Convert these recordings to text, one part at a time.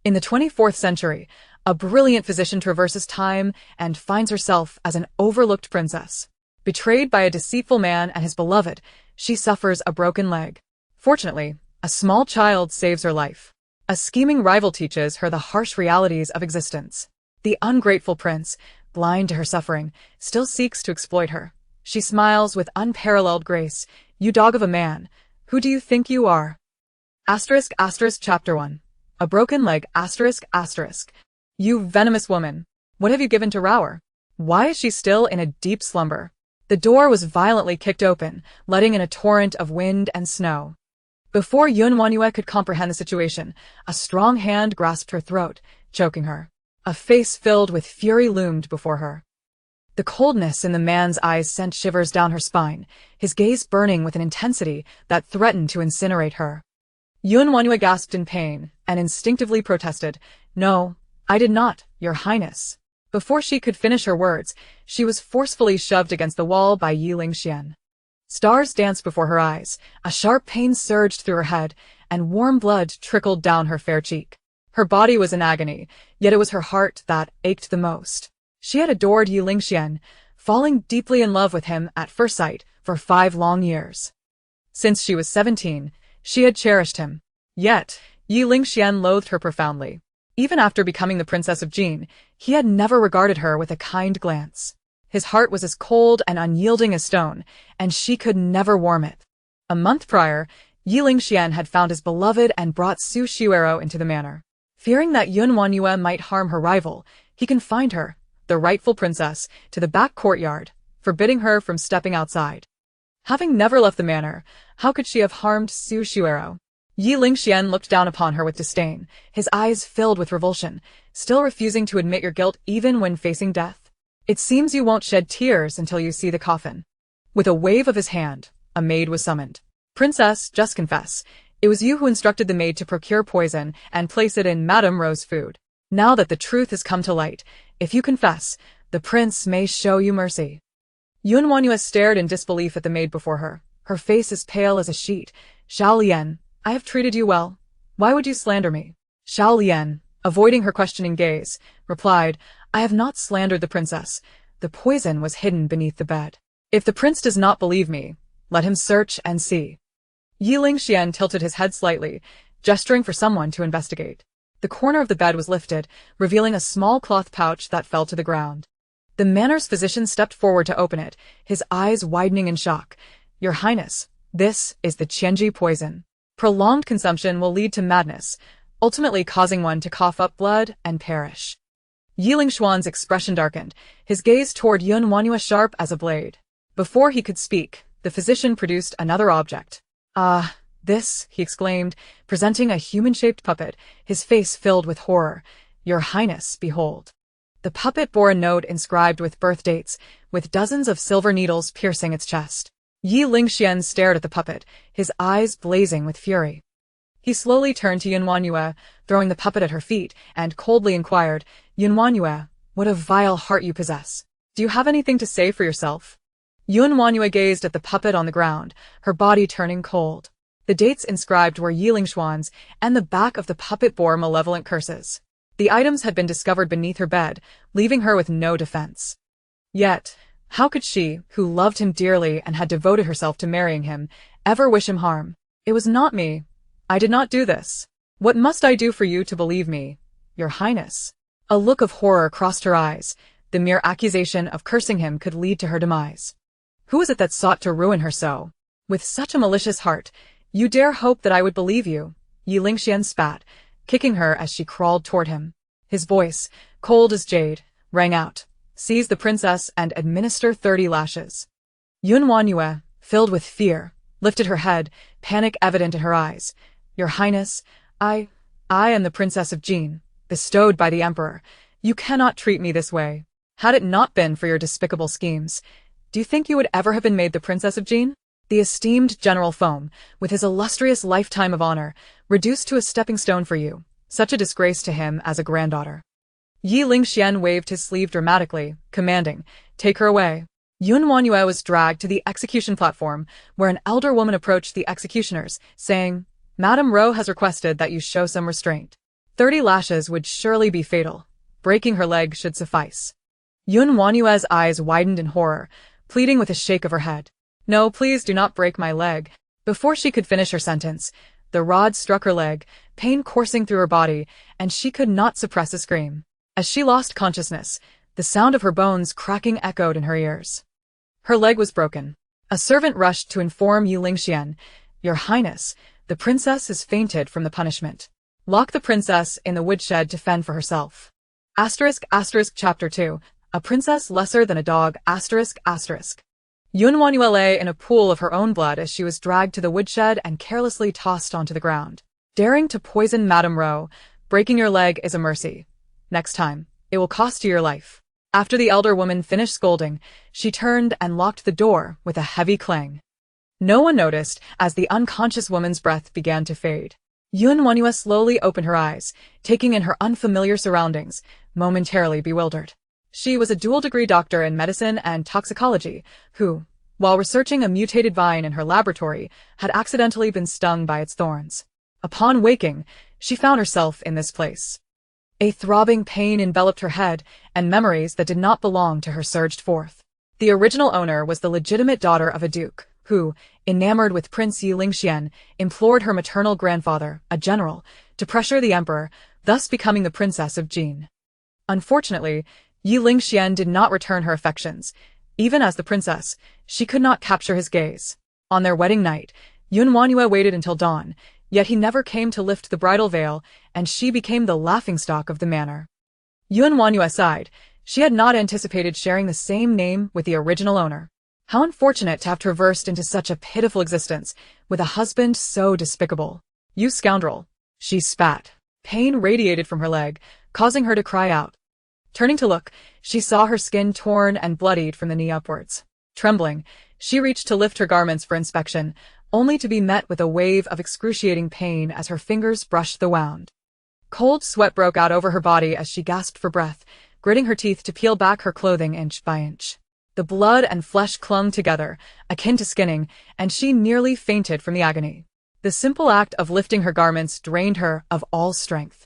In the 24th century, a brilliant physician traverses time and finds herself as an overlooked princess. Betrayed by a deceitful man and his beloved, she suffers a broken leg. Fortunately, a small child saves her life. A scheming rival teaches her the harsh realities of existence. The ungrateful prince, blind to her suffering, still seeks to exploit her. She smiles with unparalleled grace. You dog of a man, who do you think you are? Chapter 1. A broken leg ***. You venomous woman, what have you given to Rower? Why is she still in a deep slumber? The door was violently kicked open, letting in a torrent of wind and snow. Before WanYue could comprehend the situation, a strong hand grasped her throat, choking her. A face filled with fury loomed before her. The coldness in the man's eyes sent shivers down her spine, his gaze burning with an intensity that threatened to incinerate her. WanYue gasped in pain and instinctively protested, "No, I did not, Your Highness." Before she could finish her words, she was forcefully shoved against the wall by Ye LingXuan. Stars danced before her eyes, a sharp pain surged through her head, and warm blood trickled down her fair cheek. Her body was in agony, yet it was her heart that ached the most. She had adored Ye LingXuan, falling deeply in love with him at first sight for 5 long years. Since she was 17, she had cherished him. Yet, Ye LingXuan loathed her profoundly. Even after becoming the Princess of Jin, he had never regarded her with a kind glance. His heart was as cold and unyielding as stone, and she could never warm it. A month prior, Ye LingXuan had found his beloved and brought Su Xiuero into the manor. Fearing that WanYue might harm her rival, he confined her, the rightful princess, to the back courtyard, forbidding her from stepping outside. Having never left the manor, how could she have harmed Su Xiuero? Ye LingXuan looked down upon her with disdain, his eyes filled with revulsion, still refusing to admit your guilt even when facing death. It seems you won't shed tears until you see the coffin. With a wave of his hand, a maid was summoned. Princess, just confess. It was you who instructed the maid to procure poison and place it in Madame Ro's food. Now that the truth has come to light, if you confess, the prince may show you mercy. WanYue stared in disbelief at the maid before her, her face as pale as a sheet. Xiao Lian, I have treated you well. Why would you slander me? Xiao Lian, avoiding her questioning gaze, replied, I have not slandered the princess. The poison was hidden beneath the bed. If the prince does not believe me, let him search and see. Ye LingXuan tilted his head slightly, gesturing for someone to investigate. The corner of the bed was lifted, revealing a small cloth pouch that fell to the ground. The manor's physician stepped forward to open it, his eyes widening in shock. Your Highness, this is the Qianji poison. Prolonged consumption will lead to madness, ultimately causing one to cough up blood and perish. Ye LingXuan's expression darkened, his gaze toward WanYue sharp as a blade. Before he could speak, the physician produced another object. Ah, this, he exclaimed, presenting a human-shaped puppet, his face filled with horror. Your Highness, behold. The puppet bore a note inscribed with birth dates, with dozens of silver needles piercing its chest. Ye LingXuan stared at the puppet, his eyes blazing with fury. He slowly turned to WanYue, throwing the puppet at her feet, and coldly inquired, WanYue, what a vile heart you possess. Do you have anything to say for yourself? WanYue gazed at the puppet on the ground, her body turning cold. The dates inscribed were Ye LingXuan's, and the back of the puppet bore malevolent curses. The items had been discovered beneath her bed, leaving her with no defense. Yet, how could she, who loved him dearly and had devoted herself to marrying him, ever wish him harm? It was not me. I did not do this. What must I do for you to believe me, Your Highness? A look of horror crossed her eyes. The mere accusation of cursing him could lead to her demise. Who is it that sought to ruin her so? With such a malicious heart, you dare hope that I would believe you? Ye LingXuan spat, kicking her as she crawled toward him. His voice, cold as jade, rang out. Seize the princess and administer 30 lashes. WanYue, filled with fear, lifted her head, panic evident in her eyes. Your Highness, I am the Princess of Jin, bestowed by the Emperor. You cannot treat me this way. Had it not been for your despicable schemes, do you think you would ever have been made the Princess of Jin? The esteemed General Foam, with his illustrious lifetime of honor, reduced to a stepping stone for you, such a disgrace to him as a granddaughter. Ye LingXuan waved his sleeve dramatically, commanding, take her away. WanYue was dragged to the execution platform, where an elder woman approached the executioners, saying, Madame Ro has requested that you show some restraint. 30 lashes would surely be fatal. Breaking her leg should suffice. WanYue's eyes widened in horror, pleading with a shake of her head. No, please do not break my leg. Before she could finish her sentence, the rod struck her leg, pain coursing through her body, and she could not suppress a scream. As she lost consciousness, the sound of her bones cracking echoed in her ears. Her leg was broken. A servant rushed to inform Ye LingXuan, "Your Highness, the princess has fainted from the punishment. Lock the princess in the woodshed to fend for herself." Chapter 2. A princess lesser than a dog. WanYue lay in a pool of her own blood as she was dragged to the woodshed and carelessly tossed onto the ground. Daring to poison Madame Ro, breaking your leg is a mercy. Next time, it will cost you your life. After the elder woman finished scolding, she turned and locked the door with a heavy clang. No one noticed as the unconscious woman's breath began to fade. WanYue slowly opened her eyes, taking in her unfamiliar surroundings, momentarily bewildered. She was a dual-degree doctor in medicine and toxicology, who, while researching a mutated vine in her laboratory, had accidentally been stung by its thorns. Upon waking, she found herself in this place. A throbbing pain enveloped her head, and memories that did not belong to her surged forth. The original owner was the legitimate daughter of a duke, who, enamored with Prince Ye LingXuan, implored her maternal grandfather, a general, to pressure the emperor, thus becoming the princess of Jin. Unfortunately, Ye LingXuan did not return her affections. Even as the princess, she could not capture his gaze. On their wedding night, WanYue waited until dawn, yet he never came to lift the bridal veil, and she became the laughingstock of the manor. WanYue sighed. She had not anticipated sharing the same name with the original owner. How unfortunate to have traversed into such a pitiful existence, with a husband so despicable. "You scoundrel!" She spat. Pain radiated from her leg, causing her to cry out. Turning to look, she saw her skin torn and bloodied from the knee upwards. Trembling, she reached to lift her garments for inspection, only to be met with a wave of excruciating pain as her fingers brushed the wound. Cold sweat broke out over her body as she gasped for breath, gritting her teeth to peel back her clothing inch by inch. The blood and flesh clung together, akin to skinning, and she nearly fainted from the agony. The simple act of lifting her garments drained her of all strength.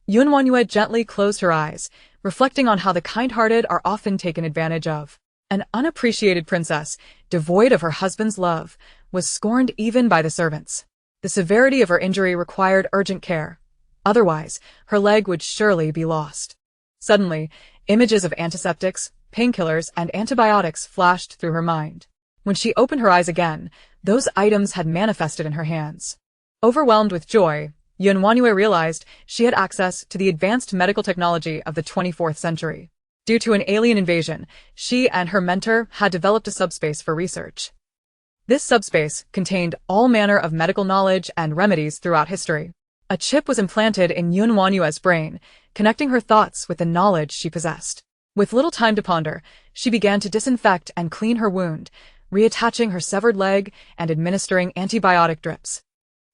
WanYue gently closed her eyes, reflecting on how the kind-hearted are often taken advantage of. An unappreciated princess, devoid of her husband's love, was scorned even by the servants. The severity of her injury required urgent care. Otherwise, her leg would surely be lost. Suddenly, images of antiseptics, painkillers, and antibiotics flashed through her mind. When she opened her eyes again, those items had manifested in her hands. Overwhelmed with joy, WanYue realized she had access to the advanced medical technology of the 24th century. Due to an alien invasion, she and her mentor had developed a subspace for research. This subspace contained all manner of medical knowledge and remedies throughout history. A chip was implanted in WanYue's brain, connecting her thoughts with the knowledge she possessed. With little time to ponder, she began to disinfect and clean her wound, reattaching her severed leg and administering antibiotic drips.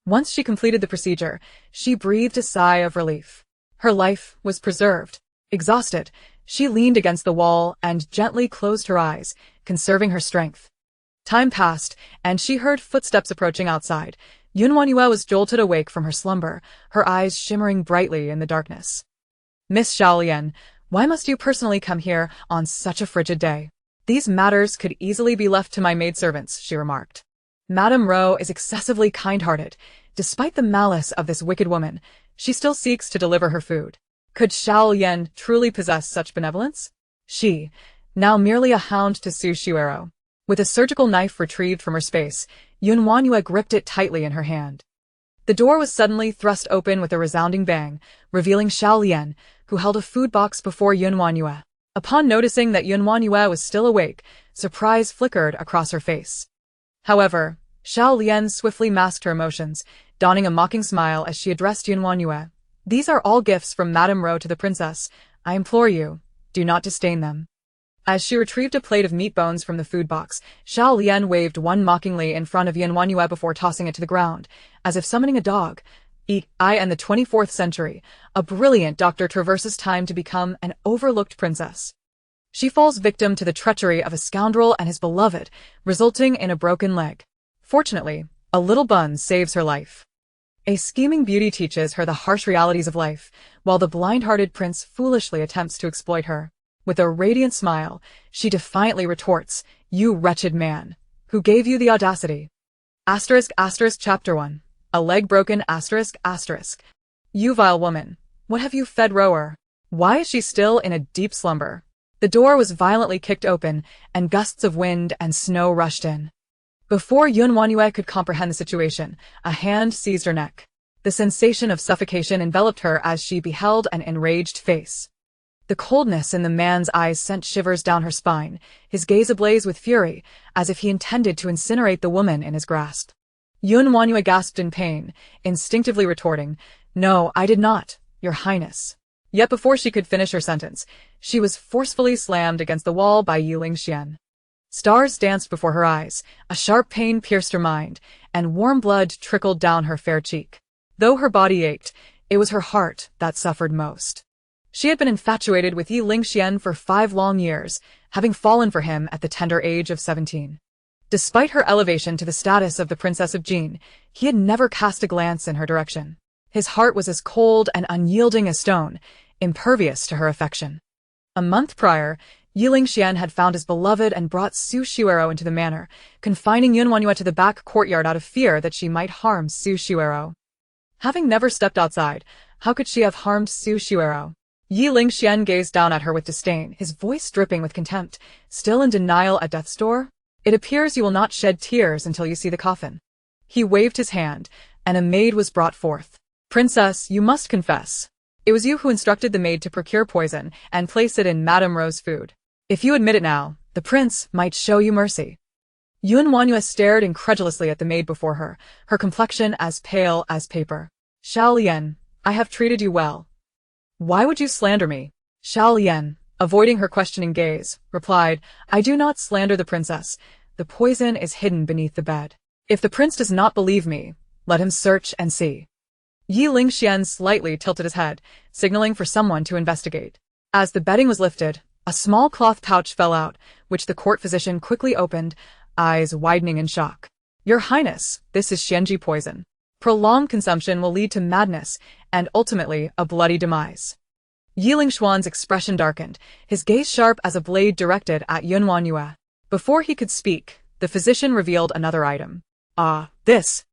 Once she completed the procedure, she breathed a sigh of relief. Her life was preserved. Exhausted, she leaned against the wall and gently closed her eyes, conserving her strength. Time passed, and she heard footsteps approaching outside. WanYue was jolted awake from her slumber, her eyes shimmering brightly in the darkness. "Miss Xiaolian, why must you personally come here on such a frigid day? These matters could easily be left to my maidservants," she remarked. Madame Ro is excessively kind-hearted. Despite the malice of this wicked woman, she still seeks to deliver her food. Could Xiaolian truly possess such benevolence? She, now merely a hound to Su Shuero. With a surgical knife retrieved from her space, WanYue gripped it tightly in her hand. The door was suddenly thrust open with a resounding bang, revealing Xiaolian, who held a food box before WanYue. Upon noticing that WanYue was still awake, surprise flickered across her face. However, Xiaolian swiftly masked her emotions, donning a mocking smile as she addressed WanYue. "These are all gifts from Madame Ro to the princess. I implore you, do not disdain them." As she retrieved a plate of meat bones from the food box, Xiaolian waved one mockingly in front of WanYue before tossing it to the ground, as if summoning a dog. I and the 24th century, a brilliant doctor traverses time to become an overlooked princess. She falls victim to the treachery of a scoundrel and his beloved, resulting in a broken leg. Fortunately, a little bun saves her life. A scheming beauty teaches her the harsh realities of life, while the blind-hearted prince foolishly attempts to exploit her. With a radiant smile, she defiantly retorts, "You wretched man! Who gave you the audacity?" Chapter 1. A leg broken ***. You vile woman, what have you fed Rower? Why is she still in a deep slumber? The door was violently kicked open, and gusts of wind and snow rushed in. Before WanYue could comprehend the situation, a hand seized her neck. The sensation of suffocation enveloped her as she beheld an enraged face. The coldness in the man's eyes sent shivers down her spine, his gaze ablaze with fury, as if he intended to incinerate the woman in his grasp. WanYue gasped in pain, instinctively retorting, "No, I did not, Your Highness." Yet before she could finish her sentence, she was forcefully slammed against the wall by Ye LingXuan. Stars danced before her eyes, a sharp pain pierced her mind, and warm blood trickled down her fair cheek. Though her body ached, it was her heart that suffered most. She had been infatuated with Ye LingXuan for 5 long years, having fallen for him at the tender age of 17. Despite her elevation to the status of the Princess of Jin, he had never cast a glance in her direction. His heart was as cold and unyielding as stone, impervious to her affection. A month prior, Ye LingXuan had found his beloved and brought Su Xiuero into the manor, confining WanYue to the back courtyard out of fear that she might harm Su Xiuero. Having never stepped outside, how could she have harmed Su Xiuero? Ye LingXuan gazed down at her with disdain, his voice dripping with contempt. Still in denial at death's door? It appears you will not shed tears until you see the coffin. He waved his hand, and a maid was brought forth. "Princess, you must confess. It was you who instructed the maid to procure poison and place it in Madame Ro's food. If you admit it now, the prince might show you mercy." WanYue stared incredulously at the maid before her, her complexion as pale as paper. "Xiao Lian, I have treated you well. Why would you slander me?" Xiao Lian, avoiding her questioning gaze, replied, "I do not slander the princess. The poison is hidden beneath the bed. If the prince does not believe me, let him search and see." Ye LingXuan slightly tilted his head, signaling for someone to investigate. As the bedding was lifted, a small cloth pouch fell out, which the court physician quickly opened, eyes widening in shock. "Your Highness, this is Xianji poison. Prolonged consumption will lead to madness and ultimately a bloody demise." Ye LingXuan's expression darkened, his gaze sharp as a blade directed at WanYue. Before he could speak, the physician revealed another item. This.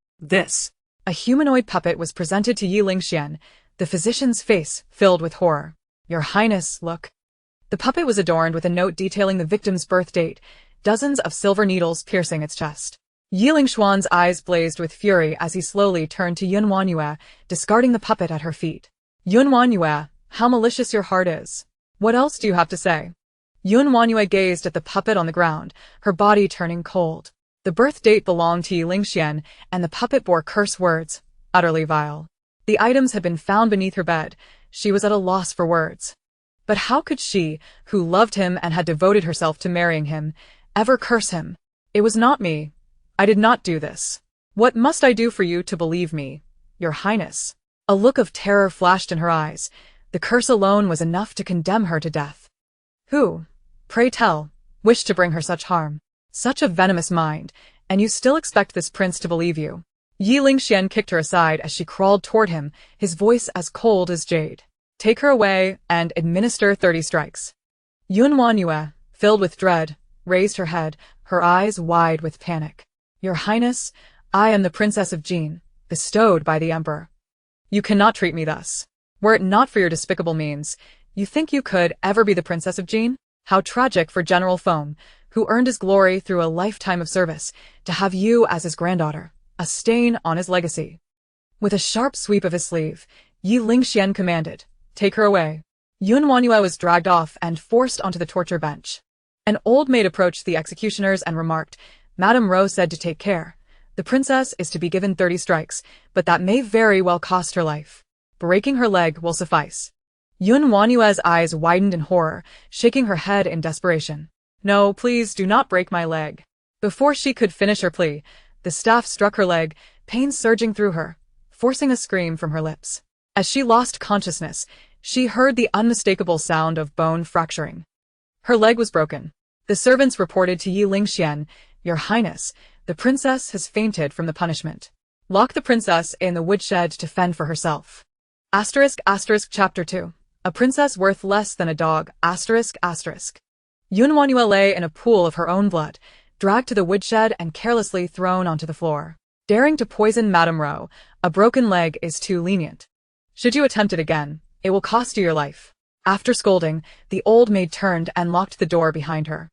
A humanoid puppet was presented to Ye LingXuan, the physician's face filled with horror. "Your Highness, look." The puppet was adorned with a note detailing the victim's birth date, dozens of silver needles piercing its chest. Ye LingXuan's eyes blazed with fury as he slowly turned to WanYue, discarding the puppet at her feet. "WanYue, how malicious your heart is. What else do you have to say?" WanYue gazed at the puppet on the ground, her body turning cold. The birth date belonged to Ye LingXuan, and the puppet bore curse words, utterly vile. The items had been found beneath her bed. She was at a loss for words. But how could she, who loved him and had devoted herself to marrying him, ever curse him? "It was not me. I did not do this. What must I do for you to believe me, Your Highness?" A look of terror flashed in her eyes. The curse alone was enough to condemn her to death. "Who, pray tell, wished to bring her such harm? Such a venomous mind, and you still expect this prince to believe you?" Ye LingXuan kicked her aside as she crawled toward him, his voice as cold as jade. "Take her away and administer 30 strikes." WanYue, filled with dread, raised her head, her eyes wide with panic. "Your Highness, I am the Princess of Jin, bestowed by the Emperor. You cannot treat me thus. Were it not for your despicable means, you think you could ever be the Princess of Jin? How tragic for General Feng, who earned his glory through a lifetime of service, to have you as his granddaughter, a stain on his legacy." With a sharp sweep of his sleeve, Ye LingXuan commanded, "Take her away." WanYue was dragged off and forced onto the torture bench. An old maid approached the executioners and remarked, "Madame Ro said to take care. The princess is to be given 30 strikes, but that may very well cost her life. Breaking her leg will suffice." WanYue's eyes widened in horror, shaking her head in desperation. "No, please do not break my leg." Before she could finish her plea, the staff struck her leg, pain surging through her, forcing a scream from her lips. As she lost consciousness, she heard the unmistakable sound of bone fracturing. Her leg was broken. The servants reported to Ye LingXuan, "Your Highness, the princess has fainted from the punishment." Lock the princess in the woodshed to fend for herself. Chapter 2. A princess worth less than a dog. WanYue lay in a pool of her own blood, dragged to the woodshed and carelessly thrown onto the floor. Daring to poison Madame Ro, a broken leg is too lenient. Should you attempt it again, it will cost you your life. After scolding, the old maid turned and locked the door behind her.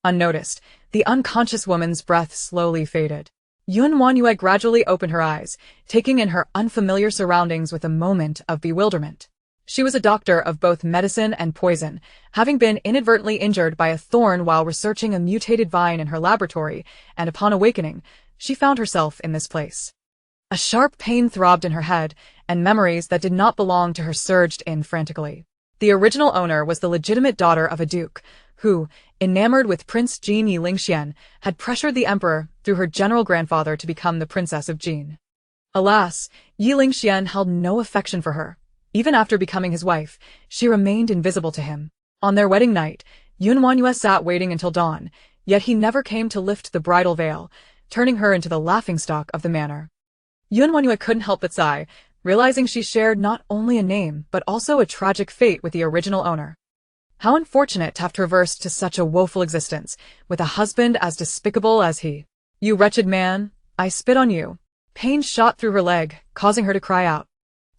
Unnoticed, the unconscious woman's breath slowly faded. WanYue gradually opened her eyes, taking in her unfamiliar surroundings with a moment of bewilderment. She was a doctor of both medicine and poison, having been inadvertently injured by a thorn while researching a mutated vine in her laboratory, and upon awakening, she found herself in this place. A sharp pain throbbed in her head, and memories that did not belong to her surged in frantically. The original owner was the legitimate daughter of a duke, who, enamored with Prince Ye LingXuan, had pressured the emperor through her general-grandfather to become the princess of Jin. Alas, Ye LingXuan held no affection for her. Even after becoming his wife, she remained invisible to him. On their wedding night, WanYue sat waiting until dawn, yet he never came to lift the bridal veil, turning her into the laughingstock of the manor. WanYue couldn't help but sigh, realizing she shared not only a name but also a tragic fate with the original owner. How unfortunate to have traversed to such a woeful existence, with a husband as despicable as he. You wretched man, I spit on you. Pain shot through her leg, causing her to cry out.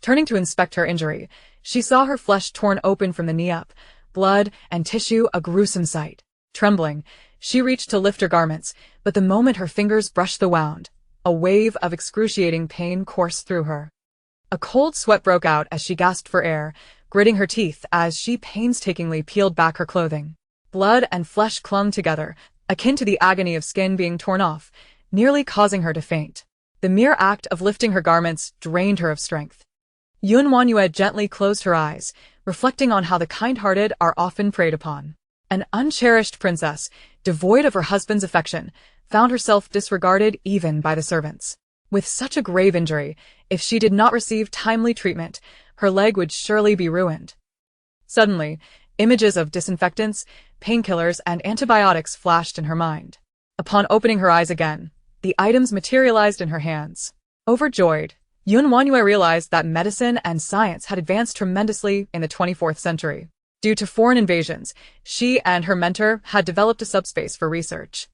Turning to inspect her injury, she saw her flesh torn open from the knee up, blood and tissue a gruesome sight. Trembling, she reached to lift her garments, but the moment her fingers brushed the wound, a wave of excruciating pain coursed through her. A cold sweat broke out as she gasped for air, gritting her teeth as she painstakingly peeled back her clothing. Blood and flesh clung together, akin to the agony of skin being torn off, nearly causing her to faint. The mere act of lifting her garments drained her of strength. WanYue gently closed her eyes, reflecting on how the kind-hearted are often preyed upon. An uncherished princess, devoid of her husband's affection, found herself disregarded even by the servants. With such a grave injury, if she did not receive timely treatment, her leg would surely be ruined. Suddenly, images of disinfectants, painkillers, and antibiotics flashed in her mind. Upon opening her eyes again, the items materialized in her hands. Overjoyed, WanYue realized that medicine and science had advanced tremendously in the 24th century. Due to foreign invasions, she and her mentor had developed a subspace for research.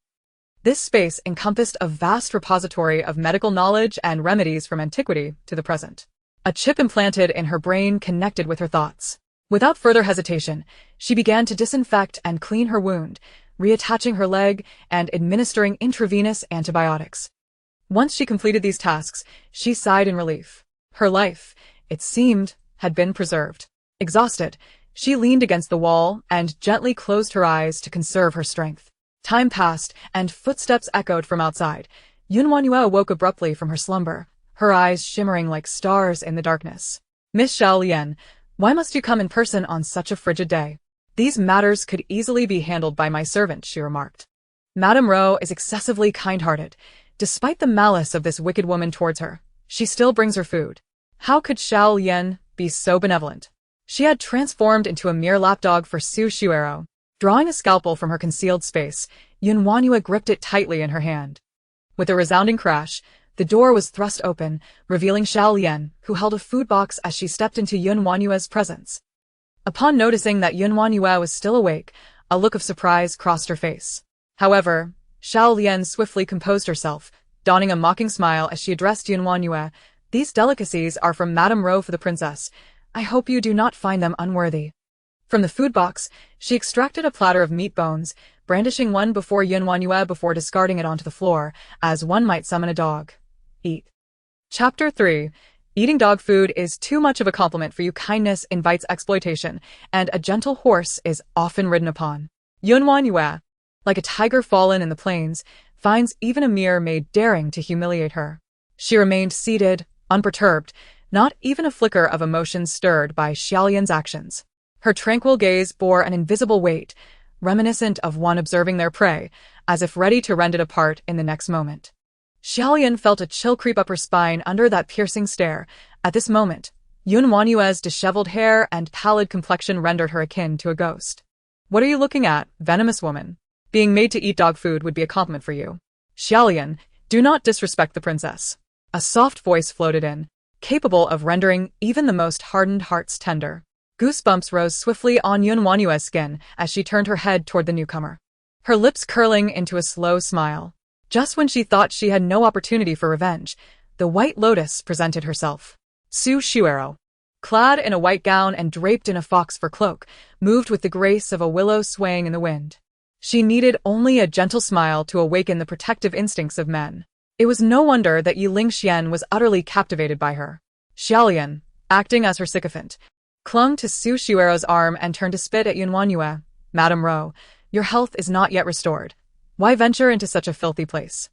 This space encompassed a vast repository of medical knowledge and remedies from antiquity to the present. A chip implanted in her brain connected with her thoughts. Without further hesitation, she began to disinfect and clean her wound, reattaching her leg and administering intravenous antibiotics. Once she completed these tasks, she sighed in relief. Her life, it seemed, had been preserved. Exhausted, she leaned against the wall and gently closed her eyes to conserve her strength. Time passed, and footsteps echoed from outside. WanYue awoke abruptly from her slumber, her eyes shimmering like stars in the darkness. Miss Xiaolian, why must you come in person on such a frigid day? These matters could easily be handled by my servant, she remarked. Madame Ro is excessively kind-hearted. Despite the malice of this wicked woman towards her, she still brings her food. How could Xiaolian be so benevolent? She had transformed into a mere lapdog for Su Shuero. Drawing a scalpel from her concealed space, WanYue gripped it tightly in her hand. With a resounding crash, the door was thrust open, revealing Xiaolian, who held a food box as she stepped into WanYue's presence. Upon noticing that WanYue was still awake, a look of surprise crossed her face. However, Xiaolian swiftly composed herself, donning a mocking smile as she addressed WanYue. These delicacies are from Madame Ro for the princess. I hope you do not find them unworthy. From the food box, she extracted a platter of meat bones, brandishing one before WanYue before discarding it onto the floor, as one might summon a dog. Eat. Chapter 3. Eating dog food is too much of a compliment for you. Kindness invites exploitation, and a gentle horse is often ridden upon. WanYue, like a tiger fallen in the plains, finds even a mere maid daring to humiliate her. She remained seated, unperturbed, not even a flicker of emotion stirred by Xiaolian's actions. Her tranquil gaze bore an invisible weight, reminiscent of one observing their prey, as if ready to rend it apart in the next moment. Xiaolian felt a chill creep up her spine under that piercing stare. At this moment, WanYue's disheveled hair and pallid complexion rendered her akin to a ghost. What are you looking at, venomous woman? Being made to eat dog food would be a compliment for you. Xiaolian, do not disrespect the princess. A soft voice floated in, capable of rendering even the most hardened hearts tender. Goosebumps rose swiftly on WanYue's skin as she turned her head toward the newcomer, her lips curling into a slow smile. Just when she thought she had no opportunity for revenge, the White Lotus presented herself. Su Shuero, clad in a white gown and draped in a fox fur cloak, moved with the grace of a willow swaying in the wind. She needed only a gentle smile to awaken the protective instincts of men. It was no wonder that Ye LingXuan was utterly captivated by her. Xiaolian, acting as her sycophant, clung to Su Shuero's arm and turned to spit at WanYue. Madame Ro, your health is not yet restored. Why venture into such a filthy place?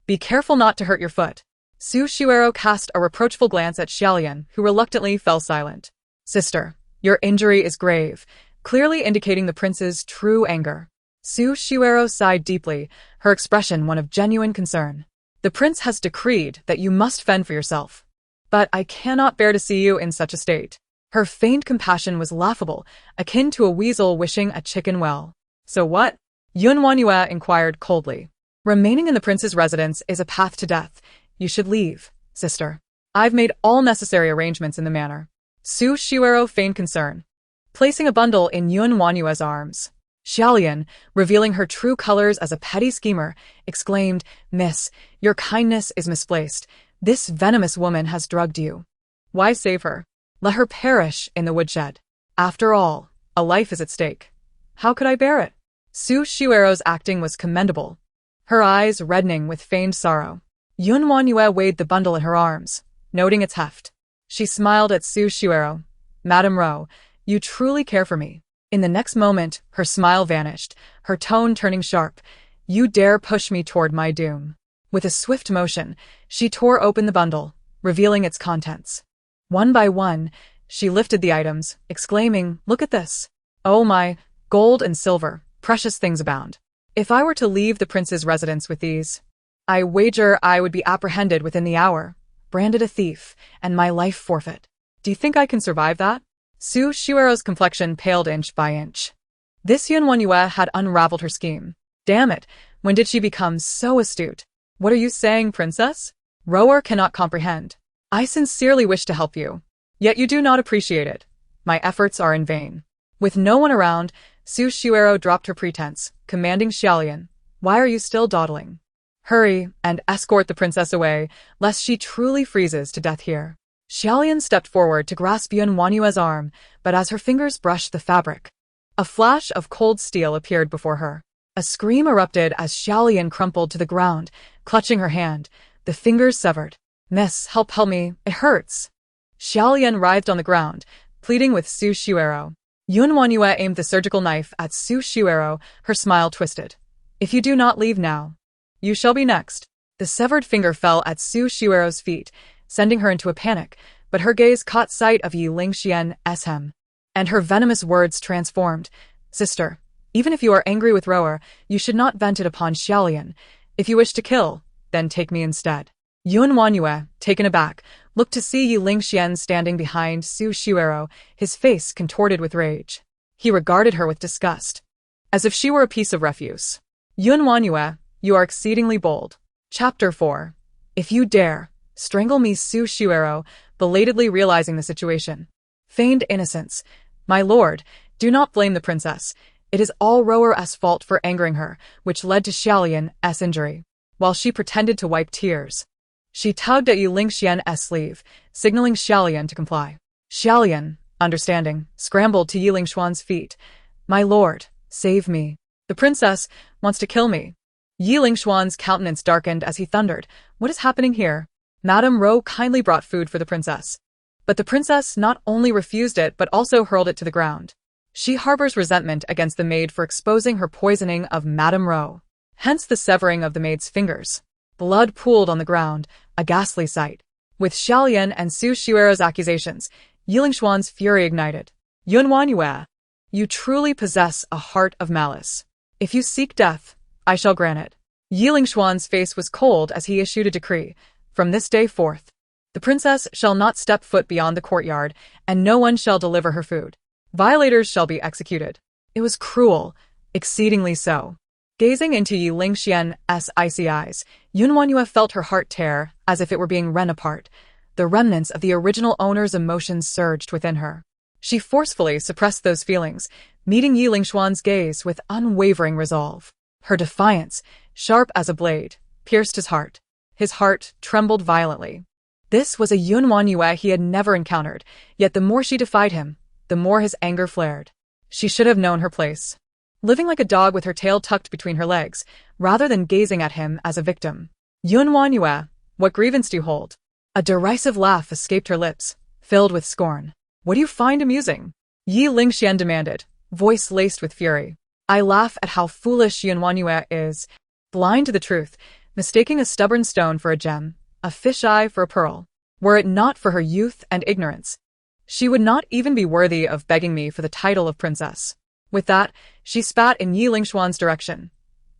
Be careful not to hurt your foot. Su Shuero cast a reproachful glance at Xiaolian, who reluctantly fell silent. Sister, your injury is grave, clearly indicating the prince's true anger. Su Shuero sighed deeply, her expression one of genuine concern. The prince has decreed that you must fend for yourself. But I cannot bear to see you in such a state. Her feigned compassion was laughable, akin to a weasel wishing a chicken well. So what? WanYue inquired coldly. Remaining in the prince's residence is a path to death. You should leave, sister. I've made all necessary arrangements in the manor. Su Shuero feigned concern, placing a bundle in WanYue's arms. Xiaolian, revealing her true colors as a petty schemer, exclaimed, Miss, your kindness is misplaced. This venomous woman has drugged you. Why save her? Let her perish in the woodshed. After all, a life is at stake. How could I bear it? Su Shuero's acting was commendable, her eyes reddening with feigned sorrow. WanYue weighed the bundle in her arms, noting its heft. She smiled at Su Shuero. Madame Ro, you truly care for me. In the next moment, her smile vanished, her tone turning sharp. You dare push me toward my doom. With a swift motion, she tore open the bundle, revealing its contents. One by one, she lifted the items, exclaiming, Look at this. Oh my, gold and silver, precious things abound. If I were to leave the prince's residence with these, I wager I would be apprehended within the hour, branded a thief, and my life forfeit. Do you think I can survive that? Su Shuero's complexion paled inch by inch. This WanYue had unraveled her scheme. Damn it, when did she become so astute? What are you saying, princess? Rower cannot comprehend. I sincerely wish to help you, yet you do not appreciate it. My efforts are in vain. With no one around, Su Shuero dropped her pretense, commanding Xiaolian, Why are you still dawdling? Hurry and escort the princess away, lest she truly freezes to death here. Xiaolian stepped forward to grasp WanYue's arm, but as her fingers brushed the fabric, a flash of cold steel appeared before her. A scream erupted as Xiaolian crumpled to the ground, clutching her hand, the fingers severed. Miss, help me, it hurts. Xiaolian writhed on the ground, pleading with Su Shuero. WanYue aimed the surgical knife at Su Shuero, her smile twisted. If you do not leave now, you shall be next. The severed finger fell at Su Shuero's feet, sending her into a panic, but her gaze caught sight of Ye LingXuan's hem, and her venomous words transformed. Sister, even if you are angry with Rower, you should not vent it upon Xiaolian. If you wish to kill, then take me instead. WanYue, taken aback, looked to see Ye LingXuan standing behind Su Shuero, his face contorted with rage. He regarded her with disgust, as if she were a piece of refuse. WanYue, you are exceedingly bold. Chapter 4. If you dare, strangle me, Su Shuero, belatedly realizing the situation. Feigned innocence. My lord, do not blame the princess. It is all Rower's fault for angering her, which led to Xiaolian's injury. While she pretended to wipe tears, she tugged at Ye LingXuan's sleeve, signaling Xiaolian to comply. Xiaolian, understanding, scrambled to Ye LingXuan's feet. My lord, save me. The princess wants to kill me. Ye LingXuan's countenance darkened as he thundered. What is happening here? Madame Ro kindly brought food for the princess. But the princess not only refused it but also hurled it to the ground. She harbors resentment against the maid for exposing her poisoning of Madame Ro. Hence the severing of the maid's fingers. Blood pooled on the ground, a ghastly sight. With Xiaolian and Su Shuero's accusations, Ye LingXuan's fury ignited. WanYue, you truly possess a heart of malice. If you seek death, I shall grant it. Ye LingXuan's face was cold as he issued a decree. From this day forth, the princess shall not step foot beyond the courtyard, and no one shall deliver her food. Violators shall be executed. It was cruel, exceedingly so. Gazing into Ye LingXuan's icy eyes, WanYue felt her heart tear as if it were being rent apart. The remnants of the original owner's emotions surged within her. She forcefully suppressed those feelings, meeting Ye LingXuan's gaze with unwavering resolve. Her defiance, sharp as a blade, pierced his heart. His heart trembled violently. This was a WanYue he had never encountered, yet the more she defied him, the more his anger flared. She should have known her place. Living like a dog with her tail tucked between her legs, rather than gazing at him as a victim. WanYue, what grievance do you hold? A derisive laugh escaped her lips, filled with scorn. What do you find amusing? Ye LingXuan demanded, voice laced with fury. I laugh at how foolish WanYue is, blind to the truth, mistaking a stubborn stone for a gem, a fisheye for a pearl. Were it not for her youth and ignorance, she would not even be worthy of begging me for the title of princess. With that, she spat in Ye LingXuan's direction.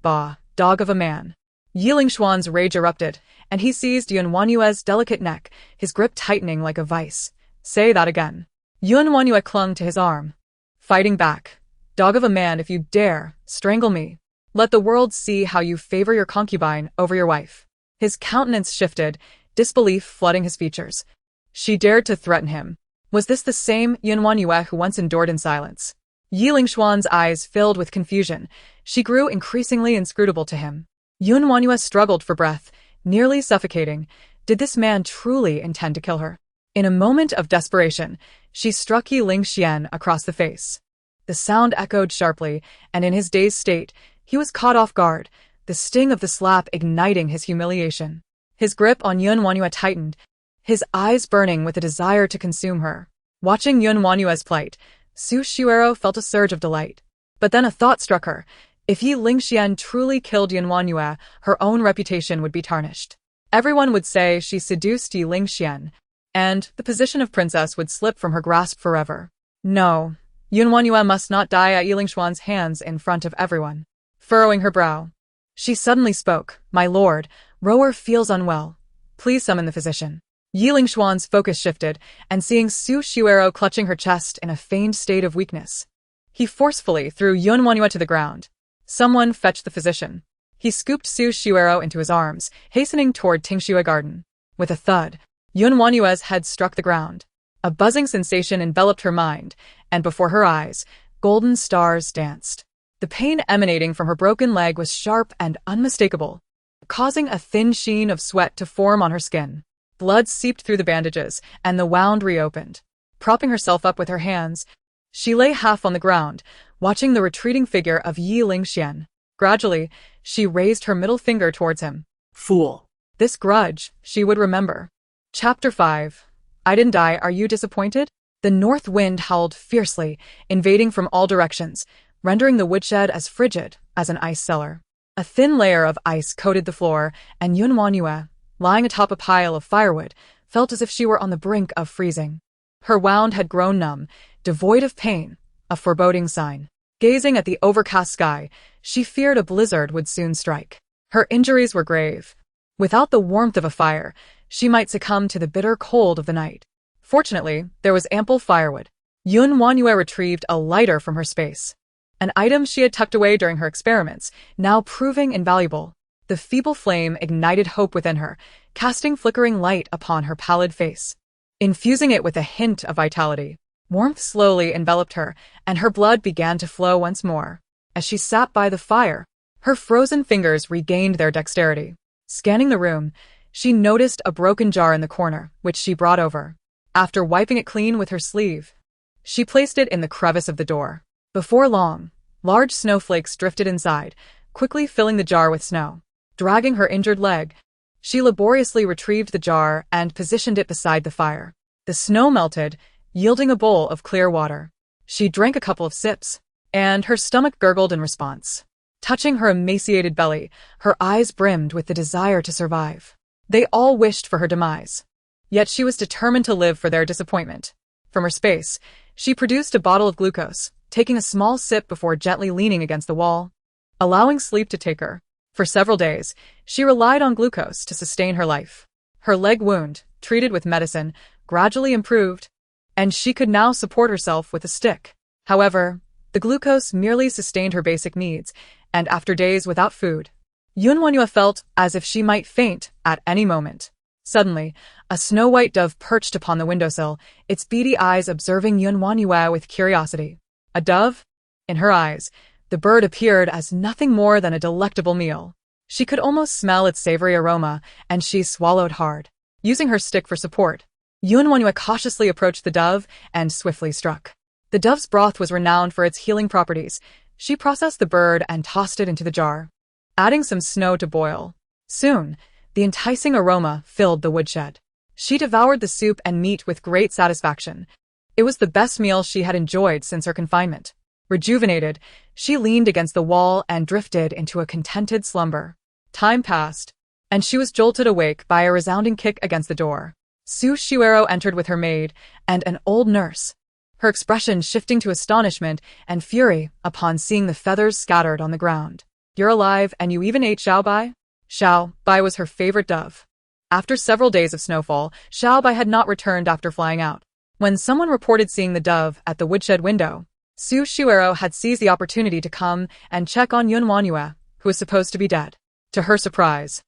Bah, dog of a man. Ye LingXuan's rage erupted, and he seized WanYue's delicate neck, his grip tightening like a vice. Say that again. WanYue clung to his arm. Fighting back. Dog of a man, if you dare, strangle me. Let the world see how you favor your concubine over your wife. His countenance shifted, disbelief flooding his features. She dared to threaten him. Was this the same WanYue who once endured in silence? Ye LingXuan's eyes filled with confusion. She grew increasingly inscrutable to him. WanYue struggled for breath, nearly suffocating. Did this man truly intend to kill her? In a moment of desperation, she struck Ye LingXuan across the face. The sound echoed sharply, and in his dazed state, he was caught off guard, the sting of the slap igniting his humiliation. His grip on WanYue tightened, his eyes burning with a desire to consume her. Watching WanYue's plight, Su Shuero felt a surge of delight. But then a thought struck her. If Ye LingXuan truly killed WanYue, her own reputation would be tarnished. Everyone would say she seduced Ye LingXuan, and the position of princess would slip from her grasp forever. No, WanYue must not die at Ye LingXuan's hands in front of everyone. Furrowing her brow, she suddenly spoke. My lord, Rower feels unwell. Please summon the physician. Ye LingXuan's focus shifted, and seeing Su Shuero clutching her chest in a feigned state of weakness, he forcefully threw WanYue to the ground. Someone fetch the physician. He scooped Su Shuero into his arms, hastening toward Tingxue Garden. With a thud, WanYue's head struck the ground. A buzzing sensation enveloped her mind, and before her eyes, golden stars danced. The pain emanating from her broken leg was sharp and unmistakable, causing a thin sheen of sweat to form on her skin. Blood seeped through the bandages, and the wound reopened. Propping herself up with her hands, she lay half on the ground, watching the retreating figure of Ye LingXuan. Gradually, she raised her middle finger towards him. Fool. This grudge, she would remember. Chapter 5. I didn't die, are you disappointed? The north wind howled fiercely, invading from all directions, rendering the woodshed as frigid as an ice cellar. A thin layer of ice coated the floor, and WanYue, lying atop a pile of firewood, felt as if she were on the brink of freezing. Her wound had grown numb, devoid of pain, a foreboding sign. Gazing at the overcast sky, she feared a blizzard would soon strike. Her injuries were grave. Without the warmth of a fire, she might succumb to the bitter cold of the night. Fortunately, there was ample firewood. WanYue retrieved a lighter from her space, an item she had tucked away during her experiments, now proving invaluable. The feeble flame ignited hope within her, casting flickering light upon her pallid face, infusing it with a hint of vitality. Warmth slowly enveloped her, and her blood began to flow once more. As she sat by the fire, her frozen fingers regained their dexterity. Scanning the room, she noticed a broken jar in the corner, which she brought over. After wiping it clean with her sleeve, she placed it in the crevice of the door. Before long, large snowflakes drifted inside, quickly filling the jar with snow. Dragging her injured leg, she laboriously retrieved the jar and positioned it beside the fire. The snow melted, yielding a bowl of clear water. She drank a couple of sips, and her stomach gurgled in response. Touching her emaciated belly, her eyes brimmed with the desire to survive. They all wished for her demise. Yet she was determined to live for their disappointment. From her space, she produced a bottle of glucose, taking a small sip before gently leaning against the wall, allowing sleep to take her. For several days, she relied on glucose to sustain her life. Her leg wound, treated with medicine, gradually improved, and she could now support herself with a stick. However, the glucose merely sustained her basic needs, and after days without food, WanYue felt as if she might faint at any moment. Suddenly, a snow-white dove perched upon the windowsill, its beady eyes observing WanYue with curiosity. A dove? In her eyes, the bird appeared as nothing more than a delectable meal. She could almost smell its savory aroma, and she swallowed hard. Using her stick for support, WanYue cautiously approached the dove and swiftly struck. The dove's broth was renowned for its healing properties. She processed the bird and tossed it into the jar, adding some snow to boil. Soon, the enticing aroma filled the woodshed. She devoured the soup and meat with great satisfaction. It was the best meal she had enjoyed since her confinement. Rejuvenated, she leaned against the wall and drifted into a contented slumber. Time passed, and she was jolted awake by a resounding kick against the door. Su Shuero entered with her maid and an old nurse, her expression shifting to astonishment and fury upon seeing the feathers scattered on the ground. "You're alive, and you even ate Xiaobai?" Xiaobai was her favorite dove. After several days of snowfall, Xiaobai had not returned after flying out. When someone reported seeing the dove at the woodshed window, Su Shuero had seized the opportunity to come and check on WanYue, who was supposed to be dead. To her surprise,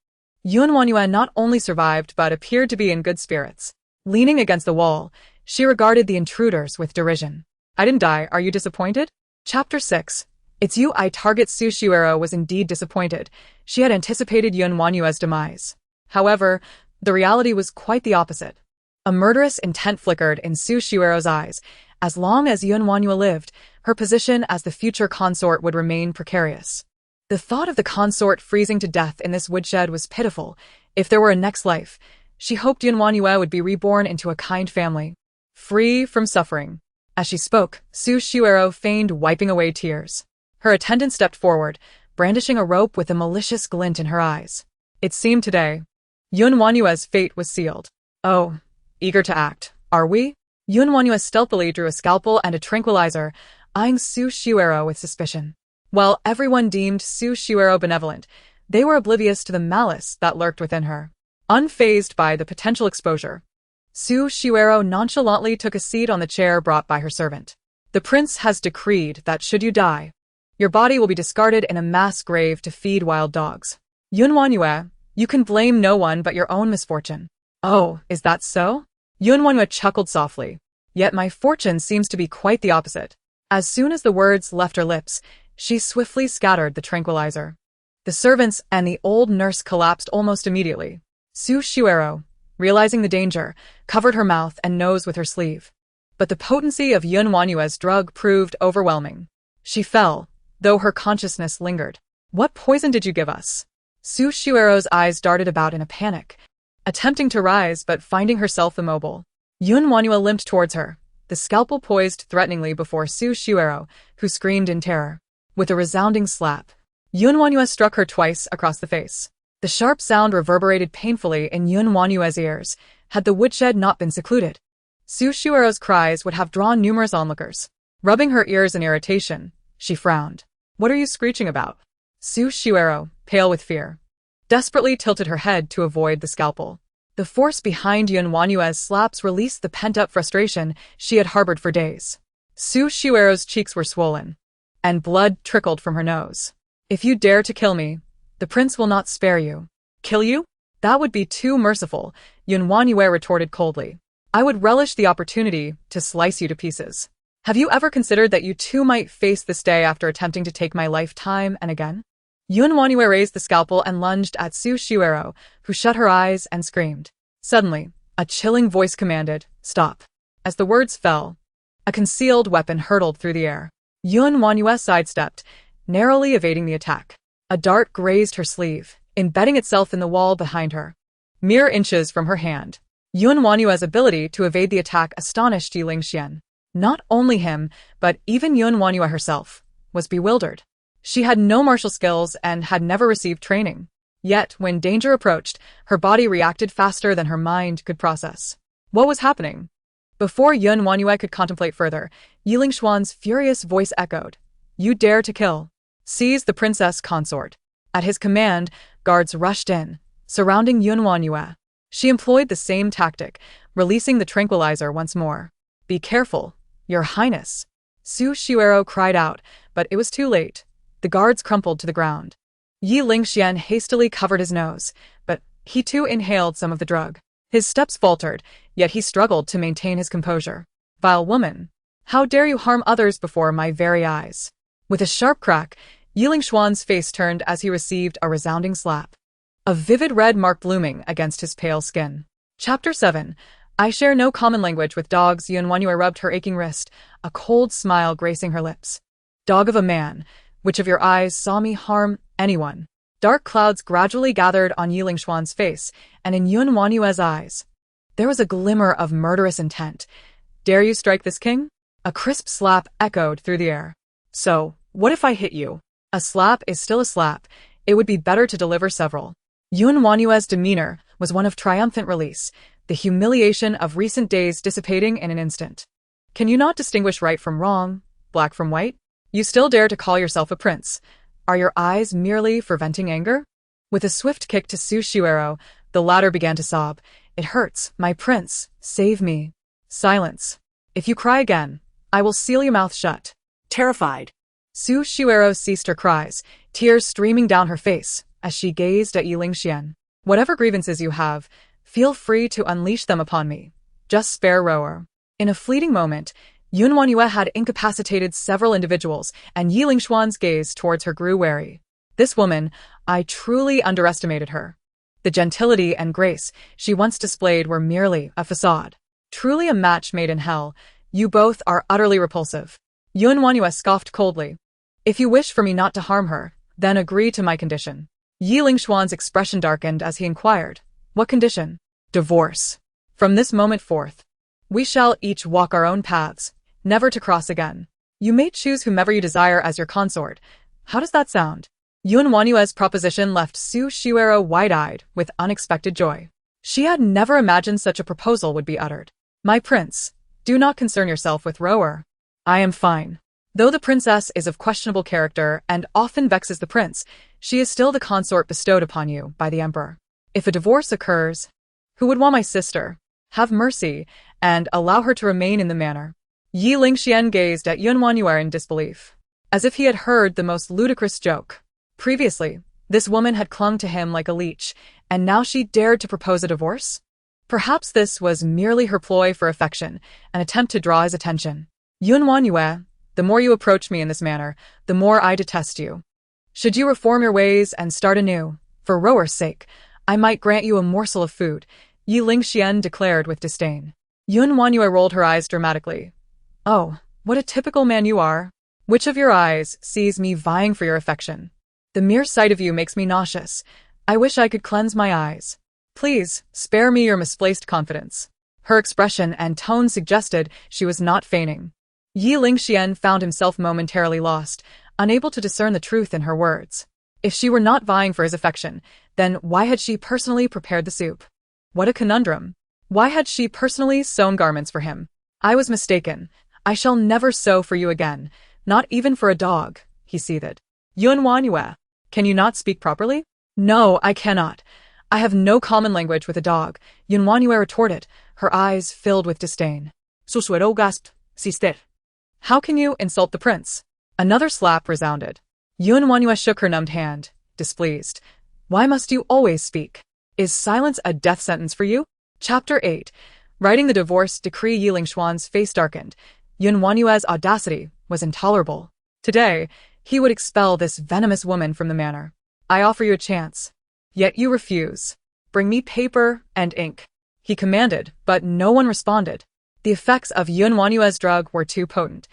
WanYue not only survived but appeared to be in good spirits. Leaning against the wall, she regarded the intruders with derision. "I didn't die, are you disappointed?" Chapter 6. It's you I target. Su Shuero was indeed disappointed. She had anticipated WanYue's demise. However, the reality was quite the opposite. A murderous intent flickered in Su Shuero's eyes. As long as WanYue lived, her position as the future consort would remain precarious. The thought of the consort freezing to death in this woodshed was pitiful. If there were a next life, she hoped WanYue would be reborn into a kind family, free from suffering. As she spoke, Su Shuero feigned wiping away tears. Her attendant stepped forward, brandishing a rope with a malicious glint in her eyes. It seemed today, WanYue's fate was sealed. "Oh, eager to act, are we?" WanYue stealthily drew a scalpel and a tranquilizer, eyeing Su Shuero with suspicion. While everyone deemed Su Shuero benevolent, they were oblivious to the malice that lurked within her. Unfazed by the potential exposure, Su Shuero nonchalantly took a seat on the chair brought by her servant. "The prince has decreed that should you die, your body will be discarded in a mass grave to feed wild dogs. WanYue, you can blame no one but your own misfortune." "Oh, is that so?" WanYue chuckled softly. "Yet my fortune seems to be quite the opposite." As soon as the words left her lips, she swiftly scattered the tranquilizer. The servants and the old nurse collapsed almost immediately. Su Shuero, realizing the danger, covered her mouth and nose with her sleeve. But the potency of WanYue's drug proved overwhelming. She fell, though her consciousness lingered. "What poison did you give us?" Su Shuero's eyes darted about in a panic, attempting to rise but finding herself immobile. WanYue limped towards her, the scalpel poised threateningly before Su Shuero, who screamed in terror. With a resounding slap, WanYue struck her twice across the face. The sharp sound reverberated painfully in WanYue's ears. Had the woodshed not been secluded, Su Shuero's cries would have drawn numerous onlookers. Rubbing her ears in irritation, she frowned. "What are you screeching about?" Su Shuero, pale with fear, desperately tilted her head to avoid the scalpel. The force behind WanYue's slaps released the pent-up frustration she had harbored for days. Su Shuero's cheeks were swollen, and blood trickled from her nose. "If you dare to kill me, the prince will not spare you." "Kill you? That would be too merciful," WanYue retorted coldly. "I would relish the opportunity to slice you to pieces. Have you ever considered that you too might face this day after attempting to take my life time and again?" WanYue raised the scalpel and lunged at Su Shuero, who shut her eyes and screamed. Suddenly, a chilling voice commanded, "Stop." As the words fell, a concealed weapon hurtled through the air. WanYue sidestepped, narrowly evading the attack. A dart grazed her sleeve, embedding itself in the wall behind her. Mere inches from her hand, WanYue's ability to evade the attack astonished Ye LingXuan. Not only him, but even WanYue herself was bewildered. She had no martial skills and had never received training. Yet, when danger approached, her body reacted faster than her mind could process. What was happening? Before WanYue could contemplate further, Ye LingXuan's furious voice echoed. "You dare to kill? Seize the princess consort." At his command, guards rushed in, surrounding WanYue. She employed the same tactic, releasing the tranquilizer once more. "Be careful, your highness." Su Shuero cried out, but it was too late. The guards crumpled to the ground. Ye LingXuan hastily covered his nose, but he too inhaled some of the drug. His steps faltered, yet he struggled to maintain his composure. Vile woman! How dare you harm others before my very eyes? With a sharp crack, Ye LingXuan's face turned as he received a resounding slap. A vivid red mark blooming against his pale skin. Chapter 7. I share no common language with dogs. WanYue rubbed her aching wrist, a cold smile gracing her lips. Dog of a man, which of your eyes saw me harm anyone? Dark clouds gradually gathered on Ye LingXuan's face, and in WanYue's eyes. There was a glimmer of murderous intent. Dare you strike this king? A crisp slap echoed through the air. So, what if I hit you? A slap is still a slap. It would be better to deliver several. WanYue's demeanor was one of triumphant release, the humiliation of recent days dissipating in an instant. Can you not distinguish right from wrong, black from white? You still dare to call yourself a prince. Are your eyes merely for venting anger? With a swift kick to Su Shuero, the latter began to sob. It hurts, my prince, save me. Silence. If you cry again, I will seal your mouth shut. Terrified, Su Shuero ceased her cries, tears streaming down her face, as she gazed at Ye LingXuan. Whatever grievances you have, feel free to unleash them upon me. Just spare Rower. In a fleeting moment, WanYue had incapacitated several individuals, and Ye LingXuan's gaze towards her grew wary. This woman, I truly underestimated her. The gentility and grace she once displayed were merely a facade. Truly a match made in hell. You both are utterly repulsive. WanYue scoffed coldly. If you wish for me not to harm her, then agree to my condition. Ye LingXuan's expression darkened as he inquired. What condition? Divorce. From this moment forth, we shall each walk our own paths, never to cross again. You may choose whomever you desire as your consort. How does that sound? WanYue's proposition left Su Shuero wide-eyed with unexpected joy. She had never imagined such a proposal would be uttered. My prince, do not concern yourself with Rower. I am fine. Though the princess is of questionable character and often vexes the prince, she is still the consort bestowed upon you by the emperor. If a divorce occurs, who would want my sister? Have mercy, and allow her to remain in the manor. Ye LingXuan gazed at WanYue in disbelief, as if he had heard the most ludicrous joke. Previously, this woman had clung to him like a leech, and now she dared to propose a divorce? Perhaps this was merely her ploy for affection, an attempt to draw his attention. WanYue, the more you approach me in this manner, the more I detest you. Should you reform your ways and start anew, for Rower's sake, I might grant you a morsel of food, Ye LingXuan declared with disdain. WanYue rolled her eyes dramatically. Oh, what a typical man you are. Which of your eyes sees me vying for your affection? The mere sight of you makes me nauseous. I wish I could cleanse my eyes. Please, spare me your misplaced confidence. Her expression and tone suggested she was not feigning. Ye LingXuan found himself momentarily lost, unable to discern the truth in her words. If she were not vying for his affection, then why had she personally prepared the soup? What a conundrum. Why had she personally sewn garments for him? I was mistaken. I shall never sew for you again, not even for a dog, he seethed. WanYue, can you not speak properly? No, I cannot. I have no common language with a dog, WanYue retorted, her eyes filled with disdain. Su Shuero gasped. Sister. How can you insult the prince? Another slap resounded. WanYue shook her numbed hand, displeased. Why must you always speak? Is silence a death sentence for you? Chapter 8. Writing the divorce decree. Ye LingXuan's face darkened. WanYue's audacity was intolerable. Today, he would expel this venomous woman from the manor. I offer you a chance. Yet you refuse. Bring me paper and ink. He commanded, but no one responded. The effects of WanYue's drug were too potent.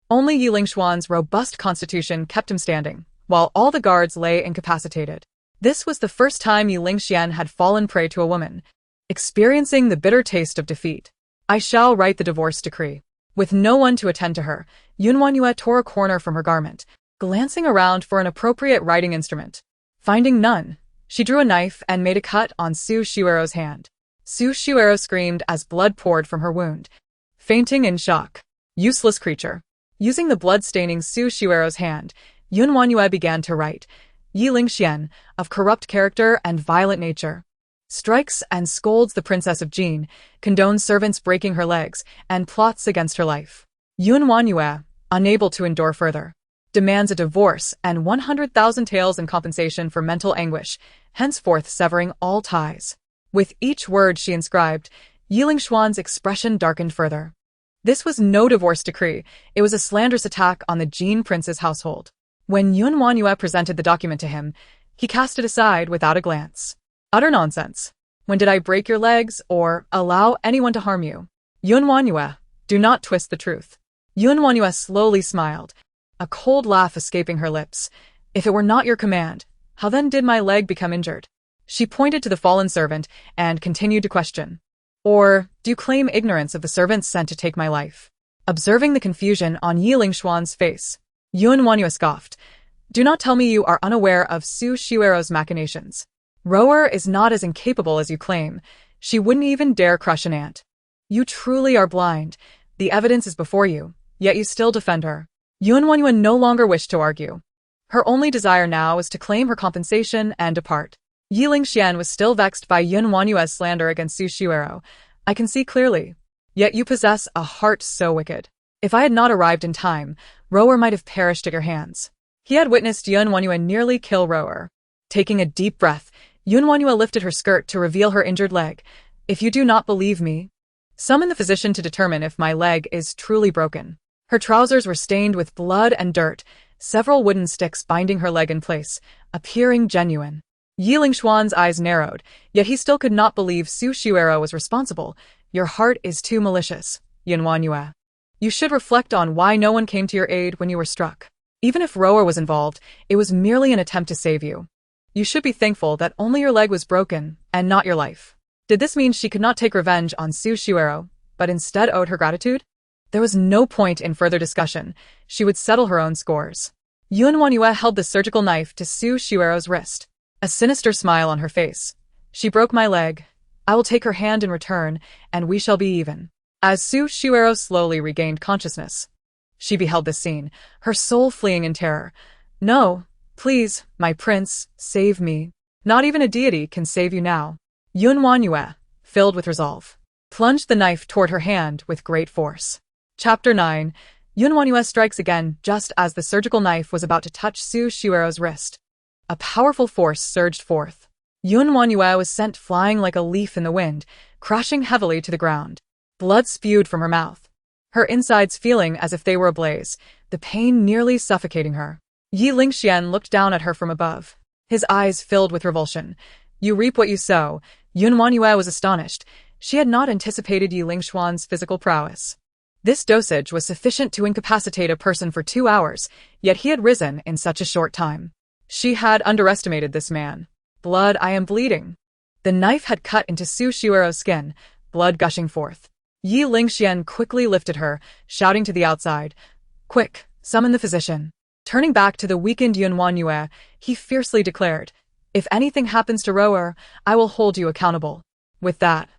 Only Ye LingXuan's robust constitution kept him standing, while all the guards lay incapacitated. This was the first time Ye LingXuan had fallen prey to a woman, experiencing the bitter taste of defeat. I shall write the divorce decree. With no one to attend to her, WanYue tore a corner from her garment, glancing around for an appropriate writing instrument. Finding none, she drew a knife and made a cut on Su Shuero's hand. Su Shuero screamed as blood poured from her wound, fainting in shock. Useless creature. Using the blood-staining Su Shuero's hand, WanYue began to write. Ye LingXuan, of corrupt character and violent nature, strikes and scolds the princess of Jin, condones servants breaking her legs, and plots against her life. WanYue, unable to endure further, demands a divorce and 100,000 taels in compensation for mental anguish, henceforth severing all ties. With each word she inscribed, Ye LingXuan's expression darkened further. This was no divorce decree, it was a slanderous attack on the Jin prince's household. When WanYue presented the document to him, he cast it aside without a glance. Utter nonsense. When did I break your legs or allow anyone to harm you? WanYue, do not twist the truth. WanYue slowly smiled, a cold laugh escaping her lips. If it were not your command, how then did my leg become injured? She pointed to the fallen servant and continued to question. Or do you claim ignorance of the servants sent to take my life? Observing the confusion on Ye LingXuan's face, WanYue scoffed. Do not tell me you are unaware of Su Xiuero's machinations. Rower is not as incapable as you claim. She wouldn't even dare crush an ant. You truly are blind. The evidence is before you, yet you still defend her. WanYue no longer wished to argue. Her only desire now was to claim her compensation and depart. Ye LingXuan was still vexed by WanYue's slander against Su Xiuero. I can see clearly. Yet you possess a heart so wicked. If I had not arrived in time, Rower might have perished at your hands. He had witnessed WanYue nearly kill Rower. Taking a deep breath, WanYue lifted her skirt to reveal her injured leg. If you do not believe me, summon the physician to determine if my leg is truly broken. Her trousers were stained with blood and dirt, several wooden sticks binding her leg in place, appearing genuine. Ye LingXuan's eyes narrowed, yet he still could not believe Su Xiuero was responsible. Your heart is too malicious, WanYue. You should reflect on why no one came to your aid when you were struck. Even if Rower was involved, it was merely an attempt to save you. You should be thankful that only your leg was broken, and not your life. Did this mean she could not take revenge on Su Xiuero, but instead owed her gratitude? There was no point in further discussion. She would settle her own scores. WanYue held the surgical knife to Su Xiuero's wrist, a sinister smile on her face. She broke my leg. I will take her hand in return, and we shall be even. As Su Xiuero slowly regained consciousness, she beheld this scene, her soul fleeing in terror. No, please, my prince, save me. Not even a deity can save you now. WanYue, filled with resolve, plunged the knife toward her hand with great force. Chapter 9. WanYue strikes again just as the surgical knife was about to touch Su Xiuero's wrist. A powerful force surged forth. WanYue was sent flying like a leaf in the wind, crashing heavily to the ground. Blood spewed from her mouth, her insides feeling as if they were ablaze, the pain nearly suffocating her. Ye LingXuan looked down at her from above, his eyes filled with revulsion. You reap what you sow. WanYue was astonished. She had not anticipated Ye LingXuan's physical prowess. This dosage was sufficient to incapacitate a person for 2 hours, yet he had risen in such a short time. She had underestimated this man. Blood, I am bleeding. The knife had cut into Su Xiuero's skin, blood gushing forth. Ye LingXuan quickly lifted her, shouting to the outside, Quick, summon the physician. Turning back to the weakened WanYue, he fiercely declared, If anything happens to Rower, I will hold you accountable. With that,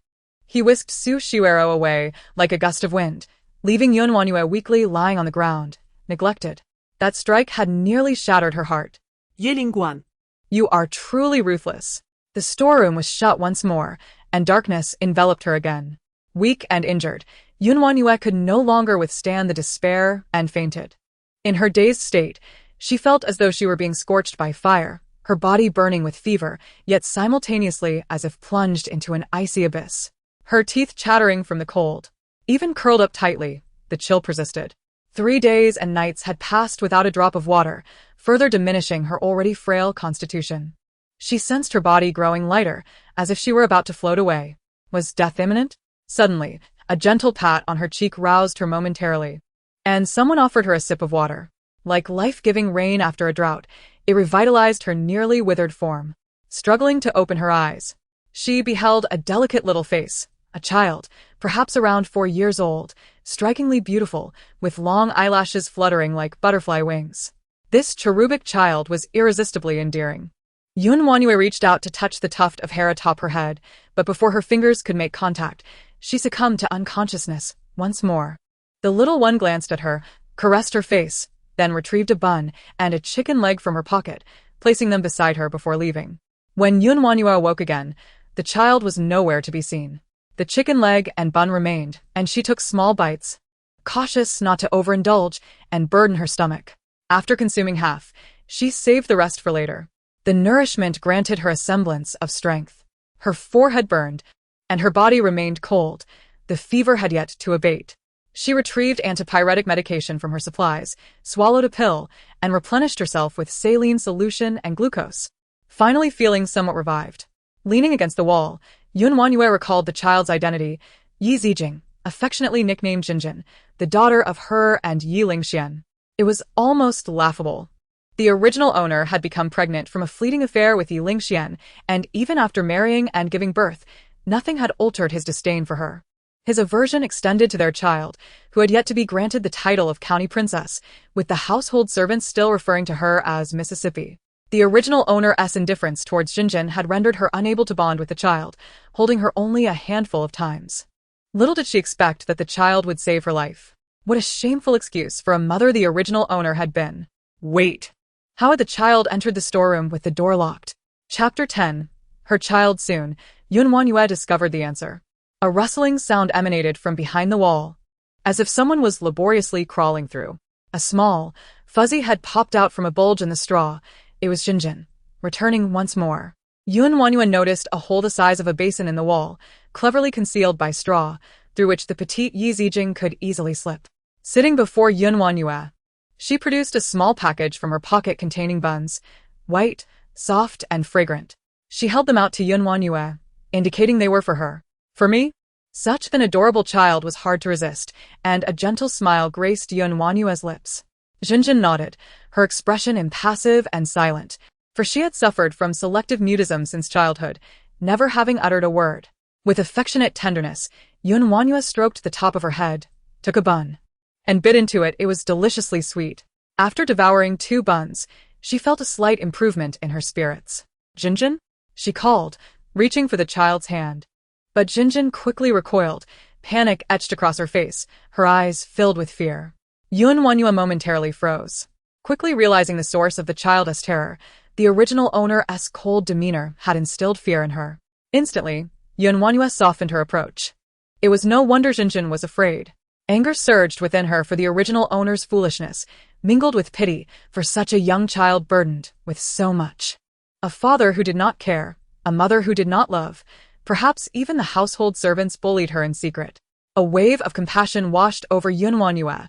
he whisked Su Xiuero away like a gust of wind, leaving WanYue weakly lying on the ground, neglected. That strike had nearly shattered her heart. Ye LingXuan. You are truly ruthless. The storeroom was shut once more, and darkness enveloped her again. Weak and injured, WanYue could no longer withstand the despair and fainted. In her dazed state, she felt as though she were being scorched by fire, her body burning with fever, yet simultaneously as if plunged into an icy abyss. Her teeth chattering from the cold. Even curled up tightly, the chill persisted. 3 days and nights had passed without a drop of water, further diminishing her already frail constitution. She sensed her body growing lighter, as if she were about to float away. Was death imminent? Suddenly, a gentle pat on her cheek roused her momentarily, and someone offered her a sip of water. Like life-giving rain after a drought, it revitalized her nearly withered form. Struggling to open her eyes, she beheld a delicate little face, a child, perhaps around 4 years old, strikingly beautiful, with long eyelashes fluttering like butterfly wings. This cherubic child was irresistibly endearing. WanYue reached out to touch the tuft of hair atop her head, but before her fingers could make contact, she succumbed to unconsciousness once more. The little one glanced at her, caressed her face, then retrieved a bun and a chicken leg from her pocket, placing them beside her before leaving. When WanYue awoke again, the child was nowhere to be seen. The chicken leg and bun remained, and she took small bites, cautious not to overindulge and burden her stomach. After consuming half, she saved the rest for later. The nourishment granted her a semblance of strength. Her forehead burned, and her body remained cold. The fever had yet to abate. She retrieved antipyretic medication from her supplies, swallowed a pill, and replenished herself with saline solution and glucose. Finally feeling somewhat revived. Leaning against the wall, WanYue recalled the child's identity, Ye Zijing, affectionately nicknamed Jinjin, the daughter of her and Ye LingXuan. It was almost laughable. The original owner had become pregnant from a fleeting affair with Ye LingXuan, and even after marrying and giving birth, nothing had altered his disdain for her. His aversion extended to their child, who had yet to be granted the title of county princess, with the household servants still referring to her as Mississippi. The original owner's indifference towards Jinjin had rendered her unable to bond with the child, holding her only a handful of times. Little did she expect that the child would save her life. What a shameful excuse for a mother the original owner had been. Wait! How had the child entered the storeroom with the door locked? Chapter 10. Her child soon. WanYue discovered the answer. A rustling sound emanated from behind the wall, as if someone was laboriously crawling through. A small, fuzzy head popped out from a bulge in the straw. It was Jinjin, returning once more. WanYue noticed a hole the size of a basin in the wall, cleverly concealed by straw, through which the petite Ye Zijing could easily slip. Sitting before WanYue, she produced a small package from her pocket containing buns, white, soft, and fragrant. She held them out to WanYue, indicating they were for her. For me? Such an adorable child was hard to resist, and a gentle smile graced WanYue's lips. Jinjin nodded, her expression impassive and silent, for she had suffered from selective mutism since childhood, never having uttered a word. With affectionate tenderness, WanYue stroked the top of her head, took a bun, and bit into it. It was deliciously sweet. After devouring 2 buns, she felt a slight improvement in her spirits. Jinjin? She called, reaching for the child's hand. But Jinjin quickly recoiled, panic etched across her face, her eyes filled with fear. WanYue momentarily froze. Quickly realizing the source of the child's terror, the original owner's cold demeanor had instilled fear in her. Instantly, WanYue softened her approach. It was no wonder Jinjin was afraid. Anger surged within her for the original owner's foolishness, mingled with pity for such a young child burdened with so much. A father who did not care, a mother who did not love, perhaps even the household servants bullied her in secret. A wave of compassion washed over WanYue.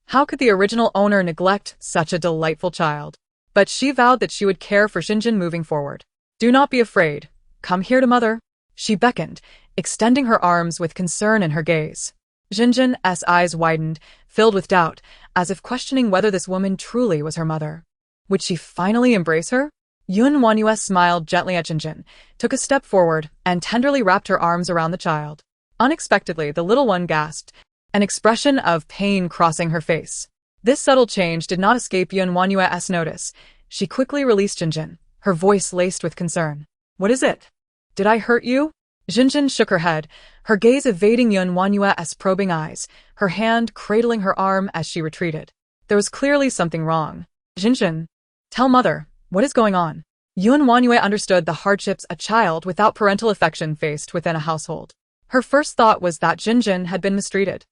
How could the original owner neglect such a delightful child? But she vowed that she would care for Jinjin moving forward. Do not be afraid. Come here to mother. She beckoned, extending her arms with concern in her gaze. Jinjin's eyes widened, filled with doubt, as if questioning whether this woman truly was her mother. Would she finally embrace her? WanYue smiled gently at Jinjin, took a step forward, and tenderly wrapped her arms around the child. Unexpectedly, the little one gasped, an expression of pain crossing her face. This subtle change did not escape WanYue's notice. She quickly released Jinjin, her voice laced with concern. What is it? Did I hurt you? Jinjin shook her head, her gaze evading WanYue's probing eyes, her hand cradling her arm as she retreated. There was clearly something wrong. Jinjin, tell mother. What is going on? WanYue understood the hardships a child without parental affection faced within a household. Her first thought was that Jinjin had been mistreated.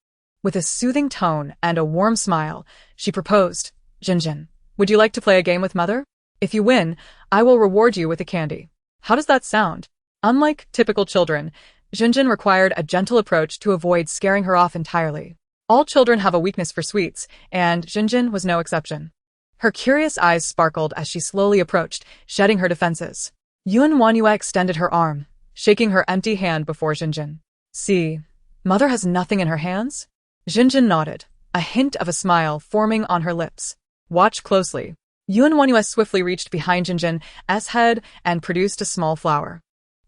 With a soothing tone and a warm smile, she proposed, Jinjin, would you like to play a game with mother? If you win, I will reward you with a candy. How does that sound? Unlike typical children, Jinjin required a gentle approach to avoid scaring her off entirely. All children have a weakness for sweets, and Jinjin was no exception. Her curious eyes sparkled as she slowly approached, shedding her defenses. WanYue extended her arm, shaking her empty hand before Jinjin. See, mother has nothing in her hands? Jinjin nodded, a hint of a smile forming on her lips. Watch closely. WanYue swiftly reached behind Jinjin's head and produced a small flower.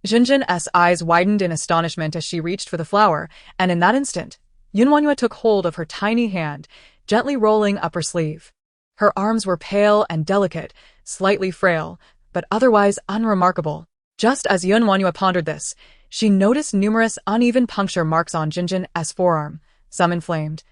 Jinjin's eyes widened in astonishment as she reached for the flower, and in that instant, WanYue took hold of her tiny hand, gently rolling up her sleeve. Her arms were pale and delicate, slightly frail, but otherwise unremarkable. Just as WanYue pondered this, she noticed numerous uneven puncture marks on Jinjin's forearm, some inflamed,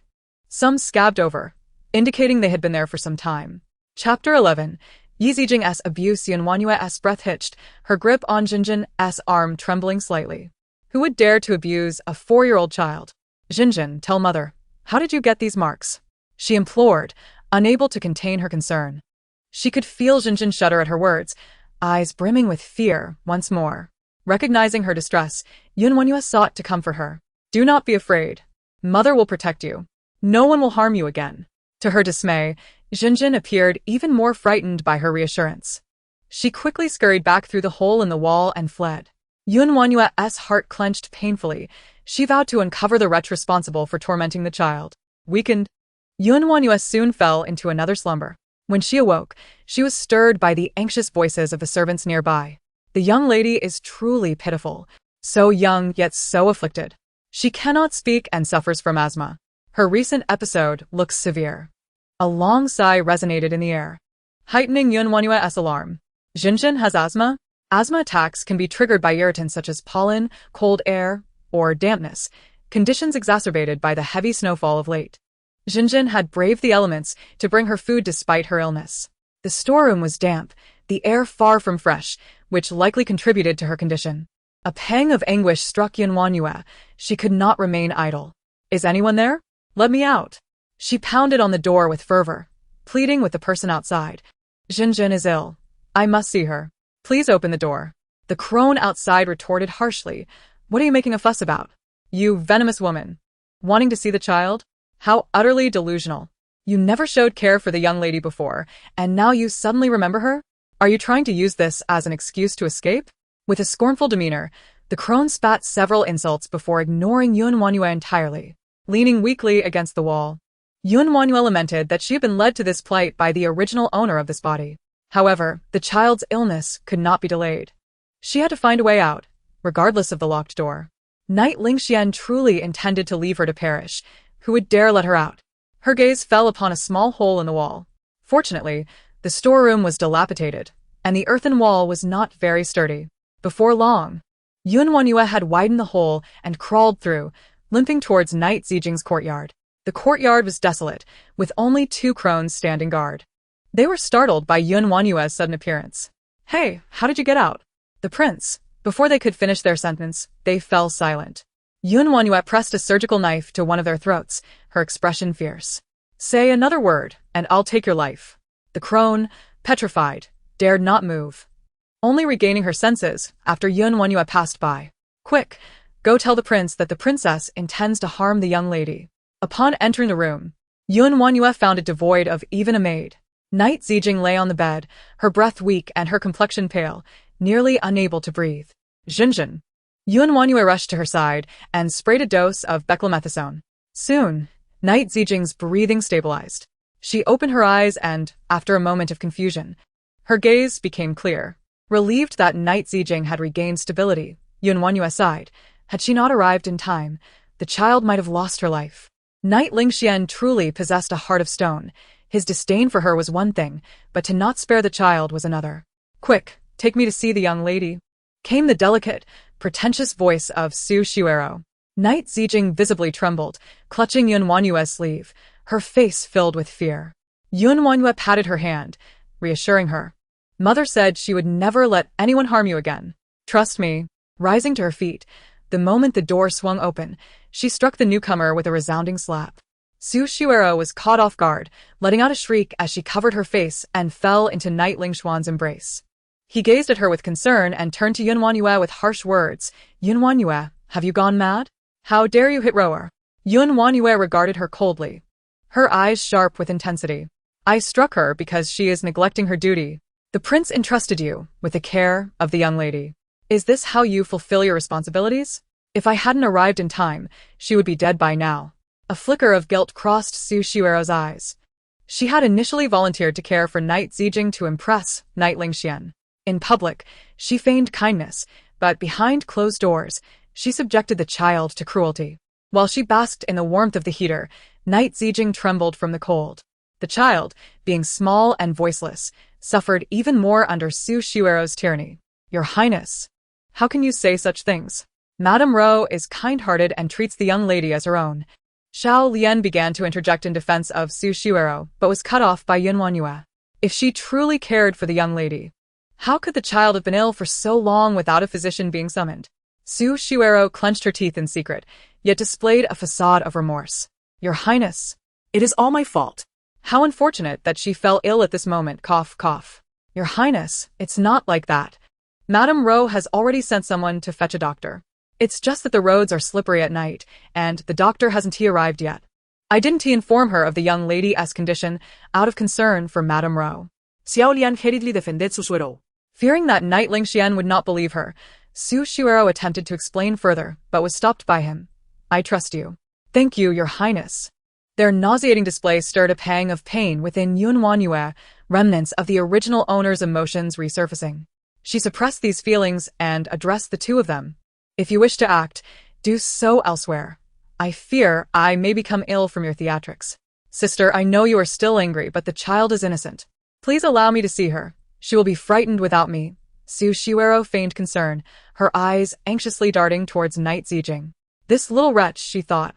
some scabbed over, indicating they had been there for some time. Chapter 11. Ye Zijing's abuse. WanYue's breath hitched, her grip on Jinjin's arm trembling slightly. Who would dare to abuse a 4-year-old child? Jinjin, tell mother, how did you get these marks? She implored, unable to contain her concern. She could feel Jinjin shudder at her words, eyes brimming with fear once more. Recognizing her distress, WanYue sought to comfort her. Do not be afraid. Mother will protect you. No one will harm you again. To her dismay, Jinjin appeared even more frightened by her reassurance. She quickly scurried back through the hole in the wall and fled. WanYue's heart clenched painfully. She vowed to uncover the wretch responsible for tormenting the child. Weakened, WanYue soon fell into another slumber. When she awoke, she was stirred by the anxious voices of the servants nearby. The young lady is truly pitiful. So young, yet so afflicted. She cannot speak and suffers from asthma. Her recent episode looks severe. A long sigh resonated in the air, heightening WanYue's alarm. Jinjin has asthma? Asthma attacks can be triggered by irritants such as pollen, cold air, or dampness, conditions exacerbated by the heavy snowfall of late. Jinjin had braved the elements to bring her food despite her illness. The storeroom was damp, the air far from fresh, which likely contributed to her condition. A pang of anguish struck WanYue. She could not remain idle. Is anyone there? Let me out. She pounded on the door with fervor, pleading with the person outside. Jinjin is ill. I must see her. Please open the door. The crone outside retorted harshly. What are you making a fuss about? You venomous woman. Wanting to see the child? How utterly delusional. You never showed care for the young lady before, and now you suddenly remember her? Are you trying to use this as an excuse to escape? With a scornful demeanor, the crone spat several insults before ignoring WanYue entirely. Leaning weakly against the wall, WanYue lamented that she had been led to this plight by the original owner of this body. However, the child's illness could not be delayed. She had to find a way out, regardless of the locked door. Knight LingXuan truly intended to leave her to perish. Who would dare let her out? Her gaze fell upon a small hole in the wall. Fortunately, the storeroom was dilapidated, and the earthen wall was not very sturdy. Before long, WanYue had widened the hole and crawled through, limping towards Knight Zijing's courtyard. The courtyard was desolate, with only 2 crones standing guard. They were startled by WanYue's sudden appearance. Hey, how did you get out? The prince. Before they could finish their sentence, they fell silent. WanYue pressed a surgical knife to one of their throats, her expression fierce. Say another word, and I'll take your life. The crone, petrified, dared not move, only regaining her senses after WanYue passed by. Quick, go tell the prince that the princess intends to harm the young lady. Upon entering the room, WanYue found it devoid of even a maid. Knight Zijing lay on the bed, her breath weak and her complexion pale, nearly unable to breathe. Jinjin. WanYue rushed to her side and sprayed a dose of beclomethasone. Soon, Knight Zijing's breathing stabilized. She opened her eyes and, after a moment of confusion, her gaze became clear. Relieved that Knight Zijing had regained stability, WanYue sighed. Had she not arrived in time, the child might have lost her life. Knight LingXuan truly possessed a heart of stone. His disdain for her was one thing, but to not spare the child was another. Quick, take me to see the young lady, came the delicate, pretentious voice of Su Shuero. Knight Zijing visibly trembled, clutching WanYue's sleeve, her face filled with fear. WanYue patted her hand, reassuring her. Mother said she would never let anyone harm you again. Trust me. Rising to her feet, the moment the door swung open, she struck the newcomer with a resounding slap. Su Shuero was caught off guard, letting out a shriek as she covered her face and fell into Knight LingXuan's embrace. He gazed at her with concern and turned to WanYue with harsh words. WanYue, have you gone mad? How dare you hit Rower? WanYue regarded her coldly, her eyes sharp with intensity. I struck her because she is neglecting her duty. The prince entrusted you with the care of the young lady. Is this how you fulfill your responsibilities? If I hadn't arrived in time, she would be dead by now. A flicker of guilt crossed Su Shuero's eyes. She had initially volunteered to care for Knight Zijing to impress Knight LingXuan. In public, she feigned kindness, but behind closed doors, she subjected the child to cruelty. While she basked in the warmth of the heater, Knight Zijing trembled from the cold. The child, being small and voiceless, suffered even more under Su Shuero's tyranny. Your Highness, how can you say such things? Madame Ro is kind-hearted and treats the young lady as her own. Xiao Lian began to interject in defense of Su Shuero, but was cut off by WanYue. If she truly cared for the young lady, how could the child have been ill for so long without a physician being summoned? Su Shuero clenched her teeth in secret, yet displayed a facade of remorse. Your Highness, It is all my fault. How unfortunate that she fell ill at this moment, cough, cough. Your Highness, it's not like that. Madame Ro has already sent someone to fetch a doctor. It's just that the roads are slippery at night, and the doctor hasn't arrived yet. I didn't inform her of the young lady's condition out of concern for Madame Ro. Xiao Lian hurriedly defended su suero. Fearing that Knight LingXuan would not believe her, Su Shuero attempted to explain further, but was stopped by him. I trust you. Thank you, Your Highness. Their nauseating display stirred a pang of pain within WanYue, remnants of the original owner's emotions resurfacing. She suppressed these feelings and addressed the two of them. If you wish to act, do so elsewhere. I fear I may become ill from your theatrics. Sister, I know you are still angry, but the child is innocent. Please allow me to see her. She will be frightened without me. Su Shuero feigned concern, her eyes anxiously darting towards Knight Zijing. This little wretch, she thought,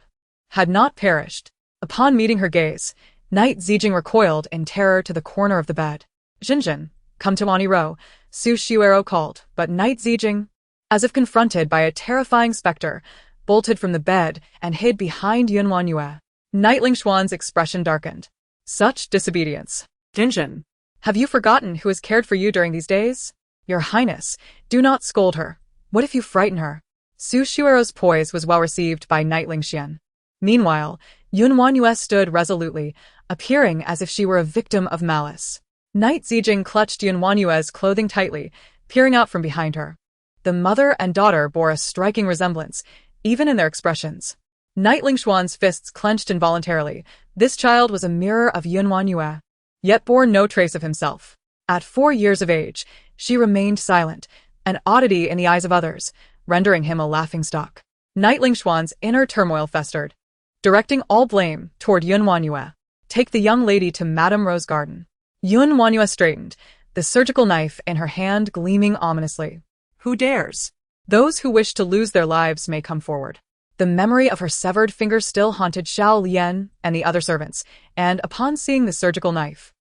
had not perished. Upon meeting her gaze, Knight Zijing recoiled in terror to the corner of the bed. Jinjin, come to WanYue, Su Shuero called, but Knight Zijing, as if confronted by a terrifying specter, bolted from the bed and hid behind WanYue. Knight LingXuan's expression darkened. Such disobedience. Jinjin. Have you forgotten who has cared for you during these days? Your Highness, do not scold her. What if you frighten her? Su Shuero's poise was well received by Knight LingXuan. Meanwhile, WanYue stood resolutely, appearing as if she were a victim of malice. Knight Zijing clutched WanYue's clothing tightly, peering out from behind her. The mother and daughter bore a striking resemblance, even in their expressions. Knight LingXuan's fists clenched involuntarily. This child was a mirror of WanYue, yet bore no trace of himself. At 4 years of age, she remained silent, an oddity in the eyes of others, rendering him a laughingstock. Knight LingXuan's inner turmoil festered, directing all blame toward WanYue. Take the young lady to Madame Ro's garden. WanYue straightened, the surgical knife in her hand gleaming ominously. Who dares? Those who wish to lose their lives may come forward. The memory of her severed finger still haunted Xiao Lian and the other servants, and upon seeing the surgical knife,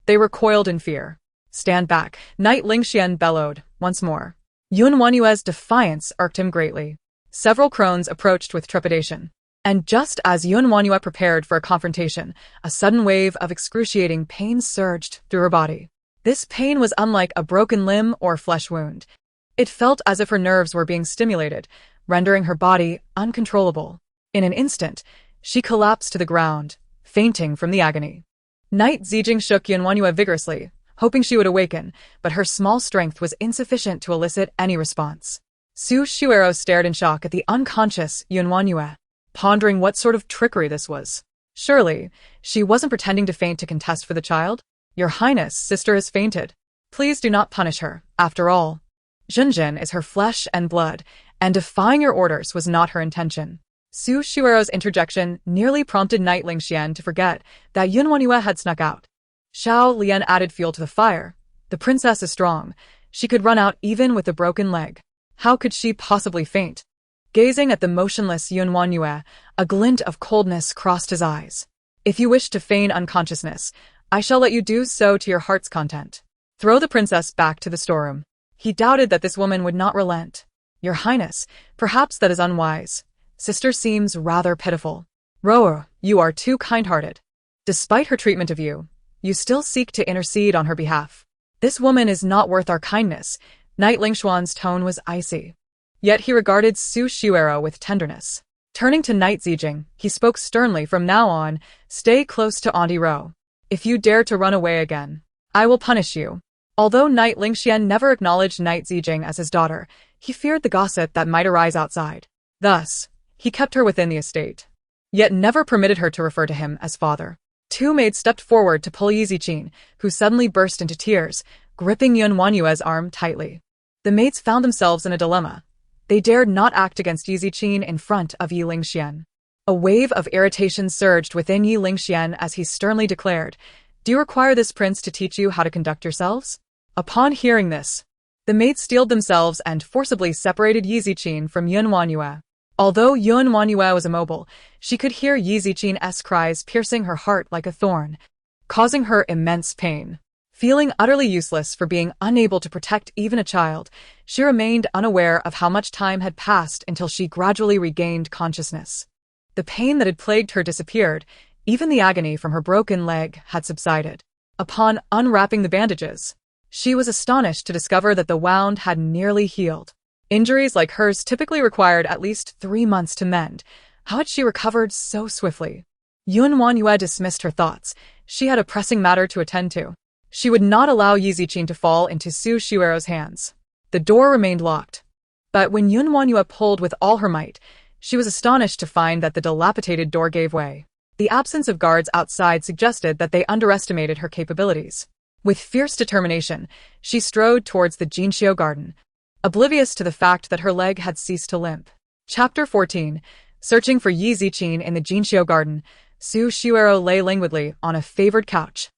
they recoiled in fear. Stand back, Knight LingXuan bellowed, once more. WanYue's defiance irked him greatly. Several crones approached with trepidation. And just as WanYue prepared for a confrontation, a sudden wave of excruciating pain surged through her body. This pain was unlike a broken limb or flesh wound. It felt as if her nerves were being stimulated, rendering her body uncontrollable. In an instant, she collapsed to the ground, fainting from the agony. Knight Zijing shook WanYue vigorously, hoping she would awaken, but her small strength was insufficient to elicit any response. Su Shuero stared in shock at the unconscious WanYue, pondering what sort of trickery this was. Surely, she wasn't pretending to faint to contest for the child? Your Highness, sister has fainted. Please do not punish her. After all, Jinjin is her flesh and blood, and defying your orders was not her intention. Su Shuero's interjection nearly prompted Knight LingXuan to forget that WanYue had snuck out. Xiao Lian added fuel to the fire. The princess is strong. She could run out even with a broken leg. How could she possibly faint? Gazing at the motionless WanYue, a glint of coldness crossed his eyes. If you wish to feign unconsciousness, I shall let you do so to your heart's content. Throw the princess back to the storeroom. He doubted that this woman would not relent. Your Highness, perhaps that is unwise. Sister seems rather pitiful. Roer, you are too kind-hearted. Despite her treatment of you, you still seek to intercede on her behalf. This woman is not worth our kindness. Knight LingXuan's tone was icy. Yet he regarded Su Shuero with tenderness. Turning to Knight Zijing, he spoke sternly. From now on, stay close to Auntie Ro. If you dare to run away again, I will punish you. Although Knight LingXuan never acknowledged Knight Zijing as his daughter, he feared the gossip that might arise outside. Thus, he kept her within the estate, yet never permitted her to refer to him as father. Two maids stepped forward to pull Yiziqin, who suddenly burst into tears, gripping WanYue's arm tightly. The maids found themselves in a dilemma. They dared not act against Yiziqin in front of Ye LingXuan. A wave of irritation surged within Ye LingXuan as he sternly declared, "Do you require this prince to teach you how to conduct yourselves?" Upon hearing this, the maids steeled themselves and forcibly separated Yiziqin from WanYue. Although WanYue was immobile, she could hear Yiziqin's cries piercing her heart like a thorn, causing her immense pain. Feeling utterly useless for being unable to protect even a child, she remained unaware of how much time had passed until she gradually regained consciousness. The pain that had plagued her disappeared, Even the agony from her broken leg had subsided. Upon unwrapping the bandages, she was astonished to discover that the wound had nearly healed. Injuries like hers typically required at least 3 months to mend. How had she recovered so swiftly? WanYue dismissed her thoughts. She had a pressing matter to attend to. She would not allow Ye Ziqin to fall into Su Xiuero's hands. The door remained locked. But when WanYue pulled with all her might, she was astonished to find that the dilapidated door gave way. The absence of guards outside suggested that they underestimated her capabilities. With fierce determination, she strode towards the Jinxiu garden, oblivious to the fact that her leg had ceased to limp. Chapter 14. Searching for Ye Ziqin in the Jinxiu garden, Su Xiuero lay languidly on a favored couch,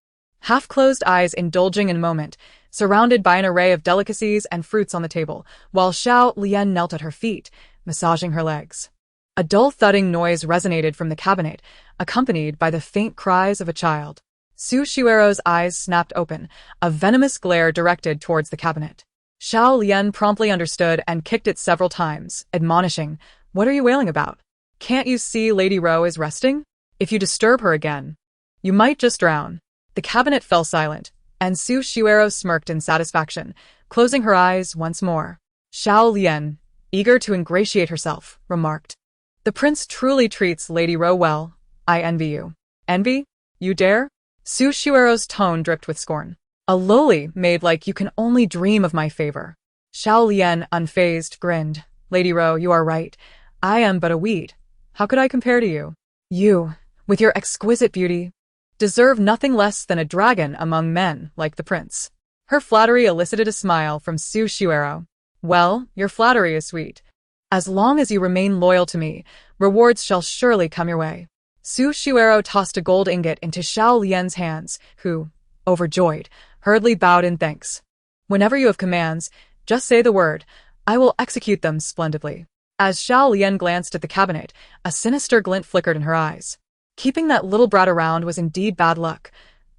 half-closed eyes indulging in a moment, surrounded by an array of delicacies and fruits on the table, while Xiao Lian knelt at her feet, massaging her legs. A dull thudding noise resonated from the cabinet, accompanied by the faint cries of a child. Su Xiuero's eyes snapped open, a venomous glare directed towards the cabinet. Xiao Lian promptly understood and kicked it several times, admonishing, "What are you wailing about? Can't you see Lady Ro is resting? If you disturb her again, you might just drown." The cabinet fell silent, and Su Xiuero smirked in satisfaction, closing her eyes once more. Xiao Lian, eager to ingratiate herself, remarked, "The prince truly treats Lady Ro well. I envy you." "Envy? You dare?" Su Xiuero's tone dripped with scorn. "A lowly maid like you can only dream of my favor." Xiao Lian, unfazed, grinned. "Lady Ro, you are right. I am but a weed. How could I compare to you? You, with your exquisite beauty, deserve nothing less than a dragon among men like the prince." Her flattery elicited a smile from Su Xiuero. "Well, your flattery is sweet. As long as you remain loyal to me, rewards shall surely come your way." Su Xiuero tossed a gold ingot into Xiao Lian's hands, who, overjoyed, hurriedly bowed in thanks. "Whenever you have commands, just say the word. I will execute them splendidly." As Xiao Lian glanced at the cabinet, a sinister glint flickered in her eyes. Keeping that little brat around was indeed bad luck.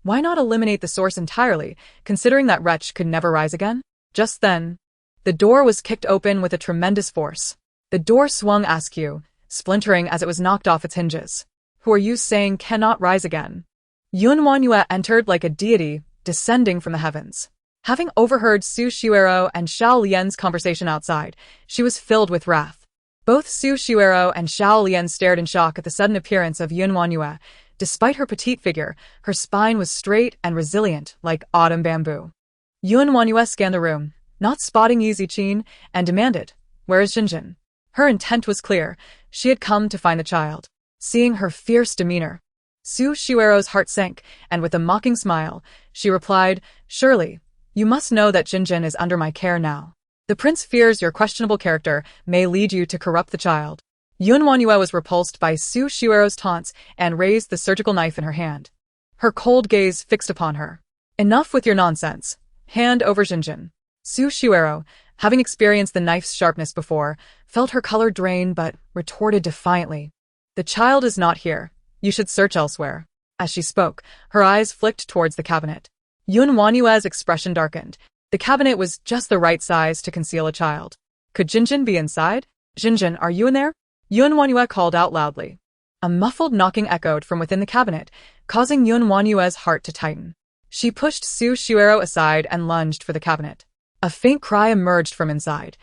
Why not eliminate the source entirely, considering that wretch could never rise again? Just then, the door was kicked open with a tremendous force. The door swung askew, splintering as it was knocked off its hinges. "Who are you saying cannot rise again?" WanYue entered like a deity, descending from the heavens. Having overheard Su Xiuero and Xiao Lian's conversation outside, she was filled with wrath. Both Su Xiuero and Xiao Lian stared in shock at the sudden appearance of WanYue. Despite her petite figure, her spine was straight and resilient like autumn bamboo. WanYue scanned the room, not spotting Ye Ziqin, and demanded, "Where is Jinjin?" Her intent was clear. She had come to find the child. Seeing her fierce demeanor, Su Xiuero's heart sank, and with a mocking smile, she replied, "Surely, you must know that Jinjin is under my care now. The prince fears your questionable character may lead you to corrupt the child." WanYue was repulsed by Su Xiuero's taunts and raised the surgical knife in her hand. Her cold gaze fixed upon her. "Enough with your nonsense. Hand over Jinjin." Su Xiuero, having experienced the knife's sharpness before, felt her color drain but retorted defiantly, "The child is not here. You should search elsewhere." As she spoke, her eyes flicked towards the cabinet. WanYue's expression darkened. The cabinet was just the right size to conceal a child. Could Jinjin be inside? "Jinjin, are you in there?" WanYue called out loudly. A muffled knocking echoed from within the cabinet, causing WanYue's heart to tighten. She pushed Su Xiuero aside and lunged for the cabinet. A faint cry emerged from inside.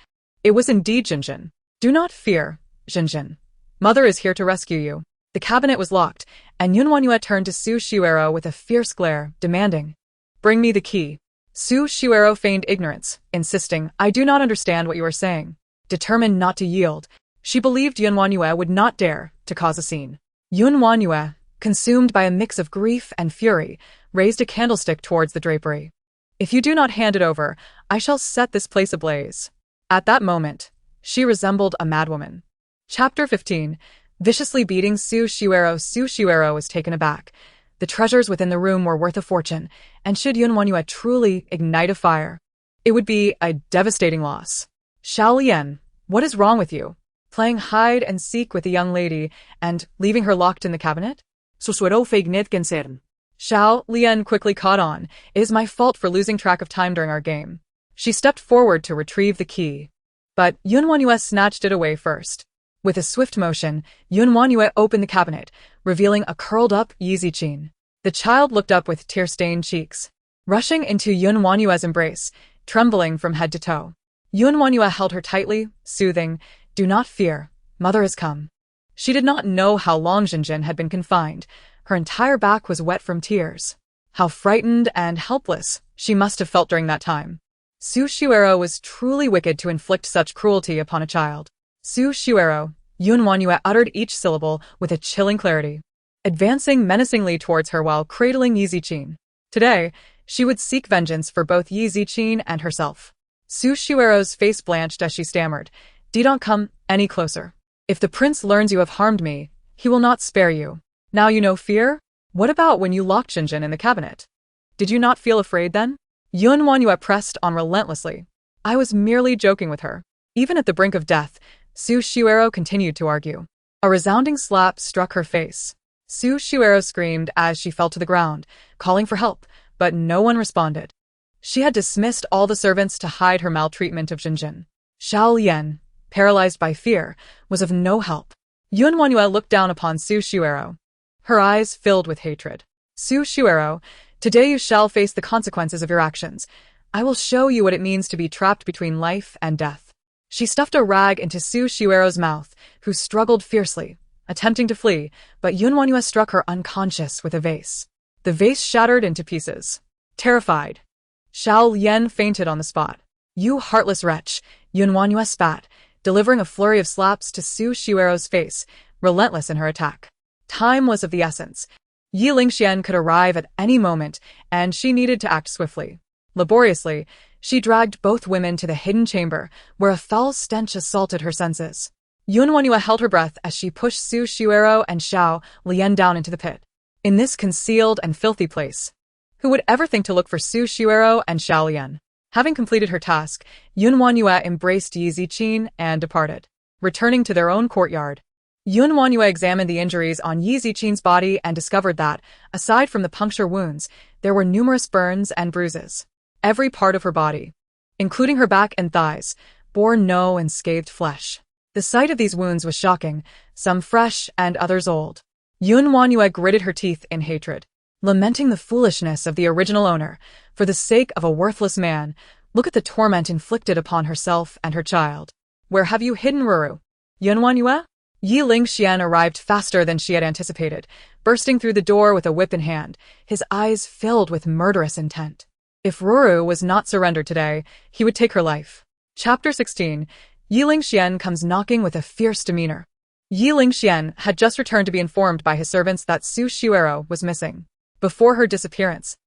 It was indeed Jinjin. "Do not fear, Jinjin. Mother is here to rescue you." The cabinet was locked, and WanYue turned to Su Xiuero with a fierce glare, demanding, "Bring me the key." Su Xiuero feigned ignorance, insisting, "I do not understand what you are saying." Determined not to yield, she believed WanYue would not dare to cause a scene. WanYue, consumed by a mix of grief and fury, raised a candlestick towards the drapery. "If you do not hand it over, I shall set this place ablaze." At that moment, she resembled a madwoman. Chapter 15. Viciously beating Su Xiuero was taken aback. The treasures within the room were worth a fortune, and should WanYue truly ignite a fire, it would be a devastating loss. "Xiao Lian, what is wrong with you? Playing hide and seek with a young lady and leaving her locked in the cabinet?" Susuero feignet concern. Xiao Lian quickly caught on. "It is my fault for losing track of time during our game." She stepped forward to retrieve the key, but WanYue snatched it away first. With a swift motion, WanYue opened the cabinet, revealing a curled-up Ye Ziqin. The child looked up with tear-stained cheeks, rushing into WanYue's embrace, trembling from head to toe. WanYue held her tightly, soothing, "Do not fear, mother has come." She did not know how long Jinjin had been confined. Her entire back was wet from tears. How frightened and helpless she must have felt during that time. Su Shuero was truly wicked to inflict such cruelty upon a child. Su Shuero, WanYue uttered each syllable with a chilling clarity, advancing menacingly towards her while cradling Ye Ziqin. Today, she would seek vengeance for both Ye Ziqin and herself. Su Shuero's face blanched as she stammered, "Don't come any closer. If the prince learns you have harmed me, he will not spare you. Now you know fear? What about when you locked Jinjin in the cabinet? Did you not feel afraid then?" WanYue pressed on relentlessly. "I was merely joking with her." Even at the brink of death, Su Shuero continued to argue. A resounding slap struck her face. Su Shuero screamed as she fell to the ground, calling for help, but no one responded. She had dismissed all the servants to hide her maltreatment of Jinjin. Xiao Lian, paralyzed by fear, was of no help. WanYue looked down upon Su Shuero. Her eyes filled with hatred. "Su Shuero, today you shall face the consequences of your actions. I will show you what it means to be trapped between life and death." She stuffed a rag into Su Shuero's mouth, who struggled fiercely, attempting to flee, but WanYue struck her unconscious with a vase. The vase shattered into pieces. Terrified, Xiao Lian fainted on the spot. "You heartless wretch," WanYue spat, delivering a flurry of slaps to Su Shuero's face, relentless in her attack. Time was of the essence. Ye LingXuan could arrive at any moment, and she needed to act swiftly. Laboriously, she dragged both women to the hidden chamber, where a foul stench assaulted her senses. WanYue held her breath as she pushed Su Shuero and Xiao Lian down into the pit. In this concealed and filthy place, who would ever think to look for Su Shuero and Xiao Lian? Having completed her task, WanYue embraced Ye Ziqin and departed, returning to their own courtyard. WanYue examined the injuries on Ye Ziqin's body and discovered that, aside from the puncture wounds, there were numerous burns and bruises. Every part of her body, including her back and thighs, bore no unscathed flesh. The sight of these wounds was shocking, some fresh and others old. WanYue gritted her teeth in hatred, lamenting the foolishness of the original owner. For the sake of a worthless man, look at the torment inflicted upon herself and her child. "Where have you hidden Ruru?" WanYue? Ye LingXuan arrived faster than she had anticipated, bursting through the door with a whip in hand, his eyes filled with murderous intent. If Ruru was not surrendered today, he would take her life. Chapter 16. Ye LingXuan comes knocking with a fierce demeanor. Ye LingXuan had just returned to be informed by his servants that Su Shuero was missing. Before her disappearance,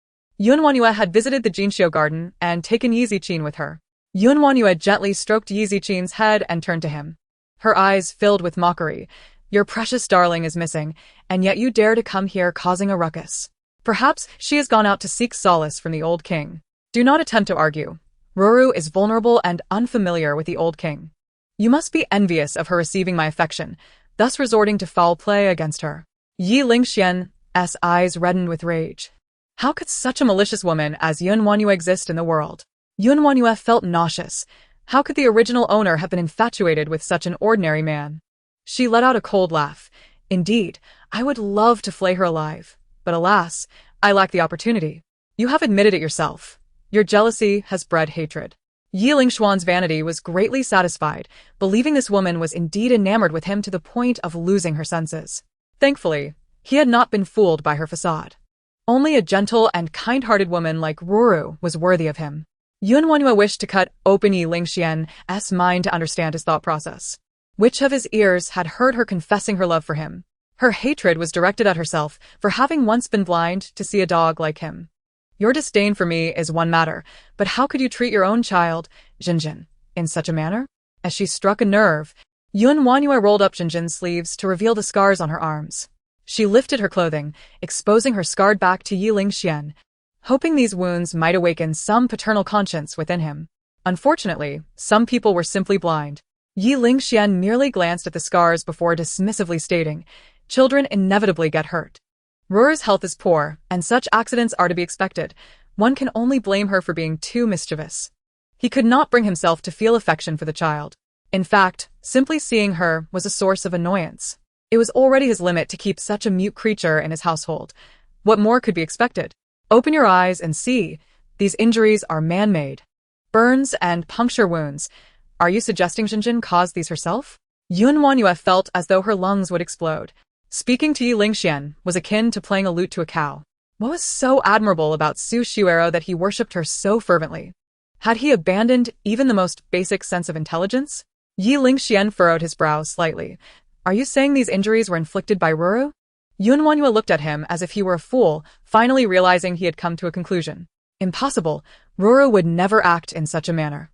WanYue had visited the Jinxiu garden and taken Ye Ziqin with her. WanYue gently stroked Ye Ziqin's head and turned to him. Her eyes filled with mockery. "Your precious darling is missing, and yet you dare to come here causing a ruckus. Perhaps she has gone out to seek solace from the old king. Do not attempt to argue. Ruru is vulnerable and unfamiliar with the old king. You must be envious of her receiving my affection, thus resorting to foul play against her." Ye LingXuan's eyes reddened with rage. How could such a malicious woman as WanYue exist in the world? WanYue felt nauseous. How could the original owner have been infatuated with such an ordinary man? She let out a cold laugh. "Indeed, I would love to flay her alive. But alas, I lack the opportunity. You have admitted it yourself. Your jealousy has bred hatred." Ye LingXuan's vanity was greatly satisfied, believing this woman was indeed enamored with him to the point of losing her senses. Thankfully, he had not been fooled by her facade. Only a gentle and kind-hearted woman like Ruru was worthy of him. WanYue wished to cut open Ye LingXuan's mind to understand his thought process. Which of his ears had heard her confessing her love for him? Her hatred was directed at herself for having once been blind to see a dog like him. "Your disdain for me is one matter, but how could you treat your own child, Jinjin, in such a manner?" As she struck a nerve, WanYue rolled up Jinjin's sleeves to reveal the scars on her arms. She lifted her clothing, exposing her scarred back to Ye LingXuan, hoping these wounds might awaken some paternal conscience within him. Unfortunately, some people were simply blind. Ye LingXuan merely glanced at the scars before dismissively stating, "Children inevitably get hurt. Ruru's health is poor, and such accidents are to be expected. One can only blame her for being too mischievous." He could not bring himself to feel affection for the child. In fact, simply seeing her was a source of annoyance. It was already his limit to keep such a mute creature in his household. What more could be expected? Open your eyes and see. These injuries are man-made. Burns and puncture wounds. Are you suggesting Jinjin caused these herself? WanYue felt as though her lungs would explode. Speaking to Ye LingXuan was akin to playing a lute to a cow. What was so admirable about Su Shuero that he worshipped her so fervently? Had he abandoned even the most basic sense of intelligence? Ye LingXuan furrowed his brow slightly. Are you saying these injuries were inflicted by Ruru? WanYue looked at him as if he were a fool, finally realizing he had come to a conclusion. Impossible. Ruru would never act in such a manner.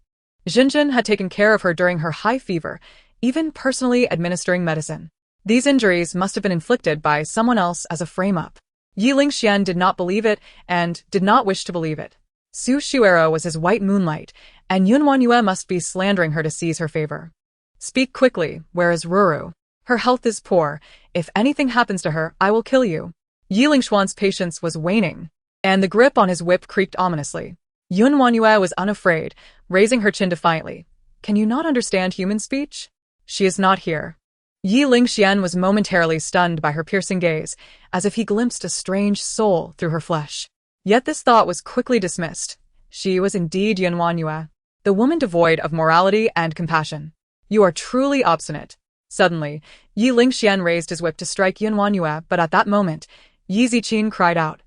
Jinjin had taken care of her during her high fever, even personally administering medicine. These injuries must have been inflicted by someone else as a frame-up. Ye LingXuan did not believe it and did not wish to believe it. Su Shuero was his white moonlight, and WanYue must be slandering her to seize her favor. Speak quickly, where is Ruru? Her health is poor. If anything happens to her, I will kill you. Ye LingXuan's patience was waning, and the grip on his whip creaked ominously. WanYue was unafraid, raising her chin defiantly. Can you not understand human speech? She is not here. Ye LingXuan was momentarily stunned by her piercing gaze, as if he glimpsed a strange soul through her flesh. Yet this thought was quickly dismissed. She was indeed WanYue, the woman devoid of morality and compassion. You are truly obstinate. Suddenly, Ye LingXuan raised his whip to strike WanYue, but at that moment, Ye Ziqin cried out,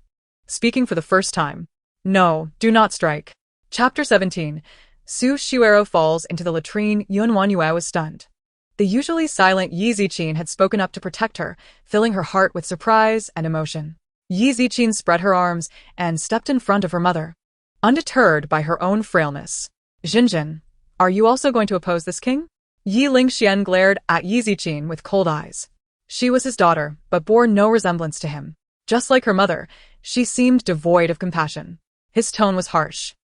speaking for the first time. No, do not strike. Chapter 17. Su Shuero falls into the latrine. WanYue was stunned. The usually silent Ye Ziqin had spoken up to protect her, filling her heart with surprise and emotion. Ye Ziqin spread her arms and stepped in front of her mother. Undeterred by her own frailness. Jinjin, are you also going to oppose this king? Ye LingXuan glared at Ye Ziqin with cold eyes. She was his daughter, but bore no resemblance to him. Just like her mother, she seemed devoid of compassion. His tone was harsh,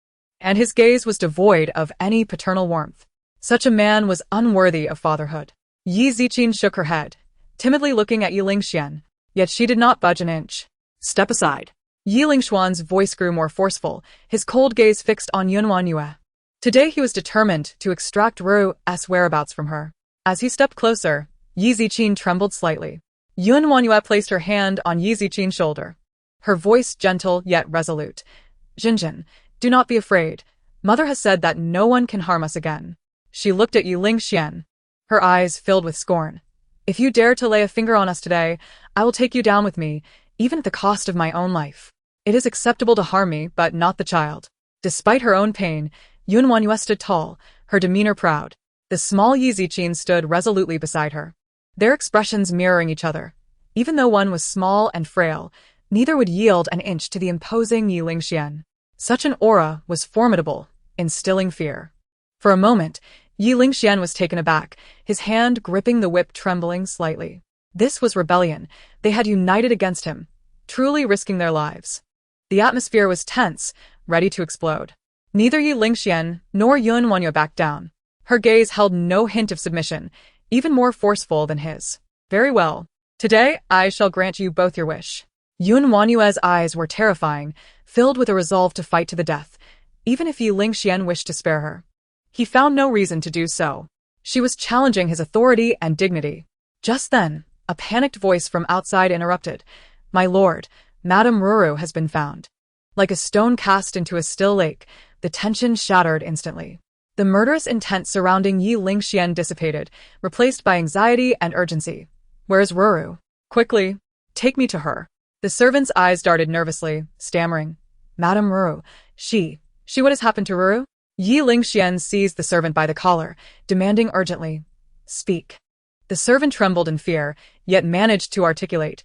and his gaze was devoid of any paternal warmth. Such a man was unworthy of fatherhood. Ye Ziqin shook her head, timidly looking at Ye LingXuan, yet she did not budge an inch. Step aside. Ye LingXuan's voice grew more forceful, his cold gaze fixed on WanYue. Today he was determined to extract Ruru's whereabouts from her. As he stepped closer, Ye Ziqin trembled slightly. WanYue placed her hand on Ye Ziqin's shoulder. Her voice gentle yet resolute. Jinjin, do not be afraid. Mother has said that no one can harm us again. She looked at Ye LingXuan, her eyes filled with scorn. If you dare to lay a finger on us today, I will take you down with me, even at the cost of my own life. It is acceptable to harm me, but not the child. Despite her own pain, WanYue stood tall, her demeanor proud. The small Ye Ziqin stood resolutely beside her, their expressions mirroring each other. Even though one was small and frail, neither would yield an inch to the imposing Ye LingXuan. Such an aura was formidable, instilling fear. For a moment, Ye LingXuan was taken aback, his hand gripping the whip trembling slightly. This was rebellion. They had united against him, truly risking their lives. The atmosphere was tense, ready to explode. Neither Ye LingXuan nor WanYue backed down. Her gaze held no hint of submission, even more forceful than his. Very well. Today, I shall grant you both your wish. WanYue's eyes were terrifying, filled with a resolve to fight to the death, even if Ye LingXuan wished to spare her. He found no reason to do so. She was challenging his authority and dignity. Just then, a panicked voice from outside interrupted. My lord, Madame Ruru has been found. Like a stone cast into a still lake, the tension shattered instantly. The murderous intent surrounding Ye LingXuan dissipated, replaced by anxiety and urgency. Where is Ruru? Quickly, take me to her. The servant's eyes darted nervously, stammering. Madame Ruru, she what has happened to Ruru? Ye LingXuan seized the servant by the collar, demanding urgently, speak. The servant trembled in fear, yet managed to articulate.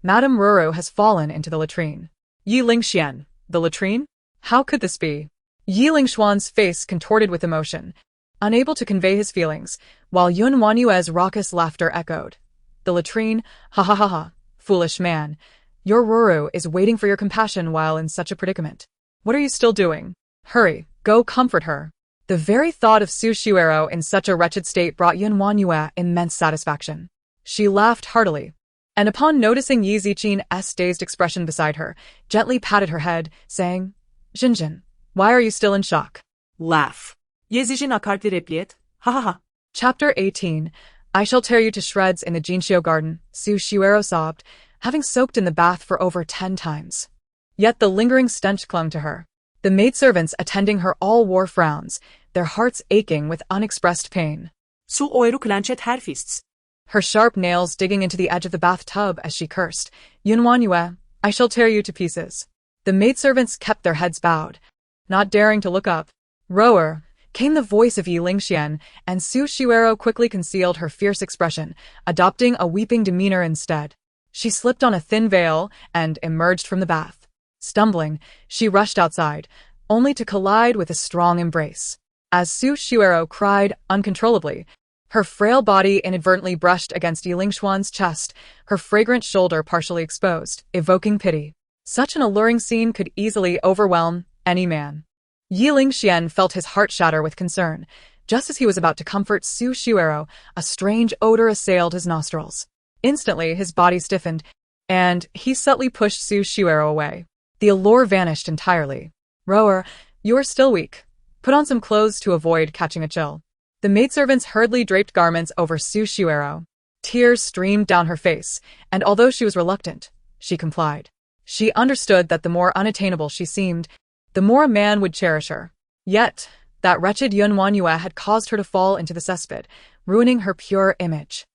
Madame Ruru has fallen into the latrine. Ye LingXuan, the latrine? How could this be? Ye LingXuan's face contorted with emotion, unable to convey his feelings, while WanYue's raucous laughter echoed. The latrine, ha ha ha ha, foolish man. Your Ruru is waiting for your compassion while in such a predicament. What are you still doing? Hurry, go comfort her. The very thought of Su Shuero in such a wretched state brought WanYue immense satisfaction. She laughed heartily, and upon noticing Ye Ziqin's dazed expression beside her, gently patted her head, saying, Jinjin, why are you still in shock? Laugh. Ye Ziqin akartli repliği et. Ha ha ha. Chapter 18. I shall tear you to shreds in the Jinshio garden, Su Shuero sobbed, having soaked in the bath for over 10 times. Yet the lingering stench clung to her. The maidservants attending her all wore frowns, their hearts aching with unexpressed pain. Su oiru klanchet her fists. Her sharp nails digging into the edge of the bathtub as she cursed, WanYue, I shall tear you to pieces. The maidservants kept their heads bowed, not daring to look up. Rower, came the voice of Ye LingXuan, and Su Shuero quickly concealed her fierce expression, adopting a weeping demeanor instead. She slipped on a thin veil and emerged from the bath. Stumbling, she rushed outside, only to collide with a strong embrace. As Su Shuero cried uncontrollably, her frail body inadvertently brushed against Ye LingXuan's chest, her fragrant shoulder partially exposed, evoking pity. Such an alluring scene could easily overwhelm any man. Ye LingXuan felt his heart shatter with concern. Just as he was about to comfort Su Shuero, a strange odor assailed his nostrils. Instantly, his body stiffened, and he subtly pushed Su Shuero away. The allure vanished entirely. Rower, you are still weak. Put on some clothes to avoid catching a chill. The maidservants hurriedly draped garments over Su Shuero. Tears streamed down her face, and although she was reluctant, she complied. She understood that the more unattainable she seemed, the more a man would cherish her. Yet, that wretched WanYue had caused her to fall into the cesspit, ruining her pure image.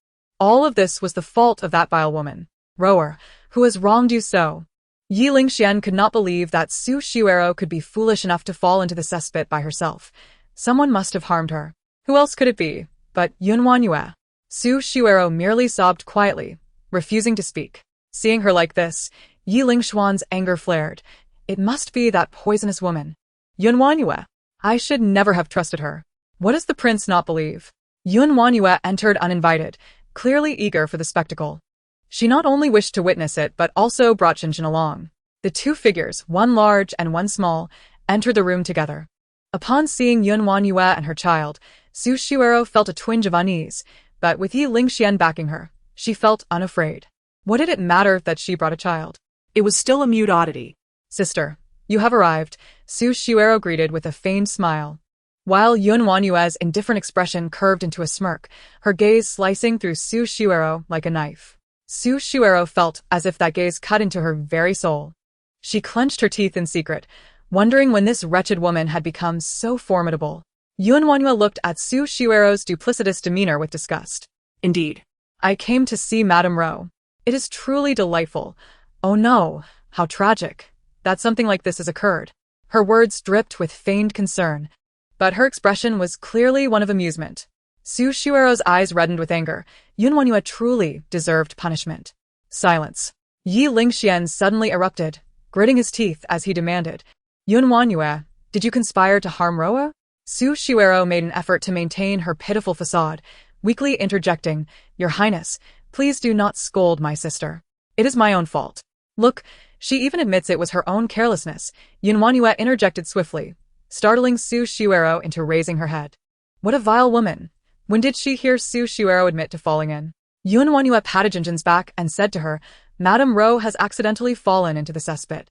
All of this was the fault of that vile woman, Rower, who has wronged you so. Ye LingXuan could not believe that Su Shuero could be foolish enough to fall into the cesspit by herself. Someone must have harmed her. Who else could it be but WanYue? Su Shuero merely sobbed quietly, refusing to speak. Seeing her like this, Ye LingXuan's anger flared. It must be that poisonous woman. WanYue. I should never have trusted her. What does the prince not believe? WanYue entered uninvited, clearly eager for the spectacle. She not only wished to witness it but also brought Jinjin along. The two figures, one large and one small, entered the room together. Upon seeing WanYue and her child, Su Shuero felt a twinge of unease, but with Ye LingXuan backing her, she felt unafraid. What did it matter that she brought a child? It was still a mute oddity. Sister, you have arrived, Su Shuero greeted with a feigned smile. While WanYue's indifferent expression curved into a smirk, her gaze slicing through Su Shuero like a knife. Su Shuero felt as if that gaze cut into her very soul. She clenched her teeth in secret, wondering when this wretched woman had become so formidable. WanYue looked at Su Shuero's duplicitous demeanor with disgust. Indeed. I came to see Madame Ro. It is truly delightful. Oh no, how tragic that something like this has occurred. Her words dripped with feigned concern, but her expression was clearly one of amusement. Su Shuero's eyes reddened with anger. WanYue truly deserved punishment. Silence. Ye LingXuan suddenly erupted, gritting his teeth as he demanded, WanYue, did you conspire to harm Roa? Su Shuero made an effort to maintain her pitiful facade, weakly interjecting, Your Highness, please do not scold my sister. It is my own fault. Look, she even admits it was her own carelessness. WanYue interjected swiftly, startling Su Shuero into raising her head. What a vile woman. When did she hear Su Shuero admit to falling in? WanYue patted Jinjin's back and said to her, Madame Ro has accidentally fallen into the cesspit.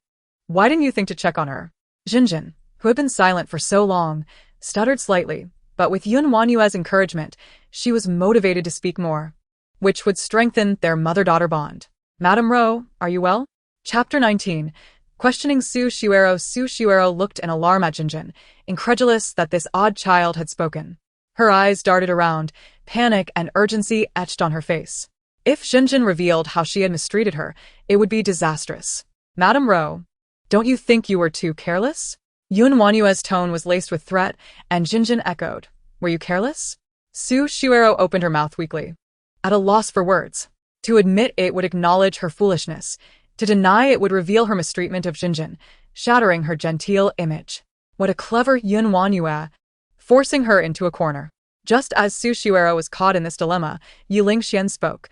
Why didn't you think to check on her? Jinjin, who had been silent for so long, stuttered slightly, but with WanYue's encouragement, she was motivated to speak more, which would strengthen their mother-daughter bond. Madame Ro, are you well? Chapter 19. Questioning Su Shuero. Su Shuero looked in alarm at Jinjin, incredulous that this odd child had spoken. Her eyes darted around, panic and urgency etched on her face. If Jinjin revealed how she had mistreated her, it would be disastrous. Madame Ro, don't you think you were too careless? WanYue's tone was laced with threat, and Jinjin echoed, Were you careless? Su Shuero opened her mouth weakly, at a loss for words. To admit it would acknowledge her foolishness. To deny it would reveal her mistreatment of Jinjin, shattering her genteel image. What a clever WanYue, forcing her into a corner. Just as Su Shuero was caught in this dilemma, Ye LingXuan spoke.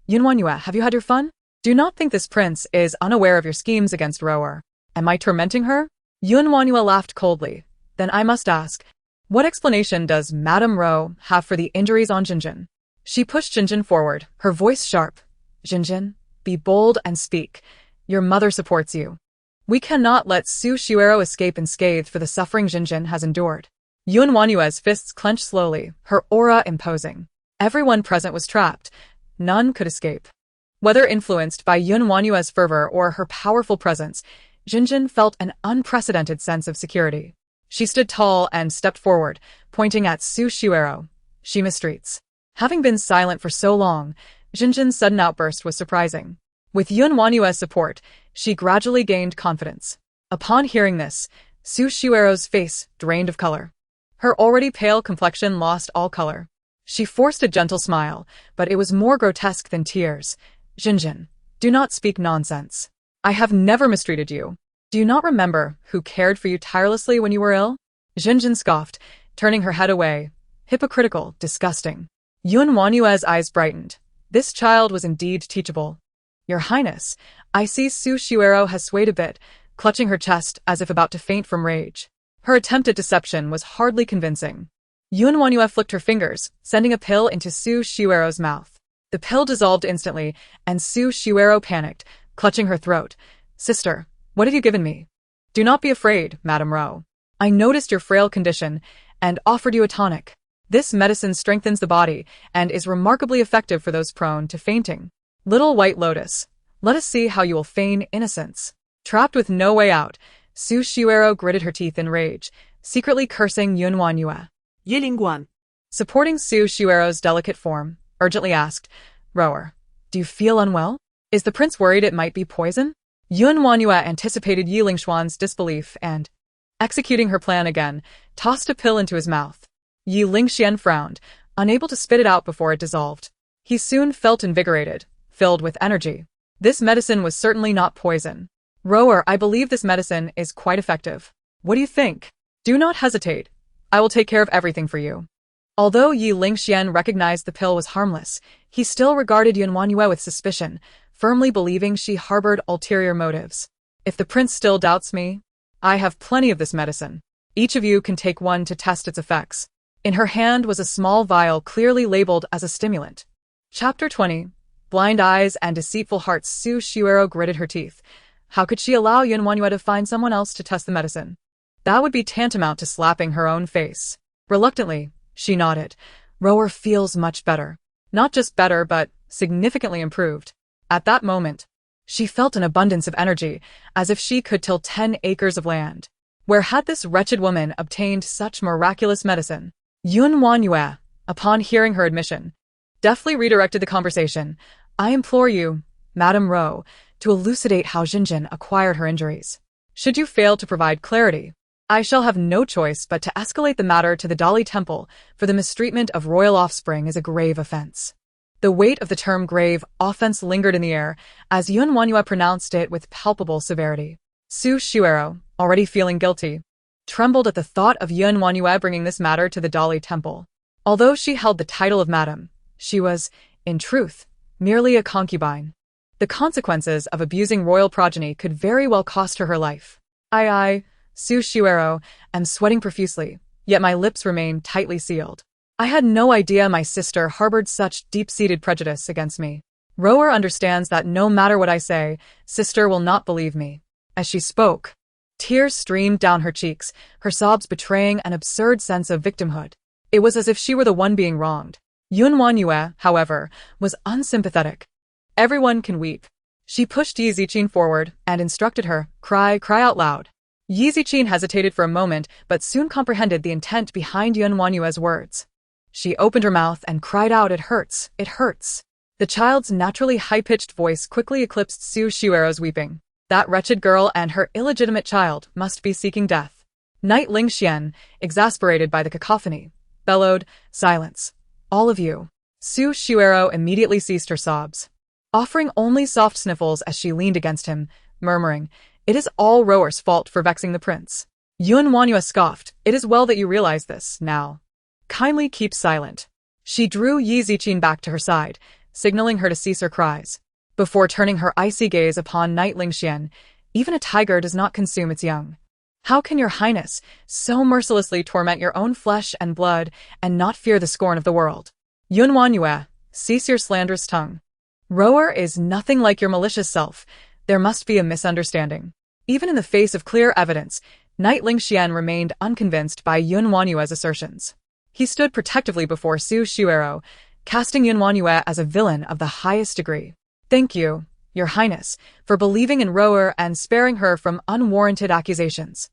WanYue, have you had your fun? Do not think this prince is unaware of your schemes against Rower. Am I tormenting her? WanYue laughed coldly. Then I must ask, what explanation does Madame Ro have for the injuries on Jinjin? She pushed Jinjin forward, her voice sharp. Jinjin, be bold and speak. Your mother supports you. We cannot let Su Shuero escape unscathed for the suffering Jinjin has endured. WanYue's fists clenched slowly, her aura imposing. Everyone present was trapped. None could escape. Whether influenced by WanYue's fervor or her powerful presence, Jinjin felt an unprecedented sense of security. She stood tall and stepped forward, pointing at Su Xiuero. She mistreats. Having been silent for so long, Jinjin's sudden outburst was surprising. With WanYue's support, she gradually gained confidence. Upon hearing this, Su Xiuero's face drained of color. Her already pale complexion lost all color. She forced a gentle smile, but it was more grotesque than tears. Jinjin, do not speak nonsense. I have never mistreated you. Do you not remember who cared for you tirelessly when you were ill? Jinjin scoffed, turning her head away. Hypocritical, disgusting. WanYue's eyes brightened. This child was indeed teachable. Your Highness, I see Su Xiuero has swayed a bit, clutching her chest as if about to faint from rage. Her attempt at deception was hardly convincing. WanYue flicked her fingers, sending a pill into Su Xiuero's mouth. The pill dissolved instantly, and Su Xiuero panicked, clutching her throat. Sister, what have you given me? Do not be afraid, Madame Ro. I noticed your frail condition and offered you a tonic. This medicine strengthens the body and is remarkably effective for those prone to fainting. Little White Lotus, let us see how you will feign innocence. Trapped with no way out, Su Xiuero gritted her teeth in rage, secretly cursing WanYue. Ye LingXuan. Supporting Su Xiuero's delicate form, urgently asked, Rower, do you feel unwell? Is the prince worried it might be poison? WanYue anticipated Ye LingXuan's disbelief and, executing her plan again, tossed a pill into his mouth. Ye LingXuan frowned, unable to spit it out before it dissolved. He soon felt invigorated, filled with energy. This medicine was certainly not poison. Rower, I believe this medicine is quite effective. What do you think? Do not hesitate. I will take care of everything for you. Although Ye LingXuan recognized the pill was harmless, he still regarded WanYue with suspicion, firmly believing she harbored ulterior motives. If the prince still doubts me, I have plenty of this medicine. Each of you can take one to test its effects. In her hand was a small vial clearly labeled as a stimulant. Chapter 20. Blind eyes and deceitful hearts. Su Xiuero gritted her teeth. How could she allow WanYue to find someone else to test the medicine? That would be tantamount to slapping her own face. Reluctantly, she nodded. Rower feels much better. Not just better, but significantly improved. At that moment, she felt an abundance of energy, as if she could till 10 acres of land. Where had this wretched woman obtained such miraculous medicine? WanYue, upon hearing her admission, deftly redirected the conversation. I implore you, Madame Ro, to elucidate how Jinjin acquired her injuries. Should you fail to provide clarity, I shall have no choice but to escalate the matter to the Dali Temple, for the mistreatment of royal offspring is a grave offense. The weight of the term grave offense lingered in the air, as WanYue pronounced it with palpable severity. Su Xiuero, already feeling guilty, trembled at the thought of WanYue bringing this matter to the Dali Temple. Although she held the title of Madam, she was, in truth, merely a concubine. The consequences of abusing royal progeny could very well cost her life. I, Su Xiuero, am sweating profusely, yet my lips remain tightly sealed. I had no idea my sister harbored such deep-seated prejudice against me. Rower understands that no matter what I say, sister will not believe me. As she spoke, tears streamed down her cheeks, her sobs betraying an absurd sense of victimhood. It was as if she were the one being wronged. WanYue, however, was unsympathetic. Everyone can weep. She pushed Ye Ziqin forward and instructed her, cry out loud. Ye Ziqin hesitated for a moment, but soon comprehended the intent behind WanYue's words. She opened her mouth and cried out, it hurts, it hurts. The child's naturally high-pitched voice quickly eclipsed Su Xiuero's weeping. That wretched girl and her illegitimate child must be seeking death. Knight LingXuan, exasperated by the cacophony, bellowed, silence. All of you. Su Xiuero immediately ceased her sobs, offering only soft sniffles as she leaned against him, murmuring, it is all Rower's fault for vexing the prince. WanYue scoffed, it is well that you realize this, now. Kindly keep silent. She drew Ye Ziqin back to her side, signaling her to cease her cries. Before turning her icy gaze upon Knight LingXuan, even a tiger does not consume its young. How can your Highness so mercilessly torment your own flesh and blood and not fear the scorn of the world? WanYue, cease your slanderous tongue. Rower is nothing like your malicious self. There must be a misunderstanding. Even in the face of clear evidence, Knight LingXuan remained unconvinced by WanYue's assertions. He stood protectively before Su Shuero, casting WanYue as a villain of the highest degree. Thank you, Your Highness, for believing in Rower and sparing her from unwarranted accusations.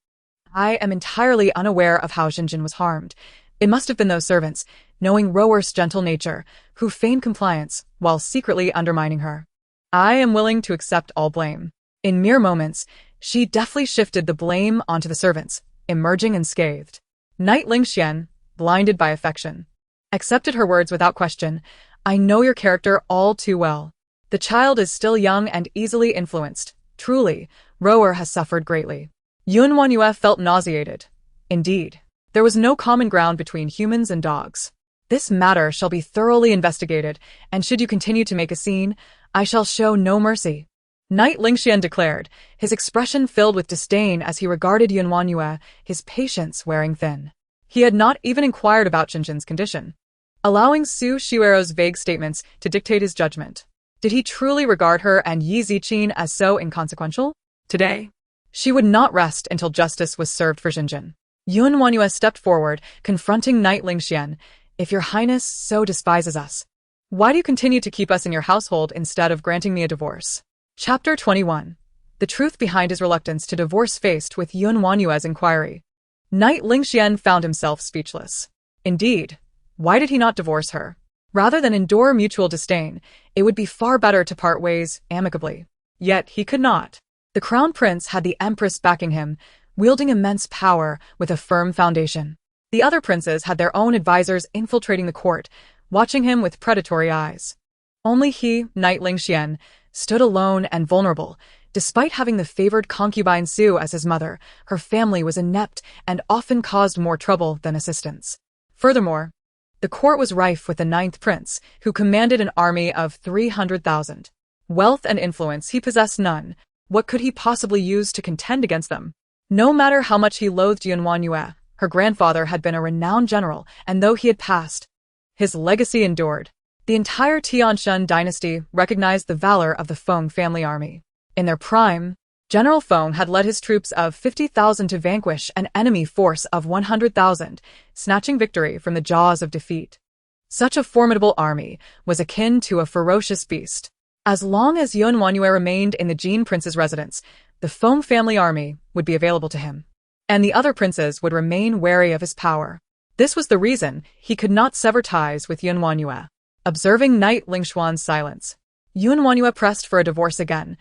I am entirely unaware of how Jinjin was harmed. It must have been those servants, knowing Rower's gentle nature, who feigned compliance while secretly undermining her. I am willing to accept all blame. In mere moments, she deftly shifted the blame onto the servants, emerging unscathed. Knight LingXuan, blinded by affection, accepted her words without question. I know your character all too well. The child is still young and easily influenced. Truly, Rower has suffered greatly. WanYue felt nauseated. Indeed, there was no common ground between humans and dogs. This matter shall be thoroughly investigated, and should you continue to make a scene, I shall show no mercy. Knight LingXuan declared, his expression filled with disdain as he regarded WanYue, his patience wearing thin. He had not even inquired about Jinjin's condition, allowing Su Shuero's vague statements to dictate his judgment. Did he truly regard her and Yi Ziqin as so inconsequential? Today, she would not rest until justice was served for Jinjin. WanYue stepped forward, confronting Knight LingXuan. If your Highness so despises us, why do you continue to keep us in your household instead of granting me a divorce? Chapter 21. The truth behind his reluctance to divorce faced with WanYue's inquiry. Knight LingXuan found himself speechless. Indeed, why did he not divorce her? Rather than endure mutual disdain, it would be far better to part ways amicably. Yet he could not. The crown prince had the empress backing him, wielding immense power with a firm foundation. The other princes had their own advisors infiltrating the court, watching him with predatory eyes. Only he, Knight LingXuan, stood alone and vulnerable. Despite having the favored concubine Su as his mother, her family was inept and often caused more trouble than assistance. Furthermore, the court was rife with the 9th prince, who commanded an army of 300,000. Wealth and influence he possessed none. What could he possibly use to contend against them? No matter how much he loathed WanYue, her grandfather had been a renowned general, and though he had passed, his legacy endured. The entire Tianshan dynasty recognized the valor of the Feng family army. In their prime, General Feng had led his troops of 50,000 to vanquish an enemy force of 100,000, snatching victory from the jaws of defeat. Such a formidable army was akin to a ferocious beast. As long as WanYue remained in the Jin prince's residence, the Feng family army would be available to him, and the other princes would remain wary of his power. This was the reason he could not sever ties with WanYue. Observing Knight LingXuan's silence, WanYue pressed for a divorce again.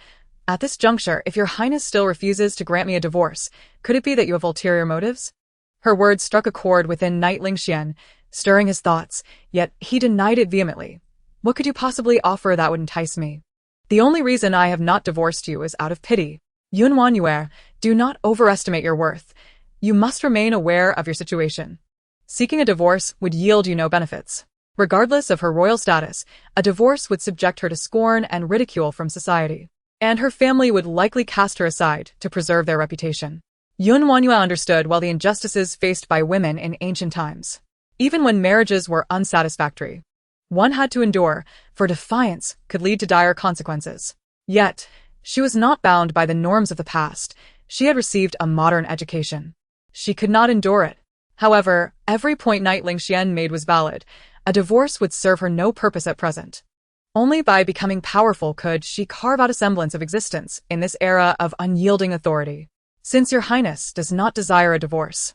At this juncture, if your Highness still refuses to grant me a divorce, could it be that you have ulterior motives? Her words struck a chord within Knight LingXuan, stirring his thoughts, yet he denied it vehemently. What could you possibly offer that would entice me? The only reason I have not divorced you is out of pity. WanYue, do not overestimate your worth. You must remain aware of your situation. Seeking a divorce would yield you no benefits. Regardless of her royal status, a divorce would subject her to scorn and ridicule from society, and her family would likely cast her aside to preserve their reputation. WanYue understood well the injustices faced by women in ancient times. Even when marriages were unsatisfactory, one had to endure, for defiance could lead to dire consequences. Yet, she was not bound by the norms of the past. She had received a modern education. She could not endure it. However, every point Knight LingXuan made was valid. A divorce would serve her no purpose at present. Only by becoming powerful could she carve out a semblance of existence in this era of unyielding authority. Since your Highness does not desire a divorce,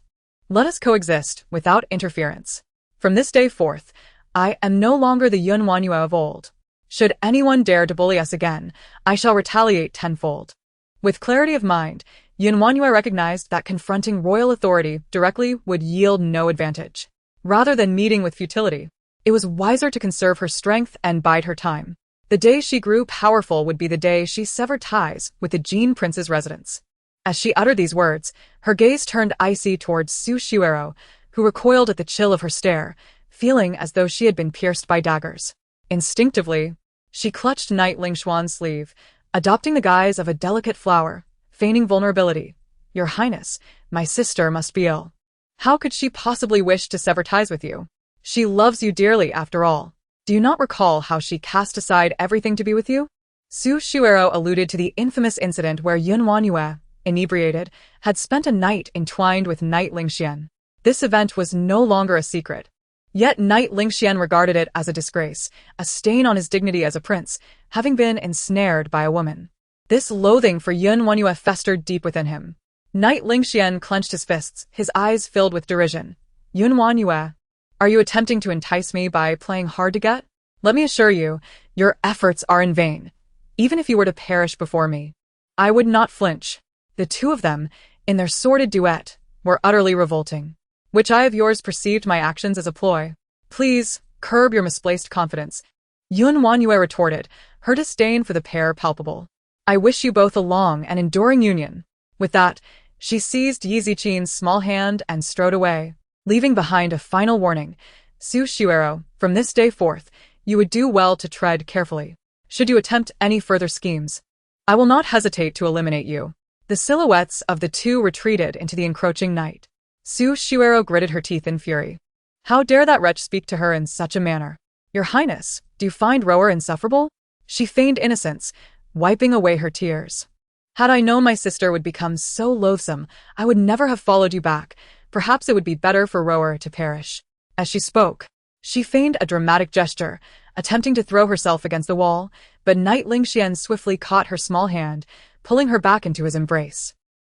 let us coexist without interference. From this day forth, I am no longer the WanYue of old. Should anyone dare to bully us again, I shall retaliate tenfold. With clarity of mind, WanYue recognized that confronting royal authority directly would yield no advantage. Rather than meeting with futility, it was wiser to conserve her strength and bide her time. The day she grew powerful would be the day she severed ties with the Jin prince's residence. As she uttered these words, her gaze turned icy towards Su Shuero, who recoiled at the chill of her stare, feeling as though she had been pierced by daggers. Instinctively, she clutched Knight LingXuan's sleeve, adopting the guise of a delicate flower, feigning vulnerability. Your Highness, my sister must be ill. How could she possibly wish to sever ties with you? She loves you dearly after all. Do you not recall how she cast aside everything to be with you? Su Shuero alluded to the infamous incident where WanYue, inebriated, had spent a night entwined with Knight LingXuan. This event was no longer a secret. Yet Knight LingXuan regarded it as a disgrace, a stain on his dignity as a prince, having been ensnared by a woman. This loathing for WanYue festered deep within him. Knight LingXuan clenched his fists, his eyes filled with derision. WanYue, are you attempting to entice me by playing hard to get? Let me assure you, your efforts are in vain. Even if you were to perish before me, I would not flinch. The two of them, in their sordid duet, were utterly revolting. Which eye of yours perceived my actions as a ploy? Please, curb your misplaced confidence. WanYue retorted, her disdain for the pair palpable. I wish you both a long and enduring union. With that, she seized Yi Ziqin's small hand and strode away, leaving behind a final warning. Su Shuero, from this day forth, you would do well to tread carefully. Should you attempt any further schemes, I will not hesitate to eliminate you. The silhouettes of the two retreated into the encroaching night. Su Shuero gritted her teeth in fury. How dare that wretch speak to her in such a manner? Your Highness, do you find Rower insufferable? She feigned innocence, wiping away her tears. Had I known my sister would become so loathsome, I would never have followed you back. Perhaps it would be better for Rower to perish. As she spoke, she feigned a dramatic gesture, attempting to throw herself against the wall, but Knight LingXuan swiftly caught her small hand, pulling her back into his embrace.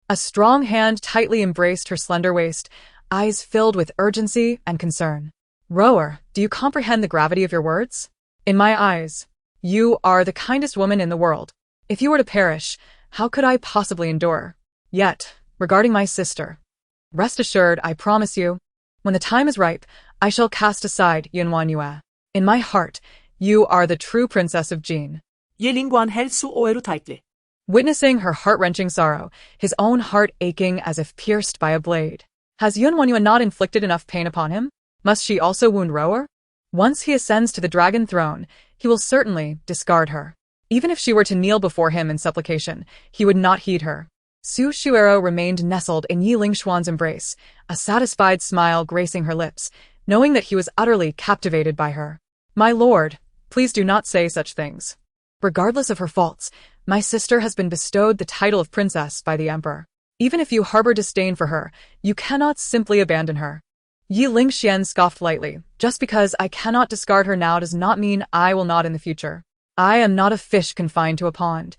A strong hand tightly embraced her slender waist, eyes filled with urgency and concern. Rower, do you comprehend the gravity of your words? In my eyes, you are the kindest woman in the world. If you were to perish, how could I possibly endure? Yet, regarding my sister, rest assured, I promise you, when the time is ripe, I shall cast aside WanYue. In my heart, you are the true princess of Jin. Ye LingXuan held Su Oeru tightly. Witnessing her heart-wrenching sorrow, his own heart aching as if pierced by a blade. Has WanYue not inflicted enough pain upon him? Must she also wound Rower? Once he ascends to the dragon throne, he will certainly discard her. Even if she were to kneel before him in supplication, he would not heed her. Su Shuero remained nestled in Ye LingXuan's embrace, a satisfied smile gracing her lips, knowing that he was utterly captivated by her. My lord, please do not say such things. Regardless of her faults, my sister has been bestowed the title of princess by the emperor. Even if you harbor disdain for her, you cannot simply abandon her. Yi LingXuan scoffed lightly. Just because I cannot discard her now does not mean I will not in the future. I am not a fish confined to a pond.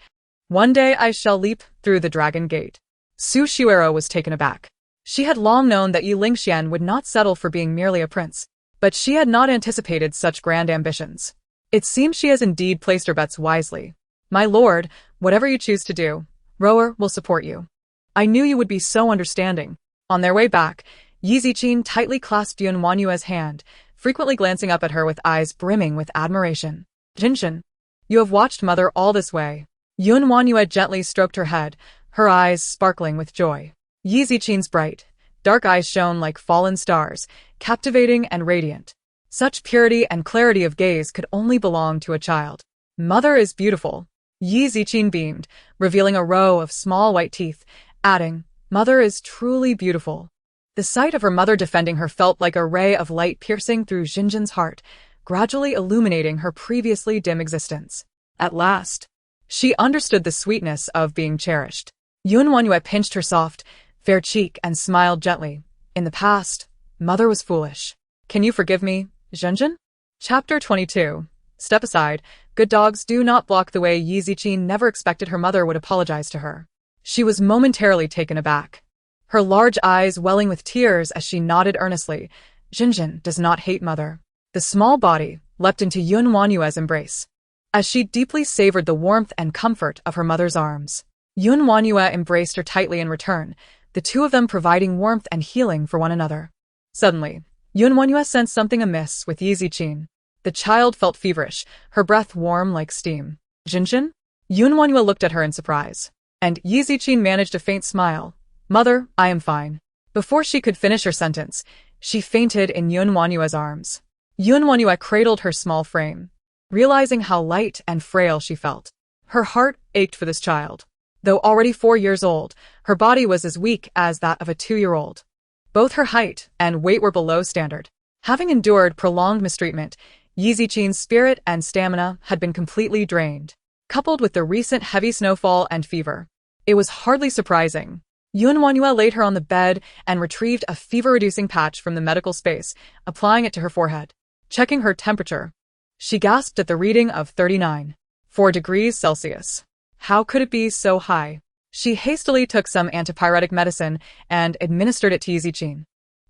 One day I shall leap through the dragon gate. Su Shuero was taken aback. She had long known that Yi LingXuan would not settle for being merely a prince, but she had not anticipated such grand ambitions. It seems she has indeed placed her bets wisely. My lord, whatever you choose to do, Rower will support you. I knew you would be so understanding. On their way back, Yi Ziqin tightly clasped WanYue's hand, frequently glancing up at her with eyes brimming with admiration. Jinshin, you have watched mother all this way. WanYue gently stroked her head, her eyes sparkling with joy. Yi Ziqin's bright, dark eyes shone like fallen stars, captivating and radiant. Such purity and clarity of gaze could only belong to a child. Mother is beautiful. Yi Ziqin beamed, revealing a row of small white teeth, adding, Mother is truly beautiful. The sight of her mother defending her felt like a ray of light piercing through Jinjin's heart, gradually illuminating her previously dim existence. At last, she understood the sweetness of being cherished. WanYue pinched her soft, fair cheek and smiled gently. In the past, mother was foolish. Can you forgive me, Jinjin? Chapter 22. Step aside. Good dogs do not block the way. Yi Ziqin never expected her mother would apologize to her. She was momentarily taken aback, her large eyes welling with tears as she nodded earnestly. Jinjin does not hate mother. The small body leapt into WanYue's embrace, as she deeply savored the warmth and comfort of her mother's arms. WanYue embraced her tightly in return, the two of them providing warmth and healing for one another. Suddenly, WanYue sensed something amiss with Yi Ziqin. The child felt feverish, her breath warm like steam. Jinjin? WanYue looked at her in surprise, and Yi Ziqin managed a faint smile. Mother, I am fine. Before she could finish her sentence, she fainted in WanYue's arms. WanYue cradled her small frame, realizing how light and frail she felt. Her heart ached for this child. Though already 4 years old, her body was as weak as that of a 2-year-old. Both her height and weight were below standard. Having endured prolonged mistreatment, Yi Ziqin's spirit and stamina had been completely drained. Coupled with the recent heavy snowfall and fever, It was hardly surprising. WanYue laid her on the bed and retrieved a fever-reducing patch from the medical space, applying it to her forehead. Checking her temperature, she gasped at the reading of 39.4 degrees Celsius. How could it be so high? She hastily took some antipyretic medicine and administered it to Yiziqin.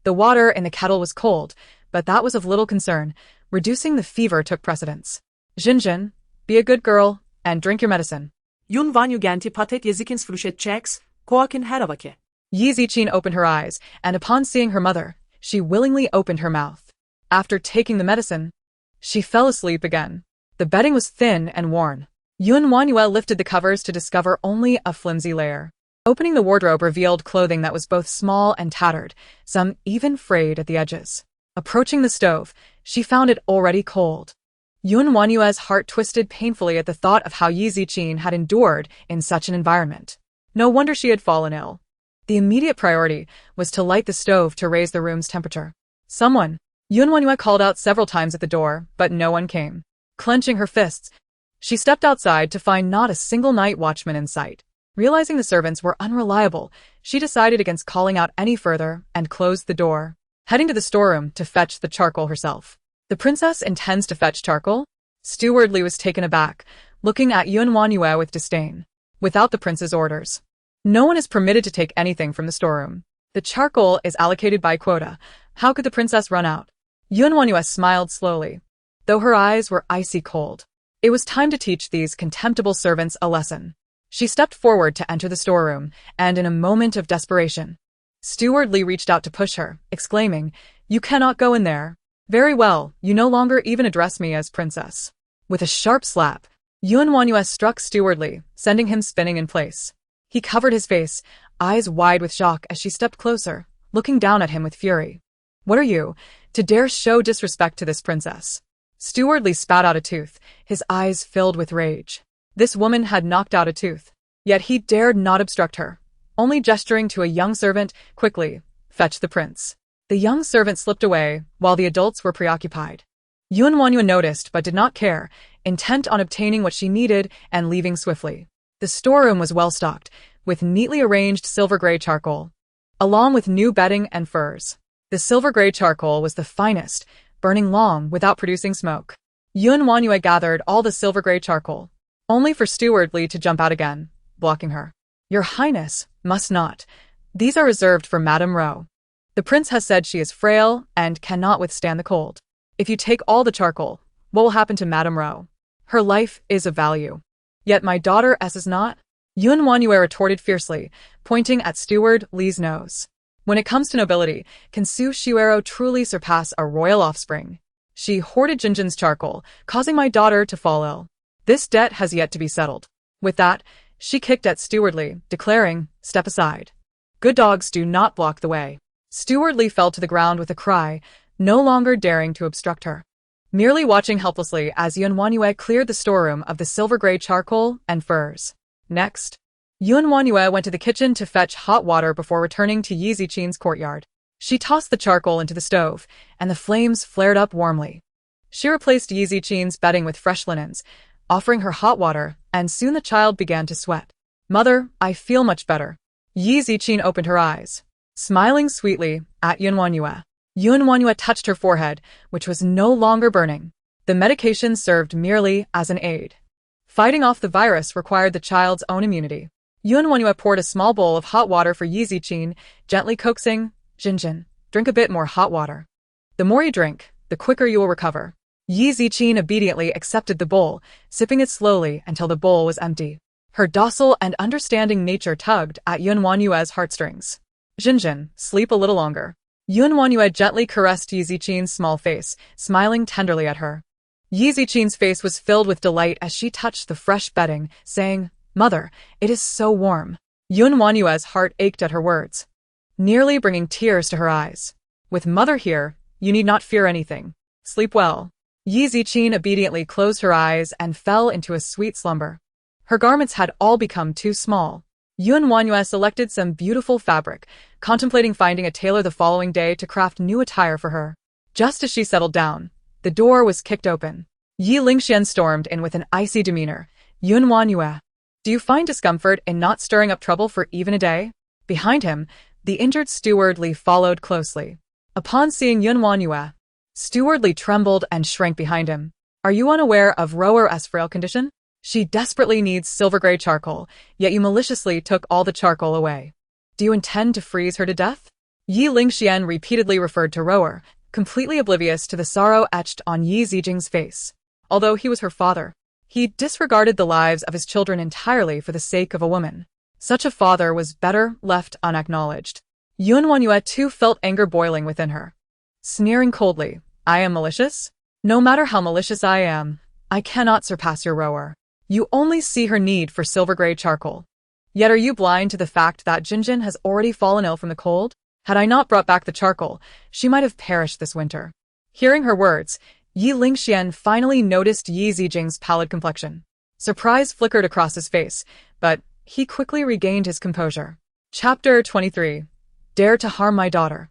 The water in the kettle was cold, but that was of little concern. Reducing the fever took precedence. Jinjin, be a good girl and drink your medicine. Yun WanYue ganti patet Yizikins frušet checks, koakin heravake. Yiziqin opened her eyes, and upon seeing her mother, she willingly opened her mouth. After taking the medicine, she fell asleep again. The bedding was thin and worn. WanYue lifted the covers to discover only a flimsy layer. Opening the wardrobe revealed clothing that was both small and tattered, some even frayed at the edges. Approaching the stove, she found it already cold. WanYue's heart twisted painfully at the thought of how Yiziqin had endured in such an environment. No wonder she had fallen ill. The immediate priority was to light the stove to raise the room's temperature. Someone. WanYue called out several times at the door, but no one came. Clenching her fists, she stepped outside to find not a single night watchman in sight. Realizing the servants were unreliable, she decided against calling out any further and closed the door. Heading to the storeroom to fetch the charcoal herself. The princess intends to fetch charcoal? Steward Li was taken aback, looking at WanYue with disdain. Without the prince's orders, no one is permitted to take anything from the storeroom. The charcoal is allocated by quota. How could the princess run out? WanYue smiled slowly, though her eyes were icy cold. It was time to teach these contemptible servants a lesson. She stepped forward to enter the storeroom, and in a moment of desperation, Steward Li reached out to push her, exclaiming, "You cannot go in there." "Very well, you no longer even address me as princess." With a sharp slap, WanYue struck Steward Li, sending him spinning in place. He covered his face, eyes wide with shock as she stepped closer, looking down at him with fury. "What are you, to dare show disrespect to this princess?" Steward Li spat out a tooth, his eyes filled with rage. This woman had knocked out a tooth, yet he dared not obstruct her. Only gesturing to a young servant, "Quickly, fetch the prince." The young servant slipped away, while the adults were preoccupied. WanYue noticed but did not care, intent on obtaining what she needed and leaving swiftly. The storeroom was well stocked, with neatly arranged silver-gray charcoal, along with new bedding and furs. The silver-gray charcoal was the finest, burning long without producing smoke. WanYue gathered all the silver-gray charcoal, only for Steward Li to jump out again, blocking her. "Your Highness, must not. These are reserved for Madame Ro. The prince has said she is frail and cannot withstand the cold. If you take all the charcoal, what will happen to Madame Ro? Her life is of value. Yet my daughter S is not?" WanYue retorted fiercely, pointing at Steward Li's nose. "When it comes to nobility, can Su Shuero truly surpass a royal offspring? She hoarded Jinjin's charcoal, causing my daughter to fall ill. This debt has yet to be settled." With that, she kicked at Steward Li, declaring, "Step aside. Good dogs do not block the way." Steward Li fell to the ground with a cry, no longer daring to obstruct her. Merely watching helplessly as WanYue cleared the storeroom of the silver-gray charcoal and furs. Next, WanYue went to the kitchen to fetch hot water before returning to Yiziqin's courtyard. She tossed the charcoal into the stove, and the flames flared up warmly. She replaced Yiziqin's bedding with fresh linens, offering her hot water, and soon the child began to sweat. "Mother, I feel much better." Yiziqin opened her eyes, smiling sweetly at WanYue. WanYue touched her forehead, which was no longer burning. The medication served merely as an aid. Fighting off the virus required the child's own immunity. WanYue poured a small bowl of hot water for Yiziqin, gently coaxing, "Jinjin, drink a bit more hot water. The more you drink, the quicker you will recover." Yiziqin obediently accepted the bowl, sipping it slowly until the bowl was empty. Her docile and understanding nature tugged at WanYue's heartstrings. "Jinjin, sleep a little longer." WanYue gently caressed Yiziqin's small face, smiling tenderly at her. Yiziqin's face was filled with delight as she touched the fresh bedding, saying, "Mother, it is so warm." WanYue's heart ached at her words, nearly bringing tears to her eyes. "With Mother here, you need not fear anything. Sleep well." Yiziqin obediently closed her eyes and fell into a sweet slumber. Her garments had all become too small. WanYue selected some beautiful fabric, contemplating finding a tailor the following day to craft new attire for her. Just as she settled down, the door was kicked open. Ye LingXuan stormed in with an icy demeanor. "WanYue, Do you find discomfort in not stirring up trouble for even a day? Behind him, the injured Steward Li followed closely. Upon seeing WanYue, Steward Li trembled and shrank behind him. Are you unaware of Rower's frail condition? She desperately needs silver gray charcoal, yet you maliciously took all the charcoal away. Do you intend to freeze her to death? Ye LingXuan repeatedly referred to Rower, completely oblivious to the sorrow etched on Ye Zijing's face. Although he was her father, he disregarded the lives of his children entirely for the sake of a woman. Such a father was better left unacknowledged. WanYue too felt anger boiling within her. Sneering coldly, I am malicious? No matter how malicious I am, I cannot surpass your Rower. You only see her need for silver gray charcoal. Yet are you blind to the fact that Jinjin has already fallen ill from the cold? Had I not brought back the charcoal, she might have perished this winter. Hearing her words, Ye LingXuan finally noticed Ye Zijing's pallid complexion. Surprise flickered across his face, but he quickly regained his composure. Chapter 23. Dare to harm my daughter.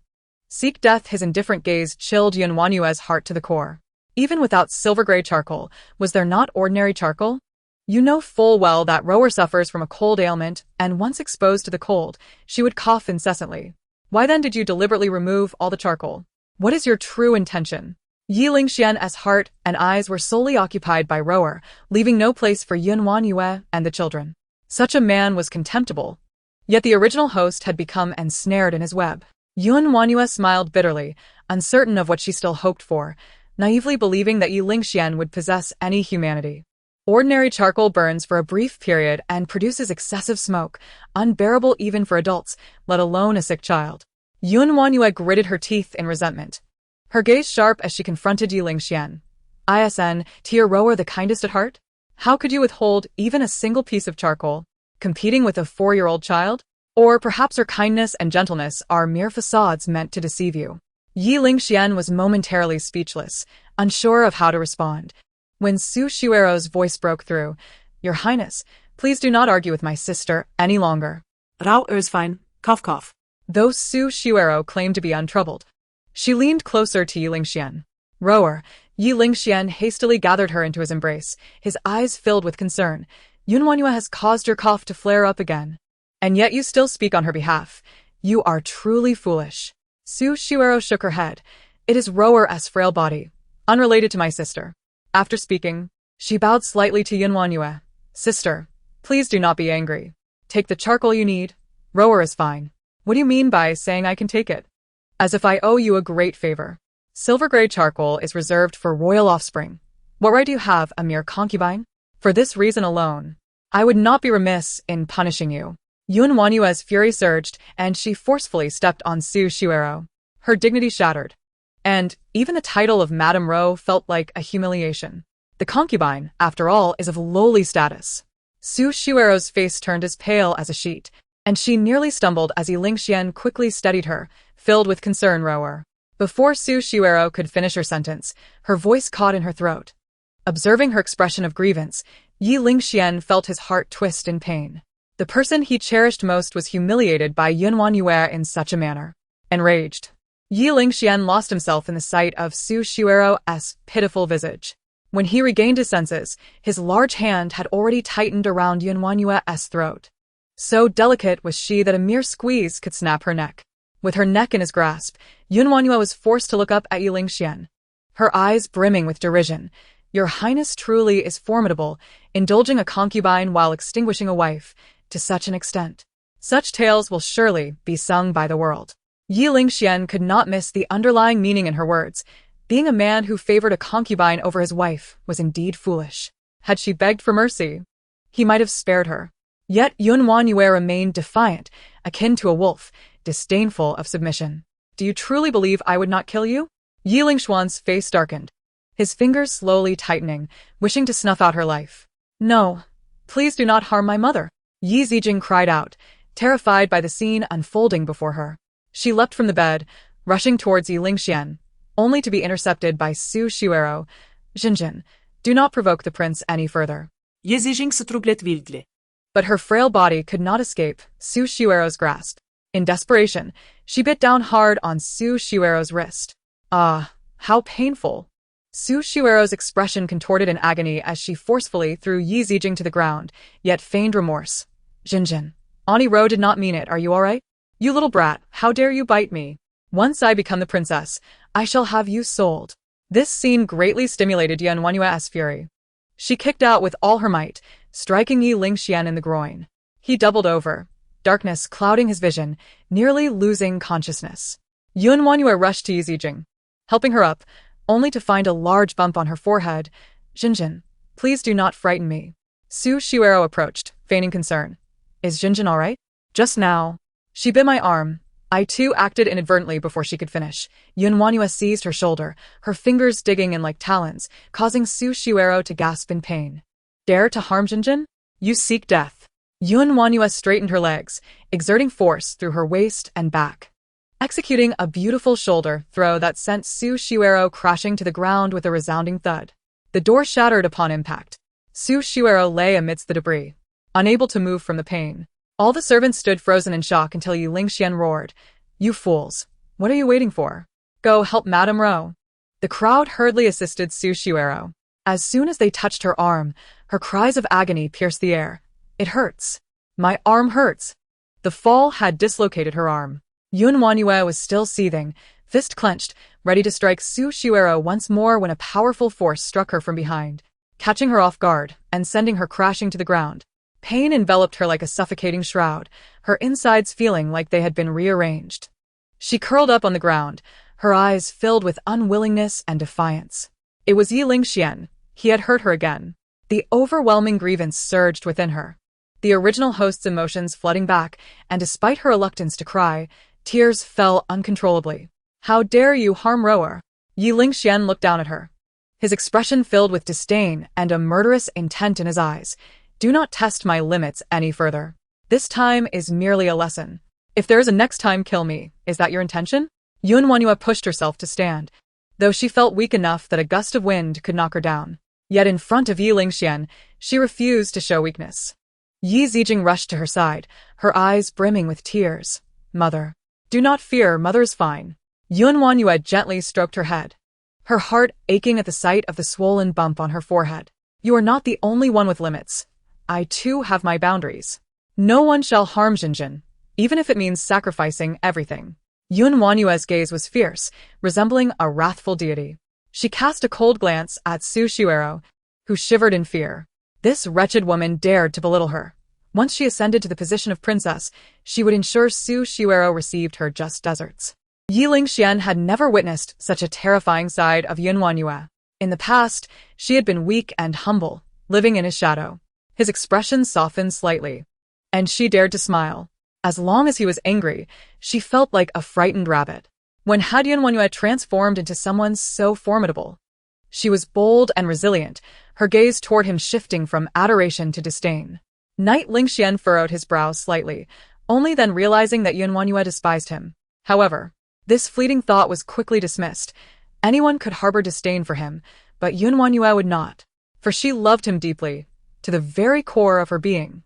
Seek death. His indifferent gaze chilled WanYue's heart to the core. Even without silver gray charcoal, was there not ordinary charcoal? You know full well that Rower suffers from a cold ailment, and once exposed to the cold, she would cough incessantly. Why then did you deliberately remove all the charcoal? What is your true intention? Ye LingXuan's heart and eyes were solely occupied by Rower, leaving no place for WanYue and the children. Such a man was contemptible. Yet the original host had become ensnared in his web. WanYue smiled bitterly, uncertain of what she still hoped for, naively believing that Ye LingXuan would possess any humanity. Ordinary charcoal burns for a brief period and produces excessive smoke, unbearable even for adults, let alone a sick child. WanYue gritted her teeth in resentment, her gaze sharp as she confronted Ye LingXuan. ISN, to your Rower the kindest at heart? How could you withhold even a single piece of charcoal, competing with a 4-year-old child? Or perhaps her kindness and gentleness are mere facades meant to deceive you. Ye LingXuan was momentarily speechless, unsure of how to respond. When Su Shuero's voice broke through, Your Highness, please do not argue with my sister any longer. Rao is fine, cough cough. Though Su Shuero claimed to be untroubled, she leaned closer to Ye LingXuan. Rower, Ye LingXuan hastily gathered her into his embrace, his eyes filled with concern. WanYue has caused your cough to flare up again. And yet you still speak on her behalf. You are truly foolish. Su Shuero shook her head. It is Rower's frail body, unrelated to my sister. After speaking, she bowed slightly to WanYue. Sister, please do not be angry. Take the charcoal you need. Rower is fine. What do you mean by saying I can take it? As if I owe you a great favor. Silver gray charcoal is reserved for royal offspring. What right do you have, a mere concubine? For this reason alone, I would not be remiss in punishing you. WanYue's fury surged, and she forcefully stepped on Su Shuero. Her dignity shattered. And even the title of Madame Ro felt like a humiliation. The concubine, after all, is of lowly status. Su Shuero's face turned as pale as a sheet, and she nearly stumbled as Ye LingXuan quickly steadied her, filled with concern. Rower. Before Su Shuero could finish her sentence, her voice caught in her throat. Observing her expression of grievance, Ye LingXuan felt his heart twist in pain. The person he cherished most was humiliated by WanYue in such a manner. Enraged, Ye LingXuan lost himself in the sight of Su Shuero's pitiful visage. When he regained his senses, his large hand had already tightened around WanYue's throat. So delicate was she that a mere squeeze could snap her neck. With her neck in his grasp, WanYue was forced to look up at Ye LingXuan, her eyes brimming with derision. Your Highness truly is formidable, indulging a concubine while extinguishing a wife, to such an extent. Such tales will surely be sung by the world. Ye LingXuan could not miss the underlying meaning in her words. Being a man who favored a concubine over his wife was indeed foolish. Had she begged for mercy, he might have spared her. Yet WanYue remained defiant, akin to a wolf, disdainful of submission. Do you truly believe I would not kill you? Ye LingXuan's face darkened, his fingers slowly tightening, wishing to snuff out her life. No, please do not harm my mother. Ye Zijing cried out, terrified by the scene unfolding before her. She leapt from the bed, rushing towards Ye LingXuan, only to be intercepted by Su Shuero. Jinjin, do not provoke the prince any further. Ye Zijing struglet wildly. But her frail body could not escape Su Shuero's grasp. In desperation, she bit down hard on Su Shuero's wrist. Ah, how painful! Su Shuero's expression contorted in agony as she forcefully threw Yi Zijing to the ground, yet feigned remorse. Jinjin. Ani Ro did not mean it, are you alright? You little brat, how dare you bite me? Once I become the princess, I shall have you sold. This scene greatly stimulated WanYue's fury. She kicked out with all her might, striking Ye LingXuan in the groin. He doubled over, darkness clouding his vision, nearly losing consciousness. WanYue rushed to Yi Zijing, helping her up, only to find a large bump on her forehead. Jinjin, please do not frighten me. Su Shuero approached, feigning concern. Is Jinjin alright? Just now. She bit my arm. I too acted inadvertently before she could finish. WanYue seized her shoulder, her fingers digging in like talons, causing Su Shuero to gasp in pain. Dare to harm Jinjin? You seek death. WanYue straightened her legs, exerting force through her waist and back, executing a beautiful shoulder throw that sent Su Shuero crashing to the ground with a resounding thud. The door shattered upon impact. Su Shuero lay amidst the debris, unable to move from the pain. All the servants stood frozen in shock until Ye LingXuan roared, You fools! What are you waiting for? Go help Madame Ro. The crowd hurriedly assisted Su Shuero. As soon as they touched her arm, her cries of agony pierced the air. It hurts. My arm hurts. The fall had dislocated her arm. WanYue was still seething, fist clenched, ready to strike Su Shuero once more when a powerful force struck her from behind, catching her off guard and sending her crashing to the ground. Pain enveloped her like a suffocating shroud, her insides feeling like they had been rearranged. She curled up on the ground, her eyes filled with unwillingness and defiance. It was Ye LingXuan. He had hurt her again. The overwhelming grievance surged within her, the original host's emotions flooding back, and despite her reluctance to cry, tears fell uncontrollably. How dare you harm Roer? Ye LingXuan looked down at her, his expression filled with disdain and a murderous intent in his eyes. Do not test my limits any further. This time is merely a lesson. If there is a next time, kill me. Is that your intention? WanYue pushed herself to stand, though she felt weak enough that a gust of wind could knock her down. Yet in front of Ye LingXuan, she refused to show weakness. Yi Zijing rushed to her side, her eyes brimming with tears. Mother. Do not fear, mother is fine. WanYue gently stroked her head, her heart aching at the sight of the swollen bump on her forehead. You are not the only one with limits. I too have my boundaries. No one shall harm Jinjin, even if it means sacrificing everything. WanYue's gaze was fierce, resembling a wrathful deity. She cast a cold glance at Su Shuero, who shivered in fear. This wretched woman dared to belittle her. Once she ascended to the position of princess, she would ensure Su Shuero received her just deserts. Ye LingXuan had never witnessed such a terrifying side of WanYue. In the past, she had been weak and humble, living in his shadow. His expression softened slightly, and she dared to smile. As long as he was angry, she felt like a frightened rabbit. When had WanYue transformed into someone so formidable? She was bold and resilient, her gaze toward him shifting from adoration to disdain. Knight LingXuan furrowed his brow slightly, only then realizing that WanYue despised him. However, this fleeting thought was quickly dismissed. Anyone could harbor disdain for him, but WanYue would not, for she loved him deeply, to the very core of her being.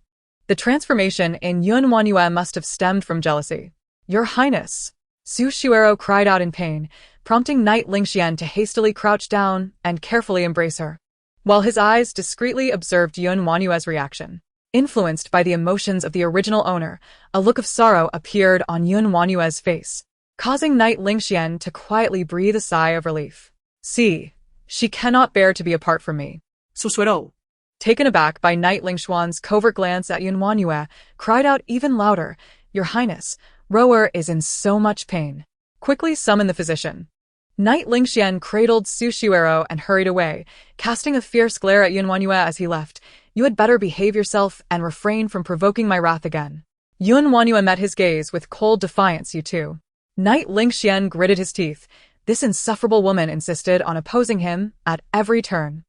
The transformation in WanYue must have stemmed from jealousy. Your Highness! Su Shuero cried out in pain, prompting Knight LingXuan to hastily crouch down and carefully embrace her, while his eyes discreetly observed WanYue's reaction. Influenced by the emotions of the original owner, a look of sorrow appeared on WanYue's face, causing Knight LingXuan to quietly breathe a sigh of relief. See, she cannot bear to be apart from me. Su Shuero. Taken aback by Knight LingXuan's covert glance at WanYue, cried out even louder, Your Highness, Roer is in so much pain. Quickly summon the physician. Knight LingXuan cradled Su Shuero and hurried away, casting a fierce glare at WanYue as he left. You had better behave yourself and refrain from provoking my wrath again. WanYue met his gaze with cold defiance. You too. Knight LingXuan gritted his teeth. This insufferable woman insisted on opposing him at every turn.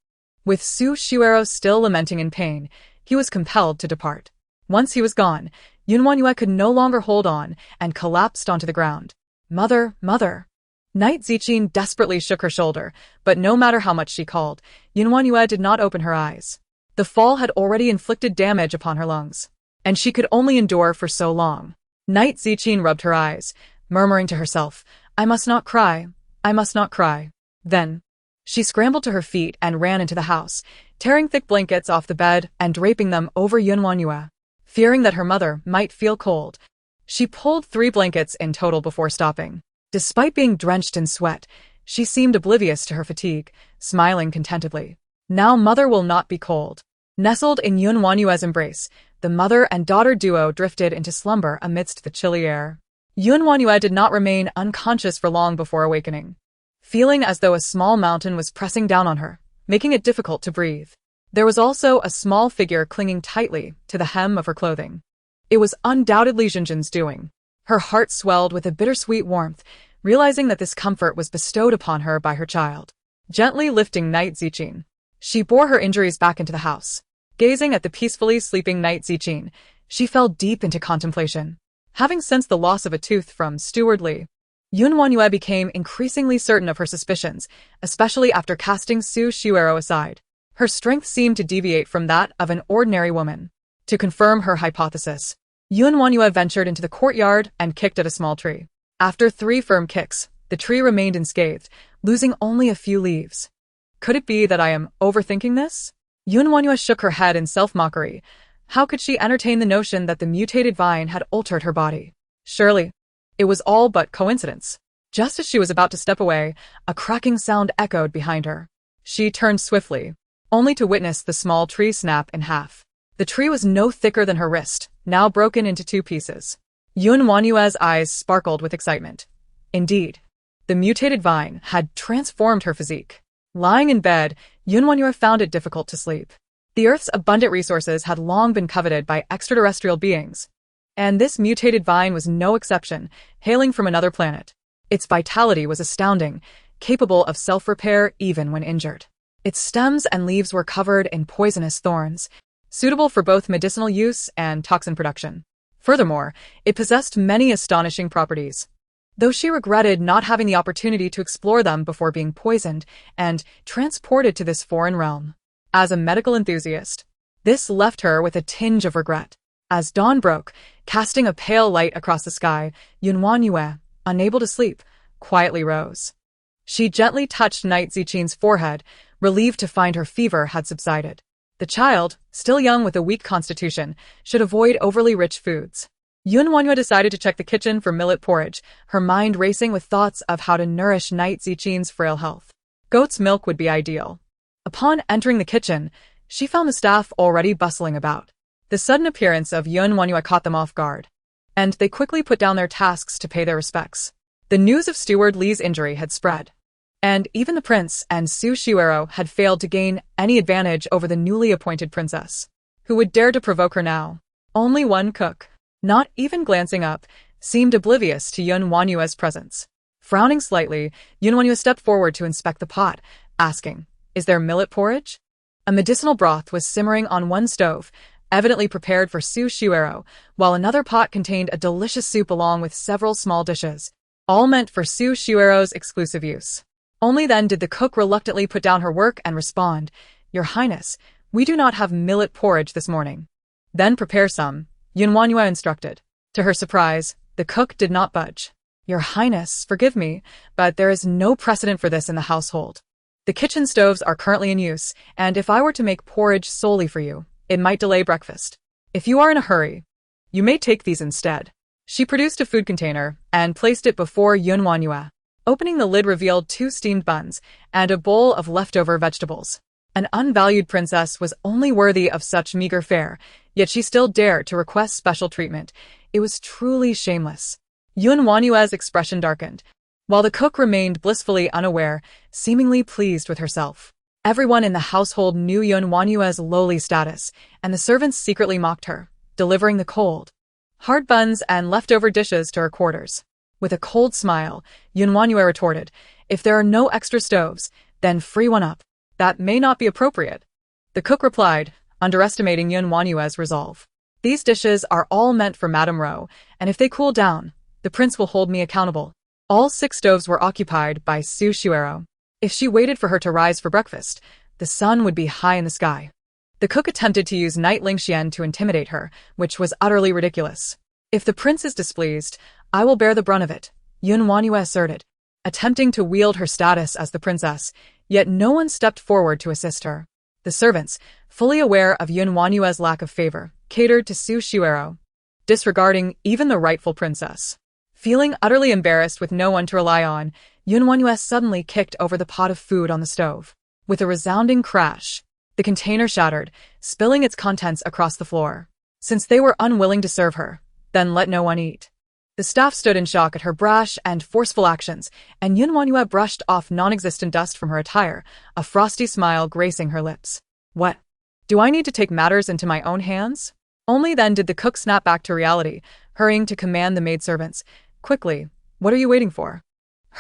With Su Shuero still lamenting in pain, he was compelled to depart. Once he was gone, WanYue could no longer hold on and collapsed onto the ground. Mother, mother. Knight Zijing desperately shook her shoulder, but no matter how much she called, WanYue did not open her eyes. The fall had already inflicted damage upon her lungs, and she could only endure for so long. Knight Zijing rubbed her eyes, murmuring to herself, I must not cry, I must not cry. Then, She scrambled to her feet and ran into the house, tearing thick blankets off the bed and draping them over WanYue. Fearing that her mother might feel cold, she pulled 3 blankets in total before stopping. Despite being drenched in sweat, she seemed oblivious to her fatigue, smiling contentedly. Now mother will not be cold. Nestled in WanYue's embrace, the mother and daughter duo drifted into slumber amidst the chilly air. WanYue did not remain unconscious for long before awakening, feeling as though a small mountain was pressing down on her, making it difficult to breathe. There was also a small figure clinging tightly to the hem of her clothing. It was undoubtedly Jinjin's doing. Her heart swelled with a bittersweet warmth, realizing that this comfort was bestowed upon her by her child. Gently lifting Knight Ziqin, she bore her injuries back into the house. Gazing at the peacefully sleeping Knight Ziqin, she fell deep into contemplation. Having sensed the loss of a tooth from Steward Li, WanYue became increasingly certain of her suspicions, especially after casting Su Shuero aside. Her strength seemed to deviate from that of an ordinary woman. To confirm her hypothesis, WanYue ventured into the courtyard and kicked at a small tree. After 3 firm kicks, the tree remained unscathed, losing only a few leaves. Could it be that I am overthinking this? WanYue shook her head in self-mockery. How could she entertain the notion that the mutated vine had altered her body? Surely, it was all but coincidence. Just as she was about to step away, a cracking sound echoed behind her. She turned swiftly, only to witness the small tree snap in half. The tree was no thicker than her wrist, now broken into 2 pieces. WanYue's eyes sparkled with excitement. Indeed, the mutated vine had transformed her physique. Lying in bed, WanYue found it difficult to sleep. The Earth's abundant resources had long been coveted by extraterrestrial beings, and this mutated vine was no exception, hailing from another planet. Its vitality was astounding, capable of self-repair even when injured. Its stems and leaves were covered in poisonous thorns, suitable for both medicinal use and toxin production. Furthermore, it possessed many astonishing properties, though she regretted not having the opportunity to explore them before being poisoned and transported to this foreign realm. As a medical enthusiast, this left her with a tinge of regret. As dawn broke, casting a pale light across the sky, WanYue, unable to sleep, quietly rose. She gently touched Knight Ziqin's forehead, relieved to find her fever had subsided. The child, still young with a weak constitution, should avoid overly rich foods. WanYue decided to check the kitchen for millet porridge, her mind racing with thoughts of how to nourish Knight Ziqin's frail health. Goat's milk would be ideal. Upon entering the kitchen, she found the staff already bustling about. The sudden appearance of WanYue caught them off guard, and they quickly put down their tasks to pay their respects. The news of Steward Li's injury had spread, and even the prince and Su Shuero had failed to gain any advantage over the newly appointed princess. Who would dare to provoke her now? Only one cook, not even glancing up, seemed oblivious to WanYue's presence. Frowning slightly, WanYue stepped forward to inspect the pot, asking, "Is there millet porridge?" A medicinal broth was simmering on one stove, evidently prepared for Su Shuero, while another pot contained a delicious soup along with several small dishes, all meant for Su Shuero's exclusive use. Only then did the cook reluctantly put down her work and respond, "Your Highness, we do not have millet porridge this morning." "Then prepare some," WanYue instructed. To her surprise, the cook did not budge. "Your Highness, forgive me, but there is no precedent for this in the household. The kitchen stoves are currently in use, and if I were to make porridge solely for you, it might delay breakfast. If you are in a hurry, you may take these instead." She produced a food container and placed it before WanYue. Opening the lid revealed 2 steamed buns and a bowl of leftover vegetables. An unvalued princess was only worthy of such meager fare, yet she still dared to request special treatment. It was truly shameless. WanYue's expression darkened, while the cook remained blissfully unaware, seemingly pleased with herself. Everyone in the household knew WanYue's lowly status, and the servants secretly mocked her, delivering the cold, hard buns and leftover dishes to her quarters. With a cold smile, WanYue retorted, "If there are no extra stoves, then free one up." "That may not be appropriate," the cook replied, underestimating WanYue's resolve. "These dishes are all meant for Madame Ro, and if they cool down, the prince will hold me accountable." All 6 stoves were occupied by Su Shuero. If she waited for her to rise for breakfast, the sun would be high in the sky. The cook attempted to use Knight LingXuan to intimidate her, which was utterly ridiculous. "If the prince is displeased, I will bear the brunt of it," WanYue asserted. Attempting to wield her status as the princess, yet no one stepped forward to assist her. The servants, fully aware of WanYue's lack of favor, catered to Su Xiuero, disregarding even the rightful princess. Feeling utterly embarrassed with no one to rely on, WanYue suddenly kicked over the pot of food on the stove. With a resounding crash, the container shattered, spilling its contents across the floor. Since they were unwilling to serve her, then let no one eat. The staff stood in shock at her brash and forceful actions, and WanYue brushed off non-existent dust from her attire, a frosty smile gracing her lips. What? Do I need to take matters into my own hands? Only then did the cook snap back to reality, hurrying to command the maidservants. Quickly, what are you waiting for?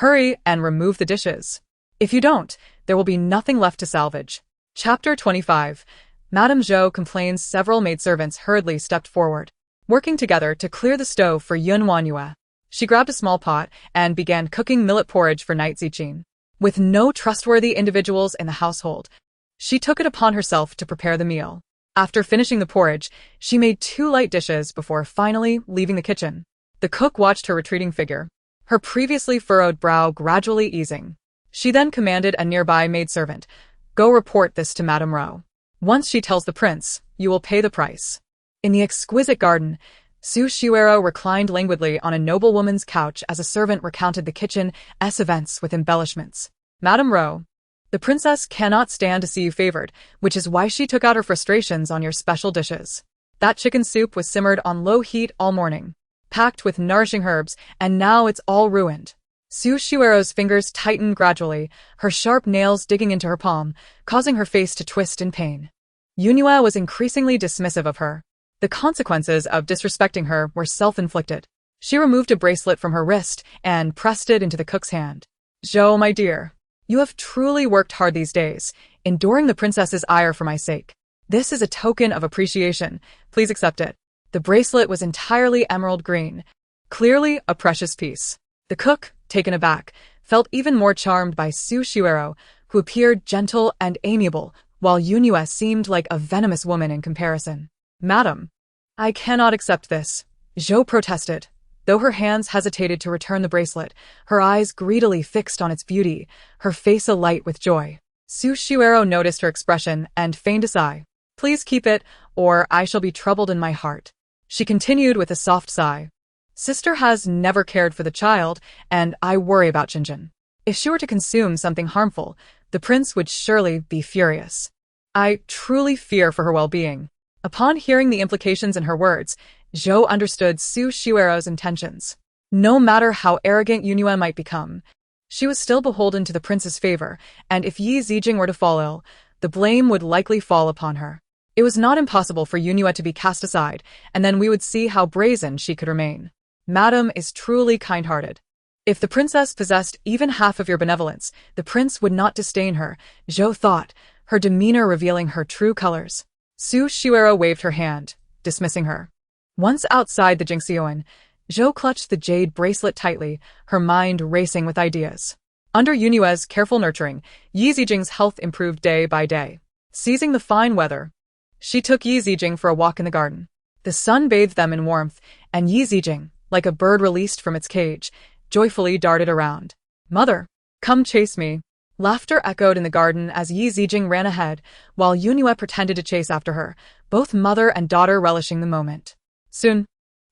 Hurry and remove the dishes. If you don't, there will be nothing left to salvage. Chapter 25. Madame Zhou complains. Several maidservants hurriedly stepped forward, working together to clear the stove for WanYue. She grabbed a small pot and began cooking millet porridge for Night Ziqing. With no trustworthy individuals in the household, she took it upon herself to prepare the meal. After finishing the porridge, she made 2 light dishes before finally leaving the kitchen. The cook watched her retreating figure, her previously furrowed brow gradually easing. She then commanded a nearby maidservant, "Go report this to Madame Rou. Once she tells the prince, you will pay the price." In the exquisite garden, Su Xiuero reclined languidly on a noblewoman's couch as a servant recounted the kitchen's events with embellishments. Madame Rou, the princess cannot stand to see you favored, which is why she took out her frustrations on your special dishes. That chicken soup was simmered on low heat all morning, packed with nourishing herbs, and now it's all ruined. Su Xiuero's fingers tightened gradually, her sharp nails digging into her palm, causing her face to twist in pain. WanYue was increasingly dismissive of her. The consequences of disrespecting her were self-inflicted. She removed a bracelet from her wrist and pressed it into the cook's hand. "Zhou, my dear, you have truly worked hard these days, enduring the princess's ire for my sake. This is a token of appreciation. Please accept it." The bracelet was entirely emerald green, clearly a precious piece. The cook, taken aback, felt even more charmed by Su Xiuero, who appeared gentle and amiable, while WanYue seemed like a venomous woman in comparison. "Madam, I cannot accept this," Zhou protested. Though her hands hesitated to return the bracelet, her eyes greedily fixed on its beauty, her face alight with joy. Su Xiuero noticed her expression and feigned a sigh. "Please keep it, or I shall be troubled in my heart." She continued with a soft sigh. "Sister has never cared for the child, and I worry about Jinjin. If she were to consume something harmful, the prince would surely be furious. I truly fear for her well-being." Upon hearing the implications in her words, Zhou understood Su Xiuero's intentions. No matter how arrogant WanYue might become, she was still beholden to the prince's favor, and if Yi Zijing were to fall ill, the blame would likely fall upon her. It was not impossible for WanYue to be cast aside, and then we would see how brazen she could remain. Madam is truly kind-hearted. If the princess possessed even half of your benevolence, the prince would not disdain her, Zhou thought, her demeanor revealing her true colors. Su Xiuero waved her hand, dismissing her. Once outside the Jingxiuan, Zhou clutched the jade bracelet tightly, her mind racing with ideas. Under WanYue's careful nurturing, Yi Zijing's health improved day by day. Seizing the fine weather, she took Yi Zijing for a walk in the garden. The sun bathed them in warmth, and Yi Zijing, like a bird released from its cage, joyfully darted around. "Mother, come chase me." Laughter echoed in the garden as Yi Zijing ran ahead, while WanYue pretended to chase after her, both mother and daughter relishing the moment. Soon,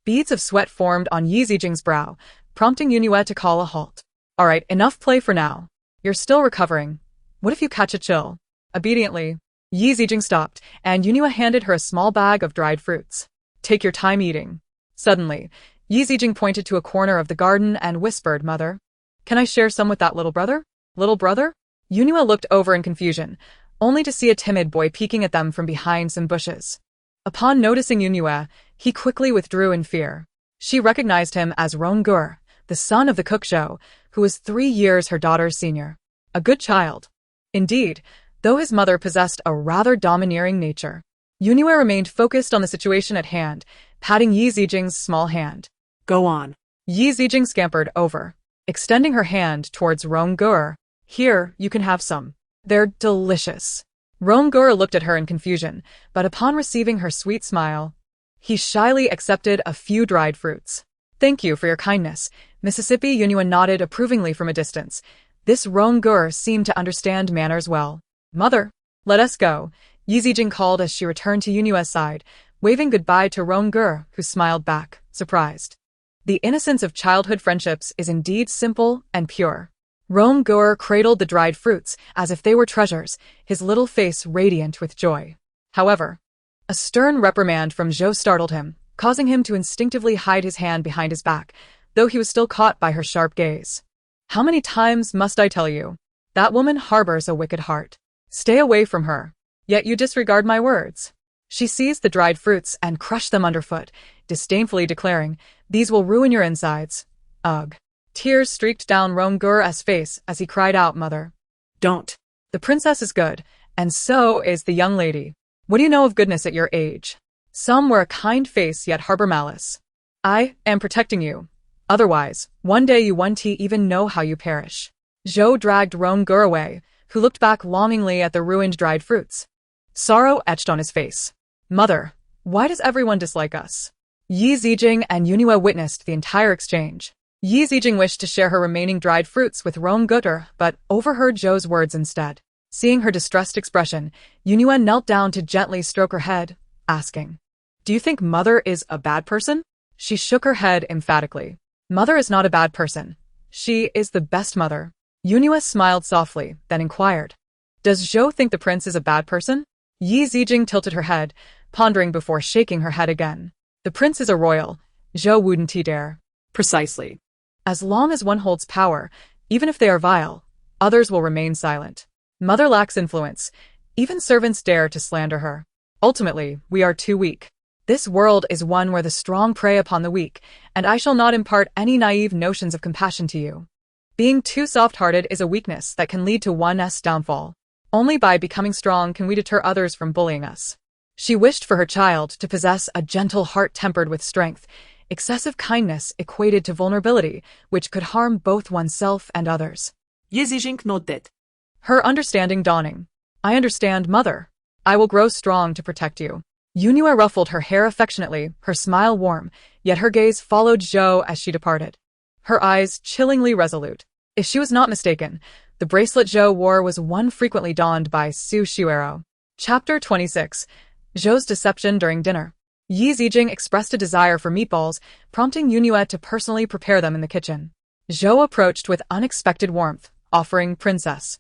beads of sweat formed on Yi Zijing's brow, prompting WanYue to call a halt. "All right, enough play for now. You're still recovering. What if you catch a chill?" Obediently, Yi Zijing stopped, and WanYue handed her a small bag of dried fruits. "Take your time eating." Suddenly, Yi Zijing pointed to a corner of the garden and whispered, "Mother, can I share some with that little brother?" "Little brother?" WanYue looked over in confusion, only to see a timid boy peeking at them from behind some bushes. Upon noticing WanYue, he quickly withdrew in fear. She recognized him as Ronggur, the son of the cook Zhou, who was 3 years her daughter's senior. A good child. Indeed, though his mother possessed a rather domineering nature. WanYue remained focused on the situation at hand, patting Yi Zijing's small hand. Go on. Yi Zijing scampered over, extending her hand towards Ronggur. "Here, you can have some. They're delicious." Ronggur looked at her in confusion, but upon receiving her sweet smile, he shyly accepted a few dried fruits. "Thank you for your kindness." Mississippi WanYue nodded approvingly from a distance, This Ronggur seemed to understand manners well. "Mother, let us go," Ye Zijing called as she returned to Yunyue's side, waving goodbye to Ronggur, who smiled back, surprised. The innocence of childhood friendships is indeed simple and pure. Ronggur cradled the dried fruits as if they were treasures, his little face radiant with joy. However, a stern reprimand from Zhou startled him, causing him to instinctively hide his hand behind his back, though he was still caught by her sharp gaze. "How many times must I tell you? That woman harbors a wicked heart. Stay away from her. Yet you disregard my words." She seized the dried fruits and crushed them underfoot, disdainfully declaring, "These will ruin your insides." Ugh. Tears streaked down Rongur's face as he cried out, "Mother, Don't. the princess is good, and so is the young lady. What do you know of goodness at your age? Some wear a kind face yet harbor malice. I am protecting you. Otherwise, one day you won't even know how you perish." Zhou dragged Ronggur away, who looked back longingly at the ruined dried fruits. Sorrow etched on his face. "Mother, why does everyone dislike us?" Ye Zijing and Yunyue witnessed the entire exchange. Ye Zijing wished to share her remaining dried fruits with Ronggur, but overheard Zhou's words instead. Seeing her distressed expression, Yunyue knelt down to gently stroke her head, asking, "Do you think Mother is a bad person?" She shook her head emphatically. "Mother is not a bad person. She is the best mother." Yunyue smiled softly, then inquired, "Does Zhou think the prince is a bad person?" Ye Zijing tilted her head, pondering before shaking her head again. "The prince is a royal. Zhou wouldn't dare." Precisely. As long as one holds power, even if they are vile, others will remain silent. Mother lacks influence. Even servants dare to slander her. Ultimately, we are too weak. This world is one where the strong prey upon the weak, and I shall not impart any naive notions of compassion to you. Being too soft-hearted is a weakness that can lead to one's downfall. Only by becoming strong can we deter others from bullying us. She wished for her child to possess a gentle heart tempered with strength. Excessive kindness equated to vulnerability, which could harm both oneself and others. Ye Zijing nodded. Her understanding dawning. "I understand, Mother. I will grow strong to protect you." Yunyue ruffled her hair affectionately, her smile warm, yet her gaze followed Zhou as she departed. Her eyes chillingly resolute. If she was not mistaken, the bracelet Zhou wore was one frequently donned by Su Shuero. Chapter 26. Zhou's deception during dinner. Ye Zijing expressed a desire for meatballs, prompting Yunyue to personally prepare them in the kitchen. Zhou approached with unexpected warmth, offering, "Princess,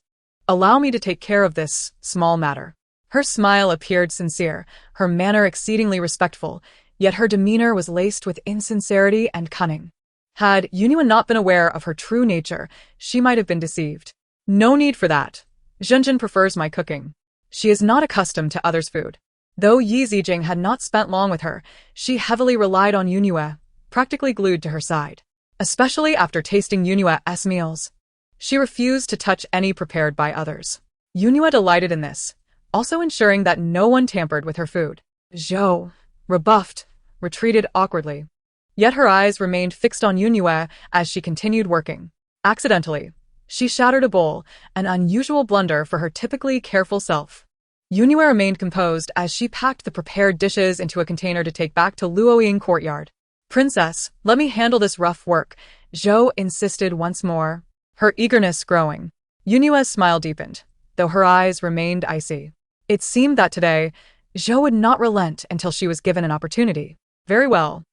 allow me to take care of this small matter." Her smile appeared sincere, her manner exceedingly respectful, yet her demeanor was laced with insincerity and cunning. Had Yunyue not been aware of her true nature, she might have been deceived. "No need for that. Zhenjin prefers my cooking. She is not accustomed to others' food." Though Ye Zijing had not spent long with her, she heavily relied on Yunyue, practically glued to her side. Especially after tasting Yunyue's meals. She refused to touch any prepared by others. Yunyue delighted in this, also ensuring that no one tampered with her food. Zhou, rebuffed, retreated awkwardly. Yet her eyes remained fixed on Yunyue as she continued working. Accidentally, she shattered a bowl, an unusual blunder for her typically careful self. Yunyue remained composed as she packed the prepared dishes into a container to take back to Luoying courtyard. "Princess, let me handle this rough work," Zhou insisted once more, her eagerness growing. Yunyue's smile deepened, though her eyes remained icy. It seemed that today, Zhou would not relent until she was given an opportunity. Very well.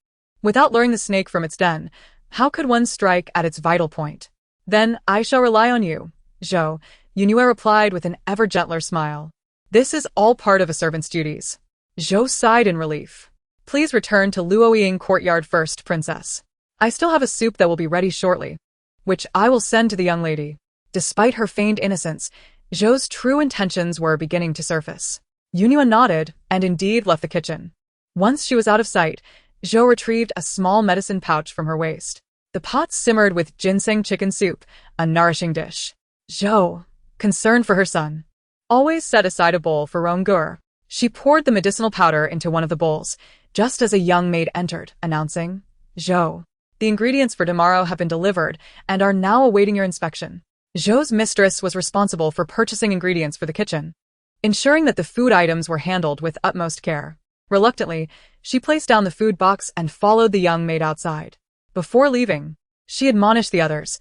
Without luring the snake from its den, how could one strike at its vital point? "Then I shall rely on you, Zhou," Yunyue replied with an ever gentler smile. "This is all part of a servant's duties." Zhou sighed in relief. "Please return to Luoying courtyard first, Princess. I still have a soup that will be ready shortly, which I will send to the young lady." Despite her feigned innocence, Zhou's true intentions were beginning to surface. Yunyue nodded and indeed left the kitchen. Once she was out of sight, Zhou retrieved a small medicine pouch from her waist. The pot simmered with ginseng chicken soup, a nourishing dish. Zhou, concerned for her son, always set aside a bowl for Ronggur. She poured the medicinal powder into one of the bowls, just as a young maid entered, announcing, "Zhou, the ingredients for tomorrow have been delivered and are now awaiting your inspection." Zhou's mistress was responsible for purchasing ingredients for the kitchen, ensuring that the food items were handled with utmost care. Reluctantly, she placed down the food box and followed the young maid outside. Before leaving, she admonished the others,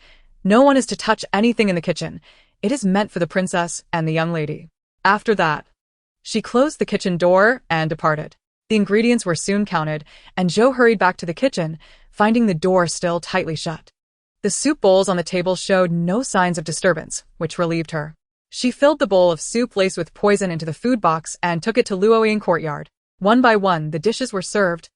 No one is to touch anything in the kitchen. It is meant for the princess and the young lady. After that, she closed the kitchen door and departed. The ingredients were soon counted, and Zhou hurried back to the kitchen, finding the door still tightly shut. The soup bowls on the table showed no signs of disturbance, which relieved her. She filled the bowl of soup laced with poison into the food box and took it to Luoying courtyard. One by one, the dishes were served,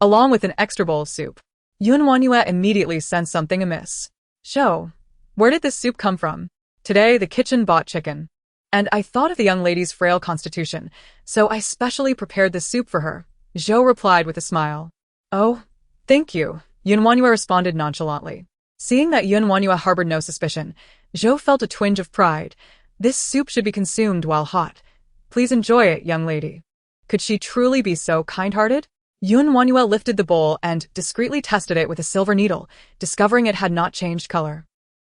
along with an extra bowl of soup. WanYue immediately sensed something amiss. Zhou, where did this soup come from? Today, the kitchen bought chicken. And I thought of the young lady's frail constitution, so I specially prepared this soup for her. Zhou replied with a smile. Oh, thank you, WanYue responded nonchalantly. Seeing that WanYue harbored no suspicion, Zhou felt a twinge of pride. This soup should be consumed while hot. Please enjoy it, young lady. Could she truly be so kind-hearted? WanYue lifted the bowl and discreetly tested it with a silver needle, discovering it had not changed color.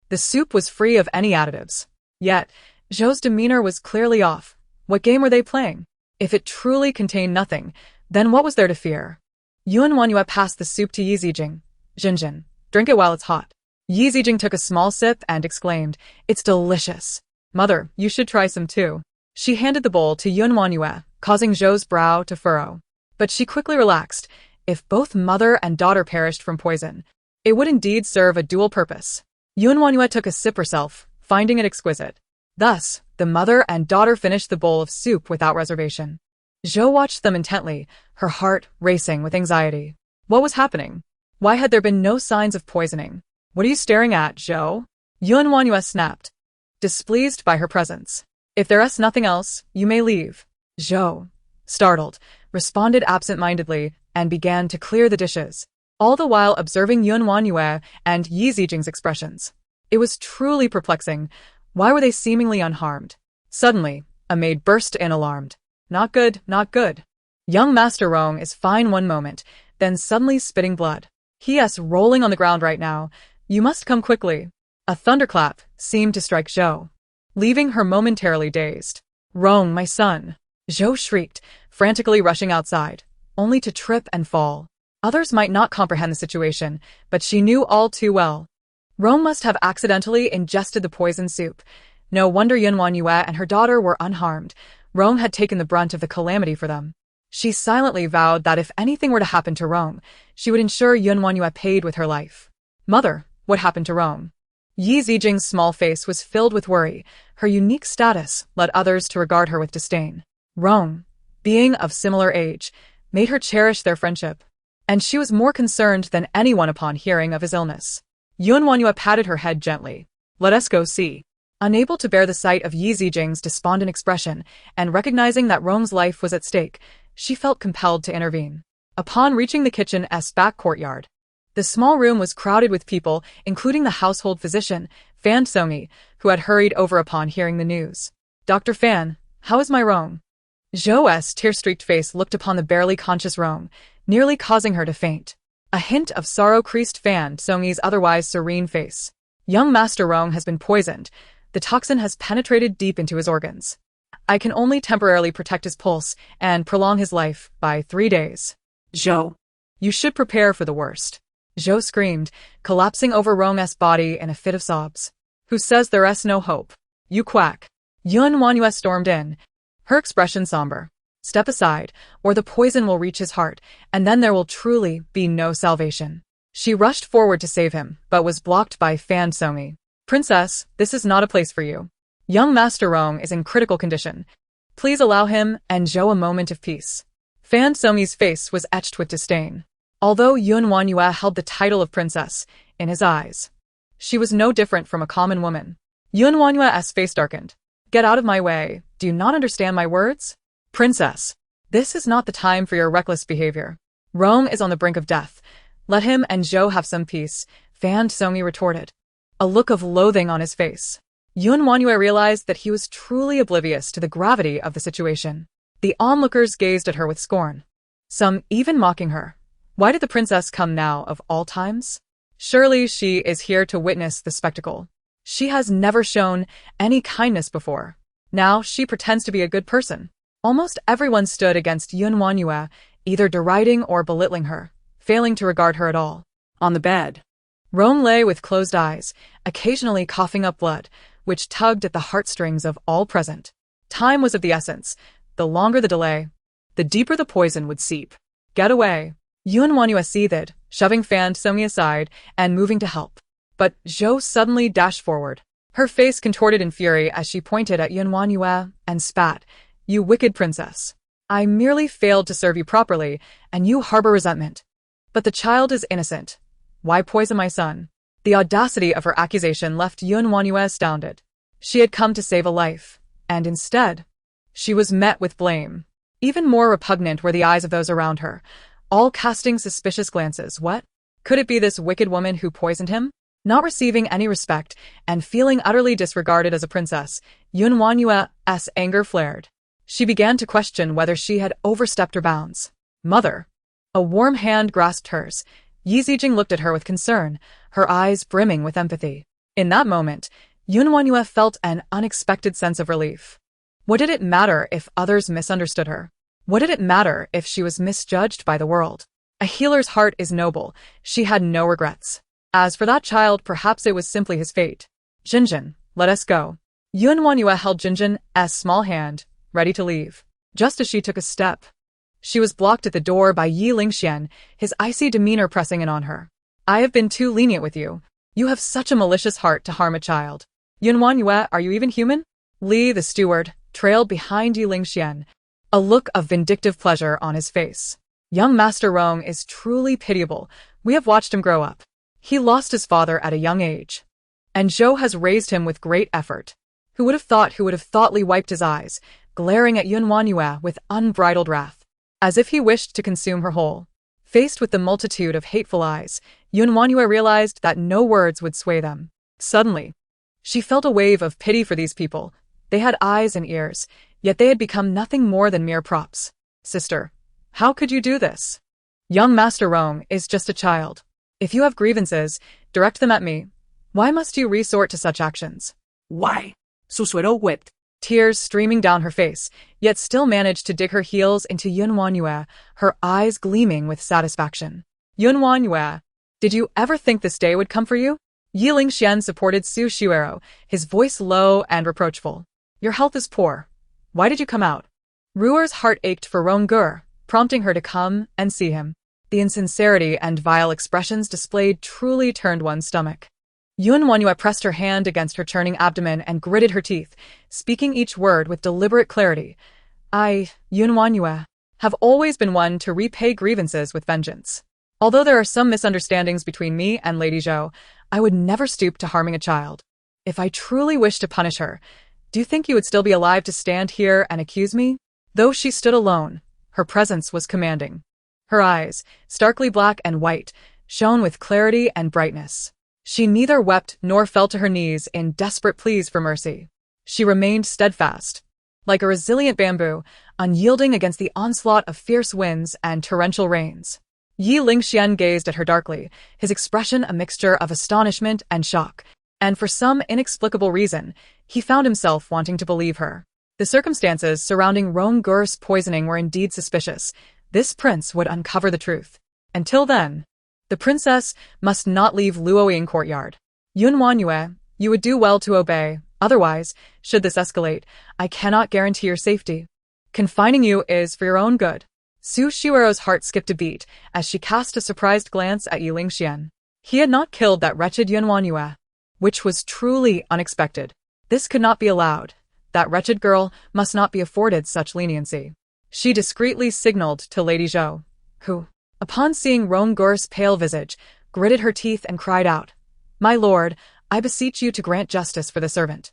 The soup was free of any additives. Yet, Zhou's demeanor was clearly off. What game were they playing? If it truly contained nothing, then what was there to fear? WanYue passed the soup to Yi Zijing. Jinjin, drink it while it's hot. Yi Zijing took a small sip and exclaimed, "It's delicious. Mother, you should try some too." She handed the bowl to WanYue, causing Zhou's brow to furrow. But she quickly relaxed. If both mother and daughter perished from poison, it would indeed serve a dual purpose. WanYue took a sip herself, finding it exquisite. Thus, the mother and daughter finished the bowl of soup without reservation. Zhou watched them intently, her heart racing with anxiety. What was happening? Why had there been no signs of poisoning? What are you staring at, Zhou? WanYue snapped, displeased by her presence. If there is nothing else, you may leave. Zhou, startled, responded absent-mindedly and began to clear the dishes, all the while observing WanYue and Yi Zijing's expressions. It was truly perplexing. Why were they seemingly unharmed? Suddenly, a maid burst in alarmed. Not good, not good. Young Master Rong is fine one moment, then suddenly spitting blood. He is rolling on the ground right now. You must come quickly. A thunderclap seemed to strike Zhou, leaving her momentarily dazed. Rong, my son. Zhou shrieked, frantically rushing outside, only to trip and fall. Others might not comprehend the situation, but she knew all too well. Rong must have accidentally ingested the poison soup. No wonder WanYue and her daughter were unharmed. Rong had taken the brunt of the calamity for them. She silently vowed that if anything were to happen to Rong, she would ensure WanYue paid with her life. Mother, what happened to Rong? Yi Zijing's small face was filled with worry. Her unique status led others to regard her with disdain. Rong, being of similar age, made her cherish their friendship, and she was more concerned than anyone upon hearing of his illness. WanYue patted her head gently. Let us go see. Unable to bear the sight of Yi Zijing's despondent expression, and recognizing that Rong's life was at stake, she felt compelled to intervene. Upon reaching the kitchen's back courtyard, the small room was crowded with people, including the household physician, Fan Songyi, who had hurried over upon hearing the news. Dr. Fan, how is my Rong? Zhou's tear-streaked face looked upon the barely conscious Rong, nearly causing her to faint. A hint of sorrow creased Fan Songyi's otherwise serene face. Young Master Rong has been poisoned. The toxin has penetrated deep into his organs. I can only temporarily protect his pulse and prolong his life by 3 days. Zhou. You should prepare for the worst. Zhou screamed, collapsing over Rong's body in a fit of sobs. Who says there is no hope? You quack. WanYue stormed in, her expression somber. Step aside, or the poison will reach his heart, and then there will truly be no salvation. She rushed forward to save him, but was blocked by Fan Songyi. Princess, this is not a place for you. Young Master Rong is in critical condition. Please allow him and Zhou a moment of peace. Fan Songyi's face was etched with disdain. Although WanYue held the title of princess, in his eyes, she was no different from a common woman. WanYue's face darkened. Get out of my way. Do you not understand my words? Princess, this is not the time for your reckless behavior. Rong is on the brink of death. Let him and Zhou have some peace, Fan Songyi retorted, a look of loathing on his face. WanYue realized that he was truly oblivious to the gravity of the situation. The onlookers gazed at her with scorn, some even mocking her. Why did the princess come now of all times? Surely she is here to witness the spectacle. She has never shown any kindness before. Now she pretends to be a good person. Almost everyone stood against WanYue, either deriding or belittling her, failing to regard her at all. On the bed, Rome lay with closed eyes, occasionally coughing up blood, which tugged at the heartstrings of all present. Time was of the essence. The longer the delay, the deeper the poison would seep. Get away. WanYue seethed, shoving Fan Songyi aside and moving to help. But Zhou suddenly dashed forward. Her face contorted in fury as she pointed at WanYue and spat. You wicked princess. I merely failed to serve you properly, and you harbor resentment. But the child is innocent. Why poison my son? The audacity of her accusation left WanYue astounded. She had come to save a life, and instead, she was met with blame. Even more repugnant were the eyes of those around her, all casting suspicious glances. What? Could it be this wicked woman who poisoned him? Not receiving any respect and feeling utterly disregarded as a princess, WanYue's anger flared. She began to question whether she had overstepped her bounds. Mother. A warm hand grasped hers. Yi Zijing looked at her with concern, her eyes brimming with empathy. In that moment, WanYue felt an unexpected sense of relief. What did it matter if others misunderstood her? What did it matter if she was misjudged by the world? A healer's heart is noble. She had no regrets. As for that child, perhaps it was simply his fate. Jinjin, let us go. WanYue held Jinjin's small hand, ready to leave. Just as she took a step, she was blocked at the door by Ye LingXuan, his icy demeanor pressing in on her. I have been too lenient with you. You have such a malicious heart to harm a child. WanYue, are you even human? Li, the steward, trailed behind Ye LingXuan, a look of vindictive pleasure on his face. Young Master Rong is truly pitiable. We have watched him grow up. He lost his father at a young age, and Zhou has raised him with great effort. Who would have thought Li wiped his eyes, glaring at WanYue with unbridled wrath, as if he wished to consume her whole. Faced with the multitude of hateful eyes, WanYue realized that no words would sway them. Suddenly, she felt a wave of pity for these people. They had eyes and ears, yet they had become nothing more than mere props. Sister, how could you do this? Young Master Rong is just a child. If you have grievances, direct them at me. Why must you resort to such actions? Why? Susuero wept. Tears streaming down her face, yet still managed to dig her heels into WanYue, her eyes gleaming with satisfaction. WanYue, did you ever think this day would come for you? Ye LingXuan supported Susuero, his voice low and reproachful. Your health is poor. Why did you come out? Ruer's heart ached for Rongger, prompting her to come and see him. The insincerity and vile expressions displayed truly turned one's stomach. WanYue pressed her hand against her churning abdomen and gritted her teeth, speaking each word with deliberate clarity. I, WanYue, have always been one to repay grievances with vengeance. Although there are some misunderstandings between me and Lady Zhou, I would never stoop to harming a child. If I truly wished to punish her, do you think you would still be alive to stand here and accuse me? Though she stood alone, her presence was commanding. Her eyes, starkly black and white, shone with clarity and brightness. She neither wept nor fell to her knees in desperate pleas for mercy. She remained steadfast, like a resilient bamboo, unyielding against the onslaught of fierce winds and torrential rains. Ye LingXuan gazed at her darkly, his expression a mixture of astonishment and shock, and for some inexplicable reason, he found himself wanting to believe her. The circumstances surrounding Rongger's poisoning were indeed suspicious. This prince would uncover the truth. Until then, the princess must not leave Luoying courtyard. WanYue, you would do well to obey. Otherwise, should this escalate, I cannot guarantee your safety. Confining you is for your own good. Susuero's heart skipped a beat as she cast a surprised glance at Ye LingXuan. He had not killed that wretched WanYue, which was truly unexpected. This could not be allowed. That wretched girl must not be afforded such leniency. She discreetly signaled to Lady Zhou, who, upon seeing Rongger's pale visage, gritted her teeth and cried out, My lord, I beseech you to grant justice for the servant.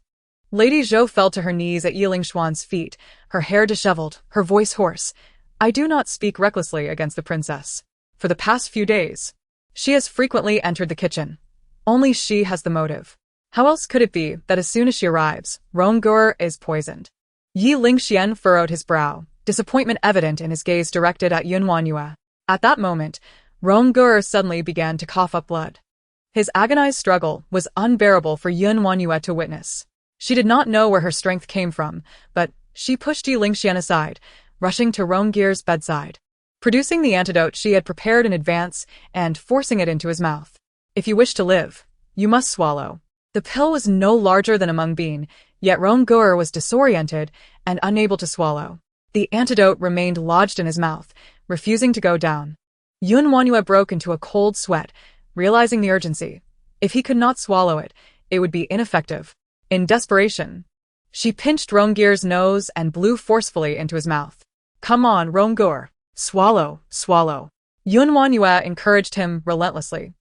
Lady Zhou fell to her knees at Ye LingXuan's feet, her hair disheveled, her voice hoarse. I do not speak recklessly against the princess. For the past few days, she has frequently entered the kitchen. Only she has the motive. How else could it be that as soon as she arrives, Rongger is poisoned? Ye LingXuan furrowed his brow, disappointment evident in his gaze directed at WanYue. At that moment, Rongger suddenly began to cough up blood. His agonized struggle was unbearable for WanYue to witness. She did not know where her strength came from, but she pushed Ye LingXuan aside, rushing to Rongger's bedside, producing the antidote she had prepared in advance and forcing it into his mouth. If you wish to live, you must swallow. The pill was no larger than a mung bean, yet WanYue was disoriented and unable to swallow. The antidote remained lodged in his mouth, refusing to go down. WanYue broke into a cold sweat, realizing the urgency. If he could not swallow it, it would be ineffective. In desperation, she pinched WanYue's nose and blew forcefully into his mouth. Come on, WanYue. Swallow, swallow. WanYue encouraged him relentlessly.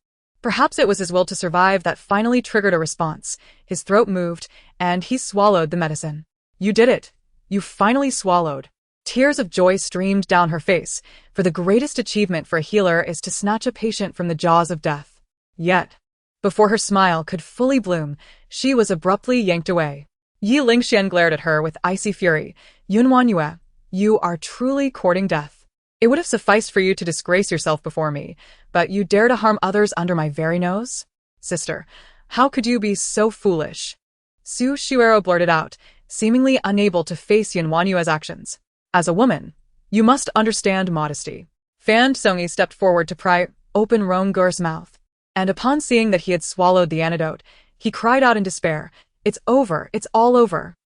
Perhaps it was his will to survive that finally triggered a response. His throat moved, and he swallowed the medicine. You did it. You finally swallowed. Tears of joy streamed down her face, for the greatest achievement for a healer is to snatch a patient from the jaws of death. Yet, before her smile could fully bloom, she was abruptly yanked away. Ye LingXuan glared at her with icy fury. WanYue, you are truly courting death. It would have sufficed for you to disgrace yourself before me, but you dare to harm others under my very nose? Sister, how could you be so foolish? Su Shuero blurted out, seemingly unable to face WanYue's actions. As a woman, you must understand modesty. Fan Songi stepped forward to pry open WanYue's mouth, and upon seeing that he had swallowed the antidote, he cried out in despair, It's over, it's all over.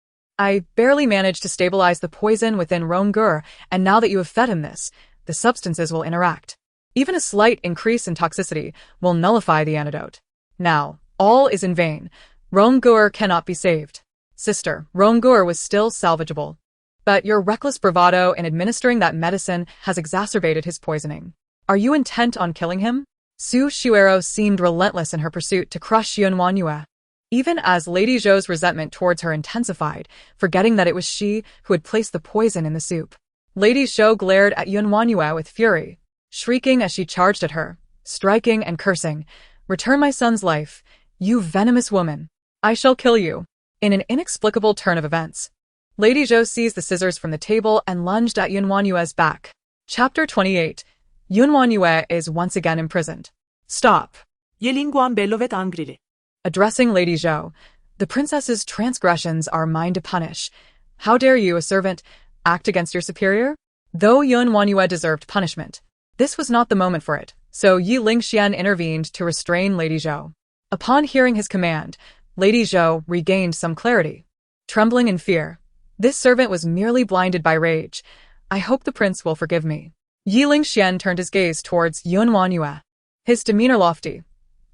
I barely managed to stabilize the poison within WanYue, and now that you have fed him this, the substances will interact. Even a slight increase in toxicity will nullify the antidote. Now, all is in vain. WanYue cannot be saved. Sister, WanYue was still salvageable. But your reckless bravado in administering that medicine has exacerbated his poisoning. Are you intent on killing him? Su Shuero seemed relentless in her pursuit to crush WanYue. Even as Lady Zhou's resentment towards her intensified, forgetting that it was she who had placed the poison in the soup. Lady Zhou glared at WanYue with fury, shrieking as she charged at her, striking and cursing, Return my son's life, you venomous woman. I shall kill you. In an inexplicable turn of events, Lady Zhou seized the scissors from the table and lunged at WanYue's back. Chapter 28. WanYue is once again imprisoned. Stop. Ye LingXuan bellovet angrily. Addressing Lady Zhou, the princess's transgressions are mine to punish. How dare you, a servant, act against your superior? Though WanYue deserved punishment, this was not the moment for it, so Ye LingXuan intervened to restrain Lady Zhou. Upon hearing his command, Lady Zhou regained some clarity. Trembling in fear, this servant was merely blinded by rage. I hope the prince will forgive me. Ye LingXuan turned his gaze towards WanYue. His demeanor lofty.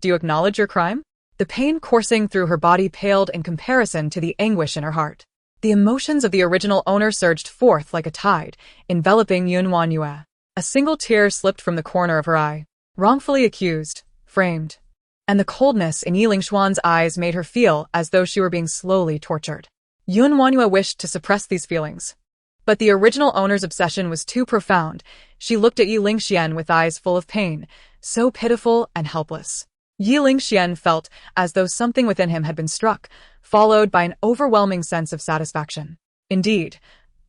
Do you acknowledge your crime? The pain coursing through her body paled in comparison to the anguish in her heart. The emotions of the original owner surged forth like a tide, enveloping WanYue. A single tear slipped from the corner of her eye. Wrongfully accused, framed. And the coldness in Ye LingXuan's eyes made her feel as though she were being slowly tortured. WanYue wished to suppress these feelings. But the original owner's obsession was too profound. She looked at Ye LingXuan with eyes full of pain, so pitiful and helpless. Ye LingXuan felt as though something within him had been struck, followed by an overwhelming sense of satisfaction. Indeed,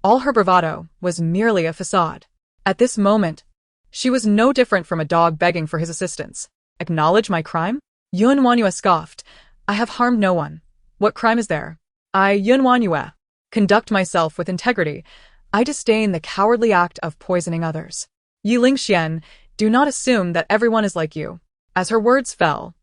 all her bravado was merely a facade. At this moment, she was no different from a dog begging for his assistance. Acknowledge my crime? WanYue scoffed. I have harmed no one. What crime is there? I, WanYue, conduct myself with integrity. I disdain the cowardly act of poisoning others. Ye LingXuan, do not assume that everyone is like you. As her words fell,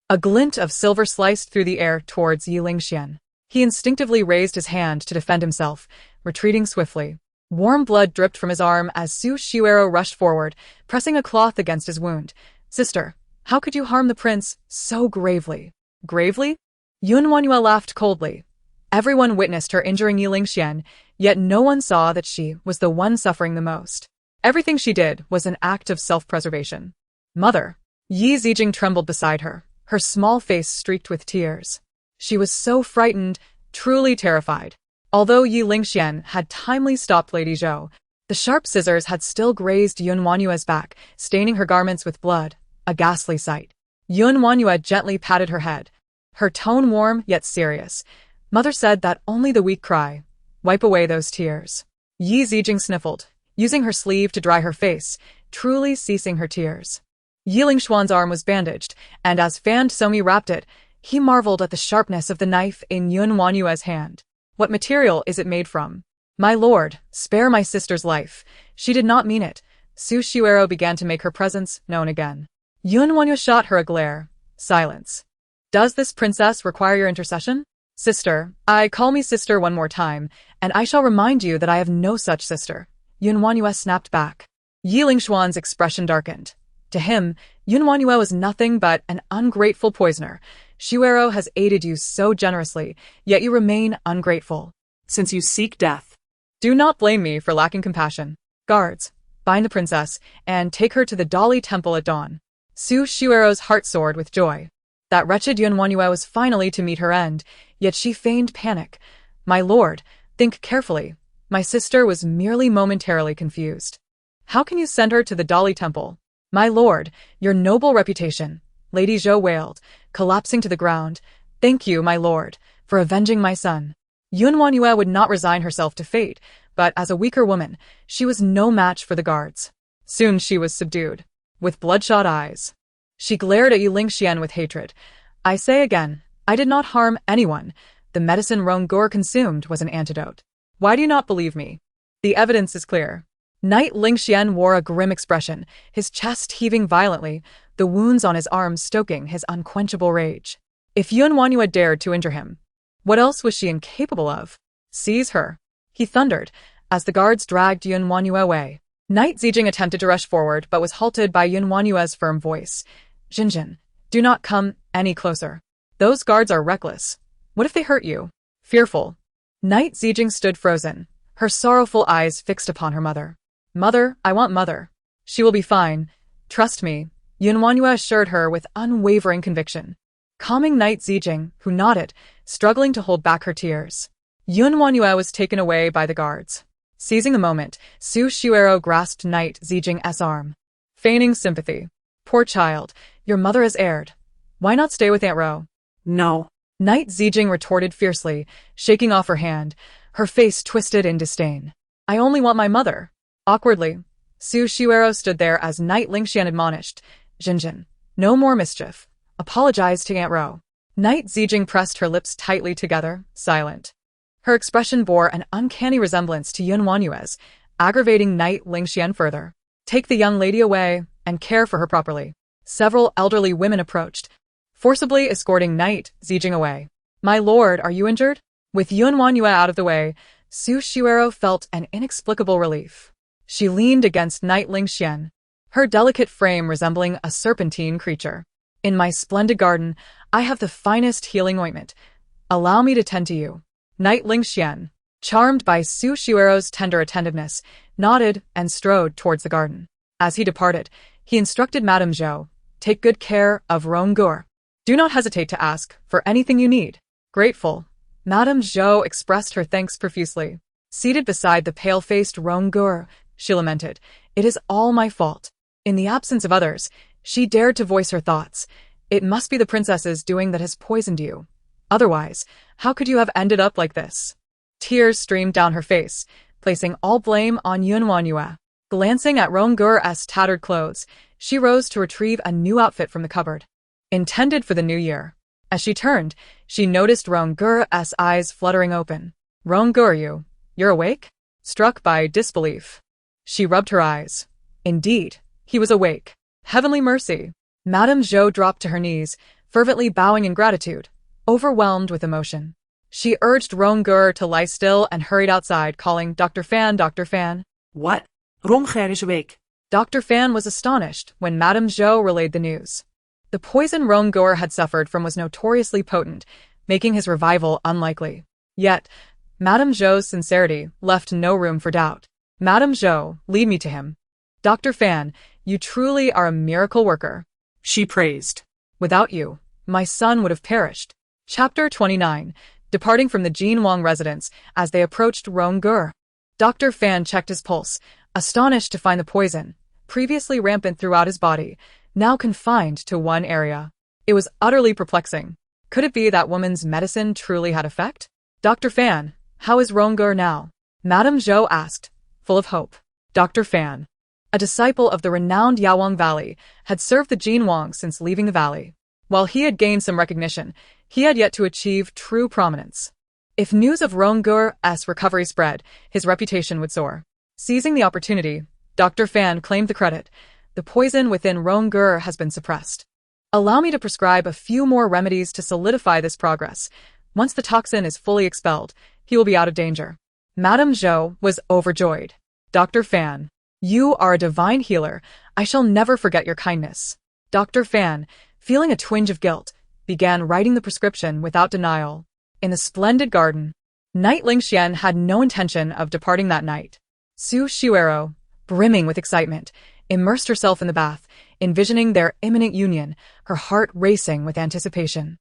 a glint of silver sliced through the air towards Ye LingXuan. He instinctively raised his hand to defend himself, retreating swiftly. Warm blood dripped from his arm as Su Shuero rushed forward, pressing a cloth against his wound. Sister, how could you harm the prince so gravely? Gravely? WanYue laughed coldly. Everyone witnessed her injuring Ye LingXuan, yet no one saw that she was the one suffering the most. Everything she did was an act of self-preservation. Mother. Ye Zijing trembled beside her, her small face streaked with tears. She was so frightened, truly terrified. Although Ye LingXuan had timely stopped Lady Zhou, the sharp scissors had still grazed WanYue's back, staining her garments with blood, a ghastly sight. WanYue gently patted her head, her tone warm yet serious. Mother said that only the weak cry. Wipe away those tears. Ye Zijing sniffled, using her sleeve to dry her face, truly ceasing her tears. Ye LingXuan's arm was bandaged, and as Fan Somi wrapped it, he marveled at the sharpness of the knife in WanYue's hand. What material is it made from? My lord, spare my sister's life. She did not mean it. Su Shuero began to make her presence known again. WanYue shot her a glare, Silence. Does this princess require your intercession? Sister, I call me sister one more time, and I shall remind you that I have no such sister. WanYue snapped back. Ye LingXuan's expression darkened. To him, WanYue was nothing but an ungrateful poisoner. Shuero has aided you so generously, yet you remain ungrateful. Since you seek death. Do not blame me for lacking compassion. Guards, bind the princess, and take her to the Dali Temple at dawn. Shuero's heart soared with joy. That wretched WanYue was finally to meet her end, yet she feigned panic. My lord, think carefully. My sister was merely momentarily confused. How can you send her to the Dali Temple? My lord, your noble reputation, Lady Zhou wailed, collapsing to the ground. Thank you, my lord, for avenging my son. WanYue would not resign herself to fate, but as a weaker woman, she was no match for the guards. Soon she was subdued. With bloodshot eyes, she glared at Ye LingXuan with hatred. I say again, I did not harm anyone. The medicine Ronggur consumed was an antidote. Why do you not believe me? The evidence is clear. Knight LingXuan wore a grim expression, his chest heaving violently, the wounds on his arms stoking his unquenchable rage. If WanYue dared to injure him, what else was she incapable of? Seize her, he thundered, as the guards dragged WanYue away. Knight Zijing attempted to rush forward, but was halted by WanYue's firm voice. Jinjin, do not come any closer. Those guards are reckless. What if they hurt you? Fearful. Knight Zijing stood frozen, her sorrowful eyes fixed upon her mother. Mother, I want mother. She will be fine. Trust me, WanYue assured her with unwavering conviction. Calming Knight Zijing, who nodded, struggling to hold back her tears. WanYue was taken away by the guards. Seizing the moment, Shuero grasped Knight Zijing's arm. Feigning sympathy. Poor child, your mother has erred. Why not stay with Aunt Ro? No. Knight Zijing retorted fiercely, shaking off her hand, her face twisted in disdain. I only want my mother. Awkwardly, Shuero stood there as Knight LingXuan admonished. Jinjin, no more mischief. Apologize to Aunt Ro. Knight Zijing pressed her lips tightly together, silent. Her expression bore an uncanny resemblance to WanYue's, aggravating Knight LingXuan further. Take the young lady away and care for her properly. Several elderly women approached, forcibly escorting Knight Zijing away. My lord, are you injured? With WanYue out of the way, Shuero felt an inexplicable relief. She leaned against Knight LingXuan, her delicate frame resembling a serpentine creature. In my splendid garden, I have the finest healing ointment. Allow me to tend to you. Knight LingXuan, charmed by Shuero's tender attentiveness, nodded and strode towards the garden. As he departed, he instructed Madame Zhou, take good care of Ronggur. Do not hesitate to ask for anything you need. Grateful, Madame Zhou expressed her thanks profusely. Seated beside the pale-faced Ronggur, she lamented, it is all my fault. In the absence of others, she dared to voice her thoughts. It must be the princess's doing that has poisoned you. Otherwise, how could you have ended up like this? Tears streamed down her face, placing all blame on WanYue. Glancing at Ronggur's tattered clothes, she rose to retrieve a new outfit from the cupboard, intended for the new year. As she turned, she noticed Ronggur's eyes fluttering open. Ronggur, you're awake? Struck by disbelief, she rubbed her eyes. Indeed, he was awake. Heavenly mercy. Madame Zhou dropped to her knees, fervently bowing in gratitude, overwhelmed with emotion. She urged Ronggur to lie still and hurried outside, calling, Dr. Fan, Dr. Fan. What? Ronggur is awake. Dr. Fan was astonished when Madame Zhou relayed the news. The poison Ronggur had suffered from was notoriously potent, making his revival unlikely. Yet, Madame Zhou's sincerity left no room for doubt. Madame Zhou, lead me to him. Dr. Fan, you truly are a miracle worker, she praised. Without you, my son would have perished. Chapter 29. Departing from the Jin Wang residence as they approached Ronggur. Dr. Fan checked his pulse, astonished to find the poison, previously rampant throughout his body, now confined to one area. It was utterly perplexing. Could it be that woman's medicine truly had effect? Dr. Fan, how is Ronggur now? Madame Zhou asked, full of hope. Dr. Fan, a disciple of the renowned Yawang Valley, had served the Jin Wang since leaving the valley. While he had gained some recognition, he had yet to achieve true prominence. If news of Ronggur's recovery spread, his reputation would soar. Seizing the opportunity, Dr. Fan claimed the credit. The poison within Ronggur has been suppressed. Allow me to prescribe a few more remedies to solidify this progress. Once the toxin is fully expelled, he will be out of danger. Madame Zhou was overjoyed. Dr. Fan, you are a divine healer. I shall never forget your kindness. Dr. Fan, feeling a twinge of guilt, began writing the prescription without denial. In the splendid garden, Knight LingXuan had no intention of departing that night. Su Xuero, brimming with excitement, immersed herself in the bath, envisioning their imminent union, her heart racing with anticipation.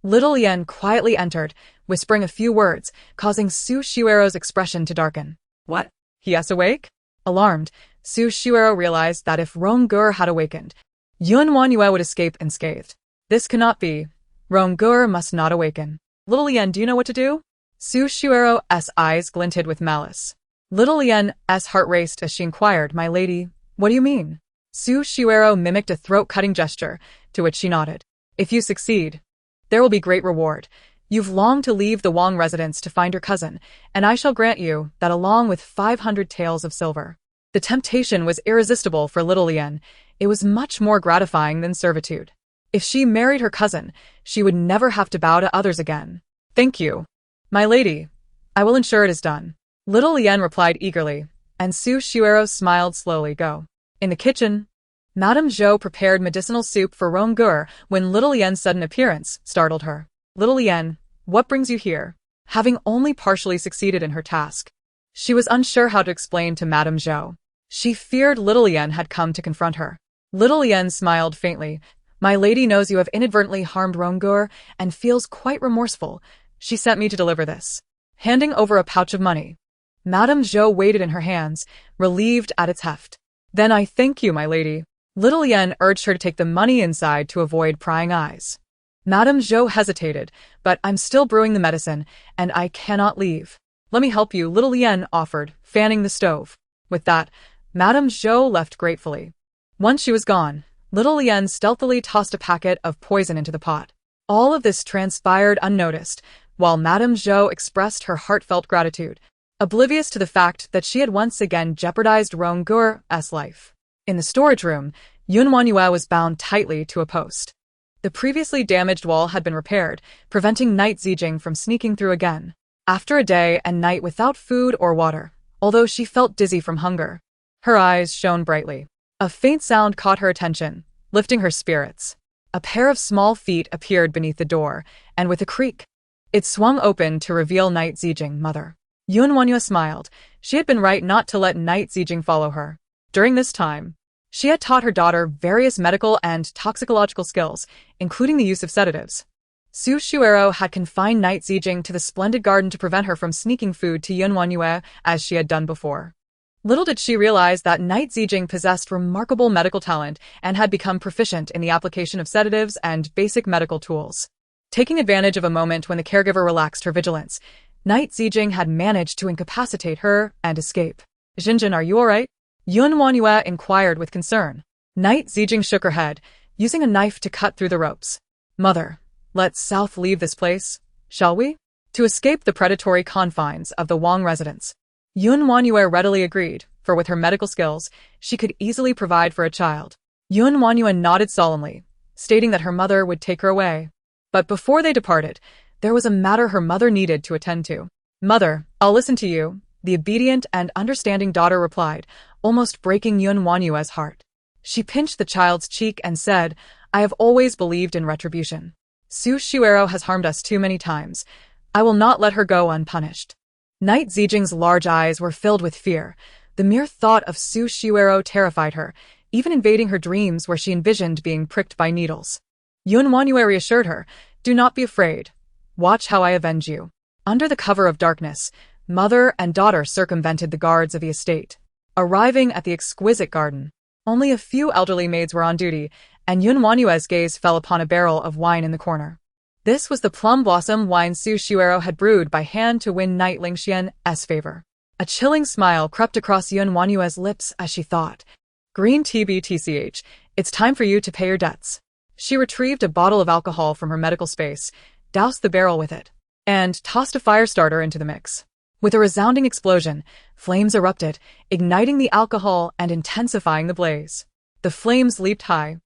Little Yen quietly entered, whispering a few words, causing Su Xuero's expression to darken. What? He is awake? Alarmed, Su Xuero realized that if Ronggur had awakened, WanYue would escape unscathed. This cannot be. Ronggur must not awaken. Little Yen, do you know what to do? Su Xuero's eyes glinted with malice. Little Yen's heart raced as she inquired, My lady, what do you mean? Su Xuero mimicked a throat-cutting gesture, to which she nodded. If you succeed, there will be great reward. You've longed to leave the Wang residence to find your cousin, and I shall grant you that along with 500 taels of silver. The temptation was irresistible for little Yen. It was much more gratifying than servitude. If she married her cousin, she would never have to bow to others again. Thank you. My lady, I will ensure it is done. Little Yen replied eagerly, and Su Xuero smiled slowly. Go. In the kitchen, Madame Zhou prepared medicinal soup for Ronggur when Little Yen's sudden appearance startled her. Little Yen, what brings you here? Having only partially succeeded in her task, she was unsure how to explain to Madame Zhou. She feared Little Yen had come to confront her. Little Yen smiled faintly. My lady knows you have inadvertently harmed Ronggur and feels quite remorseful. She sent me to deliver this. Handing over a pouch of money, Madame Zhou weighed it in her hands, relieved at its heft. Then I thank you, my lady. Little Yen urged her to take the money inside to avoid prying eyes. Madame Zhou hesitated, but I'm still brewing the medicine, and I cannot leave. Let me help you, Little Yen offered, fanning the stove. With that, Madame Zhou left gratefully. Once she was gone, Little Yen stealthily tossed a packet of poison into the pot. All of this transpired unnoticed, while Madame Zhou expressed her heartfelt gratitude, oblivious to the fact that she had once again jeopardized Ronggur's life. In the storage room, WanYue was bound tightly to a post. The previously damaged wall had been repaired, preventing Knight Zijing from sneaking through again. After a day and night without food or water, although she felt dizzy from hunger, her eyes shone brightly. A faint sound caught her attention, lifting her spirits. A pair of small feet appeared beneath the door, and with a creak, it swung open to reveal Knight Zijing, mother. WanYue smiled. She had been right not to let Knight Zijing follow her. During this time, she had taught her daughter various medical and toxicological skills, including the use of sedatives. Su Xuero had confined Knight Zijing to the splendid garden to prevent her from sneaking food to WanYue as she had done before. Little did she realize that Knight Zijing possessed remarkable medical talent and had become proficient in the application of sedatives and basic medical tools. Taking advantage of a moment when the caregiver relaxed her vigilance, Knight Zijing had managed to incapacitate her and escape. Jinjin, are you alright? WanYue inquired with concern. Knight Zijing shook her head, using a knife to cut through the ropes. Mother, let's South leave this place, shall we? To escape the predatory confines of the Wang residence. WanYue readily agreed, for with her medical skills, she could easily provide for a child. WanYue nodded solemnly, stating that her mother would take her away. But before they departed, there was a matter her mother needed to attend to. Mother, I'll listen to you, the obedient and understanding daughter replied, almost breaking WanYue's heart. She pinched the child's cheek and said, I have always believed in retribution. Su Xuero has harmed us too many times. I will not let her go unpunished. Knight Zijing's large eyes were filled with fear. The mere thought of Su Xuero terrified her, even invading her dreams where she envisioned being pricked by needles. WanYue reassured her, Do not be afraid. Watch how I avenge you. Under the cover of darkness, mother and daughter circumvented the guards of the estate. Arriving at the exquisite garden, only a few elderly maids were on duty, and WanYue's gaze fell upon a barrel of wine in the corner. This was the plum blossom wine Su Xuero had brewed by hand to win Knight LingXuan's favor. A chilling smile crept across WanYue's lips as she thought, Green tea BTCH, it's time for you to pay your debts. She retrieved a bottle of alcohol from her medical space, doused the barrel with it, and tossed a fire starter into the mix. With a resounding explosion, flames erupted, igniting the alcohol and intensifying the blaze. The flames leaped high,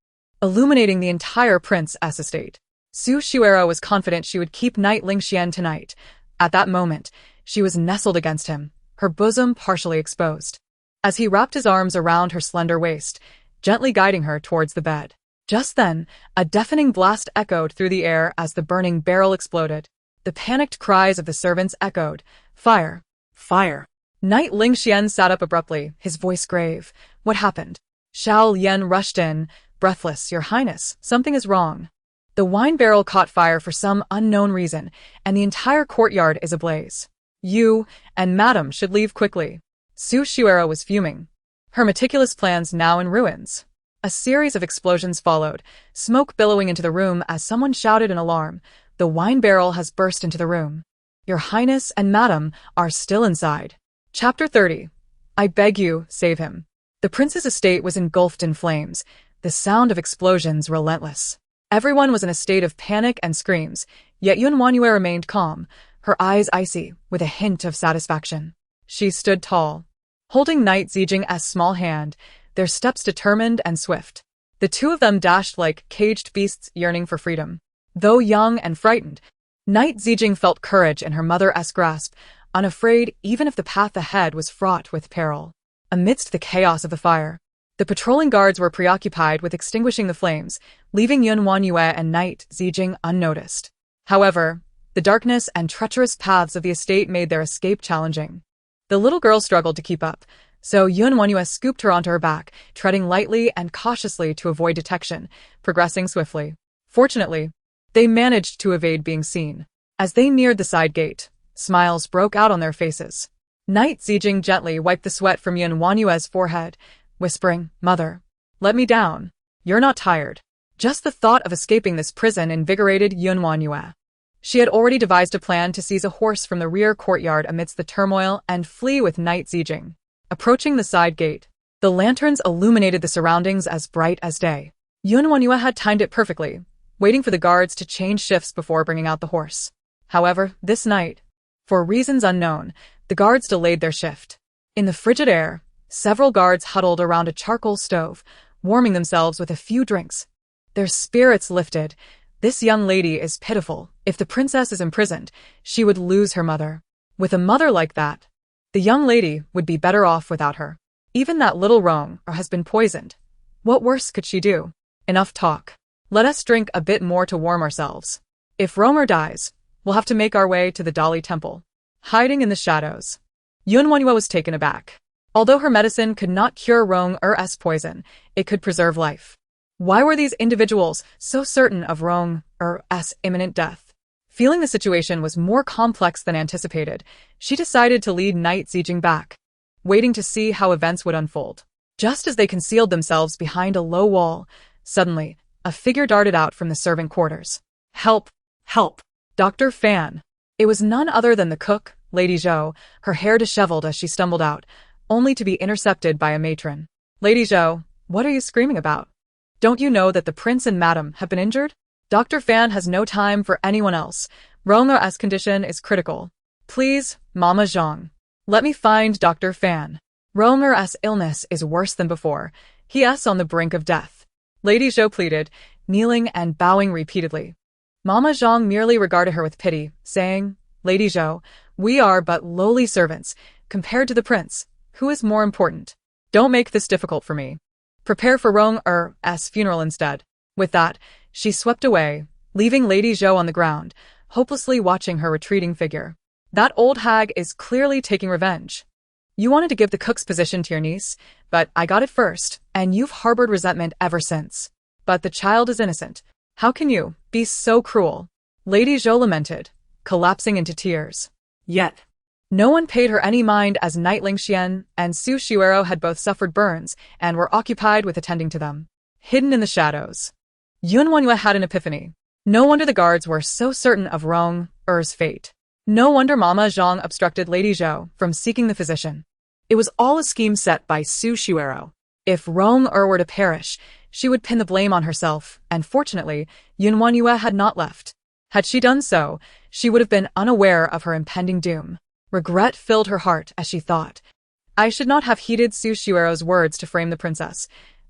illuminating the entire Prince's estate. Su Shuero was confident she would keep Knight LingXuan tonight. At that moment, she was nestled against him, her bosom partially exposed, as he wrapped his arms around her slender waist, gently guiding her towards the bed. Just then, a deafening blast echoed through the air as the burning barrel exploded. The panicked cries of the servants echoed, "Fire! Fire! Knight LingXuan sat up abruptly, his voice grave. What happened? Xiao Lian rushed in, breathless. Your Highness, something is wrong. The wine barrel caught fire for some unknown reason, and the entire courtyard is ablaze. You and Madam should leave quickly. Su Shuero was fuming, her meticulous plans now in ruins. A series of explosions followed, smoke billowing into the room as someone shouted in alarm. The wine barrel has burst into the room. Your Highness and Madam are still inside. Chapter 30. I beg you, save him. The prince's estate was engulfed in flames, the sound of explosions relentless. Everyone was in a state of panic and screams, yet WanYue remained calm, her eyes icy, with a hint of satisfaction. She stood tall, holding Knight Zijing's small hand, their steps determined and swift. The two of them dashed like caged beasts yearning for freedom. Though young and frightened, Knight Zijing felt courage in her mother's grasp, unafraid even if the path ahead was fraught with peril. Amidst the chaos of the fire, the patrolling guards were preoccupied with extinguishing the flames, leaving WanYue and Knight Zijing unnoticed. However, the darkness and treacherous paths of the estate made their escape challenging. The little girl struggled to keep up, so WanYue scooped her onto her back, treading lightly and cautiously to avoid detection, progressing swiftly. Fortunately, they managed to evade being seen. As they neared the side gate, smiles broke out on their faces. Knight Zijing gently wiped the sweat from WanYue's forehead, whispering, "Mother, let me down. You're not tired." Just the thought of escaping this prison invigorated WanYue. She had already devised a plan to seize a horse from the rear courtyard amidst the turmoil and flee with Knight Zijing. Approaching the side gate, the lanterns illuminated the surroundings as bright as day. WanYue had timed it perfectly, waiting for the guards to change shifts before bringing out the horse. However, this night, for reasons unknown, the guards delayed their shift. In the frigid air, several guards huddled around a charcoal stove, warming themselves with a few drinks. Their spirits lifted. This young lady is pitiful. If the princess is imprisoned, she would lose her mother. With a mother like that, the young lady would be better off without her. Even that little Rong has been poisoned. What worse could she do? Enough talk. Let us drink a bit more to warm ourselves. If Ronger dies, we'll have to make our way to the Dali Temple. Hiding in the shadows, WanYue was taken aback. Although her medicine could not cure Ronger's poison, it could preserve life. Why were these individuals so certain of Ronger's imminent death? Feeling the situation was more complex than anticipated, she decided to lead Knight Zijing back, waiting to see how events would unfold. Just as they concealed themselves behind a low wall, suddenly, a figure darted out from the servant quarters. "Help! Help! Dr. Fan!" It was none other than the cook, Lady Zhou, her hair disheveled as she stumbled out, only to be intercepted by a matron. "Lady Zhou, what are you screaming about? Don't you know that the prince and madam have been injured? Dr. Fan has no time for anyone else. Ronger's condition is critical. Please, Mama Zhang, let me find Dr. Fan. Ronger's illness is worse than before. He is on the brink of death." Lady Zhou pleaded, kneeling and bowing repeatedly. Mama Zhang merely regarded her with pity, saying, "Lady Zhou, we are but lowly servants, compared to the prince, who is more important. Don't make this difficult for me. Prepare for Ronger's funeral instead." With that, she swept away, leaving Lady Zhou on the ground, hopelessly watching her retreating figure. That old hag is clearly taking revenge. You wanted to give the cook's position to your niece, but I got it first, and you've harbored resentment ever since. But the child is innocent. How can you be so cruel? Lady Zhou lamented, collapsing into tears. Yet, no one paid her any mind as Knight LingXuan and Su Shuero had both suffered burns and were occupied with attending to them. Hidden in the shadows, WanYue had an epiphany. No wonder the guards were so certain of Ronger's fate. No wonder Mama Zhang obstructed Lady Zhou from seeking the physician. It was all a scheme set by Su Shuero. If Ronger were to perish, she would pin the blame on herself, and fortunately, WanYue had not left. Had she done so, she would have been unaware of her impending doom. Regret filled her heart as she thought, "I should not have heeded Su Shuero's words to frame the princess.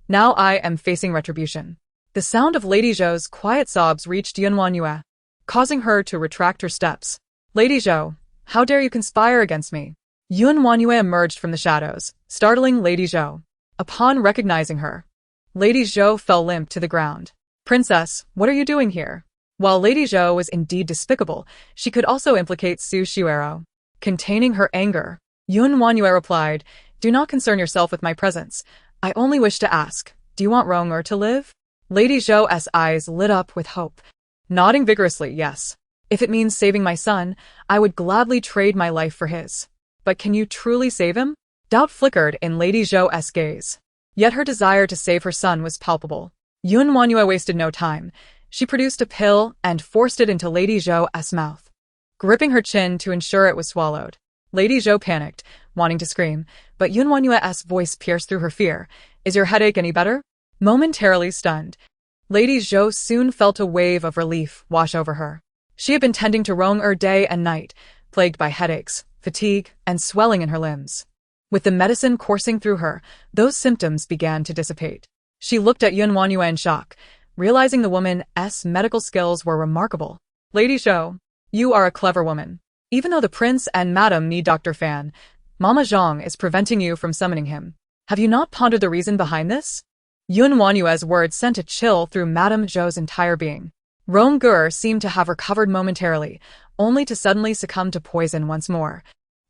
Now I am facing retribution." The sound of Lady Zhou's quiet sobs reached WanYue, causing her to retract her steps. Lady Zhou, how dare you conspire against me? WanYue emerged from the shadows, startling Lady Zhou. Upon recognizing her, Lady Zhou fell limp to the ground. Princess, what are you doing here? While Lady Zhou was indeed despicable, she could also implicate Su Shuero. Containing her anger, WanYue replied, do not concern yourself with my presence. I only wish to ask, do you want WanYue to live? Lady Zhou's eyes lit up with hope. Nodding vigorously, yes. If it means saving my son, I would gladly trade my life for his. But can you truly save him? Doubt flickered in Lady Zhou's gaze. Yet her desire to save her son was palpable. WanYue wasted no time. She produced a pill and forced it into Lady Zhou's mouth, gripping her chin to ensure it was swallowed. Lady Zhou panicked, wanting to scream, but WanYue's voice pierced through her fear. Is your headache any better? Momentarily stunned, Lady Zhou soon felt a wave of relief wash over her. She had been tending to WanYue day and night, plagued by headaches, fatigue, and swelling in her limbs. With the medicine coursing through her, those symptoms began to dissipate. She looked at WanYue in shock, realizing the woman's medical skills were remarkable. Lady Zhou, you are a clever woman. Even though the prince and madam need Dr. Fan, Mama Zhang is preventing you from summoning him. Have you not pondered the reason behind this? WanYue's words sent a chill through Madame Zhou's entire being. WanYue seemed to have recovered momentarily, only to suddenly succumb to poison once more.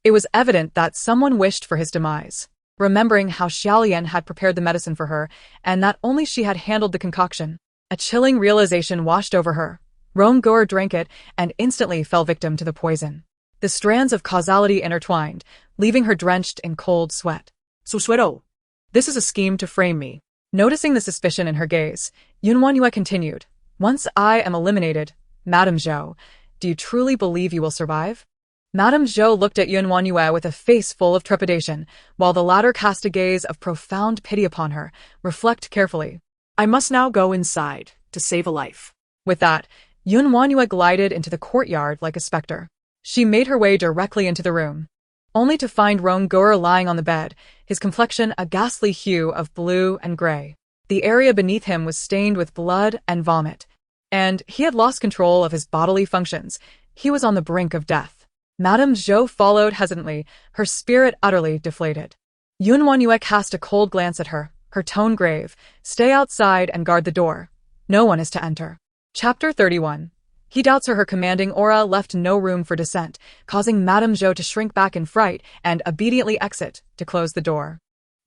It was evident that someone wished for his demise. Remembering how Xiaolian had prepared the medicine for her, and that only she had handled the concoction, a chilling realization washed over her. WanYue drank it and instantly fell victim to the poison. The strands of causality intertwined, leaving her drenched in cold sweat. Susuero. This is a scheme to frame me. Noticing the suspicion in her gaze, WanYue continued, once I am eliminated, Madame Zhou, do you truly believe you will survive? Madame Zhou looked at WanYue with a face full of trepidation, while the latter cast a gaze of profound pity upon her. Reflect carefully. I must now go inside to save a life. With that, WanYue glided into the courtyard like a specter. She made her way directly into the room, only to find WanYue lying on the bed, his complexion a ghastly hue of blue and gray. The area beneath him was stained with blood and vomit, and he had lost control of his bodily functions. He was on the brink of death. Madame Zhou followed hesitantly, her spirit utterly deflated. WanYue cast a cold glance at her, her tone grave. Stay outside and guard the door. No one is to enter. Chapter 31. He doubts her commanding aura left no room for dissent, causing Madame Zhou to shrink back in fright and obediently exit to close the door.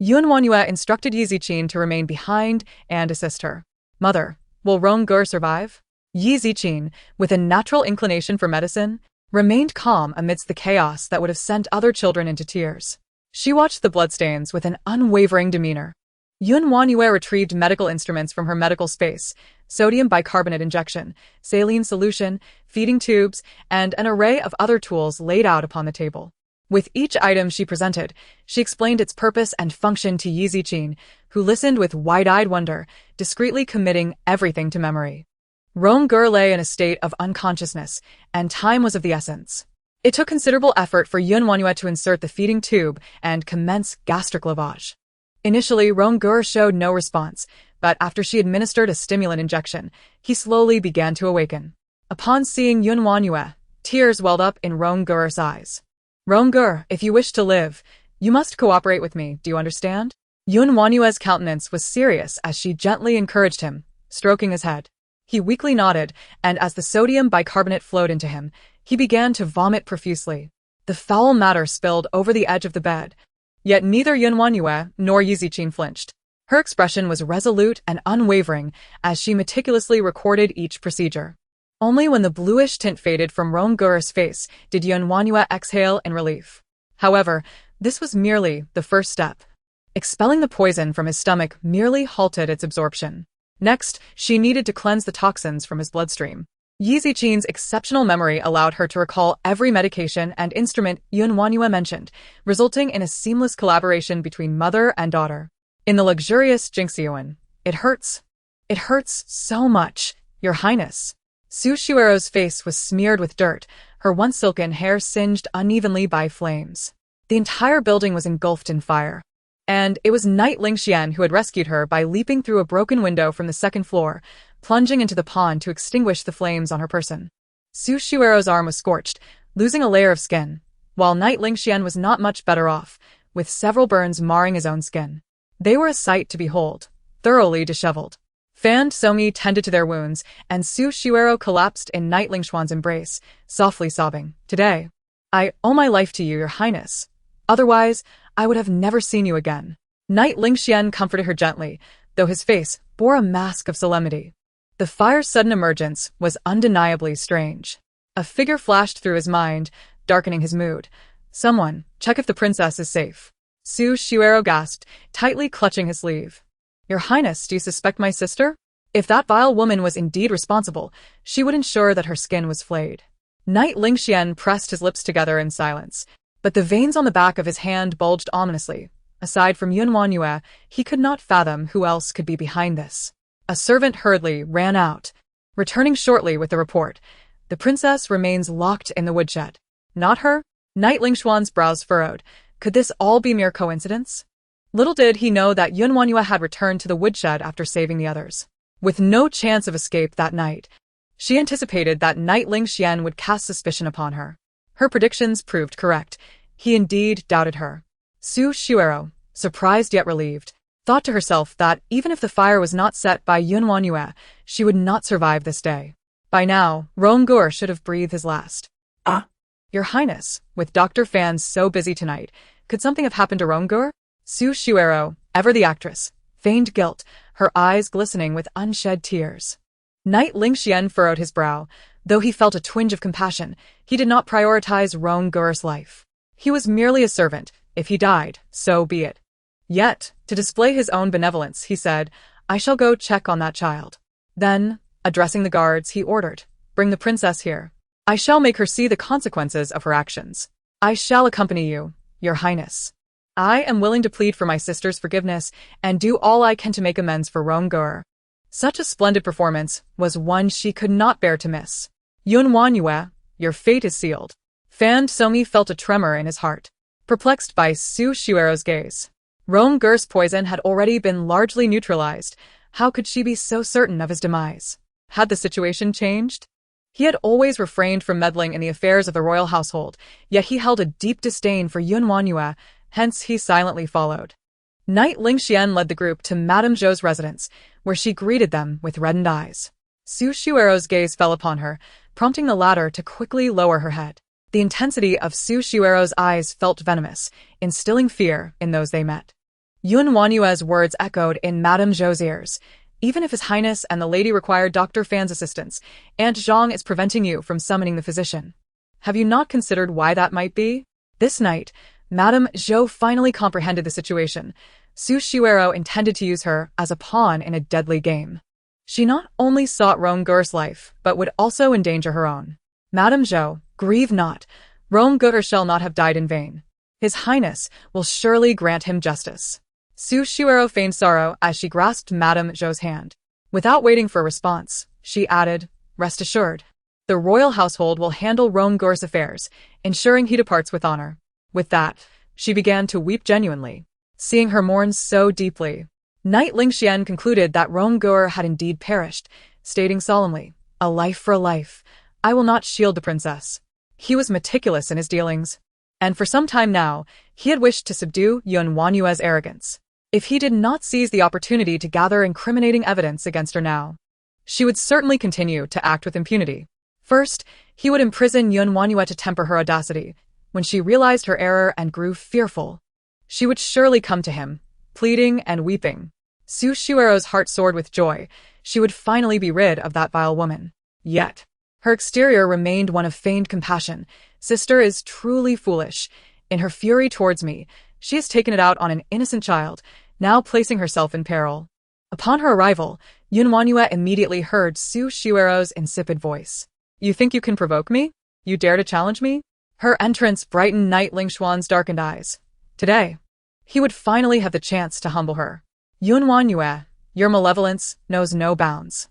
WanYue instructed Yi Ziqin to remain behind and assist her. Mother, will WanYue survive? Yi Ziqin, with a natural inclination for medicine, remained calm amidst the chaos that would have sent other children into tears. She watched the bloodstains with an unwavering demeanor. WanYue retrieved medical instruments from her medical space, sodium bicarbonate injection, saline solution, feeding tubes, and an array of other tools laid out upon the table. With each item she presented, she explained its purpose and function to Yi Ziqin, who listened with wide-eyed wonder, discreetly committing everything to memory. WanYue lay in a state of unconsciousness, and time was of the essence. It took considerable effort for WanYue to insert the feeding tube and commence gastric lavage. Initially, WanYue showed no response, but after she administered a stimulant injection, he slowly began to awaken. Upon seeing WanYue, tears welled up in WanYue's eyes. WanYue, if you wish to live, you must cooperate with me, do you understand? WanYue's countenance was serious as she gently encouraged him, stroking his head. He weakly nodded, and as the sodium bicarbonate flowed into him, he began to vomit profusely. The foul matter spilled over the edge of the bed. Yet neither WanYue nor Yi Ziqin flinched. Her expression was resolute and unwavering as she meticulously recorded each procedure. Only when the bluish tint faded from WanYue's face did WanYue exhale in relief. However, this was merely the first step. Expelling the poison from his stomach merely halted its absorption. Next, she needed to cleanse the toxins from his bloodstream. Yi Ziqin's exceptional memory allowed her to recall every medication and instrument WanYue mentioned, resulting in a seamless collaboration between mother and daughter. In the luxurious Jingxiuan, it hurts. It hurts so much, Your Highness. Su Shuero's face was smeared with dirt, her once silken hair singed unevenly by flames. The entire building was engulfed in fire. And it was Knight LingXuan who had rescued her by leaping through a broken window from the second floor, plunging into the pond to extinguish the flames on her person. Su Shuero's arm was scorched, losing a layer of skin, while Knight LingXuan was not much better off, with several burns marring his own skin. They were a sight to behold, thoroughly disheveled. Fan Somi tended to their wounds, and Su Shuero collapsed in Knight LingXuan's embrace, softly sobbing, "Today, I owe my life to you, your highness. Otherwise, I would have never seen you again." Knight LingXuan comforted her gently, though his face bore a mask of solemnity. The fire's sudden emergence was undeniably strange. A figure flashed through his mind, darkening his mood. "Someone, check if the princess is safe." Su Shuero gasped, tightly clutching his sleeve. "Your highness, do you suspect my sister? If that vile woman was indeed responsible, she would ensure that her skin was flayed." Knight LingXuan pressed his lips together in silence, but the veins on the back of his hand bulged ominously. Aside from WanYue, he could not fathom who else could be behind this. A servant hurriedly ran out, returning shortly with the report. "The princess remains locked in the woodshed." "Not her?" Knight LingXuan's brows furrowed. Could this all be mere coincidence? Little did he know that WanYue had returned to the woodshed after saving the others. With no chance of escape that night, she anticipated that Knight LingXuan would cast suspicion upon her. Her predictions proved correct. He indeed doubted her. Su Shuero, surprised yet relieved, thought to herself that even if the fire was not set by WanYue, she would not survive this day. By now, Ronggur should have breathed his last. "Ah, Your Highness, with Dr. Fan so busy tonight, could something have happened to Ronggur?" Su Shuero, ever the actress, feigned guilt, her eyes glistening with unshed tears. Knight LingXuan furrowed his brow. Though he felt a twinge of compassion, he did not prioritize Ronggur's life. He was merely a servant. If he died, so be it. Yet, to display his own benevolence, he said, "I shall go check on that child." Then, addressing the guards, he ordered, "Bring the princess here. I shall make her see the consequences of her actions. I shall accompany you, your highness. I am willing to plead for my sister's forgiveness and do all I can to make amends for Ronggur." Such a splendid performance was one she could not bear to miss. WanYue, your fate is sealed. Fan Somi felt a tremor in his heart, perplexed by Su Shuero's gaze. Ronggur's poison had already been largely neutralized. How could she be so certain of his demise? Had the situation changed? He had always refrained from meddling in the affairs of the royal household, yet he held a deep disdain for WanYue, hence he silently followed. Knight LingXuan led the group to Madame Zhou's residence, where she greeted them with reddened eyes. Su Shuero's gaze fell upon her, prompting the latter to quickly lower her head. The intensity of Su Shuero's eyes felt venomous, instilling fear in those they met. WanYue's words echoed in Madame Zhou's ears. "Even if His Highness and the lady require Dr. Fan's assistance, Aunt Zhang is preventing you from summoning the physician. Have you not considered why that might be?" This night, Madame Zhou finally comprehended the situation. Su Shuero intended to use her as a pawn in a deadly game. She not only sought Ronggur's life, but would also endanger her own. "Madame Zhou, grieve not. Ronggur shall not have died in vain. His Highness will surely grant him justice." Su Shuero feigned sorrow as she grasped Madame Zhou's hand. Without waiting for a response, she added, "Rest assured, the royal household will handle Ronggur's affairs, ensuring he departs with honor." With that, she began to weep genuinely, seeing her mourn so deeply. Knight LingXuan concluded that Ronggur had indeed perished, stating solemnly, "A life for a life. I will not shield the princess." He was meticulous in his dealings, and for some time now, he had wished to subdue WanYue's arrogance. If he did not seize the opportunity to gather incriminating evidence against her now, she would certainly continue to act with impunity. First, he would imprison WanYue to temper her audacity. When she realized her error and grew fearful, she would surely come to him, pleading and weeping. Su Shuero's heart soared with joy. She would finally be rid of that vile woman. Yet, her exterior remained one of feigned compassion. "Sister is truly foolish. In her fury towards me, she has taken it out on an innocent child, now placing herself in peril." Upon her arrival, WanYue immediately heard Su Shuero's insipid voice. "You think you can provoke me? You dare to challenge me?" Her entrance brightened Knight LingXuan's darkened eyes. Today, he would finally have the chance to humble her. "WanYue, your malevolence knows no bounds.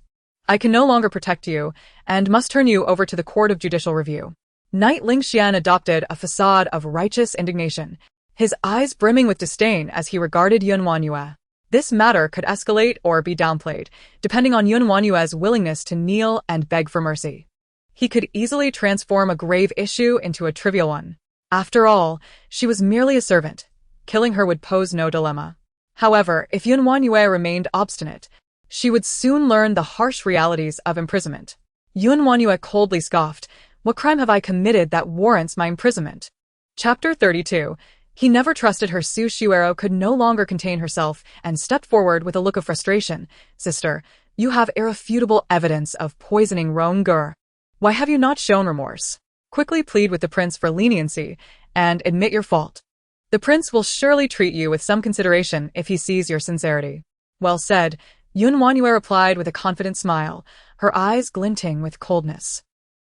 I can no longer protect you, and must turn you over to the Court of Judicial Review." Knight LingXuan adopted a facade of righteous indignation. his eyes brimming with disdain as he regarded WanYue. This matter could escalate or be downplayed, depending on WanYue's willingness to kneel and beg for mercy. He could easily transform a grave issue into a trivial one. After all, she was merely a servant. Killing her would pose no dilemma. However, if WanYue remained obstinate, she would soon learn the harsh realities of imprisonment. WanYue coldly scoffed, "What crime have I committed that warrants my imprisonment?" Chapter 32. He never trusted her. Su Shuero could no longer contain herself and stepped forward with a look of frustration. "Sister, you have irrefutable evidence of poisoning Rong-ger. Why have you not shown remorse? Quickly plead with the prince for leniency and admit your fault. The prince will surely treat you with some consideration if he sees your sincerity." "Well said," WanYue replied with a confident smile, her eyes glinting with coldness.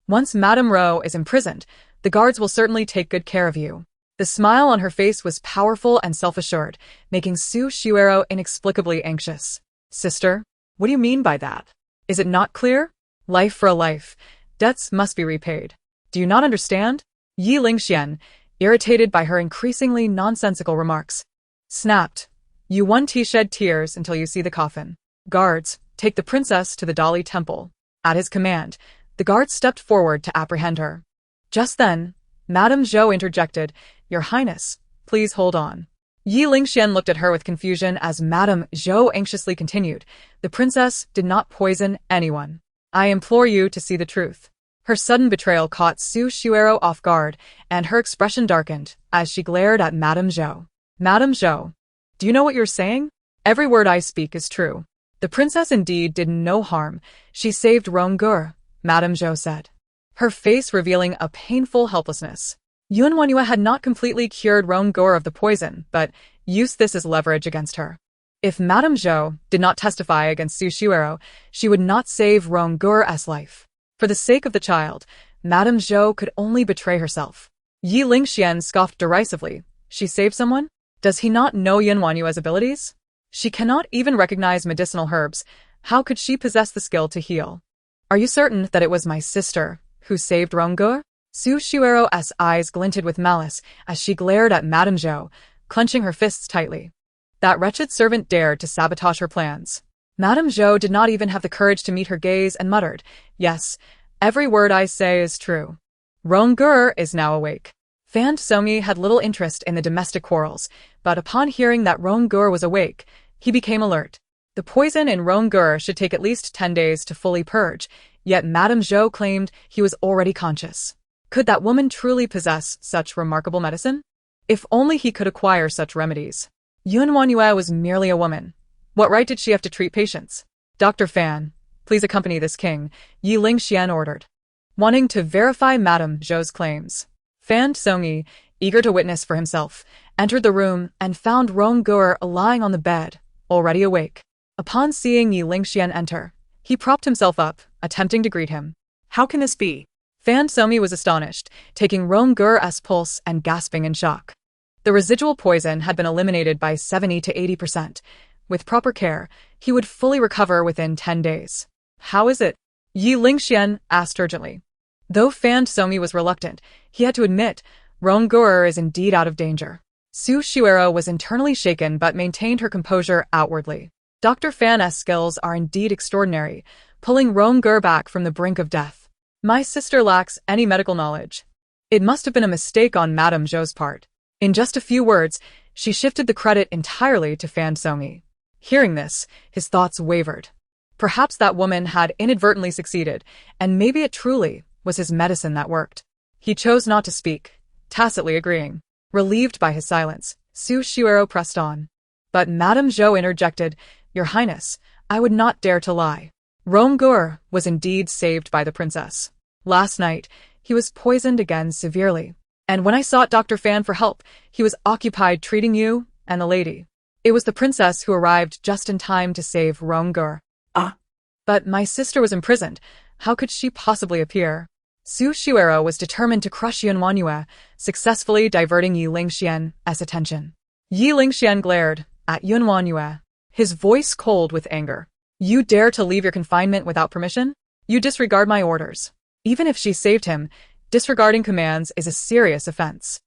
"Once Madame Ro is imprisoned, the guards will certainly take good care of you." The smile on her face was powerful and self-assured, making Su Shuero inexplicably anxious. "Sister, what do you mean by that? Is it not clear? Life for a life. Debts must be repaid. Do you not understand?" Ye LingXuan, irritated by her increasingly nonsensical remarks, snapped. "You won't shed tears until you see the coffin. Guards, take the princess to the Dali temple." At his command, the guards stepped forward to apprehend her. Just then, Madame Zhou interjected, "Your Highness, please hold on." Ye LingXuan looked at her with confusion as Madame Zhou anxiously continued, "The princess did not poison anyone. I implore you to see the truth." Her sudden betrayal caught Su Shuero off guard, and her expression darkened as she glared at Madame Zhou. "Madame Zhou, do you know what you're saying? Every word I speak is true. The princess indeed did no harm. She saved Rong-ger," Madame Zhou said, her face revealing a painful helplessness. WanYue had not completely cured Rong-ger of the poison, but used this as leverage against her. If Madame Zhou did not testify against Su Shuero, she would not save Rong-ger's life. For the sake of the child, Madame Zhou could only betray herself. Ye LingXuan scoffed derisively. "She saved someone? Does he not know WanYue's abilities? She cannot even recognize medicinal herbs. How could she possess the skill to heal? Are you certain that it was my sister who saved Rong-ger?" Su Shuero's eyes glinted with malice as she glared at Madame Zhou, clenching her fists tightly. That wretched servant dared to sabotage her plans. Madame Zhou did not even have the courage to meet her gaze and muttered, "Yes, every word I say is true." Rong-ger is now awake. Fan Songyi had little interest in the domestic quarrels, but upon hearing that Rong-ger was awake, he became alert. The poison in Rong-ger should take at least 10 days to fully purge, yet Madame Zhou claimed he was already conscious. Could that woman truly possess such remarkable medicine? If only he could acquire such remedies. WanYue was merely a woman. What right did she have to treat patients? "Dr. Fan, please accompany this king," Ye LingXuan ordered. Wanting to verify Madame Zhou's claims, Fan Songyi, eager to witness for himself, entered the room and found Rong-ger lying on the bed, already awake. Upon seeing Ye LingXuan enter, he propped himself up, attempting to greet him. How can this be? Fan Songyi was astonished, taking Rong-ger's pulse and gasping in shock. The residual poison had been eliminated by 70 to 80%. With proper care, he would fully recover within 10 days. "How is it?" Ye LingXuan asked urgently. Though Fan Songyi was reluctant, he had to admit Rong-ger is indeed out of danger. Su Shuero was internally shaken but maintained her composure outwardly. Dr. Fan's skills are indeed extraordinary, pulling Rong-ger back from the brink of death. "My sister lacks any medical knowledge. It must have been a mistake on Madame Zhou's part." In just a few words, she shifted the credit entirely to Fan Songyi. Hearing this, his thoughts wavered. Perhaps that woman had inadvertently succeeded, and maybe it truly was his medicine that worked. He chose not to speak, tacitly agreeing. Relieved by his silence, Su Shuero pressed on. But Madame Zhou interjected, "Your Highness, I would not dare to lie. Rong-ger was indeed saved by the princess. Last night, he was poisoned again severely. And when I sought Dr. Fan for help, he was occupied treating you and the lady. It was the princess who arrived just in time to save Rong-ger." "But my sister was imprisoned. How could she possibly appear?" Su Shuero was determined to crush WanYue, successfully diverting Ye LingXuan's attention. Ye LingXuan glared at WanYue, his voice cold with anger. "You dare to leave your confinement without permission? You disregard my orders. Even if she saved him, disregarding commands is a serious offense."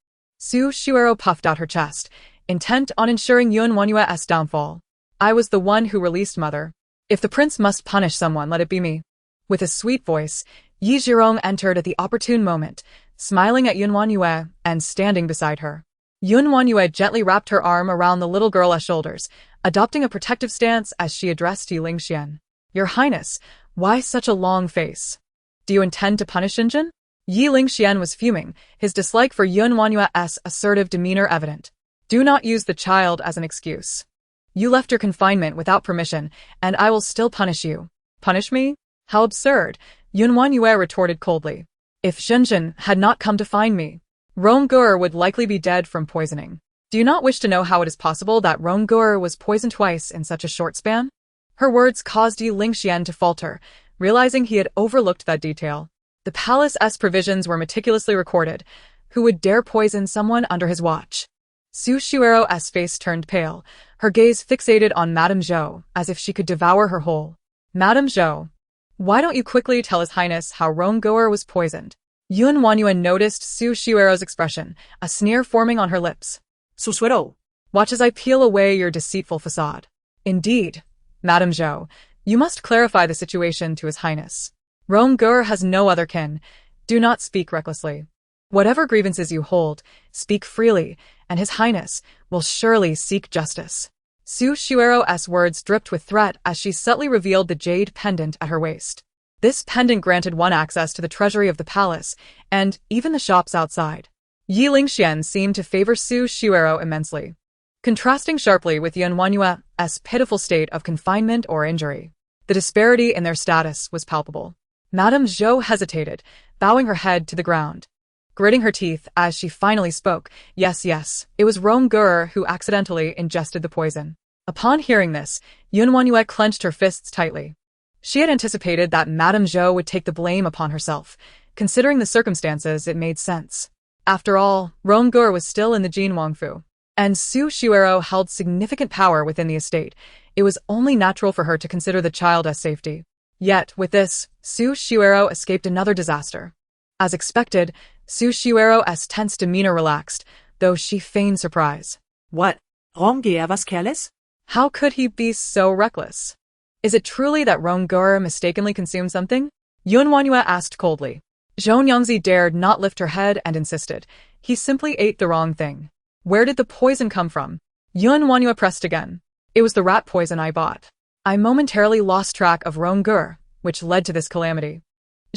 Su Shuero puffed out her chest, intent on ensuring WanYue's downfall. I was the one who released Mother. If the prince must punish someone, let it be me. With a sweet voice, Yi Zhirong entered at the opportune moment, smiling at WanYue and standing beside her. WanYue gently wrapped her arm around the little girl's shoulders, adopting a protective stance as she addressed Ye LingXuan. Your Highness, why such a long face? Do you intend to punish Xinjin? Ye LingXuan was fuming, his dislike for WanYue's assertive demeanor evident. Do not use the child as an excuse. You left your confinement without permission, and I will still punish you. Punish me? How absurd, WanYue retorted coldly. If Xinjin had not come to find me, Ronggur would likely be dead from poisoning. Do you not wish to know how it is possible that Ronggur was poisoned twice in such a short span? Her words caused Ye LingXuan to falter, realizing he had overlooked that detail. The palace's provisions were meticulously recorded. Who would dare poison someone under his watch? Su Shuero's face turned pale, her gaze fixated on Madame Zhou, as if she could devour her whole. Madame Zhou, why don't you quickly tell His Highness how Ronggur was poisoned? WanYue noticed Su Shuero's expression, a sneer forming on her lips. Su Shuero. Watch as I peel away your deceitful facade. Indeed, Madame Zhou, you must clarify the situation to His Highness. Ronggur has no other kin. Do not speak recklessly. Whatever grievances you hold, speak freely, and His Highness will surely seek justice. Su Shuero's words dripped with threat as she subtly revealed the jade pendant at her waist. This pendant granted one access to the treasury of the palace, and even the shops outside. Ye LingXuan seemed to favor Su Shuero immensely, contrasting sharply with WanYue's pitiful state of confinement or injury. The disparity in their status was palpable. Madame Zhou hesitated, bowing her head to the ground. Gritting her teeth as she finally spoke, yes, it was Ronggur who accidentally ingested the poison. Upon hearing this, WanYue clenched her fists tightly. She had anticipated that Madame Zhou would take the blame upon herself. Considering the circumstances, it made sense. After all, Ronggur was still in the Jin Wangfu, and Su Shuero held significant power within the estate. It was only natural for her to consider the child as safety. Yet, with this, Su Shuero escaped another disaster. As expected, Su Shuero's tense demeanor relaxed, though she feigned surprise. What? Ronggur was careless? How could he be so reckless? Is it truly that Ronggur mistakenly consumed something? WanYue asked coldly. Zhou Nyangzi dared not lift her head and insisted. He simply ate the wrong thing. Where did the poison come from? WanYue pressed again. It was the rat poison I bought. I momentarily lost track of Ronggur, which led to this calamity.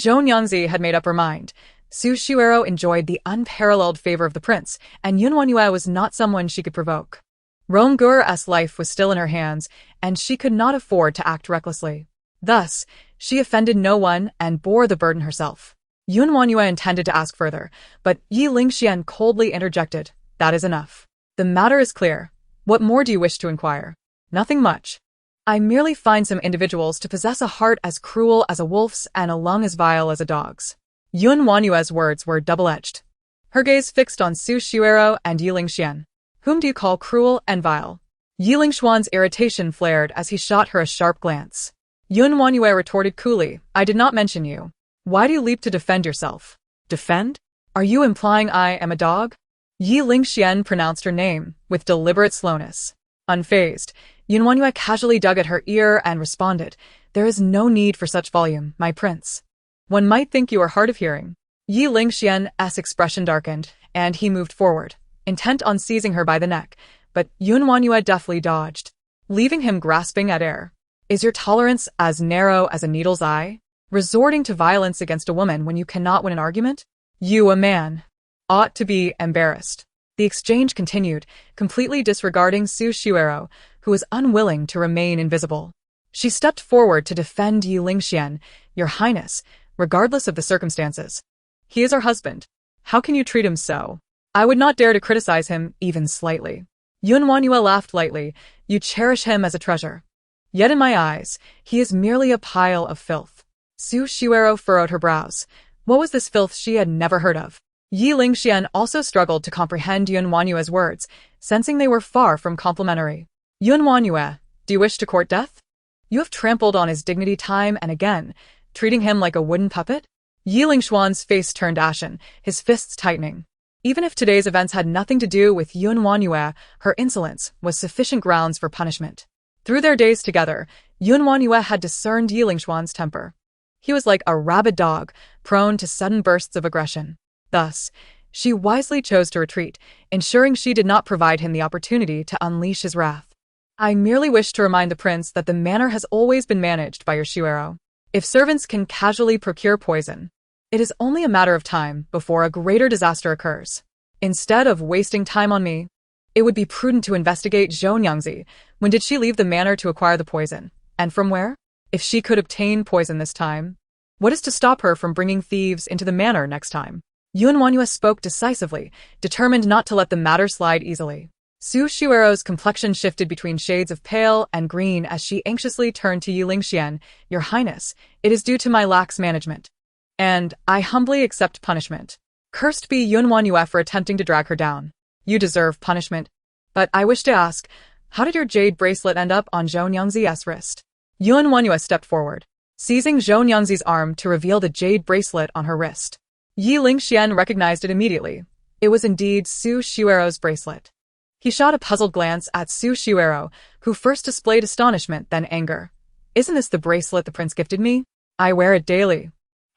Zhou Nyangzi had made up her mind. Su Shuero enjoyed the unparalleled favor of the prince, and WanYue was not someone she could provoke. Ronggur's life was still in her hands, and she could not afford to act recklessly. Thus, she offended no one and bore the burden herself. WanYue intended to ask further, but Ye LingXuan coldly interjected, "That is enough. The matter is clear. What more do you wish to inquire?" "Nothing much. I merely find some individuals to possess a heart as cruel as a wolf's and a lung as vile as a dog's." WanYue's words were double-edged. Her gaze fixed on Su Shuero and Ye LingXuan. "Whom do you call cruel and vile?" Ye LingXuan's irritation flared as he shot her a sharp glance. WanYue retorted coolly, "I did not mention you. Why do you leap to defend yourself?" "Defend? Are you implying I am a dog?" Ye LingXuan pronounced her name with deliberate slowness. Unfazed, WanYue casually dug at her ear and responded, "There is no need for such volume, my prince. One might think you are hard of hearing." Ye LingXuan's expression darkened, and he moved forward, intent on seizing her by the neck, but WanYue deftly dodged, leaving him grasping at air. "Is your tolerance as narrow as a needle's eye? Resorting to violence against a woman when you cannot win an argument? You, a man, ought to be embarrassed." The exchange continued, completely disregarding Su Shuero, who was unwilling to remain invisible. She stepped forward to defend Ye LingXuan. "Your Highness, regardless of the circumstances. He is our husband. How can you treat him so? I would not dare to criticize him even slightly." WanYue laughed lightly. "You cherish him as a treasure. Yet in my eyes, he is merely a pile of filth." Su Shuero furrowed her brows. What was this filth she had never heard of? Ye LingXuan also struggled to comprehend WanYue's words, sensing they were far from complimentary. "WanYue, do you wish to court death? You have trampled on his dignity time and again, treating him like a wooden puppet?" Ye LingXuan's face turned ashen, his fists tightening. Even if today's events had nothing to do with WanYue, her insolence was sufficient grounds for punishment. Through their days together, WanYue had discerned Ye LingXuan's temper. He was like a rabid dog, prone to sudden bursts of aggression. Thus, she wisely chose to retreat, ensuring she did not provide him the opportunity to unleash his wrath. I merely wish to remind the prince that the manor has always been managed by your Shuero. If servants can casually procure poison, it is only a matter of time before a greater disaster occurs. Instead of wasting time on me, it would be prudent to investigate Zhou Nyangzi. When did she leave the manor to acquire the poison? And from where? If she could obtain poison this time, what is to stop her from bringing thieves into the manor next time? WanYue spoke decisively, determined not to let the matter slide easily. Su Shuero's complexion shifted between shades of pale and green as she anxiously turned to Ye LingXuan. Your Highness, it is due to my lax management. And I humbly accept punishment. Cursed be WanYue for attempting to drag her down. You deserve punishment. But I wish to ask, how did your jade bracelet end up on Zhou Nyangzi's wrist? WanYue stepped forward, seizing Zhou Nyangzi's arm to reveal the jade bracelet on her wrist. Ye LingXuan recognized it immediately. It was indeed Su Shuero's bracelet. He shot a puzzled glance at Su Shuero, who first displayed astonishment, then anger. Isn't this the bracelet the prince gifted me? I wear it daily.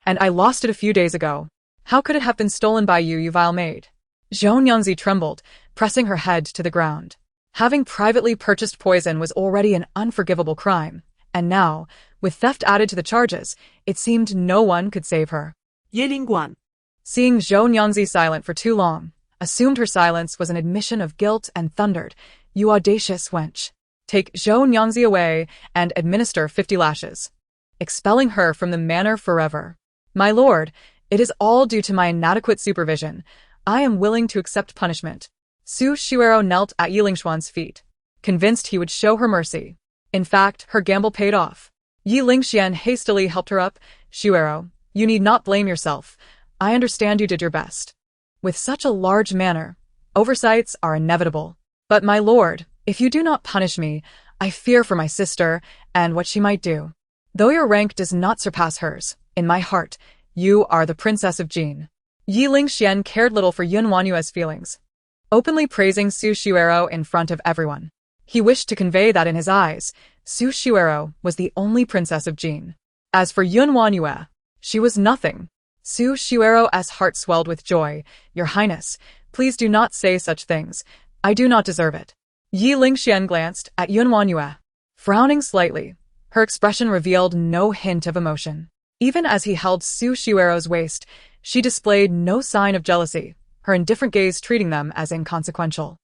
And I lost it a few days ago. How could it have been stolen by you, you vile maid? Zhou Nyangzi trembled, pressing her head to the ground. Having privately purchased poison was already an unforgivable crime, and now, with theft added to the charges, it seemed no one could save her. Ye LingXuan. Seeing Zhou Nyangzi silent for too long, assumed her silence was an admission of guilt and thundered, You audacious wench. Take Zhou Nyangzi away and administer 50 lashes, expelling her from the manor forever. My lord, it is all due to my inadequate supervision. I am willing to accept punishment. Su Shuero knelt at Ye LingXuan's feet, convinced he would show her mercy. In fact, her gamble paid off. Ye LingXuan hastily helped her up. Shuero, you need not blame yourself. I understand you did your best. With such a large manor, oversights are inevitable. But my lord, if you do not punish me, I fear for my sister and what she might do. Though your rank does not surpass hers, in my heart, you are the princess of Jin. Ye LingXuan cared little for WanYue's feelings, openly praising Su Shuero in front of everyone. He wished to convey that in his eyes, Su Shuero was the only princess of Jin. As for WanYue, she was nothing. Su Shuero's heart swelled with joy. Your Highness, please do not say such things. I do not deserve it. Ye LingXuan glanced at WanYue, frowning slightly. Her expression revealed no hint of emotion. Even as he held Su Shuero's waist, she displayed no sign of jealousy, her indifferent gaze treating them as inconsequential.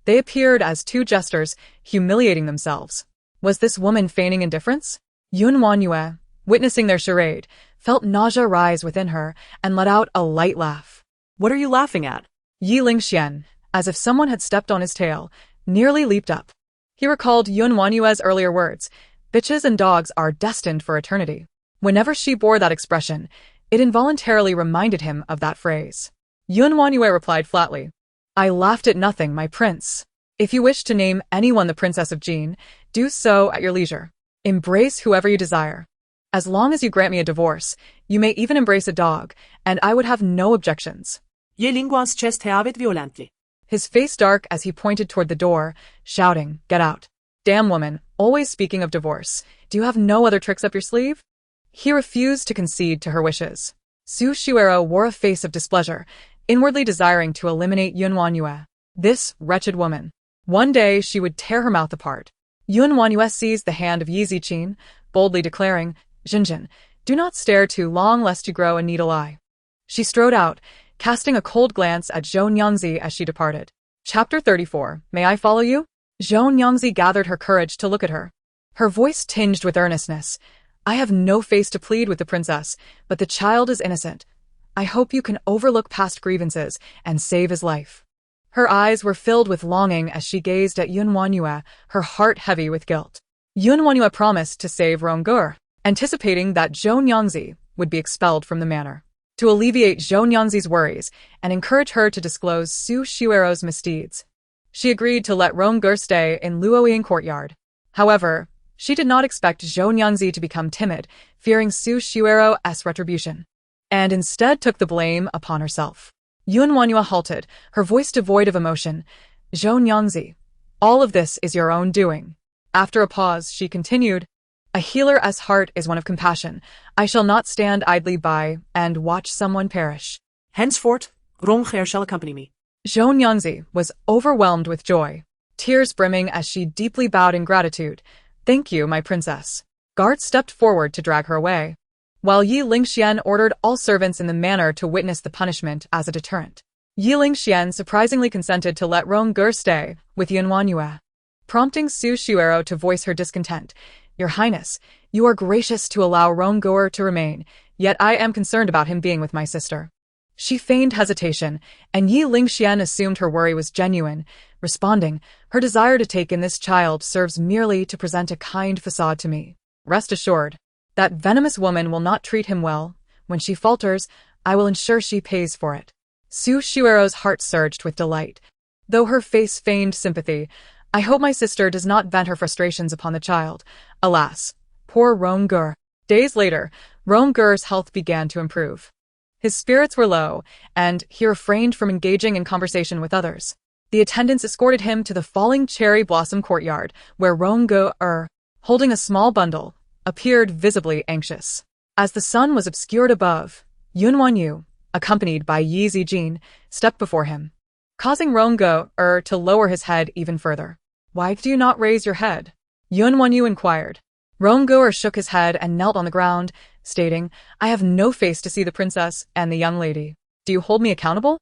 They appeared as two jesters, humiliating themselves. Was this woman feigning indifference? WanYue, witnessing their charade, felt nausea rise within her and let out a light laugh. What are you laughing at? Ye LingXuan, as if someone had stepped on his tail, nearly leaped up. He recalled WanYue's earlier words, bitches and dogs are destined for eternity. Whenever she bore that expression, it involuntarily reminded him of that phrase. WanYue replied flatly, I laughed at nothing, my prince. If you wish to name anyone the princess of Jin, do so at your leisure. Embrace whoever you desire. As long as you grant me a divorce, you may even embrace a dog, and I would have no objections. Ye LingXuan's chest heaved violently. His face dark as he pointed toward the door, shouting, Get out. Damn woman, always speaking of divorce. Do you have no other tricks up your sleeve? He refused to concede to her wishes. Su Shuero wore a face of displeasure, inwardly desiring to eliminate WanYue. This wretched woman. One day she would tear her mouth apart. WanYue seized the hand of Ye Ziqin, boldly declaring, Jinjin, do not stare too long lest you grow a needle eye. She strode out, casting a cold glance at Zhou Nyangzi as she departed. Chapter 34. May I follow you? Zhou Nyangzi gathered her courage to look at her. Her voice tinged with earnestness. I have no face to plead with the princess, but the child is innocent. I hope you can overlook past grievances and save his life. Her eyes were filled with longing as she gazed at WanYue, her heart heavy with guilt. WanYue promised to save Ronggur, anticipating that Zhou Nyangzi would be expelled from the manor. To alleviate Zhou Nyangzi's worries and encourage her to disclose Su Shuero's misdeeds, she agreed to let Ronggur stay in Luoying courtyard. However, she did not expect Zhou Nyangzi to become timid, fearing Su Shuero's retribution, and instead took the blame upon herself. WanYue halted, her voice devoid of emotion. Zhou Nyangzi, all of this is your own doing. After a pause, she continued, a healer's heart is one of compassion. I shall not stand idly by and watch someone perish. Henceforth, WanYue shall accompany me. Zhou Nyangzi was overwhelmed with joy, tears brimming as she deeply bowed in gratitude. Thank you, my princess. Guards stepped forward to drag her away, while Ye LingXuan ordered all servants in the manor to witness the punishment as a deterrent. Ye LingXuan surprisingly consented to let WanYue stay with WanYue, prompting Su Shuero to voice her discontent. Your Highness, you are gracious to allow WanYue to remain, yet I am concerned about him being with my sister. She feigned hesitation, and Ye LingXuan assumed her worry was genuine, responding, her desire to take in this child serves merely to present a kind facade to me. Rest assured, that venomous woman will not treat him well. When she falters, I will ensure she pays for it. Su Shuero's heart surged with delight. Though her face feigned sympathy, I hope my sister does not vent her frustrations upon the child. Alas, poor WanYue. Days later, WanYue's health began to improve. His spirits were low, and he refrained from engaging in conversation with others. The attendants escorted him to the falling cherry blossom courtyard, where WanYue, holding a small bundle, appeared visibly anxious. As the sun was obscured above, WanYue, accompanied by Ye Zijin, stepped before him, causing WanYue to lower his head even further. Why do you not raise your head? WanYue inquired. WanYue shook his head and knelt on the ground, stating, I have no face to see the princess and the young lady. Do you hold me accountable?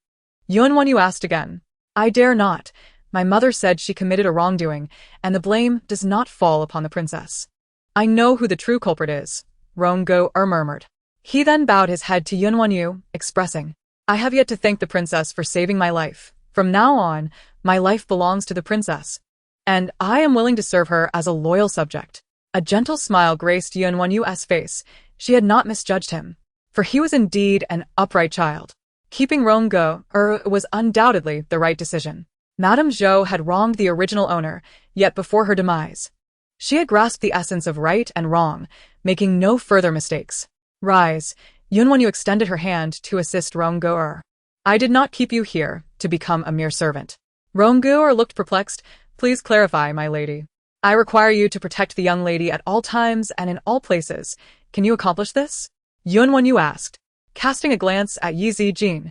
WanYue asked again. I dare not. My mother said she committed a wrongdoing, and the blame does not fall upon the princess. I know who the true culprit is, WanYue murmured. He then bowed his head to WanYue, expressing, I have yet to thank the princess for saving my life. From now on, my life belongs to the princess, and I am willing to serve her as a loyal subject. A gentle smile graced WanYue's face. She had not misjudged him, for he was indeed an upright child. Keeping WanYue was undoubtedly the right decision. Madame Zhou had wronged the original owner, yet before her demise, she had grasped the essence of right and wrong, making no further mistakes. Rise. WanYue extended her hand to assist WanYue. I did not keep you here to become a mere servant. WanYue looked perplexed. Please clarify, my lady. I require you to protect the young lady at all times and in all places. Can you accomplish this? WanYue asked, casting a glance at Ye Zijin,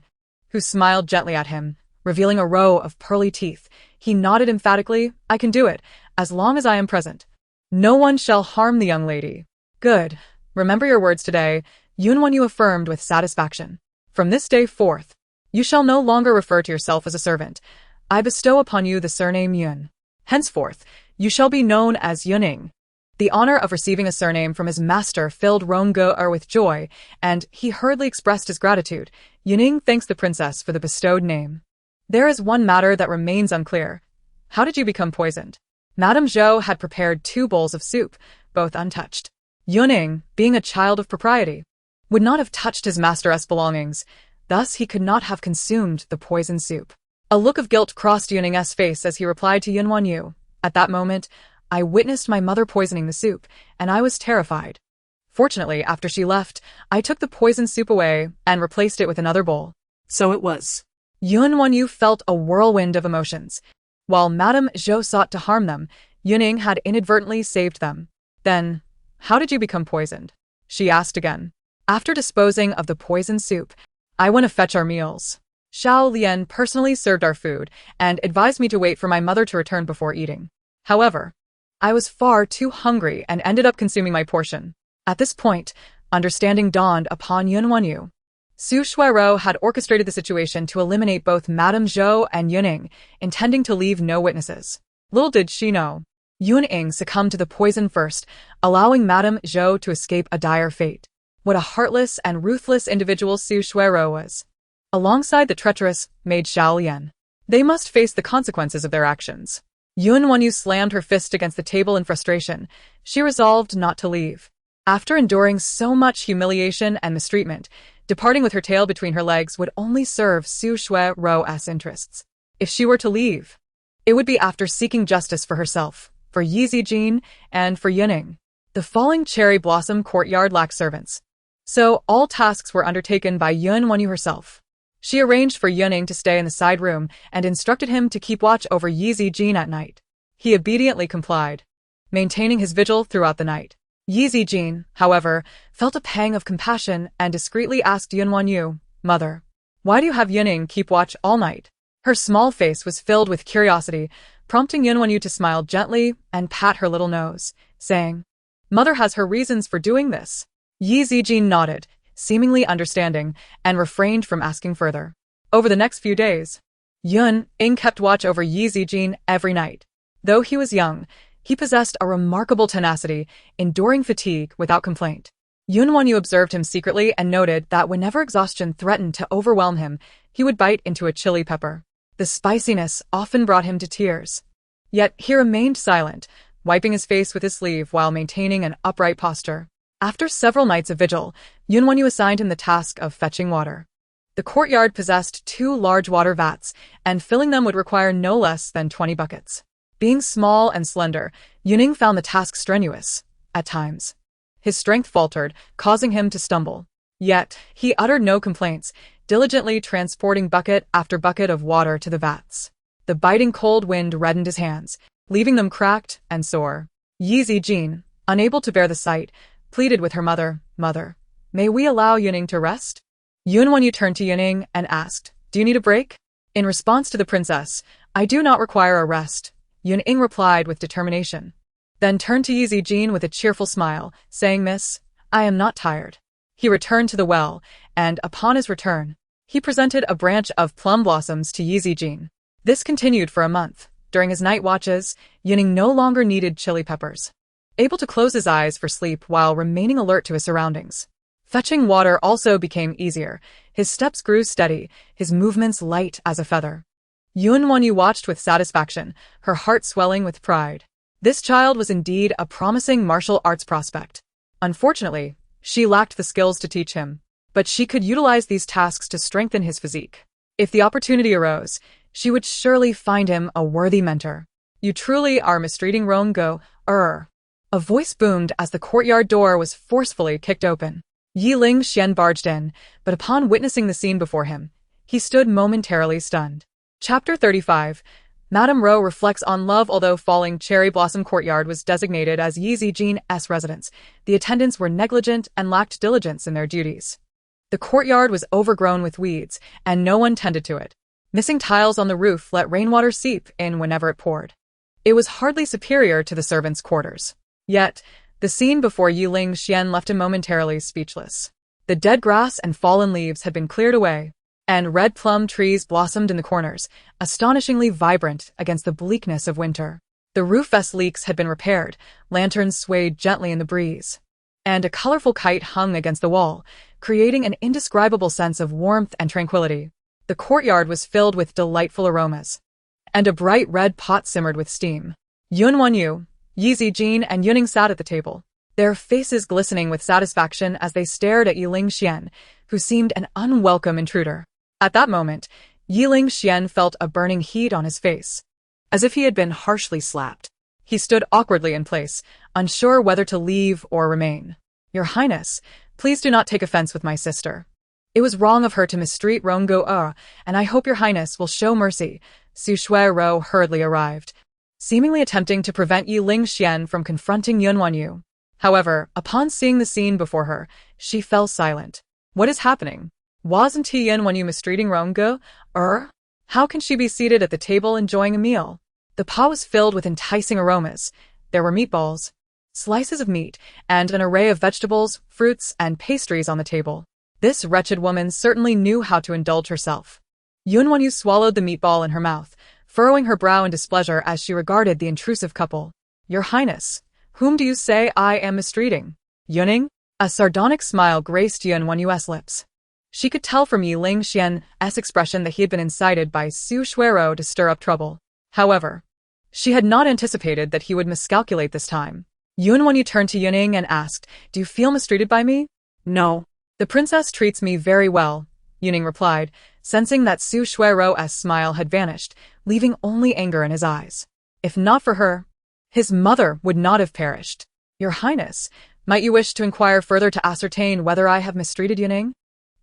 who smiled gently at him, revealing a row of pearly teeth. He nodded emphatically. I can do it, as long as I am present. No one shall harm the young lady. Good. Remember your words today, WanYue affirmed with satisfaction. From this day forth, you shall no longer refer to yourself as a servant. I bestow upon you the surname Yun. Henceforth, you shall be known as Yuning. The honor of receiving a surname from his master filled WanYue with joy, and he hurriedly expressed his gratitude. Yuning thanks the princess for the bestowed name. There is one matter that remains unclear. How did you become poisoned? Madame Zhou had prepared 2 bowls of soup, both untouched. Yuning, being a child of propriety, would not have touched his master's belongings, thus he could not have consumed the poisoned soup. A look of guilt crossed Yuning's face as he replied to WanYue. At that moment, I witnessed my mother poisoning the soup, and I was terrified. Fortunately, after she left, I took the poisoned soup away and replaced it with another bowl. So it was. WanYue felt a whirlwind of emotions. While Madame Zhou sought to harm them, Yuning had inadvertently saved them. Then, how did you become poisoned? She asked again. After disposing of the poisoned soup, I went to fetch our meals. Xiao Lian personally served our food and advised me to wait for my mother to return before eating. However, I was far too hungry and ended up consuming my portion. At this point, understanding dawned upon WanYue. Su Shuero had orchestrated the situation to eliminate both Madame Zhou and Yuning, intending to leave no witnesses. Little did she know, Yuning succumbed to the poison first, allowing Madame Zhou to escape a dire fate. What a heartless and ruthless individual Su Shuero was. Alongside the treacherous maid Xiao Lian, they must face the consequences of their actions. WanYue slammed her fist against the table in frustration. She resolved not to leave. After enduring so much humiliation and mistreatment, departing with her tail between her legs would only serve Su Shuero's interests. If she were to leave, it would be after seeking justice for herself, for Ye Zijin, and for Yuning. The falling cherry blossom courtyard lacked servants, so all tasks were undertaken by WanYue herself. She arranged for Yuning to stay in the side room and instructed him to keep watch over Ye Zijin at night. He obediently complied, maintaining his vigil throughout the night. Ye Zijin, however, felt a pang of compassion and discreetly asked WanYue, "Mother, why do you have Yuning keep watch all night?" Her small face was filled with curiosity, prompting WanYue to smile gently and pat her little nose, saying, "Mother has her reasons for doing this." Ye Zijin nodded, seemingly understanding, and refrained from asking further. Over the next few days, Yuning kept watch over Ye Zijin every night. Though he was young, he possessed a remarkable tenacity, enduring fatigue without complaint. WanYue observed him secretly and noted that whenever exhaustion threatened to overwhelm him, he would bite into a chili pepper. The spiciness often brought him to tears. Yet he remained silent, wiping his face with his sleeve while maintaining an upright posture. After several nights of vigil, WanYue assigned him the task of fetching water. The courtyard possessed 2 large water vats, and filling them would require no less than 20 buckets. Being small and slender, Yuning found the task strenuous. At times, his strength faltered, causing him to stumble. Yet, he uttered no complaints, diligently transporting bucket after bucket of water to the vats. The biting cold wind reddened his hands, leaving them cracked and sore. Ye Zijin, unable to bear the sight, pleaded with her mother, "Mother, may we allow Yuning to rest?" WanYue turned to Yuning and asked, "Do you need a break?" In response to the princess, "I do not require a rest," Yuning replied with determination. Then turned to Ye Zijin with a cheerful smile, saying, "Miss, I am not tired." He returned to the well, and upon his return, he presented a branch of plum blossoms to Ye Zijin. This continued for a month. During his night watches, Yuning no longer needed chili peppers, able to close his eyes for sleep while remaining alert to his surroundings. Fetching water also became easier. His steps grew steady, his movements light as a feather. WanYue watched with satisfaction, her heart swelling with pride. This child was indeed a promising martial arts prospect. Unfortunately, she lacked the skills to teach him, but she could utilize these tasks to strengthen his physique. If the opportunity arose, she would surely find him a worthy mentor. "You truly are mistreating Rongo, A voice boomed as the courtyard door was forcefully kicked open. Ye LingXuan barged in, but upon witnessing the scene before him, he stood momentarily stunned. Chapter 35. Madame Ro reflects on love. Although Falling Cherry Blossom Courtyard was designated as Ye Zijin's residence, the attendants were negligent and lacked diligence in their duties. The courtyard was overgrown with weeds, and no one tended to it. Missing tiles on the roof let rainwater seep in whenever it poured. It was hardly superior to the servants' quarters. Yet, the scene before Ye LingXuan left him momentarily speechless. The dead grass and fallen leaves had been cleared away, and red plum trees blossomed in the corners, astonishingly vibrant against the bleakness of winter. The roof vest leaks had been repaired, lanterns swayed gently in the breeze, and a colorful kite hung against the wall, creating an indescribable sense of warmth and tranquility. The courtyard was filled with delightful aromas, and a bright red pot simmered with steam. WanYue, Ye Zijin, and Yuning sat at the table, their faces glistening with satisfaction as they stared at Ye LingXuan, who seemed an unwelcome intruder. At that moment, Ye LingXuan felt a burning heat on his face, as if he had been harshly slapped. He stood awkwardly in place, unsure whether to leave or remain. "Your Highness, please do not take offense with my sister. It was wrong of her to mistreat Rongo, and I hope your Highness will show mercy." Su Shuai-ro hurriedly arrived, seemingly attempting to prevent Ye LingXuan from confronting WanYue. However, upon seeing the scene before her, she fell silent. What is happening? Wasn't WanYue mistreating Rongo? How can she be seated at the table enjoying a meal? The pot was filled with enticing aromas. There were meatballs, slices of meat, and an array of vegetables, fruits, and pastries on the table. This wretched woman certainly knew how to indulge herself. WanYue swallowed the meatball in her mouth, furrowing her brow in displeasure as she regarded the intrusive couple. "Your Highness, whom do you say I am mistreating? Yuning?" A sardonic smile graced WanYue's lips. She could tell from Ye LingXuan's expression that he had been incited by Su Shuai-ro to stir up trouble. However, she had not anticipated that he would miscalculate this time. WanYue turned to Yuning and asked, "Do you feel mistreated by me?" "No. The princess treats me very well," Yuning replied, sensing that Su Shuai-ro's smile had vanished, leaving only anger in his eyes. If not for her, his mother would not have perished. "Your Highness, might you wish to inquire further to ascertain whether I have mistreated Yuning?"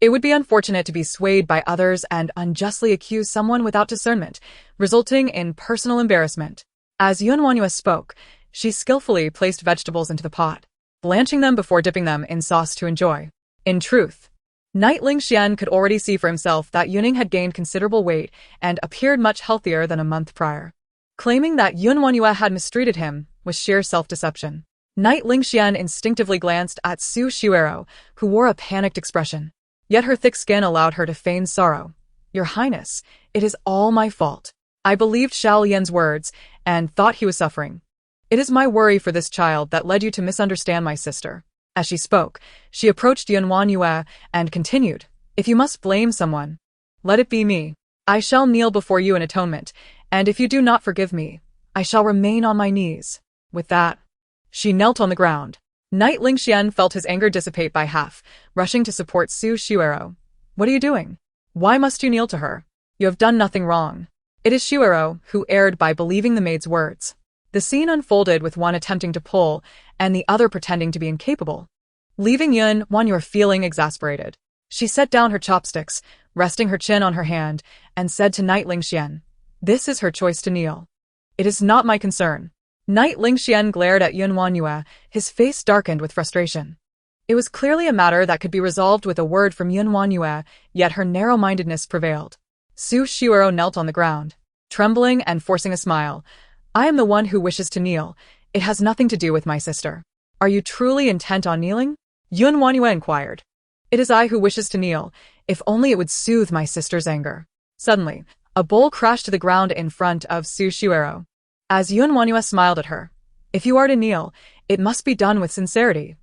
It would be unfortunate to be swayed by others and unjustly accuse someone without discernment, resulting in personal embarrassment. As WanYue spoke, she skillfully placed vegetables into the pot, blanching them before dipping them in sauce to enjoy. In truth, Knight LingXuan could already see for himself that Yuning had gained considerable weight and appeared much healthier than a month prior. Claiming that WanYue had mistreated him was sheer self-deception. Knight LingXuan instinctively glanced at Su Xiuero, who wore a panicked expression. Yet her thick skin allowed her to feign sorrow. "Your Highness, it is all my fault. I believed Xiao Lian's words and thought he was suffering. It is my worry for this child that led you to misunderstand my sister." As she spoke, she approached WanYue and continued, "If you must blame someone, let it be me. I shall kneel before you in atonement, and if you do not forgive me, I shall remain on my knees." With that, she knelt on the ground. Knight LingXuan felt his anger dissipate by half, rushing to support Su Xiuero. "What are you doing? Why must you kneel to her? You have done nothing wrong." It is Xiuero who erred by believing the maid's words. The scene unfolded with one attempting to pull and the other pretending to be incapable, leaving WanYue feeling exasperated. She set down her chopsticks, resting her chin on her hand, and said to Knight LingXuan, "This is her choice to kneel. It is not my concern." Knight LingXuan glared at WanYue, his face darkened with frustration. It was clearly a matter that could be resolved with a word from WanYue, yet her narrow-mindedness prevailed. Su Xiuero knelt on the ground, trembling and forcing a smile. "I am the one who wishes to kneel. It has nothing to do with my sister." "Are you truly intent on kneeling?" WanYue inquired. "It is I who wishes to kneel, if only it would soothe my sister's anger." Suddenly, a bowl crashed to the ground in front of Su Xiuero. As WanYue smiled at her, "If you are to kneel, it must be done with sincerity.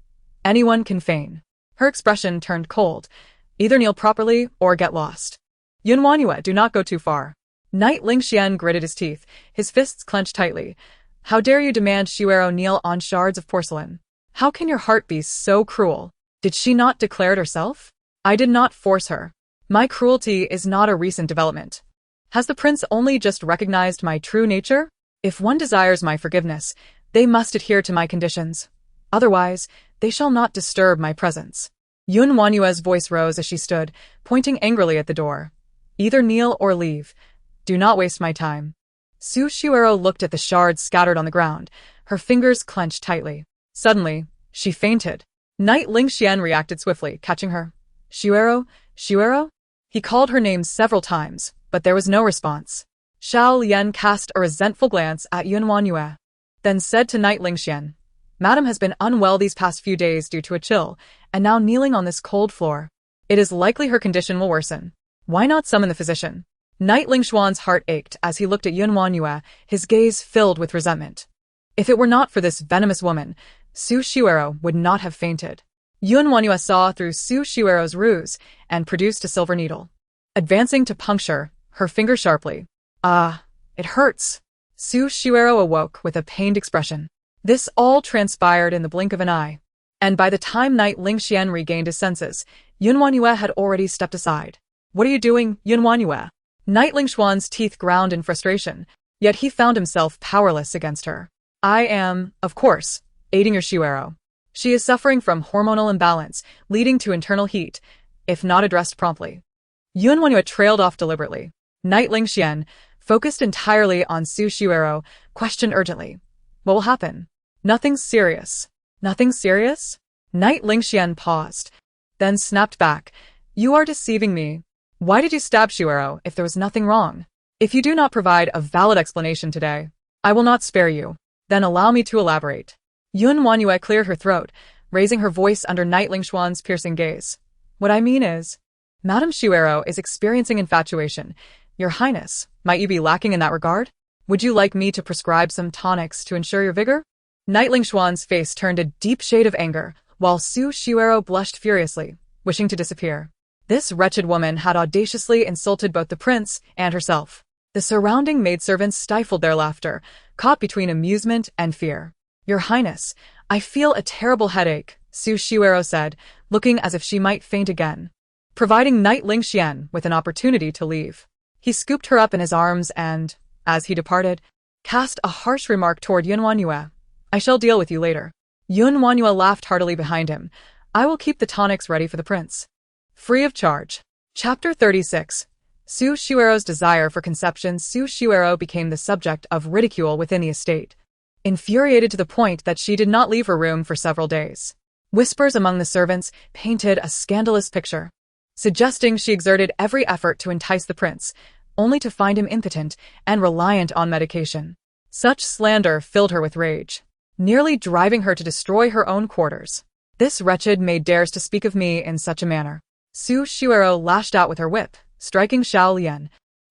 Anyone can feign." Her expression turned cold. "Either kneel properly or get lost." "WanYue, do not go too far." Knight LingXuan gritted his teeth, his fists clenched tightly. "How dare you demand Xiuero kneel on shards of porcelain? How can your heart be so cruel? Did she not declare it herself? I did not force her. My cruelty is not a recent development. Has the prince only just recognized my true nature? If one desires my forgiveness, they must adhere to my conditions. Otherwise, they shall not disturb my presence." WanYue's voice rose as she stood, pointing angrily at the door. "Either kneel or leave. Do not waste my time." Su Xiuero looked at the shards scattered on the ground, her fingers clenched tightly. Suddenly, she fainted. Knight LingXuan reacted swiftly, catching her. "Xiuero, Xiuero?" He called her name several times, but there was no response. Xiao Lian cast a resentful glance at WanYue, then said to Knight LingXuan, "Madam has been unwell these past few days due to a chill, and now kneeling on this cold floor. It is likely her condition will worsen. Why not summon the physician?" Knight LingXuan's heart ached as he looked at WanYue, his gaze filled with resentment. If it were not for this venomous woman, Su Xiuero would not have fainted. WanYue saw through Su Xiuero's ruse and produced a silver needle. Advancing to puncture her finger sharply. "Ah, it hurts." Su Xiuero awoke with a pained expression. This all transpired in the blink of an eye, and by the time Knight LingXuan regained his senses, WanYue had already stepped aside. "What are you doing, WanYue?" Knight LingXuan's teeth ground in frustration, yet he found himself powerless against her. "I am, of course, aiding your Xiuero. She is suffering from hormonal imbalance, leading to internal heat, if not addressed promptly." WanYue trailed off deliberately. Knight LingXuan, focused entirely on Su Xiuero, questioned urgently, "What will happen?" "Nothing serious." "Nothing serious?" Knight LingXuan paused, then snapped back. "You are deceiving me. Why did you stab Xiuero if there was nothing wrong? If you do not provide a valid explanation today, I will not spare you. Then allow me to elaborate." WanYue cleared her throat, raising her voice under Knight LingXuan's piercing gaze. "What I mean is, Madame Xiuero is experiencing infatuation. Your Highness, might you be lacking in that regard? Would you like me to prescribe some tonics to ensure your vigor?" Knight LingXuan's face turned a deep shade of anger, while Su Xiuero blushed furiously, wishing to disappear. This wretched woman had audaciously insulted both the prince and herself. The surrounding maidservants stifled their laughter, caught between amusement and fear. "Your Highness, I feel a terrible headache," Su Xiuero said, looking as if she might faint again, providing Knight LingXuan with an opportunity to leave. He scooped her up in his arms and, as he departed, cast a harsh remark toward WanYue. "I shall deal with you later." WanYue laughed heartily behind him. "I will keep the tonics ready for the prince." Free of charge. Chapter 36. Su Shuero's desire for conception. Su Shuero became the subject of ridicule within the estate, infuriated to the point that she did not leave her room for several days. Whispers among the servants painted a scandalous picture, suggesting she exerted every effort to entice the prince, only to find him impotent and reliant on medication. Such slander filled her with rage, nearly driving her to destroy her own quarters. This wretched maid dares to speak of me in such a manner. Su Shuero lashed out with her whip, striking Xiao Lian,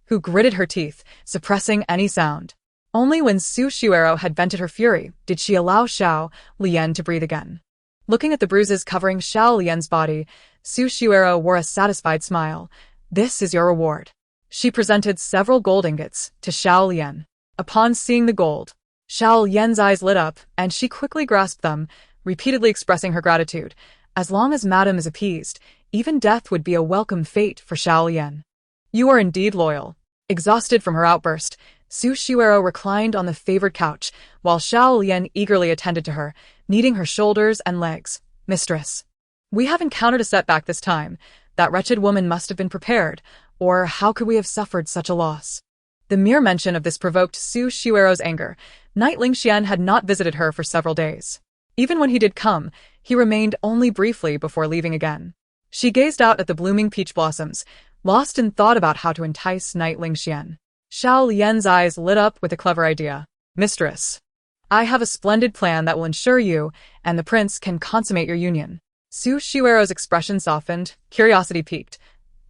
who gritted her teeth, suppressing any sound. Only when Su Shuero had vented her fury did she allow Xiao Lian to breathe again. Looking at the bruises covering Xiao Lian's body, Su Shuero wore a satisfied smile. This is your reward. She presented several gold ingots to Xiao Lian. Upon seeing the gold, Xiao Lian's eyes lit up, and she quickly grasped them, repeatedly expressing her gratitude. As long as Madame is appeased, even death would be a welcome fate for Xiao Lian. You are indeed loyal. Exhausted from her outburst, Su Shuero reclined on the favored couch, while Xiao Lian eagerly attended to her, kneading her shoulders and legs. Mistress, we have encountered a setback this time. That wretched woman must have been prepared, or how could we have suffered such a loss? The mere mention of this provoked Su Shuero's anger. Knight LingXuan had not visited her for several days. Even when he did come, he remained only briefly before leaving again. She gazed out at the blooming peach blossoms, lost in thought about how to entice Knight LingXuan. Xiao Lian's eyes lit up with a clever idea. Mistress, I have a splendid plan that will ensure you and the prince can consummate your union. Su Shuero's expression softened, curiosity piqued.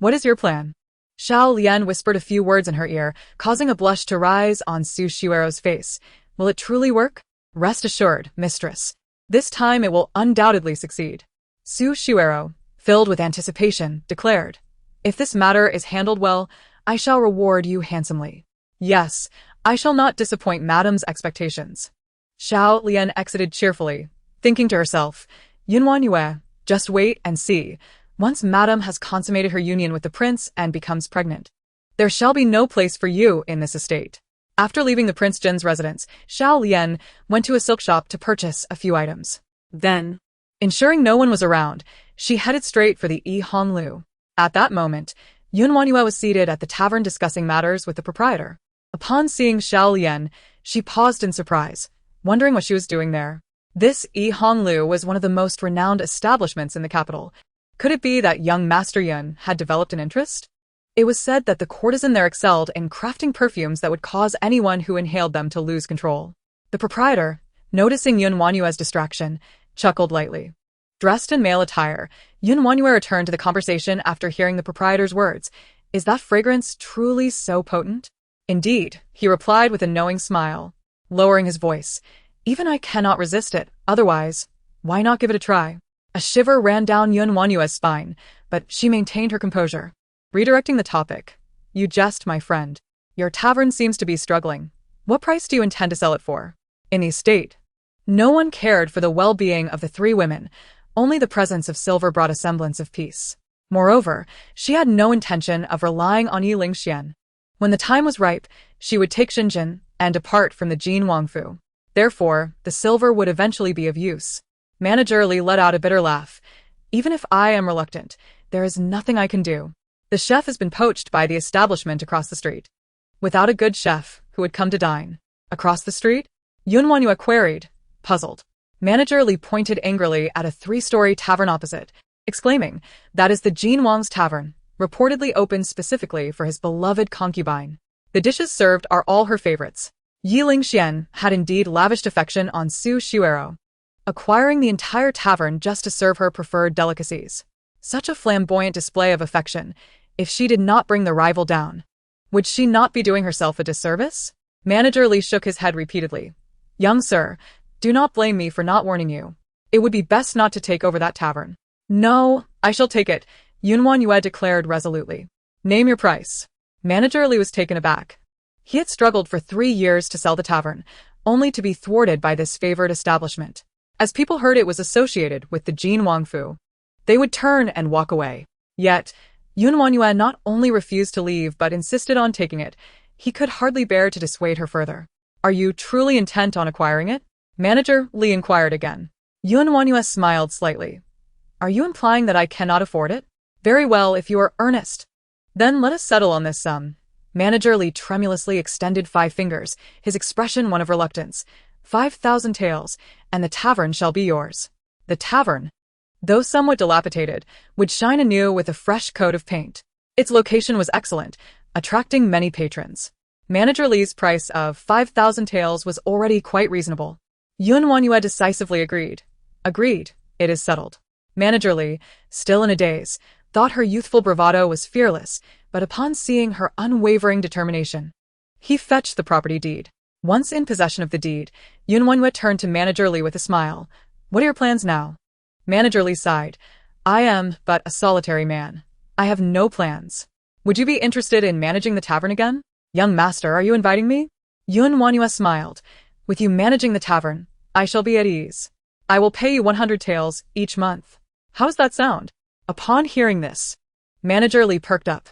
What is your plan? Xiao Lian whispered a few words in her ear, causing a blush to rise on Su Shuero's face. Will it truly work? Rest assured, mistress. This time it will undoubtedly succeed. Su Shuero, filled with anticipation, declared. If this matter is handled well, I shall reward you handsomely. Yes, I shall not disappoint Madame's expectations. Xiao Lian exited cheerfully, thinking to herself, WanYue, just wait and see. Once Madame has consummated her union with the prince and becomes pregnant, there shall be no place for you in this estate. After leaving the Prince Jin's residence, Xiao Lian went to a silk shop to purchase a few items. Then, ensuring no one was around, she headed straight for the Yi Honglu. At that moment, WanYue was seated at the tavern discussing matters with the proprietor. Upon seeing Xiao Lian, she paused in surprise, wondering what she was doing there. This Yi Honglu was one of the most renowned establishments in the capital. Could it be that young Master Yun had developed an interest? It was said that the courtesan there excelled in crafting perfumes that would cause anyone who inhaled them to lose control. The proprietor, noticing WanYue's distraction, chuckled lightly. Dressed in male attire, WanYue returned to the conversation after hearing the proprietor's words. Is that fragrance truly so potent? Indeed, he replied with a knowing smile, lowering his voice. Even I cannot resist it, otherwise, why not give it a try? A shiver ran down WanYue's spine, but she maintained her composure. Redirecting the topic. You jest, my friend. Your tavern seems to be struggling. What price do you intend to sell it for? In the estate, no one cared for the well-being of the three women. Only the presence of silver brought a semblance of peace. Moreover, she had no intention of relying on Yi LingXuan. When the time was ripe, she would take Xinjin and depart from the Jin Wangfu. Therefore, the silver would eventually be of use. Manager Li let out a bitter laugh. Even if I am reluctant, there is nothing I can do. The chef has been poached by the establishment across the street. Without a good chef, who would come to dine? Across the street? WanYue queried, puzzled. Manager Li pointed angrily at a 3-story tavern opposite, exclaiming, that is the Jin Wang's tavern, reportedly opened specifically for his beloved concubine. The dishes served are all her favorites. Yi LingXuan had indeed lavished affection on Su Shuero, acquiring the entire tavern just to serve her preferred delicacies. Such a flamboyant display of affection. If she did not bring the rival down, would she not be doing herself a disservice? Manager Li shook his head repeatedly. Young sir, do not blame me for not warning you. It would be best not to take over that tavern. No, I shall take it, WanYue declared resolutely. Name your price. Manager Li was taken aback. He had struggled for 3 years to sell the tavern, only to be thwarted by this favored establishment. As people heard it was associated with the Jin Wangfu, they would turn and walk away. Yet, WanYue not only refused to leave but insisted on taking it. He could hardly bear to dissuade her further. Are you truly intent on acquiring it? Manager Li inquired again. WanYue smiled slightly. Are you implying that I cannot afford it? Very well if you are earnest. Then let us settle on this sum. Manager Li tremulously extended 5 fingers, his expression one of reluctance. 5,000 taels, and the tavern shall be yours. The tavern, though somewhat dilapidated, would shine anew with a fresh coat of paint. Its location was excellent, attracting many patrons. Manager Li's price of 5,000 taels was already quite reasonable. WanYue decisively agreed. Agreed, it is settled. Manager Li, still in a daze, thought her youthful bravado was fearless, but upon seeing her unwavering determination, he fetched the property deed. Once in possession of the deed, WanYue turned to Manager Li with a smile. What are your plans now? Manager Li sighed. I am but a solitary man. I have no plans. Would you be interested in managing the tavern again? Young master, are you inviting me? WanYue smiled. With you managing the tavern, I shall be at ease. I will pay you 100 taels each month. How does that sound? Upon hearing this, Manager Li perked up.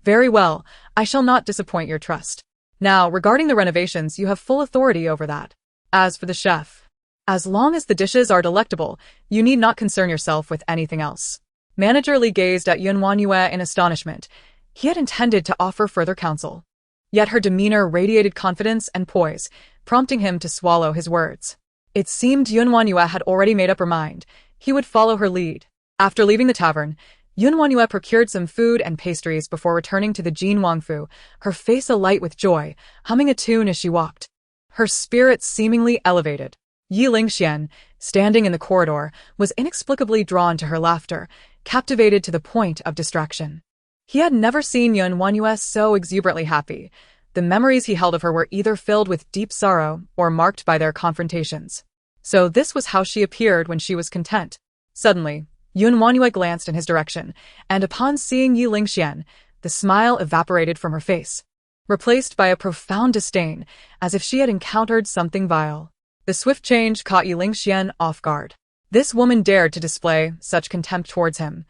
Very well, I shall not disappoint your trust. Now, regarding the renovations, you have full authority over that. As for the chef, as long as the dishes are delectable, you need not concern yourself with anything else. Manager Li gazed at WanYue in astonishment. He had intended to offer further counsel. Yet her demeanor radiated confidence and poise, prompting him to swallow his words. It seemed WanYue had already made up her mind. He would follow her lead. After leaving the tavern, WanYue procured some food and pastries before returning to the Jin Wangfu, her face alight with joy, humming a tune as she walked. Her spirits seemingly elevated. Ye LingXuan, standing in the corridor, was inexplicably drawn to her laughter, captivated to the point of distraction. He had never seen WanYue so exuberantly happy. The memories he held of her were either filled with deep sorrow or marked by their confrontations. So this was how she appeared when she was content. Suddenly, WanYue glanced in his direction, and upon seeing Ye LingXuan, the smile evaporated from her face, replaced by a profound disdain, as if she had encountered something vile. The swift change caught Ye LingXuan off guard. This woman dared to display such contempt towards him.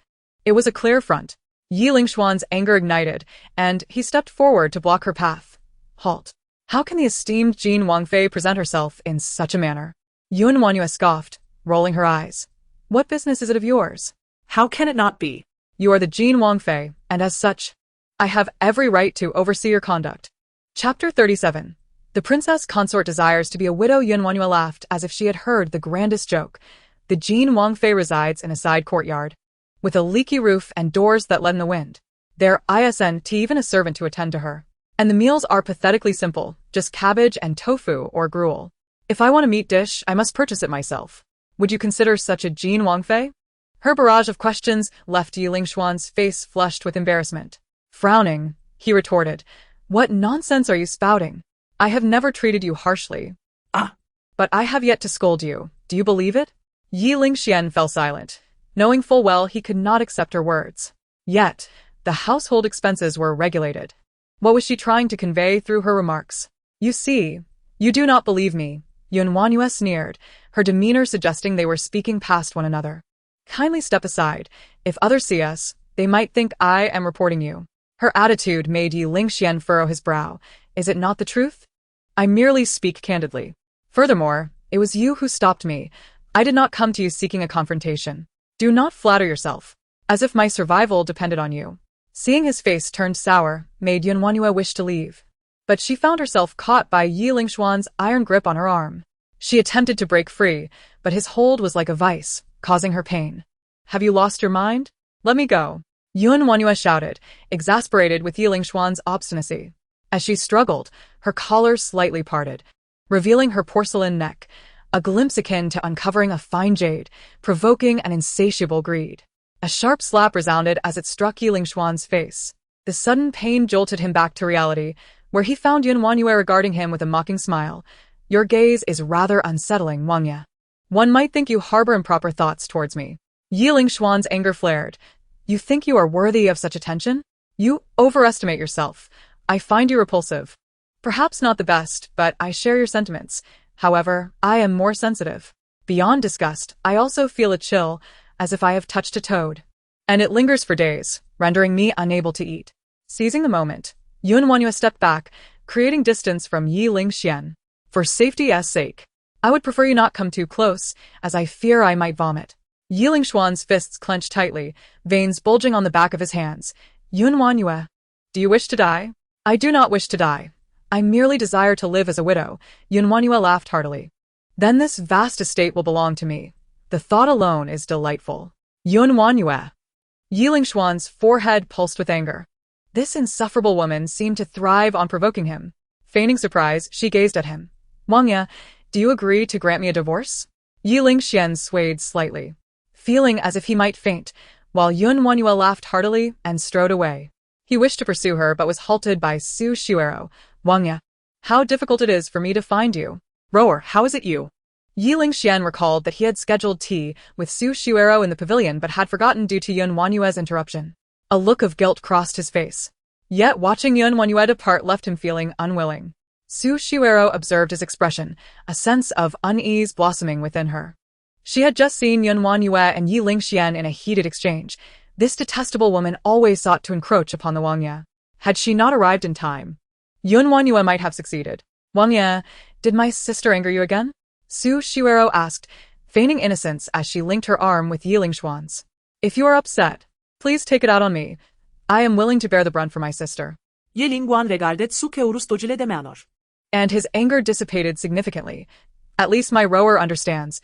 It was a clear affront. Ye LingXuan's anger ignited, and he stepped forward to block her path. Halt. How can the esteemed Jin Wangfei present herself in such a manner? WanYue scoffed, rolling her eyes. What business is it of yours? How can it not be? You are the Jin Wangfei, and as such, I have every right to oversee your conduct. Chapter 37. The Princess Consort desires to be a widow. WanYue laughed as if she had heard the grandest joke. The Jin Wangfei resides in a side courtyard, with a leaky roof and doors that let in the wind. There isn't even a servant to attend to her. And the meals are pathetically simple, just cabbage and tofu or gruel. If I want a meat dish, I must purchase it myself. Would you consider such a Jin Wangfei? Her barrage of questions left Ye LingXuan's face flushed with embarrassment. Frowning, he retorted, What nonsense are you spouting? I have never treated you harshly. But I have yet to scold you. Do you believe it? Ye LingXuan fell silent, knowing full well he could not accept her words. Yet, the household expenses were regulated. What was she trying to convey through her remarks? You see, you do not believe me. WanYue sneered, her demeanor suggesting they were speaking past one another. Kindly step aside. If others see us, they might think I am reporting you. Her attitude made Ye LingXuan furrow his brow. Is it not the truth? I merely speak candidly. Furthermore, it was you who stopped me. I did not come to you seeking a confrontation. Do not flatter yourself, as if my survival depended on you. Seeing his face turned sour made WanYue wish to leave. But she found herself caught by Ye LingXuan's iron grip on her arm. She attempted to break free, but his hold was like a vice, causing her pain. Have you lost your mind? Let me go. WanYue shouted, exasperated with Ye LingXuan's obstinacy. As she struggled, her collar slightly parted, revealing her porcelain neck, a glimpse akin to uncovering a fine jade, provoking an insatiable greed. A sharp slap resounded as it struck Ye LingXuan's face. The sudden pain jolted him back to reality, where he found WanYue regarding him with a mocking smile. Your gaze is rather unsettling, WanYue. One might think you harbor improper thoughts towards me. Ye LingXuan's anger flared. You think you are worthy of such attention? You overestimate yourself. I find you repulsive. Perhaps not the best, but I share your sentiments. However, I am more sensitive. Beyond disgust, I also feel a chill, as if I have touched a toad. And it lingers for days, rendering me unable to eat. Seizing the moment, WanYue stepped back, creating distance from Ye LingXuan. For safety's sake, I would prefer you not come too close, as I fear I might vomit. Ye LingXuan's fists clenched tightly, veins bulging on the back of his hands. WanYue, do you wish to die? I do not wish to die. I merely desire to live as a widow. WanYue laughed heartily. Then this vast estate will belong to me. The thought alone is delightful. WanYue. Ye LingXuan's forehead pulsed with anger. This insufferable woman seemed to thrive on provoking him. Feigning surprise, she gazed at him. WanYue, do you agree to grant me a divorce? Ye LingXuan swayed slightly, feeling as if he might faint, while WanYue laughed heartily and strode away. He wished to pursue her but was halted by Su Shuero. WanYue, how difficult it is for me to find you. Rower, how is it you? Ye LingXuan recalled that he had scheduled tea with Su Shuero in the pavilion but had forgotten due to WanYue's interruption. A look of guilt crossed his face. Yet watching WanYue depart left him feeling unwilling. Su Shuero observed his expression, a sense of unease blossoming within her. She had just seen WanYue and Ye LingXuan in a heated exchange. This detestable woman always sought to encroach upon the WanYue. Had she not arrived in time, WanYue might have succeeded. WanYue, did my sister anger you again? Su Shuero asked, feigning innocence as she linked her arm with Ye LingXuan's. If you are upset, please take it out on me. I am willing to bear the brunt for my sister. Ye LingXuan regardet su ke urus dojile demeanor. And his anger dissipated significantly. At least my rower understands.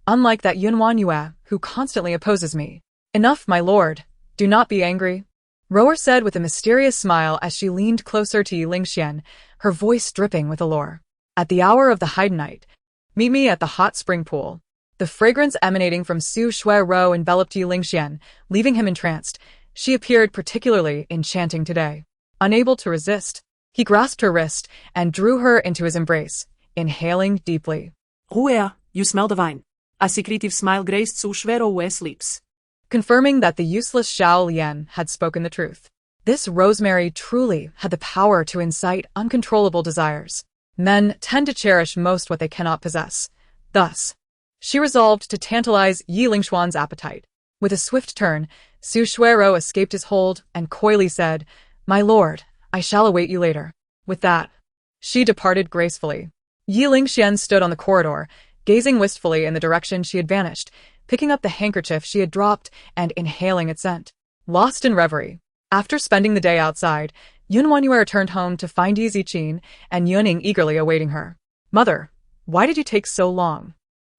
Unlike that WanYue, who constantly opposes me. Enough, my lord. Do not be angry. Rower said with a mysterious smile as she leaned closer to Ye LingXuan, her voice dripping with allure. At the hour of the Highness, meet me at the hot spring pool. The fragrance emanating from Su Shuero enveloped Ye LingXuan, leaving him entranced. She appeared particularly enchanting today. Unable to resist, he grasped her wrist and drew her into his embrace, inhaling deeply. Ruea, you smell divine. A secretive smile graced Su Shuero's lips, Confirming that the useless Xiao Lian had spoken the truth. This rosemary truly had the power to incite uncontrollable desires. Men tend to cherish most what they cannot possess. Thus, she resolved to tantalize Ye LingXuan's appetite. With a swift turn, Su Shuero escaped his hold and coyly said, My lord, I shall await you later. With that, she departed gracefully. Ye LingXuan stood on the corridor, gazing wistfully in the direction she had vanished, picking up the handkerchief she had dropped and inhaling its scent. Lost in reverie. After spending the day outside, WanYue returned home to find Ye Ziqin and Yuning eagerly awaiting her. Mother, why did you take so long?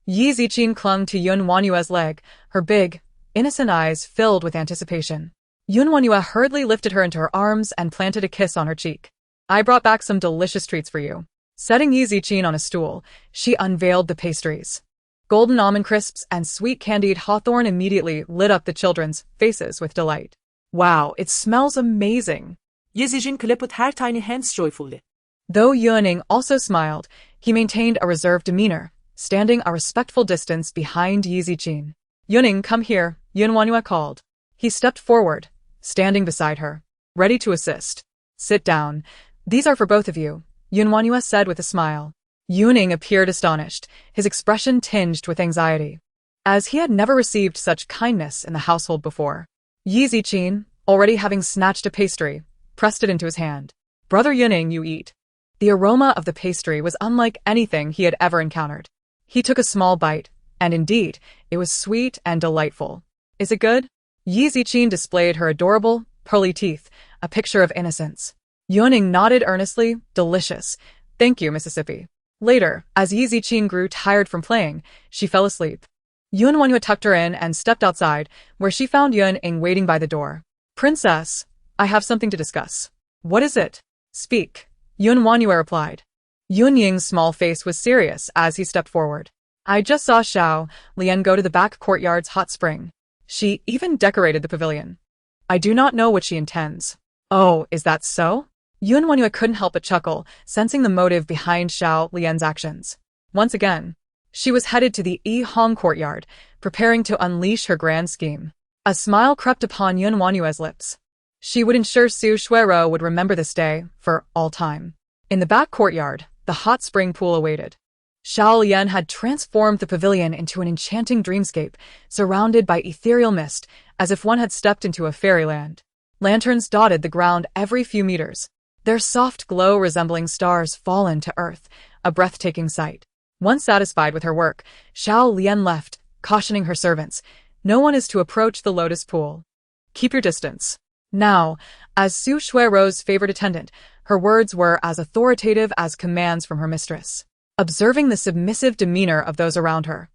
Ye Ziqin clung to WanYue's leg, her big, innocent eyes filled with anticipation. WanYue hurriedly lifted her into her arms and planted a kiss on her cheek. I brought back some delicious treats for you. Setting Ye Ziqin on a stool, she unveiled the pastries. Golden almond crisps and sweet candied hawthorn immediately lit up the children's faces with delight. Wow, it smells amazing. Ye Ziqin clapped her tiny hands joyfully. Though Yuning also smiled, he maintained a reserved demeanor, standing a respectful distance behind Ye Ziqin. Yuning, come here, WanYue called. He stepped forward, standing beside her, ready to assist. Sit down. These are for both of you, WanYue said with a smile. Yuning appeared astonished, his expression tinged with anxiety, as he had never received such kindness in the household before. Ye Ziqin, already having snatched a pastry, pressed it into his hand. Brother Yuning, you eat. The aroma of the pastry was unlike anything he had ever encountered. He took a small bite, and indeed, it was sweet and delightful. Is it good? Ye Ziqin displayed her adorable, pearly teeth, a picture of innocence. Yuning nodded earnestly, delicious. Thank you, Mississippi. Later, as Ye Ziqin grew tired from playing, she fell asleep. WanYue tucked her in and stepped outside, where she found Yuning waiting by the door. Princess, I have something to discuss. What is it? Speak, WanYue replied. Yunying's small face was serious as he stepped forward. I just saw Xiao Lian go to the back courtyard's hot spring. She even decorated the pavilion. I do not know what she intends. Oh, is that so? WanYue couldn't help but chuckle, sensing the motive behind Xiao Lian's actions. Once again, she was headed to the Yi Hong courtyard, preparing to unleash her grand scheme. A smile crept upon WanYue's lips. She would ensure Su Shuero would remember this day for all time. In the back courtyard, the hot spring pool awaited. Xiao Lian had transformed the pavilion into an enchanting dreamscape, surrounded by ethereal mist, as if one had stepped into a fairyland. Lanterns dotted the ground every few meters, their soft glow resembling stars fallen to earth, a breathtaking sight. Once satisfied with her work, Xiao Lian left, cautioning her servants, No one is to approach the lotus pool. Keep your distance. Now, as Su Shuirou's favorite attendant, her words were as authoritative as commands from her mistress. Observing the submissive demeanor of those around her,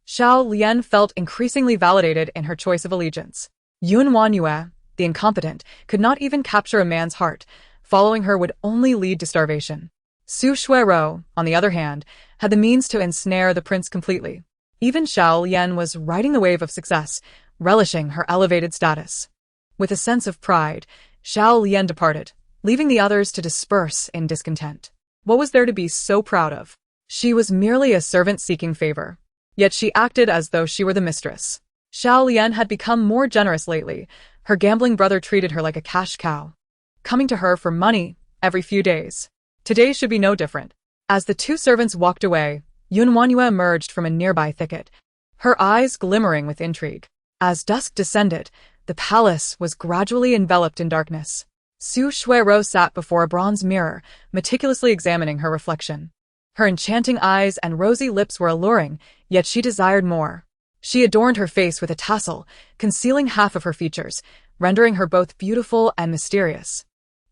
Xiao Lian felt increasingly validated in her choice of allegiance. WanYue, the incompetent, could not even capture a man's heart. Following her would only lead to starvation. Su Shuirou, on the other hand, had the means to ensnare the prince completely. Even Xiao Lian was riding the wave of success, relishing her elevated status. With a sense of pride, Xiao Lian departed, leaving the others to disperse in discontent. What was there to be so proud of? She was merely a servant seeking favor. Yet she acted as though she were the mistress. Xiao Lian had become more generous lately. Her gambling brother treated her like a cash cow, coming to her for money every few days. Today should be no different. As the two servants walked away, WanYue emerged from a nearby thicket, her eyes glimmering with intrigue. As dusk descended, the palace was gradually enveloped in darkness. Su Shuirou sat before a bronze mirror, meticulously examining her reflection. Her enchanting eyes and rosy lips were alluring, yet she desired more. She adorned her face with a tassel, concealing half of her features, rendering her both beautiful and mysterious.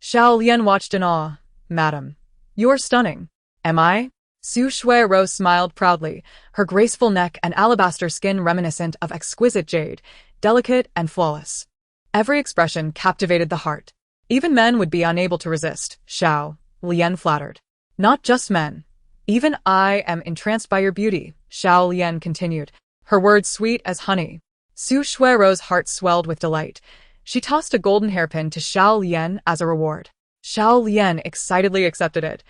Xiao Lian watched in awe. Madam, you are stunning. Am I? Su Shuirou smiled proudly, her graceful neck and alabaster skin reminiscent of exquisite jade, delicate and flawless. Every expression captivated the heart. Even men would be unable to resist, Xiao Lian flattered. Not just men. Even I am entranced by your beauty, Xiao Lian continued, her words sweet as honey. Su Shuirou's heart swelled with delight. She tossed a golden hairpin to Xiao Lian as a reward. Xiao Lian excitedly accepted it,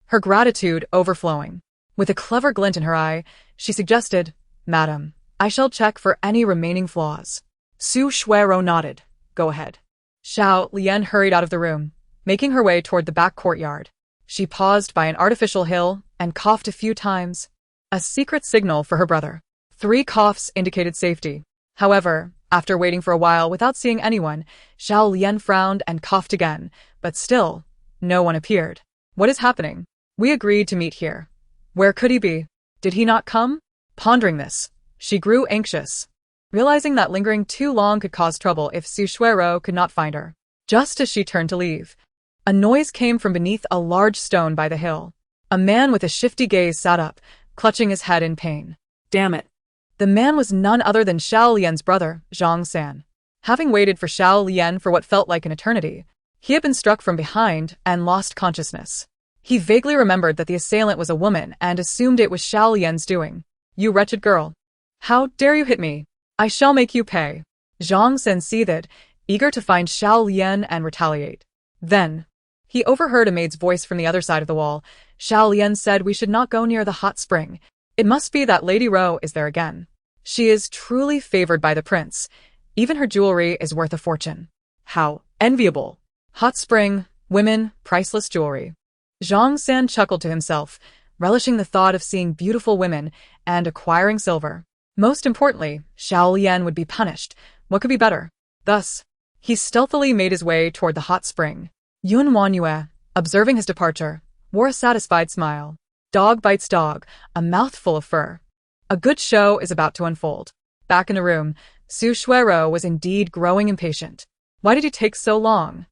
her gratitude overflowing. With a clever glint in her eye, she suggested, Madam, I shall check for any remaining flaws. Su Shuirou nodded. Go ahead. Xiao Lian hurried out of the room, making her way toward the back courtyard. She paused by an artificial hill and coughed a few times, a secret signal for her brother. 3 coughs indicated safety. However, after waiting for a while without seeing anyone, Xiao Lian frowned and coughed again, but still, no one appeared. What is happening? We agreed to meet here. Where could he be? Did he not come? Pondering this, she grew anxious, realizing that lingering too long could cause trouble if Su Shuirou could not find her. Just as she turned to leave, a noise came from beneath a large stone by the hill. A man with a shifty gaze sat up, clutching his head in pain. Damn it. The man was none other than Xiao Lian's brother, Zhang San. Having waited for Xiao Lian for what felt like an eternity, he had been struck from behind and lost consciousness. He vaguely remembered that the assailant was a woman and assumed it was Xiao Lian's doing. You wretched girl. How dare you hit me? I shall make you pay. Zhang San seethed, eager to find Xiao Lian and retaliate. Then, he overheard a maid's voice from the other side of the wall. Xiao Lian said we should not go near the hot spring. It must be that Lady Ro is there again. She is truly favored by the prince. Even her jewelry is worth a fortune. How enviable. Hot spring, women, priceless jewelry. Zhang San chuckled to himself, relishing the thought of seeing beautiful women and acquiring silver. Most importantly, Xiao Lian would be punished. What could be better? Thus, he stealthily made his way toward the hot spring. WanYue, observing his departure, wore a satisfied smile. Dog bites dog, a mouthful of fur. A good show is about to unfold. Back in the room, Su Shuirou was indeed growing impatient. Why did you take so long?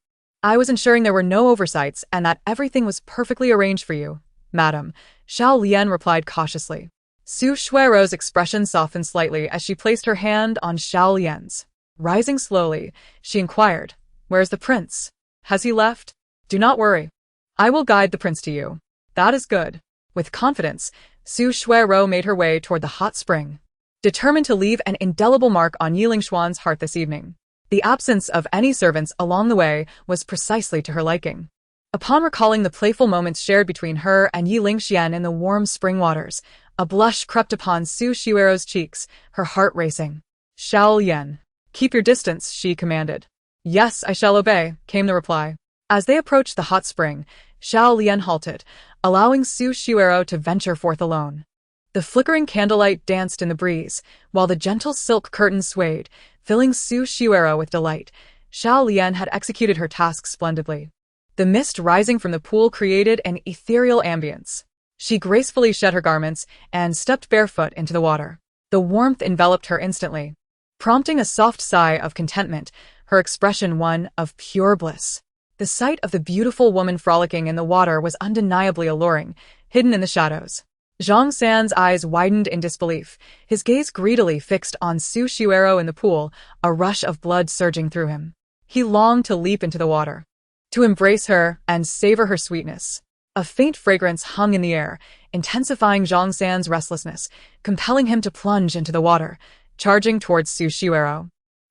I was ensuring there were no oversights and that everything was perfectly arranged for you, madam, Xiao Lian replied cautiously. Su Shuirou's expression softened slightly as she placed her hand on Xiao Lian's. Rising slowly, she inquired, Where's the prince? Has he left? Do not worry. I will guide the prince to you. That is good. With confidence, Su Shuirou made her way toward the hot spring, determined to leave an indelible mark on Ye LingXuan's heart this evening. The absence of any servants along the way was precisely to her liking. Upon recalling the playful moments shared between her and Ye LingXuan in the warm spring waters, a blush crept upon Su Shuirou's cheeks, her heart racing. Xiao Lian, keep your distance, she commanded. Yes, I shall obey, came the reply. As they approached the hot spring, Xiao Lian halted, allowing Su Shuirou to venture forth alone. The flickering candlelight danced in the breeze, while the gentle silk curtains swayed, filling Su Shuirou with delight. Xiao Lian had executed her task splendidly. The mist rising from the pool created an ethereal ambience. She gracefully shed her garments and stepped barefoot into the water. The warmth enveloped her instantly. prompting a soft sigh of contentment, her expression one of pure bliss. The sight of the beautiful woman frolicking in the water was undeniably alluring, hidden in the shadows. Zhang San's eyes widened in disbelief, his gaze greedily fixed on Su Xiuero in the pool, a rush of blood surging through him. He longed to leap into the water, to embrace her and savor her sweetness. A faint fragrance hung in the air, intensifying Zhang San's restlessness, compelling him to plunge into the water, charging towards Su Xiuero.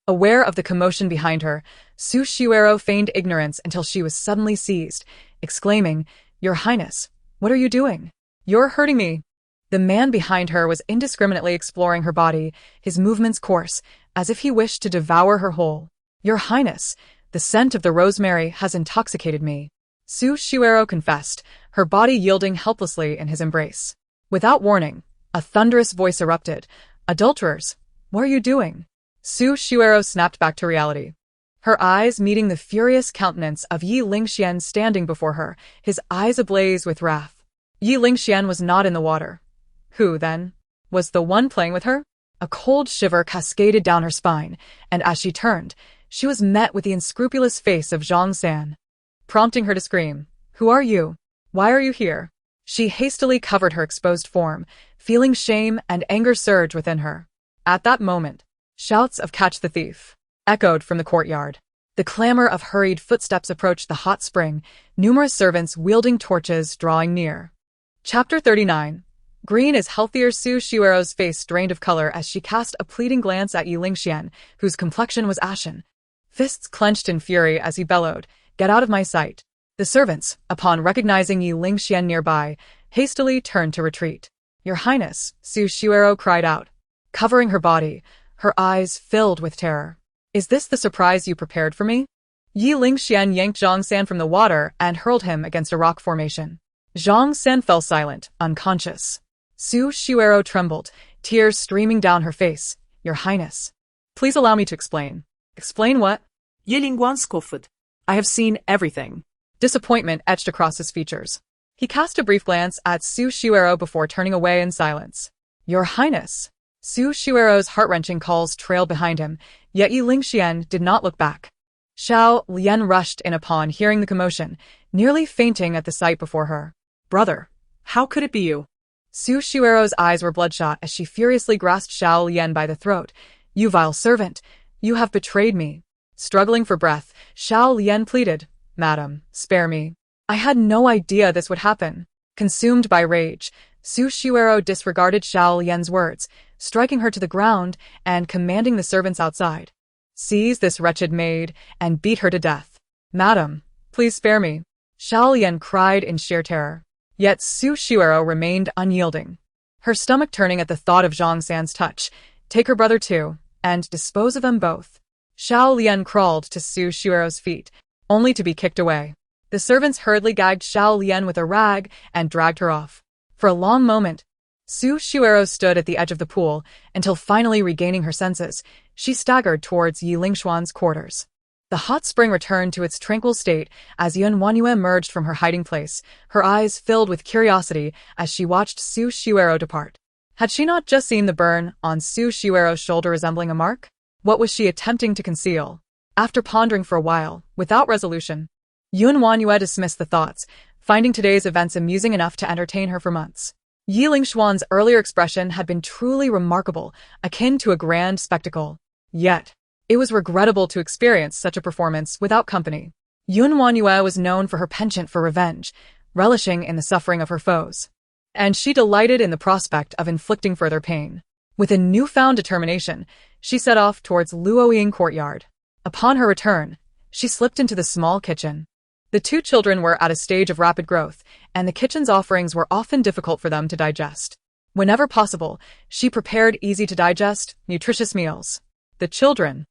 Aware of the commotion behind her, Su Xiuero feigned ignorance until she was suddenly seized, exclaiming, "Your Highness, what are you doing? You're hurting me." The man behind her was indiscriminately exploring her body, his movements coarse, as if he wished to devour her whole. "Your Highness, the scent of the rosemary has intoxicated me," Su Xiuero confessed, her body yielding helplessly in his embrace. Without warning, a thunderous voice erupted. "Adulterers, what are you doing?" Su Xiuero snapped back to reality, her eyes meeting the furious countenance of Ye LingXuan standing before her, his eyes ablaze with wrath. Ye LingXuan was not in the water. Who, then, was the one playing with her? A cold shiver cascaded down her spine, and as she turned, she was met with the unscrupulous face of Zhang San, prompting her to scream, "Who are you? Why are you here?" She hastily covered her exposed form, feeling shame and anger surge within her. At that moment, shouts of "Catch the thief" echoed from the courtyard. The clamor of hurried footsteps approached the hot spring, numerous servants wielding torches drawing near. Chapter 39. Green is healthier. Su Xiuero's face drained of color as she cast a pleading glance at Ye LingXuan, whose complexion was ashen. Fists clenched in fury as he bellowed, "Get out of my sight." The servants, upon recognizing Ye LingXuan nearby, hastily turned to retreat. "Your Highness," Su Xiuero cried out, covering her body, her eyes filled with terror. "Is this the surprise you prepared for me?" Ye LingXuan yanked Zhang San from the water and hurled him against a rock formation. Zhang San fell silent, unconscious. Su Xiuero trembled, tears streaming down her face. "Your Highness, please allow me to explain." "Explain what?" Ye LingXuan scoffed. "I have seen everything." Disappointment etched across his features. He cast a brief glance at Su Xiuero before turning away in silence. "Your Highness." Su Xiuero's heart-wrenching calls trailed behind him, yet Ye LingXuan did not look back. Xiao Lian rushed in upon hearing the commotion, nearly fainting at the sight before her. "Brother, how could it be you?" Su Xiuero's eyes were bloodshot as she furiously grasped Xiao Lian by the throat. "You vile servant, you have betrayed me." Struggling for breath, Xiao Lian pleaded, "Madam, spare me. I had no idea this would happen." Consumed by rage, Su Xiuero disregarded Xiao Lian's words, striking her to the ground and commanding the servants outside, "Seize this wretched maid and beat her to death." "Madam, please spare me," Xiao Lian cried in sheer terror. Yet Su Xiuero remained unyielding, her stomach turning at the thought of Zhang San's touch. "Take her brother too, and dispose of them both." Xiao Lian crawled to Su Xiuero's feet, only to be kicked away. The servants hurriedly gagged Xiao Lian with a rag and dragged her off. For a long moment, Su Xiuero stood at the edge of the pool, until finally regaining her senses, she staggered towards Ye LingXuan's quarters. The hot spring returned to its tranquil state as WanYue emerged from her hiding place, her eyes filled with curiosity as she watched Su Xiuero depart. Had she not just seen the burn on Su Xiuero's shoulder resembling a mark? What was she attempting to conceal? After pondering for a while, without resolution, WanYue dismissed the thoughts, finding today's events amusing enough to entertain her for months. Ye LingXuan's earlier expression had been truly remarkable, akin to a grand spectacle. Yet, it was regrettable to experience such a performance without company. WanYue was known for her penchant for revenge, relishing in the suffering of her foes. And she delighted in the prospect of inflicting further pain. With a newfound determination, she set off towards Luoying courtyard. Upon her return, she slipped into the small kitchen. The two children were at a stage of rapid growth, and the kitchen's offerings were often difficult for them to digest. Whenever possible, she prepared easy-to-digest, nutritious meals. The children,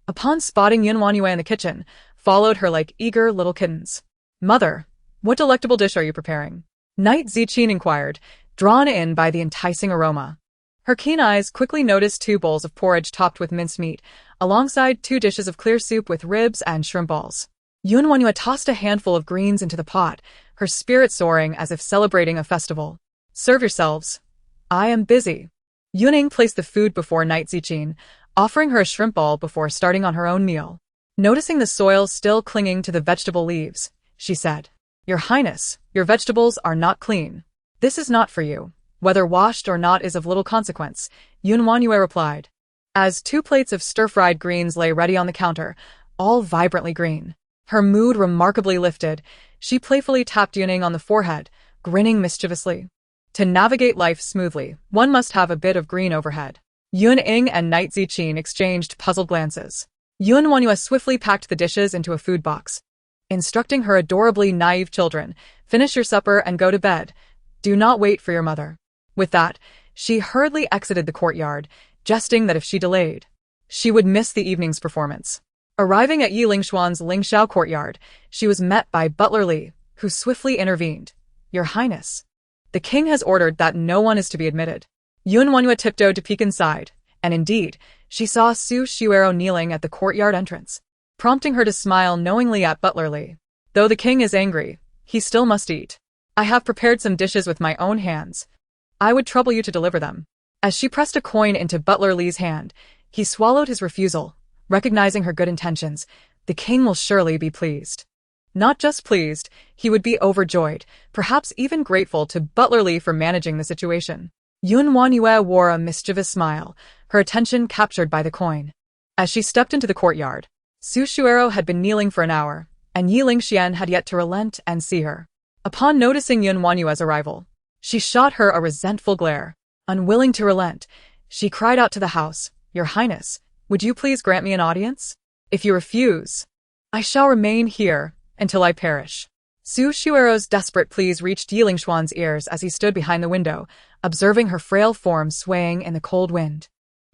upon spotting WanYue in the kitchen, followed her like eager little kittens. "Mother, what delectable dish are you preparing?" Knight Ziqin inquired, drawn in by the enticing aroma. Her keen eyes quickly noticed 2 bowls of porridge topped with minced meat, alongside 2 dishes of clear soup with ribs and shrimp balls. WanYue tossed a handful of greens into the pot, her spirit soaring as if celebrating a festival. "Serve yourselves. I am busy." Yuning placed the food before Knight Ziqin, offering her a shrimp ball before starting on her own meal. Noticing the soil still clinging to the vegetable leaves, she said, "Your Highness, your vegetables are not clean. This is not for you. Whether washed or not is of little consequence," WanYue replied. As 2 plates of stir-fried greens lay ready on the counter, all vibrantly green. Her mood remarkably lifted. She playfully tapped Yuning on the forehead, grinning mischievously. To navigate life smoothly, one must have a bit of green overhead. Yuning and Knight Ziqin exchanged puzzled glances. WanYue swiftly packed the dishes into a food box, instructing her adorably naive children, "Finish your supper and go to bed. Do not wait for your mother." With that, she hurriedly exited the courtyard, jesting that if she delayed, she would miss the evening's performance. Arriving at Ye LingXuan's Lingxiao courtyard, she was met by Butler Li, who swiftly intervened. "Your Highness, the king has ordered that no one is to be admitted." WanYue tiptoed to peek inside, and indeed, she saw Su Xuero kneeling at the courtyard entrance, prompting her to smile knowingly at Butler Li. "Though the king is angry, he still must eat. I have prepared some dishes with my own hands. I would trouble you to deliver them." As she pressed a coin into Butler Li's hand, he swallowed his refusal, recognizing her good intentions. The king will surely be pleased. Not just pleased, he would be overjoyed, perhaps even grateful to Butler Li for managing the situation. WanYue wore a mischievous smile, her attention captured by the coin. As she stepped into the courtyard, Su Xuero had been kneeling for an hour, and Ye LingXuan had yet to relent and see her. Upon noticing WanYue's arrival, she shot her a resentful glare. Unwilling to relent, she cried out to the house, "Your Highness, would you please grant me an audience? If you refuse, I shall remain here until I perish." Su Xuero's desperate pleas reached Ye LingXuan's ears as he stood behind the window, observing her frail form swaying in the cold wind.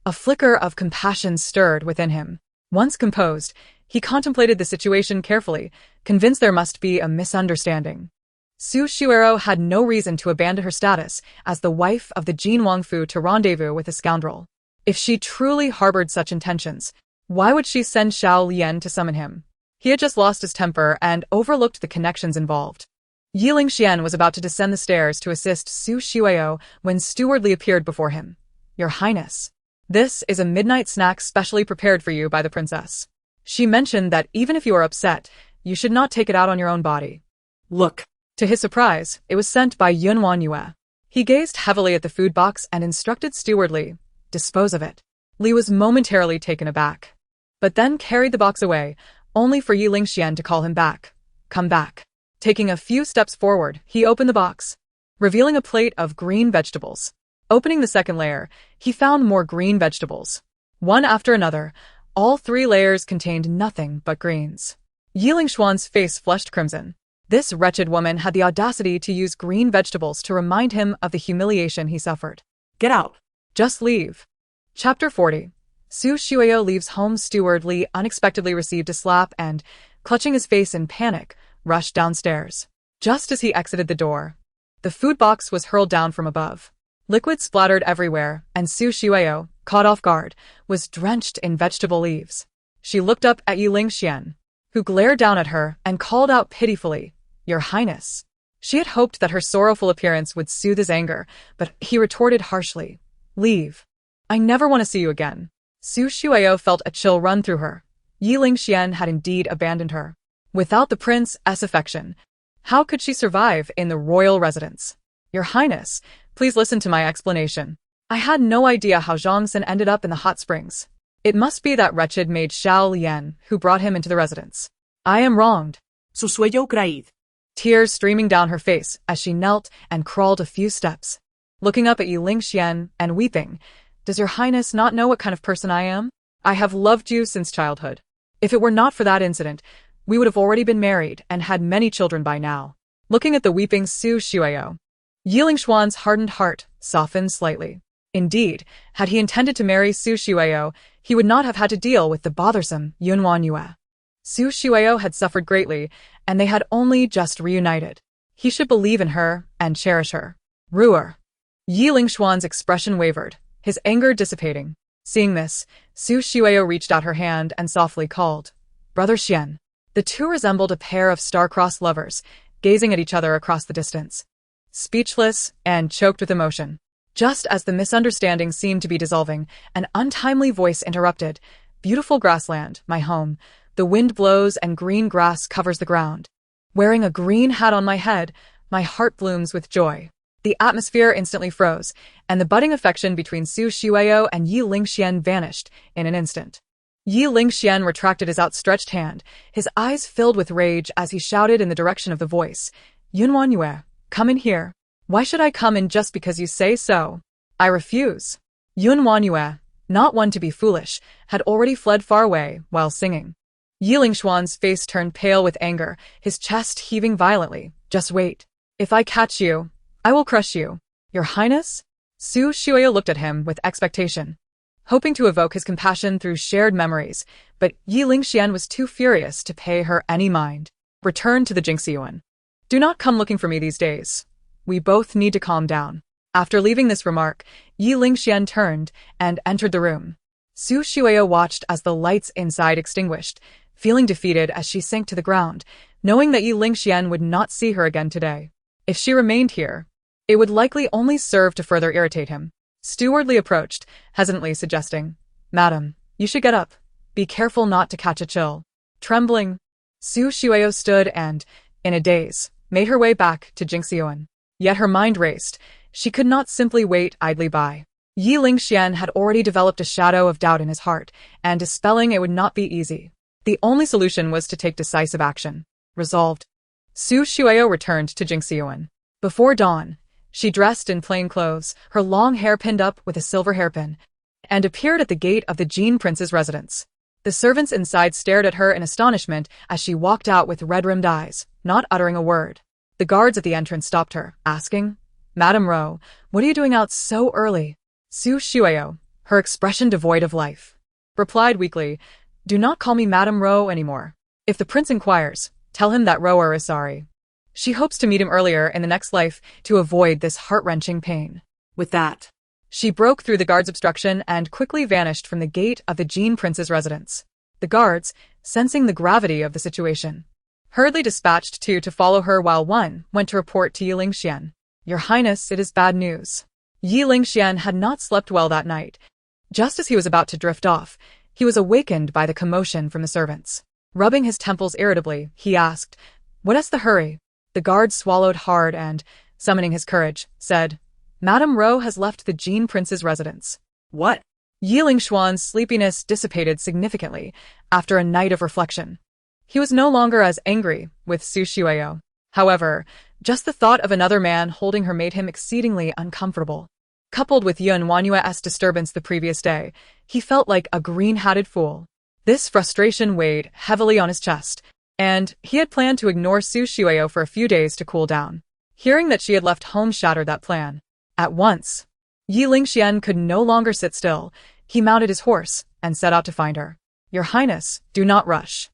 A flicker of compassion stirred within him. Once composed, he contemplated the situation carefully, convinced there must be a misunderstanding. Su Xuero had no reason to abandon her status as the wife of the Jin Wangfu to rendezvous with a scoundrel. If she truly harbored such intentions, why would she send Xiao Lian to summon him? He had just lost his temper and overlooked the connections involved. Ye LingXuan was about to descend the stairs to assist Su Xueo when Steward Li appeared before him. "Your Highness, this is a midnight snack specially prepared for you by the princess. She mentioned that even if you are upset, you should not take it out on your own body." Look. To his surprise, it was sent by WanYue. He gazed heavily at the food box and instructed Steward Li, "Dispose of it." Li was momentarily taken aback, but then carried the box away, only for Ye LingXuan to call him back. "Come back." Taking a few steps forward, he opened the box, revealing a plate of green vegetables. Opening the second layer, he found more green vegetables. One after another, all 3 layers contained nothing but greens. Ye LingXuan's face flushed crimson. This wretched woman had the audacity to use green vegetables to remind him of the humiliation he suffered. Get out. Just leave. Chapter 40. Su Xueo leaves home. Steward Li unexpectedly received a slap and, clutching his face in panic, rushed downstairs. Just as he exited the door, the food box was hurled down from above. Liquid splattered everywhere, and Su Xueo, caught off guard, was drenched in vegetable leaves. She looked up at Ye LingXuan, who glared down at her and called out pitifully, "Your Highness." She had hoped that her sorrowful appearance would soothe his anger, but he retorted harshly, "Leave. I never want to see you again." Su Xueo felt a chill run through her. Ye LingXuan had indeed abandoned her. Without the prince's affection, how could she survive in the royal residence? "Your Highness, please listen to my explanation. I had no idea how Zhongxin ended up in the hot springs. It must be that wretched maid Xiao Lian who brought him into the residence. I am wronged." Su sueño creído. Tears streaming down her face as she knelt and crawled a few steps, looking up at Ye LingXuan and weeping. "Does your Highness not know what kind of person I am? I have loved you since childhood. If it were not for that incident, we would have already been married and had many children by now." Looking at the weeping Su Xueo, Ye LingXuan's hardened heart softened slightly. Indeed, had he intended to marry Su Xueo, he would not have had to deal with the bothersome WanYue. Su Xueo had suffered greatly, and they had only just reunited. He should believe in her and cherish her. Ruer. Ye LingXuan's expression wavered, his anger dissipating. Seeing this, Su Xueo reached out her hand and softly called, "Brother Xian." The two resembled a pair of star-crossed lovers, gazing at each other across the distance. Speechless and choked with emotion, Just as the misunderstanding seemed to be dissolving, an untimely voice interrupted. Beautiful grassland, my home. The wind blows and green grass covers the ground. Wearing a green hat on my head, my heart blooms with joy. The atmosphere instantly froze, and the budding affection between Su Shuiao and Ye LingXuan vanished in an instant. Ye LingXuan retracted his outstretched hand, his eyes filled with rage as he shouted in the direction of the voice. WanYue, come in here. Why should I come in just because you say so? I refuse. WanYue, not one to be foolish, had already fled far away while singing. Ye LingXuan's face turned pale with anger, his chest heaving violently. Just wait. If I catch you, I will crush you. Your Highness? Su Shuiao looked at him with expectation, hoping to evoke his compassion through shared memories, but Ye LingXuan was too furious to pay her any mind. Return to the Jingxiyuan. Do not come looking for me these days. We both need to calm down. After leaving this remark, Ye LingXuan turned and entered the room. Su Shuiao watched as the lights inside extinguished, feeling defeated as she sank to the ground, knowing that Ye LingXuan would not see her again today. If she remained here, it would likely only serve to further irritate him. Stewardly approached, hesitantly suggesting, Madam, you should get up. Be careful not to catch a chill. Trembling, Su Shuiao stood and, in a daze, made her way back to Jingxiyuan. Yet her mind raced. She could not simply wait idly by. Ye LingXuan had already developed a shadow of doubt in his heart, and dispelling it would not be easy. The only solution was to take decisive action. Resolved, Su Shuiao returned to Jingxiyuan. Before dawn, she dressed in plain clothes, her long hair pinned up with a silver hairpin, and appeared at the gate of the Jin Prince's residence. The servants inside stared at her in astonishment as she walked out with red-rimmed eyes, not uttering a word. The guards at the entrance stopped her, asking, Madame Ro, what are you doing out so early? Su Shuiao, her expression devoid of life, replied weakly, Do not call me Madame Ro anymore. If the prince inquires, tell him that Roer is sorry. She hopes to meet him earlier in the next life to avoid this heart-wrenching pain. With that, she broke through the guard's obstruction and quickly vanished from the gate of the Jin Prince's residence. The guards, sensing the gravity of the situation, hurriedly dispatched two to follow her while one went to report to Ye LingXuan. Your Highness, it is bad news. Ye LingXuan had not slept well that night. Just as he was about to drift off, he was awakened by the commotion from the servants. Rubbing his temples irritably, he asked, What is the hurry? The guard swallowed hard and, summoning his courage, said, Madame Ro has left the Jin Prince's residence. What? Ye LingXuan's sleepiness dissipated significantly after a night of reflection. He was no longer as angry with Su Shuiao. However, just the thought of another man holding her made him exceedingly uncomfortable. Coupled with WanYue's disturbance the previous day, he felt like a green-hatted fool. This frustration weighed heavily on his chest, and he had planned to ignore Su Shuiao for a few days to cool down. Hearing that she had left home shattered that plan. At once, Ye LingXuan could no longer sit still. He mounted his horse and set out to find her. Your Highness, do not rush.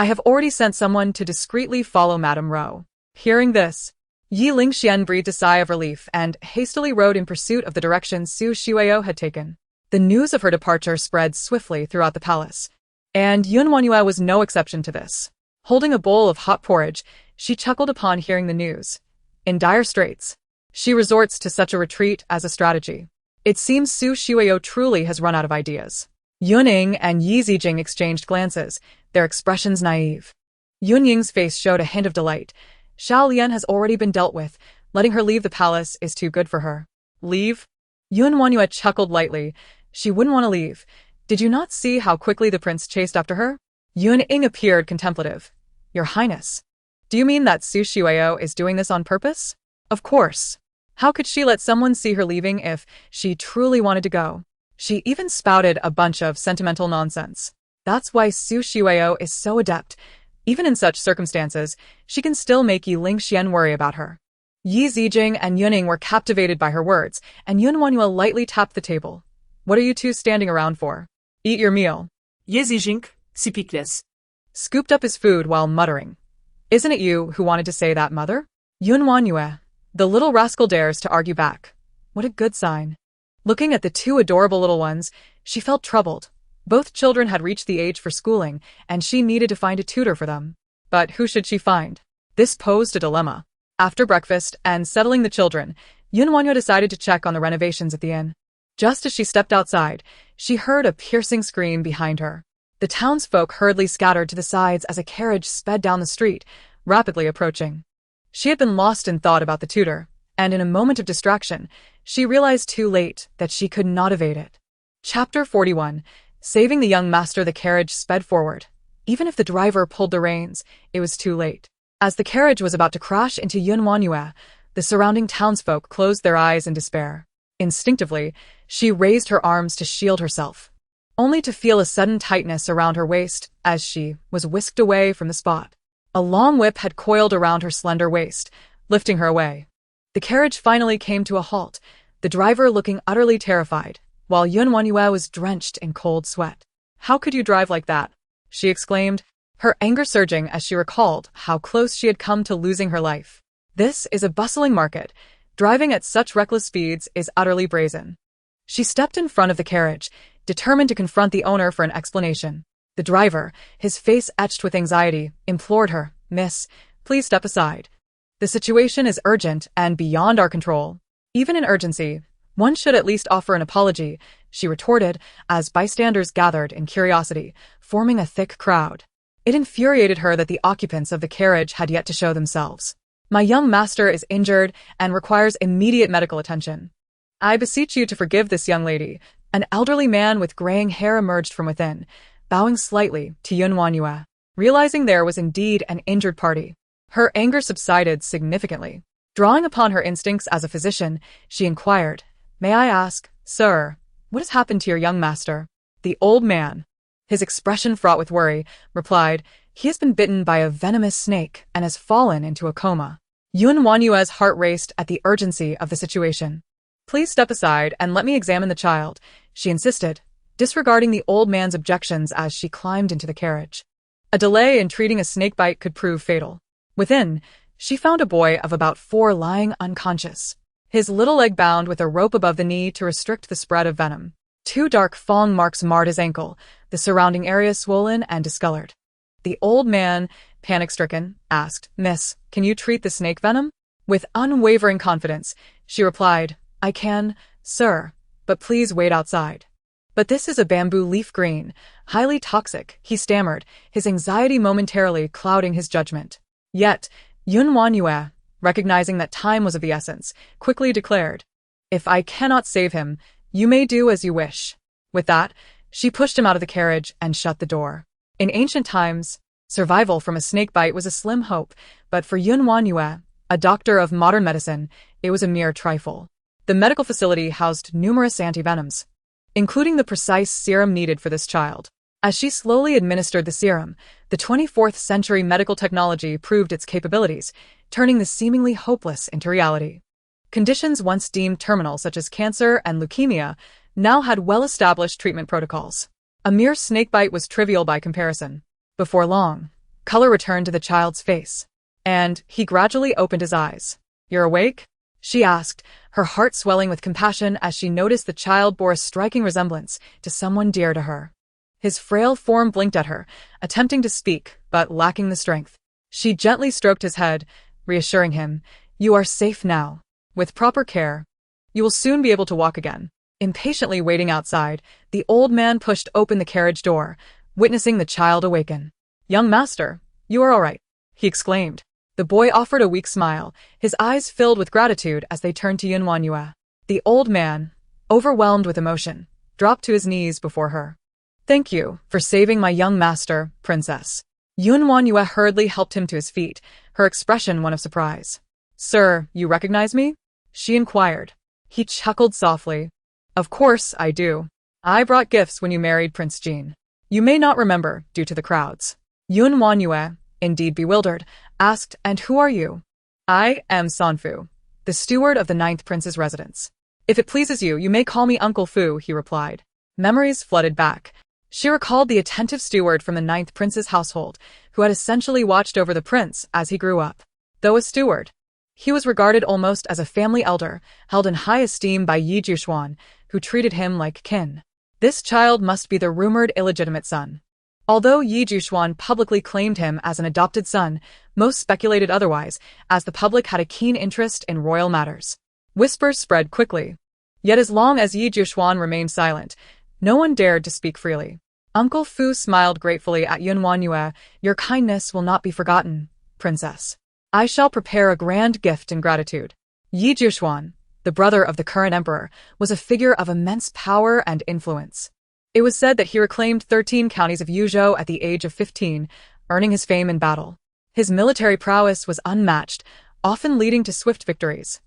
I have already sent someone to discreetly follow Madame Ro. Hearing this, Ye LingXuan breathed a sigh of relief and hastily rode in pursuit of the direction Su Shuiao had taken. The news of her departure spread swiftly throughout the palace, and WanYue was no exception to this. Holding a bowl of hot porridge, she chuckled upon hearing the news. In dire straits, she resorts to such a retreat as a strategy. It seems Su Shuiao truly has run out of ideas. Yunying and Yi Zijing exchanged glances, their expressions naive. Yunying's face showed a hint of delight. Xiao Lian has already been dealt with. Letting her leave the palace is too good for her. Leave? WanYue chuckled lightly. She wouldn't want to leave. Did you not see how quickly the prince chased after her? Yunying appeared contemplative. Your Highness, do you mean that Su Shuiao is doing this on purpose? Of course. How could she let someone see her leaving if she truly wanted to go? She even spouted a bunch of sentimental nonsense. That's why Su Shuiao is so adept. Even in such circumstances, she can still make Ye LingXuan worry about her. Yi Zijing and Yunying were captivated by her words, and WanYue lightly tapped the table. What are you two standing around for? Eat your meal. Ye Zijing, sipikles. Scooped up his food while muttering. Isn't it you who wanted to say that, mother? WanYue. The little rascal dares to argue back. What a good sign. Looking at the two adorable little ones, she felt troubled. Both children had reached the age for schooling, and she needed to find a tutor for them. But who should she find? This posed a dilemma. After breakfast and settling the children, WanYue decided to check on the renovations at the inn. Just as she stepped outside, she heard a piercing scream behind her. The townsfolk hurriedly scattered to the sides as a carriage sped down the street, rapidly approaching. She had been lost in thought about the tutor, and in a moment of distraction, she realized too late that she could not evade it. Chapter 41. Saving the young master. The carriage sped forward. Even if the driver pulled the reins, it was too late. As the carriage was about to crash into WanYue, the surrounding townsfolk closed their eyes in despair. Instinctively, she raised her arms to shield herself, only to feel a sudden tightness around her waist as she was whisked away from the spot. A long whip had coiled around her slender waist, lifting her away. The carriage finally came to a halt, the driver looking utterly terrified, while WanYue was drenched in cold sweat. "How could you drive like that?" she exclaimed, her anger surging as she recalled how close she had come to losing her life. "This is a bustling market. Driving at such reckless speeds is utterly brazen." She stepped in front of the carriage, determined to confront the owner for an explanation. The driver, his face etched with anxiety, implored her, "Miss, please step aside. The situation is urgent and beyond our control." "Even in urgency, one should at least offer an apology," she retorted as bystanders gathered in curiosity, forming a thick crowd. It infuriated her that the occupants of the carriage had yet to show themselves. "My young master is injured and requires immediate medical attention. I beseech you to forgive this young lady." An elderly man with graying hair emerged from within, bowing slightly to WanYue. Realizing there was indeed an injured party, her anger subsided significantly. Drawing upon her instincts as a physician, she inquired, "May I ask, sir, what has happened to your young master?" The old man, his expression fraught with worry, replied, "He has been bitten by a venomous snake and has fallen into a coma." WanYue's heart raced at the urgency of the situation. "Please step aside and let me examine the child," she insisted, disregarding the old man's objections as she climbed into the carriage. A delay in treating a snakebite could prove fatal. Within, she found a boy of about 4 lying unconscious, his little leg bound with a rope above the knee to restrict the spread of venom. 2 dark fang marks marred his ankle, the surrounding area swollen and discolored. The old man, panic-stricken, asked, "Miss, can you treat the snake venom?" With unwavering confidence, she replied, "I can, sir, but please wait outside." "But this is a bamboo leaf green, highly toxic," he stammered, his anxiety momentarily clouding his judgment. Yet, WanYue, recognizing that time was of the essence, quickly declared, "If I cannot save him, you may do as you wish." With that, she pushed him out of the carriage and shut the door. In ancient times, survival from a snakebite was a slim hope, but for WanYue, a doctor of modern medicine, it was a mere trifle. The medical facility housed numerous antivenoms, including the precise serum needed for this child. As she slowly administered the serum, the 24th century medical technology proved its capabilities, turning the seemingly hopeless into reality. Conditions once deemed terminal, such as cancer and leukemia, now had well-established treatment protocols. A mere snakebite was trivial by comparison. Before long, color returned to the child's face, and he gradually opened his eyes. "You're awake?" she asked, her heart swelling with compassion as she noticed the child bore a striking resemblance to someone dear to her. His frail form blinked at her, attempting to speak, but lacking the strength. She gently stroked his head, reassuring him, "You are safe now. With proper care, you will soon be able to walk again." Impatiently waiting outside, the old man pushed open the carriage door, witnessing the child awaken. "Young master, you are all right," he exclaimed. The boy offered a weak smile, his eyes filled with gratitude as they turned to WanYue. The old man, overwhelmed with emotion, dropped to his knees before her. "Thank you for saving my young master, princess." WanYue hurriedly helped him to his feet, her expression one of surprise. "Sir, you recognize me?" she inquired. He chuckled softly. "Of course I do. I brought gifts when you married Prince Jin. You may not remember due to the crowds." WanYue, indeed bewildered, asked, "And who are you?" "I am Sanfu, the steward of the 9th prince's residence." "If it pleases you, you may call me Uncle Fu," he replied. Memories flooded back. She recalled the attentive steward from the 9th prince's household, who had essentially watched over the prince as he grew up. Though a steward, he was regarded almost as a family elder, held in high esteem by Ye LingXuan, who treated him like kin. This child must be the rumored illegitimate son. Although Ye LingXuan publicly claimed him as an adopted son, most speculated otherwise, as the public had a keen interest in royal matters. Whispers spread quickly. Yet as long as Ye LingXuan remained silent, no one dared to speak freely. Uncle Fu smiled gratefully at WanYue. Your kindness will not be forgotten, princess. I shall prepare a grand gift in gratitude. Ye LingXuan, the brother of the current emperor, was a figure of immense power and influence. It was said that he reclaimed 13 counties of Yuzhou at the age of 15, earning his fame in battle. His military prowess was unmatched, often leading to swift victories.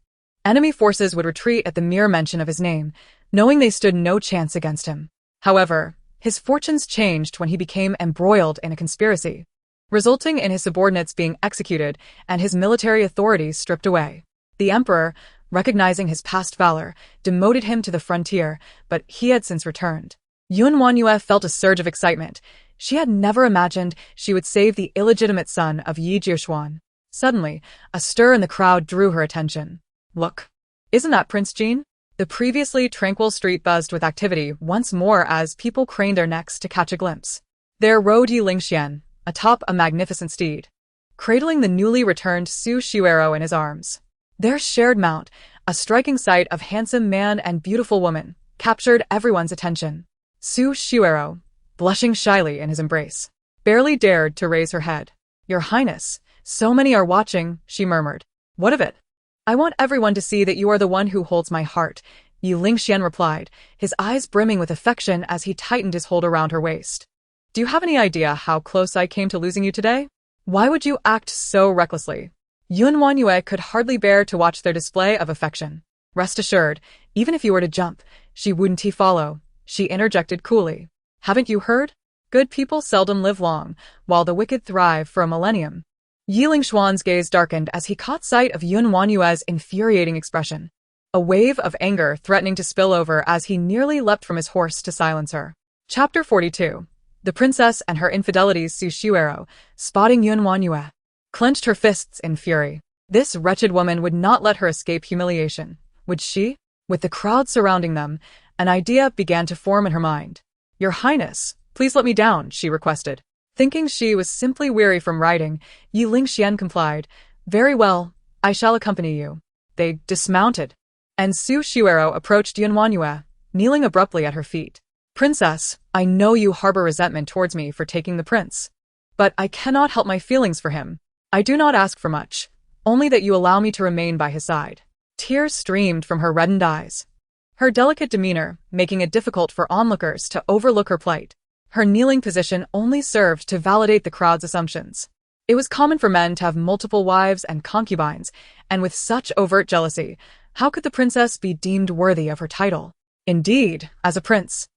Enemy forces would retreat at the mere mention of his name, knowing they stood no chance against him. However, his fortunes changed when he became embroiled in a conspiracy, resulting in his subordinates being executed and his military authority stripped away. The emperor, recognizing his past valor, demoted him to the frontier, but he had since returned. WanYue felt a surge of excitement. She had never imagined she would save the illegitimate son of Ye LingXuan. Suddenly, a stir in the crowd drew her attention. Look, isn't that Prince Jin? The previously tranquil street buzzed with activity once more as people craned their necks to catch a glimpse. There rode Ye LingXuan, atop a magnificent steed, cradling the newly returned Su Xiuero in his arms. Their shared mount, a striking sight of handsome man and beautiful woman, captured everyone's attention. Su Xiuero, blushing shyly in his embrace, barely dared to raise her head. Your Highness, so many are watching, she murmured. What of it? I want everyone to see that you are the one who holds my heart, Ye LingXuan replied, his eyes brimming with affection as he tightened his hold around her waist. Do you have any idea how close I came to losing you today? Why would you act so recklessly? WanYue could hardly bear to watch their display of affection. Rest assured, even if you were to jump, she wouldn't follow, she interjected coolly. Haven't you heard? Good people seldom live long, while the wicked thrive for a millennium. Ye LingXuan's gaze darkened as he caught sight of WanYue's infuriating expression, a wave of anger threatening to spill over as he nearly leapt from his horse to silence her. Chapter 42. The princess and her infidelities. Su Xiuero, spotting WanYue, clenched her fists in fury. This wretched woman would not let her escape humiliation, would she? With the crowd surrounding them, an idea began to form in her mind. Your Highness, please let me down, she requested. Thinking she was simply weary from riding, Ye LingXuan complied. Very well, I shall accompany you. They dismounted, and Su Xiuero approached WanYue, kneeling abruptly at her feet. Princess, I know you harbor resentment towards me for taking the prince, but I cannot help my feelings for him. I do not ask for much, only that you allow me to remain by his side. Tears streamed from her reddened eyes, her delicate demeanor making it difficult for onlookers to overlook her plight. Her kneeling position only served to validate the crowd's assumptions. It was common for men to have multiple wives and concubines, and with such overt jealousy, how could the princess be deemed worthy of her title? Indeed, as a prince,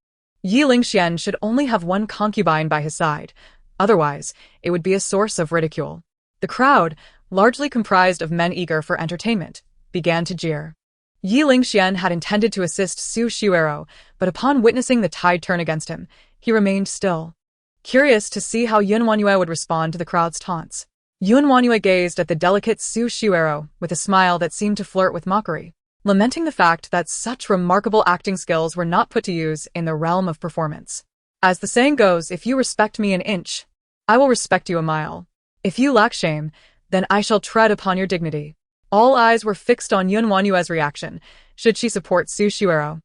Ye LingXuan should only have one concubine by his side, otherwise it would be a source of ridicule. The crowd, largely comprised of men eager for entertainment, began to jeer. Ye LingXuan had intended to assist Su Xiuero, but upon witnessing the tide turn against him, he remained still, curious to see how WanYue would respond to the crowd's taunts. WanYue gazed at the delicate Su Xiuero with a smile that seemed to flirt with mockery, lamenting the fact that such remarkable acting skills were not put to use in the realm of performance. As the saying goes, if you respect me an inch, I will respect you a mile. If you lack shame, then I shall tread upon your dignity. All eyes were fixed on WanYue's reaction. Should she support Su Xiuero,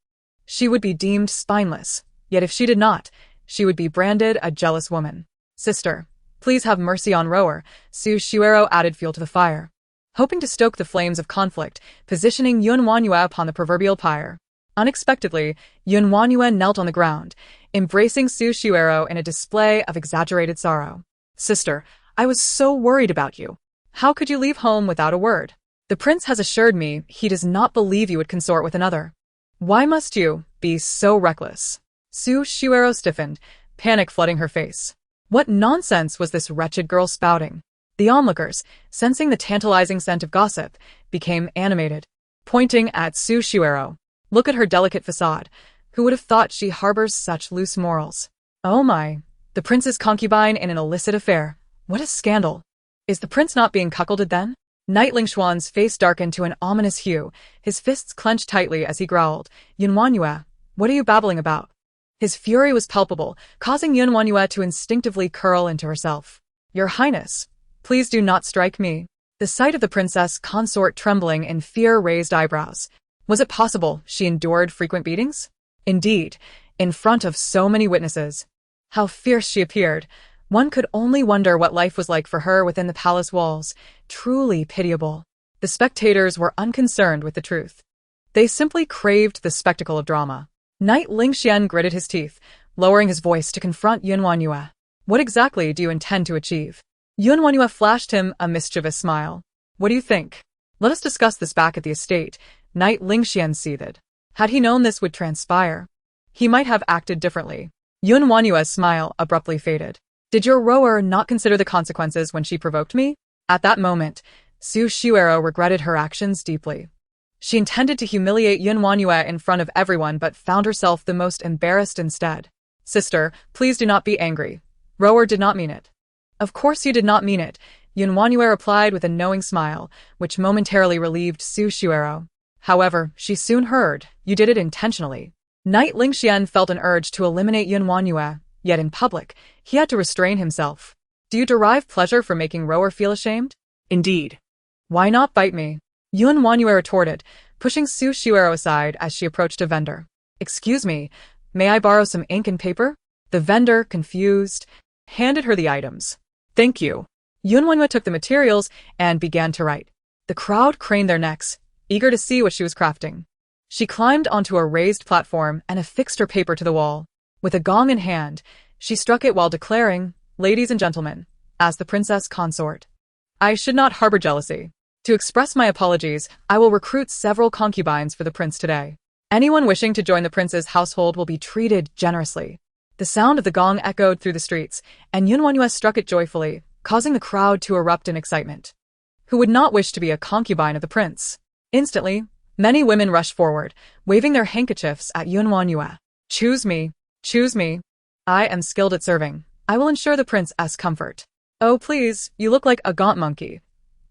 she would be deemed spineless, yet if she did not, she would be branded a jealous woman. Sister, please have mercy on Rower, Su Xiuero added fuel to the fire, hoping to stoke the flames of conflict, positioning WanYue upon the proverbial pyre. Unexpectedly, WanYue knelt on the ground, embracing Su Xiuero in a display of exaggerated sorrow. Sister, I was so worried about you. How could you leave home without a word? The prince has assured me he does not believe you would consort with another. Why must you be so reckless? Su Xiuero stiffened, panic flooding her face. What nonsense was this wretched girl spouting? The onlookers, sensing the tantalizing scent of gossip, became animated, pointing at Su Xiuero. Look at her delicate facade. Who would have thought she harbors such loose morals? Oh my, the prince's concubine in an illicit affair. What a scandal. Is the prince not being cuckolded then? Ye LingXuan's face darkened to an ominous hue, his fists clenched tightly as he growled, WanYue, what are you babbling about? His fury was palpable, causing WanYue to instinctively curl into herself. Your Highness, please do not strike me. The sight of the princess consort trembling in fear raised eyebrows. Was it possible she endured frequent beatings? Indeed, in front of so many witnesses. How fierce she appeared. One could only wonder what life was like for her within the palace walls. Truly pitiable. The spectators were unconcerned with the truth. They simply craved the spectacle of drama. Knight LingXuan gritted his teeth, lowering his voice to confront WanYue. What exactly do you intend to achieve? WanYue flashed him a mischievous smile. What do you think? Let us discuss this back at the estate. Knight LingXuan seethed. Had he known this would transpire, he might have acted differently. WanYue's smile abruptly faded. Did your rower not consider the consequences when she provoked me? At that moment, Su Shuero regretted her actions deeply. She intended to humiliate WanYue in front of everyone but found herself the most embarrassed instead. Sister, please do not be angry. Rower did not mean it. Of course you did not mean it, WanYue replied with a knowing smile, which momentarily relieved Su Shuero. However, she soon heard, you did it intentionally. Knight LingXuan felt an urge to eliminate WanYue, yet in public, he had to restrain himself. Do you derive pleasure from making Rower feel ashamed? Indeed. Why not bite me? WanYue retorted, pushing Su Shuero aside as she approached a vendor. Excuse me, may I borrow some ink and paper? The vendor, confused, handed her the items. Thank you. WanYue took the materials and began to write. The crowd craned their necks, eager to see what she was crafting. She climbed onto a raised platform and affixed her paper to the wall. With a gong in hand, she struck it while declaring, Ladies and gentlemen, as the princess consort, I should not harbor jealousy. To express my apologies, I will recruit several concubines for the prince today. Anyone wishing to join the prince's household will be treated generously. The sound of the gong echoed through the streets, and WanYue struck it joyfully, causing the crowd to erupt in excitement. Who would not wish to be a concubine of the prince? Instantly, many women rushed forward, waving their handkerchiefs at WanYue. Choose me. Choose me. I am skilled at serving. I will ensure the prince's comfort. Oh please, you look like a gaunt monkey.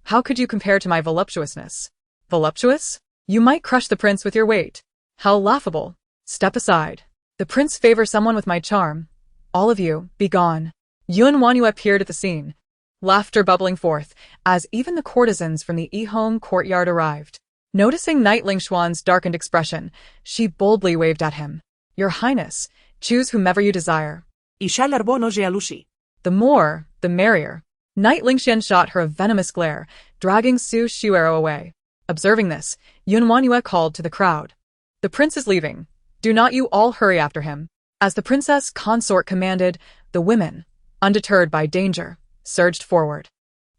How could you compare to my voluptuousness? Voluptuous? You might crush the prince with your weight. How laughable. Step aside. The prince favors someone with my charm. All of you, be gone. WanYue appeared at the scene, laughter bubbling forth, as even the courtesans from the Ehome courtyard arrived. Noticing Knight LingXuan's darkened expression, she boldly waved at him. Your Highness, choose whomever you desire. The more, the merrier. Knight LingXuan shot her a venomous glare, dragging Su Shuero away. Observing this, WanYue called to the crowd. The prince is leaving. Do not you all hurry after him. As the princess consort commanded, the women, undeterred by danger, surged forward.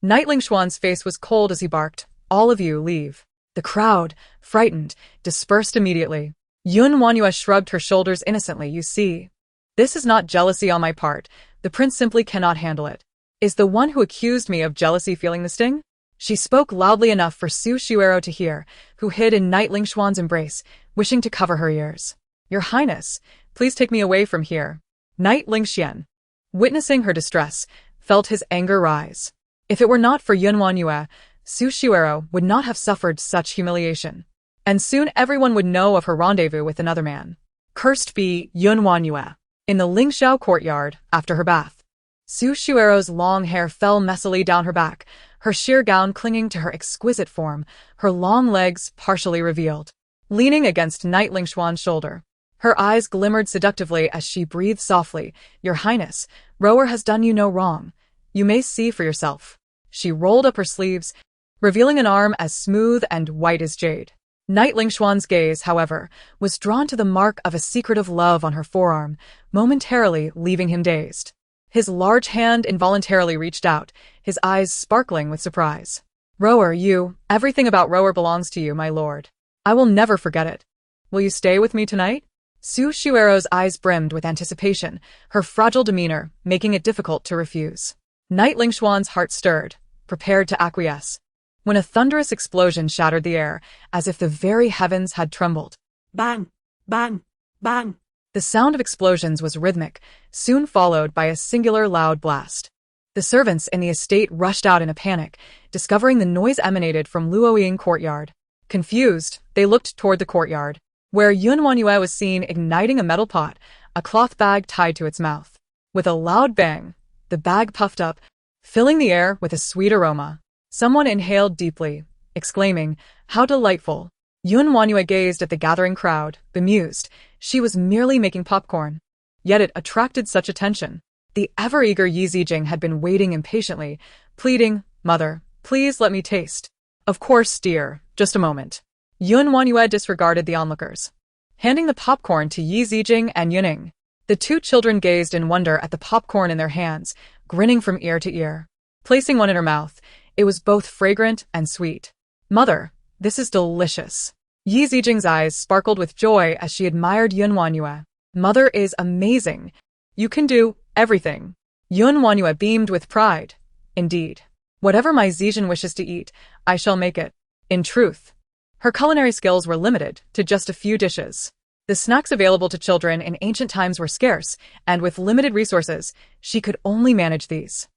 Knight LingXuan's face was cold as he barked, All of you leave. The crowd, frightened, dispersed immediately. WanYue shrugged her shoulders innocently. You see, this is not jealousy on my part. The prince simply cannot handle it. Is the one who accused me of jealousy feeling the sting? She spoke loudly enough for Su Shuero to hear, who hid in Knight LingXuan's embrace, wishing to cover her ears. Your Highness, please take me away from here. Knight LingXuan, witnessing her distress, felt his anger rise. If it were not for WanYue, Su Shuero would not have suffered such humiliation. And soon everyone would know of her rendezvous with another man. Cursed be WanYue. In the Lingxiao courtyard, after her bath, Su Shuero's long hair fell messily down her back, her sheer gown clinging to her exquisite form, her long legs partially revealed. Leaning against Knight LingXuan's shoulder, her eyes glimmered seductively as she breathed softly. Your Highness, Rower has done you no wrong. You may see for yourself. She rolled up her sleeves, revealing an arm as smooth and white as jade. Knight LingXuan's gaze, however, was drawn to the mark of a secretive love on her forearm, momentarily leaving him dazed. His large hand involuntarily reached out, his eyes sparkling with surprise. Rower, everything about Rower belongs to you, my lord. I will never forget it. Will you stay with me tonight? Su Shuero's eyes brimmed with anticipation, her fragile demeanor making it difficult to refuse. Knight LingXuan's heart stirred, prepared to acquiesce, when a thunderous explosion shattered the air, as if the very heavens had trembled. Bang! Bang! Bang! The sound of explosions was rhythmic, soon followed by a singular loud blast. The servants in the estate rushed out in a panic, discovering the noise emanated from Luoying courtyard. Confused, they looked toward the courtyard, where WanYue was seen igniting a metal pot, a cloth bag tied to its mouth. With a loud bang, the bag puffed up, filling the air with a sweet aroma. Someone inhaled deeply, exclaiming, "How delightful!" WanYue gazed at the gathering crowd, bemused. She was merely making popcorn. Yet it attracted such attention. The ever-eager Yi Zijing had been waiting impatiently, pleading, "Mother, please let me taste." "Of course, dear, just a moment." WanYue disregarded the onlookers, handing the popcorn to Yi Zijing and Yuning. The two children gazed in wonder at the popcorn in their hands, grinning from ear to ear. Placing one in her mouth, it was both fragrant and sweet. "Mother, this is delicious." Yi Zijing's eyes sparkled with joy as she admired WanYue. "Mother is amazing. You can do everything." WanYue beamed with pride. "Indeed. Whatever my Zijin wishes to eat, I shall make it." In truth, her culinary skills were limited to just a few dishes. The snacks available to children in ancient times were scarce, and with limited resources, she could only manage these.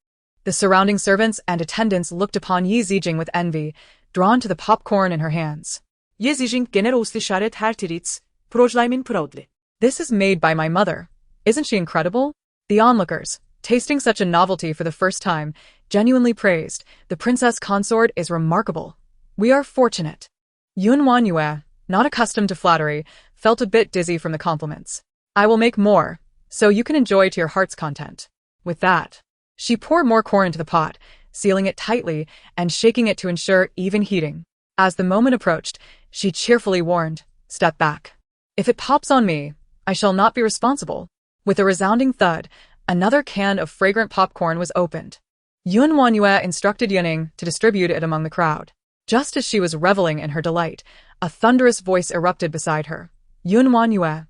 The surrounding servants and attendants looked upon Yi Zijing with envy, drawn to the popcorn in her hands. Yi Zijing generously shared her titits, projlaimin proudly. "This is made by my mother. Isn't she incredible?" The onlookers, tasting such a novelty for the first time, genuinely praised, "The Princess Consort is remarkable. We are fortunate." WanYue, not accustomed to flattery, felt a bit dizzy from the compliments. "I will make more, so you can enjoy to your heart's content." With that, she poured more corn into the pot, sealing it tightly and shaking it to ensure even heating. As the moment approached, she cheerfully warned, "Step back. If it pops on me, I shall not be responsible." With a resounding thud, another can of fragrant popcorn was opened. WanYue instructed Yuning to distribute it among the crowd. Just as she was reveling in her delight, a thunderous voice erupted beside her. "WanYue,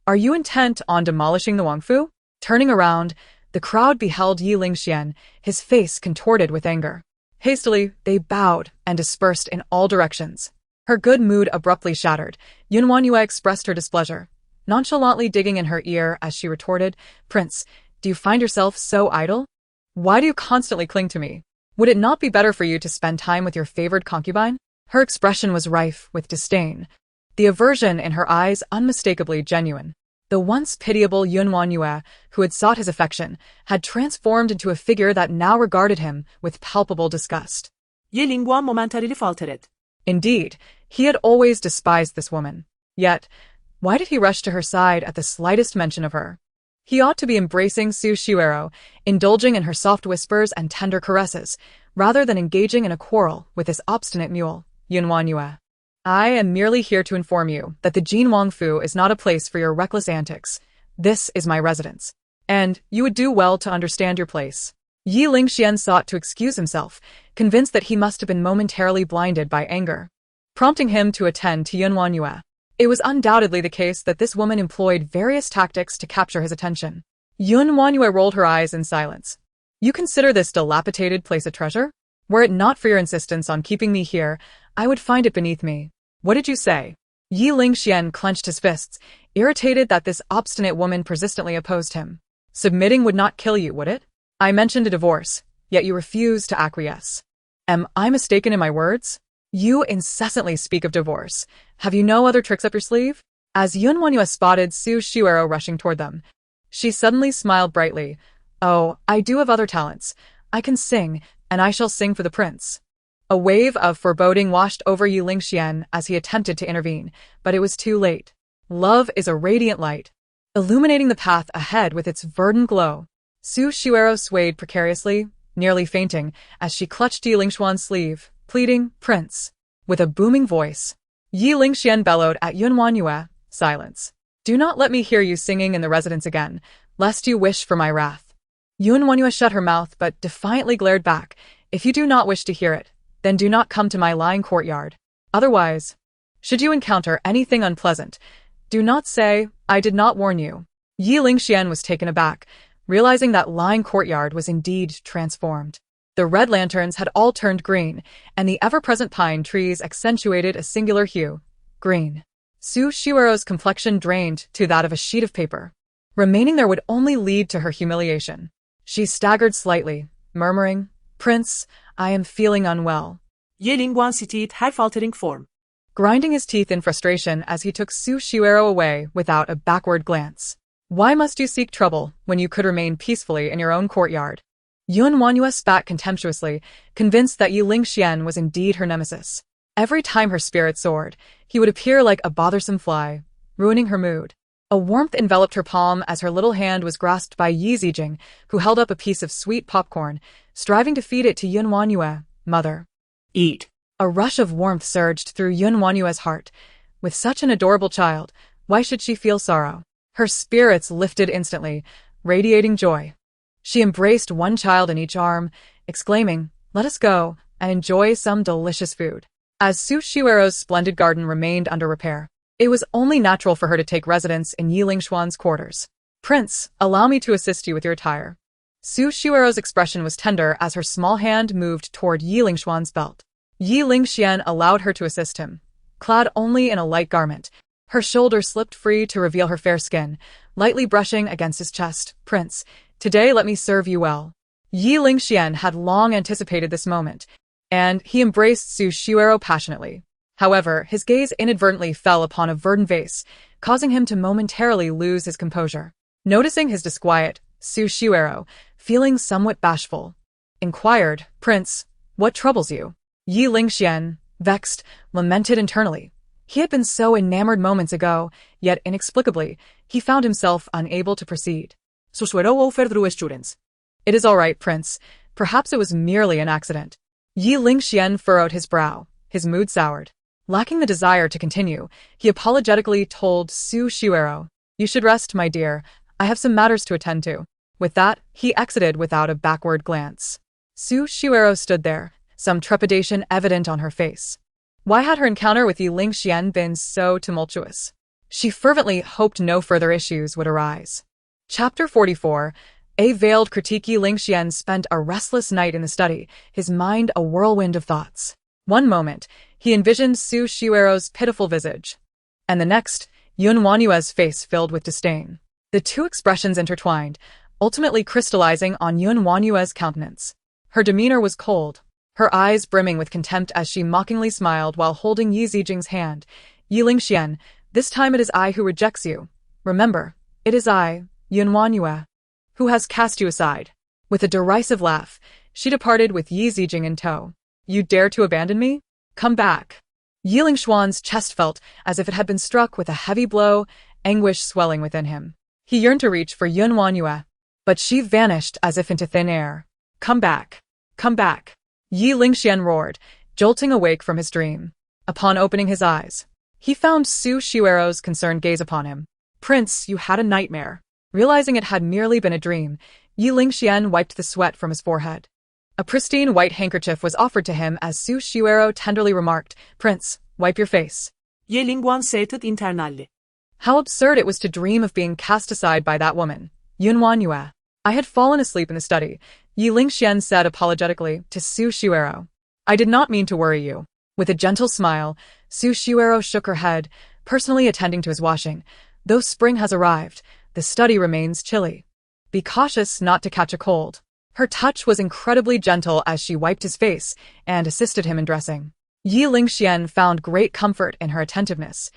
are you intent on demolishing the Wangfu?" Turning around, the crowd beheld Ye LingXuan, his face contorted with anger. Hastily, they bowed and dispersed in all directions. Her good mood abruptly shattered. WanYue expressed her displeasure, nonchalantly digging in her ear as she retorted, "Prince, do you find yourself so idle? Why do you constantly cling to me? Would it not be better for you to spend time with your favored concubine?" Her expression was rife with disdain, the aversion in her eyes unmistakably genuine. The once pitiable WanYue, who had sought his affection, had transformed into a figure that now regarded him with palpable disgust. Ye LingXuan momentarily faltered. Indeed, he had always despised this woman. Yet, why did he rush to her side at the slightest mention of her? He ought to be embracing Su Xiuero, indulging in her soft whispers and tender caresses, rather than engaging in a quarrel with this obstinate mule, WanYue. "I am merely here to inform you that the Jin Wangfu is not a place for your reckless antics. This is my residence, and you would do well to understand your place." Yi LingXuan sought to excuse himself, convinced that he must have been momentarily blinded by anger, prompting him to attend to WanYue. It was undoubtedly the case that this woman employed various tactics to capture his attention. WanYue rolled her eyes in silence. "You consider this dilapidated place a treasure? Were it not for your insistence on keeping me here, I would find it beneath me." "What did you say?" Yi LingXuan clenched his fists, irritated that this obstinate woman persistently opposed him. "Submitting would not kill you, would it? I mentioned a divorce, yet you refuse to acquiesce. Am I mistaken in my words? You incessantly speak of divorce. Have you no other tricks up your sleeve?" As WanYue spotted Su Xiuero rushing toward them, she suddenly smiled brightly. "Oh, I do have other talents. I can sing, and I shall sing for the prince." A wave of foreboding washed over Yi LingXuan as he attempted to intervene, but it was too late. Love is a radiant light, illuminating the path ahead with its verdant glow. Su Xiuero swayed precariously, nearly fainting, as she clutched Yi LingXuan's sleeve, pleading, "Prince." With a booming voice, Yi LingXuan bellowed at WanYue, "Silence. Do not let me hear you singing in the residence again, lest you wish for my wrath." WanYue shut her mouth but defiantly glared back, "If you do not wish to hear it, then do not come to my lying courtyard. Otherwise, should you encounter anything unpleasant, do not say, 'I did not warn you.'" Yi LingXuan was taken aback, realizing that lying courtyard was indeed transformed. The red lanterns had all turned green, and the ever-present pine trees accentuated a singular hue, green. Su Xiuero's complexion drained to that of a sheet of paper. Remaining there would only lead to her humiliation. She staggered slightly, murmuring, "Prince, I am feeling unwell." Ye LingXuan cited her faltering form, grinding his teeth in frustration as he took Su Xiuero away without a backward glance. "Why must you seek trouble when you could remain peacefully in your own courtyard?" WanYue spat contemptuously, convinced that Ye LingXuan was indeed her nemesis. Every time her spirit soared, he would appear like a bothersome fly, ruining her mood. A warmth enveloped her palm as her little hand was grasped by Yi Zijing, who held up a piece of sweet popcorn, striving to feed it to WanYue. Mother. Eat. A rush of warmth surged through WanYue's heart. With such an adorable child, why should she feel sorrow? Her spirits lifted instantly, radiating joy. She embraced one child in each arm, exclaiming, "Let us go and enjoy some delicious food." As Su Xiuero's splendid garden remained under repair, it was only natural for her to take residence in Ye LingXuan's quarters. "Prince, allow me to assist you with your attire." Su Xiuero's expression was tender as her small hand moved toward Ye LingXuan's belt. Ye LingXuan allowed her to assist him. Clad only in a light garment, her shoulder slipped free to reveal her fair skin, lightly brushing against his chest. "Prince, today let me serve you well." Ye LingXuan had long anticipated this moment, and he embraced Su Xiuero passionately. However, his gaze inadvertently fell upon a verdant vase, causing him to momentarily lose his composure. Noticing his disquiet, Su Xiuero, feeling somewhat bashful, inquired, "Prince, what troubles you?" Ye LingXuan, vexed, lamented internally. He had been so enamored moments ago, yet inexplicably, he found himself unable to proceed. Susurró over through his students. "It is all right, Prince. Perhaps it was merely an accident." Ye LingXuan furrowed his brow, his mood soured. Lacking the desire to continue, he apologetically told Su Xiuero, "You should rest, my dear. I have some matters to attend to." With that, he exited without a backward glance. Su Xiuero stood there, some trepidation evident on her face. Why had her encounter with Ye LingXuan been so tumultuous? She fervently hoped no further issues would arise. Chapter 44. A veiled critique. Ye LingXuan spent a restless night in the study, his mind a whirlwind of thoughts. One moment, he envisioned Su Xiuero's pitiful visage, and the next, WanYue's face filled with disdain. The two expressions intertwined, ultimately crystallizing on WanYue's countenance. Her demeanor was cold, her eyes brimming with contempt as she mockingly smiled while holding Yi Zijing's hand. "Ye LingXuan, this time it is I who rejects you. Remember, it is I, WanYue, who has cast you aside." With a derisive laugh, she departed with Yi Zijing in tow. "You dare to abandon me? Come back." Ye LingXuan's chest felt as if it had been struck with a heavy blow, anguish swelling within him. He yearned to reach for WanYue, but she vanished as if into thin air. "Come back! Come back!" Ye LingXuan roared, jolting awake from his dream. Upon opening his eyes, he found Su Xiuero's concerned gaze upon him. "Prince, you had a nightmare." Realizing it had merely been a dream, Ye LingXuan wiped the sweat from his forehead. A pristine white handkerchief was offered to him as Su Xiuero tenderly remarked, "Prince, wipe your face." Ye LingXuan setet internale. How absurd it was to dream of being cast aside by that woman, WanYue. "I had fallen asleep in the study," Ye LingXuan said apologetically to Su Xiuero. "I did not mean to worry you." With a gentle smile, Su Xiuero shook her head, personally attending to his washing. "Though spring has arrived, the study remains chilly. Be cautious not to catch a cold." Her touch was incredibly gentle as she wiped his face and assisted him in dressing. Ye LingXuan found great comfort in her attentiveness.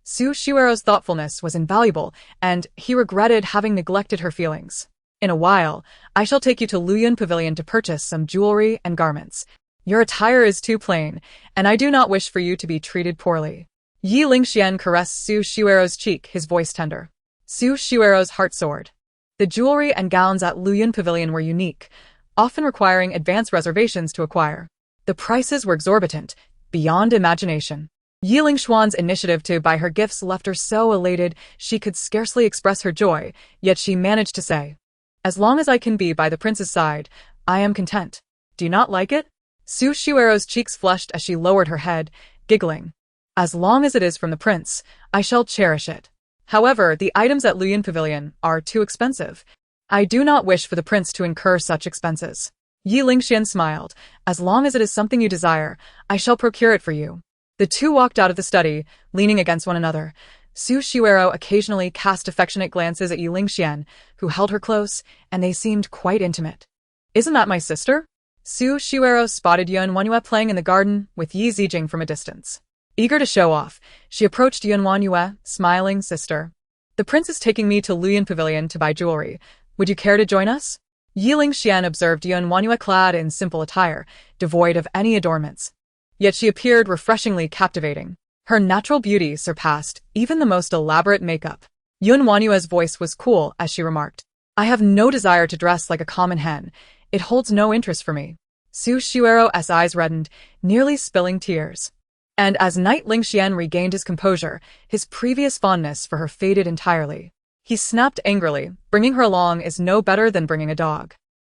Su Xiuero's thoughtfulness was invaluable, and he regretted having neglected her feelings. "In a while, I shall take you to Luoyun Pavilion to purchase some jewelry and garments. Your attire is too plain, and I do not wish for you to be treated poorly." Ye LingXuan caressed Su Xiuero's cheek, his voice tender. Su Xiuero's heart soared. The jewelry and gowns at Luoyun Pavilion were unique, often requiring advance reservations to acquire. The prices were exorbitant, beyond imagination. Ye LingXuan's initiative to buy her gifts left her so elated she could scarcely express her joy, yet she managed to say, "As long as I can be by the prince's side, I am content. Do you not like it?" Su Xiuero's cheeks flushed as she lowered her head, giggling. "As long as it is from the prince, I shall cherish it. However, the items at Luoyun Pavilion are too expensive. I do not wish for the prince to incur such expenses." Ye LingXuan smiled. "As long as it is something you desire, I shall procure it for you." The two walked out of the study, leaning against one another. Su Xiuero occasionally cast affectionate glances at Ye LingXuan, who held her close, and they seemed quite intimate. "Isn't that my sister?" Su Xiuero spotted WanYue playing in the garden with Yi Zijing from a distance. Eager to show off, she approached WanYue, smiling, "Sister, the prince is taking me to Luoyun Pavilion to buy jewelry. Would you care to join us?" Ye LingXuan observed WanYue clad in simple attire, devoid of any adornments. Yet she appeared refreshingly captivating. Her natural beauty surpassed even the most elaborate makeup. WanYue's voice was cool as she remarked, "I have no desire to dress like a common hen. It holds no interest for me." Su Xuero's eyes reddened, nearly spilling tears. And as Knight LingXuan regained his composure, his previous fondness for her faded entirely. He snapped angrily, "Bringing her along is no better than bringing a dog.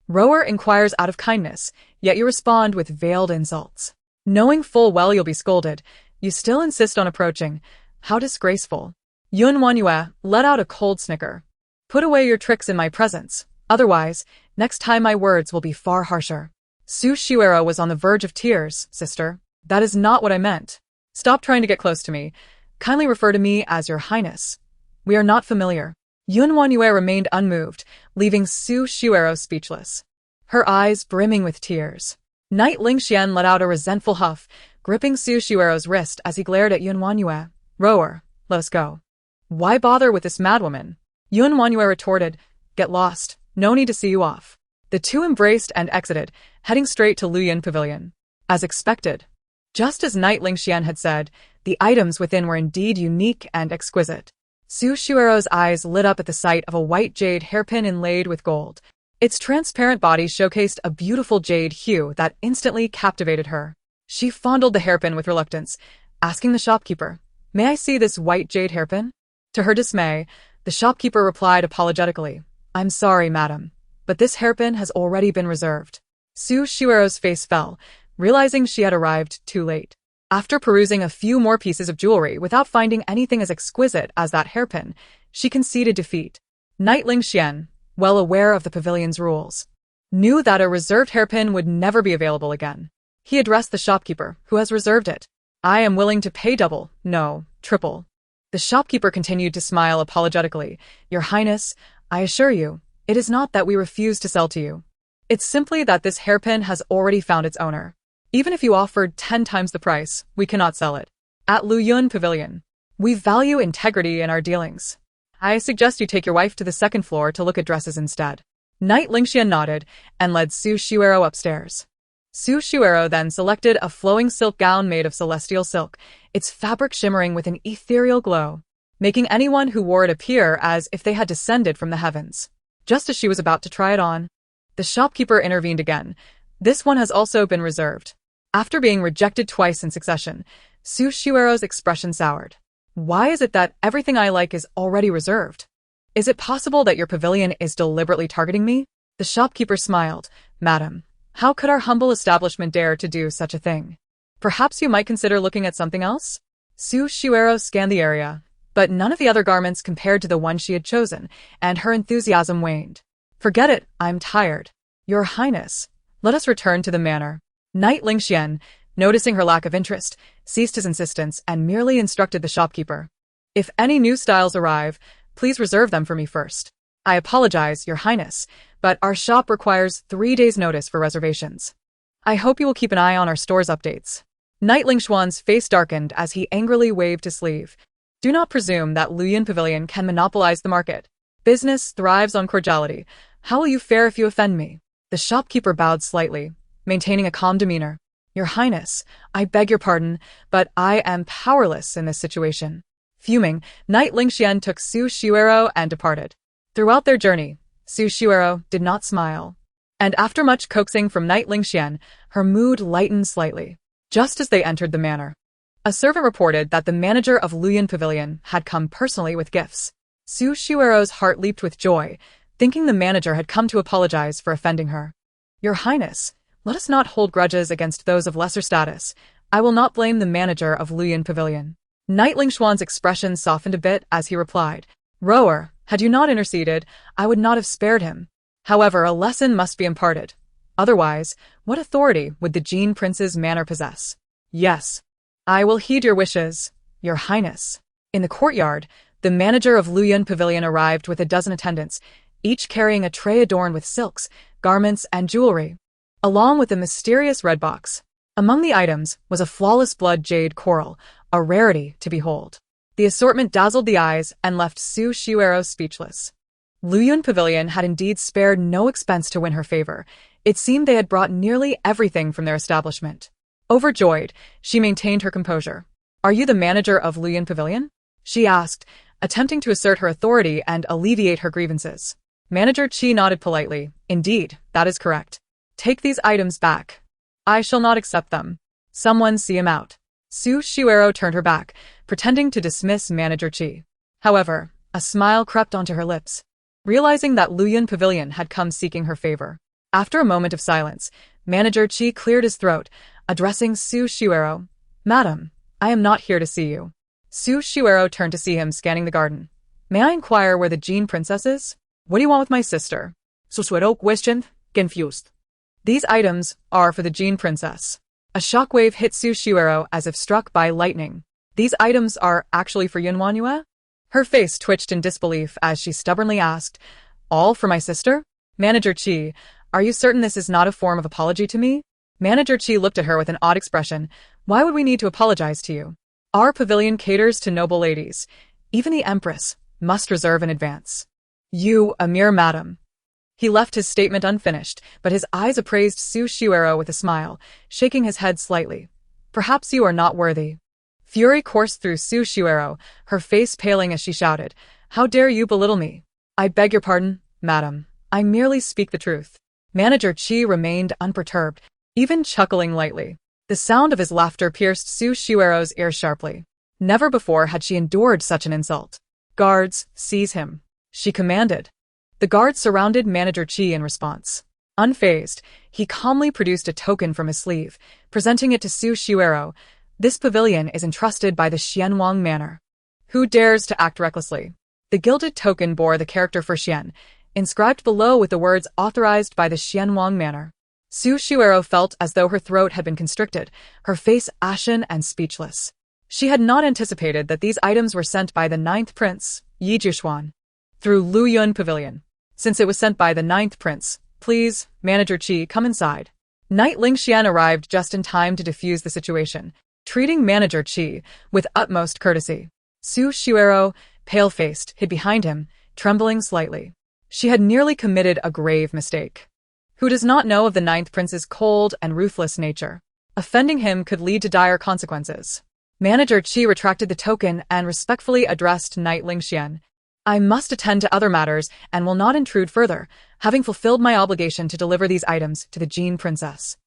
Rower inquires out of kindness, yet you respond with veiled insults. Knowing full well you'll be scolded, you still insist on approaching. How disgraceful." WanYue let out a cold snicker. "Put away your tricks in my presence, otherwise, next time my words will be far harsher." Su Xuero was on the verge of tears. "Sister, that is not what I meant. Stop trying to get close to me. Kindly refer to me as your Highness. We are not familiar." WanYue remained unmoved, leaving Su Xuero speechless, her eyes brimming with tears. Knight LingXuan let out a resentful huff, gripping Su Xuero's wrist as he glared at WanYue. "Rower, let us go." "Why bother with this madwoman?" WanYue retorted, "Get lost. No need to see you off." The two embraced and exited, heading straight to Luoyuan Pavilion. As expected. Just as Knight LingXuan had said, the items within were indeed unique and exquisite. Su Xuero's eyes lit up at the sight of a white jade hairpin inlaid with gold. Its transparent body showcased a beautiful jade hue that instantly captivated her. She fondled the hairpin with reluctance, asking the shopkeeper, "May I see this white jade hairpin?" To her dismay, the shopkeeper replied apologetically, "I'm sorry, madam, but this hairpin has already been reserved." Su Xuero's face fell, realizing she had arrived too late. After perusing a few more pieces of jewelry without finding anything as exquisite as that hairpin, she conceded defeat. Knight LingXuan, well aware of the pavilion's rules, knew that a reserved hairpin would never be available again. He addressed the shopkeeper, who has reserved it. "I am willing to pay double, no, triple." The shopkeeper continued to smile apologetically. "Your Highness, I assure you, it is not that we refuse to sell to you. It's simply that this hairpin has already found its owner. Even if you offered 10 times the price, we cannot sell it. At Luoyuan Pavilion, we value integrity in our dealings. I suggest you take your wife to the second floor to look at dresses instead." Knight LingXuan nodded and led Su Xuero upstairs. Su Xuero then selected a flowing silk gown made of celestial silk, its fabric shimmering with an ethereal glow, making anyone who wore it appear as if they had descended from the heavens. Just as she was about to try it on, the shopkeeper intervened again. "This one has also been reserved." After being rejected twice in succession, Su Xuero's expression soured. "Why is it that everything I like is already reserved? Is it possible that your pavilion is deliberately targeting me?" The shopkeeper smiled. "Madam, how could our humble establishment dare to do such a thing? Perhaps you might consider looking at something else?" Su Xuero scanned the area, but none of the other garments compared to the one she had chosen, and her enthusiasm waned. "Forget it, I'm tired. Your Highness, let us return to the manor." Knight LingXuan, noticing her lack of interest, ceased his insistence and merely instructed the shopkeeper, "If any new styles arrive, please reserve them for me first. I apologize, Your Highness, but our shop requires 3 days' notice for reservations. I hope you will keep an eye on our store's updates." Knight LingXuan's face darkened as he angrily waved his sleeve. "Do not presume that Luoyuan Pavilion can monopolize the market. Business thrives on cordiality. How will you fare if you offend me?" The shopkeeper bowed slightly, maintaining a calm demeanor. "Your Highness, I beg your pardon, but I am powerless in this situation." Fuming, Knight LingXuan took Su Xuero and departed. Throughout their journey, Su Xuero did not smile. And after much coaxing from Knight LingXuan, her mood lightened slightly. Just as they entered the manor, a servant reported that the manager of Luoyuan Pavilion had come personally with gifts. Su Xuero's heart leaped with joy, thinking the manager had come to apologize for offending her. "Your Highness, let us not hold grudges against those of lesser status. I will not blame the manager of Luoyuan Pavilion." Knight LingXuan's expression softened a bit as he replied, "Rower, had you not interceded, I would not have spared him. However, a lesson must be imparted. Otherwise, what authority would the Jin Prince's manor possess?" "Yes, I will heed your wishes, Your Highness." In the courtyard, the manager of Luoyuan Pavilion arrived with a dozen attendants, each carrying a tray adorned with silks, garments, and jewelry, along with a mysterious red box. Among the items was a flawless blood jade coral, a rarity to behold. The assortment dazzled the eyes and left Su Xuero speechless. Luyun Pavilion had indeed spared no expense to win her favor. It seemed they had brought nearly everything from their establishment. Overjoyed, she maintained her composure. "Are you the manager of Luyun Pavilion?" she asked, attempting to assert her authority and alleviate her grievances. Manager Qi nodded politely. "Indeed, that is correct. Take these items back. I shall not accept them. Someone see him out." Su Shiwero turned her back, pretending to dismiss Manager Qi. However, a smile crept onto her lips, realizing that Luyun Pavilion had come seeking her favor. After a moment of silence, Manager Qi cleared his throat, addressing Su Shiwero. "Madam, I am not here to see you." Su Shiwero turned to see him scanning the garden. "May I inquire where the Jin Princess is? What do you want with my sister?" Susuero questioned, confused. "These items are for the Jin Princess." A shockwave hit Su Shiwero as if struck by lightning. "These items are actually for WanYue?" Her face twitched in disbelief as she stubbornly asked, "All for my sister?" "Manager Qi, are you certain this is not a form of apology to me?" Manager Qi looked at her with an odd expression. "Why would we need to apologize to you? Our pavilion caters to noble ladies. Even the Empress must reserve in advance. You, a mere madam." He left his statement unfinished, but his eyes appraised Su Shiwero with a smile, shaking his head slightly. "Perhaps you are not worthy." Fury coursed through Su Shiwero, her face paling as she shouted, "How dare you belittle me?" "I beg your pardon, madam. I merely speak the truth." Manager Qi remained unperturbed, even chuckling lightly. The sound of his laughter pierced Su Shiwero's ears sharply. Never before had she endured such an insult. "Guards, seize him," she commanded. The guards surrounded Manager Qi in response. Unfazed, he calmly produced a token from his sleeve, presenting it to Su Shiwero. "This pavilion is entrusted by the Xianwang Manor. Who dares to act recklessly?" The gilded token bore the character for Xian, inscribed below with the words "Authorized by the Xianwang Manor." Su Shiwero felt as though her throat had been constricted, her face ashen and speechless. She had not anticipated that these items were sent by the 9th Prince, Ye LingXuan, through Luyun Pavilion. "Since it was sent by the 9th Prince, please, Manager Qi, come inside." Knight LingXuan arrived just in time to defuse the situation, treating Manager Qi with utmost courtesy. Su Shiwero, pale-faced, hid behind him, trembling slightly. She had nearly committed a grave mistake. Who does not know of the 9th Prince's cold and ruthless nature? Offending him could lead to dire consequences. Manager Qi retracted the token and respectfully addressed Knight LingXuan. "I must attend to other matters and will not intrude further, having fulfilled my obligation to deliver these items to the Jin Princess.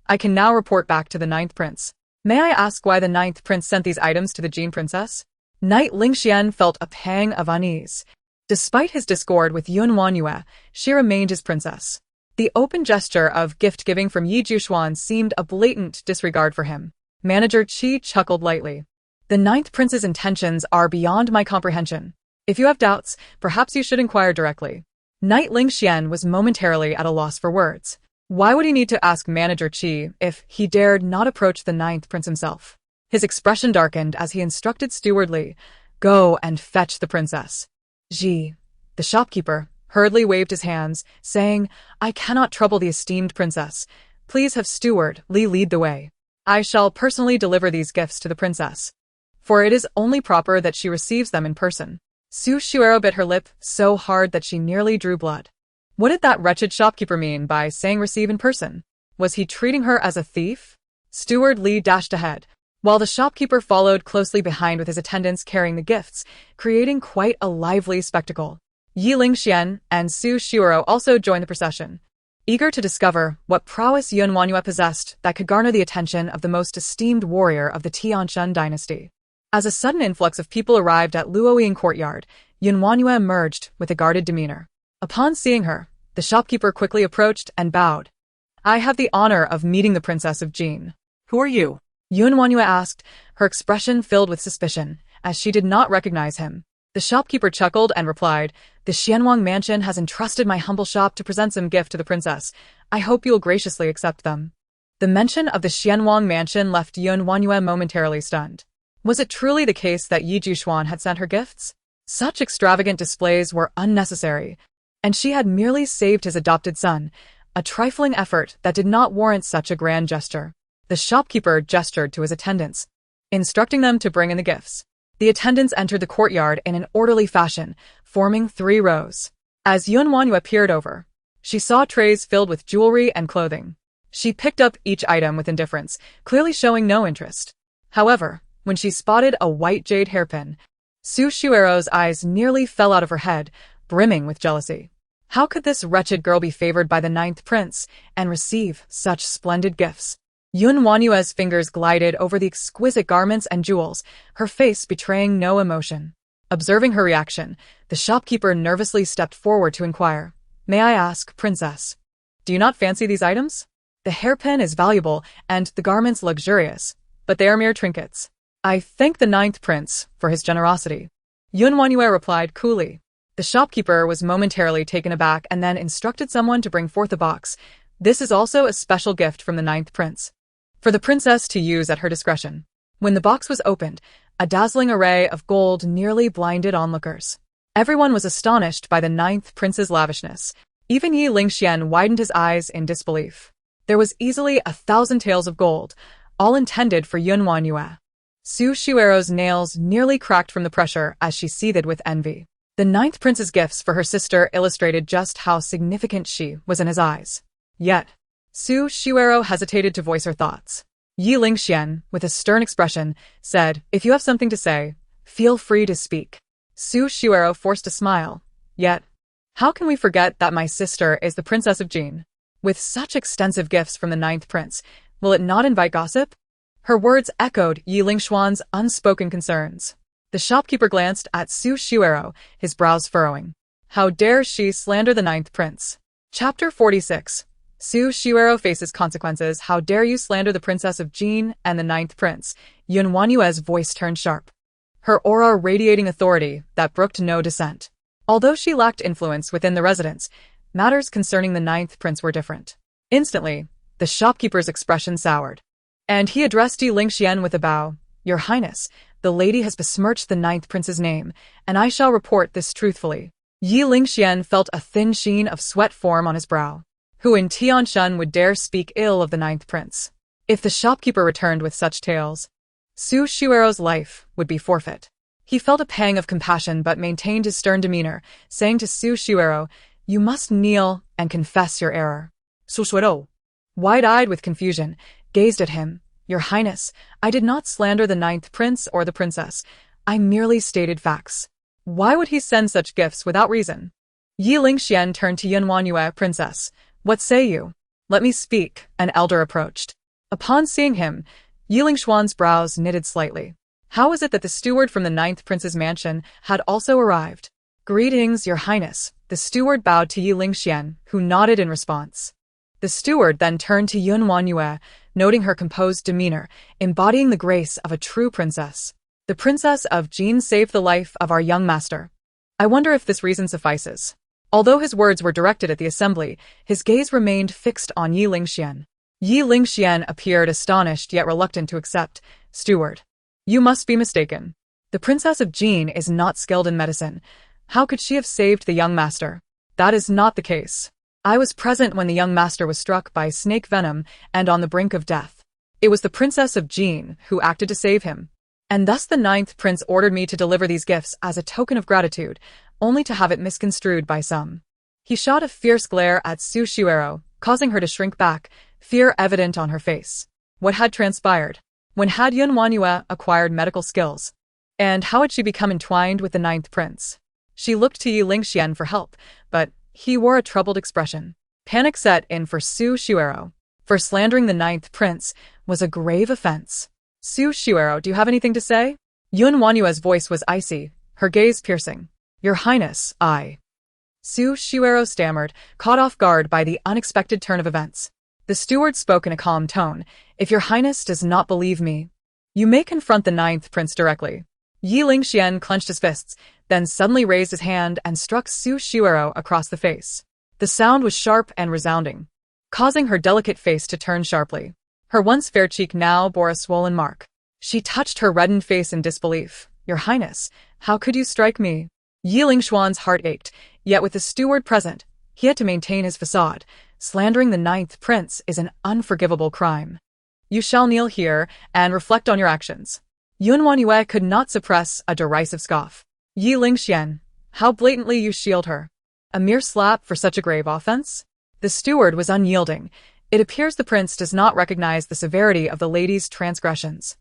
I can now report back to the 9th Prince. May I ask why the 9th Prince sent these items to the Jin Princess?" Knight LingXuan felt a pang of unease. Despite his discord with WanYue, she remained his princess. The open gesture of gift-giving from Ye LingXuan seemed a blatant disregard for him. Manager Qi chuckled lightly. "The 9th Prince's intentions are beyond my comprehension. If you have doubts, perhaps you should inquire directly." Knight LingXuan was momentarily at a loss for words. Why would he need to ask Manager Qi if he dared not approach the 9th Prince himself? His expression darkened as he instructed Steward Li, "Go and fetch the princess." Ji, the shopkeeper, hurriedly waved his hands, saying, "I cannot trouble the esteemed princess. Please have Steward Li lead the way. I shall personally deliver these gifts to the princess, for it is only proper that she receives them in person." Su Shiwero bit her lip so hard that she nearly drew blood. What did that wretched shopkeeper mean by saying receive in person? Was he treating her as a thief? Steward Li dashed ahead, while the shopkeeper followed closely behind with his attendants carrying the gifts, creating quite a lively spectacle. Ye LingXuan and Su Shiwero also joined the procession, eager to discover what prowess WanYue possessed that could garner the attention of the most esteemed warrior of the Tianshun dynasty. As a sudden influx of people arrived at Luoying courtyard, WanYue emerged with a guarded demeanor. Upon seeing her, the shopkeeper quickly approached and bowed. "I have the honor of meeting the Princess of Jin." Who are you? WanYue asked, her expression filled with suspicion, as she did not recognize him. The shopkeeper chuckled and replied, "The Xianwang Mansion has entrusted my humble shop to present some gift to the princess. I hope you'll graciously accept them." The mention of the Xianwang Mansion left WanYue momentarily stunned. Was it truly the case that Ye LingXuan had sent her gifts? Such extravagant displays were unnecessary, and she had merely saved his adopted son, a trifling effort that did not warrant such a grand gesture. The shopkeeper gestured to his attendants, instructing them to bring in the gifts. The attendants entered the courtyard in an orderly fashion, forming 3 rows. As WanYue peered over, she saw trays filled with jewelry and clothing. She picked up each item with indifference, clearly showing no interest. However, when she spotted a white jade hairpin, Su Shuero's eyes nearly fell out of her head, brimming with jealousy. How could this wretched girl be favored by the 9th prince and receive such splendid gifts? WanYue's fingers glided over the exquisite garments and jewels, her face betraying no emotion. Observing her reaction, the shopkeeper nervously stepped forward to inquire, "May I ask, princess, do you not fancy these items? The hairpin is valuable and the garments luxurious, but they are mere trinkets." "I thank the 9th prince for his generosity," WanYue replied coolly. The shopkeeper was momentarily taken aback and then instructed someone to bring forth a box. "This is also a special gift from the 9th prince, for the princess to use at her discretion." When the box was opened, a dazzling array of gold nearly blinded onlookers. Everyone was astonished by the 9th prince's lavishness. Even Ye LingXuan widened his eyes in disbelief. There was easily 1,000 taels of gold, all intended for WanYue. Su Shuero's nails nearly cracked from the pressure as she seethed with envy. The 9th prince's gifts for her sister illustrated just how significant she was in his eyes. Yet, Su Shuero hesitated to voice her thoughts. Ye LingXuan, with a stern expression, said, "If you have something to say, feel free to speak." Su Shuero forced a smile. "Yet, how can we forget that my sister is the princess of Jin? With such extensive gifts from the 9th prince, will it not invite gossip?" Her words echoed Ye LingXuan's unspoken concerns. The shopkeeper glanced at Su Shuero, his brows furrowing. How dare she slander the 9th prince? Chapter 46. Su Shuero faces consequences. How dare you slander the princess of Jin and the 9th prince? WanYue's voice turned sharp, her aura radiating authority that brooked no dissent. Although she lacked influence within the residence, matters concerning the 9th prince were different. Instantly, the shopkeeper's expression soured, and he addressed Ye LingXuan with a bow. "Your Highness, the lady has besmirched the 9th prince's name, and I shall report this truthfully." Ye LingXuan felt a thin sheen of sweat form on his brow. Who in Tianshan would dare speak ill of the 9th prince? If the shopkeeper returned with such tales, Su Shuero's life would be forfeit. He felt a pang of compassion but maintained his stern demeanor, saying to Su Shuero, "You must kneel and confess your error." Su Shuero, wide-eyed with confusion, gazed at him. "Your Highness, I did not slander the 9th prince or the princess. I merely stated facts. Why would he send such gifts without reason?" Ye LingXuan turned to WanYue. "Princess, what say you?" "Let me speak," an elder approached. Upon seeing him, Ye LingXuan's brows knitted slightly. How was it that the steward from the 9th prince's mansion had also arrived? "Greetings, Your Highness." The steward bowed to Ye LingXuan, who nodded in response. The steward then turned to WanYue, noting her composed demeanor, embodying the grace of a true princess. "The princess of Jin saved the life of our young master. I wonder if this reason suffices." Although his words were directed at the assembly, his gaze remained fixed on Ye LingXuan. Ye LingXuan appeared astonished yet reluctant to accept. "Steward, you must be mistaken. The princess of Jin is not skilled in medicine. How could she have saved the young master?" "That is not the case. I was present when the young master was struck by snake venom and on the brink of death. It was the princess of Jin who acted to save him. And thus the 9th prince ordered me to deliver these gifts as a token of gratitude, only to have it misconstrued by some." He shot a fierce glare at Su Shuero, causing her to shrink back, fear evident on her face. What had transpired? When had WanYue acquired medical skills? And how had she become entwined with the 9th prince? She looked to Ye LingXuan for help, but he wore a troubled expression. Panic set in for Su Shuero. For slandering the 9th prince was a grave offense. "Su Shuero, do you have anything to say?" WanYue's voice was icy, her gaze piercing. "Your Highness, I..." Su Shuero stammered, caught off guard by the unexpected turn of events. The steward spoke in a calm tone. "If your Highness does not believe me, you may confront the 9th prince directly." Ye LingXuan clenched his fists, then suddenly raised his hand and struck Su Shuero across the face. The sound was sharp and resounding, causing her delicate face to turn sharply. Her once fair cheek now bore a swollen mark. She touched her reddened face in disbelief. "Your Highness, how could you strike me?" Ye LingXuan's heart ached, yet with the steward present, he had to maintain his facade. Slandering the 9th prince is an unforgivable crime. "You shall kneel here and reflect on your actions." WanYue could not suppress a derisive scoff. "Ye LingXuan, how blatantly you shield her." A mere slap for such a grave offense? The steward was unyielding. It appears the prince does not recognize the severity of the lady's transgressions.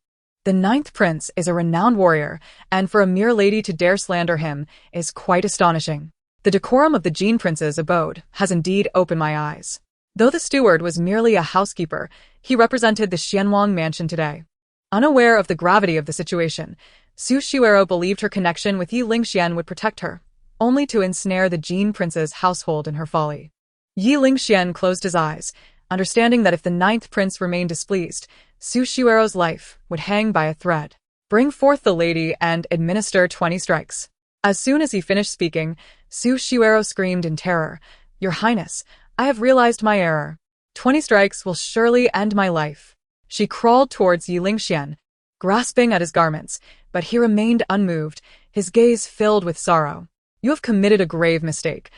The 9th prince is a renowned warrior, and for a mere lady to dare slander him is quite astonishing. The decorum of the Jin prince's abode has indeed opened my eyes. Though the steward was merely a housekeeper, he represented the Xianwang mansion today. Unaware of the gravity of the situation, Su Shuero believed her connection with Ye LingXuan would protect her, only to ensnare the Jin prince's household in her folly. Ye LingXuan closed his eyes, understanding that if the 9th prince remained displeased, Su Shuero's life would hang by a thread. Bring forth the lady and administer 20 strikes. As soon as he finished speaking, Su Shuero screamed in terror, "Your Highness, I have realized my error. 20 strikes will surely end my life." She crawled towards Ye LingXuan, grasping at his garments, but he remained unmoved, his gaze filled with sorrow. "You have committed a grave mistake.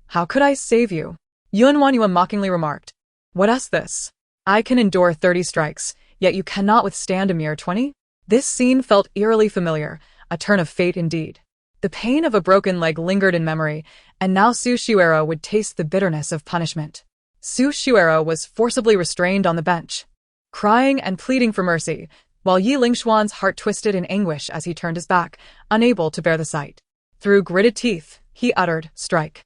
How could I save you?" WanYue mockingly remarked. "What's this? I can endure 30 strikes, yet you cannot withstand a mere 20? This scene felt eerily familiar, a turn of fate indeed. The pain of a broken leg lingered in memory, and now Su Shuero would taste the bitterness of punishment. Su Shuero was forcibly restrained on the bench, crying and pleading for mercy, while Ye LingXuan's heart twisted in anguish as he turned his back, unable to bear the sight. Through gritted teeth, he uttered, "Strike."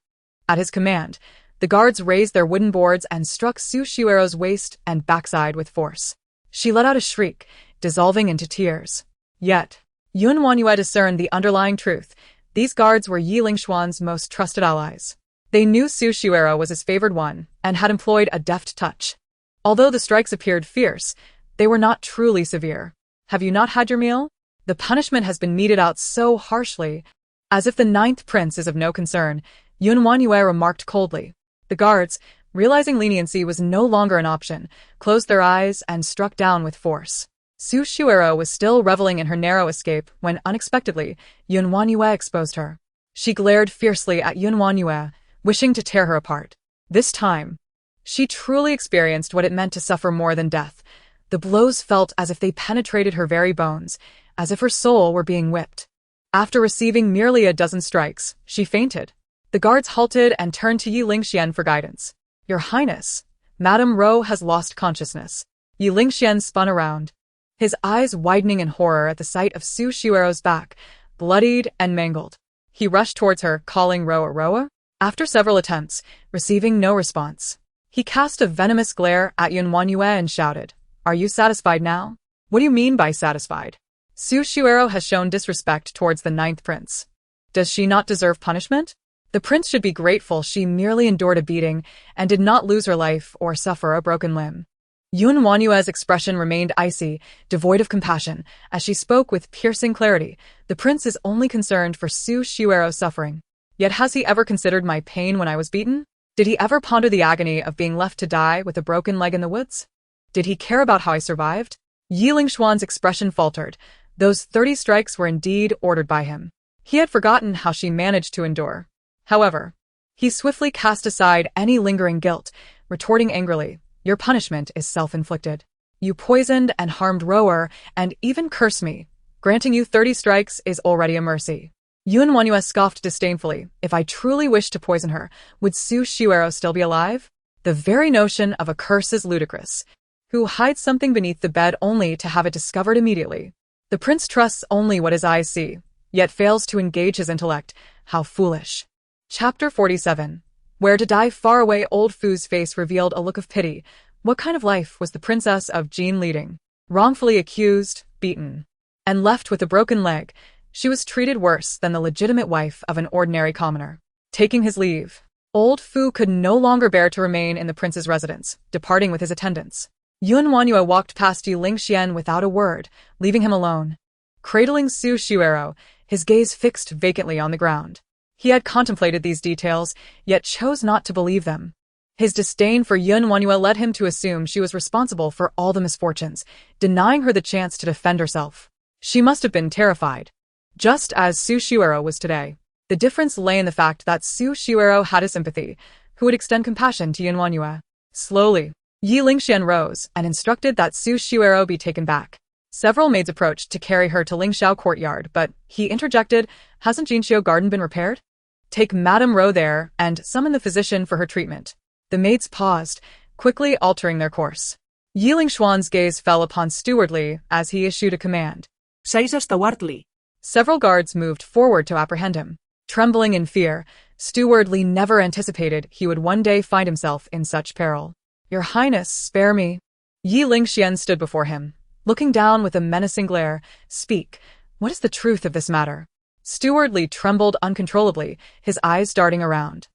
At his command, the guards raised their wooden boards and struck Su Shuero's waist and backside with force. She let out a shriek, dissolving into tears. Yet, WanYue discerned the underlying truth. These guards were Ye LingXuan's most trusted allies. They knew Su Shuero was his favored one and had employed a deft touch. Although the strikes appeared fierce, they were not truly severe. "Have you not had your meal? The punishment has been meted out so harshly." As if the 9th prince is of no concern, WanYue remarked coldly. The guards, realizing leniency was no longer an option, closed their eyes and struck down with force. Su Shuero was still reveling in her narrow escape when, unexpectedly, WanYue exposed her. She glared fiercely at WanYue, wishing to tear her apart. This time, she truly experienced what it meant to suffer more than death. The blows felt as if they penetrated her very bones, as if her soul were being whipped. After receiving merely a dozen strikes, she fainted. The guards halted and turned to Ye LingXuan for guidance. "Your Highness, Madame Ro has lost consciousness." Ye LingXuan spun around, his eyes widening in horror at the sight of Su Shuero's back, bloodied and mangled. He rushed towards her, calling "Roa, Roa?" After several attempts, receiving no response, he cast a venomous glare at WanYue and shouted, "Are you satisfied now?" "What do you mean by satisfied? Su Shuero has shown disrespect towards the 9th prince. Does she not deserve punishment? The prince should be grateful she merely endured a beating and did not lose her life or suffer a broken limb." WanYue's expression remained icy, devoid of compassion, as she spoke with piercing clarity. "The prince is only concerned for Su Shuero's suffering. Yet has he ever considered my pain when I was beaten? Did he ever ponder the agony of being left to die with a broken leg in the woods? Did he care about how I survived?" Ye LingXuan's expression faltered. Those 30 strikes were indeed ordered by him. He had forgotten how she managed to endure. However, he swiftly cast aside any lingering guilt, retorting angrily, "Your punishment is self-inflicted. You poisoned and harmed Roer and even cursed me. Granting you 30 strikes is already a mercy." WanYue scoffed disdainfully. "If I truly wished to poison her, would Su Shuero still be alive? The very notion of a curse is ludicrous. Who hides something beneath the bed only to have it discovered immediately? The prince trusts only what his eyes see, yet fails to engage his intellect. How foolish." Chapter 47. Where to die far away. Old Fu's face revealed a look of pity. What kind of life was the princess of Jin leading? Wrongfully accused, beaten, and left with a broken leg, she was treated worse than the legitimate wife of an ordinary commoner. Taking his leave, Old Fu could no longer bear to remain in the prince's residence, departing with his attendants. WanYue walked past Ye LingXuan without a word, leaving him alone. Cradling Su Shuero, his gaze fixed vacantly on the ground. He had contemplated these details, yet chose not to believe them. His disdain for WanYue led him to assume she was responsible for all the misfortunes, denying her the chance to defend herself. She must have been terrified, just as Su Shuero was today. The difference lay in the fact that Su Shuero had a sympathy, who would extend compassion to WanYue. Slowly, Ye LingXuan rose and instructed that Su Shuero be taken back. Several maids approached to carry her to Lingxiao courtyard, but he interjected, "Hasn't Jinxiao garden been repaired? Take Madame Rou there and summon the physician for her treatment. The maids paused, quickly altering their course. Ye LingXuan's gaze fell upon Steward Li as he issued a command. Seis Steward Li. Several guards moved forward to apprehend him. Trembling in fear, Steward Li never anticipated he would one day find himself in such peril. Your Highness, spare me. Ye LingXuan stood before him, looking down with a menacing glare. Speak, what is the truth of this matter? Steward Li trembled uncontrollably, his eyes darting around.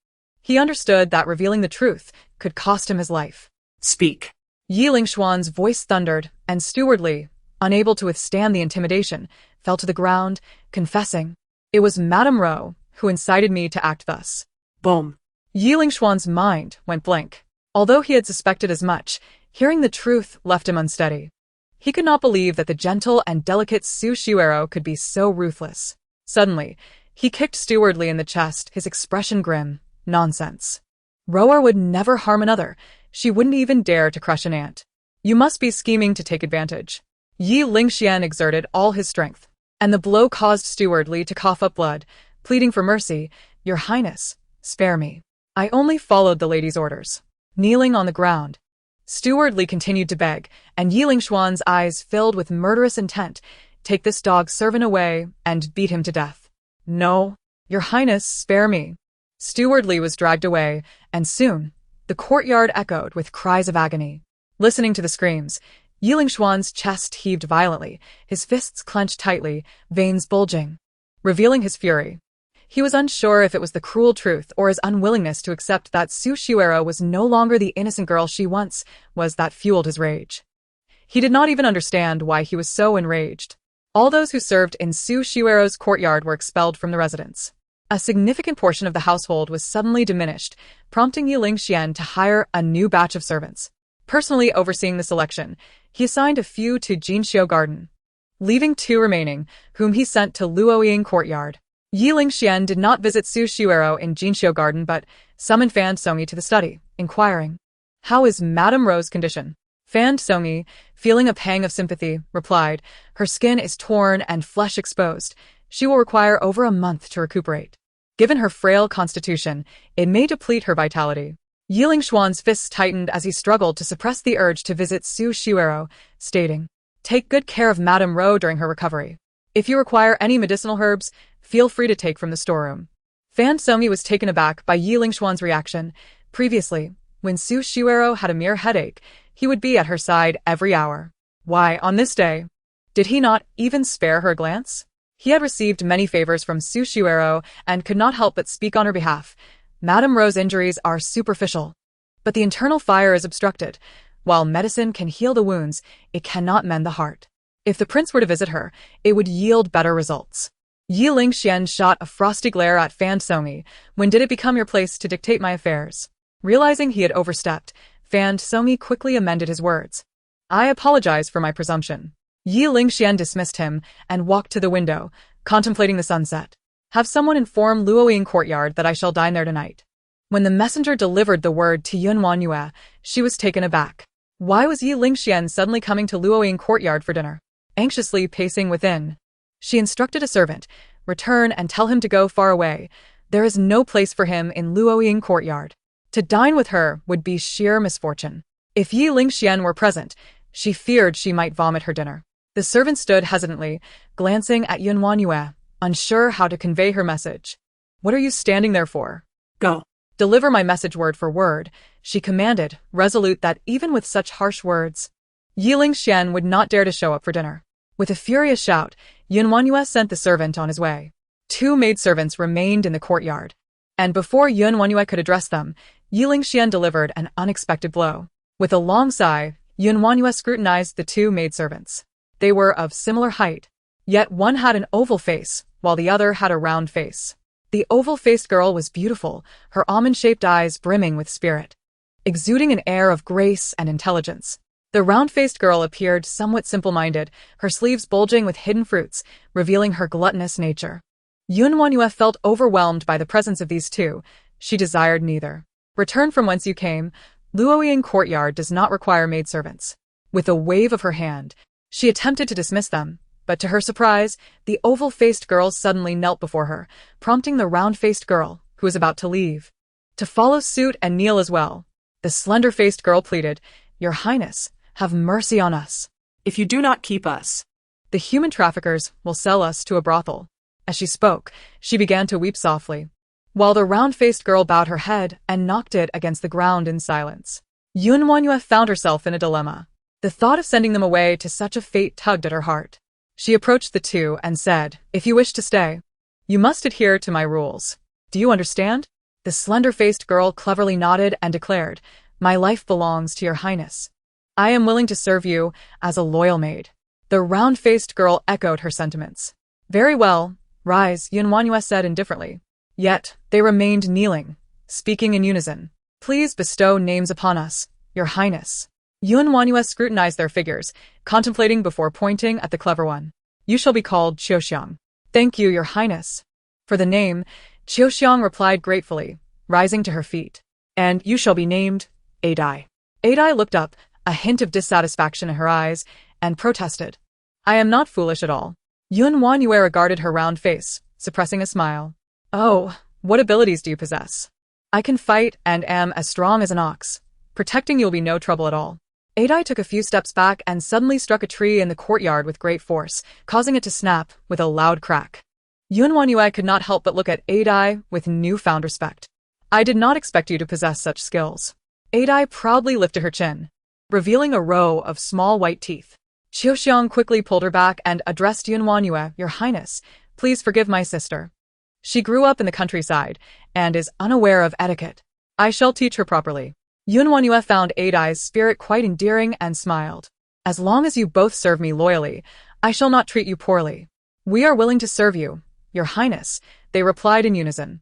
He understood that revealing the truth could cost him his life. Speak. Ye LingXuan's voice thundered, and Steward Li, unable to withstand the intimidation, fell to the ground, confessing. It was Madame Rou who incited me to act thus. Boom. Ye LingXuan's mind went blank. Although he had suspected as much, hearing the truth left him unsteady. He could not believe that the gentle and delicate Su Shuero could be so ruthless. Suddenly, he kicked Steward Li in the chest, his expression grim. Nonsense. Rower would never harm another. She wouldn't even dare to crush an ant. You must be scheming to take advantage. Ye LingXuan exerted all his strength, and the blow caused Steward Li to cough up blood, pleading for mercy. Your Highness, spare me. I only followed the lady's orders. Kneeling on the ground, Steward Li continued to beg, and Ye LingXuan's eyes filled with murderous intent. Take this dog's servant away and beat him to death. No, Your Highness, spare me. Steward Li was dragged away, and soon, the courtyard echoed with cries of agony. Listening to the screams, Ye LingXuan's chest heaved violently, his fists clenched tightly, veins bulging, revealing his fury. He was unsure if it was the cruel truth or his unwillingness to accept that Su Shuero was no longer the innocent girl she once was that fueled his rage. He did not even understand why he was so enraged. All those who served in Su Shuero's courtyard were expelled from the residence. A significant portion of the household was suddenly diminished, prompting Ye LingXuan to hire a new batch of servants. Personally overseeing the selection, he assigned a few to Jinxiu Garden, leaving 2 remaining, whom he sent to Luoying Courtyard. Ye LingXuan did not visit Su Shuero in Jinxiu Garden but summoned Fan Songyi to the study, inquiring, How is Madame Rou's condition? Fan Songyi, feeling a pang of sympathy, replied, Her skin is torn and flesh exposed. She will require over a month to recuperate. Given her frail constitution, it may deplete her vitality. Ye LingXuan's fists tightened as he struggled to suppress the urge to visit Su Shuero, stating, Take good care of Madame Rou during her recovery. If you require any medicinal herbs, feel free to take from the storeroom. Fan Songyi was taken aback by Ye LingXuan's reaction. Previously, when Su Shuero had a mere headache, he would be at her side every hour. Why, on this day, did he not even spare her a glance? He had received many favors from Su Shuero and could not help but speak on her behalf. Madame Rou's injuries are superficial, but the internal fire is obstructed. While medicine can heal the wounds, it cannot mend the heart. If the prince were to visit her, it would yield better results. Ye LingXuan shot a frosty glare at Fan Songyi. When did it become your place to dictate my affairs? Realizing he had overstepped, Fan Songyi quickly amended his words. I apologize for my presumption. Ye LingXuan dismissed him and walked to the window, contemplating the sunset. Have someone inform Luoying Courtyard that I shall dine there tonight. When the messenger delivered the word to WanYue, she was taken aback. Why was Ye LingXuan suddenly coming to Luoying Courtyard for dinner? Anxiously pacing within, she instructed a servant, Return and tell him to go far away. There is no place for him in Luoying Courtyard. To dine with her would be sheer misfortune. If Ye LingXuan were present, she feared she might vomit her dinner. The servant stood hesitantly, glancing at WanYue, unsure how to convey her message. What are you standing there for? Go. Deliver my message word for word, she commanded, resolute that even with such harsh words, Ye LingXuan would not dare to show up for dinner. With a furious shout, WanYue sent the servant on his way. 2 maidservants remained in the courtyard. And before WanYue could address them, Ye LingXuan delivered an unexpected blow. With a long sigh, WanYue scrutinized the 2 maidservants. They were of similar height, yet one had an oval face, while the other had a round face. The oval-faced girl was beautiful, her almond-shaped eyes brimming with spirit, exuding an air of grace and intelligence. The round-faced girl appeared somewhat simple-minded, her sleeves bulging with hidden fruits, revealing her gluttonous nature. WanYue felt overwhelmed by the presence of these 2. She desired neither. Return from whence you came. Luoying Courtyard does not require maidservants. With a wave of her hand, she attempted to dismiss them, but to her surprise, the oval-faced girl suddenly knelt before her, prompting the round-faced girl, who was about to leave. To follow suit and kneel as well. The slender-faced girl pleaded, "Your Highness, have mercy on us. If you do not keep us, the human traffickers will sell us to a brothel." As she spoke, she began to weep softly, while the round-faced girl bowed her head and knocked it against the ground in silence. WanYue found herself in a dilemma. The thought of sending them away to such a fate tugged at her heart. She approached the two and said, "If you wish to stay, you must adhere to my rules. Do you understand?" The slender-faced girl cleverly nodded and declared, "My life belongs to your Highness. I am willing to serve you as a loyal maid." The round-faced girl echoed her sentiments. "Very well, rise," WanYue said indifferently. Yet, they remained kneeling, speaking in unison. "Please bestow names upon us, your Highness." WanYue scrutinized their figures, contemplating before pointing at the clever one. "You shall be called Qiuxiang." "Thank you, your Highness." For the name, Qiuxiang replied gratefully, rising to her feet. "And you shall be named Adai." Adai looked up, a hint of dissatisfaction in her eyes, and protested. "I am not foolish at all." WanYue regarded her round face, suppressing a smile. "Oh, what abilities do you possess?" "I can fight and am as strong as an ox. Protecting you will be no trouble at all." Adai took a few steps back and suddenly struck a tree in the courtyard with great force, causing it to snap with a loud crack. WanYue could not help but look at Adai with newfound respect. "I did not expect you to possess such skills." Adai proudly lifted her chin, revealing a row of small white teeth. Qiuxiang quickly pulled her back and addressed WanYue, "Your Highness, please forgive my sister. She grew up in the countryside and is unaware of etiquette. I shall teach her properly." WanYue found Adai's spirit quite endearing and smiled. "As long as you both serve me loyally, I shall not treat you poorly." "We are willing to serve you, your Highness," they replied in unison.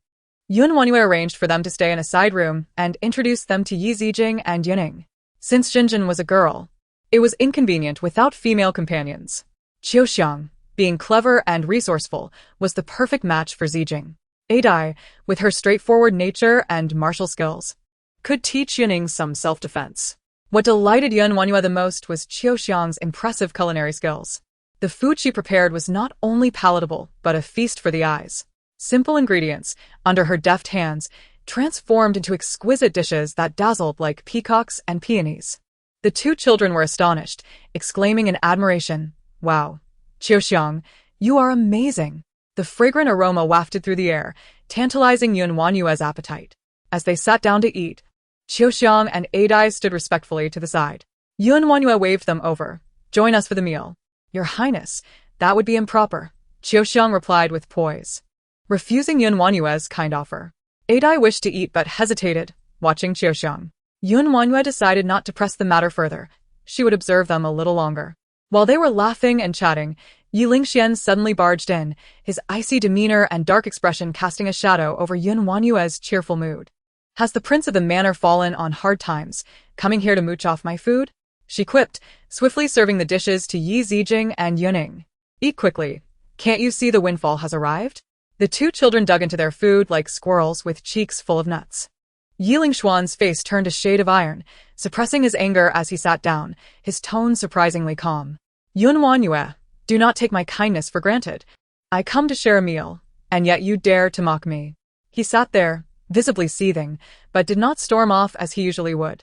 WanYue arranged for them to stay in a side room and introduced them to Yi Zijing and Yining. Since Jinjin was a girl, it was inconvenient without female companions. Qiuxiang, being clever and resourceful, was the perfect match for Zijing. Adai, with her straightforward nature and martial skills, could teach Yining some self-defense. What delighted WanYue the most was Qiuxiang's impressive culinary skills. The food she prepared was not only palatable, but a feast for the eyes. Simple ingredients, under her deft hands, transformed into exquisite dishes that dazzled like peacocks and peonies. The two children were astonished, exclaiming in admiration, "Wow, Qiuxiang, you are amazing." The fragrant aroma wafted through the air, tantalizing WanYue's appetite. As they sat down to eat, Qiuxiang and Adai stood respectfully to the side. WanYue waved them over. "Join us for the meal." "Your Highness, that would be improper," Qiuxiang replied with poise, refusing WanYue's kind offer. Adai wished to eat but hesitated, watching Qiuxiang. WanYue decided not to press the matter further. She would observe them a little longer. While they were laughing and chatting, Ye LingXuan suddenly barged in, his icy demeanor and dark expression casting a shadow over WanYue's cheerful mood. "Has the prince of the manor fallen on hard times, coming here to mooch off my food?" she quipped, swiftly serving the dishes to Yi Zijing and Yining. "Eat quickly. Can't you see the windfall has arrived?" The two children dug into their food like squirrels with cheeks full of nuts. Ye LingXuan's face turned a shade of iron, suppressing his anger as he sat down, his tone surprisingly calm. "WanYue, do not take my kindness for granted. I come to share a meal, and yet you dare to mock me." He sat there, visibly seething, but did not storm off as he usually would.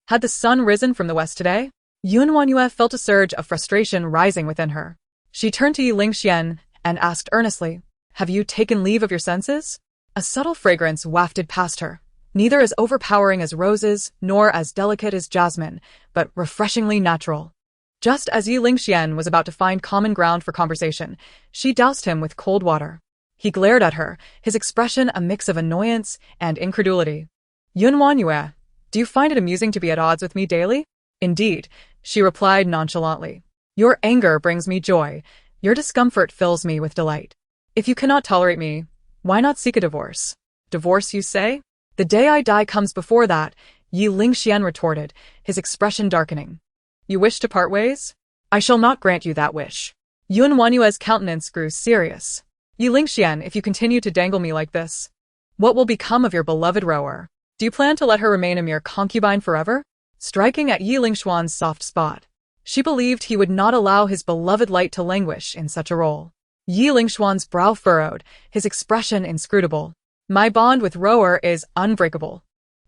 Had the sun risen from the west today? WanYue felt a surge of frustration rising within her. She turned to Ye LingXuan and asked earnestly, "Have you taken leave of your senses?" A subtle fragrance wafted past her, neither as overpowering as roses nor as delicate as jasmine, but refreshingly natural. Just as Ye LingXuan was about to find common ground for conversation, she doused him with cold water. He glared at her, his expression a mix of annoyance and incredulity. "WanYue, do you find it amusing to be at odds with me daily?" "Indeed," she replied nonchalantly. "Your anger brings me joy. Your discomfort fills me with delight. If you cannot tolerate me, why not seek a divorce?" "Divorce, you say?" "The day I die comes before that," Ye LingXuan retorted, his expression darkening. "You wish to part ways? I shall not grant you that wish." WanYue's countenance grew serious. "Ye LingXuan, if you continue to dangle me like this, what will become of your beloved rower? Do you plan to let her remain a mere concubine forever?" Striking at Ye LingXuan's soft spot, she believed he would not allow his beloved light to languish in such a role. Ye LingXuan's brow furrowed, his expression inscrutable. My bond with Rower is unbreakable.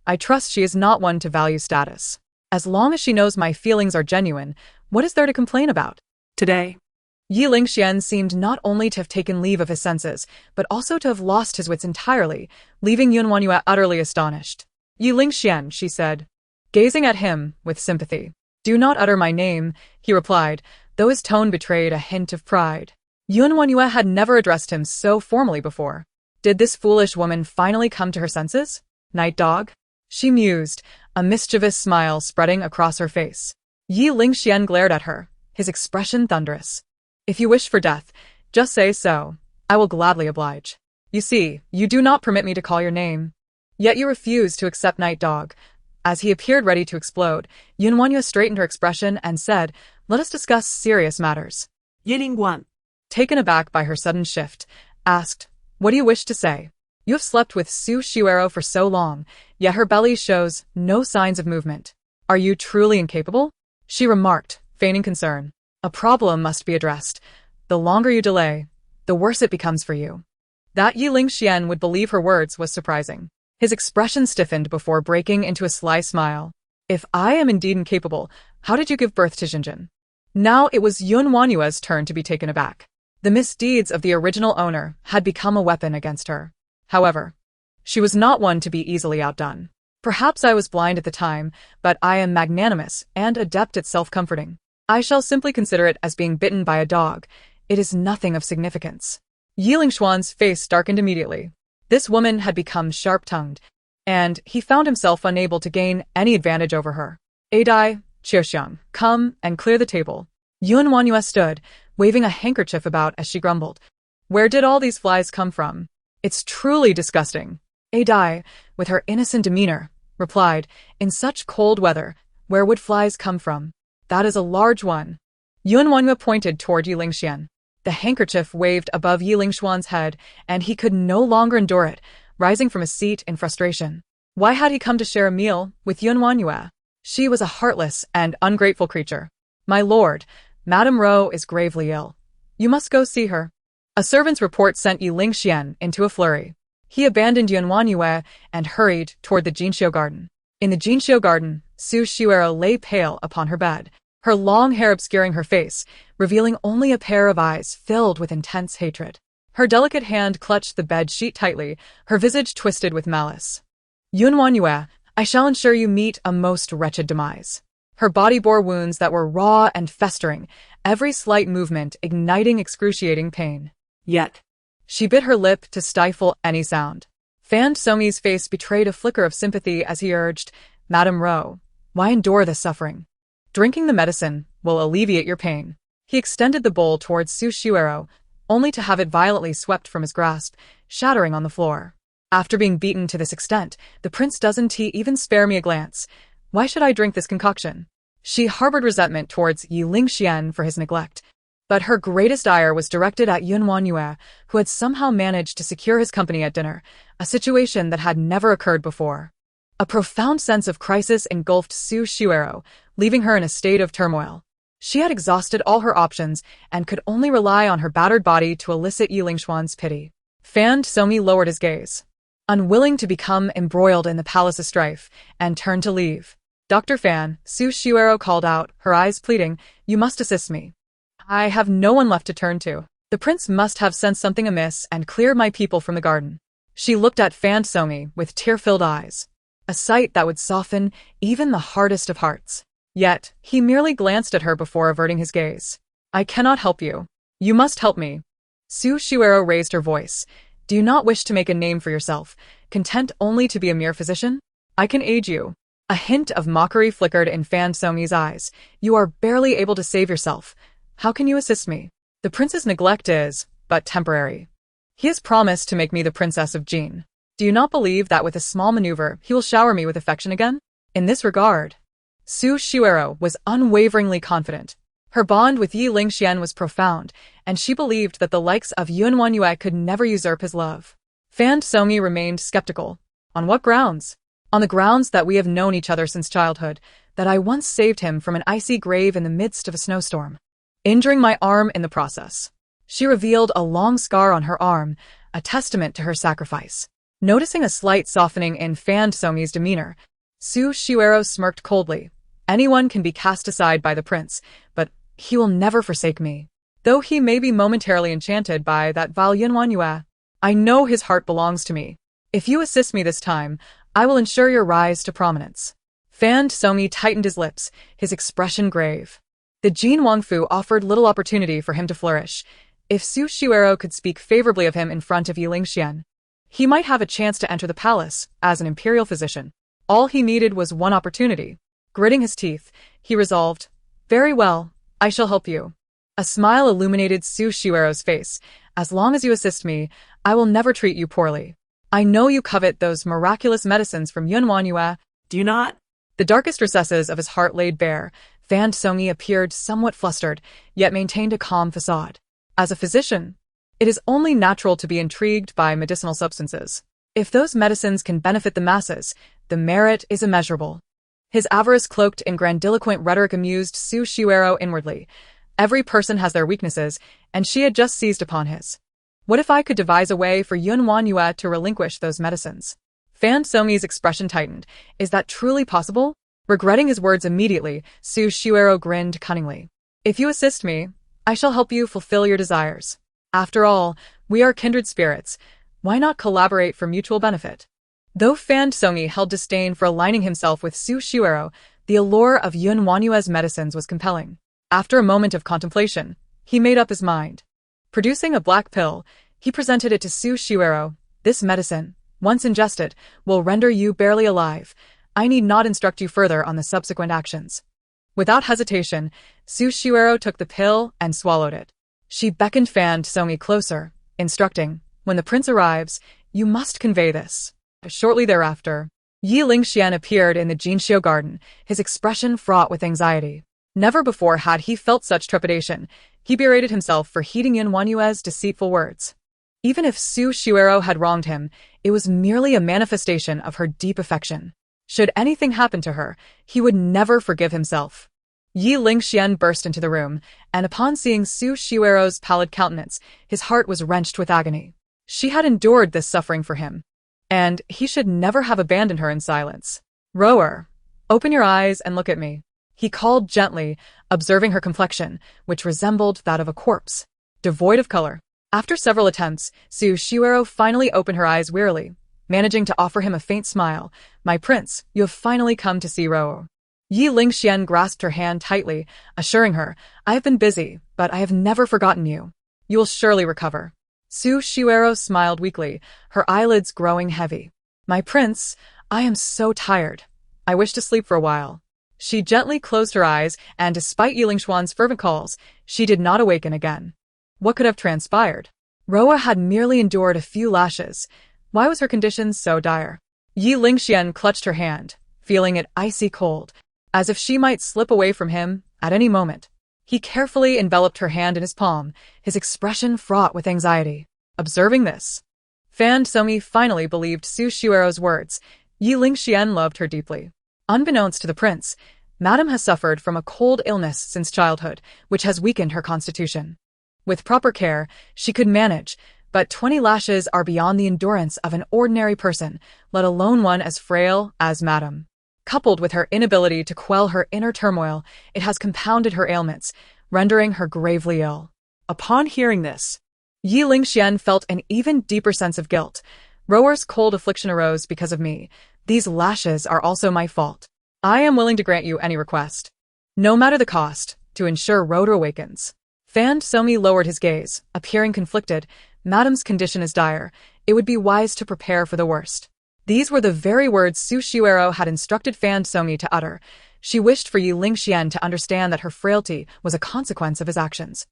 I trust she is not one to value status. As long as she knows my feelings are genuine, what is there to complain about? Today, Ye LingXuan seemed not only to have taken leave of his senses, but also to have lost his wits entirely, leaving WanYue utterly astonished. Ye LingXuan, she said, gazing at him with sympathy. Do not utter my name, he replied, though his tone betrayed a hint of pride. WanYue had never addressed him so formally before. Did this foolish woman finally come to her senses? Night dog? She mused, a mischievous smile spreading across her face. Ye LingXuan glared at her, his expression thunderous. If you wish for death, just say so. I will gladly oblige. You see, you do not permit me to call your name. Yet you refuse to accept Night Dog. As he appeared ready to explode, WanYue straightened her expression and said, let us discuss serious matters. Ye LingXuan, Taken aback by her sudden shift, asked, what do you wish to say? You have slept with Su Xiuero for so long, yet her belly shows no signs of movement. Are you truly incapable? She remarked, feigning concern. A problem must be addressed. The longer you delay, the worse it becomes for you. That Ye LingXuan would believe her words was surprising. His expression stiffened before breaking into a sly smile. If I am indeed incapable, how did you give birth to Jinjin? Now it was WanYue's turn to be taken aback. The misdeeds of the original owner had become a weapon against her. However, she was not one to be easily outdone. Perhaps I was blind at the time, but I am magnanimous and adept at self-comforting. I shall simply consider it as being bitten by a dog. It is nothing of significance. Ye LingXuan's face darkened immediately. This woman had become sharp-tongued, and he found himself unable to gain any advantage over her. Adai, Qiuxiang, come and clear the table. WanYue stood, waving a handkerchief about as she grumbled. Where did all these flies come from? It's truly disgusting. Adai, with her innocent demeanor, replied, in such cold weather, where would flies come from? That is a large one. WanYue pointed toward Ye LingXuan. The handkerchief waved above Ye LingXuan's head, and he could no longer endure it, rising from his seat in frustration. Why had he come to share a meal with WanYue? She was a heartless and ungrateful creature. My lord, Madame Ro is gravely ill. You must go see her. A servant's report sent Ye LingXuan into a flurry. He abandoned WanYue and hurried toward the Jinxiu garden. In the Jinxiu garden, Su Xiuero lay pale upon her bed, her long hair obscuring her face, revealing only a pair of eyes filled with intense hatred. Her delicate hand clutched the bed sheet tightly, her visage twisted with malice. WanYue, I shall ensure you meet a most wretched demise. Her body bore wounds that were raw and festering, every slight movement igniting excruciating pain. Yet, she bit her lip to stifle any sound. Fan Somi's face betrayed a flicker of sympathy as he urged, Madame Ro, why endure this suffering? Drinking the medicine will alleviate your pain. He extended the bowl towards Su Xiuero, only to have it violently swept from his grasp, shattering on the floor. After being beaten to this extent, the prince doesn't even spare me a glance. Why should I drink this concoction? She harbored resentment towards Ye LingXuan for his neglect, but her greatest ire was directed at WanYue, who had somehow managed to secure his company at dinner, a situation that had never occurred before. A profound sense of crisis engulfed Su Xiuero, leaving her in a state of turmoil. She had exhausted all her options and could only rely on her battered body to elicit Ye LingXuan's pity. Fan Somi lowered his gaze, unwilling to become embroiled in the palace's strife, and turned to leave. Dr. Fan, Su Xiuero called out, her eyes pleading, you must assist me. I have no one left to turn to. The prince must have sensed something amiss and cleared my people from the garden. She looked at Fan Somi with tear-filled eyes, a sight that would soften even the hardest of hearts. Yet, he merely glanced at her before averting his gaze. I cannot help you. You must help me. Su Xiuero raised her voice. Do you not wish to make a name for yourself, content only to be a mere physician? I can aid you. A hint of mockery flickered in Fan Somi's eyes. You are barely able to save yourself. How can you assist me? The prince's neglect is but temporary. He has promised to make me the princess of Jin. Do you not believe that with a small maneuver he will shower me with affection again? In this regard, Su Xiuero was unwaveringly confident. Her bond with Ye LingXuan was profound, and she believed that the likes of WanYue could never usurp his love. Fan Somi remained skeptical. On what grounds? On the grounds that we have known each other since childhood, that I once saved him from an icy grave in the midst of a snowstorm, injuring my arm in the process. She revealed a long scar on her arm, a testament to her sacrifice. Noticing a slight softening in Fan Songyi's demeanor, Su Shiuero smirked coldly. Anyone can be cast aside by the prince, but he will never forsake me. Though he may be momentarily enchanted by that valiant WanYue, I know his heart belongs to me. If you assist me this time, I will ensure your rise to prominence. Fan Songyi tightened his lips, his expression grave. The Jin Wangfu offered little opportunity for him to flourish. If Su Shiuero could speak favorably of him in front of Ye LingXuan, he might have a chance to enter the palace as an imperial physician. All he needed was one opportunity. Gritting his teeth, he resolved, "Very well, I shall help you." A smile illuminated Su Shiuero's face. "As long as you assist me, I will never treat you poorly. I know you covet those miraculous medicines from WanYue. Do you not?" The darkest recesses of his heart laid bare, Fan Songyi appeared somewhat flustered, yet maintained a calm facade. As a physician, it is only natural to be intrigued by medicinal substances. If those medicines can benefit the masses, the merit is immeasurable. His avarice cloaked in grandiloquent rhetoric amused Su Shiuero inwardly. Every person has their weaknesses, and she had just seized upon his. What if I could devise a way for WanYue to relinquish those medicines? Fan Songyi's expression tightened. Is that truly possible? Regretting his words immediately, Su Shiuero grinned cunningly. If you assist me, I shall help you fulfill your desires. After all, we are kindred spirits. Why not collaborate for mutual benefit? Though Fan Songyi held disdain for aligning himself with Su Shiuero, the allure of WanYue's medicines was compelling. After a moment of contemplation, he made up his mind. Producing a black pill, he presented it to Su Shiuero. This medicine, once ingested, will render you barely alive. I need not instruct you further on the subsequent actions. Without hesitation, Su Shiuero took the pill and swallowed it. She beckoned Fan Songyi closer, instructing, "When the prince arrives, you must convey this." Shortly thereafter, Ye LingXuan appeared in the Jinxiu garden, his expression fraught with anxiety. Never before had he felt such trepidation. He berated himself for heeding WanYue's deceitful words. Even if Su Shiuero had wronged him, it was merely a manifestation of her deep affection. Should anything happen to her, he would never forgive himself. Ye LingXuan burst into the room, and upon seeing Su Shiuero's pallid countenance, his heart was wrenched with agony. She had endured this suffering for him, and he should never have abandoned her in silence. "Rower, open your eyes and look at me," he called gently, observing her complexion, which resembled that of a corpse, devoid of color. After several attempts, Su Shiuero finally opened her eyes wearily, managing to offer him a faint smile. "My prince, you have finally come to see Rower." Ye LingXuan grasped her hand tightly, assuring her, "I have been busy, but I have never forgotten you. You will surely recover." Su Shiuero smiled weakly, her eyelids growing heavy. "My prince, I am so tired. I wish to sleep for a while." She gently closed her eyes, and despite Ye LingXuan's fervent calls, she did not awaken again. What could have transpired? Roa had merely endured a few lashes. Why was her condition so dire? Ye LingXuan clutched her hand, feeling it icy cold, as if she might slip away from him at any moment. He carefully enveloped her hand in his palm, his expression fraught with anxiety. Observing this, Fan Songyi finally believed Su Shiuero's words. Ye LingXuan loved her deeply. Unbeknownst to the prince, Madame has suffered from a cold illness since childhood, which has weakened her constitution. With proper care, she could manage, but 20 lashes are beyond the endurance of an ordinary person, let alone one as frail as Madame. Coupled with her inability to quell her inner turmoil, it has compounded her ailments, rendering her gravely ill. Upon hearing this, Ye LingXuan felt an even deeper sense of guilt. Rower's cold affliction arose because of me. These lashes are also my fault. I am willing to grant you any request, no matter the cost, to ensure Rower awakens. Fan Songyi lowered his gaze, appearing conflicted. Madame's condition is dire. It would be wise to prepare for the worst. These were the very words Su Shiuero had instructed Fan Songyi to utter. She wished for Ye LingXuan to understand that her frailty was a consequence of his actions,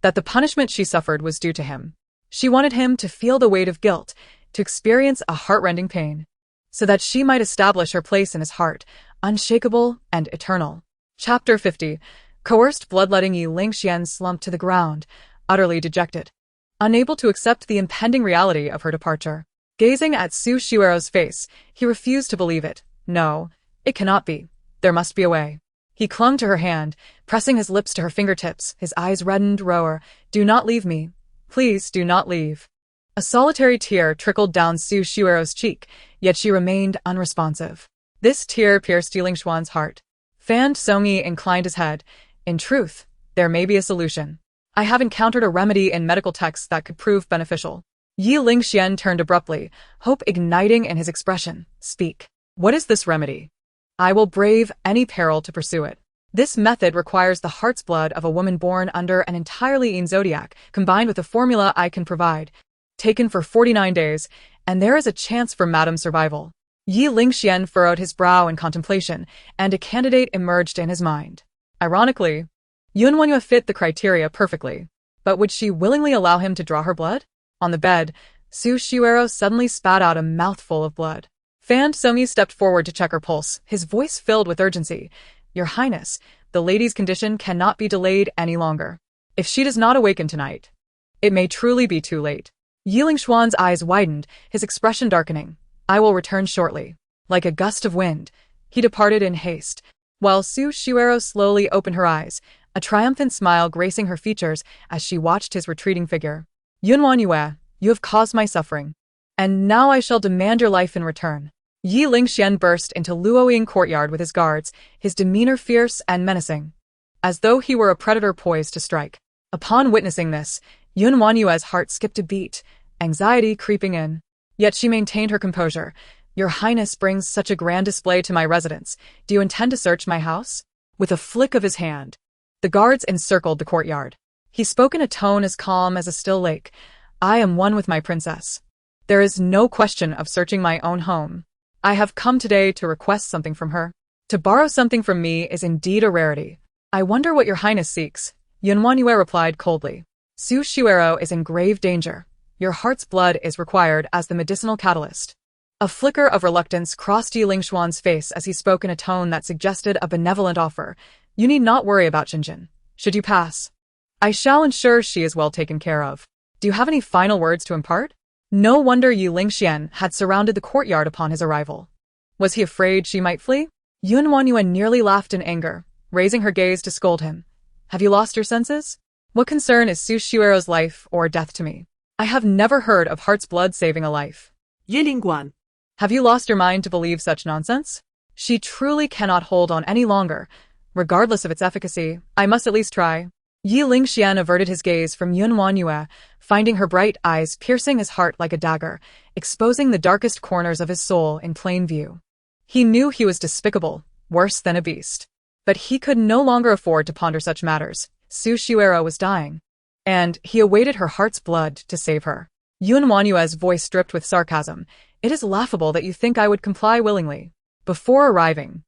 that the punishment she suffered was due to him. She wanted him to feel the weight of guilt, to experience a heart-rending pain, so that she might establish her place in his heart, unshakable and eternal. Chapter 50. Coerced bloodletting. Ye LingXuan slumped to the ground, utterly dejected, unable to accept the impending reality of her departure. Gazing at Su Shiuero's face, he refused to believe it. No, it cannot be. There must be a way. He clung to her hand, pressing his lips to her fingertips, his eyes reddened. Rower, do not leave me. Please do not leave. A solitary tear trickled down Su Shuero's cheek, yet she remained unresponsive. This tear pierced Ye LingXuan's heart. Fan Songyi inclined his head. In truth, there may be a solution. I have encountered a remedy in medical texts that could prove beneficial. Ye LingXuan turned abruptly, hope igniting in his expression. Speak. What is this remedy? I will brave any peril to pursue it. This method requires the heart's blood of a woman born under an entirely in zodiac, combined with a formula I can provide, taken for 49 days, and there is a chance for Madame's survival. Ye LingXuan furrowed his brow in contemplation, and a candidate emerged in his mind. Ironically, WanYue fit the criteria perfectly. But would she willingly allow him to draw her blood? On the bed, Su Shuero suddenly spat out a mouthful of blood. Fan Songyi stepped forward to check her pulse, his voice filled with urgency. Your Highness, the lady's condition cannot be delayed any longer. If she does not awaken tonight, it may truly be too late. Ye LingXuan's eyes widened, his expression darkening. I will return shortly. Like a gust of wind, he departed in haste, while Su Shuero slowly opened her eyes, a triumphant smile gracing her features as she watched his retreating figure. WanYue, you have caused my suffering, and now I shall demand your life in return. Ye LingXuan burst into Luoying courtyard with his guards, his demeanor fierce and menacing, as though he were a predator poised to strike. Upon witnessing this, WanYue's heart skipped a beat, anxiety creeping in. Yet she maintained her composure. Your Highness brings such a grand display to my residence. Do you intend to search my house? With a flick of his hand, the guards encircled the courtyard. He spoke in a tone as calm as a still lake. I am one with my princess. There is no question of searching my own home. I have come today to request something from her. To borrow something from me is indeed a rarity. I wonder what your Highness seeks. WanYue replied coldly. Su Shuero is in grave danger. Your heart's blood is required as the medicinal catalyst. A flicker of reluctance crossed Ye LingXuan's face as he spoke in a tone that suggested a benevolent offer. You need not worry about Jinjin. Should you pass, I shall ensure she is well taken care of. Do you have any final words to impart? No wonder Ye LingXuan had surrounded the courtyard upon his arrival. Was he afraid she might flee? WanYue nearly laughed in anger, raising her gaze to scold him. Have you lost your senses? What concern is Su Shuero's life or death to me? I have never heard of heart's blood saving a life. Ye LingXuan. Have you lost your mind to believe such nonsense? She truly cannot hold on any longer. Regardless of its efficacy, I must at least try. Ye LingXuan averted his gaze from WanYue, finding her bright eyes piercing his heart like a dagger, exposing the darkest corners of his soul in plain view. He knew he was despicable, worse than a beast. But he could no longer afford to ponder such matters. Su Shuero was dying, and he awaited her heart's blood to save her. WanYue's voice dripped with sarcasm. It is laughable that you think I would comply willingly. Before arriving,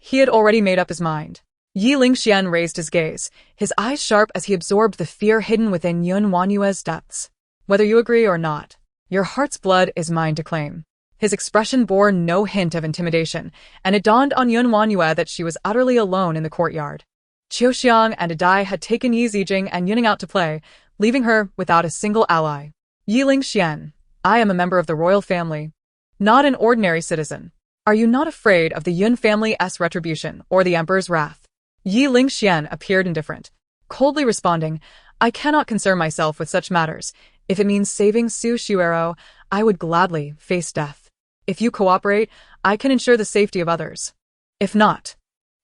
he had already made up his mind. Ye LingXuan raised his gaze, his eyes sharp as he absorbed the fear hidden within WanYue's depths. Whether you agree or not, your heart's blood is mine to claim. His expression bore no hint of intimidation, and it dawned on WanYue that she was utterly alone in the courtyard. Qiuxiang and Adai had taken Ye Zijing and Yuning out to play, leaving her without a single ally. Ye LingXuan, I am a member of the royal family, not an ordinary citizen. Are you not afraid of the Yun family's retribution or the emperor's wrath? Ye LingXuan appeared indifferent, coldly responding, I cannot concern myself with such matters. If it means saving Su Shuero, I would gladly face death. If you cooperate, I can ensure the safety of others. If not,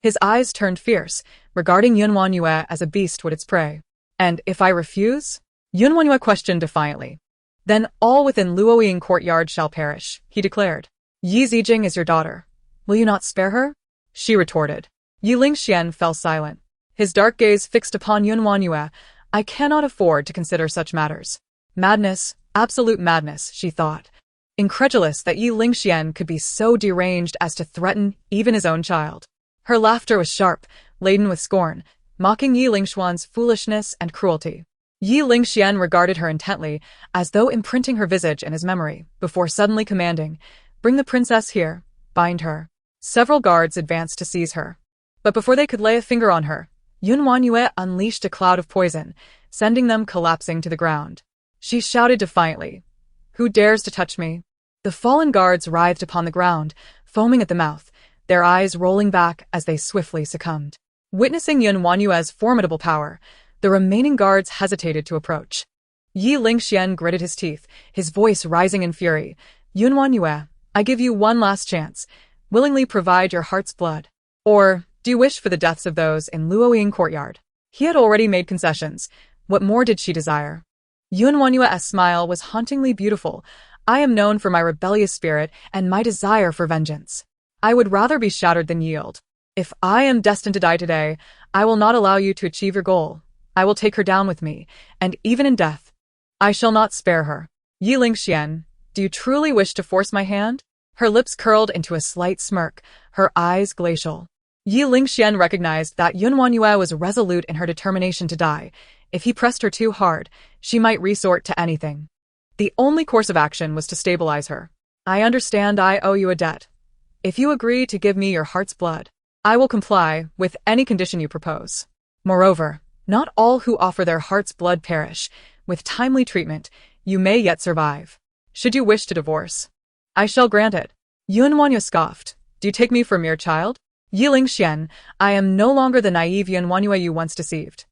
his eyes turned fierce, regarding WanYue as a beast would its prey. And if I refuse? WanYue questioned defiantly. Then all within Luoying courtyard shall perish, he declared. Ye Zijing is your daughter. Will you not spare her? She retorted. Ye LingXuan fell silent, his dark gaze fixed upon WanYue. I cannot afford to consider such matters. Madness, absolute madness, she thought, incredulous that Ye LingXuan could be so deranged as to threaten even his own child. Her laughter was sharp, laden with scorn, mocking Ye LingXuan's foolishness and cruelty. Ye LingXuan regarded her intently, as though imprinting her visage in his memory, before suddenly commanding, Bring the princess here, bind her. Several guards advanced to seize her. But before they could lay a finger on her, WanYue unleashed a cloud of poison, sending them collapsing to the ground. She shouted defiantly, Who dares to touch me? The fallen guards writhed upon the ground, foaming at the mouth, their eyes rolling back as they swiftly succumbed. Witnessing WanYue's formidable power, the remaining guards hesitated to approach. Ye LingXuan gritted his teeth, his voice rising in fury. WanYue, I give you one last chance. Willingly provide your heart's blood. Or, do you wish for the deaths of those in Luoying courtyard? He had already made concessions. What more did she desire? WanYue's smile was hauntingly beautiful. I am known for my rebellious spirit and my desire for vengeance. I would rather be shattered than yield. If I am destined to die today, I will not allow you to achieve your goal. I will take her down with me, and even in death, I shall not spare her. Ye LingXuan, do you truly wish to force my hand? Her lips curled into a slight smirk, her eyes glacial. Ye LingXuan recognized that WanYue was resolute in her determination to die. If he pressed her too hard, she might resort to anything. The only course of action was to stabilize her. I understand I owe you a debt. If you agree to give me your heart's blood, I will comply with any condition you propose. Moreover, not all who offer their heart's blood perish. With timely treatment, you may yet survive. Should you wish to divorce, I shall grant it. WanYue scoffed. Do you take me for a mere child? Ye LingXuan, I am no longer the naive WanYue you once deceived.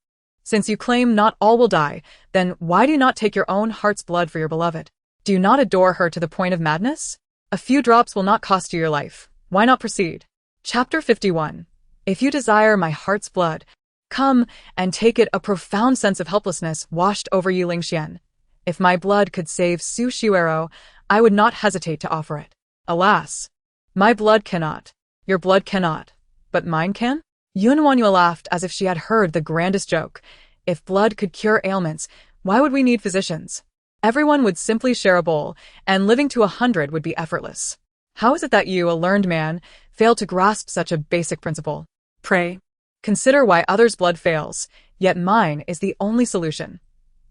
Since you claim not all will die, then why do you not take your own heart's blood for your beloved? Do you not adore her to the point of madness? A few drops will not cost you your life. Why not proceed? Chapter 51. If you desire my heart's blood, come and take it. A profound sense of helplessness washed over Ye LingXuan. If my blood could save Su Xiuero, I would not hesitate to offer it. Alas, my blood cannot. Your blood cannot. But mine can? WanYue laughed as if she had heard the grandest joke. If blood could cure ailments, why would we need physicians? Everyone would simply share a bowl, and living to 100 would be effortless. How is it that you, a learned man, fail to grasp such a basic principle? Pray, consider why others' blood fails, yet mine is the only solution.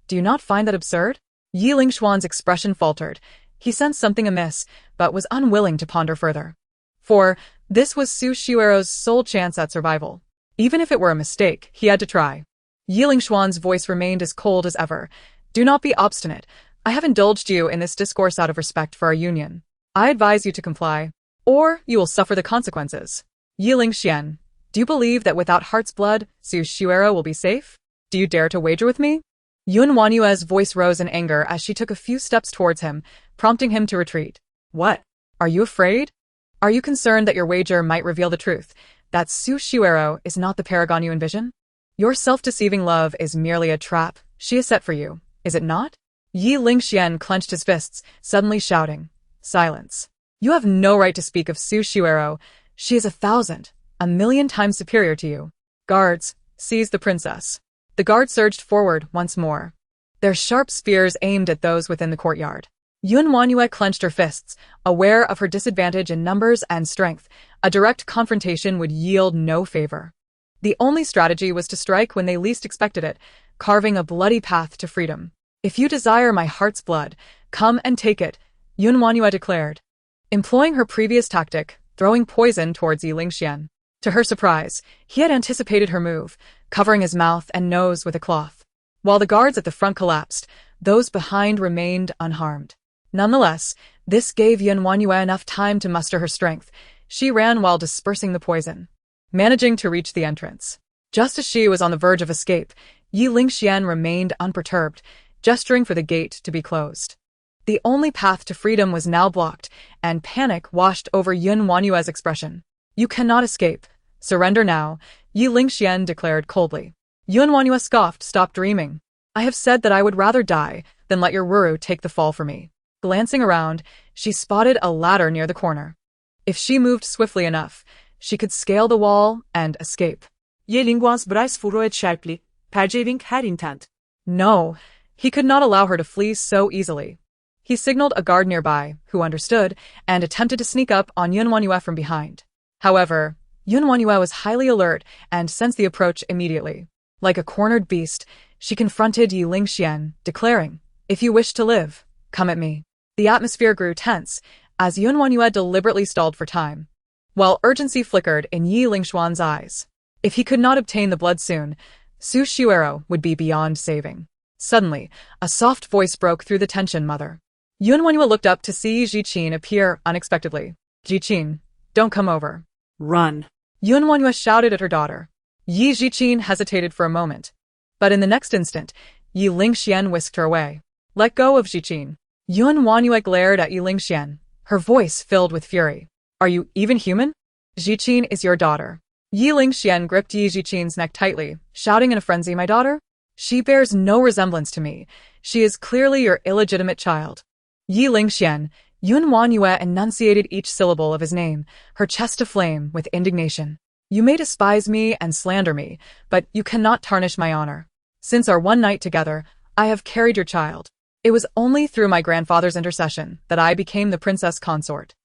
Do you not find that absurd? Ye LingXuan's expression faltered. He sensed something amiss, but was unwilling to ponder further. For this was Su Xiuero's sole chance at survival. Even if it were a mistake, he had to try. Ye LingXuan's voice remained as cold as ever. Do not be obstinate. I have indulged you in this discourse out of respect for our union. I advise you to comply, or you will suffer the consequences. Ye LingXuan, do you believe that without heart's blood, Su Xiuero will be safe? Do you dare to wager with me? WanYue's voice rose in anger as she took a few steps towards him, prompting him to retreat. What? Are you afraid? Are you concerned that your wager might reveal the truth, that Su Xiuero is not the paragon you envision? Your self-deceiving love is merely a trap she has set for you, is it not? Ye LingXuan clenched his fists, suddenly shouting, Silence. You have no right to speak of Su Xiuero. She is 1,000, 1,000,000 times superior to you. Guards, seize the princess. The guards surged forward once more, their sharp spears aimed at those within the courtyard. WanYue clenched her fists, aware of her disadvantage in numbers and strength. A direct confrontation would yield no favor. The only strategy was to strike when they least expected it, carving a bloody path to freedom. If you desire my heart's blood, come and take it, WanYue declared, employing her previous tactic, throwing poison towards Ye LingXuan. To her surprise, he had anticipated her move, covering his mouth and nose with a cloth. While the guards at the front collapsed, those behind remained unharmed. Nonetheless, this gave WanYue enough time to muster her strength. She ran while dispersing the poison, managing to reach the entrance. Just as she was on the verge of escape, Ye LingXuan remained unperturbed, gesturing for the gate to be closed. The only path to freedom was now blocked, and panic washed over WanYue's expression. You cannot escape. Surrender now, Ye LingXuan declared coldly. WanYue scoffed. Stop dreaming. I have said that I would rather die than let your Wuru take the fall for me. Glancing around, she spotted a ladder near the corner. If she moved swiftly enough, she could scale the wall and escape. Ye LingXuan's Bryce furrowed sharply, perceiving her intent. No, he could not allow her to flee so easily. He signaled a guard nearby, who understood, and attempted to sneak up on WanYue from behind. However, WanYue was highly alert and sensed the approach immediately. Like a cornered beast, she confronted Ye LingXuan, declaring, If you wish to live, come at me. The atmosphere grew tense, as WanYue deliberately stalled for time, while urgency flickered in Ye LingXuan's eyes. If he could not obtain the blood soon, Su Xiuero would be beyond saving. Suddenly, a soft voice broke through the tension. Mother. WanYue looked up to see Jiqin appear unexpectedly. Jiqin, don't come over. Run. WanYue shouted at her daughter. Jiqin hesitated for a moment, but in the next instant, Ye LingXuan whisked her away. Let go of Jiqin. WanYue glared at Ye LingXuan, her voice filled with fury. Are you even human? Jiqin is your daughter. Ye LingXuan gripped Ye Jiqin's neck tightly, shouting in a frenzy, my daughter? She bears no resemblance to me. She is clearly your illegitimate child. Ye LingXuan, WanYue enunciated each syllable of his name, her chest aflame with indignation. You may despise me and slander me, but you cannot tarnish my honor. Since our one night together, I have carried your child. It was only through my grandfather's intercession that I became the Princess Consort.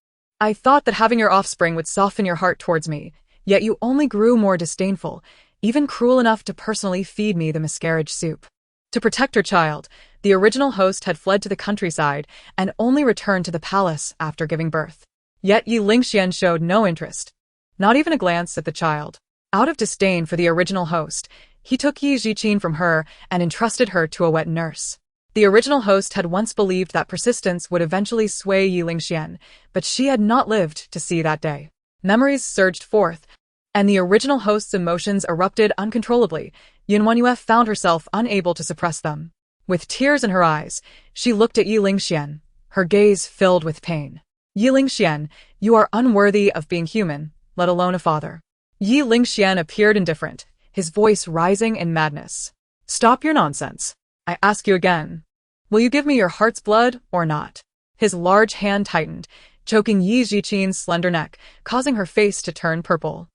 I thought that having your offspring would soften your heart towards me, yet you only grew more disdainful, even cruel enough to personally feed me the miscarriage soup. To protect her child, the original host had fled to the countryside and only returned to the palace after giving birth. Yet Ye LingXuan showed no interest, not even a glance at the child. Out of disdain for the original host, he took Ye Jiqin from her and entrusted her to a wet nurse. The original host had once believed that persistence would eventually sway Ye LingXuan, but she had not lived to see that day. Memories surged forth, and the original host's emotions erupted uncontrollably. WanYue found herself unable to suppress them. With tears in her eyes, she looked at Ye LingXuan, her gaze filled with pain. Ye LingXuan, you are unworthy of being human, let alone a father. Ye LingXuan appeared indifferent, his voice rising in madness. Stop your nonsense. I ask you again. Will you give me your heart's blood or not? His large hand tightened, choking Ye Jiqin's slender neck, causing her face to turn purple.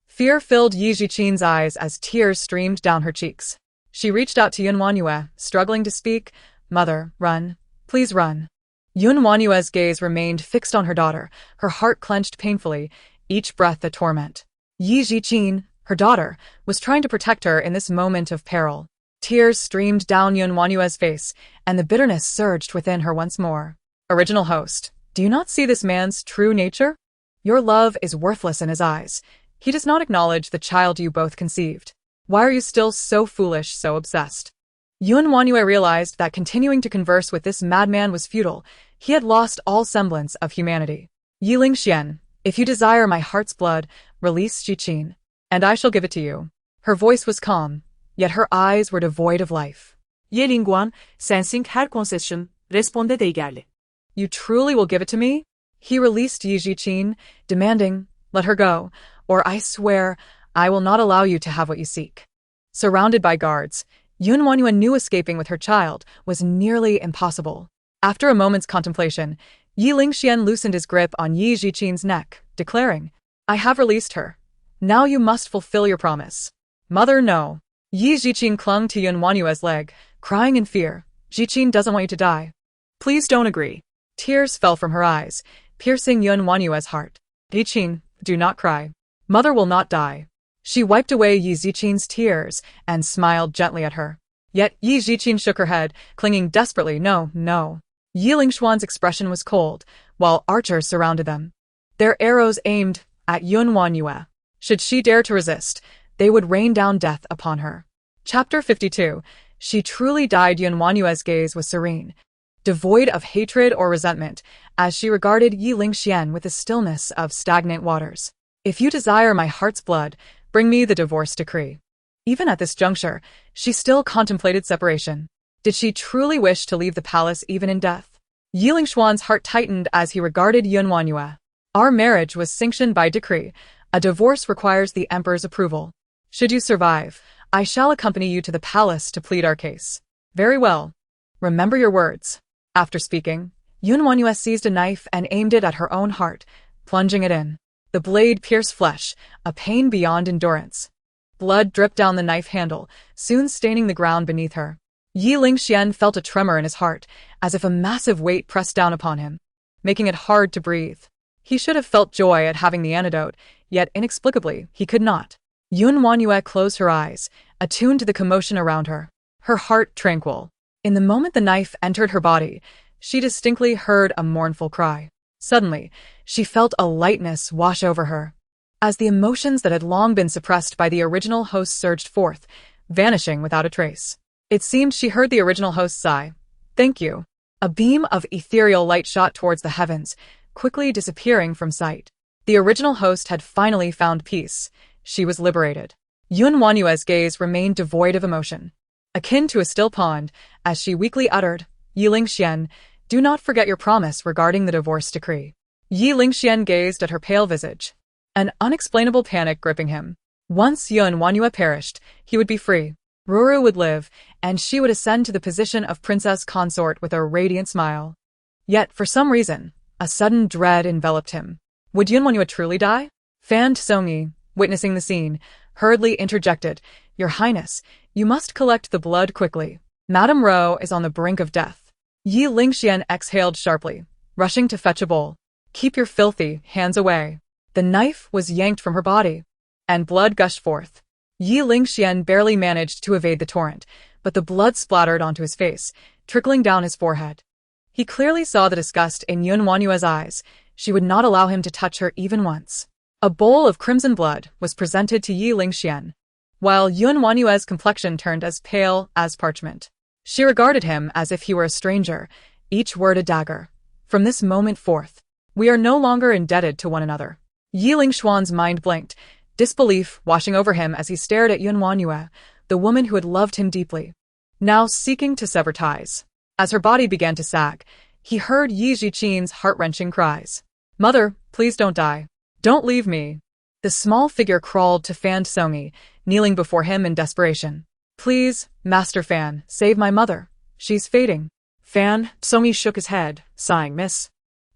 Fear filled Ye Jiqin's eyes as tears streamed down her cheeks. She reached out to WanYue, struggling to speak. Mother, run. Please run. WanYue's gaze remained fixed on her daughter, her heart clenched painfully, each breath a torment. Ye Jiqin, her daughter, was trying to protect her in this moment of peril. Tears streamed down WanYue's face, and the bitterness surged within her once more. Original host, do you not see this man's true nature? Your love is worthless in his eyes. He does not acknowledge the child you both conceived. Why are you still so foolish, so obsessed? WanYue realized that continuing to converse with this madman was futile. He had lost all semblance of humanity. Ye LingXuan, if you desire my heart's blood, release Jiqin, and I shall give it to you. Her voice was calm, yet her eyes were devoid of life. Ye LingXuan, sensing her concession, responde deigerli. You truly will give it to me? He released Ye Jiqin, demanding, let her go, or I swear I will not allow you to have what you seek. Surrounded by guards, WanYue knew escaping with her child was nearly impossible. After a moment's contemplation, Ye LingXuan loosened his grip on Ye Jiqin's neck, declaring, I have released her. Now you must fulfill your promise. Mother, no. Ye Jiqin clung to WanYue's leg, crying in fear. Jiqin doesn't want you to die. Please don't agree. Tears fell from her eyes, piercing WanYue's heart. Jiqin, do not cry. Mother will not die. She wiped away Ye Jiqin's tears and smiled gently at her. Yet Ye Jiqin shook her head, clinging desperately. No, no. Ye LingXuan's expression was cold, while archers surrounded them. Their arrows aimed at WanYue. Should she dare to resist, they would rain down death upon her. Chapter 52. She truly died. WanYue's gaze was serene, devoid of hatred or resentment, as she regarded Ye LingXuan with the stillness of stagnant waters. If you desire my heart's blood, bring me the divorce decree. Even at this juncture, she still contemplated separation. Did she truly wish to leave the palace even in death? Ye LingXuan's heart tightened as he regarded WanYue. Our marriage was sanctioned by decree. A divorce requires the emperor's approval. Should you survive, I shall accompany you to the palace to plead our case. Very well. Remember your words. After speaking, WanYue seized a knife and aimed it at her own heart, plunging it in. The blade pierced flesh, a pain beyond endurance. Blood dripped down the knife handle, soon staining the ground beneath her. Ye LingXuan felt a tremor in his heart, as if a massive weight pressed down upon him, making it hard to breathe. He should have felt joy at having the antidote, yet inexplicably, he could not. WanYue closed her eyes, attuned to the commotion around her, her heart tranquil. In the moment the knife entered her body, she distinctly heard a mournful cry. Suddenly, she felt a lightness wash over her, as the emotions that had long been suppressed by the original host surged forth, vanishing without a trace. It seemed she heard the original host sigh. Thank you. A beam of ethereal light shot towards the heavens, quickly disappearing from sight. The original host had finally found peace. She was liberated. WanYue's gaze remained devoid of emotion. akin to a still pond, as she weakly uttered, Ye LingXuan, do not forget your promise regarding the divorce decree. Ye LingXuan gazed at her pale visage, an unexplainable panic gripping him. Once WanYue perished, he would be free. Ruru would live, and she would ascend to the position of Princess Consort with a radiant smile. Yet, for some reason, a sudden dread enveloped him. Would WanYue truly die? Fan Tsongi, witnessing the scene, hurriedly interjected, Your Highness, you must collect the blood quickly. Madame Ro is on the brink of death. Ye LingXuan exhaled sharply, rushing to fetch a bowl. Keep your filthy hands away. The knife was yanked from her body, and blood gushed forth. Ye LingXuan barely managed to evade the torrent, but the blood splattered onto his face, trickling down his forehead. He clearly saw the disgust in WanYue's eyes. She would not allow him to touch her even once. A bowl of crimson blood was presented to Ye LingXuan, while WanYue's complexion turned as pale as parchment. She regarded him as if he were a stranger, each word a dagger. From this moment forth, we are no longer indebted to one another. Ye LingXuan's mind blinked, disbelief washing over him as he stared at WanYue, the woman who had loved him deeply, now seeking to sever ties. As her body began to sag, he heard Ye Zhiqin's heart-wrenching cries. Mother, please don't die. Don't leave me. The small figure crawled to Fan Tsongi, kneeling before him in desperation. Please, Master Fan, save my mother. She's fading. Fan Tsongi shook his head, sighing, Miss.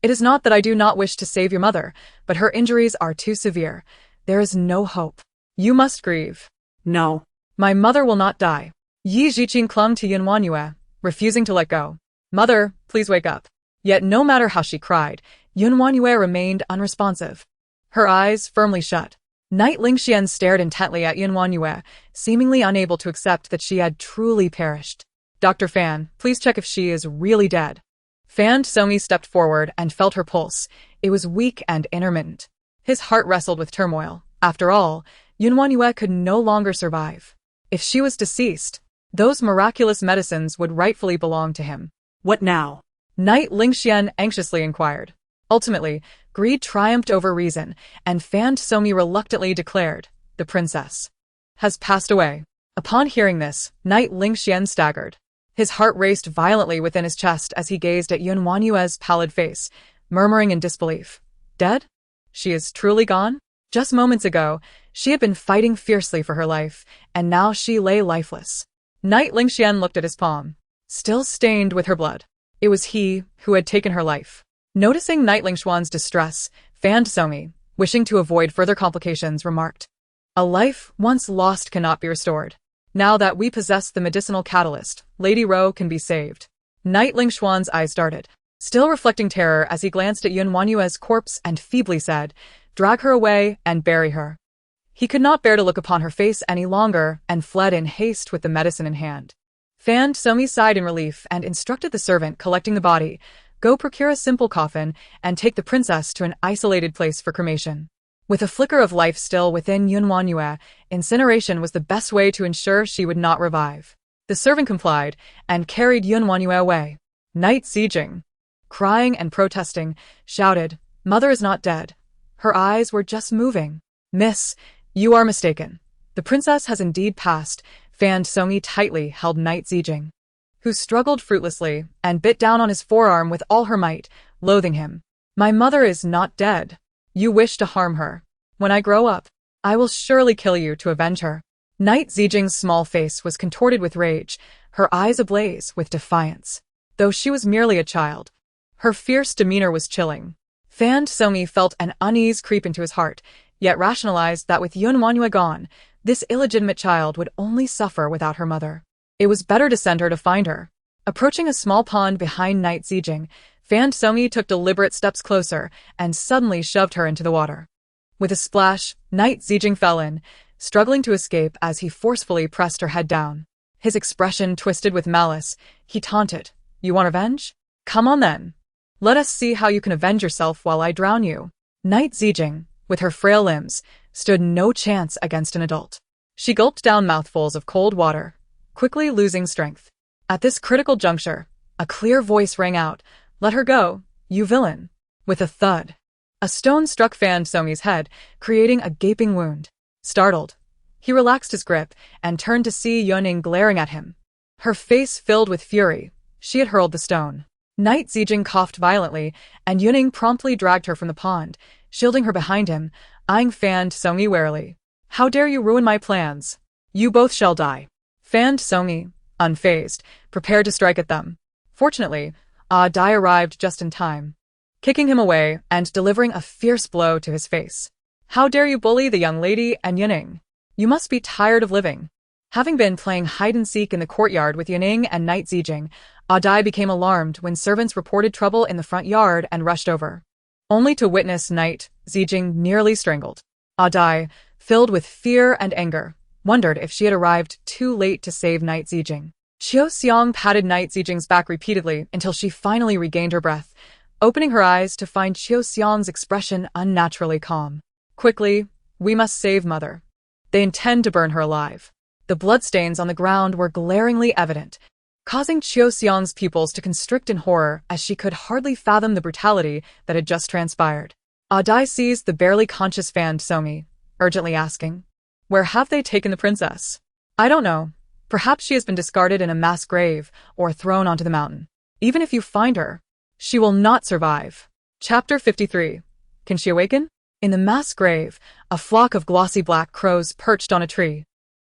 It is not that I do not wish to save your mother, but her injuries are too severe. There is no hope. You must grieve. No. My mother will not die. Ye Zhiqin clung to WanYue, refusing to let go. Mother, please wake up. Yet no matter how she cried, WanYue remained unresponsive, her eyes firmly shut. Knight LingXuan stared intently at WanYue, seemingly unable to accept that she had truly perished. Dr. Fan, please check if she is really dead. Fan Tsongi stepped forward and felt her pulse. It was weak and intermittent. His heart wrestled with turmoil. After all, WanYue could no longer survive. If she was deceased, those miraculous medicines would rightfully belong to him. What now? Knight LingXuan anxiously inquired. Ultimately, greed triumphed over reason, and Fan Tsongi reluctantly declared, the princess has passed away. Upon hearing this, Knight LingXuan staggered. His heart raced violently within his chest as he gazed at WanYue's pallid face, murmuring in disbelief. Dead? She is truly gone? Just moments ago, she had been fighting fiercely for her life, and now she lay lifeless. Knight LingXuan looked at his palm, still stained with her blood. It was he who had taken her life. Noticing Knight LingXuan's distress, Fan Tsongi, wishing to avoid further complications, remarked, A life once lost cannot be restored. Now that we possess the medicinal catalyst, Lady Ro can be saved. Knight LingXuan's eyes darted, still reflecting terror as he glanced at WanYue's corpse and feebly said, Drag her away and bury her. He could not bear to look upon her face any longer and fled in haste with the medicine in hand. Fan Tsongi sighed in relief and instructed the servant collecting the body, Go procure a simple coffin and take the princess to an isolated place for cremation. With a flicker of life still within WanYue, incineration was the best way to ensure she would not revive. The servant complied and carried WanYue away. Knight Zhijing, crying and protesting, shouted, Mother is not dead. Her eyes were just moving. Miss, you are mistaken. The princess has indeed passed. Fan Tsongi tightly held Knight Zhijing, who struggled fruitlessly and bit down on his forearm with all her might, loathing him. My mother is not dead. You wish to harm her. When I grow up, I will surely kill you to avenge her. Knight Zhijing's small face was contorted with rage, her eyes ablaze with defiance. Though she was merely a child, her fierce demeanor was chilling. Fan Tsongi felt an unease creep into his heart, yet rationalized that with WanYue gone, this illegitimate child would only suffer without her mother. It was better to send her to find her. Approaching a small pond behind Knight Zhijing, Fan Tsongi took deliberate steps closer and suddenly shoved her into the water. With a splash, Knight Zhijing fell in, struggling to escape as he forcefully pressed her head down. His expression twisted with malice. He taunted, You want revenge? Come on then. Let us see how you can avenge yourself while I drown you. Knight Zhijing, with her frail limbs, stood no chance against an adult. She gulped down mouthfuls of cold water, quickly losing strength. At this critical juncture, a clear voice rang out, Let her go, you villain. With a thud, a stone struck Fan Tsongi's head, creating a gaping wound. Startled, he relaxed his grip and turned to see Yuning glaring at him. Her face filled with fury. She had hurled the stone. Knight Zijing coughed violently, and Yuning promptly dragged her from the pond, shielding her behind him, eyeing Fan Songyi warily. How dare you ruin my plans? You both shall die. Fan Songyi, unfazed, prepared to strike at them. Fortunately, Dai arrived just in time, kicking him away and delivering a fierce blow to his face. How dare you bully the young lady and Yuning? You must be tired of living. Having been playing hide-and-seek in the courtyard with Yuning and Knight Zijing, Dai became alarmed when servants reported trouble in the front yard and rushed over, only to witness Knight Zijing nearly strangled. Dai, filled with fear and anger, wondered if she had arrived too late to save Knight Zijing. Qiu Xiang patted Knight Zijing's back repeatedly until she finally regained her breath, opening her eyes to find Qiu Xiang's expression unnaturally calm. Quickly, we must save Mother. They intend to burn her alive. The bloodstains on the ground were glaringly evident, causing Qiu Xiang's pupils to constrict in horror as she could hardly fathom the brutality that had just transpired. Dai seized the barely conscious Fan Songyi, urgently asking, "Where have they taken the princess?" "I don't know. Perhaps she has been discarded in a mass grave or thrown onto the mountain. Even if you find her, she will not survive." Chapter 53. Can she awaken? In the mass grave, a flock of glossy black crows perched on a tree,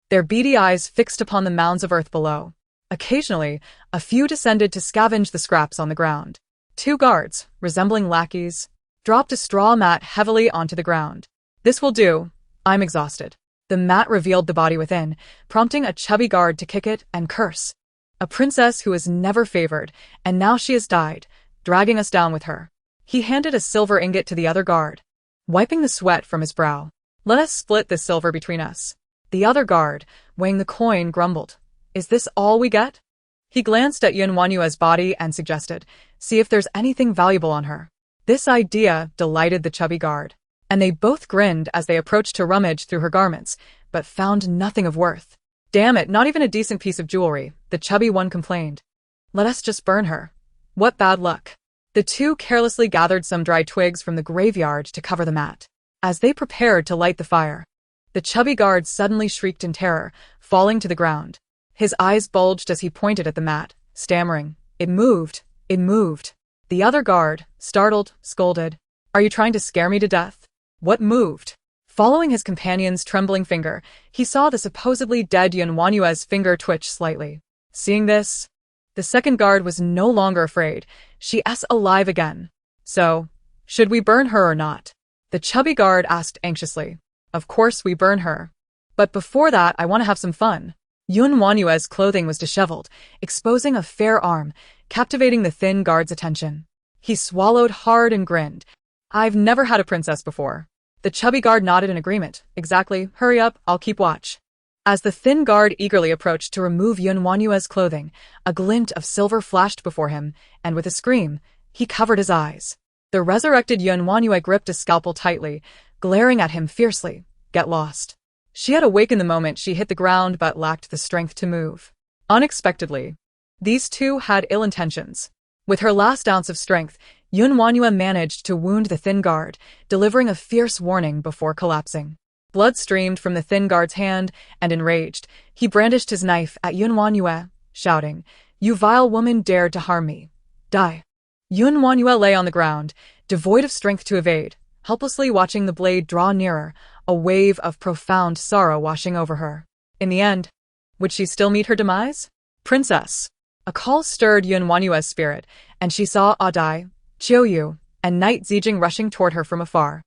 their beady eyes fixed upon the mounds of earth below. Occasionally, a few descended to scavenge the scraps on the ground. 2 guards, resembling lackeys, dropped a straw mat heavily onto the ground. "This will do. I'm exhausted." The mat revealed the body within, prompting a chubby guard to kick it and curse. "A princess who is never favored, and now she has died, dragging us down with her." He handed a silver ingot to the other guard, wiping the sweat from his brow. "Let us split this silver between us." The other guard, weighing the coin, grumbled, "Is this all we get?" He glanced at WanYue's body and suggested, "See if there's anything valuable on her." This idea delighted the chubby guard, and they both grinned as they approached to rummage through her garments, but found nothing of worth. "Damn it, not even a decent piece of jewelry," the chubby one complained. "Let us just burn her. What bad luck." The two carelessly gathered some dry twigs from the graveyard to cover the mat. As they prepared to light the fire, the chubby guard suddenly shrieked in terror, falling to the ground. His eyes bulged as he pointed at the mat, stammering, "It moved. It moved." The other guard, startled, scolded, "Are you trying to scare me to death? What moved?" Following his companion's trembling finger, he saw the supposedly dead WanYue's finger twitch slightly. Seeing this, the second guard was no longer afraid. "She's alive again. So, should we burn her or not?" The chubby guard asked anxiously. "Of course we burn her. But before that, I want to have some fun." WanYue's clothing was disheveled, exposing a fair arm, captivating the thin guard's attention. He swallowed hard and grinned. "I've never had a princess before." The chubby guard nodded in agreement. "Exactly. Hurry up, I'll keep watch." As the thin guard eagerly approached to remove WanYue's clothing, a glint of silver flashed before him, and with a scream, he covered his eyes. The resurrected WanYue gripped a scalpel tightly, glaring at him fiercely. "Get lost." She had awakened the moment she hit the ground but lacked the strength to move. Unexpectedly, these two had ill intentions. With her last ounce of strength, WanYue managed to wound the thin guard, delivering a fierce warning before collapsing. Blood streamed from the thin guard's hand, and enraged, he brandished his knife at WanYue, shouting, "You vile woman dared to harm me. Die." WanYue lay on the ground, devoid of strength to evade, helplessly watching the blade draw nearer, a wave of profound sorrow washing over her. In the end, would she still meet her demise? "Princess!" A call stirred WanYue's spirit, and she saw Dai, Qiu, and Knight Zijing rushing toward her from afar,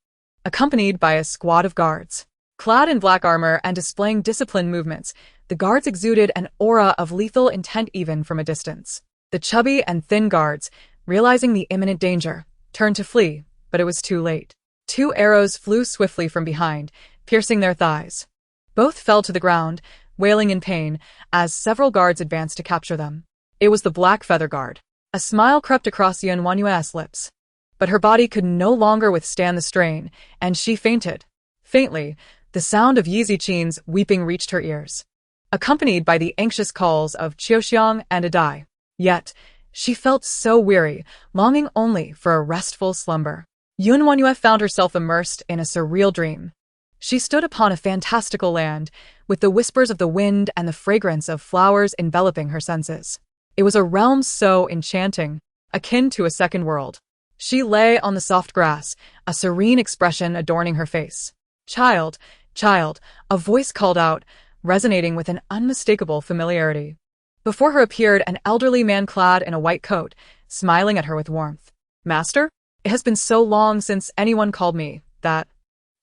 accompanied by a squad of guards. Clad in black armor and displaying disciplined movements, the guards exuded an aura of lethal intent even from a distance. The chubby and thin guards, realizing the imminent danger, turned to flee, but it was too late. 2 arrows flew swiftly from behind, piercing their thighs. Both fell to the ground, wailing in pain, as several guards advanced to capture them. It was the Black Feather Guard. A smile crept across WanYue's lips, but her body could no longer withstand the strain, and she fainted. Faintly, the sound of Yiziqin's weeping reached her ears, accompanied by the anxious calls of Qiuxiang and Dai. Yet, she felt so weary, longing only for a restful slumber. WanYue found herself immersed in a surreal dream. She stood upon a fantastical land, with the whispers of the wind and the fragrance of flowers enveloping her senses. It was a realm so enchanting, akin to a second world. She lay on the soft grass, a serene expression adorning her face. "Child, child," a voice called out, resonating with an unmistakable familiarity. Before her appeared an elderly man clad in a white coat, smiling at her with warmth. "Master? It has been so long since anyone called me that."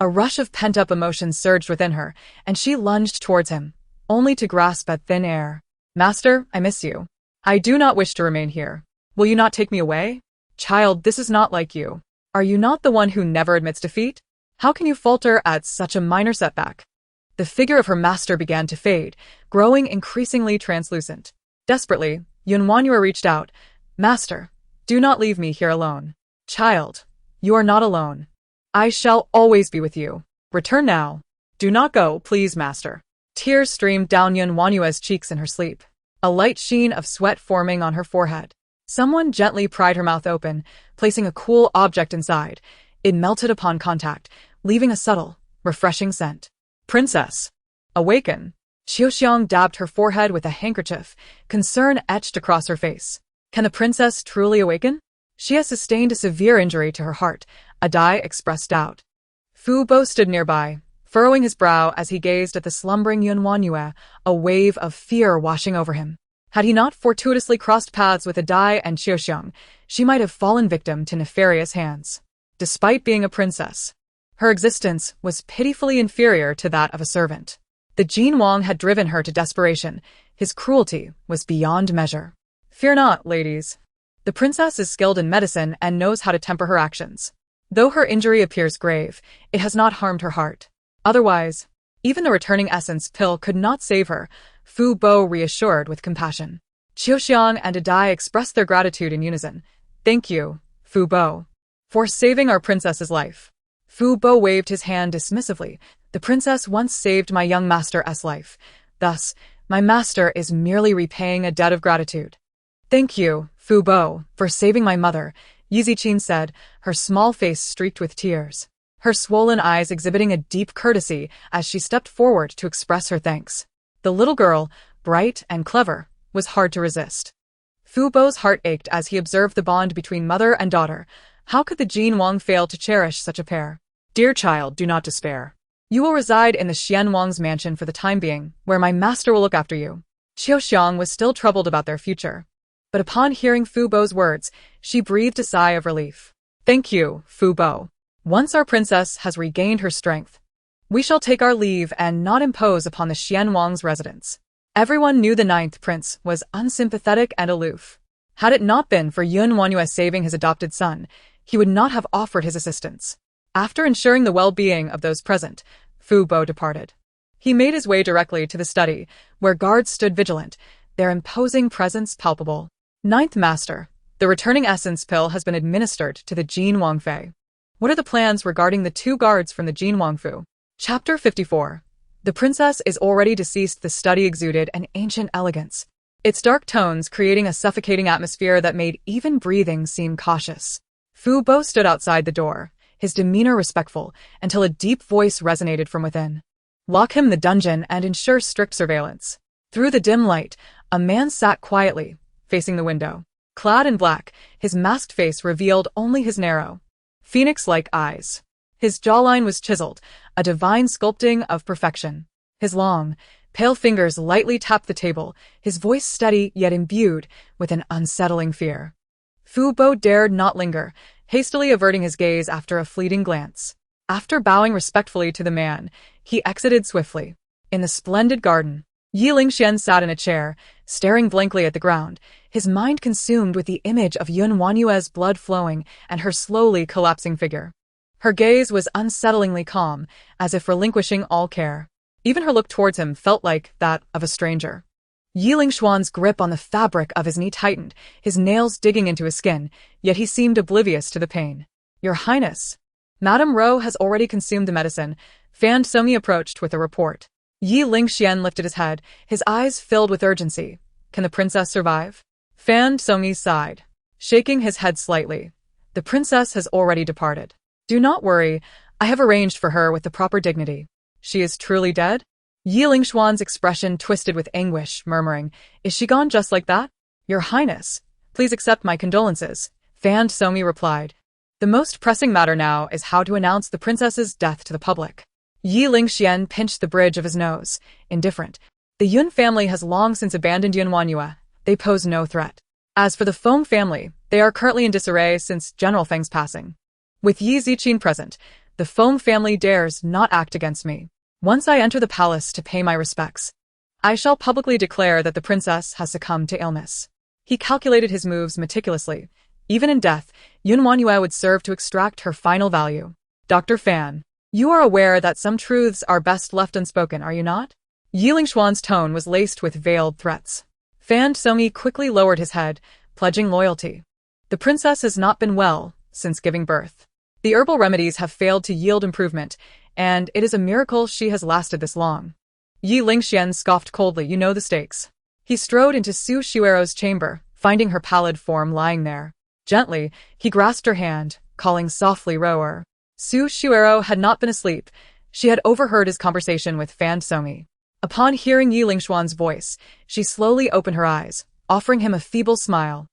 A rush of pent-up emotion surged within her, and she lunged towards him, only to grasp at thin air. "Master, I miss you. I do not wish to remain here. Will you not take me away? Child, this is not like you. Are you not the one who never admits defeat? How can you falter at such a minor setback?" The figure of her master began to fade, growing increasingly translucent. Desperately, WanYue reached out. "Master, do not leave me here alone. Child, you are not alone. I shall always be with you. Return now. Do not go, please, master." Tears streamed down WanYue's cheeks in her sleep, a light sheen of sweat forming on her forehead. Someone gently pried her mouth open, placing a cool object inside. It melted upon contact, leaving a subtle, refreshing scent. "Princess, awaken." Xiaoxiang dabbed her forehead with a handkerchief, concern etched across her face. Can the princess truly awaken? She has sustained a severe injury to her heart, a Dai expressed doubt. Fu Bo stood nearby, furrowing his brow as he gazed at the slumbering WanYue, a wave of fear washing over him. Had he not fortuitously crossed paths with Dai and Xiaoxiang, she might have fallen victim to nefarious hands. Despite being a princess, her existence was pitifully inferior to that of a servant. The Jin Wang had driven her to desperation. His cruelty was beyond measure. Fear not, ladies. The princess is skilled in medicine and knows how to temper her actions. Though her injury appears grave, it has not harmed her heart. Otherwise, even the returning essence pill could not save her, Fu Bo reassured with compassion. Xiaoxiang and Dai expressed their gratitude in unison. "Thank you, Fu Bo, for saving our princess's life." Fu Bo waved his hand dismissively. "The princess once saved my young master's life. Thus, my master is merely repaying a debt of gratitude." "Thank you, Fu Bo, for saving my mother," Yiziqin said, her small face streaked with tears, her swollen eyes exhibiting a deep courtesy as she stepped forward to express her thanks. The little girl, bright and clever, was hard to resist. Fu Bo's heart ached as he observed the bond between mother and daughter. How could the Jin Wang fail to cherish such a pair? "Dear child, do not despair. You will reside in the Xian Wang's mansion for the time being, where my master will look after you." Xiaoxiang was still troubled about their future, but upon hearing Fu Bo's words, she breathed a sigh of relief. "Thank you, Fu Bo. Once our princess has regained her strength, we shall take our leave and not impose upon the Xian Wang's residence." Everyone knew the ninth prince was unsympathetic and aloof. Had it not been for WanYue saving his adopted son, he would not have offered his assistance. After ensuring the well-being of those present, Fu Bo departed. He made his way directly to the study, where guards stood vigilant, their imposing presence palpable. "Ninth Master, the returning essence pill has been administered to the Jin Wangfei. What are the plans regarding the two guards from the Jin Wangfu?" Chapter 54. The princess is already deceased. The study exuded an ancient elegance, its dark tones creating a suffocating atmosphere that made even breathing seem cautious. Fu Bo stood outside the door, his demeanor respectful, until a deep voice resonated from within. "Lock him in the dungeon and ensure strict surveillance." Through the dim light, a man sat quietly, facing the window. Clad in black, his masked face revealed only his narrow, phoenix-like eyes. His jawline was chiseled, a divine sculpting of perfection. His long, pale fingers lightly tapped the table, his voice steady yet imbued with an unsettling fear. Fu Bo dared not linger, hastily averting his gaze after a fleeting glance. After bowing respectfully to the man, he exited swiftly. In the splendid garden, Ye LingXuan sat in a chair, staring blankly at the ground, his mind consumed with the image of WanYue's blood flowing and her slowly collapsing figure. Her gaze was unsettlingly calm, as if relinquishing all care. Even her look towards him felt like that of a stranger. Ye LingXuan's grip on the fabric of his knee tightened, his nails digging into his skin, yet he seemed oblivious to the pain. "Your Highness." Madame Ro has already consumed the medicine. Fan Songyi approached with a report. Ye LingXuan lifted his head, his eyes filled with urgency. "Can the princess survive?" Fan Songyi sighed, shaking his head slightly. "The princess has already departed. Do not worry, I have arranged for her with the proper dignity." "She is truly dead?" Ye LingXuan's expression twisted with anguish, murmuring, "Is she gone just like that?" "Your Highness, please accept my condolences," Fan Somi replied. "The most pressing matter now is how to announce the princess's death to the public." Ye LingXuan pinched the bridge of his nose, indifferent. The Yun family has long since abandoned WanYue. They pose no threat. As for the Feng family, they are currently in disarray since General Feng's passing. With Yi Ziqin present, the Feng family dares not act against me. Once I enter the palace to pay my respects, I shall publicly declare that the princess has succumbed to illness. He calculated his moves meticulously. Even in death, WanYue would serve to extract her final value. Dr. Fan, you are aware that some truths are best left unspoken, are you not? Ye LingXuan's tone was laced with veiled threats. Fan Somi quickly lowered his head, pledging loyalty. The princess has not been well since giving birth. The herbal remedies have failed to yield improvement, and it is a miracle she has lasted this long. Ye LingXuan scoffed coldly, "You know the stakes." He strode into Su Shuero's chamber, finding her pallid form lying there. Gently, he grasped her hand, calling softly, "Rower." Su Shuero had not been asleep. She had overheard his conversation with Fan Somi. Upon hearing Ye LingXuan's voice, she slowly opened her eyes, offering him a feeble smile.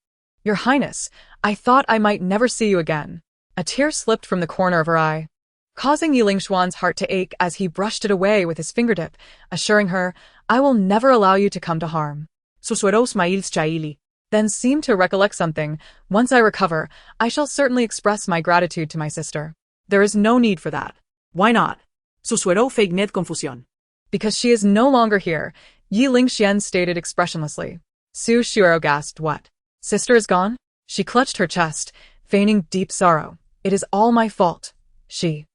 "Your Highness, I thought I might never see you again." A tear slipped from the corner of her eye, causing Ye LingXuan's heart to ache as he brushed it away with his fingertip, assuring her, "I will never allow you to come to harm." Susurró Smail's Chaili. Then seemed to recollect something. "Once I recover, I shall certainly express my gratitude to my sister." "There is no need for that." "Why not?" Susurró Feigned Confusión. "Because she is no longer here," Ye LingXuan stated expressionlessly. Su Shuero gasped, "What? Sister is gone?" She clutched her chest, feigning deep sorrow. "It is all my fault. She..."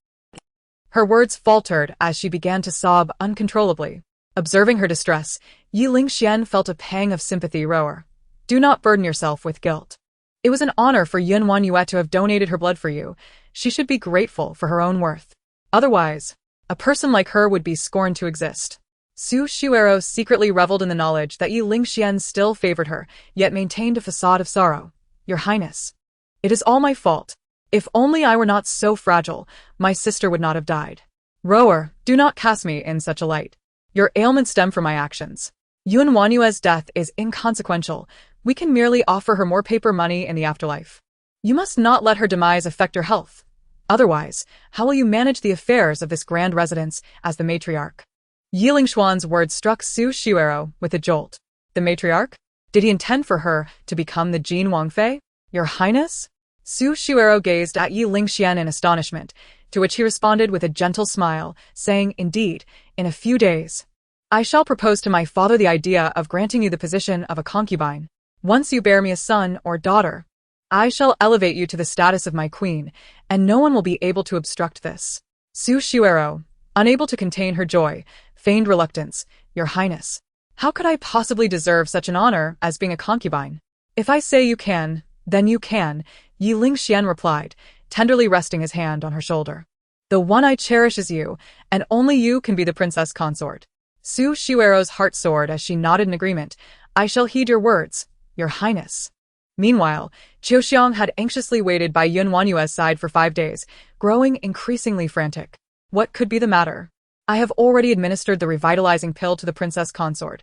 Her words faltered as she began to sob uncontrollably. Observing her distress, Ye LingXuan felt a pang of sympathy. "Rower, do not burden yourself with guilt. It was an honor for WanYue to have donated her blood for you. She should be grateful for her own worth. Otherwise, a person like her would be scorned to exist." Su Shuero secretly reveled in the knowledge that Ye LingXuan still favored her, yet maintained a facade of sorrow. "Your Highness, it is all my fault. If only I were not so fragile, my sister would not have died. Rower, do not cast me in such a light. Your ailments stem from my actions. WanYue's death is inconsequential. We can merely offer her more paper money in the afterlife. You must not let her demise affect your health. Otherwise, how will you manage the affairs of this grand residence as the matriarch?" Ye LingXuan's words struck Su Shuero with a jolt. The matriarch? Did he intend for her to become the Jin Wangfei? "Your Highness?" Su Shuero gazed at Ye LingXuan in astonishment, to which he responded with a gentle smile, saying, "Indeed, in a few days, I shall propose to my father the idea of granting you the position of a concubine. Once you bear me a son or daughter, I shall elevate you to the status of my queen, and no one will be able to obstruct this." Su Shuero, unable to contain her joy, feigned reluctance. "Your Highness, how could I possibly deserve such an honor as being a concubine?" "If I say you can, then you can," Ye LingXuan replied, tenderly resting his hand on her shoulder. "The one I cherish is you, and only you can be the princess consort." Su Shuero's heart soared as she nodded in agreement. "I shall heed your words, Your Highness." Meanwhile, Qiuxiang had anxiously waited by WanYue's side for 5 days, growing increasingly frantic. What could be the matter? "I have already administered the revitalizing pill to the princess consort.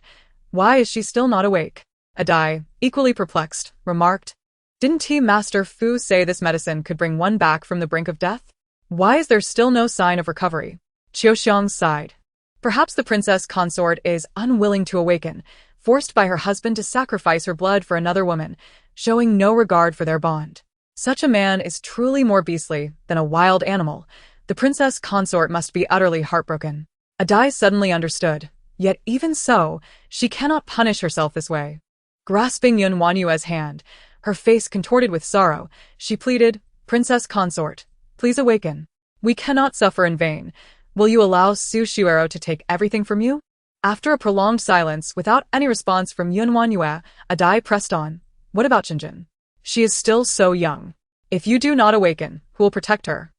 Why is she still not awake?" Adai, equally perplexed, remarked. "Didn't Master Fu say this medicine could bring one back from the brink of death? Why is there still no sign of recovery?" Qiuxiang sighed. "Perhaps the princess consort is unwilling to awaken, forced by her husband to sacrifice her blood for another woman, showing no regard for their bond. Such a man is truly more beastly than a wild animal. The princess consort must be utterly heartbroken." Adai suddenly understood. Yet even so, she cannot punish herself this way. Grasping WanYue's hand, her face contorted with sorrow, she pleaded, "Princess consort, please awaken. We cannot suffer in vain. Will you allow Su Shuero to take everything from you?" After a prolonged silence, without any response from WanYue, Adai pressed on. "What about Jinjin? She is still so young. If you do not awaken, who will protect her?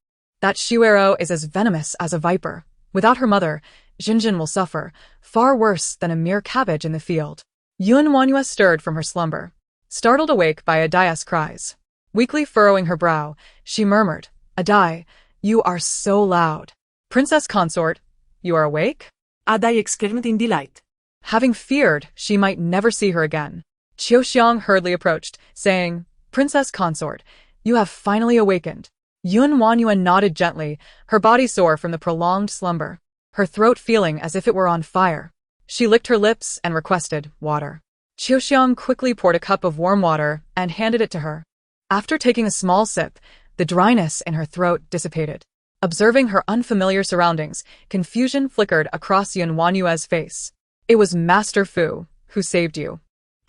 That Shuero is as venomous as a viper. Without her mother, Jinjin will suffer, far worse than a mere cabbage in the field." WanYue stirred from her slumber, startled awake by Adai's cries. Weakly furrowing her brow, she murmured, "Adai, you are so loud. Princess consort, you are awake?" Adai exclaimed in delight. Having feared she might never see her again, Qiuxiang hurriedly approached, saying, "Princess Consort, you have finally awakened." WanYue nodded gently, her body sore from the prolonged slumber, her throat feeling as if it were on fire. She licked her lips and requested water. Qiuxiang quickly poured a cup of warm water and handed it to her. After taking a small sip, the dryness in her throat dissipated. Observing her unfamiliar surroundings, confusion flickered across WanYue's face. It was Master Fu who saved you.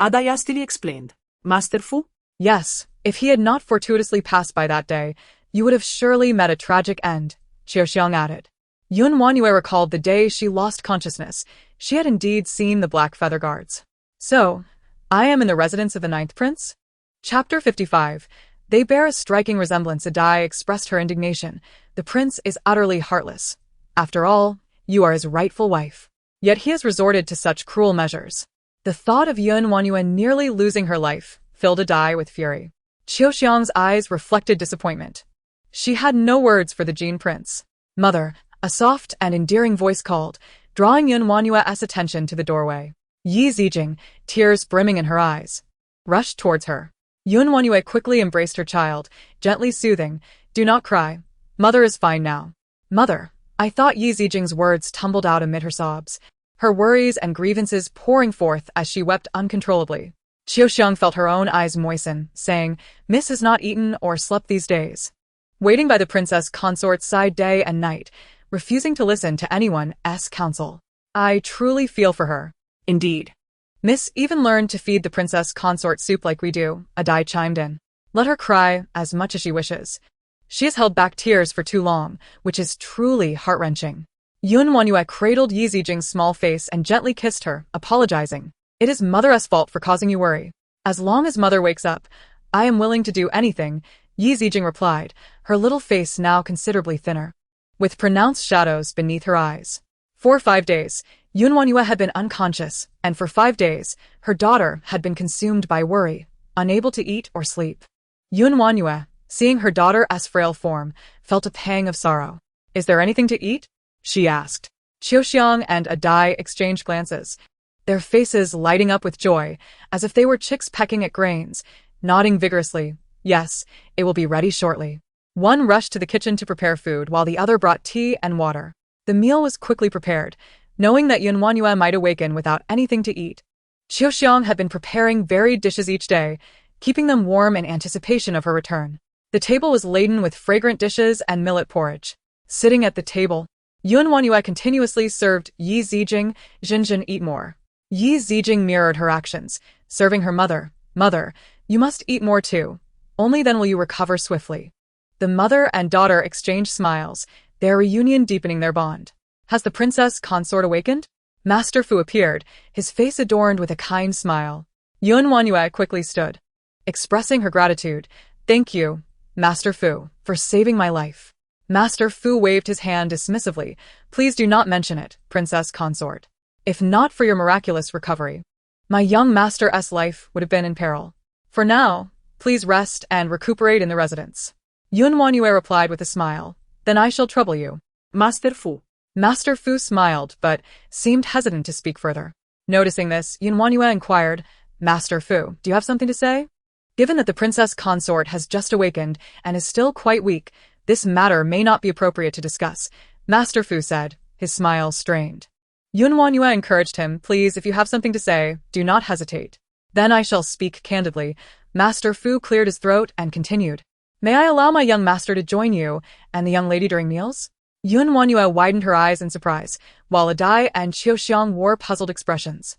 Adai hastily explained. Master Fu? Yes, if he had not fortuitously passed by that day, you would have surely met a tragic end, Qiuxiang added. WanYue recalled the day she lost consciousness. She had indeed seen the Black Feather Guards. So, I am in the residence of the Ninth Prince? Chapter 55. They bear a striking resemblance. Adai expressed her indignation. The prince is utterly heartless. After all, you are his rightful wife. Yet he has resorted to such cruel measures. The thought of WanYue nearly losing her life filled Adai with fury. Qiuxiang's eyes reflected disappointment. She had no words for the Jin prince. Mother, a soft and endearing voice called, drawing WanYue's attention to the doorway. Yi Zijing, tears brimming in her eyes, rushed towards her. WanYue quickly embraced her child, gently soothing, "Do not cry. Mother is fine now." "Mother," I thought Yi Zijing's words tumbled out amid her sobs, her worries and grievances pouring forth as she wept uncontrollably. Qiuxiang felt her own eyes moisten, saying, "Miss has not eaten or slept these days." Waiting by the Princess Consort's side day and night, refusing to listen to anyone's counsel. I truly feel for her. Indeed. Miss even learned to feed the Princess Consort soup like we do, Adai chimed in. Let her cry as much as she wishes. She has held back tears for too long, which is truly heart-wrenching. WanYue cradled Yi Zijing's small face and gently kissed her, apologizing. It is Mother's fault for causing you worry. As long as Mother wakes up, I am willing to do anything, Yi Zijing replied, her little face now considerably thinner, with pronounced shadows beneath her eyes. For 5 days, WanYue had been unconscious, and for 5 days, her daughter had been consumed by worry, unable to eat or sleep. WanYue, seeing her daughter's frail form, felt a pang of sorrow. Is there anything to eat? She asked. Qiuxiang and Adai exchanged glances, their faces lighting up with joy, as if they were chicks pecking at grains, nodding vigorously. Yes, it will be ready shortly. One rushed to the kitchen to prepare food while the other brought tea and water. The meal was quickly prepared, knowing that WanYue might awaken without anything to eat. Qiuxiang had been preparing varied dishes each day, keeping them warm in anticipation of her return. The table was laden with fragrant dishes and millet porridge. Sitting at the table, WanYue continuously served Yi Zijing, Jinjin eat more. Yi Zijing mirrored her actions, serving her mother. Mother, you must eat more too. Only then will you recover swiftly. The mother and daughter exchanged smiles, their reunion deepening their bond. Has the Princess Consort awakened? Master Fu appeared, his face adorned with a kind smile. WanYue quickly stood, expressing her gratitude. Thank you, Master Fu, for saving my life. Master Fu waved his hand dismissively. Please do not mention it, Princess Consort. If not for your miraculous recovery, my young master's life would have been in peril. For now, please rest and recuperate in the residence. WanYue replied with a smile. Then I shall trouble you. Master Fu. Master Fu smiled, but seemed hesitant to speak further. Noticing this, WanYue inquired, Master Fu, do you have something to say? Given that the Princess Consort has just awakened and is still quite weak, this matter may not be appropriate to discuss, Master Fu said, his smile strained. WanYue encouraged him, please, if you have something to say, do not hesitate. Then I shall speak candidly. Master Fu cleared his throat and continued. May I allow my young master to join you and the young lady during meals? WanYue widened her eyes in surprise, while Adai and Qiuxiang wore puzzled expressions.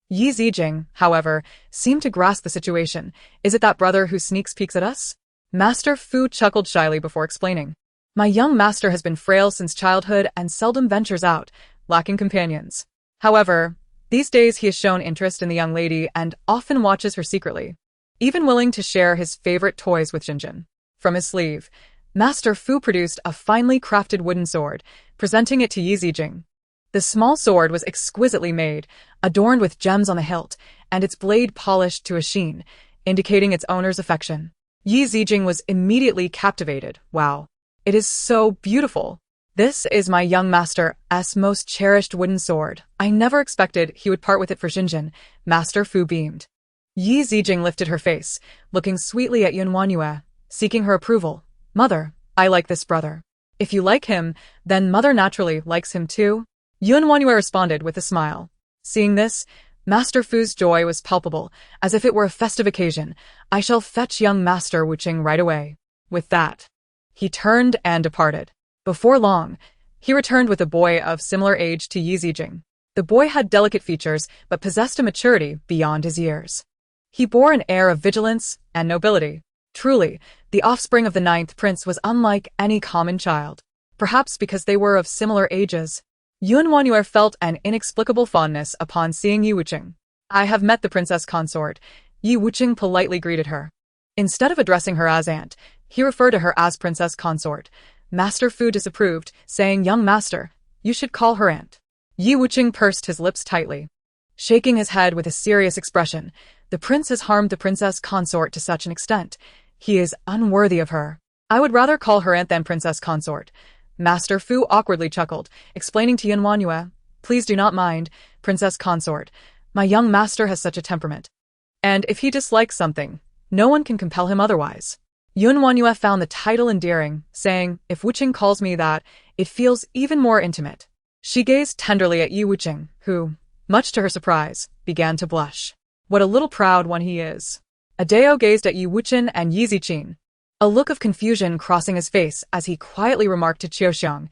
Yi Zijing, however, seemed to grasp the situation. Is it that brother who sneaks peeks at us? Master Fu chuckled shyly before explaining. My young master has been frail since childhood and seldom ventures out, lacking companions. However, these days he has shown interest in the young lady and often watches her secretly, even willing to share his favorite toys with Jinjin. From his sleeve, Master Fu produced a finely crafted wooden sword, presenting it to Yi Zijing. The small sword was exquisitely made, adorned with gems on the hilt, and its blade polished to a sheen, indicating its owner's affection. Yi Zijing was immediately captivated. Wow, it is so beautiful. This is my young master's most cherished wooden sword. I never expected he would part with it for Jinjin. Master Fu beamed. Yi Zijing lifted her face, looking sweetly at WanYue, seeking her approval. Mother, I like this brother. If you like him, then mother naturally likes him too. WanYue responded with a smile. Seeing this, Master Fu's joy was palpable, as if it were a festive occasion. I shall fetch young Master Wuqing right away. With that, he turned and departed. Before long, he returned with a boy of similar age to Yi Zijing. The boy had delicate features, but possessed a maturity beyond his years. He bore an air of vigilance and nobility. Truly, the offspring of the 9th prince was unlike any common child. Perhaps because they were of similar ages. WanYue felt an inexplicable fondness upon seeing Yi Wuqing. I have met the princess consort. Yi Wuqing politely greeted her. Instead of addressing her as aunt, he referred to her as princess consort. Master Fu disapproved, saying, Young master, you should call her aunt. Yi Wuqing pursed his lips tightly. Shaking his head with a serious expression, the prince has harmed the princess consort to such an extent. He is unworthy of her. I would rather call her aunt than princess consort. Master Fu awkwardly chuckled, explaining to WanYue, Please do not mind, princess consort. My young master has such a temperament. And if he dislikes something, no one can compel him otherwise. WanYue found the title endearing, saying, If Wuqing calls me that, it feels even more intimate. She gazed tenderly at Yi Wuqing, who, much to her surprise, began to blush. What a little proud one he is. Adeo gazed at Yi Wuqing and Yi Ziqing, a look of confusion crossing his face as he quietly remarked to Qiuxiang,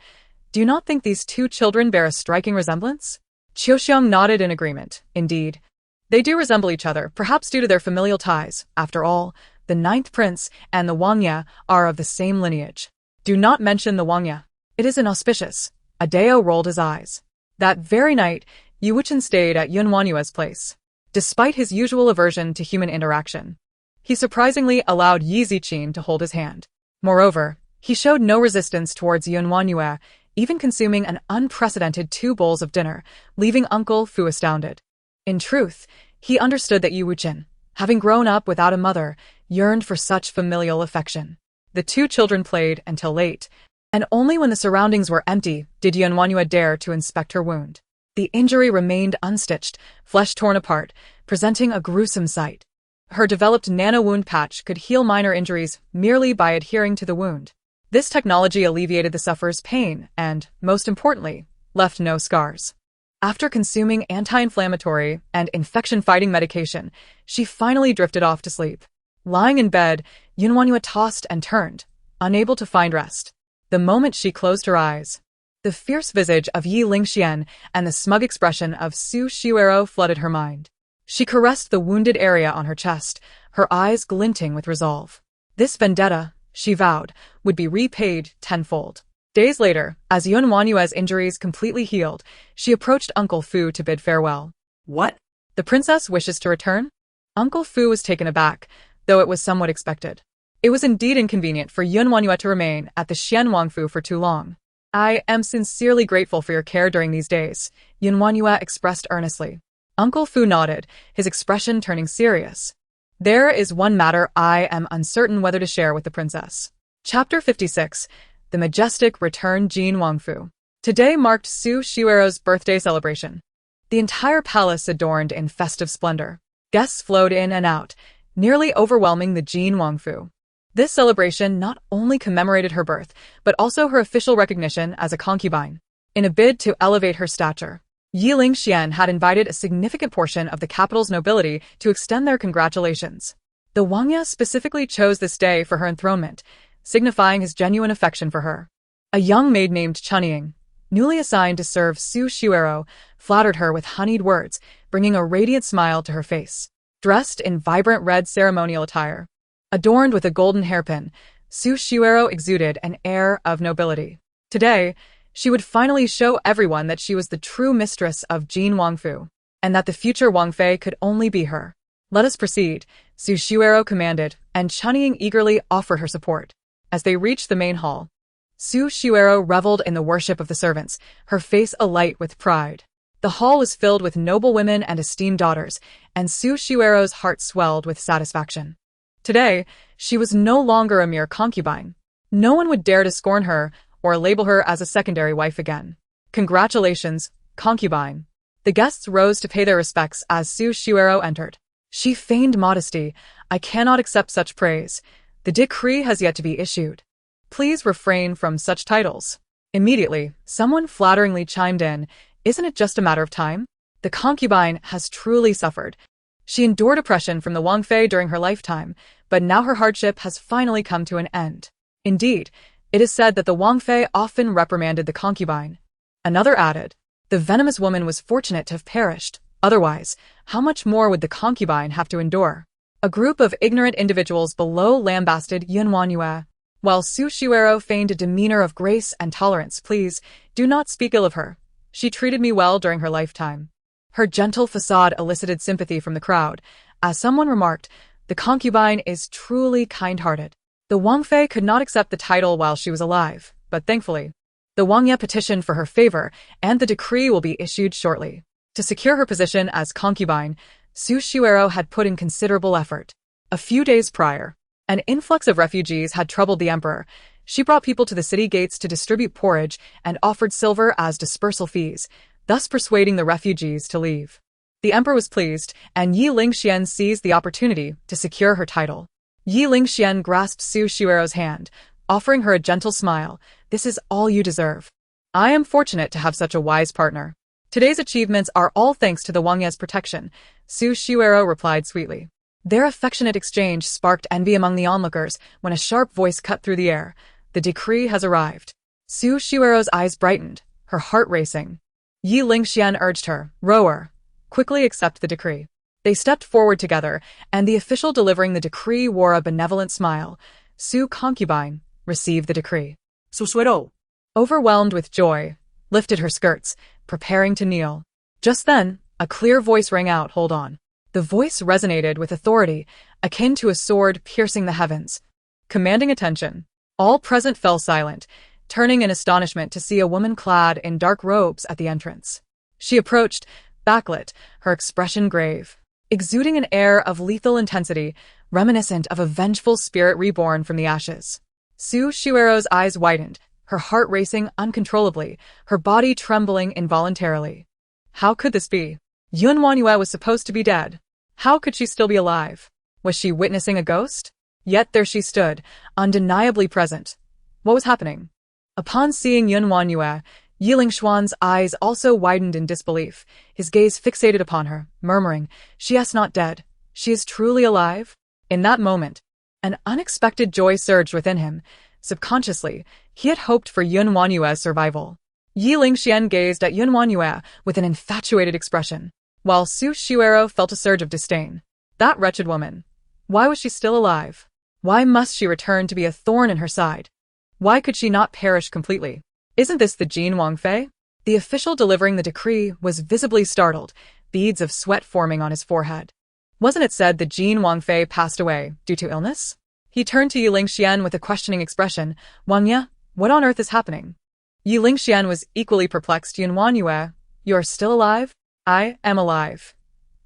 Do you not think these two children bear a striking resemblance? Qiuxiang nodded in agreement. Indeed, they do resemble each other, perhaps due to their familial ties. After all, the 9th prince and the WanYue are of the same lineage. Do not mention the WanYue. It is inauspicious. Adeo rolled his eyes. That very night, Yi Wuqing stayed at WanYue's place. Despite his usual aversion to human interaction, he surprisingly allowed Yi Ziqing to hold his hand. Moreover, he showed no resistance towards WanYue, even consuming an unprecedented 2 bowls of dinner, leaving Uncle Fu astounded. In truth, he understood that Yi Wuqing, having grown up without a mother, yearned for such familial affection. The 2 children played until late, and only when the surroundings were empty did WanYue dare to inspect her wound. The injury remained unstitched, flesh torn apart, presenting a gruesome sight. Her developed nano-wound patch could heal minor injuries merely by adhering to the wound. This technology alleviated the sufferer's pain and, most importantly, left no scars. After consuming anti-inflammatory and infection-fighting medication, she finally drifted off to sleep. Lying in bed, WanYue tossed and turned, unable to find rest. The moment she closed her eyes, the fierce visage of Ye LingXuan and the smug expression of Su Xiuero flooded her mind. She caressed the wounded area on her chest, her eyes glinting with resolve. This vendetta, she vowed, would be repaid tenfold. Days later, as WanYue's injuries completely healed, she approached Uncle Fu to bid farewell. What? The princess wishes to return? Uncle Fu was taken aback, though it was somewhat expected. It was indeed inconvenient for WanYue to remain at the Xianwangfu for too long. I am sincerely grateful for your care during these days, WanYue expressed earnestly. Uncle Fu nodded, his expression turning serious. There is one matter I am uncertain whether to share with the princess. Chapter 56. The Majestic Return Jin Wangfu. Today marked Su Xiuero's birthday celebration. The entire palace adorned in festive splendor. Guests flowed in and out, nearly overwhelming the Jin Wangfu. This celebration not only commemorated her birth, but also her official recognition as a concubine. In a bid to elevate her stature, Ye LingXuan had invited a significant portion of the capital's nobility to extend their congratulations. The WanYue specifically chose this day for her enthronement, signifying his genuine affection for her. A young maid named cunning, newly assigned to serve Su Xiuero, flattered her with honeyed words, bringing a radiant smile to her face. Dressed in vibrant red ceremonial attire, adorned with a golden hairpin, Su Xiuero exuded an air of nobility. Today, she would finally show everyone that she was the true mistress of Jin Wangfu, and that the future Wangfei could only be her. Let us proceed, Su Xiuero commanded, and Cunning eagerly offered her support. As they reached the main hall, Su Xiuero reveled in the worship of the servants, her face alight with pride. The hall was filled with noble women and esteemed daughters, and Su Xiuero's heart swelled with satisfaction. Today, she was no longer a mere concubine. No one would dare to scorn her or label her as a secondary wife again. Congratulations, concubine. The guests rose to pay their respects as Su Xiuero entered. She feigned modesty. I cannot accept such praise. The decree has yet to be issued. Please refrain from such titles. Immediately, someone flatteringly chimed in, isn't it just a matter of time? The concubine has truly suffered. She endured oppression from the Wangfei during her lifetime, but now her hardship has finally come to an end. Indeed, it is said that the Wangfei often reprimanded the concubine. Another added, the venomous woman was fortunate to have perished. Otherwise, how much more would the concubine have to endure? A group of ignorant individuals below lambasted WanYue, while Su Xiuero feigned a demeanor of grace and tolerance. Please, do not speak ill of her. She treated me well during her lifetime. Her gentle facade elicited sympathy from the crowd. As someone remarked, the concubine is truly kind-hearted. The Wangfei could not accept the title while she was alive, but thankfully, the WanYue petitioned for her favor, and the decree will be issued shortly. To secure her position as concubine, Su Xiuero had put in considerable effort. A few days prior, an influx of refugees had troubled the emperor. She brought people to the city gates to distribute porridge and offered silver as dispersal fees, thus persuading the refugees to leave. The emperor was pleased, and Ye LingXuan seized the opportunity to secure her title. Ye LingXuan grasped Su Xiuero's hand, offering her a gentle smile. This is all you deserve. I am fortunate to have such a wise partner. Today's achievements are all thanks to the WanYue's protection, Su Xiuero replied sweetly. Their affectionate exchange sparked envy among the onlookers when a sharp voice cut through the air. The decree has arrived. Su Xiuero's eyes brightened, her heart racing. Ye LingXuan urged her, rower, quickly accept the decree. They stepped forward together, and the official delivering the decree wore a benevolent smile. Su concubine, received the decree. Su Xiuero, overwhelmed with joy, lifted her skirts, preparing to kneel. Just then, a clear voice rang out, hold on. The voice resonated with authority, akin to a sword piercing the heavens. Commanding attention, all present fell silent, turning in astonishment to see a woman clad in dark robes at the entrance. She approached, backlit, her expression grave, exuding an air of lethal intensity, reminiscent of a vengeful spirit reborn from the ashes. Su Xiuero's eyes widened, her heart racing uncontrollably, her body trembling involuntarily. How could this be? WanYue was supposed to be dead. How could she still be alive? Was she witnessing a ghost? Yet there she stood, undeniably present. What was happening? Upon seeing WanYue, Ye LingXuan's eyes also widened in disbelief, his gaze fixated upon her, murmuring, she is not dead. She is truly alive? In that moment, an unexpected joy surged within him. Subconsciously, he had hoped for WanYue's survival. Ye LingXuan gazed at WanYue with an infatuated expression, while Su Xiuero felt a surge of disdain. That wretched woman. Why was she still alive? Why must she return to be a thorn in her side? Why could she not perish completely? Isn't this the Jin Wangfei? The official delivering the decree was visibly startled, beads of sweat forming on his forehead. Wasn't it said that Jin Wangfei passed away due to illness? He turned to Ye LingXuan with a questioning expression. WanYue, what on earth is happening? Ye LingXuan was equally perplexed. WanYue, you are still alive? I am alive.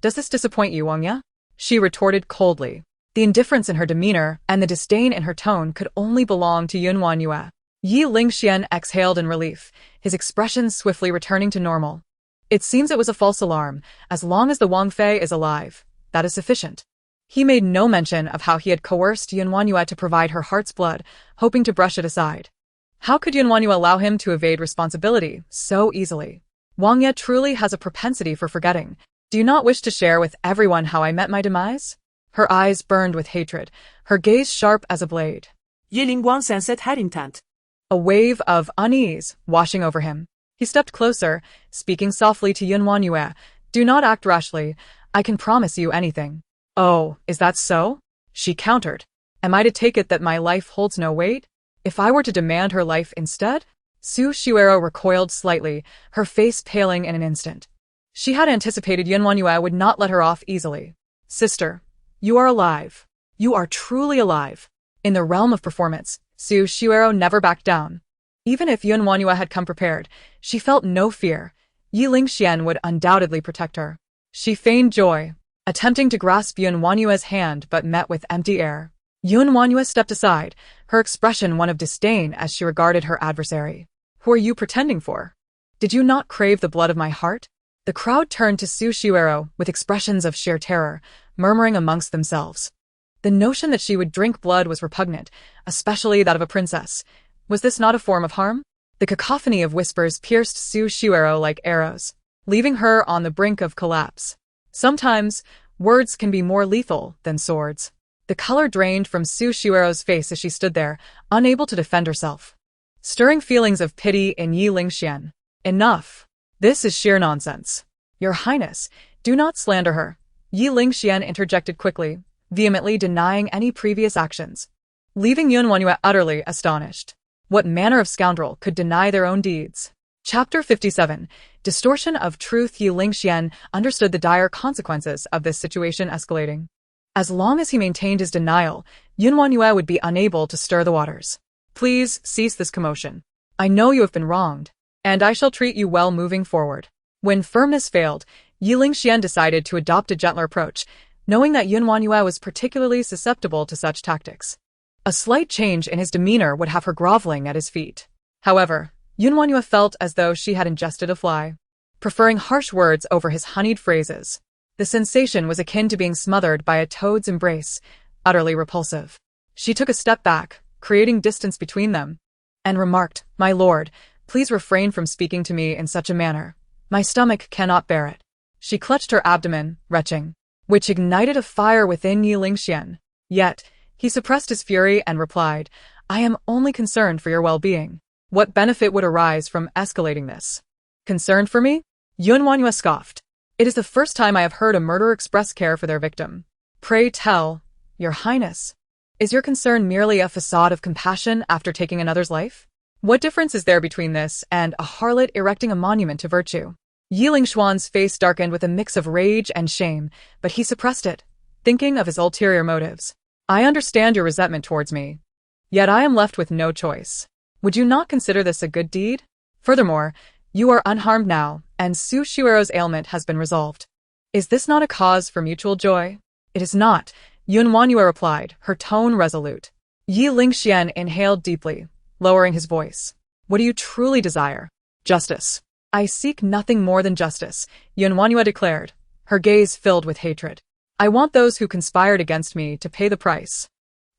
Does this disappoint you, WanYue? She retorted coldly. The indifference in her demeanor and the disdain in her tone could only belong to WanYue. Ye LingXuan exhaled in relief, his expression swiftly returning to normal. It seems it was a false alarm. As long as the Wangfei is alive, that is sufficient. He made no mention of how he had coerced WanYue to provide her heart's blood, hoping to brush it aside. How could WanYue allow him to evade responsibility so easily? WanYue truly has a propensity for forgetting. Do you not wish to share with everyone how I met my demise? Her eyes burned with hatred, her gaze sharp as a blade. Ye LingXuan sensed her intent. A wave of unease washing over him. He stepped closer, speaking softly to WanYue. Do not act rashly. I can promise you anything. Oh, is that so? She countered. Am I to take it that my life holds no weight? If I were to demand her life instead? Su Xiuero recoiled slightly, her face paling in an instant. She had anticipated WanYue would not let her off easily. Sister, you are alive. You are truly alive. In the realm of performance, Su Xiuero never backed down. Even if WanYue had come prepared, she felt no fear. Ye LingXuan would undoubtedly protect her. She feigned joy, attempting to grasp WanYue's hand but met with empty air. WanYue stepped aside, her expression one of disdain as she regarded her adversary. Who are you pretending for? Did you not crave the blood of my heart? The crowd turned to Su Xiuero with expressions of sheer terror, murmuring amongst themselves. The notion that she would drink blood was repugnant, especially that of a princess. Was this not a form of harm? The cacophony of whispers pierced Su Xiuero like arrows, leaving her on the brink of collapse. Sometimes, words can be more lethal than swords. The color drained from Su Xiuero's face as she stood there, unable to defend herself, stirring feelings of pity in Ye LingXuan. Enough. This is sheer nonsense. Your Highness, do not slander her. Ye LingXuan interjected quickly, vehemently denying any previous actions, leaving WanYue utterly astonished. What manner of scoundrel could deny their own deeds? Chapter 57. Distortion of Truth. Ye LingXuan understood the dire consequences of this situation escalating. As long as he maintained his denial, WanYue would be unable to stir the waters. Please cease this commotion. I know you have been wronged, and I shall treat you well moving forward. When firmness failed, Ye LingXuan decided to adopt a gentler approach, knowing that WanYue was particularly susceptible to such tactics. A slight change in his demeanor would have her groveling at his feet. However, WanYue felt as though she had ingested a fly, preferring harsh words over his honeyed phrases. The sensation was akin to being smothered by a toad's embrace, utterly repulsive. She took a step back, creating distance between them, and remarked, "My lord, please refrain from speaking to me in such a manner. My stomach cannot bear it." She clutched her abdomen, retching, which ignited a fire within Ye LingXuan. Yet, he suppressed his fury and replied, "I am only concerned for your well-being. What benefit would arise from escalating this?" "Concerned for me?" WanYue scoffed. "It is the first time I have heard a murderer express care for their victim. Pray tell, Your Highness, is your concern merely a facade of compassion after taking another's life? What difference is there between this and a harlot erecting a monument to virtue?" Ye LingXuan's face darkened with a mix of rage and shame, but he suppressed it, thinking of his ulterior motives. "I understand your resentment towards me, yet I am left with no choice. Would you not consider this a good deed? Furthermore, you are unharmed now, and Su Xiuero's ailment has been resolved. Is this not a cause for mutual joy?" "It is not," WanYue replied, her tone resolute. Ye LingXuan inhaled deeply, lowering his voice. "What do you truly desire?" "Justice." "I seek nothing more than justice," WanYue declared, her gaze filled with hatred. "I want those who conspired against me to pay the price.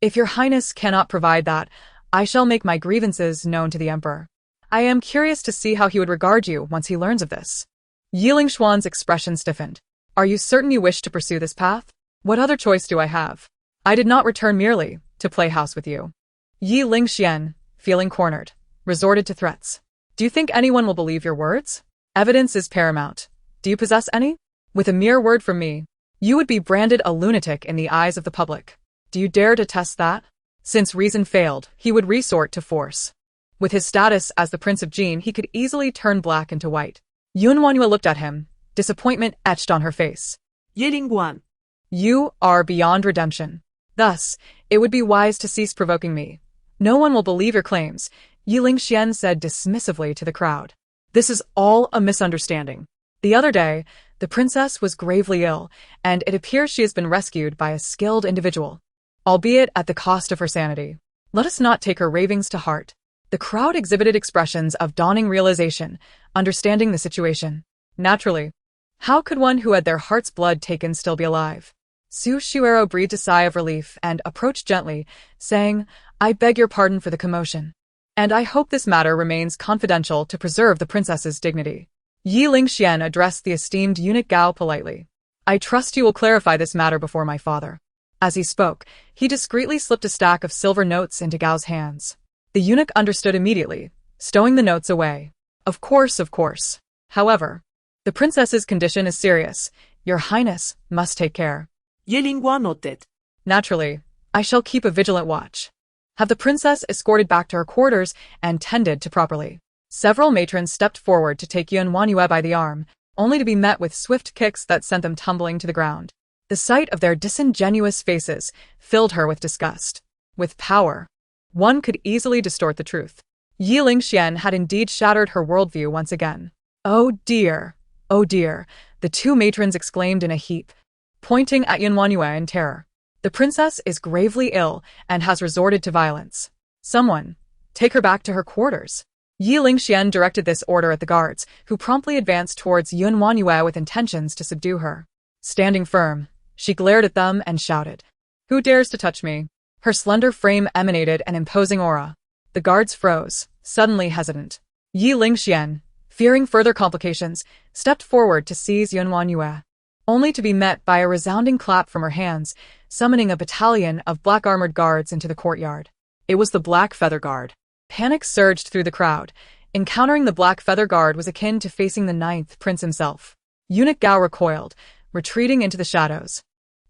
If your Highness cannot provide that, I shall make my grievances known to the Emperor. I am curious to see how he would regard you once he learns of this." Ye LingXuan's expression stiffened. "Are you certain you wish to pursue this path? What other choice do I have? I did not return merely to play house with you." Ye LingXuan, feeling cornered, resorted to threats. "Do you think anyone will believe your words? Evidence is paramount. Do you possess any? With a mere word from me, you would be branded a lunatic in the eyes of the public. Do you dare to test that?" Since reason failed, he would resort to force. With his status as the Prince of Jin, he could easily turn black into white. WanYue looked at him, disappointment etched on her face. Ye LingXuan. "You are beyond redemption. Thus, it would be wise to cease provoking me. No one will believe your claims," Ye LingXuan said dismissively to the crowd. "This is all a misunderstanding. The other day, the princess was gravely ill, and it appears she has been rescued by a skilled individual, albeit at the cost of her sanity. Let us not take her ravings to heart." The crowd exhibited expressions of dawning realization, understanding the situation. Naturally, how could one who had their heart's blood taken still be alive? Su Xiuero breathed a sigh of relief and approached gently, saying, "I beg your pardon for the commotion, and I hope this matter remains confidential to preserve the princess's dignity." Ye LingXuan addressed the esteemed eunuch Gao politely. "I trust you will clarify this matter before my father." As he spoke, he discreetly slipped a stack of silver notes into Gao's hands. The eunuch understood immediately, stowing the notes away. Of course. However, the princess's condition is serious. Your Highness must take care." Ye LingXuan nodded. "Naturally, I shall keep a vigilant watch. Have the princess escorted back to her quarters and tended to properly." Several matrons stepped forward to take WanYue by the arm, only to be met with swift kicks that sent them tumbling to the ground. The sight of their disingenuous faces filled her with disgust. With power, one could easily distort the truth. Ye LingXuan had indeed shattered her worldview once again. Oh dear, the two matrons exclaimed in a heap, pointing at WanYue in terror. The princess is gravely ill and has resorted to violence. Someone, take her back to her quarters. Ye LingXuan directed this order at the guards, who promptly advanced towards WanYue with intentions to subdue her. Standing firm, she glared at them and shouted, "Who dares to touch me?" Her slender frame emanated an imposing aura. The guards froze, suddenly hesitant. Ye LingXuan, fearing further complications, stepped forward to seize WanYue, only to be met by a resounding clap from her hands, summoning a battalion of black-armored guards into the courtyard. It was the Black Feather Guard. Panic surged through the crowd. Encountering the Black Feather Guard was akin to facing the ninth prince himself. Eunuch Gao recoiled, retreating into the shadows,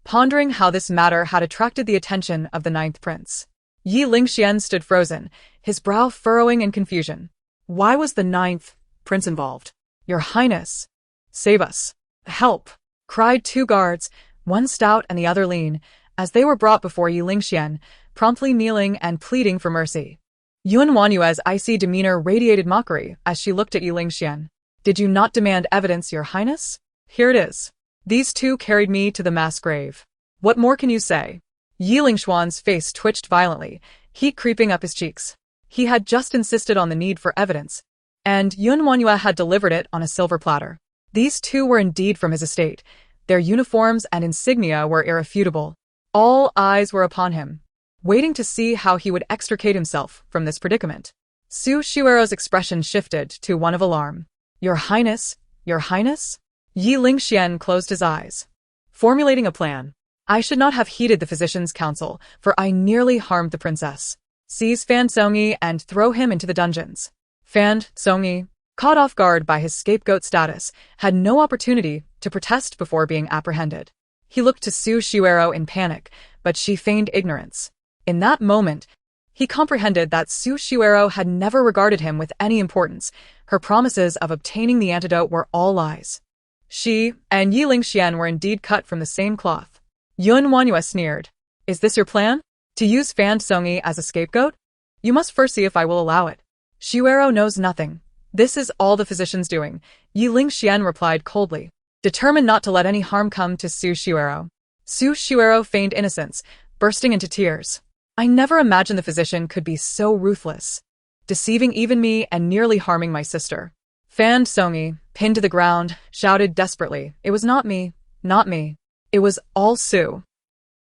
pondering how this matter had attracted the attention of the ninth prince. Ye LingXuan stood frozen, his brow furrowing in confusion. Why was the ninth prince involved? Your Highness, save us. Help! Cried two guards, one stout and the other lean, as they were brought before Ye LingXuan, promptly kneeling and pleading for mercy. WanYue's icy demeanor radiated mockery as she looked at Ye LingXuan. Did you not demand evidence, Your Highness? Here it is. These two carried me to the mass grave. What more can you say? Ye LingXuan's face twitched violently, heat creeping up his cheeks. He had just insisted on the need for evidence, and WanYue had delivered it on a silver platter. These two were indeed from his estate. Their uniforms and insignia were irrefutable. All eyes were upon him, waiting to see how he would extricate himself from this predicament. Su Shuero's expression shifted to one of alarm. Your Highness? Your Highness? Ye LingXuan closed his eyes, formulating a plan. I should not have heeded the physician's counsel, for I nearly harmed the princess. Seize Fan Songyi and throw him into the dungeons. Fan Songyi, caught off guard by his scapegoat status, had no opportunity to protest before being apprehended. He looked to Su Shuero in panic, but she feigned ignorance. In that moment, he comprehended that Su Shuero had never regarded him with any importance. Her promises of obtaining the antidote were all lies. She and Ye LingXuan were indeed cut from the same cloth. WanYue sneered. Is this your plan? To use Fan Songyi as a scapegoat? You must first see if I will allow it. Shuero knows nothing. This is all the physician's doing, Ye LingXuan replied coldly, determined not to let any harm come to Su Shuero. Su Shuero feigned innocence, bursting into tears. I never imagined the physician could be so ruthless, deceiving even me and nearly harming my sister. Fan Songyi, pinned to the ground, shouted desperately, it was not me, not me. It was all Su.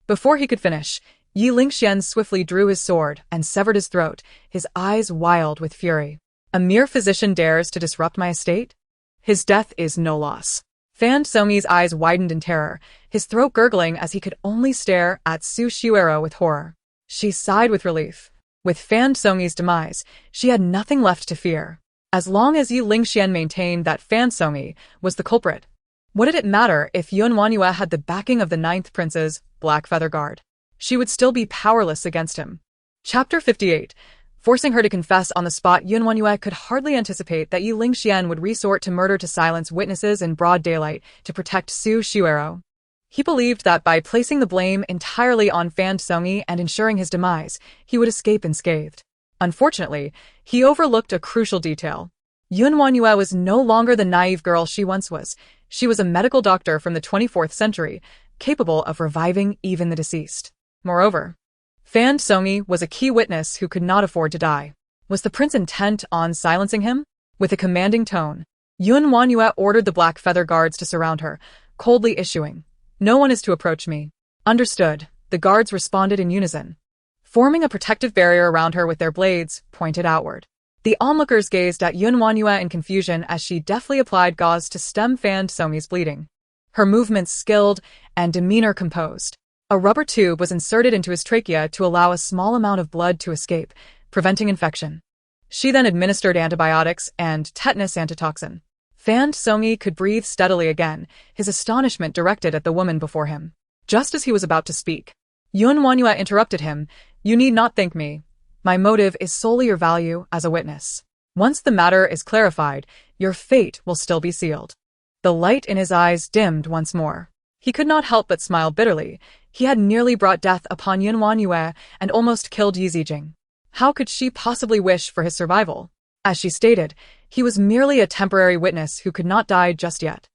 Before he could finish, Ye LingXuan swiftly drew his sword and severed his throat, his eyes wild with fury. A mere physician dares to disrupt my estate? His death is no loss. Fan Songyi's eyes widened in terror, his throat gurgling as he could only stare at Su Shuero with horror. She sighed with relief. With Fan Songyi's demise, she had nothing left to fear. As long as Ye LingXuan maintained that Fan Songyi was the culprit, what did it matter if WanYue had the backing of the ninth prince's Black Feather Guard? She would still be powerless against him. Chapter 58. Forcing her to confess on the spot, WanYue could hardly anticipate that Ye LingXuan would resort to murder to silence witnesses in broad daylight to protect Su Shuero. He believed that by placing the blame entirely on Fan Songyi and ensuring his demise, he would escape unscathed. Unfortunately, he overlooked a crucial detail. WanYue was no longer the naive girl she once was. She was a medical doctor from the 24th century, capable of reviving even the deceased. Moreover, Fan Songyi was a key witness who could not afford to die. Was the prince intent on silencing him? With a commanding tone, WanYue ordered the Black Feather Guards to surround her, coldly issuing, "No one is to approach me." Understood, the guards responded in unison, forming a protective barrier around her with their blades pointed outward. The onlookers gazed at WanYue in confusion as she deftly applied gauze to stem Fan Songyi's bleeding. Her movements skilled and demeanor composed. A rubber tube was inserted into his trachea to allow a small amount of blood to escape, preventing infection. She then administered antibiotics and tetanus antitoxin. Fan Songyi could breathe steadily again, his astonishment directed at the woman before him. Just as he was about to speak, WanYue interrupted him, "You need not thank me. My motive is solely your value as a witness. Once the matter is clarified, your fate will still be sealed." The light in his eyes dimmed once more. He could not help but smile bitterly. He had nearly brought death upon WanYue and almost killed Ye Zijing. How could she possibly wish for his survival? As she stated, he was merely a temporary witness who could not die just yet.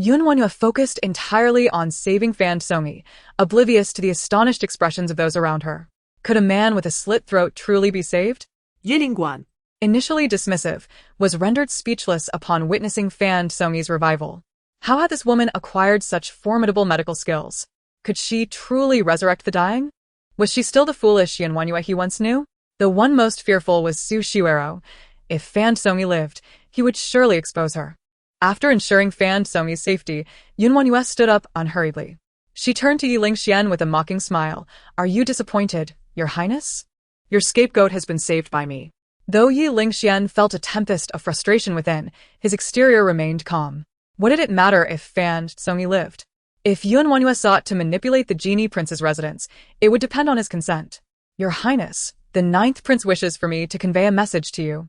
WanYue focused entirely on saving Fan Songi, oblivious to the astonished expressions of those around her. Could a man with a slit throat truly be saved? Ye LingXuan. Initially dismissive, was rendered speechless upon witnessing Fan Songi's revival. How had this woman acquired such formidable medical skills? Could she truly resurrect the dying? Was she still the foolish WanYue he once knew? The one most fearful was Su Shiuero. If Fan Songi lived, he would surely expose her. After ensuring Fan Songi's safety, WanYue stood up unhurriedly. She turned to Ye LingXuan with a mocking smile. Are you disappointed, Your Highness? Your scapegoat has been saved by me. Though Ye LingXuan felt a tempest of frustration within, his exterior remained calm. What did it matter if Fan Songi lived? If WanYue sought to manipulate the genie prince's residence, it would depend on his consent. Your Highness, the 9th prince wishes for me to convey a message to you.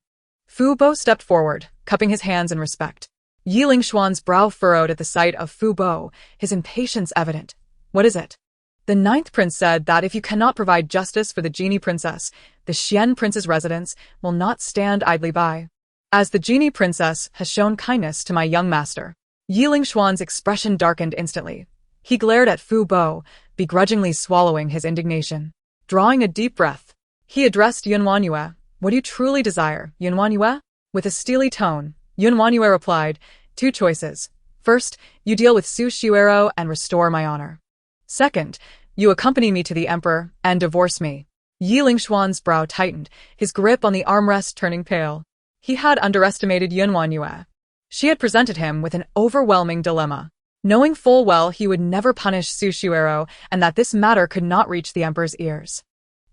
Fu Bo stepped forward, cupping his hands in respect. Ye LingXuan's brow furrowed at the sight of Fu Bo, his impatience evident. What is it? The 9th prince said that if you cannot provide justice for the genie princess, the Xian prince's residence will not stand idly by. As the genie princess has shown kindness to my young master. Ye LingXuan's expression darkened instantly. He glared at Fu Bo, begrudgingly swallowing his indignation. Drawing a deep breath, he addressed WanYue. What do you truly desire, WanYue? With a steely tone, WanYue replied, 2 choices. First, you deal with Su Shiuero and restore my honor. Second, you accompany me to the emperor and divorce me. Ye LingXuan's brow tightened, his grip on the armrest turning pale. He had underestimated WanYue. She had presented him with an overwhelming dilemma, knowing full well he would never punish Su Shiuero and that this matter could not reach the emperor's ears.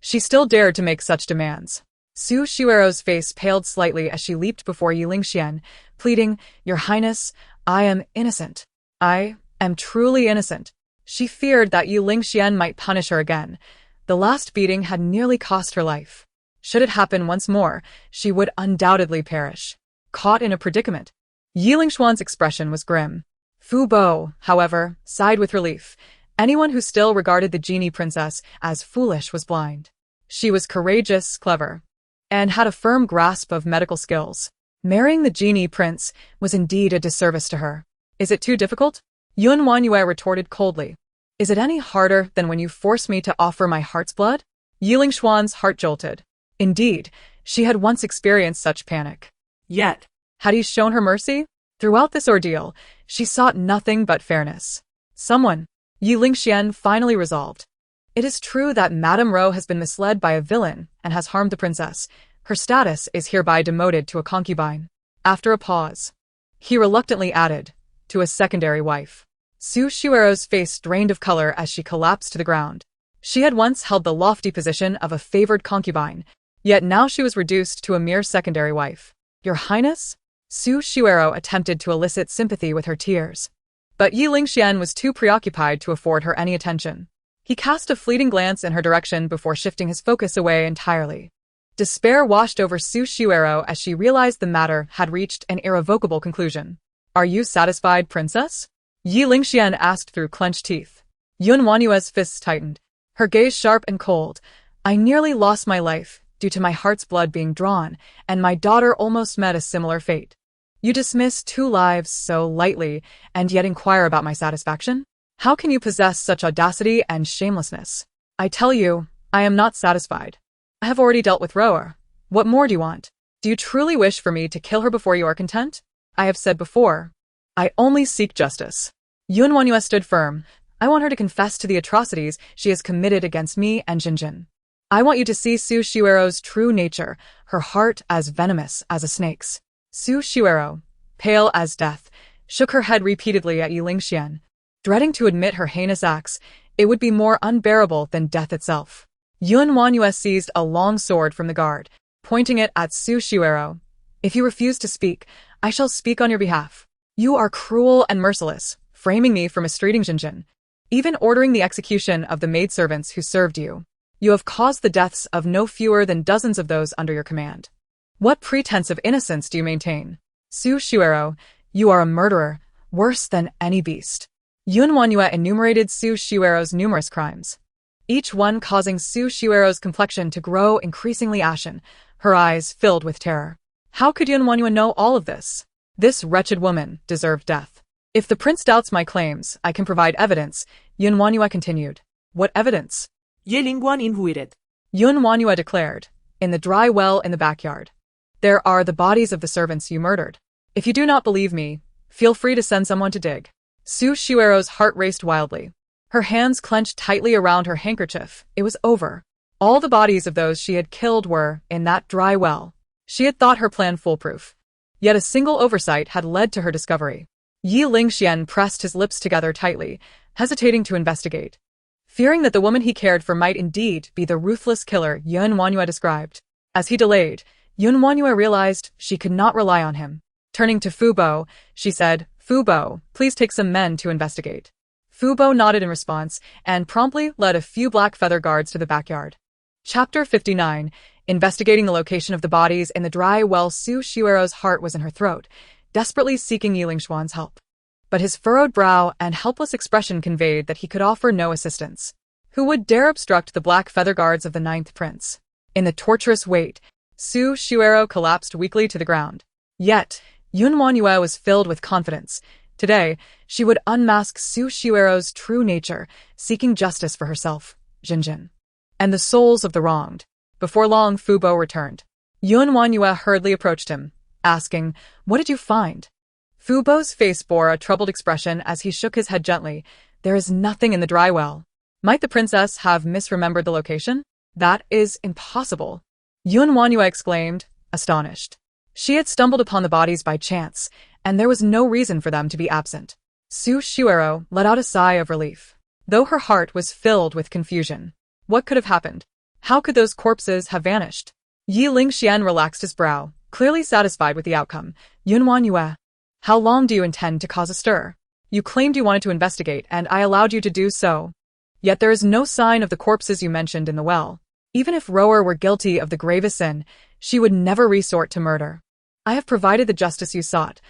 She still dared to make such demands. Su Shiuero's face paled slightly as she leaped before Ye LingXuan, pleading, Your Highness, I am innocent. I am truly innocent. She feared that Ye LingXuan might punish her again. The last beating had nearly cost her life. Should it happen once more, she would undoubtedly perish. Caught in a predicament. Ye LingXuan's expression was grim. Fu Bo, however, sighed with relief. Anyone who still regarded the genie princess as foolish was blind. She was courageous, clever, and had a firm grasp of medical skills. Marrying the genie prince was indeed a disservice to her. Is it too difficult? WanYue retorted coldly. Is it any harder than when you force me to offer my heart's blood? Ye LingXuan's heart jolted. Indeed, she had once experienced such panic. Yet, had he shown her mercy? Throughout this ordeal, she sought nothing but fairness. Someone, Ye LingXuan finally resolved. It is true that Madame Ro has been misled by a villain and has harmed the princess. Her status is hereby demoted to a concubine. After a pause, he reluctantly added, to a secondary wife. Su Shiuero's face drained of color as she collapsed to the ground. She had once held the lofty position of a favored concubine, yet now she was reduced to a mere secondary wife. Your Highness? Su Shiuero attempted to elicit sympathy with her tears. But Ye LingXuan was too preoccupied to afford her any attention. He cast a fleeting glance in her direction before shifting his focus away entirely. Despair washed over Su Shiuero as she realized the matter had reached an irrevocable conclusion. Are you satisfied, princess? Ye LingXuan asked through clenched teeth. WanYue's fists tightened, her gaze sharp and cold. I nearly lost my life due to my heart's blood being drawn, and my daughter almost met a similar fate. You dismiss 2 lives so lightly and yet inquire about my satisfaction? How can you possess such audacity and shamelessness? I tell you, I am not satisfied. I have already dealt with Roer. What more do you want? Do you truly wish for me to kill her before you are content? I have said before, I only seek justice. WanYue stood firm. I want her to confess to the atrocities she has committed against me and Jinjin. I want you to see Su Shiuero's true nature, her heart as venomous as a snake's. Su Shiuero, pale as death, shook her head repeatedly at Ye LingXuan. Dreading to admit her heinous acts, it would be more unbearable than death itself. WanYue seized a long sword from the guard, pointing it at Su Shiuero. If you refuse to speak, I shall speak on your behalf. You are cruel and merciless, framing me for mistreating Jinjin, even ordering the execution of the maidservants who served you. You have caused the deaths of no fewer than dozens of those under your command. What pretense of innocence do you maintain? Su Shiuero, you are a murderer, worse than any beast. WanYue enumerated Su Shiuero's numerous crimes, each one causing Su Shiuero's complexion to grow increasingly ashen, her eyes filled with terror. How could WanYue know all of this? This wretched woman deserved death. If the prince doubts my claims, I can provide evidence, WanYue continued. What evidence? Ye LingXuan inhuited. WanYue declared. In the dry well in the backyard. There are the bodies of the servants you murdered. If you do not believe me, feel free to send someone to dig. Su Shuero's heart raced wildly. Her hands clenched tightly around her handkerchief. It was over. All the bodies of those she had killed were in that dry well. She had thought her plan foolproof. Yet a single oversight had led to her discovery. Ye LingXuan pressed his lips together tightly, hesitating to investigate. Fearing that the woman he cared for might indeed be the ruthless killer WanYue described. As he delayed, WanYue realized she could not rely on him. Turning to Fu Bo, she said, Fu Bo, please take some men to investigate. Fu Bo nodded in response and promptly led a few black feather guards to the backyard. Chapter 59. Investigating the location of the bodies in the dry well. Su Shuero's heart was in her throat, desperately seeking Ye LingXuan's help. But his furrowed brow and helpless expression conveyed that he could offer no assistance. Who would dare obstruct the black feather guards of the ninth prince? In the torturous wait, Su Shuero collapsed weakly to the ground. Yet, WanYue was filled with confidence. Today, she would unmask Su Shuero's true nature, seeking justice for herself, Jinjin, and the souls of the wronged. Before long, Fu Bo returned. WanYue hurriedly approached him, asking, What did you find? Fu Bo's face bore a troubled expression as he shook his head gently. There is nothing in the dry well. Might the princess have misremembered the location? That is impossible. WanYue exclaimed, astonished. She had stumbled upon the bodies by chance, and there was no reason for them to be absent. Su Shuero let out a sigh of relief, though her heart was filled with confusion. What could have happened? How could those corpses have vanished? Ye LingXuan relaxed his brow, clearly satisfied with the outcome. WanYue, how long do you intend to cause a stir? You claimed you wanted to investigate, and I allowed you to do so. Yet there is no sign of the corpses you mentioned in the well. Even if Rower were guilty of the gravest sin, she would never resort to murder. I have provided the justice you sought.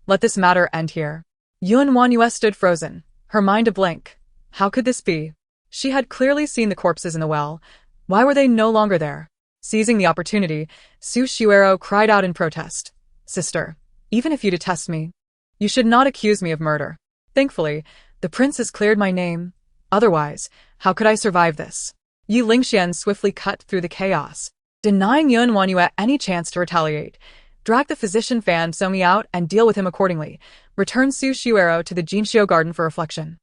Let this matter end here. WanYue stood frozen, her mind a blank. How could this be? She had clearly seen the corpses in the well. Why were they no longer there? Seizing the opportunity, Su Shuero cried out in protest. Sister, even if you detest me, you should not accuse me of murder. Thankfully, the prince has cleared my name. Otherwise, how could I survive this? Ye LingXuan swiftly cut through the chaos, denying WanYue any chance to retaliate. Drag the physician Fan Songyi out and deal with him accordingly. Return Su Shuero to the Jinxiu garden for reflection.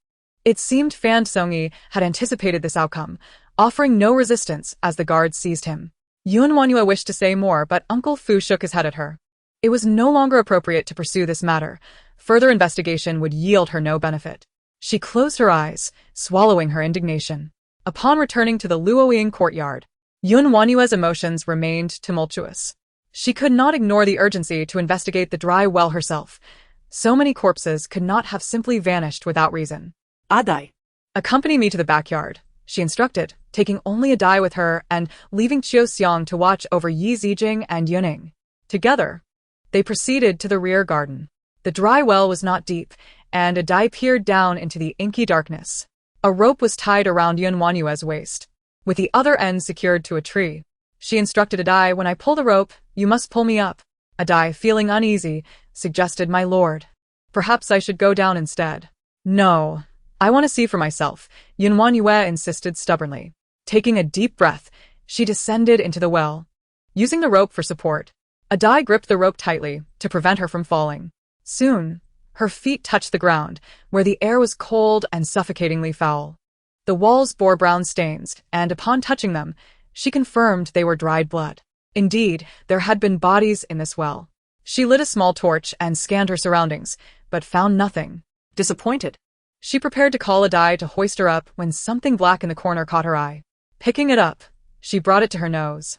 It seemed Fan Songyi had anticipated this outcome, offering no resistance as the guards seized him. WanYue wished to say more, but Uncle Fu shook his head at her. It was no longer appropriate to pursue this matter. Further investigation would yield her no benefit. She closed her eyes, swallowing her indignation. Upon returning to the Luoying courtyard, WanYue's emotions remained tumultuous. She could not ignore the urgency to investigate the dry well herself. So many corpses could not have simply vanished without reason. Adai. Accompany me to the backyard, she instructed, taking only Adai with her and leaving Qiu Xiang to watch over Yi Zijing and Yuning. Together, they proceeded to the rear garden. The dry well was not deep, and Adai peered down into the inky darkness. A rope was tied around WanYue's waist, with the other end secured to a tree. She instructed Adai, when I pull the rope, you must pull me up. Adai, feeling uneasy, suggested, My lord, perhaps I should go down instead. No, I want to see for myself, WanYue insisted stubbornly. Taking a deep breath, she descended into the well. Using the rope for support, Adai gripped the rope tightly to prevent her from falling. Soon, her feet touched the ground, where the air was cold and suffocatingly foul. The walls bore brown stains, and upon touching them, she confirmed they were dried blood. Indeed, there had been bodies in this well. She lit a small torch and scanned her surroundings, but found nothing. Disappointed, she prepared to call Adai to hoist her up when something black in the corner caught her eye. Picking it up, she brought it to her nose,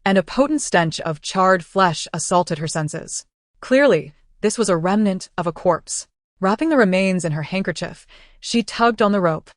and a potent stench of charred flesh assaulted her senses. Clearly, this was a remnant of a corpse. Wrapping the remains in her handkerchief, she tugged on the rope,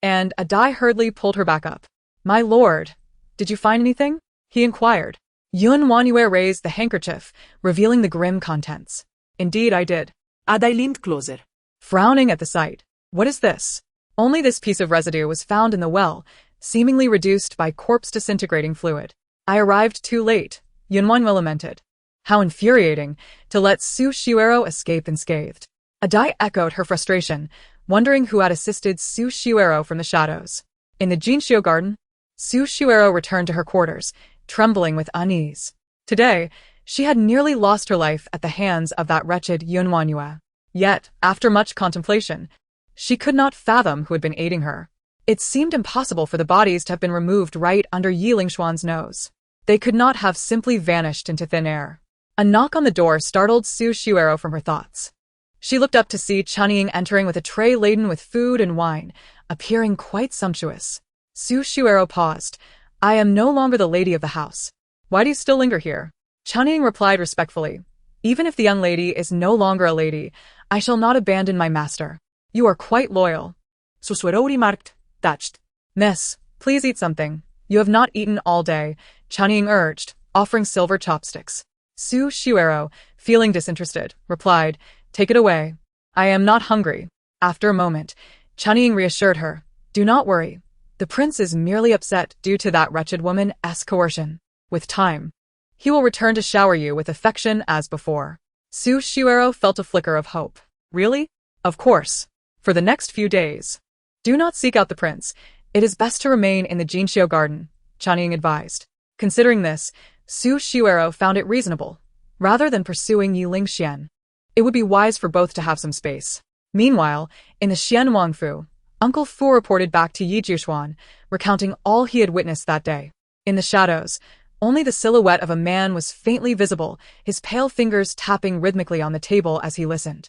and Adai hurriedly pulled her back up. My lord, did you find anything? He inquired. WanYue raised the handkerchief, revealing the grim contents. Indeed, I did. Adai leaned closer, frowning at the sight. What is this? Only this piece of residue was found in the well, seemingly reduced by corpse disintegrating fluid. I arrived too late, WanYue lamented. How infuriating to let Su Shuero escape unscathed. Adai echoed her frustration, wondering who had assisted Su Shuero from the shadows. In the Jinxiu garden, Su Shuero returned to her quarters, trembling with unease. Today, she had nearly lost her life at the hands of that wretched WanYue. Yet, after much contemplation, she could not fathom who had been aiding her. It seemed impossible for the bodies to have been removed right under Ye LingXuan's nose. They could not have simply vanished into thin air. A knock on the door startled Su Shuero from her thoughts. She looked up to see cunning entering with a tray laden with food and wine, appearing quite sumptuous. Su Shuero paused. "I am no longer the lady of the house. Why do you still linger here?" Cunning replied respectfully. "Even if the young lady is no longer a lady, I shall not abandon my master. You are quite loyal." Su Shuero remarked, touched. "Miss, please eat something. You have not eaten all day," Cunning urged, offering silver chopsticks. Su Shuero, feeling disinterested, replied, "Take it away. I am not hungry." After a moment, Cunning reassured her, "Do not worry. The prince is merely upset due to that wretched woman's coercion. With time, he will return to shower you with affection as before." Su Shuero felt a flicker of hope. "Really?" "Of course. For the next few days. Do not seek out the prince. It is best to remain in the Jinxiu garden," Cunning advised. Considering this, Su Shuero found it reasonable. Rather than pursuing Ye LingXuan, it would be wise for both to have some space. Meanwhile, in the Xianwangfu, Uncle Fu reported back to Ye LingXuan, recounting all he had witnessed that day. In the shadows, only the silhouette of a man was faintly visible, his pale fingers tapping rhythmically on the table as he listened.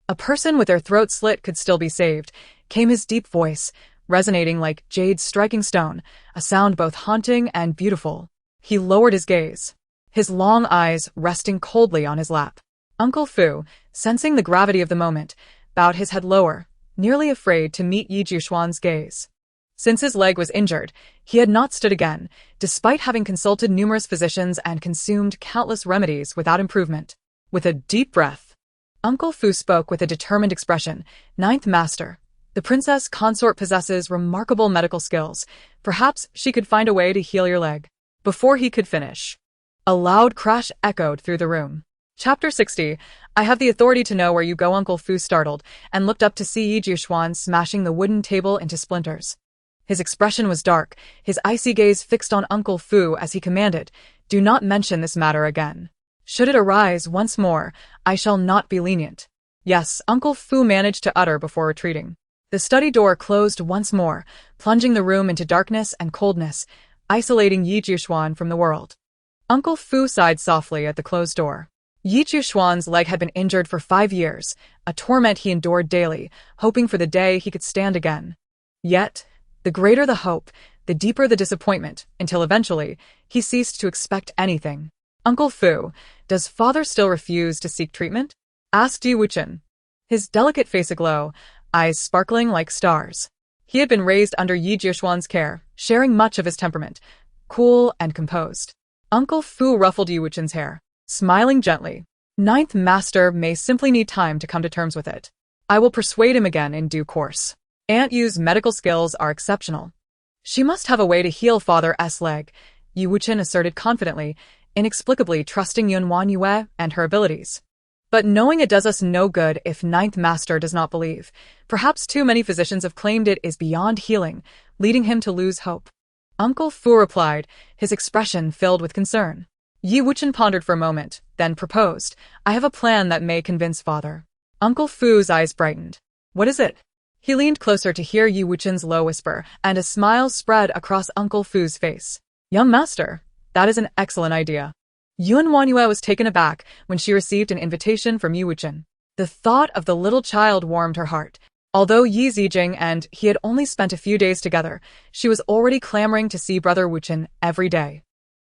"A person with their throat slit could still be saved," came his deep voice, resonating like jade striking stone, a sound both haunting and beautiful. He lowered his gaze, his long eyes resting coldly on his lap. Uncle Fu, sensing the gravity of the moment, bowed his head lower, nearly afraid to meet Ye LingXuan's gaze. Since his leg was injured, he had not stood again, despite having consulted numerous physicians and consumed countless remedies without improvement. With a deep breath, Uncle Fu spoke with a determined expression. "Ninth Master, the Princess Consort possesses remarkable medical skills. Perhaps she could find a way to heal your leg." Before he could finish, a loud crash echoed through the room. Chapter 60. "I have the authority to know where you go." Uncle Fu startled and looked up to see Ye LingXuan smashing the wooden table into splinters. His expression was dark, his icy gaze fixed on Uncle Fu as he commanded, "Do not mention this matter again. Should it arise once more, I shall not be lenient." "Yes," Uncle Fu managed to utter before retreating. The study door closed once more, plunging the room into darkness and coldness, isolating Ye LingXuan from the world. Uncle Fu sighed softly at the closed door. Ye LingXuan's leg had been injured for 5 years, a torment he endured daily, hoping for the day he could stand again. Yet, the greater the hope, the deeper the disappointment, until eventually, he ceased to expect anything. "Uncle Fu, does father still refuse to seek treatment?" asked Ye LingXuan, his delicate face aglow, eyes sparkling like stars. He had been raised under Ye LingXuan's care, sharing much of his temperament, cool and composed. Uncle Fu ruffled Ye LingXuan's hair, smiling gently. "Ninth Master may simply need time to come to terms with it. I will persuade him again in due course. Aunt Yu's medical skills are exceptional. She must have a way to heal father's leg," Ye LingXuan asserted confidently, inexplicably trusting WanYue and her abilities. "But knowing it does us no good if Ninth Master does not believe. Perhaps too many physicians have claimed it is beyond healing, leading him to lose hope." Uncle Fu replied, his expression filled with concern. Ye LingXuan pondered for a moment, then proposed, "I have a plan that may convince father." Uncle Fu's eyes brightened. "What is it?" He leaned closer to hear Ye LingXuan's low whisper, and a smile spread across Uncle Fu's face. "Young master, that is an excellent idea." WanYue was taken aback when she received an invitation from Ye LingXuan. The thought of the little child warmed her heart. Although Ye Zijing and he had only spent a few days together, she was already clamoring to see Brother LingXuan every day.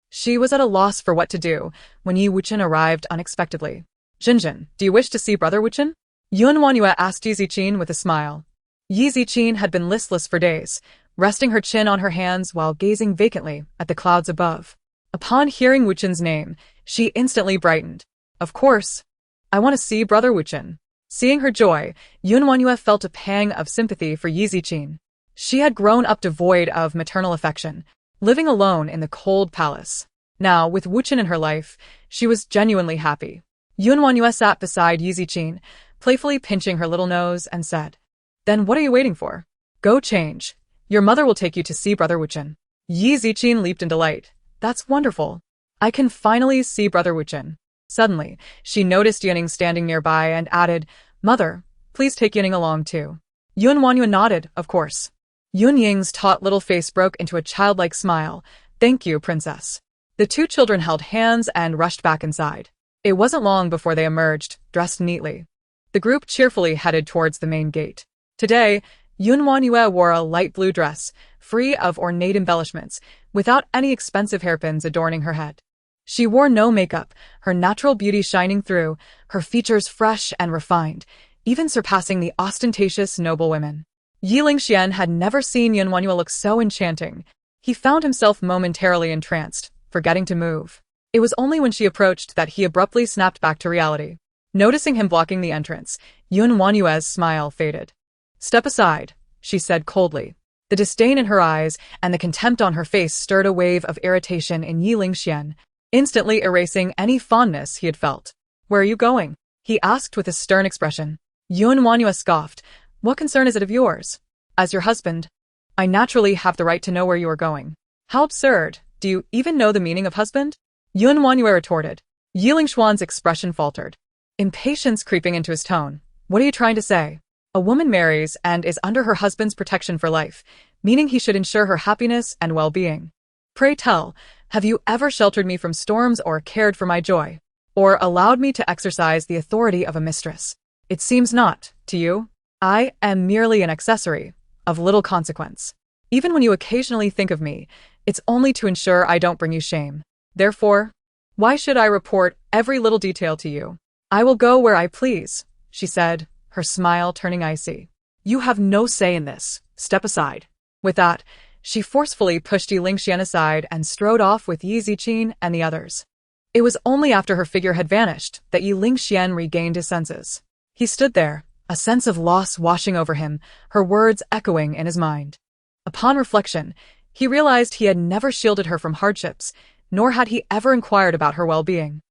She was at a loss for what to do when Ye LingXuan arrived unexpectedly. "Jinjin, do you wish to see Brother LingXuan?" WanYue asked Ye Zijing with a smile. Ye Zijing had been listless for days, resting her chin on her hands while gazing vacantly at the clouds above. Upon hearing LingXuan's name, she instantly brightened. "Of course. I want to see Brother LingXuan." Seeing her joy, WanYue felt a pang of sympathy for Ye Zijing. She had grown up devoid of maternal affection, living alone in the cold palace. Now, with LingXuan in her life, she was genuinely happy. WanYue sat beside Ye Zijing, playfully pinching her little nose, and said, "Then what are you waiting for? Go change. Your mother will take you to see Brother Wuchen." Yi Ziqin leaped in delight. "That's wonderful. I can finally see Brother Wuchen." Suddenly, she noticed Yuning standing nearby and added, "Mother, please take Yuning along too." WanYue nodded, of course. Yun Ying's taut little face broke into a childlike smile. "Thank you, princess." The two children held hands and rushed back inside. It wasn't long before they emerged, dressed neatly. The group cheerfully headed towards the main gate. Today, WanYue wore a light blue dress, free of ornate embellishments, without any expensive hairpins adorning her head. She wore no makeup, her natural beauty shining through, her features fresh and refined, even surpassing the ostentatious noblewomen. Ye LingXuan had never seen WanYue look so enchanting. He found himself momentarily entranced, forgetting to move. It was only when she approached that he abruptly snapped back to reality. Noticing him blocking the entrance, WanYue's smile faded. "Step aside," she said coldly. The disdain in her eyes and the contempt on her face stirred a wave of irritation in Ye LingXuan, instantly erasing any fondness he had felt. "Where are you going?" he asked with a stern expression. WanYue scoffed. "What concern is it of yours? As your husband, I naturally have the right to know where you are going." "How absurd. Do you even know the meaning of husband?" WanYue retorted. Ye LingXuan's expression faltered, impatience creeping into his tone. "What are you trying to say? A woman marries and is under her husband's protection for life, meaning he should ensure her happiness and well-being. Pray tell, have you ever sheltered me from storms or cared for my joy, or allowed me to exercise the authority of a mistress? It seems not, to you. I am merely an accessory, of little consequence. Even when you occasionally think of me, it's only to ensure I don't bring you shame. Therefore, why should I report every little detail to you? I will go where I please," she said, her smile turning icy. "You have no say in this. Step aside." With that, she forcefully pushed Ye LingXuan aside and strode off with Yi Ziqin and the others. It was only after her figure had vanished that Ye LingXuan regained his senses. He stood there, a sense of loss washing over him, her words echoing in his mind. Upon reflection, he realized he had never shielded her from hardships, nor had he ever inquired about her well-being.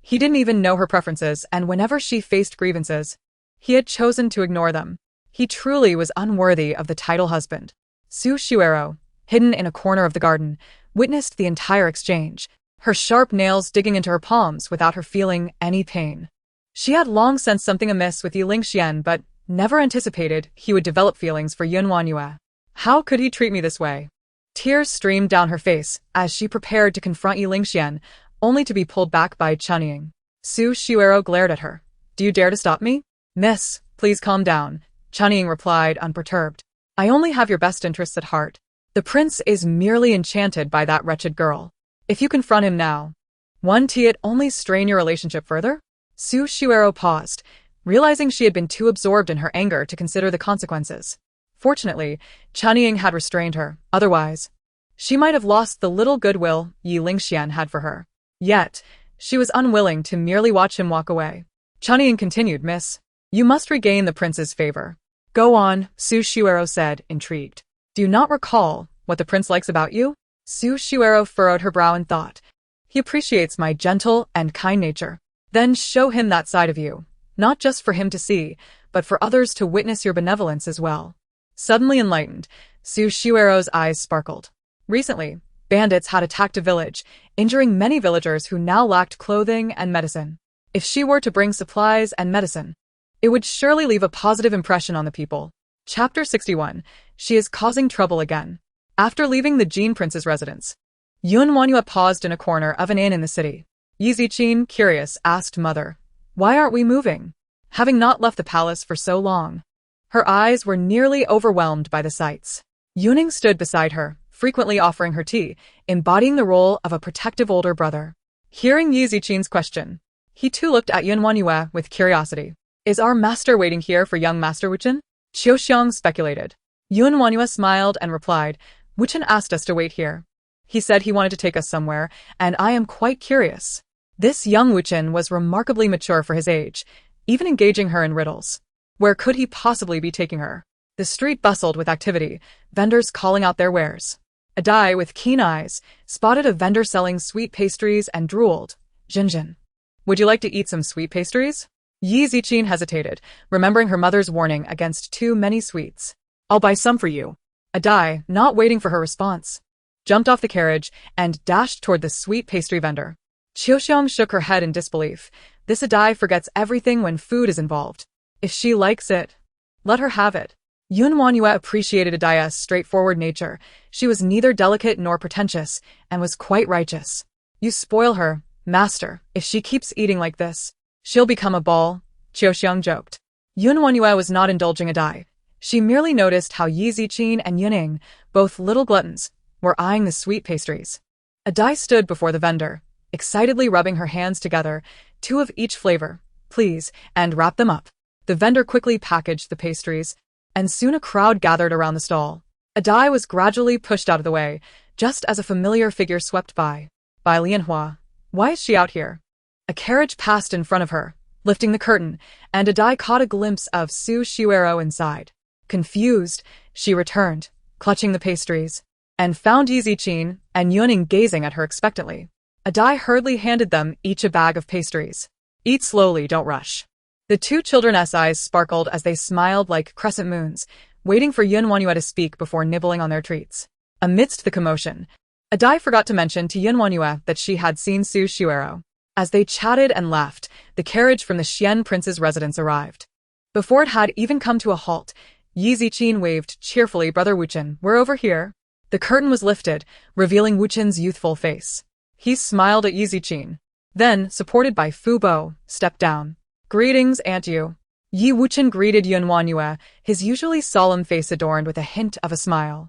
He didn't even know her preferences, and whenever she faced grievances, he had chosen to ignore them. He truly was unworthy of the title husband. Su Shuero, hidden in a corner of the garden, witnessed the entire exchange, her sharp nails digging into her palms without her feeling any pain. She had long sensed something amiss with Ye LingXuan, but never anticipated he would develop feelings for WanYue. How could he treat me this way? Tears streamed down her face as she prepared to confront Ye LingXuan, only to be pulled back by cunning. Su Shuero glared at her. "Do you dare to stop me?" "Miss, please calm down," cunning replied unperturbed. "I only have your best interests at heart. The prince is merely enchanted by that wretched girl. If you confront him now, won't it only strain your relationship further?" Su Shuero paused, realizing she had been too absorbed in her anger to consider the consequences. Fortunately, cunning had restrained her, otherwise, she might have lost the little goodwill Ye LingXuan had for her. Yet, she was unwilling to merely watch him walk away. Cunning continued, "Miss, you must regain the prince's favor." "Go on," Su Shuero said, intrigued. "Do you not recall what the prince likes about you?" Su Shuero furrowed her brow in thought. "He appreciates my gentle and kind nature." "Then show him that side of you, not just for him to see, but for others to witness your benevolence as well." Suddenly enlightened, Su Shuero's eyes sparkled. Recently, bandits had attacked a village, injuring many villagers who now lacked clothing and medicine. If she were to bring supplies and medicine, it would surely leave a positive impression on the people. Chapter 61. She is causing trouble again. After leaving the Jin Prince's residence, WanYue paused in a corner of an inn in the city. Yi Ziqin, curious, asked Mother, "Why aren't we moving?" Having not left the palace for so long, her eyes were nearly overwhelmed by the sights. Yuning stood beside her, frequently offering her tea, embodying the role of a protective older brother. Hearing Yi Ziqin's question, he too looked at WanYue with curiosity. "Is our master waiting here for young Master Wuchen?" Qiuxiang speculated. WanYue smiled and replied, "Wuchen asked us to wait here. He said he wanted to take us somewhere, and I am quite curious." This young Wuchen was remarkably mature for his age, even engaging her in riddles. Where could he possibly be taking her? The street bustled with activity, vendors calling out their wares. A Dai with keen eyes spotted a vendor selling sweet pastries and drooled. "Jinjin, would you like to eat some sweet pastries?" Yi Ziqin hesitated, remembering her mother's warning against too many sweets. I'll buy some for you. Adai, not waiting for her response, jumped off the carriage and dashed toward the sweet pastry vendor. Qiuxiang shook her head in disbelief. This Adai forgets everything when food is involved. If she likes it, let her have it. WanYue appreciated Adai's straightforward nature. She was neither delicate nor pretentious, and was quite righteous. You spoil her, master. If she keeps eating like this, she'll become a ball, Qiuxiang joked. WanYue was not indulging Adai. She merely noticed how Yi Ziqin and Yuning, both little gluttons, were eyeing the sweet pastries. Adai stood before the vendor, excitedly rubbing her hands together, 2 of each flavor, please, and wrap them up. The vendor quickly packaged the pastries, and soon a crowd gathered around the stall. Adai was gradually pushed out of the way, just as a familiar figure swept by. By Lianhua. Why is she out here? A carriage passed in front of her, lifting the curtain, and Adai caught a glimpse of Su Shuero inside. Confused, she returned, clutching the pastries, and found Yi Ziqin and Yuning gazing at her expectantly. Adai hurriedly handed them each a bag of pastries. Eat slowly, don't rush. The 2 children's eyes sparkled as they smiled like crescent moons, waiting for WanYue to speak before nibbling on their treats. Amidst the commotion, Adai forgot to mention to WanYue that she had seen Su Shuero. As they chatted and laughed, the carriage from the Xian prince's residence arrived. Before it had even come to a halt, Yi Ziqin waved cheerfully, Brother Wuchen, we're over here. The curtain was lifted, revealing Wuchen's youthful face. He smiled at Yi Ziqin. Then, supported by Fu Bo, stepped down. Greetings, Aunt Yu. Yi Wuchen greeted WanYue, his usually solemn face adorned with a hint of a smile.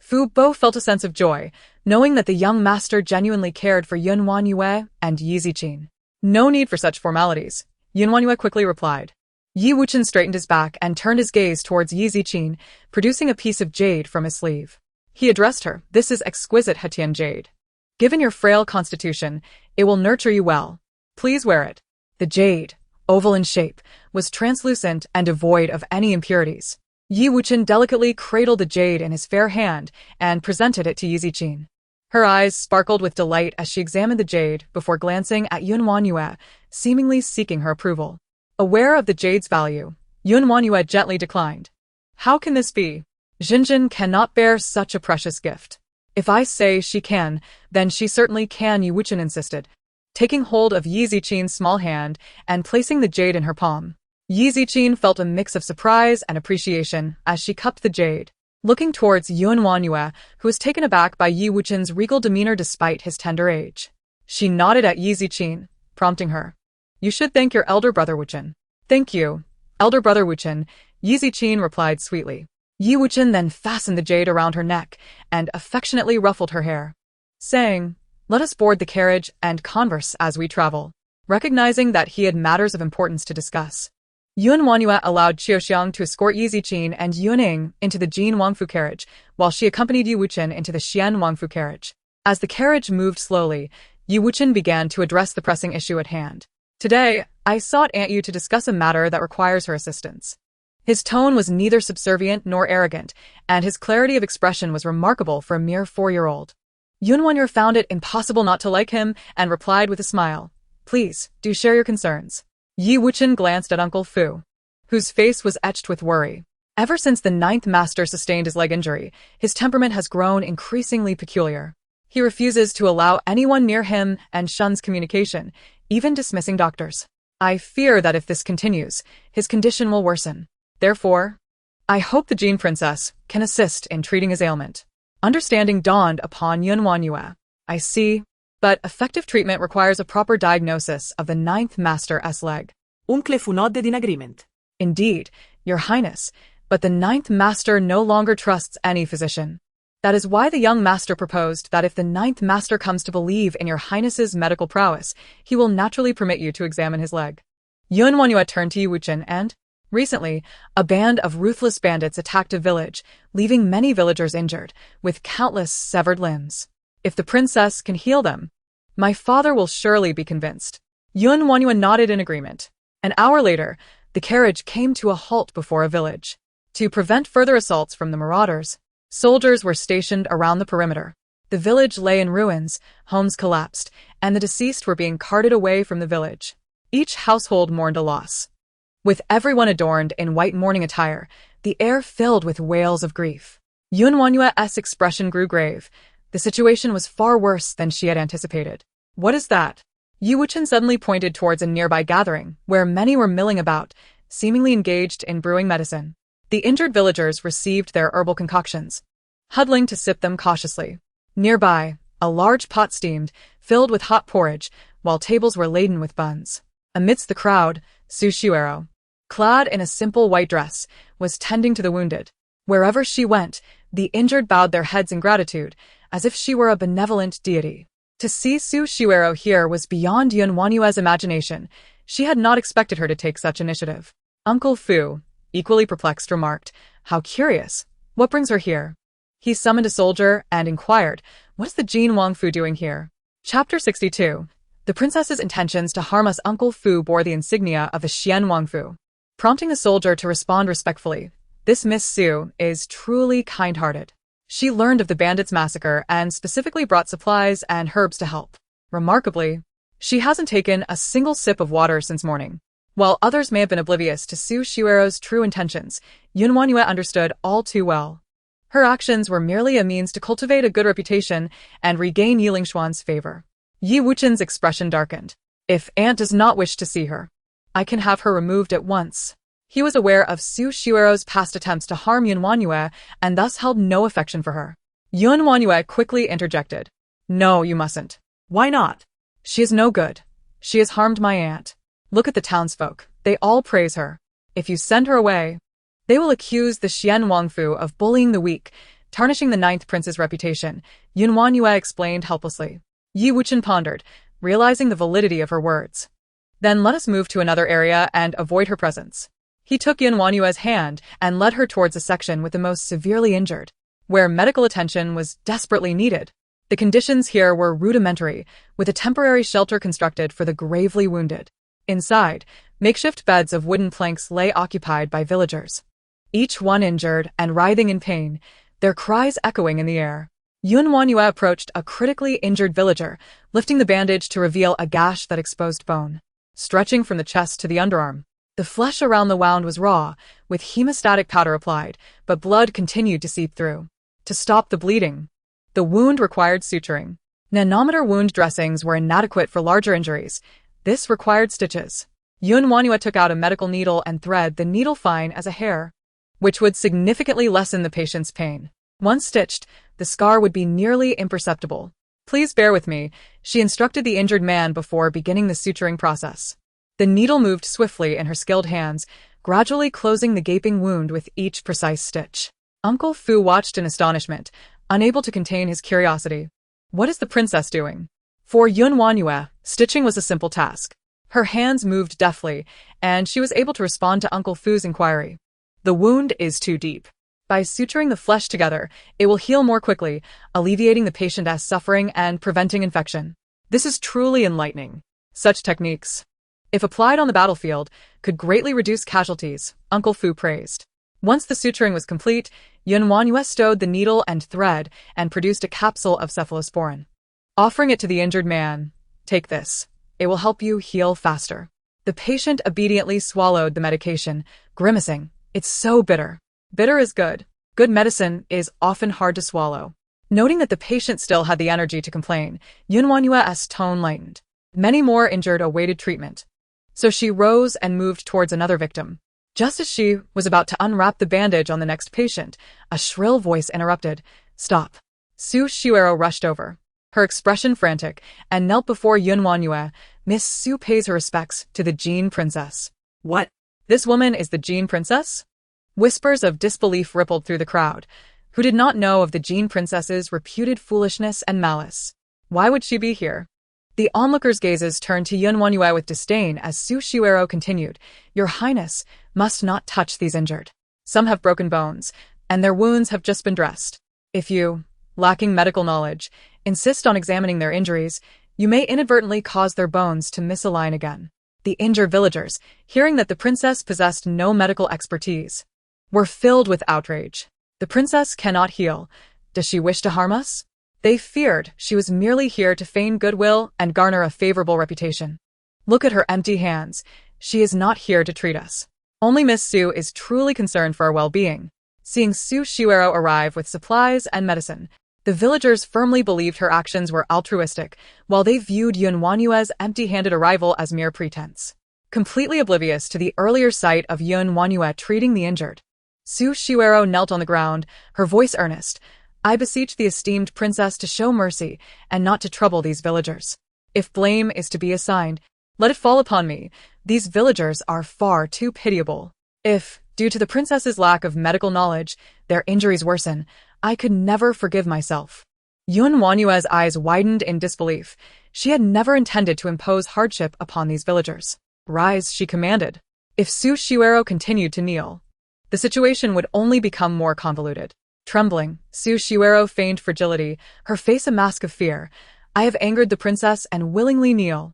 Fu Bo felt a sense of joy, knowing that the young master genuinely cared for WanYue and Yi Ziqin. No need for such formalities, WanYue quickly replied. Yi Wuchen straightened his back and turned his gaze towards Yi Ziqin, producing a piece of jade from his sleeve. He addressed her, this is exquisite Hetian jade. Given your frail constitution, it will nurture you well. Please wear it. The jade, oval in shape, was translucent and devoid of any impurities. Yi Wuchen delicately cradled the jade in his fair hand and presented it to Yi Ziqin. Her eyes sparkled with delight as she examined the jade before glancing at WanYue, seemingly seeking her approval. Aware of the jade's value, WanYue gently declined. How can this be? Jinjin cannot bear such a precious gift. If I say she can, then she certainly can, Yi Wuchen insisted, taking hold of Yi Ziqin's small hand and placing the jade in her palm. Yi Ziqin felt a mix of surprise and appreciation as she cupped the jade, looking towards WanYue, who was taken aback by Yi Wuchen's regal demeanor despite his tender age. She nodded at Yi Ziqin, prompting her. You should thank your elder brother Wuchen. Thank you, elder brother Wuchen, Yi Ziqin replied sweetly. Yi Wuchen then fastened the jade around her neck and affectionately ruffled her hair, saying, let us board the carriage and converse as we travel. Recognizing that he had matters of importance to discuss, WanYue allowed Qiuxiang to escort Yi Ziqin and Yuning into the Jin Wangfu carriage, while she accompanied Yi Wuchen into the Xian Wangfu carriage. As the carriage moved slowly, Yi Wuchen began to address the pressing issue at hand. Today, I sought Aunt Yu to discuss a matter that requires her assistance. His tone was neither subservient nor arrogant, and his clarity of expression was remarkable for a mere 4-year-old. WanYue found it impossible not to like him and replied with a smile. Please, do share your concerns. Yi Wuchen glanced at Uncle Fu, whose face was etched with worry. Ever since the 9th master sustained his leg injury, his temperament has grown increasingly peculiar. He refuses to allow anyone near him and shuns communication, even dismissing doctors. I fear that if this continues, his condition will worsen. Therefore, I hope the Jin Princess can assist in treating his ailment. Understanding dawned upon WanYue. I see, but effective treatment requires a proper diagnosis of the 9th master's leg. Uncle fu nodded in agreement. Indeed, Your Highness, but the 9th master no longer trusts any physician. That is why the young master proposed that if the 9th master comes to believe in Your Highness's medical prowess, he will naturally permit you to examine his leg. WanYue turned to Yi Wuchen and, recently, a band of ruthless bandits attacked a village, leaving many villagers injured, with countless severed limbs. If the princess can heal them, my father will surely be convinced. WanYue nodded in agreement. An hour later, the carriage came to a halt before a village. To prevent further assaults from the marauders, soldiers were stationed around the perimeter. The village lay in ruins, homes collapsed, and the deceased were being carted away from the village. Each household mourned a loss. With everyone adorned in white mourning attire, the air filled with wails of grief. WanYue's expression grew grave. The situation was far worse than she had anticipated. What is that? Ye Wuchen suddenly pointed towards a nearby gathering, where many were milling about, seemingly engaged in brewing medicine. The injured villagers received their herbal concoctions, huddling to sip them cautiously. Nearby, a large pot steamed, filled with hot porridge, while tables were laden with buns. Amidst the crowd, Su Xuero, clad in a simple white dress, was tending to the wounded. Wherever she went, the injured bowed their heads in gratitude, as if she were a benevolent deity. To see Su Xuero here was beyond WanYue's imagination. She had not expected her to take such initiative. Uncle Fu, equally perplexed, remarked, "How curious. What brings her here?" He summoned a soldier and inquired, "What is the Jin Wangfu doing here?" Chapter 62. The princess's intentions to harm us. Uncle Fu bore the insignia of a Xian Wangfu. Prompting the soldier to respond respectfully, "This Miss Su is truly kind-hearted. She learned of the bandits' massacre and specifically brought supplies and herbs to help. Remarkably, she hasn't taken a single sip of water since morning." While others may have been oblivious to Su Xuero's true intentions, WanYue understood all too well. Her actions were merely a means to cultivate a good reputation and regain Ye LingXuan's favor. Ye Wuchen's expression darkened. "If Aunt does not wish to see her, I can have her removed at once." He was aware of Su Xuero's past attempts to harm WanYue and thus held no affection for her. WanYue quickly interjected. "No, you mustn't." "Why not?" "She is no good. She has harmed my aunt. Look at the townsfolk. They all praise her. If you send her away, they will accuse the Xian Wangfu of bullying the weak, tarnishing the ninth prince's reputation," WanYue explained helplessly. Ye Wuchen pondered, realizing the validity of her words. "Then let us move to another area and avoid her presence." He took WanYue's hand and led her towards a section with the most severely injured, where medical attention was desperately needed. The conditions here were rudimentary, with a temporary shelter constructed for the gravely wounded. Inside, makeshift beds of wooden planks lay occupied by villagers, each one injured and writhing in pain, their cries echoing in the air. WanYue approached a critically injured villager, lifting the bandage to reveal a gash that exposed bone, stretching from the chest to the underarm. The flesh around the wound was raw, with hemostatic powder applied, but blood continued to seep through. To stop the bleeding, the wound required suturing. Nanometer wound dressings were inadequate for larger injuries. This required stitches. WanYue took out a medical needle and thread the needle fine as a hair, which would significantly lessen the patient's pain. Once stitched, the scar would be nearly imperceptible. "Please bear with me," she instructed the injured man before beginning the suturing process. The needle moved swiftly in her skilled hands, gradually closing the gaping wound with each precise stitch. Uncle Fu watched in astonishment, unable to contain his curiosity. What is the princess doing? For WanYue, stitching was a simple task. Her hands moved deftly, and she was able to respond to Uncle Fu's inquiry. "The wound is too deep. By suturing the flesh together, it will heal more quickly, alleviating the patient's suffering and preventing infection. This is truly enlightening. Such techniques, if applied on the battlefield, could greatly reduce casualties," Uncle Fu praised. Once the suturing was complete, WanYue stowed the needle and thread and produced a capsule of cephalosporin. Offering it to the injured man, "Take this. It will help you heal faster." The patient obediently swallowed the medication, grimacing. "It's so bitter." Bitter is good. Good medicine is often hard to swallow. Noting that the patient still had the energy to complain, WanYue's tone lightened. Many more injured awaited treatment. So she rose and moved towards another victim. Just as she was about to unwrap the bandage on the next patient, a shrill voice interrupted. "Stop." Su Xuero rushed over, her expression frantic, and knelt before WanYue. "Miss Su pays her respects to the Jin princess." "What? This woman is the Jin princess?" Whispers of disbelief rippled through the crowd, who did not know of the Jin princess's reputed foolishness and malice. Why would she be here? The onlookers' gazes turned to WanYue with disdain as Su Xuero continued, "Your Highness must not touch these injured. Some have broken bones, and their wounds have just been dressed. If you, lacking medical knowledge, insist on examining their injuries, you may inadvertently cause their bones to misalign again." The injured villagers, hearing that the princess possessed no medical expertise, were filled with outrage. "The princess cannot heal. Does she wish to harm us?" They feared she was merely here to feign goodwill and garner a favorable reputation. Look at her empty hands. She is not here to treat us. Only Miss Su is truly concerned for our well-being. Seeing Su Shiuero arrive with supplies and medicine, the villagers firmly believed her actions were altruistic, while they viewed WanYue's empty-handed arrival as mere pretense. Completely oblivious to the earlier sight of WanYue treating the injured, Su Shiuero knelt on the ground, her voice earnest. I beseech the esteemed princess to show mercy and not to trouble these villagers. If blame is to be assigned, let it fall upon me. These villagers are far too pitiable. If, due to the princess's lack of medical knowledge, their injuries worsen, I could never forgive myself. WanYue's eyes widened in disbelief. She had never intended to impose hardship upon these villagers. Rise, she commanded. If Su Shiuero continued to kneel, the situation would only become more convoluted. Trembling, Su Shiuero feigned fragility, her face a mask of fear. I have angered the princess and willingly kneel,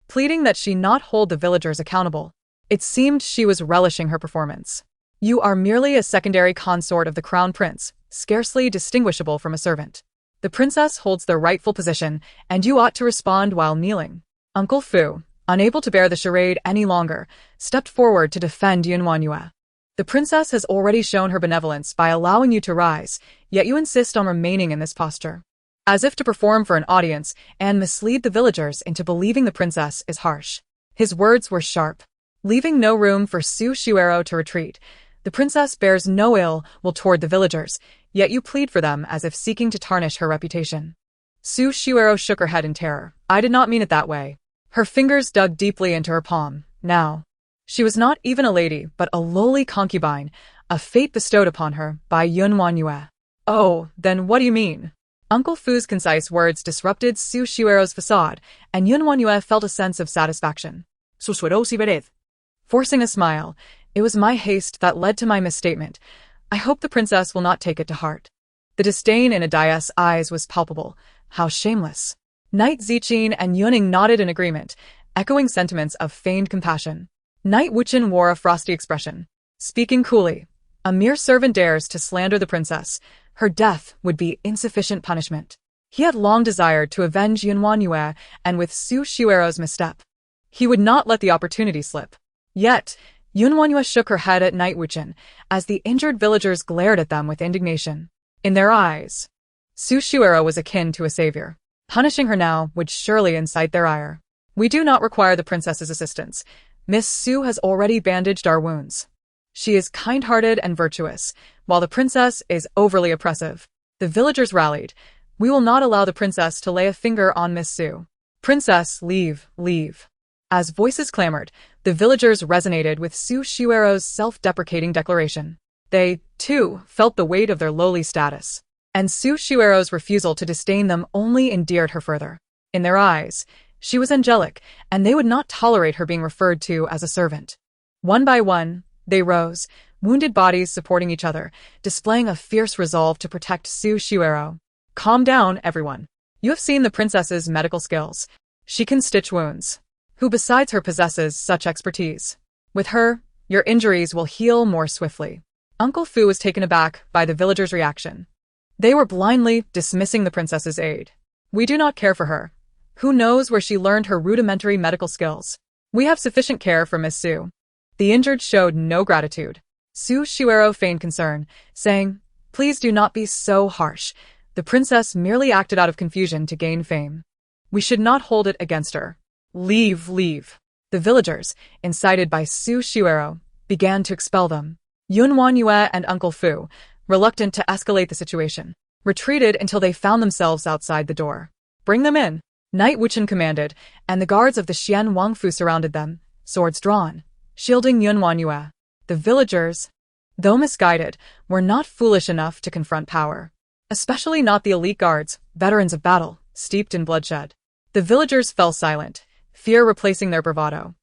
pleading that she not hold the villagers accountable. It seemed she was relishing her performance. You are merely a secondary consort of the crown prince, scarcely distinguishable from a servant. The princess holds the rightful position, and you ought to respond while kneeling. Uncle Fu, unable to bear the charade any longer, stepped forward to defend WanYue. The princess has already shown her benevolence by allowing you to rise, yet you insist on remaining in this posture. As if to perform for an audience and mislead the villagers into believing the princess is harsh. His words were sharp, leaving no room for Su Shiuero to retreat. The princess bears no ill will toward the villagers, yet you plead for them as if seeking to tarnish her reputation. Su Shiuero shook her head in terror. I did not mean it that way. Her fingers dug deeply into her palm. Now, she was not even a lady, but a lowly concubine, a fate bestowed upon her by WanYue. Oh, then what do you mean? Uncle Fu's concise words disrupted Su Shiuero's facade, and WanYue felt a sense of satisfaction. Susurró si vered. Forcing a smile, it was my haste that led to my misstatement. I hope the princess will not take it to heart. The disdain in Adaya's eyes was palpable. How shameless. Knight Ziqin and Yuning nodded in agreement, echoing sentiments of feigned compassion. Knight Wuchen wore a frosty expression. Speaking coolly, a mere servant dares to slander the princess. Her death would be insufficient punishment. He had long desired to avenge WanYue, and with Su Shiuero's misstep, he would not let the opportunity slip. Yet, WanYue shook her head at Knight Wuchen, as the injured villagers glared at them with indignation. In their eyes, Su Shiuero was akin to a savior. Punishing her now would surely incite their ire. We do not require the princess's assistance. Miss Su has already bandaged our wounds. She is kind-hearted and virtuous, while the princess is overly oppressive. The villagers rallied. We will not allow the princess to lay a finger on Miss Su. Princess, leave, leave. As voices clamored, the villagers resonated with Su Shiuero's self-deprecating declaration. They, too, felt the weight of their lowly status. And Su Shiuero's refusal to disdain them only endeared her further. In their eyes, she was angelic, and they would not tolerate her being referred to as a servant. One by one, they rose, wounded bodies supporting each other, displaying a fierce resolve to protect Su Shiuero. Calm down, everyone. You have seen the princess's medical skills. She can stitch wounds. Who besides her possesses such expertise? With her, your injuries will heal more swiftly. Uncle Fu was taken aback by the villagers' reaction. They were blindly dismissing the princess's aid. We do not care for her. Who knows where she learned her rudimentary medical skills? We have sufficient care for Miss Su. The injured showed no gratitude. Su Shiuero feigned concern, saying, Please do not be so harsh. The princess merely acted out of confusion to gain fame. We should not hold it against her. Leave, leave. The villagers, incited by Su Shiuero, began to expel them. WanYue and Uncle Fu, reluctant to escalate the situation, retreated until they found themselves outside the door. Bring them in, Knight Wuchen commanded, and the guards of the Xian Wangfu surrounded them, swords drawn, shielding WanYue. The villagers, though misguided, were not foolish enough to confront power. Especially not the elite guards, veterans of battle, steeped in bloodshed. The villagers fell silent, fear replacing their bravado.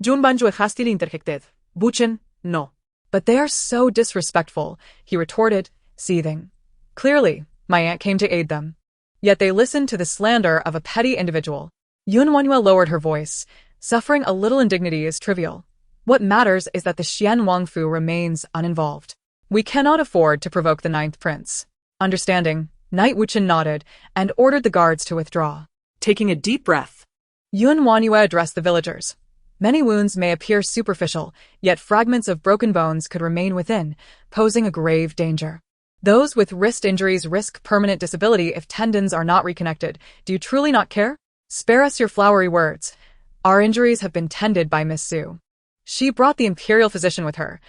WanYue hastily interjected. Wuchen, no. But they are so disrespectful, he retorted, seething. Clearly, my aunt came to aid them. Yet they listened to the slander of a petty individual. WanYue lowered her voice. Suffering a little indignity is trivial. What matters is that the Xian Wangfu remains uninvolved. We cannot afford to provoke the 9th prince. Understanding, Knight Wuchen nodded and ordered the guards to withdraw. Taking a deep breath, WanYue addressed the villagers. Many wounds may appear superficial, yet fragments of broken bones could remain within, posing a grave danger. Those with wrist injuries risk permanent disability if tendons are not reconnected. Do you truly not care? Spare us your flowery words. Our injuries have been tended by Miss Su. She brought the imperial physician with her.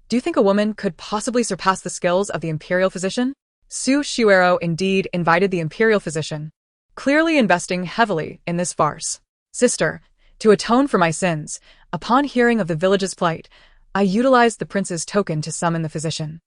Do you think a woman could possibly surpass the skills of the imperial physician? Su Shuero indeed invited the imperial physician, clearly investing heavily in this farce. Sister, to atone for my sins, upon hearing of the village's plight, I utilized the prince's token to summon the physician.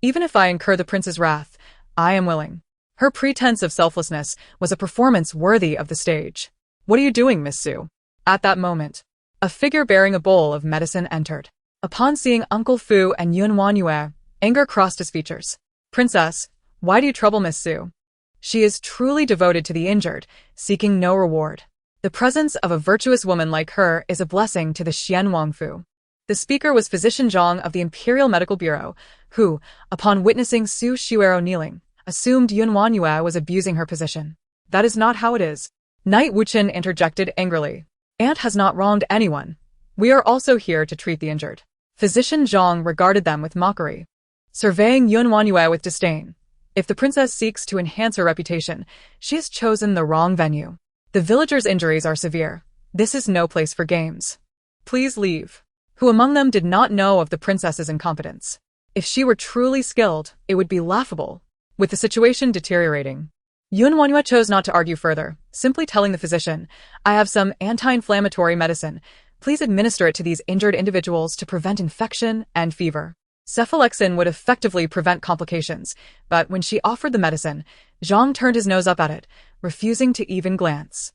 Even if I incur the prince's wrath, I am willing. Her pretense of selflessness was a performance worthy of the stage. What are you doing, Miss Su? At that moment, a figure bearing a bowl of medicine entered. Upon seeing Uncle Fu and WanYue, anger crossed his features. Princess, why do you trouble Miss Su? She is truly devoted to the injured, seeking no reward. The presence of a virtuous woman like her is a blessing to the Xian Wangfu. The speaker was Physician Zhang of the Imperial Medical Bureau, who, upon witnessing Su Shuero kneeling, assumed WanYue was abusing her position. That is not how it is. Knight Wuchen interjected angrily. Aunt has not wronged anyone. We are also here to treat the injured. Physician Zhang regarded them with mockery, surveying WanYue with disdain. If the princess seeks to enhance her reputation, she has chosen the wrong venue. The villagers' injuries are severe. This is no place for games. Please leave. Who among them did not know of the princess's incompetence? If she were truly skilled, it would be laughable. With the situation deteriorating, WanYue chose not to argue further, simply telling the physician, I have some anti-inflammatory medicine. Please administer it to these injured individuals to prevent infection and fever. Cephalexin would effectively prevent complications, but when she offered the medicine, Zhang turned his nose up at it, refusing to even glance.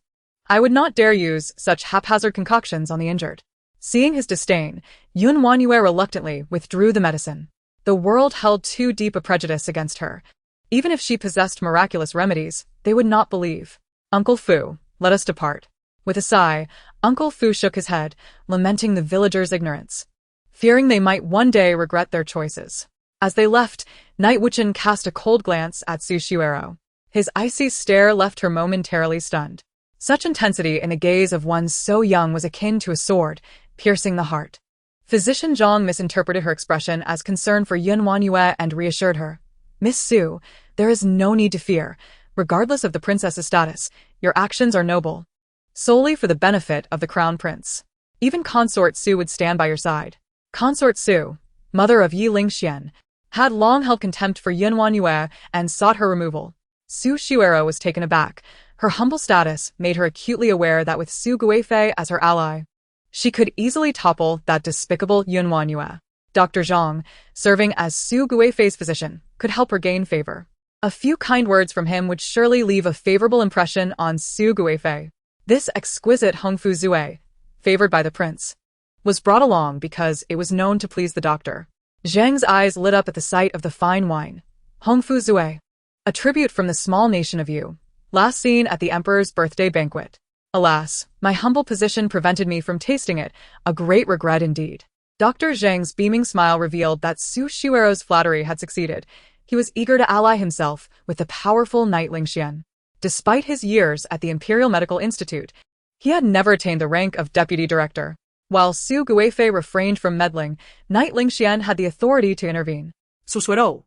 I would not dare use such haphazard concoctions on the injured. Seeing his disdain, WanYue reluctantly withdrew the medicine. The world held too deep a prejudice against her. Even if she possessed miraculous remedies, they would not believe. Uncle Fu, let us depart. With a sigh, Uncle Fu shook his head, lamenting the villagers' ignorance, fearing they might one day regret their choices. As they left, Knight Wuchen cast a cold glance at Su Shuero. His icy stare left her momentarily stunned. Such intensity in the gaze of one so young was akin to a sword, piercing the heart. Physician Zhang misinterpreted her expression as concern for WanYue and reassured her. Miss Su, there is no need to fear. Regardless of the princess's status, your actions are noble. Solely for the benefit of the crown prince. Even Consort Su would stand by your side. Consort Su, mother of Ye LingXuan, had long held contempt for WanYue and sought her removal. Su Shuero was taken aback. Her humble status made her acutely aware that with Su Guifei as her ally, she could easily topple that despicable WanYue. Dr. Zhang, serving as Su Guifei's physician, could help her gain favor. A few kind words from him would surely leave a favorable impression on Su Guifei. This exquisite Hongfu Zue, favored by the prince, was brought along because it was known to please the doctor. Zhang's eyes lit up at the sight of the fine wine. Hongfu Zue, a tribute from the small nation of Yu, last seen at the emperor's birthday banquet. Alas, my humble position prevented me from tasting it, a great regret indeed. Dr. Zhang's beaming smile revealed that Su Shuero's flattery had succeeded. He was eager to ally himself with the powerful Knight LingXuan. Despite his years at the Imperial Medical Institute, he had never attained the rank of deputy director. While Su Guifei refrained from meddling, Knight LingXuan had the authority to intervene. Su Shuero,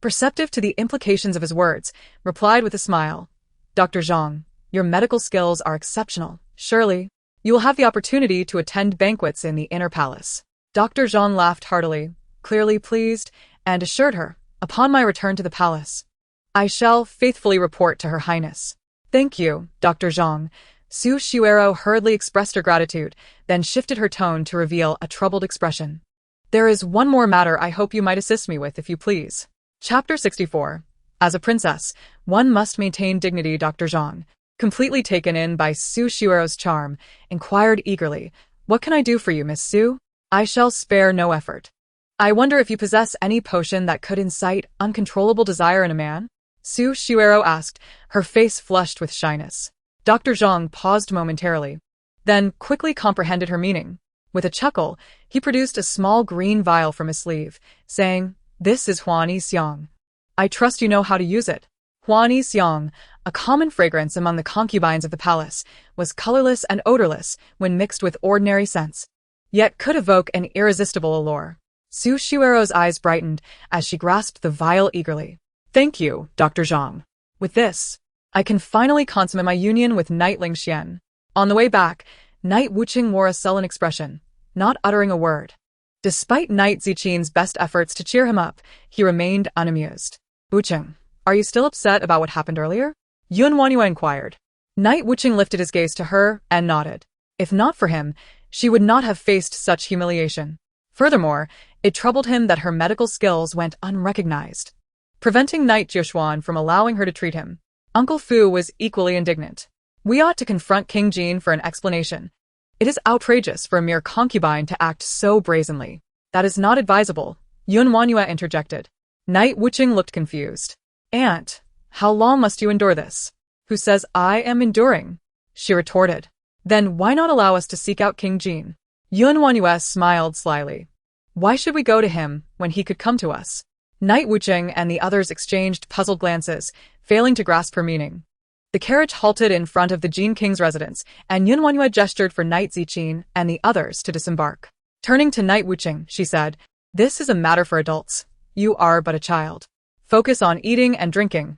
Perceptive to the implications of his words, replied with a smile. Dr. Zhang, your medical skills are exceptional. Surely, you will have the opportunity to attend banquets in the inner palace. Dr. Zhang laughed heartily, clearly pleased, and assured her, upon my return to the palace, I shall faithfully report to Her Highness. Thank you, Dr. Zhang. Su Shuero hurriedly expressed her gratitude, then shifted her tone to reveal a troubled expression. There is one more matter I hope you might assist me with, if you please. Chapter 64. As a princess, one must maintain dignity. Dr. Zhang, completely taken in by Su Shuero's charm, inquired eagerly, What can I do for you, Miss Su? I shall spare no effort. I wonder if you possess any potion that could incite uncontrollable desire in a man? Su Shuero asked, her face flushed with shyness. Dr. Zhang paused momentarily, then quickly comprehended her meaning. With a chuckle, he produced a small green vial from his sleeve, saying, This is Huani Xiang. I trust you know how to use it. Huani Xiang, a common fragrance among the concubines of the palace, was colorless and odorless when mixed with ordinary scents, yet could evoke an irresistible allure. Su Shuero's eyes brightened as she grasped the vial eagerly. Thank you, Dr. Zhang. With this, I can finally consummate my union with Knight LingXuan. On the way back, Knight Wuqing wore a sullen expression, not uttering a word. Despite Knight Ziqin's best efforts to cheer him up, he remained unamused. Wuqing, are you still upset about what happened earlier? WanYue inquired. Knight Wuqing lifted his gaze to her and nodded. If not for him, she would not have faced such humiliation. Furthermore, it troubled him that her medical skills went unrecognized, preventing Knight Jiuxuan from allowing her to treat him. Uncle Fu was equally indignant. We ought to confront King Jin for an explanation. It is outrageous for a mere concubine to act so brazenly. That is not advisable, WanYue interjected. Knight Wuqing looked confused. Aunt, how long must you endure this? Who says I am enduring? She retorted. Then why not allow us to seek out King Jin? WanYue smiled slyly. Why should we go to him when he could come to us? Knight Wuqing and the others exchanged puzzled glances, failing to grasp her meaning. The carriage halted in front of the Jin King's residence, and WanYue gestured for Knight Ziqin and the others to disembark. Turning to Knight Wuqing, she said, This is a matter for adults. You are but a child. Focus on eating and drinking.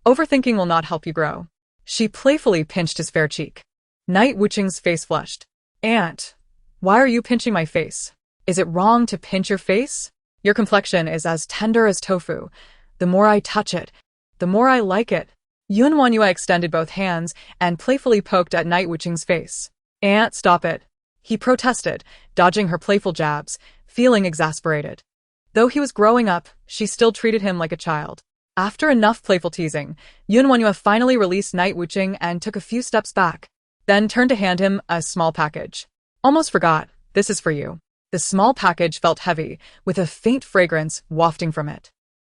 Overthinking will not help you grow. She playfully pinched his fair cheek. Knight Wuqing's face flushed. Aunt, why are you pinching my face? Is it wrong to pinch your face? Your complexion is as tender as tofu. The more I touch it, the more I like it. WanYue extended both hands and playfully poked at Knight Wuqing's face. Aunt, stop it. He protested, dodging her playful jabs, feeling exasperated. Though he was growing up, she still treated him like a child. After enough playful teasing, WanYue finally released Knight Wuqing and took a few steps back, then turned to hand him a small package. Almost forgot, this is for you. The small package felt heavy, with a faint fragrance wafting from it.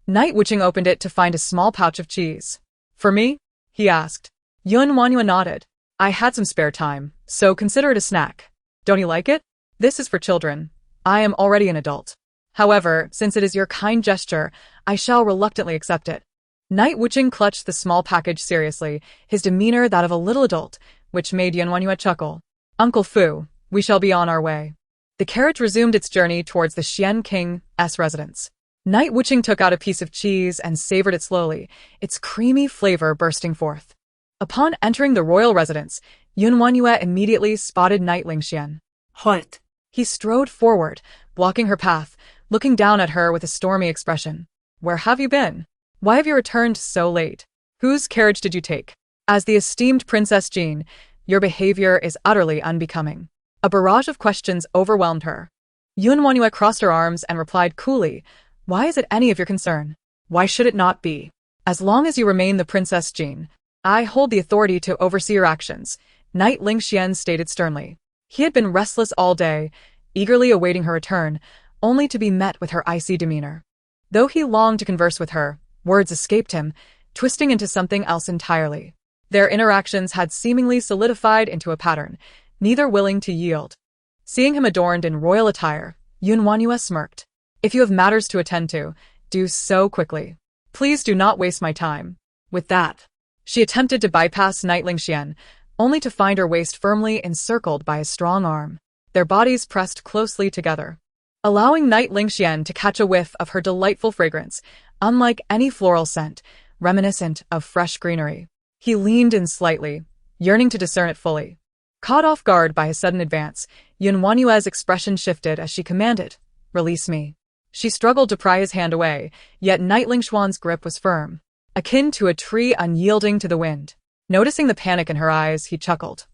Knight Wuqing opened it to find a small pouch of cheese. For me? He asked. WanYue nodded. I had some spare time, so consider it a snack. Don't you like it? This is for children. I am already an adult. However, since it is your kind gesture, I shall reluctantly accept it. Knight Wuqing clutched the small package seriously, his demeanor that of a little adult, which made WanYue chuckle. Uncle Fu, we shall be on our way. The carriage resumed its journey towards the Xian King's residence. Knight Wuqing took out a piece of cheese and savored it slowly, its creamy flavor bursting forth. Upon entering the royal residence, WanYue immediately spotted Knight LingXuan. Halt. He strode forward, blocking her path, looking down at her with a stormy expression. Where have you been? Why have you returned so late? Whose carriage did you take? As the esteemed Princess Jin, your behavior is utterly unbecoming. A barrage of questions overwhelmed her. WanYue crossed her arms and replied coolly, Why is it any of your concern? Why should it not be? As long as you remain the Princess Jin, I hold the authority to oversee your actions, Knight LingXuan stated sternly. He had been restless all day, eagerly awaiting her return, only to be met with her icy demeanor. Though he longed to converse with her, words escaped him, twisting into something else entirely. Their interactions had seemingly solidified into a pattern, neither willing to yield. Seeing him adorned in royal attire, WanYue smirked. If you have matters to attend to, do so quickly. Please do not waste my time. With that, she attempted to bypass Knight LingXuan, only to find her waist firmly encircled by a strong arm. Their bodies pressed closely together, allowing Knight LingXuan to catch a whiff of her delightful fragrance, unlike any floral scent, reminiscent of fresh greenery. He leaned in slightly, yearning to discern it fully. Caught off guard by his sudden advance, WanYue's expression shifted as she commanded, Release me. She struggled to pry his hand away, yet Knight LingXuan's grip was firm, akin to a tree unyielding to the wind. Noticing the panic in her eyes, he chuckled.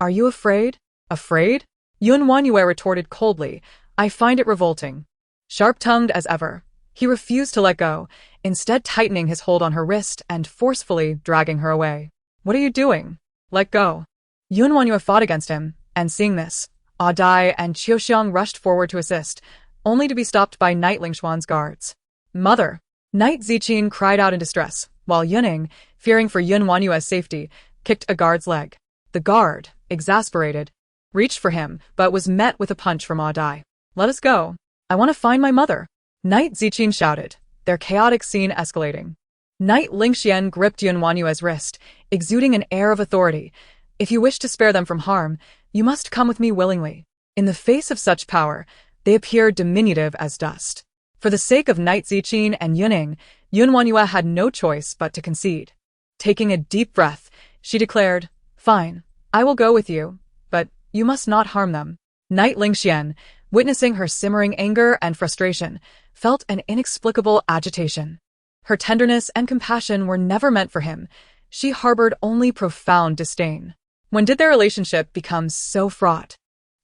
Are you afraid? Afraid? WanYue retorted coldly, I find it revolting. Sharp-tongued as ever, he refused to let go, instead tightening his hold on her wrist and forcefully dragging her away. What are you doing? Let go. WanYue fought against him, and seeing this, Dai and Qiuxiang rushed forward to assist, only to be stopped by Knight LingXuan's guards. Mother! Knight Ziqin cried out in distress, while Yuning, fearing for WanYue's safety, kicked a guard's leg. The guard, exasperated, reached for him, but was met with a punch from Dai. Let us go. I want to find my mother. Knight Ziqin shouted, their chaotic scene escalating. Knight LingXuan gripped WanYue's wrist, exuding an air of authority. If you wish to spare them from harm, you must come with me willingly. In the face of such power, they appeared diminutive as dust. For the sake of Knight Ziqin and Yuning, WanYue had no choice but to concede. Taking a deep breath, she declared, "Fine, I will go with you, but you must not harm them." Knight LingXuan, witnessing her simmering anger and frustration, felt an inexplicable agitation. Her tenderness and compassion were never meant for him. She harbored only profound disdain. When did their relationship become so fraught?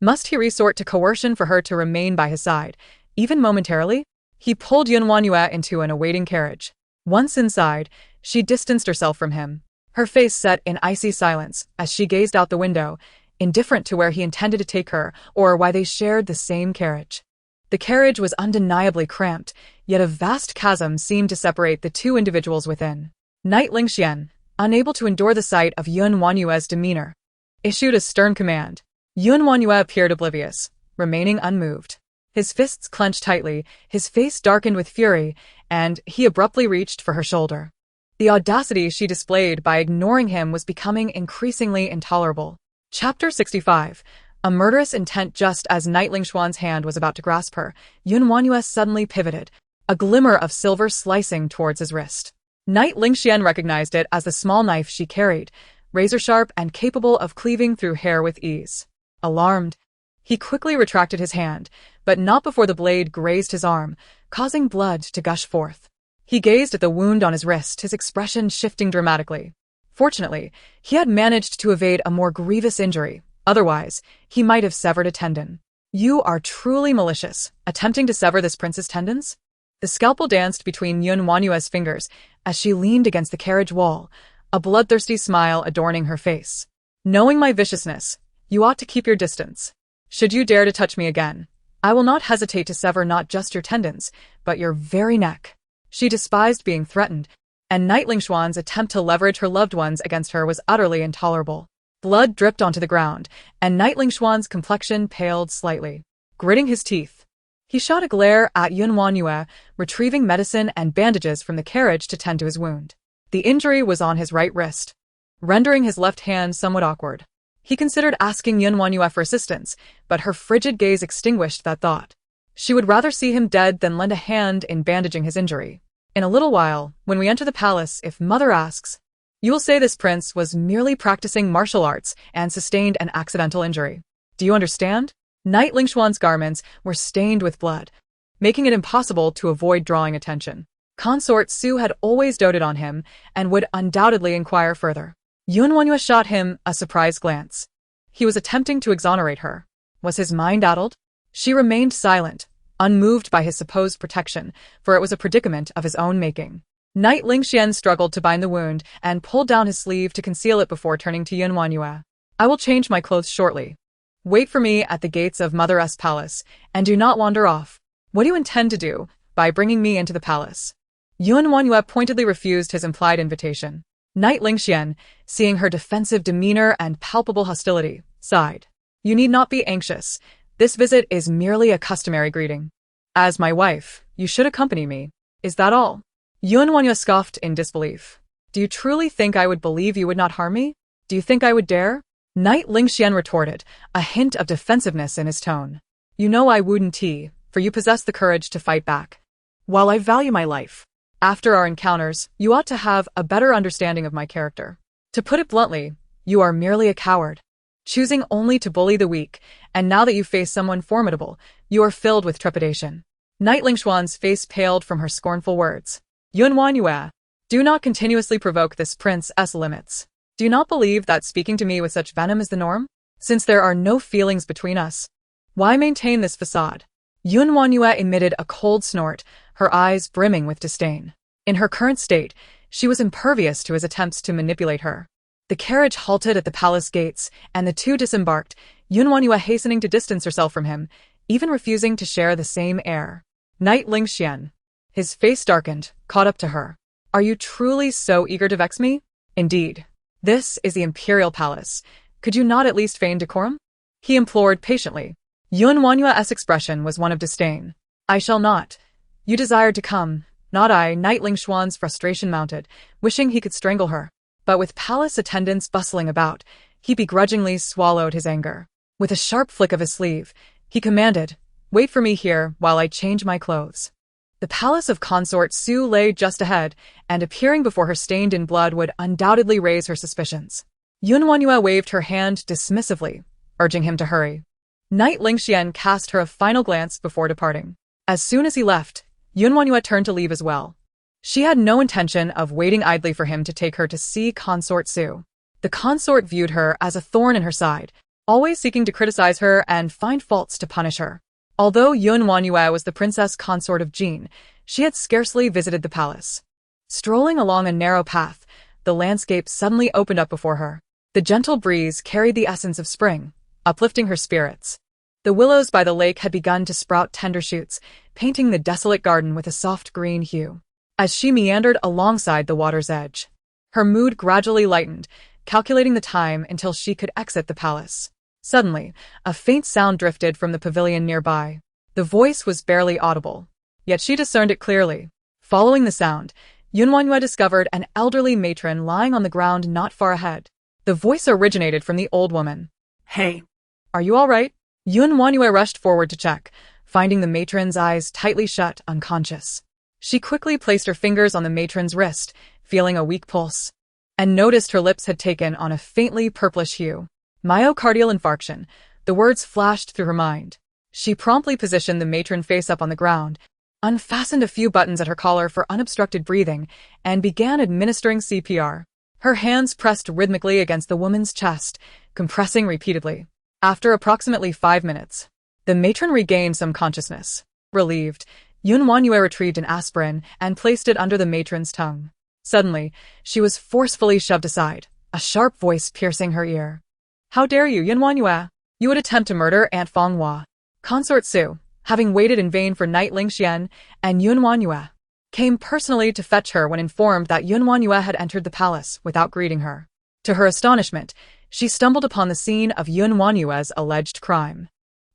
Must he resort to coercion for her to remain by his side, even momentarily? He pulled WanYue into an awaiting carriage. Once inside, she distanced herself from him. Her face set in icy silence as she gazed out the window, indifferent to where he intended to take her or why they shared the same carriage. The carriage was undeniably cramped, yet a vast chasm seemed to separate the two individuals within. Knight LingXuan, unable to endure the sight of WanYue's demeanor, issued a stern command. WanYue appeared oblivious, remaining unmoved. His fists clenched tightly, his face darkened with fury, and he abruptly reached for her shoulder. The audacity she displayed by ignoring him was becoming increasingly intolerable. Chapter 65. A murderous intent. Just as Knight LingXuan's hand was about to grasp her, WanYue suddenly pivoted, a glimmer of silver slicing towards his wrist. Knight LingXuan recognized it as the small knife she carried, razor-sharp and capable of cleaving through hair with ease. Alarmed, he quickly retracted his hand, but not before the blade grazed his arm, causing blood to gush forth. He gazed at the wound on his wrist, his expression shifting dramatically. Fortunately, he had managed to evade a more grievous injury. Otherwise, he might have severed a tendon. "You are truly malicious, attempting to sever this prince's tendons?" The scalpel danced between WanYue's fingers as she leaned against the carriage wall, a bloodthirsty smile adorning her face. "Knowing my viciousness, you ought to keep your distance. Should you dare to touch me again, I will not hesitate to sever not just your tendons, but your very neck." She despised being threatened, and Knight LingXuan's attempt to leverage her loved ones against her was utterly intolerable. Blood dripped onto the ground, and Knight LingXuan's complexion paled slightly. Gritting his teeth, he shot a glare at WanYue, retrieving medicine and bandages from the carriage to tend to his wound. The injury was on his right wrist, rendering his left hand somewhat awkward. He considered asking WanYue for assistance, but her frigid gaze extinguished that thought. She would rather see him dead than lend a hand in bandaging his injury. "In a little while, when we enter the palace, if mother asks, you will say this prince was merely practicing martial arts and sustained an accidental injury. Do you understand?" Knight LingXuan's garments were stained with blood, making it impossible to avoid drawing attention. Consort Su had always doted on him and would undoubtedly inquire further. WanYue shot him a surprised glance. He was attempting to exonerate her. Was his mind addled? She remained silent, unmoved by his supposed protection, for it was a predicament of his own making. Knight LingXuan struggled to bind the wound and pulled down his sleeve to conceal it before turning to WanYue. "I will change my clothes shortly. Wait for me at the gates of Mother's palace, and do not wander off. What do you intend to do by bringing me into the palace?" WanYue pointedly refused his implied invitation. Knight LingXuan, seeing her defensive demeanor and palpable hostility, sighed. "You need not be anxious. This visit is merely a customary greeting. As my wife, you should accompany me. Is that all?" WanYue scoffed in disbelief. "Do you truly think I would believe you would not harm me? Do you think I would dare?" Knight LingXuan retorted, a hint of defensiveness in his tone. "You know I wouldn't, for you possess the courage to fight back. While I value my life, after our encounters, you ought to have a better understanding of my character. To put it bluntly, you are merely a coward, choosing only to bully the weak, and now that you face someone formidable, you are filled with trepidation." Knight LingXuan's face paled from her scornful words. "WanYue, do not continuously provoke this prince's limits. Do you not believe that speaking to me with such venom is the norm? Since there are no feelings between us, why maintain this facade?" WanYue emitted a cold snort, her eyes brimming with disdain. In her current state, she was impervious to his attempts to manipulate her. The carriage halted at the palace gates, and the two disembarked, WanYue hastening to distance herself from him, even refusing to share the same air. Knight LingXuan, his face darkened, caught up to her. "Are you truly so eager to vex me? Indeed. This is the imperial palace. Could you not at least feign decorum?" he implored patiently. WanYue's expression was one of disdain. "I shall not. You desired to come, Not I. Knight LingXuan's frustration mounted, wishing he could strangle her. But with palace attendants bustling about, he begrudgingly swallowed his anger. With a sharp flick of his sleeve, he commanded, "Wait for me here while I change my clothes." The palace of Consort Su lay just ahead, and appearing before her stained in blood would undoubtedly raise her suspicions. WanYue waved her hand dismissively, urging him to hurry. Knight LingXuan cast her a final glance before departing. As soon as he left, WanYue turned to leave as well. She had no intention of waiting idly for him to take her to see Consort Su. The consort viewed her as a thorn in her side, always seeking to criticize her and find faults to punish her. Although WanYue was the princess consort of Jin, she had scarcely visited the palace. Strolling along a narrow path, the landscape suddenly opened up before her. The gentle breeze carried the essence of spring, uplifting her spirits. The willows by the lake had begun to sprout tender shoots, painting the desolate garden with a soft green hue. As she meandered alongside the water's edge, her mood gradually lightened, calculating the time until she could exit the palace. Suddenly, a faint sound drifted from the pavilion nearby. The voice was barely audible, yet she discerned it clearly. Following the sound, WanYue discovered an elderly matron lying on the ground not far ahead. The voice originated from the old woman. Hey. "Are you all right?" WanYue rushed forward to check, finding the matron's eyes tightly shut, unconscious. She quickly placed her fingers on the matron's wrist, feeling a weak pulse, and noticed her lips had taken on a faintly purplish hue. Myocardial infarction, the words flashed through her mind. She promptly positioned the matron face up on the ground, unfastened a few buttons at her collar for unobstructed breathing, and began administering CPR. Her hands pressed rhythmically against the woman's chest, compressing repeatedly. After approximately 5 minutes, the matron regained some consciousness. Relieved, WanYue retrieved an aspirin and placed it under the matron's tongue. Suddenly, she was forcefully shoved aside, a sharp voice piercing her ear. "How dare you, WanYue? You would attempt to murder Aunt Fanghua." Consort Su, having waited in vain for Knight LingXuan and WanYue, came personally to fetch her when informed that WanYue had entered the palace without greeting her. To her astonishment, she stumbled upon the scene of WanYue's alleged crime.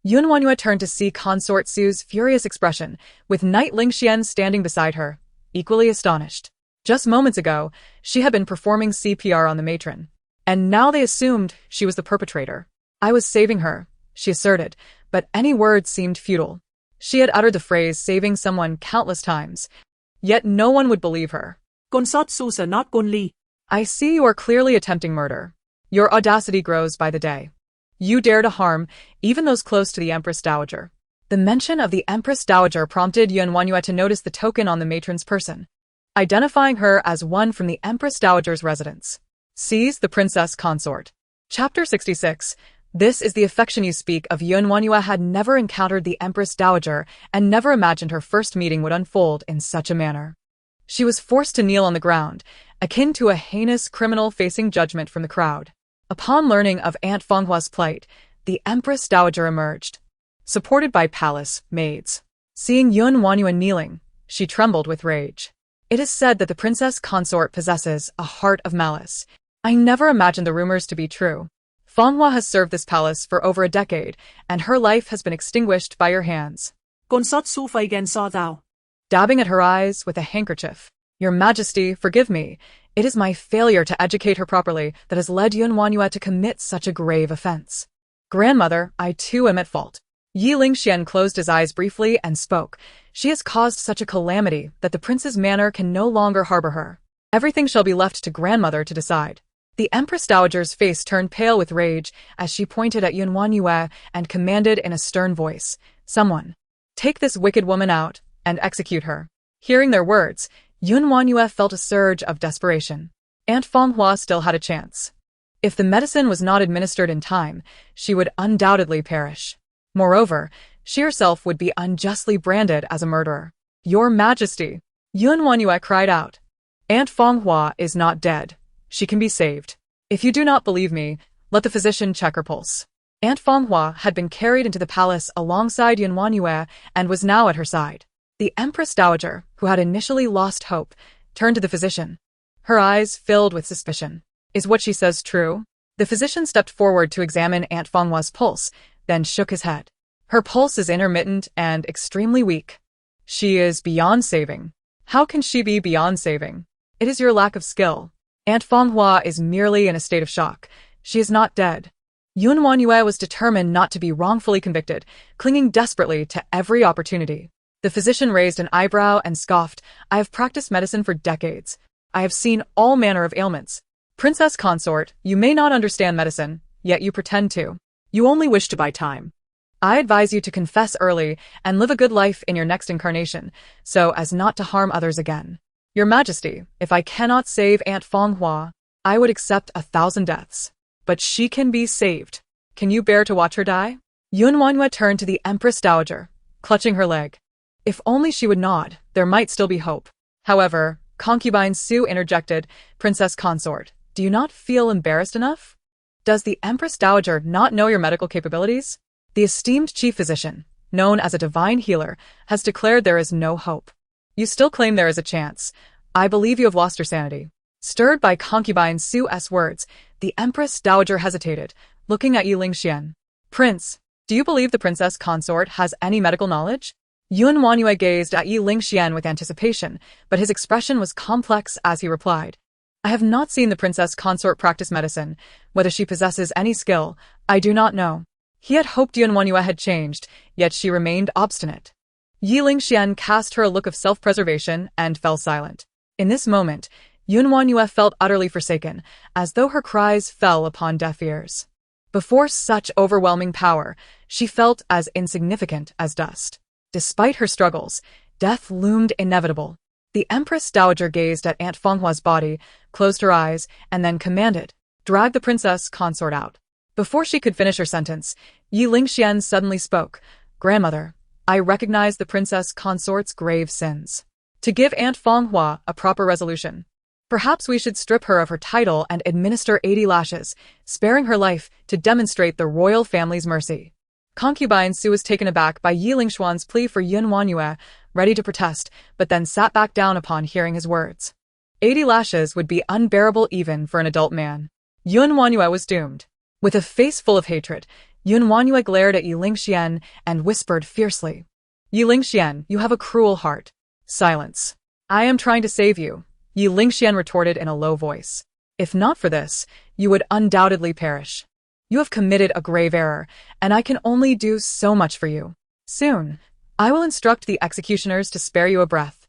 WanYue turned to see Consort Su's furious expression, with Knight LingXuan standing beside her, equally astonished. Just moments ago, she had been performing CPR on the matron, and now they assumed she was the perpetrator. "I was saving her," she asserted, but any words seemed futile. She had uttered the phrase saving someone countless times, yet no one would believe her. Consort Susa not Gon Li. "I see you are clearly attempting murder. Your audacity grows by the day. You dare to harm even those close to the Empress Dowager." The mention of the Empress Dowager prompted WanYue to notice the token on the matron's person, identifying her as one from the Empress Dowager's residence. Seize the Princess Consort. Chapter 66. This is the affection you speak of. WanYue had never encountered the Empress Dowager and never imagined her first meeting would unfold in such a manner. She was forced to kneel on the ground, akin to a heinous criminal facing judgment from the crowd. Upon learning of Aunt Fanghua's plight, the Empress Dowager emerged, supported by palace maids. Seeing WanYue kneeling, she trembled with rage. "It is said that the Princess Consort possesses a heart of malice. I never imagined the rumors to be true. Fanghua has served this palace for over a decade, and her life has been extinguished by your hands." Consort Sufa again saw thou. Dabbing at her eyes with a handkerchief. "Your Majesty, forgive me. It is my failure to educate her properly that has led WanYue to commit such a grave offense. Grandmother, I too am at fault." Ye LingXuan closed his eyes briefly and spoke. "She has caused such a calamity that the prince's manor can no longer harbor her. Everything shall be left to grandmother to decide." The Empress Dowager's face turned pale with rage as she pointed at WanYue and commanded in a stern voice, "Someone, take this wicked woman out and execute her." Hearing their words, WanYue felt a surge of desperation. Aunt Fanghua still had a chance. If the medicine was not administered in time, she would undoubtedly perish. Moreover, she herself would be unjustly branded as a murderer. "Your Majesty!" WanYue cried out. "Aunt Fanghua is not dead. She can be saved. If you do not believe me, let the physician check her pulse." Aunt Fanghua had been carried into the palace alongside WanYue and was now at her side. The Empress Dowager, who had initially lost hope, turned to the physician. Her eyes filled with suspicion. "Is what she says true?" The physician stepped forward to examine Aunt Fanghua's pulse, then shook his head. "Her pulse is intermittent and extremely weak. She is beyond saving. How can she be beyond saving? It is your lack of skill. Aunt Fanghua is merely in a state of shock. She is not dead. WanYue was determined not to be wrongfully convicted, clinging desperately to every opportunity. The physician raised an eyebrow and scoffed. I have practiced medicine for decades. I have seen all manner of ailments. Princess Consort, you may not understand medicine, yet you pretend to. You only wish to buy time. I advise you to confess early and live a good life in your next incarnation, so as not to harm others again. Your Majesty, if I cannot save Aunt Fanghua, I would accept 1,000 deaths. But she can be saved. Can you bear to watch her die? WanYue turned to the Empress Dowager, clutching her leg. If only she would nod, there might still be hope. However, concubine Su interjected, Princess Consort, do you not feel embarrassed enough? Does the Empress Dowager not know your medical capabilities? The esteemed chief physician, known as a divine healer, has declared there is no hope. You still claim there is a chance. I believe you have lost your sanity. Stirred by concubine Su's words, the Empress Dowager hesitated, looking at Ye LingXuan. Prince, do you believe the Princess Consort has any medical knowledge? WanYue gazed at Ye LingXuan with anticipation, but his expression was complex as he replied. I have not seen the Princess Consort practice medicine. Whether she possesses any skill, I do not know. He had hoped WanYue had changed, yet she remained obstinate. Ye LingXuan cast her a look of self-preservation and fell silent. In this moment, WanYue felt utterly forsaken, as though her cries fell upon deaf ears. Before such overwhelming power, she felt as insignificant as dust. Despite her struggles, death loomed inevitable. The Empress Dowager gazed at Aunt Fenghua's body, closed her eyes, and then commanded, drag the Princess Consort out. Before she could finish her sentence, Ye LingXuan suddenly spoke, Grandmother, I recognize the Princess Consort's grave sins. To give Aunt Fanghua a proper resolution, perhaps we should strip her of her title and administer 80 lashes, sparing her life to demonstrate the royal family's mercy. Concubine Su was taken aback by Ye LingXuan's plea for WanYue, ready to protest, but then sat back down upon hearing his words. 80 lashes would be unbearable even for an adult man. WanYue was doomed. With a face full of hatred, WanYue glared at Ye LingXuan and whispered fiercely, Ye LingXuan, you have a cruel heart. Silence. I am trying to save you, Ye LingXuan retorted in a low voice. If not for this, you would undoubtedly perish. You have committed a grave error, and I can only do so much for you. Soon, I will instruct the executioners to spare you a breath.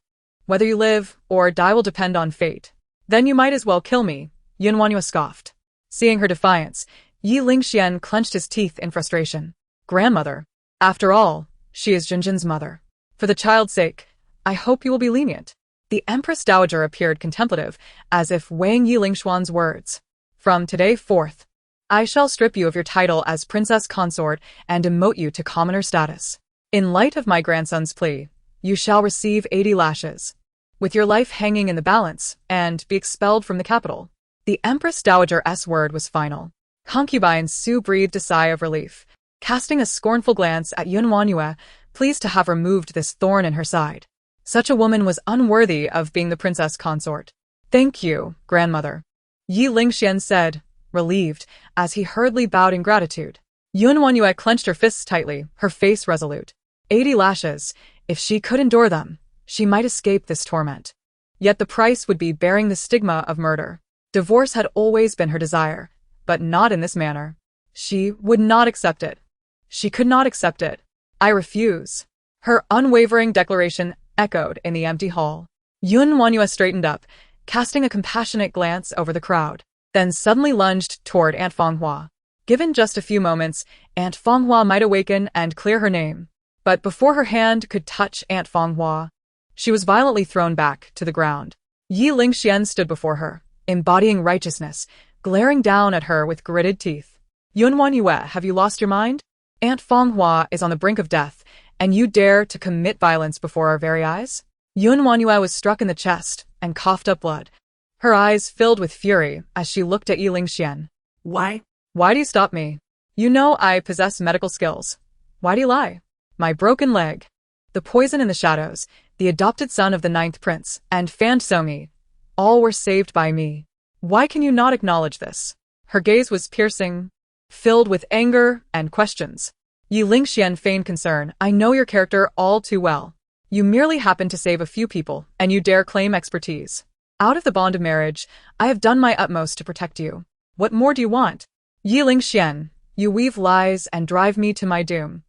Whether you live or die will depend on fate. Then you might as well kill me, WanYue scoffed. Seeing her defiance, Ye LingXuan clenched his teeth in frustration. Grandmother. After all, she is Jinjin's mother. For the child's sake, I hope you will be lenient. The Empress Dowager appeared contemplative, as if weighing Ye LingXuan's words. From today forth, I shall strip you of your title as Princess Consort and demote you to commoner status. In light of my grandson's plea, you shall receive 80 lashes, with your life hanging in the balance, and be expelled from the capital. The Empress Dowager's word was final. Concubine Su breathed a sigh of relief, casting a scornful glance at WanYue, pleased to have removed this thorn in her side. Such a woman was unworthy of being the Princess Consort. Thank you, grandmother, Ye LingXuan said, relieved, as he hurriedly bowed in gratitude. WanYue clenched her fists tightly, her face resolute. 80 lashes, if she could endure them, she might escape this torment. Yet the price would be bearing the stigma of murder. Divorce had always been her desire, but not in this manner. She would not accept it. She could not accept it. I refuse. Her unwavering declaration echoed in the empty hall. WanYue straightened up, casting a compassionate glance over the crowd, then suddenly lunged toward Aunt Fanghua. Given just a few moments, Aunt Fanghua might awaken and clear her name. But before her hand could touch Aunt Fanghua, she was violently thrown back to the ground. Ye LingXuan stood before her, embodying righteousness, glaring down at her with gritted teeth. WanYue, have you lost your mind? Aunt Fanghua is on the brink of death, and you dare to commit violence before our very eyes? WanYue was struck in the chest and coughed up blood. Her eyes filled with fury as she looked at Ye LingXuan. Why? Why do you stop me? You know I possess medical skills. Why do you lie? My broken leg, the poison in the shadows, the adopted son of the 9th prince, and Fan Songi, all were saved by me. Why can you not acknowledge this? Her gaze was piercing, filled with anger and questions. Ye LingXuan feigned concern. I know your character all too well. You merely happen to save a few people, and you dare claim expertise. Out of the bond of marriage, I have done my utmost to protect you. What more do you want? Ye LingXuan, you weave lies and drive me to my doom.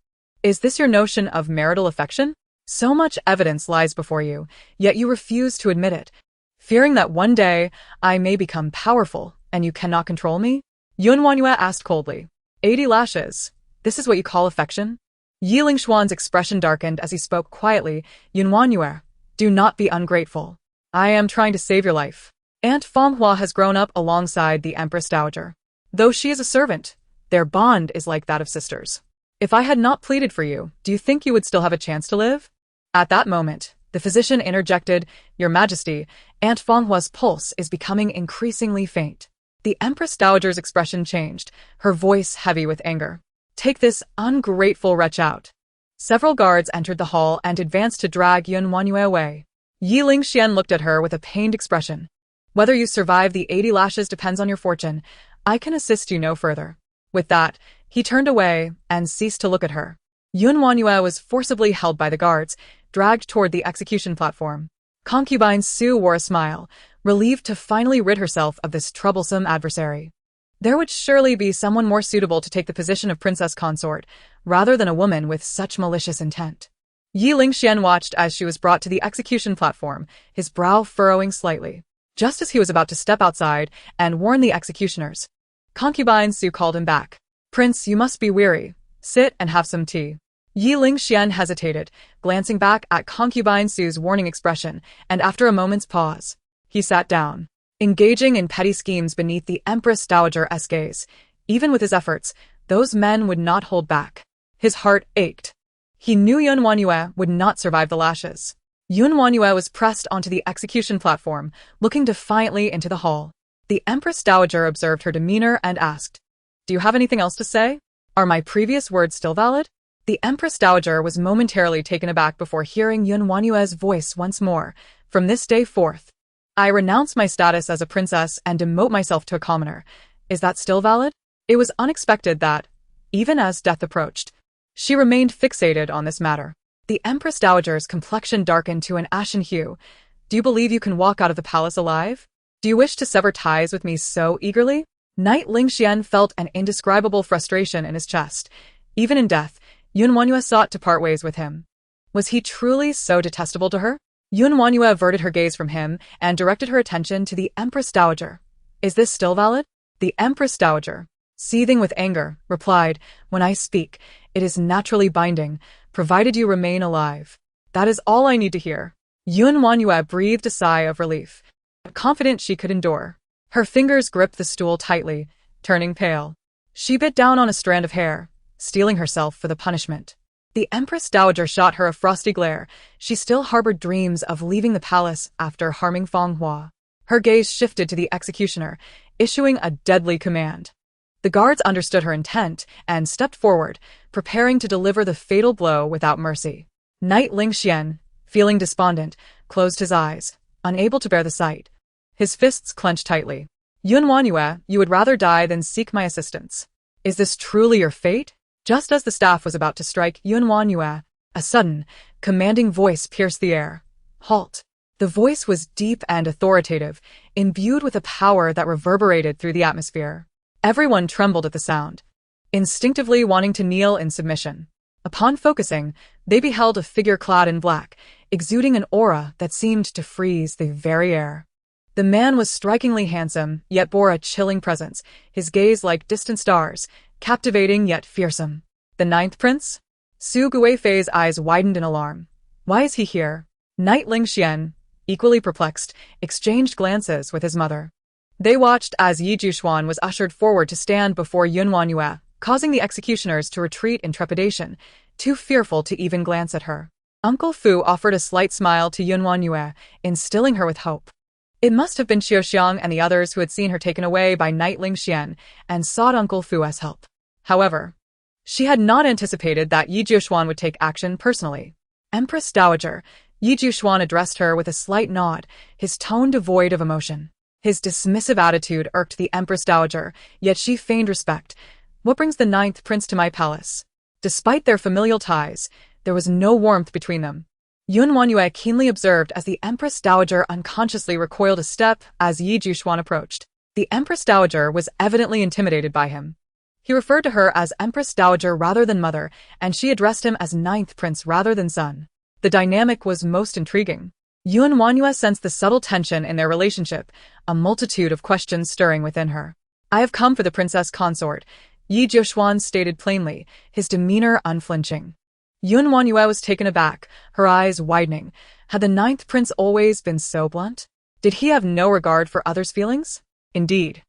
Is this your notion of marital affection? So much evidence lies before you, yet you refuse to admit it, fearing that one day I may become powerful and you cannot control me? WanYue asked coldly. 80 lashes. This is what you call affection? Ye LingXuan's expression darkened as he spoke quietly. WanYue, do not be ungrateful. I am trying to save your life. Aunt Fanghua has grown up alongside the Empress Dowager. Though she is a servant, their bond is like that of sisters. If I had not pleaded for you, do you think you would still have a chance to live? At that moment, the physician interjected, Your Majesty, Aunt Fanghua's pulse is becoming increasingly faint. The Empress Dowager's expression changed, her voice heavy with anger. Take this ungrateful wretch out. Several guards entered the hall and advanced to drag WanYue away. Ye LingXuan looked at her with a pained expression. Whether you survive the 80 lashes depends on your fortune. I can assist you no further. With that, he turned away and ceased to look at her. WanYue was forcibly held by the guards, dragged toward the execution platform. Concubine Su wore a smile, relieved to finally rid herself of this troublesome adversary. There would surely be someone more suitable to take the position of Princess Consort, rather than a woman with such malicious intent. Ye LingXuan watched as she was brought to the execution platform, his brow furrowing slightly. Just as he was about to step outside and warn the executioners, Concubine Su called him back. Prince, you must be weary. Sit and have some tea. Ye LingXuan hesitated, glancing back at Concubine Su's warning expression, and after a moment's pause, he sat down. Engaging in petty schemes beneath the Empress Dowager's gaze, even with his efforts, those men would not hold back. His heart ached. He knew WanYue would not survive the lashes. WanYue was pressed onto the execution platform, looking defiantly into the hall. The Empress Dowager observed her demeanor and asked, Do you have anything else to say? Are my previous words still valid? The Empress Dowager was momentarily taken aback before hearing WanYue's voice once more. From this day forth, I renounce my status as a princess and demote myself to a commoner. Is that still valid? It was unexpected that, even as death approached, she remained fixated on this matter. The Empress Dowager's complexion darkened to an ashen hue. Do you believe you can walk out of the palace alive? Do you wish to sever ties with me so eagerly? Knight LingXuan felt an indescribable frustration in his chest. Even in death, WanYue sought to part ways with him. Was he truly so detestable to her? WanYue averted her gaze from him and directed her attention to the Empress Dowager. Is this still valid? The Empress Dowager, seething with anger, replied, When I speak, it is naturally binding, provided you remain alive. That is all I need to hear. WanYue breathed a sigh of relief, confident she could endure. Her fingers gripped the stool tightly, turning pale. She bit down on a strand of hair, steeling herself for the punishment. The Empress Dowager shot her a frosty glare. She still harbored dreams of leaving the palace after harming Fanghua. Her gaze shifted to the executioner, issuing a deadly command. The guards understood her intent and stepped forward, preparing to deliver the fatal blow without mercy. Knight LingXuan, feeling despondent, closed his eyes, unable to bear the sight. His fists clenched tightly. WanYue, you would rather die than seek my assistance. Is this truly your fate? Just as the staff was about to strike WanYue, a sudden, commanding voice pierced the air. Halt. The voice was deep and authoritative, imbued with a power that reverberated through the atmosphere. Everyone trembled at the sound, instinctively wanting to kneel in submission. Upon focusing, they beheld a figure clad in black, exuding an aura that seemed to freeze the very air. The man was strikingly handsome, yet bore a chilling presence, his gaze like distant stars, captivating yet fearsome. The ninth prince? Su Guifei's eyes widened in alarm. Why is he here? Knight LingXuan, equally perplexed, exchanged glances with his mother. They watched as Ye LingXuan was ushered forward to stand before WanYue, causing the executioners to retreat in trepidation, too fearful to even glance at her. Uncle Fu offered a slight smile to WanYue, instilling her with hope. It must have been Xiaoxiang and the others who had seen her taken away by Knight LingXuan and sought Uncle Fu's help. However, she had not anticipated that Ye LingXuan would take action personally. Empress Dowager, Ye LingXuan addressed her with a slight nod, his tone devoid of emotion. His dismissive attitude irked the Empress Dowager, yet she feigned respect. What brings the ninth prince to my palace? Despite their familial ties, there was no warmth between them. WanYue keenly observed as the Empress Dowager unconsciously recoiled a step as Yi Jushuan approached. The Empress Dowager was evidently intimidated by him. He referred to her as Empress Dowager rather than mother, and she addressed him as ninth prince rather than son. The dynamic was most intriguing. WanYue sensed the subtle tension in their relationship, a multitude of questions stirring within her. "I have come for the princess consort," Yi Jushuan stated plainly, his demeanor unflinching. WanYue was taken aback, her eyes widening. Had the ninth prince always been so blunt? Did he have no regard for others' feelings? Indeed.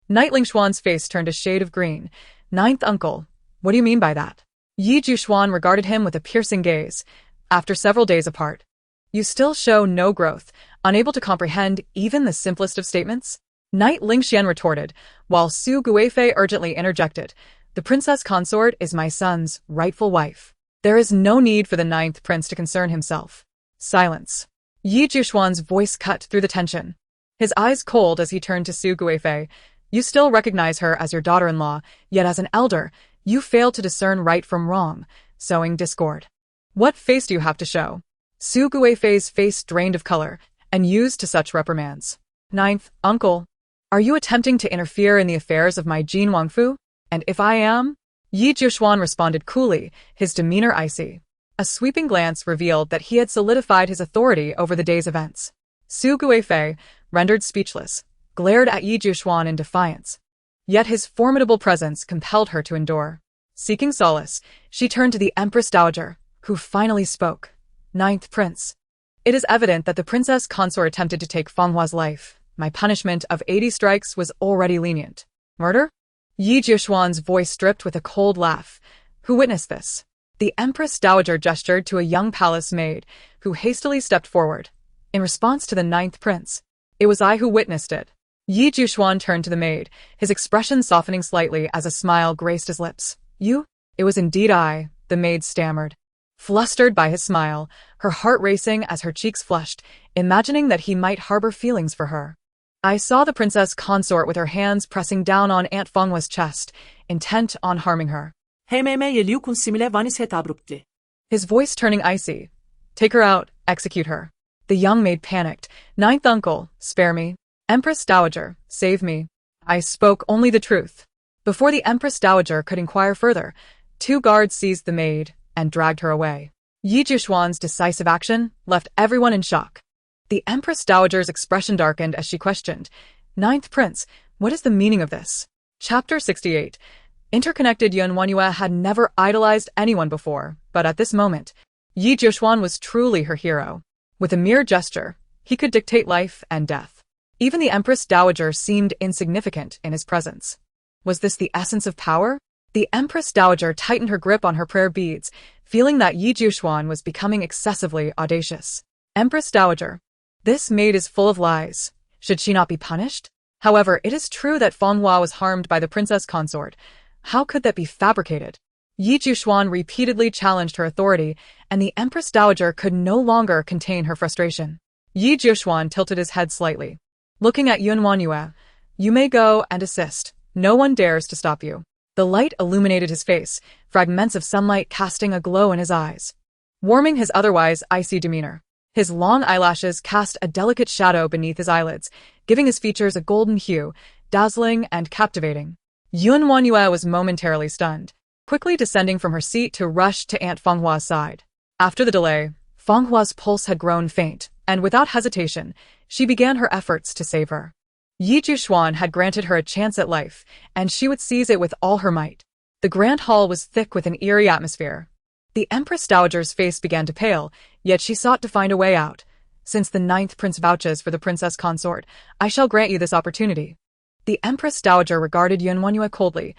Knight LingXuan's face turned a shade of green. "Ninth uncle, what do you mean by that?" Yi Jushuan regarded him with a piercing gaze. After several days apart, "You still show no growth, unable to comprehend even the simplest of statements?" Knight LingXuan retorted, while Su Guifei urgently interjected, "The princess consort is my son's rightful wife. There is no need for the ninth prince to concern himself." Silence. Yi Jushuan's voice cut through the tension. His eyes cold as he turned to Su Guifei. "You still recognize her as your daughter-in-law, yet as an elder, you fail to discern right from wrong, sowing discord. What face do you have to show?" Su Guifei's face drained of color, and used to such reprimands. "Ninth, uncle, are you attempting to interfere in the affairs of my Jin Wangfu? And if I am?" Yi Jushuan responded coolly, his demeanor icy. A sweeping glance revealed that he had solidified his authority over the day's events. Su Guifei, rendered speechless, glared at Yi Jushuan in defiance. Yet his formidable presence compelled her to endure. Seeking solace, she turned to the Empress Dowager, who finally spoke. "Ninth prince, it is evident that the princess consort attempted to take Fenghua's life. My punishment of 80 strikes was already lenient. Murder?" Yi Jushuan's voice dripped with a cold laugh. "Who witnessed this?" The Empress Dowager gestured to a young palace maid, who hastily stepped forward. In response to the ninth prince, "It was I who witnessed it." Yi Jushuan turned to the maid, his expression softening slightly as a smile graced his lips. "You?" "It was indeed I," the maid stammered. Flustered by his smile, her heart racing as her cheeks flushed, imagining that he might harbor feelings for her. "I saw the princess consort with her hands pressing down on Aunt Fenghua's chest, intent on harming her." Highness Ye LingXuan simile vanis het abruptly. His voice turning icy. "Take her out, execute her." The young maid panicked. "Ninth uncle, spare me. Empress Dowager, save me. I spoke only the truth." Before the Empress Dowager could inquire further, 2 guards seized the maid and dragged her away. Yi Jushuan's decisive action left everyone in shock. The Empress Dowager's expression darkened as she questioned, "Ninth prince, what is the meaning of this?" Chapter 68. Interconnected WanYue had never idolized anyone before, but at this moment, Yi Jushuan was truly her hero. With a mere gesture, he could dictate life and death. Even the Empress Dowager seemed insignificant in his presence. Was this the essence of power? The Empress Dowager tightened her grip on her prayer beads, feeling that Yi Jushuan was becoming excessively audacious. "Empress Dowager, this maid is full of lies. Should she not be punished? However, it is true that Fenghua was harmed by the princess consort. How could that be fabricated?" Yi Jushuan repeatedly challenged her authority, and the Empress Dowager could no longer contain her frustration. Yi Jushuan tilted his head slightly. Looking at WanYue, "You may go and assist. No one dares to stop you." The light illuminated his face, fragments of sunlight casting a glow in his eyes, warming his otherwise icy demeanor. His long eyelashes cast a delicate shadow beneath his eyelids, giving his features a golden hue, dazzling and captivating. WanYue was momentarily stunned, quickly descending from her seat to rush to Aunt Fenghua's side. After the delay, Fenghua's pulse had grown faint, and without hesitation, she began her efforts to save her. Yi Jushuan had granted her a chance at life, and she would seize it with all her might. The grand hall was thick with an eerie atmosphere. The Empress Dowager's face began to pale, yet she sought to find a way out. "Since the ninth prince vouches for the princess consort, I shall grant you this opportunity." The Empress Dowager regarded WanYue coldly.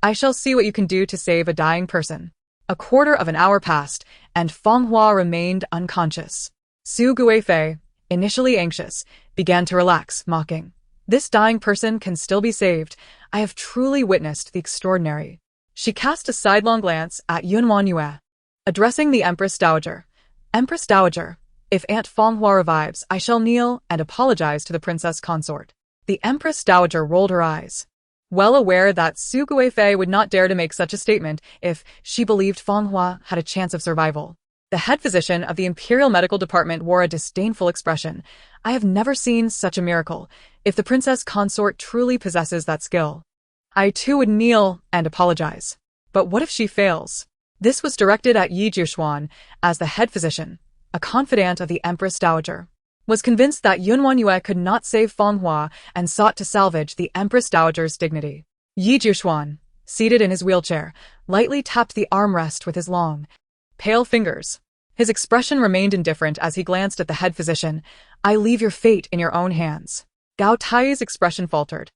"I shall see what you can do to save a dying person." A quarter of an hour passed, and Fenghua remained unconscious. Su Guifei, initially anxious, began to relax, mocking. "This dying person can still be saved. I have truly witnessed the extraordinary." She cast a sidelong glance at WanYue. Addressing the Empress Dowager, "Empress Dowager, if Aunt Fenghua revives, I shall kneel and apologize to the princess consort." The Empress Dowager rolled her eyes. Well aware that Su Guifei would not dare to make such a statement if she believed Fenghua had a chance of survival. The head physician of the Imperial Medical Department wore a disdainful expression. I have never seen such a miracle. If the Princess Consort truly possesses that skill, I too would kneel and apologize. But what if she fails? This was directed at Ye LingXuan, as the head physician, a confidant of the Empress Dowager, was convinced that WanYue could not save Fanghua and sought to salvage the Empress Dowager's dignity. Ye LingXuan, seated in his wheelchair, lightly tapped the armrest with his long, pale fingers. His expression remained indifferent as he glanced at the head physician. I leave your fate in your own hands. Gao Tai's expression faltered.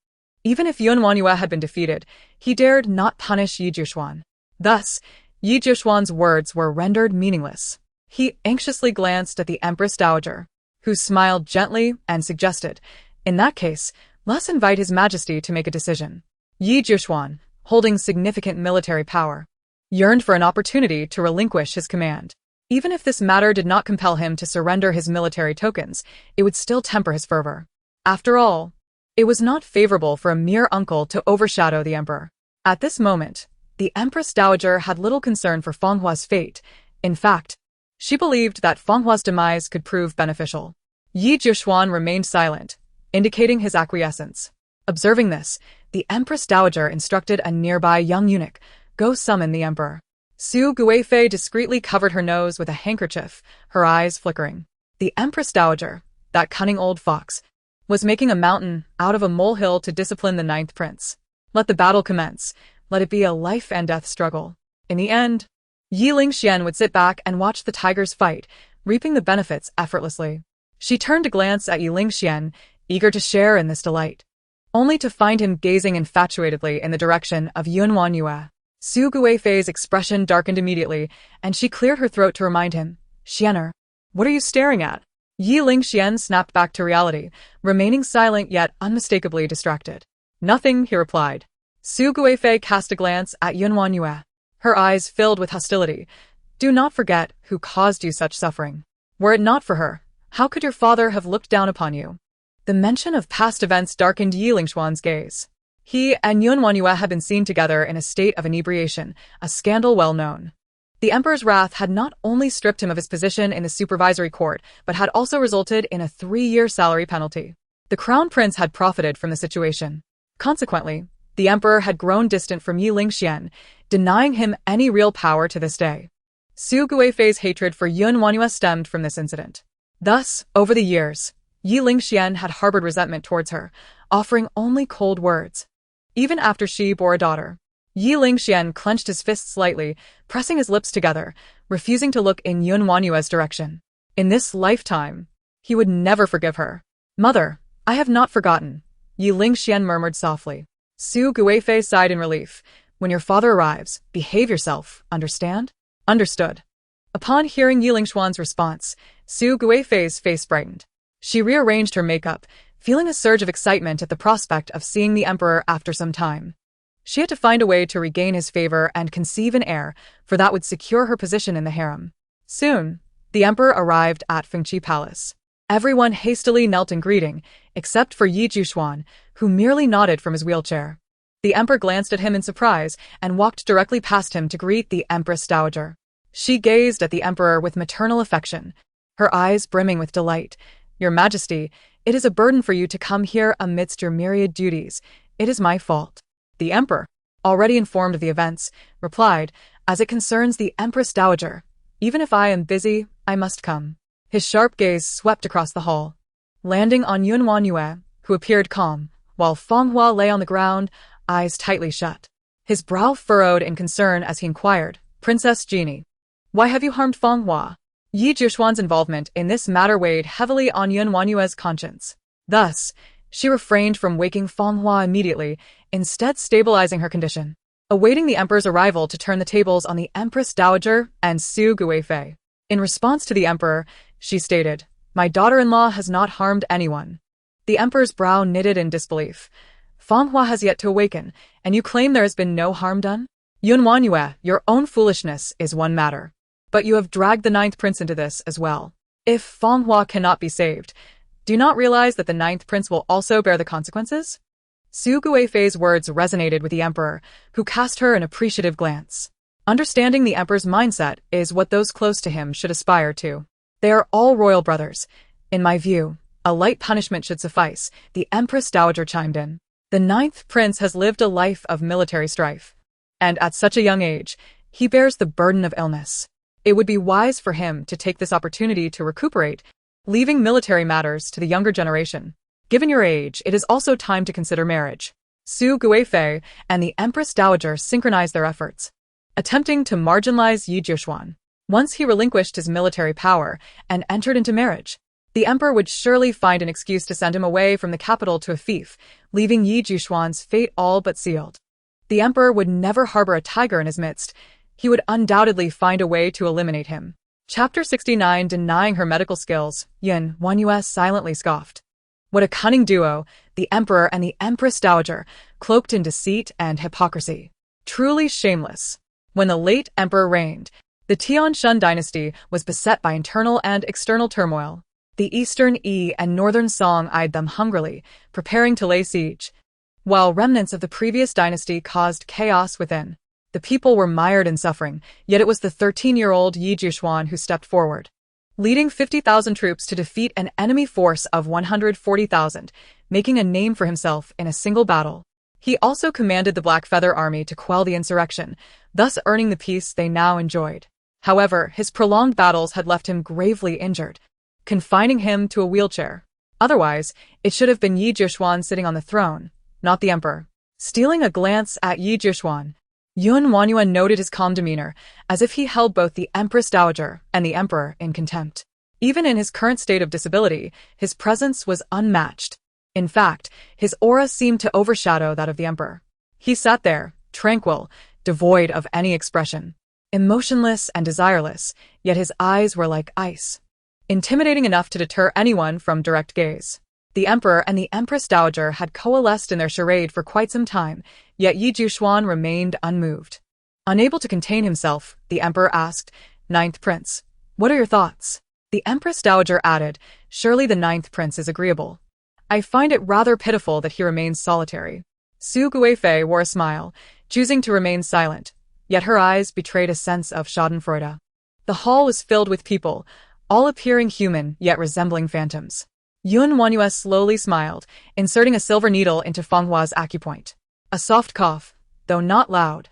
Even if WanYue had been defeated, he dared not punish Ye LingXuan. Thus, Ye LingXuan's words were rendered meaningless. He anxiously glanced at the Empress Dowager, who smiled gently and suggested, in that case, let's invite His Majesty to make a decision. Ye LingXuan, holding significant military power, yearned for an opportunity to relinquish his command. Even if this matter did not compel him to surrender his military tokens, it would still temper his fervor. After all, it was not favorable for a mere uncle to overshadow the emperor. At this moment, the Empress Dowager had little concern for Fanghua's fate. In fact, she believed that Fanghua's demise could prove beneficial. Ye LingXuan remained silent, indicating his acquiescence. Observing this, the Empress Dowager instructed a nearby young eunuch, go summon the emperor. Su Guifei discreetly covered her nose with a handkerchief, her eyes flickering. The Empress Dowager, that cunning old fox, was making a mountain out of a molehill to discipline the ninth prince. Let the battle commence. Let it be a life-and-death struggle. In the end, Ye LingXuan would sit back and watch the tigers fight, reaping the benefits effortlessly. She turned to glance at Ye LingXuan, eager to share in this delight, only to find him gazing infatuatedly in the direction of WanYue. Su Guifei's expression darkened immediately, and she cleared her throat to remind him, Xianer, what are you staring at? Ye LingXuan snapped back to reality, remaining silent yet unmistakably distracted. Nothing, he replied. Su Guifei cast a glance at WanYue. Her eyes filled with hostility. Do not forget who caused you such suffering. Were it not for her, how could your father have looked down upon you? The mention of past events darkened Ye LingXuan's gaze. He and WanYue had been seen together in a state of inebriation, a scandal well known. The emperor's wrath had not only stripped him of his position in the supervisory court, but had also resulted in a 3-year salary penalty. The crown prince had profited from the situation. Consequently, the emperor had grown distant from Ye LingXuan, denying him any real power to this day. Su Guifei's hatred for WanYue stemmed from this incident. Thus, over the years, Ye LingXuan had harbored resentment towards her, offering only cold words. Even after she bore a daughter, Ye LingXuan clenched his fists slightly, pressing his lips together, refusing to look in WanYue's direction. In this lifetime, he would never forgive her. Mother, I have not forgotten, Ye LingXuan murmured softly. Su Guifei sighed in relief. When your father arrives, behave yourself, understand? Understood. Upon hearing Ye LingXuan's response, Su Guifei's face brightened. She rearranged her makeup, feeling a surge of excitement at the prospect of seeing the emperor after some time. She had to find a way to regain his favor and conceive an heir, for that would secure her position in the harem. Soon, the emperor arrived at Jin Palace. Everyone hastily knelt in greeting, except for Ye LingXuan, who merely nodded from his wheelchair. The emperor glanced at him in surprise and walked directly past him to greet the Empress Dowager. She gazed at the emperor with maternal affection, her eyes brimming with delight. Your Majesty, it is a burden for you to come here amidst your myriad duties. It is my fault. The emperor, already informed of the events, replied, as it concerns the Empress Dowager, even if I am busy, I must come. His sharp gaze swept across the hall, landing on WanYue, who appeared calm, while Fanghua lay on the ground, eyes tightly shut. His brow furrowed in concern as he inquired, Princess Jeannie, why have you harmed Fanghua? Ye LingXuan's involvement in this matter weighed heavily on WanYue's conscience. Thus, she refrained from waking Fanghua immediately, instead stabilizing her condition, awaiting the emperor's arrival to turn the tables on the Empress Dowager and Su Guifei. In response to the emperor, she stated, my daughter-in-law has not harmed anyone. The emperor's brow knitted in disbelief. Fanghua has yet to awaken, and you claim there has been no harm done? WanYue, your own foolishness is one matter. But you have dragged the ninth prince into this as well. If Fanghua cannot be saved, do you not realize that the ninth prince will also bear the consequences? Su Guifei's words resonated with the emperor, who cast her an appreciative glance. Understanding the emperor's mindset is what those close to him should aspire to. They are all royal brothers. In my view, a light punishment should suffice, the Empress Dowager chimed in. The 9th prince has lived a life of military strife. And at such a young age, he bears the burden of illness. It would be wise for him to take this opportunity to recuperate, leaving military matters to the younger generation. Given your age, it is also time to consider marriage. Su Guifei and the Empress Dowager synchronized their efforts, attempting to marginalize Ye LingXuan. Once he relinquished his military power and entered into marriage, the emperor would surely find an excuse to send him away from the capital to a fief, leaving Ye LingXuan's fate all but sealed. The emperor would never harbor a tiger in his midst. He would undoubtedly find a way to eliminate him. Chapter 69. Denying her medical skills, WanYue silently scoffed. What a cunning duo, the emperor and the Empress Dowager, cloaked in deceit and hypocrisy. Truly shameless. When the late emperor reigned, the Tianshun dynasty was beset by internal and external turmoil. The Eastern Yi and Northern Song eyed them hungrily, preparing to lay siege, while remnants of the previous dynasty caused chaos within. The people were mired in suffering, yet it was the 13-year-old Ye LingXuan who stepped forward, leading 50,000 troops to defeat an enemy force of 140,000, making a name for himself in a single battle. He also commanded the Black Feather Army to quell the insurrection, thus earning the peace they now enjoyed. However, his prolonged battles had left him gravely injured, confining him to a wheelchair. Otherwise, it should have been Ye LingXuan sitting on the throne, not the emperor. Stealing a glance at Ye LingXuan, WanYue noted his calm demeanor, as if he held both the Empress Dowager and the emperor in contempt. Even in his current state of disability, his presence was unmatched. In fact, his aura seemed to overshadow that of the emperor. He sat there, tranquil, devoid of any expression, emotionless and desireless, yet his eyes were like ice, intimidating enough to deter anyone from direct gaze. The emperor and the Empress Dowager had coalesced in their charade for quite some time, yet Ye LingXuan remained unmoved. Unable to contain himself, the emperor asked, "9th prince, what are your thoughts?" The Empress Dowager added, "Surely the 9th prince is agreeable. I find it rather pitiful that he remains solitary." Su Guifei wore a smile, choosing to remain silent, yet her eyes betrayed a sense of schadenfreude. The hall was filled with people, all appearing human yet resembling phantoms. WanYue slowly smiled, inserting a silver needle into Fenghua's acupoint. A soft cough, though not loud,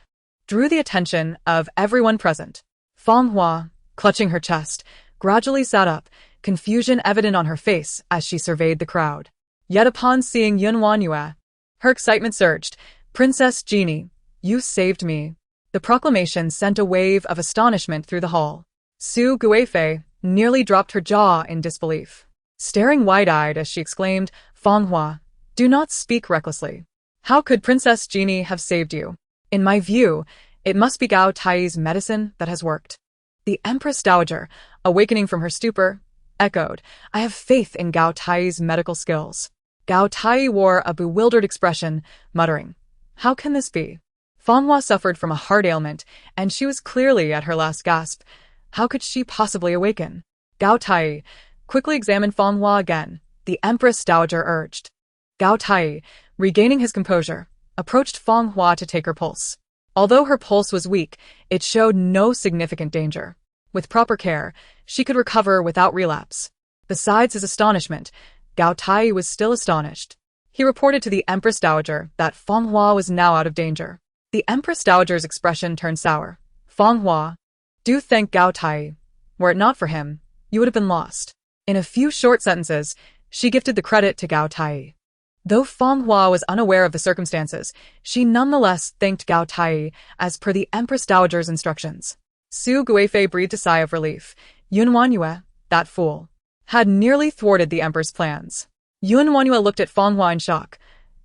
drew the attention of everyone present. Fenghua, clutching her chest, gradually sat up, confusion evident on her face as she surveyed the crowd. Yet upon seeing WanYue, her excitement surged. "Princess Genie, you saved me." The proclamation sent a wave of astonishment through the hall. Su Guifei nearly dropped her jaw in disbelief, staring wide-eyed as she exclaimed, "Fenghua, do not speak recklessly. How could Princess Genie have saved you? In my view, it must be Gao Tai's medicine that has worked." The Empress Dowager, awakening from her stupor, echoed, "I have faith in Gao Tai's medical skills." Gao Tai wore a bewildered expression, muttering, "How can this be?" Fenghua suffered from a heart ailment, and she was clearly at her last gasp. How could she possibly awaken? Gao Tai, quickly examine Fenghua again, the Empress Dowager urged. Gao Tai, regaining his composure, approached Fenghua to take her pulse. Although her pulse was weak, it showed no significant danger. With proper care, she could recover without relapse. Besides his astonishment, Gao Tai was still astonished. He reported to the Empress Dowager that Fenghua was now out of danger. The Empress Dowager's expression turned sour. "Fenghua, do thank Gao Tai. Were it not for him, you would have been lost." In a few short sentences, she gifted the credit to Gao Tai. Though Fenghua was unaware of the circumstances, she nonetheless thanked Gao Tai as per the Empress Dowager's instructions. Su Guifei breathed a sigh of relief. WanYue, that fool, had nearly thwarted the emperor's plans. WanYue looked at Fenghua in shock.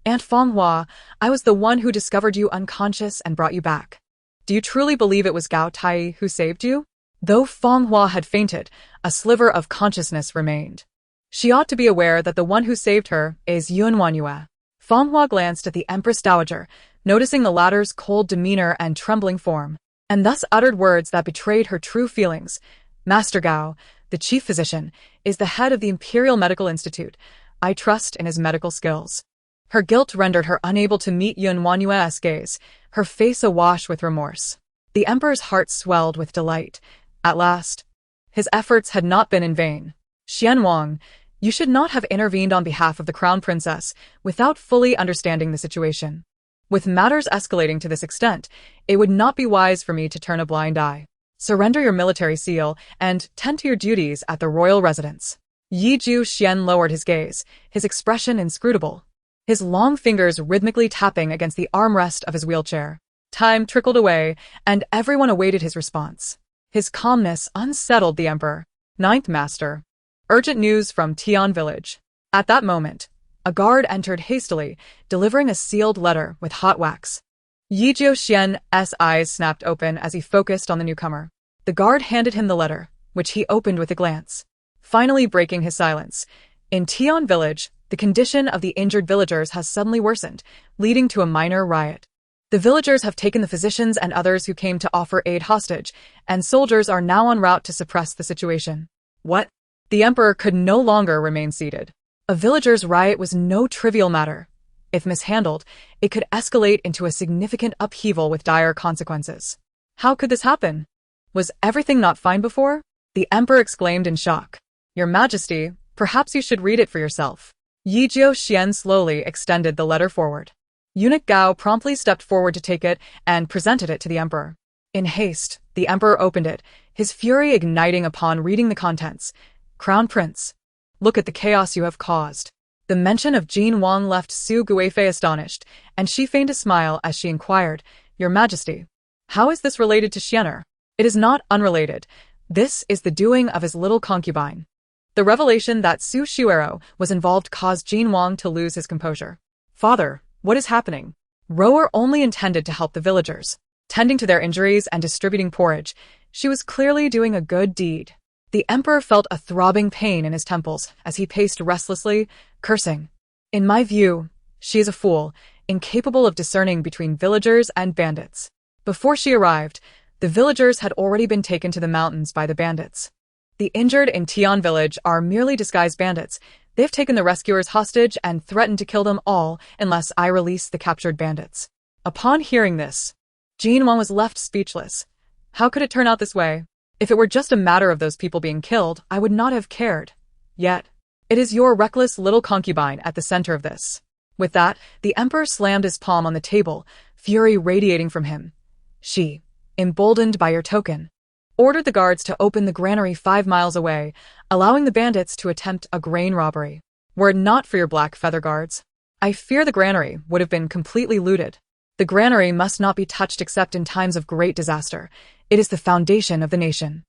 "Aunt Fenghua, I was the one who discovered you unconscious and brought you back. Do you truly believe it was Gao Tai who saved you?" Though Fenghua had fainted, a sliver of consciousness remained. She ought to be aware that the one who saved her is WanYue. Fenghua glanced at the Empress Dowager, noticing the latter's cold demeanor and trembling form, and thus uttered words that betrayed her true feelings. "Master Gao, the chief physician, is the head of the Imperial Medical Institute. I trust in his medical skills." Her guilt rendered her unable to meet WanYue's gaze, her face awash with remorse. The emperor's heart swelled with delight. At last, his efforts had not been in vain. Xianwang, you should not have intervened on behalf of the crown princess without fully understanding the situation. With matters escalating to this extent, it would not be wise for me to turn a blind eye. Surrender your military seal and tend to your duties at the royal residence. Yi Xian lowered his gaze, his expression inscrutable, his long fingers rhythmically tapping against the armrest of his wheelchair. Time trickled away, and everyone awaited his response. His calmness unsettled the emperor. Ninth Master. Urgent news from Tian village. At that moment, a guard entered hastily, delivering a sealed letter with hot wax. Yi Xian's eyes snapped open as he focused on the newcomer. The guard handed him the letter, which he opened with a glance, finally breaking his silence. In Tian village, the condition of the injured villagers has suddenly worsened, leading to a minor riot. The villagers have taken the physicians and others who came to offer aid hostage, and soldiers are now en route to suppress the situation. What? The emperor could no longer remain seated. A villagers' riot was no trivial matter. If mishandled, it could escalate into a significant upheaval with dire consequences. How could this happen? Was everything not fine before? The emperor exclaimed in shock. Your Majesty, perhaps you should read it for yourself. Yi Xian slowly extended the letter forward. Eunuch Gao promptly stepped forward to take it and presented it to the emperor. In haste, the emperor opened it, his fury igniting upon reading the contents. Crown Prince, look at the chaos you have caused. The mention of Jin Wang left Su Guifei astonished, and she feigned a smile as she inquired, Your Majesty, how is this related to Xianer? It is not unrelated. This is the doing of his little concubine. The revelation that Su Shuero was involved caused Jin Wang to lose his composure. Father, what is happening? Rower only intended to help the villagers, tending to their injuries and distributing porridge. She was clearly doing a good deed. The emperor felt a throbbing pain in his temples as he paced restlessly, cursing. In my view, she is a fool, incapable of discerning between villagers and bandits. Before she arrived, the villagers had already been taken to the mountains by the bandits. The injured in Tian village are merely disguised bandits. They have taken the rescuers hostage and threatened to kill them all unless I release the captured bandits. Upon hearing this, Jin Wang was left speechless. How could it turn out this way? If it were just a matter of those people being killed, I would not have cared. Yet, it is your reckless little concubine at the center of this. With that, the emperor slammed his palm on the table, fury radiating from him. She, emboldened by your token, ordered the guards to open the granary 5 miles away, allowing the bandits to attempt a grain robbery. Were it not for your black feather guards, I fear the granary would have been completely looted. The granary must not be touched except in times of great disaster. It is the foundation of the nation.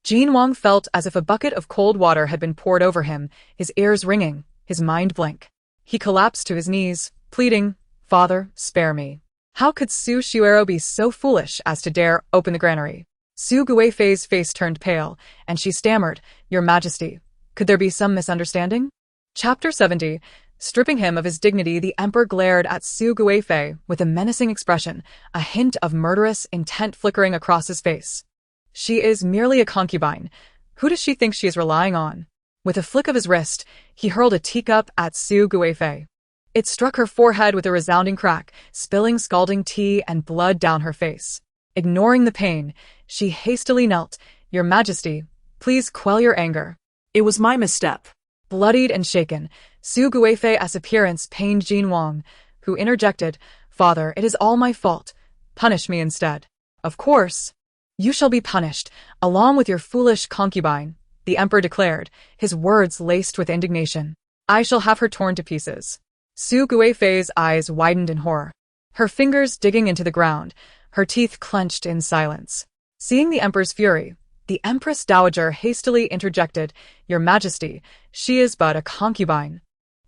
Jin Wang felt as if a bucket of cold water had been poured over him, his ears ringing, his mind blank. He collapsed to his knees, pleading, Father, spare me. How could Su Shuero be so foolish as to dare open the granary? Su Guifei's face turned pale, and she stammered, Your Majesty, could there be some misunderstanding? Chapter 70. Stripping him of his dignity, the emperor glared at Su Guifei with a menacing expression, a hint of murderous intent flickering across his face. She is merely a concubine. Who does she think she is relying on? With a flick of his wrist, he hurled a teacup at Su Guifei. It struck her forehead with a resounding crack, spilling scalding tea and blood down her face. Ignoring the pain, she hastily knelt. Your Majesty, please quell your anger. It was my misstep. Bloodied and shaken, Su Guifei's appearance pained Jin Wang, who interjected, Father, it is all my fault. Punish me instead. Of course. You shall be punished, along with your foolish concubine, the emperor declared, his words laced with indignation. I shall have her torn to pieces. Su Guifei's eyes widened in horror, her fingers digging into the ground, her teeth clenched in silence. Seeing the emperor's fury, the Empress Dowager hastily interjected, Your Majesty, she is but a concubine.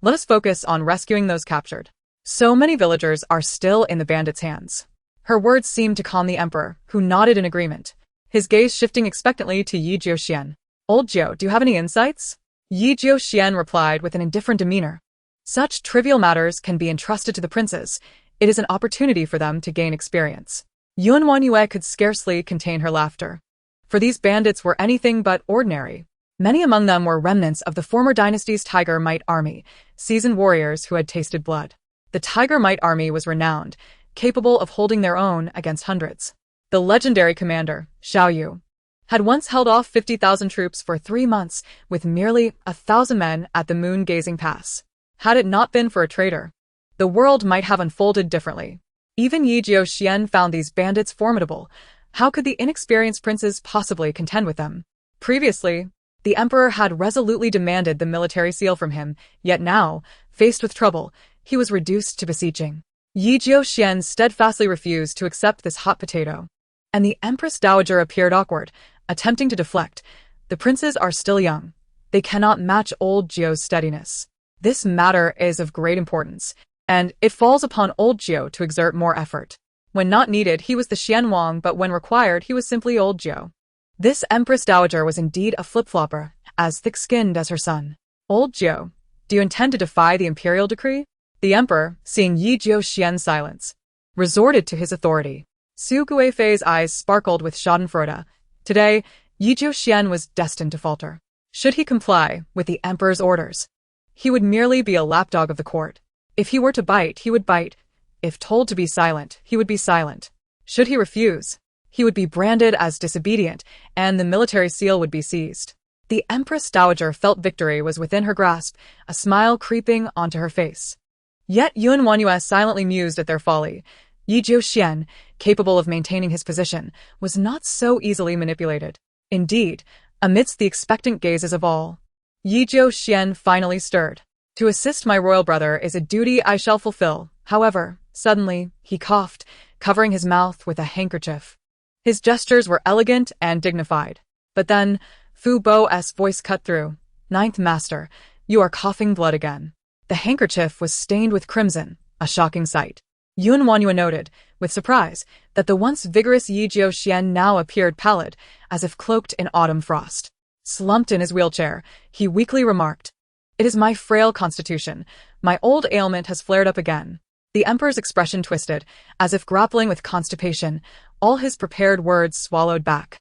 Let us focus on rescuing those captured. So many villagers are still in the bandits' hands. Her words seemed to calm the emperor, who nodded in agreement, his gaze shifting expectantly to Yi Xian. Old Jiu, do you have any insights? Yi Xian replied with an indifferent demeanor. Such trivial matters can be entrusted to the princes. It is an opportunity for them to gain experience. WanYue could scarcely contain her laughter. For these bandits were anything but ordinary. Many among them were remnants of the former dynasty's Tiger Might Army, seasoned warriors who had tasted blood. The Tiger Might Army was renowned, capable of holding their own against hundreds. The legendary commander, WanYue, had once held off 50,000 troops for 3 months with merely 1,000 men at the moon-gazing pass. Had it not been for a traitor, the world might have unfolded differently. Even Yi Xian found these bandits formidable. How could the inexperienced princes possibly contend with them? Previously, the emperor had resolutely demanded the military seal from him, yet now, faced with trouble, he was reduced to beseeching. Yi Xian steadfastly refused to accept this hot potato, and the Empress Dowager appeared awkward, attempting to deflect. The princes are still young. They cannot match old Jiu's steadiness. This matter is of great importance, and it falls upon old Jiu to exert more effort. When not needed, he was the Xianwang, but when required, he was simply old Jiu. This Empress Dowager was indeed a flip-flopper, as thick-skinned as her son. Old Jiu, do you intend to defy the imperial decree? The emperor, seeing Yi Xian's silence, resorted to his authority. Su Guifei's eyes sparkled with schadenfreude. Today, Yi Xian was destined to falter. Should he comply with the emperor's orders, he would merely be a lapdog of the court. If he were to bite, he would bite. If told to be silent, he would be silent. Should he refuse, he would be branded as disobedient, and the military seal would be seized. The Empress Dowager felt victory was within her grasp, a smile creeping onto her face. Yet WanYue silently mused at their folly. Yi Xian, capable of maintaining his position, was not so easily manipulated. Indeed, amidst the expectant gazes of all, Yi Xian finally stirred. To assist my royal brother is a duty I shall fulfill. However, suddenly, he coughed, covering his mouth with a handkerchief. His gestures were elegant and dignified. But then, Fu Bo's voice cut through. Ninth Master, you are coughing blood again. The handkerchief was stained with crimson, a shocking sight. WanYue noted, with surprise, that the once vigorous Yi Xian now appeared pallid, as if cloaked in autumn frost. Slumped in his wheelchair, he weakly remarked, "It is my frail constitution. My old ailment has flared up again." The emperor's expression twisted, as if grappling with constipation, all his prepared words swallowed back.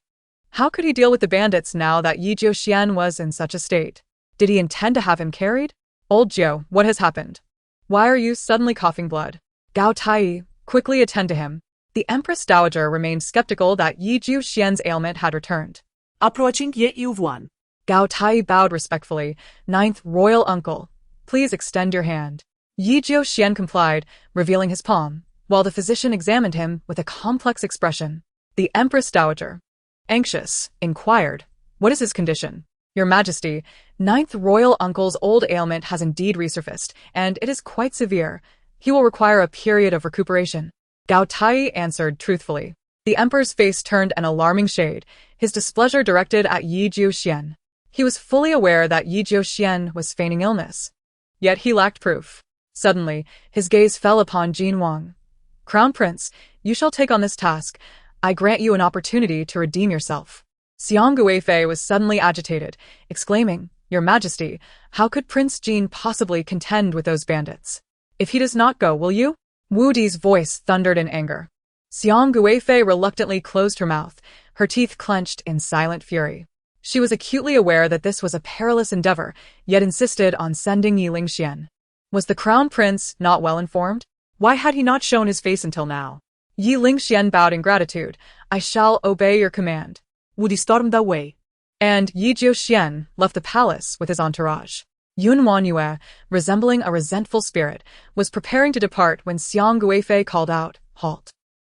How could he deal with the bandits now that Yi Xian was in such a state? Did he intend to have him carried? Old Jiu, what has happened? Why are you suddenly coughing blood? Gao Tai, quickly attend to him. The Empress Dowager remained skeptical that Yi Xian's ailment had returned. Approaching Ye LingXuan. Gao Tai bowed respectfully. Ninth Royal Uncle, please extend your hand. Yi Xian complied, revealing his palm, while the physician examined him with a complex expression. The Empress Dowager, anxious, inquired, "What is his condition?" "Your Majesty, Ninth Royal Uncle's old ailment has indeed resurfaced, and it is quite severe. He will require a period of recuperation." Gao Tai answered truthfully. The emperor's face turned an alarming shade, his displeasure directed at Yi Xian. He was fully aware that Yi Xian was feigning illness. Yet he lacked proof. Suddenly, his gaze fell upon Jin Wang. "Crown Prince, you shall take on this task. I grant you an opportunity to redeem yourself." Xiang Guifei was suddenly agitated, exclaiming, "Your Majesty, how could Prince Jin possibly contend with those bandits? If he does not go, will you?" Wu Di's voice thundered in anger. Xiang Guifei reluctantly closed her mouth, her teeth clenched in silent fury. She was acutely aware that this was a perilous endeavor, yet insisted on sending Ye LingXuan. Was the crown prince not well informed? Why had he not shown his face until now? Ye LingXuan bowed in gratitude. "I shall obey your command." Wu Di stormed away. And Yi Xian left the palace with his entourage. WanYue, resembling a resentful spirit, was preparing to depart when Xiang Guifei called out, "Halt."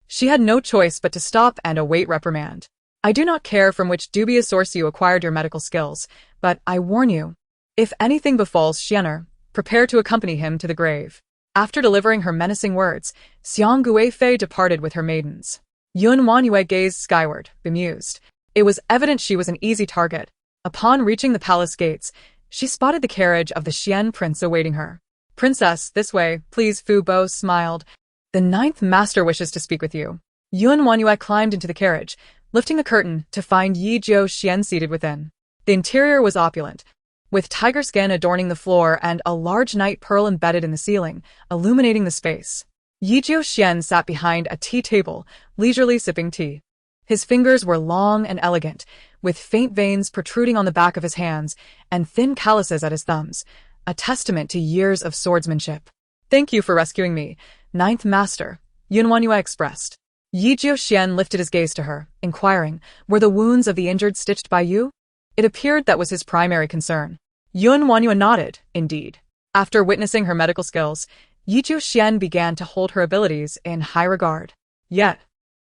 She had no choice but to stop and await reprimand. "I do not care from which dubious source you acquired your medical skills, but I warn you, if anything befalls Xianer, prepare to accompany him to the grave." After delivering her menacing words, Xiang Guifei departed with her maidens. WanYue gazed skyward, bemused. It was evident she was an easy target. Upon reaching the palace gates, she spotted the carriage of the Xian prince awaiting her. "Princess, this way, please." Fu Bo smiled. "The Ninth Master wishes to speak with you." WanYue climbed into the carriage, lifting the curtain to find Yi Xian seated within. The interior was opulent, with tiger skin adorning the floor and a large night pearl embedded in the ceiling, illuminating the space. Yi Xian sat behind a tea table, leisurely sipping tea. His fingers were long and elegant, with faint veins protruding on the back of his hands and thin calluses at his thumbs, a testament to years of swordsmanship. "Thank you for rescuing me, Ninth Master," WanYue expressed. Yi Jiuxian lifted his gaze to her, inquiring, were the wounds of the injured stitched by you? It appeared that was his primary concern. WanYue nodded, indeed. After witnessing her medical skills, Yi Jiuxian began to hold her abilities in high regard. Yet,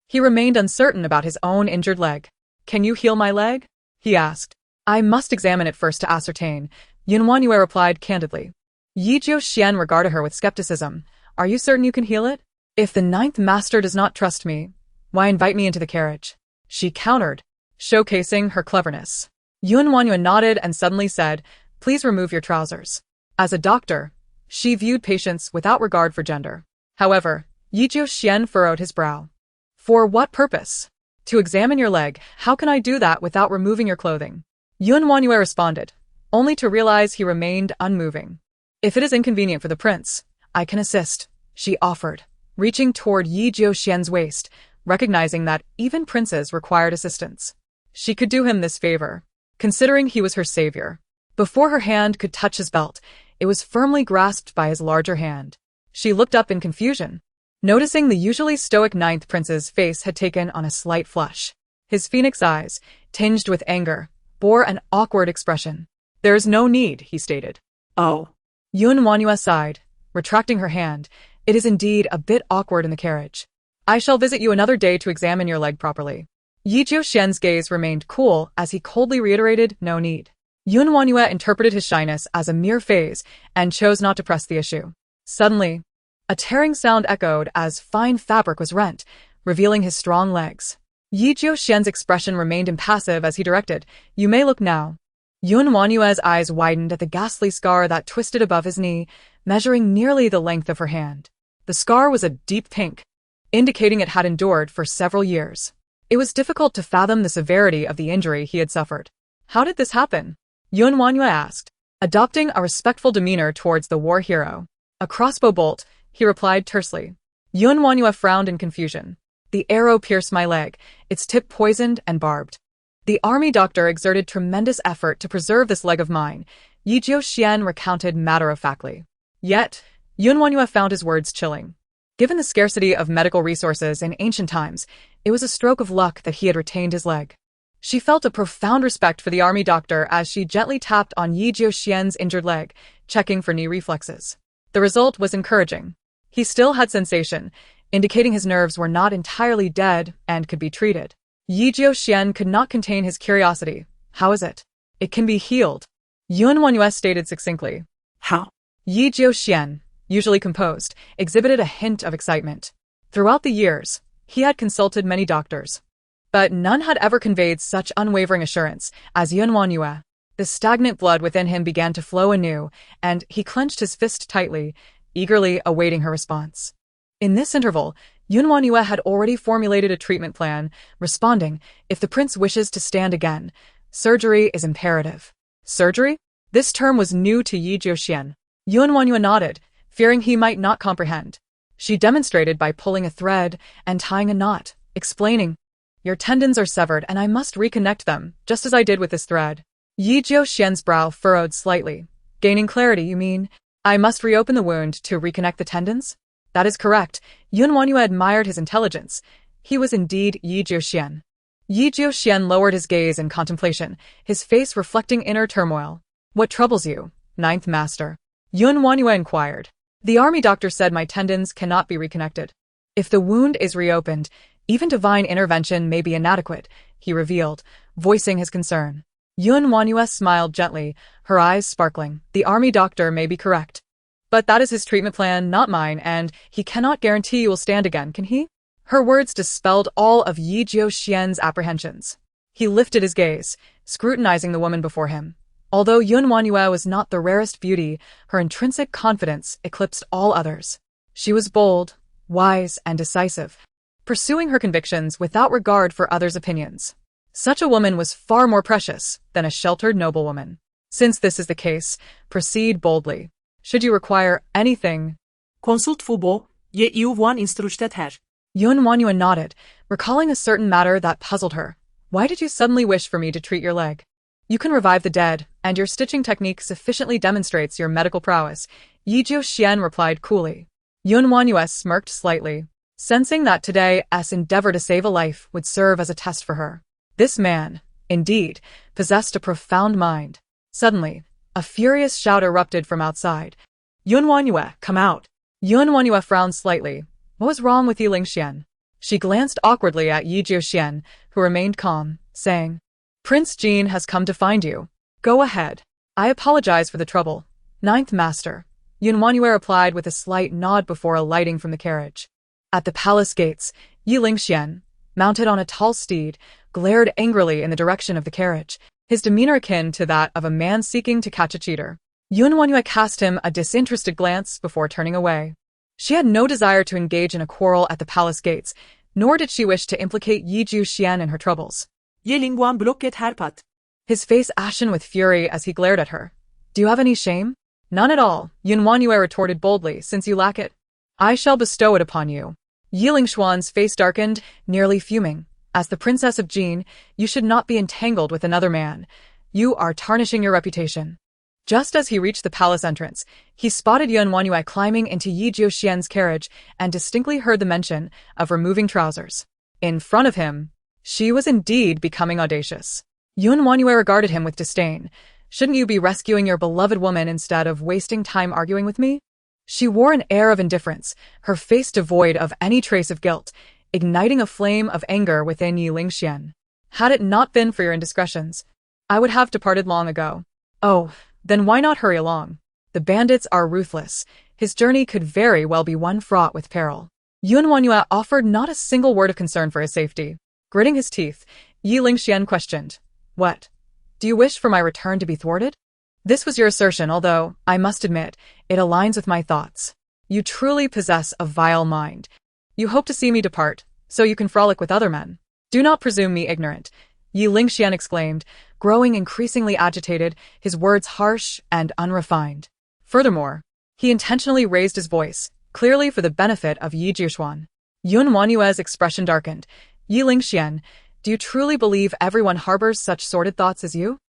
he remained uncertain about his own injured leg. Can you heal my leg? He asked. I must examine it first to ascertain, WanYue replied candidly. Yi Jiuxian regarded her with skepticism. Are you certain you can heal it? If the ninth master does not trust me, why invite me into the carriage? She countered, showcasing her cleverness. WanYue nodded and suddenly said, please remove your trousers. As a doctor, she viewed patients without regard for gender. However, Yi Jiuxian furrowed his brow. For what purpose? To examine your leg. How can I do that without removing your clothing? WanYue responded, only to realize he remained unmoving. If it is inconvenient for the prince, I can assist, she offered, reaching toward Yi Jiuxian's waist, recognizing that even princes required assistance. She could do him this favor, considering he was her savior. Before her hand could touch his belt, it was firmly grasped by his larger hand. She looked up in confusion, noticing the usually stoic ninth prince's face had taken on a slight flush. His phoenix eyes, tinged with anger, bore an awkward expression. There is no need, he stated. Oh. WanYue sighed, retracting her hand. It is indeed a bit awkward in the carriage. I shall visit you another day to examine your leg properly. Yi Jiuxian's gaze remained cool as he coldly reiterated, no need. WanYue interpreted his shyness as a mere phase and chose not to press the issue. Suddenly, a tearing sound echoed as fine fabric was rent, revealing his strong legs. Yi Jiuxian's expression remained impassive as he directed, you may look now. WanYue's eyes widened at the ghastly scar that twisted above his knee, measuring nearly the length of her hand. The scar was a deep pink, indicating it had endured for several years. It was difficult to fathom the severity of the injury he had suffered. How did this happen? WanYue asked, adopting a respectful demeanor towards the war hero. A crossbow bolt, he replied tersely. WanYue frowned in confusion. The arrow pierced my leg, its tip poisoned and barbed. The army doctor exerted tremendous effort to preserve this leg of mine, Yi Jiuxian recounted matter-of-factly. Yet, WanYue found his words chilling. Given the scarcity of medical resources in ancient times, it was a stroke of luck that he had retained his leg. She felt a profound respect for the army doctor as she gently tapped on Yi Jiuxian's injured leg, checking for knee reflexes. The result was encouraging. He still had sensation, indicating his nerves were not entirely dead and could be treated. Yi Jiuxian could not contain his curiosity. How is it? It can be healed. WanYue stated succinctly. How? Yi Jiuxian, usually composed, exhibited a hint of excitement. Throughout the years, he had consulted many doctors, but none had ever conveyed such unwavering assurance as WanYue. The stagnant blood within him began to flow anew, and he clenched his fist tightly, eagerly awaiting her response. In this interval, WanYue had already formulated a treatment plan, responding, if the prince wishes to stand again, surgery is imperative. Surgery? This term was new to Yi Jiuxian. WanYue nodded, fearing he might not comprehend. She demonstrated by pulling a thread and tying a knot, explaining, your tendons are severed and I must reconnect them, just as I did with this thread. Yi Jiuxian's brow furrowed slightly. Gaining clarity, you mean? I must reopen the wound to reconnect the tendons? That is correct. WanYue admired his intelligence. He was indeed Yi Jiuxian. Yi Jiuxian lowered his gaze in contemplation, his face reflecting inner turmoil. What troubles you, ninth master? WanYue inquired. The army doctor said my tendons cannot be reconnected. If the wound is reopened, even divine intervention may be inadequate, he revealed, voicing his concern. WanYue smiled gently, her eyes sparkling. The army doctor may be correct. But that is his treatment plan, not mine, and he cannot guarantee you will stand again, can he? Her words dispelled all of Yi Jiuxian's apprehensions. He lifted his gaze, scrutinizing the woman before him. Although WanYue was not the rarest beauty, her intrinsic confidence eclipsed all others. She was bold, wise, and decisive, pursuing her convictions without regard for others' opinions. Such a woman was far more precious than a sheltered noblewoman. Since this is the case, proceed boldly. Should you require anything, Consort Fubo, Ye LingXuan instructed her. WanYue nodded, recalling a certain matter that puzzled her. Why did you suddenly wish for me to treat your leg? You can revive the dead, and your stitching technique sufficiently demonstrates your medical prowess, Yi Jiuxian replied coolly. WanYue smirked slightly. sensing that today's endeavor to save a life would serve as a test for her. This man, indeed, possessed a profound mind. Suddenly, a furious shout erupted from outside. WanYue, come out! WanYue frowned slightly. What was wrong with Ye LingXuan? She glanced awkwardly at Yi Jiuxian, who remained calm, saying, Prince Jin has come to find you. Go ahead. I apologize for the trouble. Ninth Master. WanYue replied with a slight nod before alighting from the carriage. At the palace gates, Ye LingXuan, mounted on a tall steed, glared angrily in the direction of the carriage, his demeanor akin to that of a man seeking to catch a cheater. WanYue cast him a disinterested glance before turning away. She had no desire to engage in a quarrel at the palace gates, nor did she wish to implicate Yi Jiuxian in her troubles. Ye LingXuan blocket herpat. His face ashen with fury as he glared at her. Do you have any shame? None at all, WanYue retorted boldly, since you lack it. I shall bestow it upon you. Ye LingXuan's face darkened, nearly fuming. As the princess of Jin, you should not be entangled with another man. You are tarnishing your reputation. Just as he reached the palace entrance, he spotted WanYue climbing into Yi Jiuxian's carriage and distinctly heard the mention of removing trousers. In front of him, she was indeed becoming audacious. WanYue regarded him with disdain. Shouldn't you be rescuing your beloved woman instead of wasting time arguing with me? She wore an air of indifference, her face devoid of any trace of guilt, igniting a flame of anger within Ye LingXuan. Had it not been for your indiscretions, I would have departed long ago. Oh, then why not hurry along? The bandits are ruthless. His journey could very well be one fraught with peril. WanYue offered not a single word of concern for his safety. Gritting his teeth, Ye LingXuan questioned, What? Do you wish for my return to be thwarted? This was your assertion, although, I must admit, it aligns with my thoughts. You truly possess a vile mind. You hope to see me depart, so you can frolic with other men. Do not presume me ignorant, Ye LingXuan exclaimed, growing increasingly agitated, his words harsh and unrefined. Furthermore, he intentionally raised his voice, clearly for the benefit of Yi Jiuxian. WanYue's expression darkened. Ye LingXuan, do you truly believe everyone harbors such sordid thoughts as you?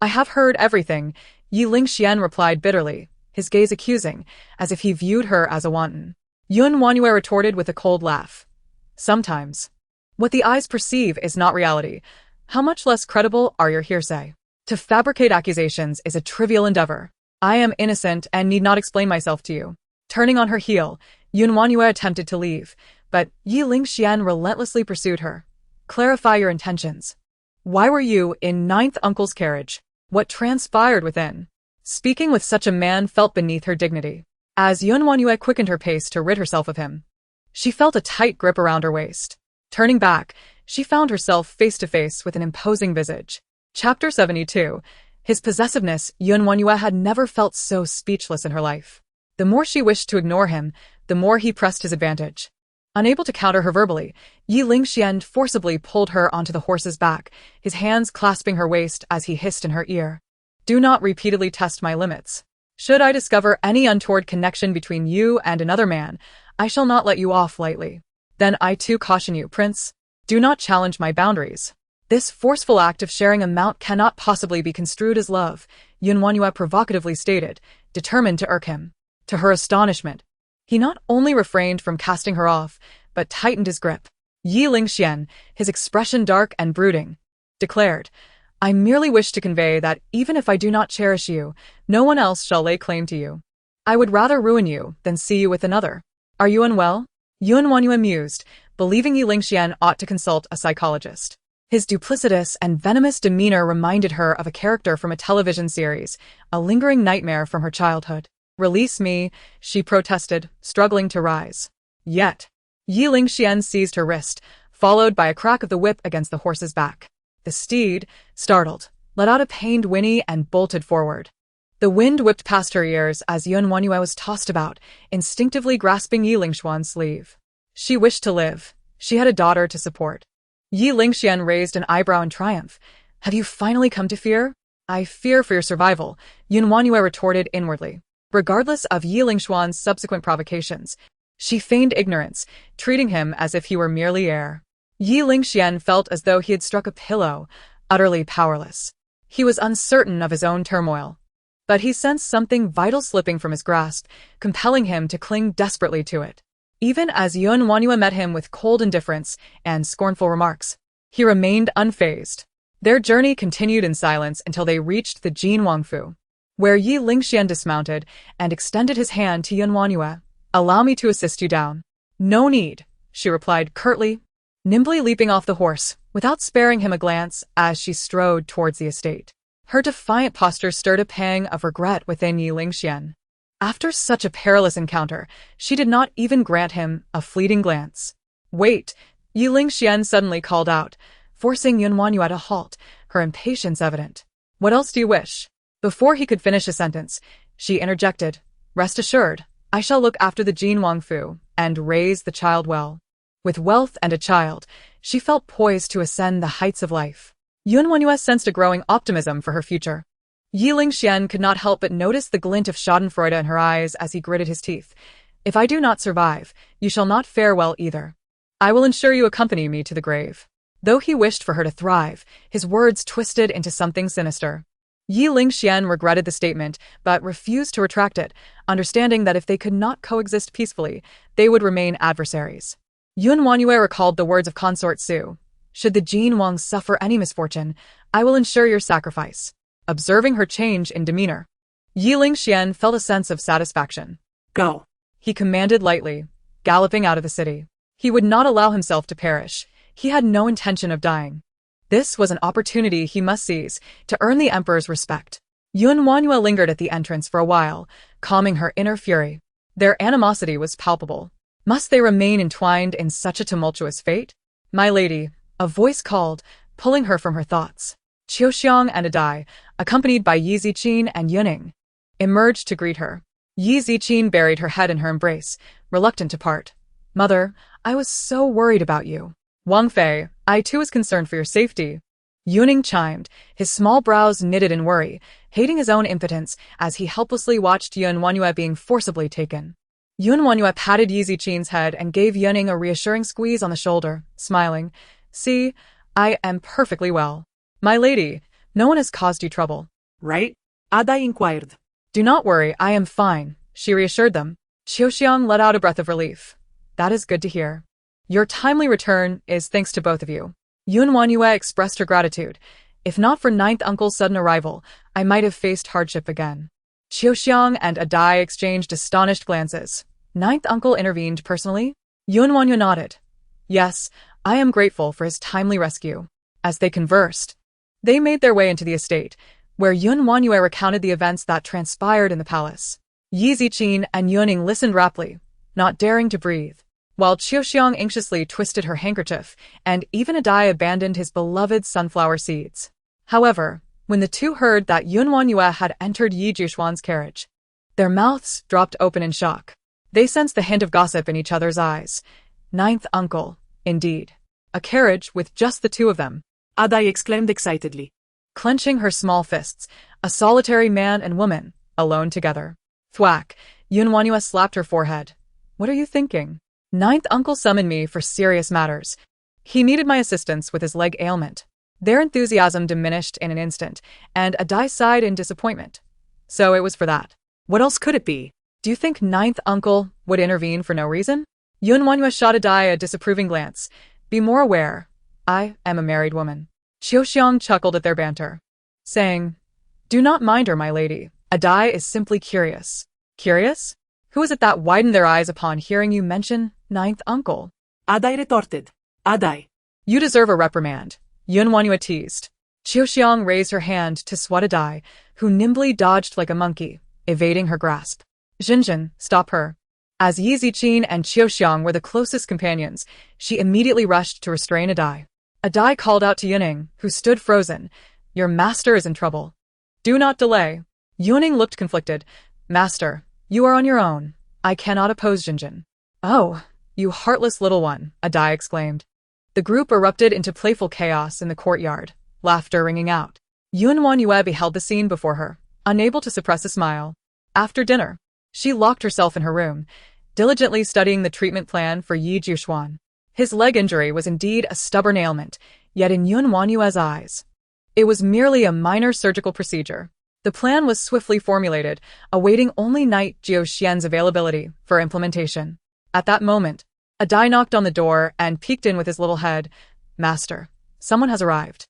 I have heard everything, Ye LingXuan replied bitterly, his gaze accusing, as if he viewed her as a wanton. WanYue retorted with a cold laugh. Sometimes. What the eyes perceive is not reality. How much less credible are your hearsay? To fabricate accusations is a trivial endeavor. I am innocent and need not explain myself to you. Turning on her heel, WanYue attempted to leave, but Ye LingXuan relentlessly pursued her. Clarify your intentions. Why were you in Ninth Uncle's carriage? What transpired within? Speaking with such a man felt beneath her dignity. As WanYue quickened her pace to rid herself of him, she felt a tight grip around her waist. Turning back, she found herself face to face with an imposing visage. Chapter 72. His possessiveness. WanYue had never felt so speechless in her life. The more she wished to ignore him, the more he pressed his advantage. Unable to counter her verbally, Ye LingXuan forcibly pulled her onto the horse's back, his hands clasping her waist as he hissed in her ear. Do not repeatedly test my limits. Should I discover any untoward connection between you and another man, I shall not let you off lightly. Then I too caution you, Prince. Do not challenge my boundaries. This forceful act of sharing a mount cannot possibly be construed as love, WanYue provocatively stated, determined to irk him. To her astonishment, he not only refrained from casting her off, but tightened his grip. Ye LingXuan, his expression dark and brooding, declared, I merely wish to convey that even if I do not cherish you, no one else shall lay claim to you. I would rather ruin you than see you with another. Are you unwell? WanYue mused, believing Ye LingXuan ought to consult a psychologist. His duplicitous and venomous demeanor reminded her of a character from a television series, a lingering nightmare from her childhood. Release me, she protested, struggling to rise. Yet, Ye LingXuan seized her wrist, followed by a crack of the whip against the horse's back. The steed, startled, let out a pained whinny and bolted forward. The wind whipped past her ears as WanYue was tossed about, instinctively grasping Ye LingXuan's sleeve. She wished to live. She had a daughter to support. Ye LingXuan raised an eyebrow in triumph. Have you finally come to fear? I fear for your survival, WanYue retorted inwardly. Regardless of Ye LingXuan's subsequent provocations, she feigned ignorance, treating him as if he were merely air. Ye LingXuan felt as though he had struck a pillow, utterly powerless. He was uncertain of his own turmoil, but he sensed something vital slipping from his grasp, compelling him to cling desperately to it. Even as WanYue met him with cold indifference and scornful remarks, he remained unfazed. Their journey continued in silence until they reached the Jin Wangfu, where Ye LingXuan dismounted and extended his hand to WanYue. "Allow me to assist you down." "No need," she replied curtly, nimbly leaping off the horse, without sparing him a glance as she strode towards the estate. Her defiant posture stirred a pang of regret within Ye LingXuan. After such a perilous encounter, she did not even grant him a fleeting glance. "Wait," Ye LingXuan suddenly called out, forcing WanYue to halt, her impatience evident. "What else do you wish?" Before he could finish a sentence, she interjected, "Rest assured, I shall look after the Jin Wangfu and raise the child well." With wealth and a child, she felt poised to ascend the heights of life. WanYue sensed a growing optimism for her future. Ye LingXuan could not help but notice the glint of schadenfreude in her eyes as he gritted his teeth. "If I do not survive, you shall not fare well either. I will ensure you accompany me to the grave." Though he wished for her to thrive, his words twisted into something sinister. Ye LingXuan regretted the statement, but refused to retract it, understanding that if they could not coexist peacefully, they would remain adversaries. WanYue recalled the words of Consort Su. "Should the Jin Wang suffer any misfortune, I will ensure your sacrifice." Observing her change in demeanor, Ye LingXuan felt a sense of satisfaction. Go, he commanded lightly, galloping out of the city. He would not allow himself to perish. He had no intention of dying. This was an opportunity he must seize to earn the emperor's respect. WanYue lingered at the entrance for a while, calming her inner fury. Their animosity was palpable. Must they remain entwined in such a tumultuous fate? "My lady," a voice called, pulling her from her thoughts. Qiuxiang and Adai, accompanied by Ye Ziqin and Yuning, emerged to greet her. Ye Ziqin buried her head in her embrace, reluctant to part. "Mother, I was so worried about you." "Wang Fei, I too was concerned for your safety." Yuning chimed, his small brows knitted in worry, hating his own impotence as he helplessly watched WanYue being forcibly taken. WanYue patted Ye Ziqin's head and gave Yuning a reassuring squeeze on the shoulder, smiling. "See, I am perfectly well. My lady, no one has caused you trouble." right? Adai inquired. "Do not worry, I am fine," she reassured them. Qiuxiang let out a breath of relief. "That is good to hear. Your timely return is thanks to both of you." WanYue expressed her gratitude. "If not for ninth uncle's sudden arrival, I might have faced hardship again." Qiuxiang and Adai exchanged astonished glances. "Ninth uncle intervened personally?" WanYue nodded. "Yes, I am grateful for his timely rescue." As they conversed, they made their way into the estate, where WanYue recounted the events that transpired in the palace. Ye Ziqin and Yuning listened raptly, not daring to breathe, while Qiuxiang anxiously twisted her handkerchief, and even Adai abandoned his beloved sunflower seeds. However, when the two heard that WanYue had entered Ye Zhiquan's carriage, their mouths dropped open in shock. They sensed the hint of gossip in each other's eyes. Ninth uncle, indeed. A carriage with just the two of them. Adai exclaimed excitedly. Clenching her small fists, a solitary man and woman, alone together. Thwack, WanYue slapped her forehead. "What are you thinking? Ninth uncle summoned me for serious matters. He needed my assistance with his leg ailment." Their enthusiasm diminished in an instant, and Adai sighed in disappointment. "So it was for that." What else could it be? "Do you think ninth uncle would intervene for no reason?" WanYue shot Adai a disapproving glance. "Be more aware. I am a married woman." Qiuxiang chuckled at their banter, saying, "Do not mind her, my lady. Adai is simply curious." "Curious? Who is it that widened their eyes upon hearing you mention ninth uncle?" Adai retorted. Adai. "You deserve a reprimand," WanYue teased. Qiuxiang raised her hand to swat Adai, who nimbly dodged like a monkey, evading her grasp. "Jinjin, stop her." As Ye Ziqin and Qiuxiang were the closest companions, she immediately rushed to restrain Adai. Adai called out to Yuning, who stood frozen. "Your master is in trouble. Do not delay." Yuning looked conflicted. "Master, you are on your own. I cannot oppose Jinjin." "Oh, you heartless little one," Adai exclaimed. The group erupted into playful chaos in the courtyard, laughter ringing out. WanYue beheld the scene before her, unable to suppress a smile. After dinner, she locked herself in her room, diligently studying the treatment plan for Ye Zhiquan. His leg injury was indeed a stubborn ailment, yet in WanYue's eyes, it was merely a minor surgical procedure. The plan was swiftly formulated, awaiting only Knight Jiu Xian's availability for implementation. At that moment, a Dai knocked on the door and peeked in with his little head. Master, someone has arrived.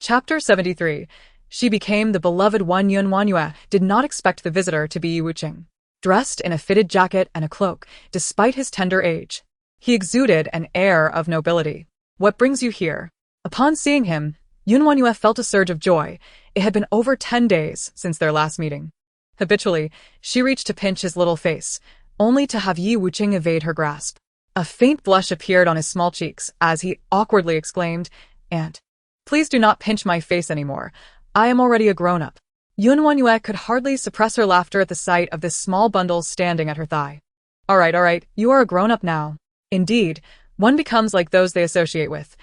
Chapter 73. She became the beloved WanYue. WanYue did not expect the visitor to be Yi Wuqing. Dressed in a fitted jacket and a cloak, despite his tender age, he exuded an air of nobility. What brings you here? Upon seeing him, WanYue felt a surge of joy. It had been over 10 days since their last meeting. Habitually, she reached to pinch his little face, only to have Yi Wuqing evade her grasp. A faint blush appeared on his small cheeks as he awkwardly exclaimed, "Aunt, please do not pinch my face anymore. I am already a grown-up." WanYue could hardly suppress her laughter at the sight of this small bundle standing at her thigh. All right, you are a grown-up now. Indeed, one becomes like those they associate with.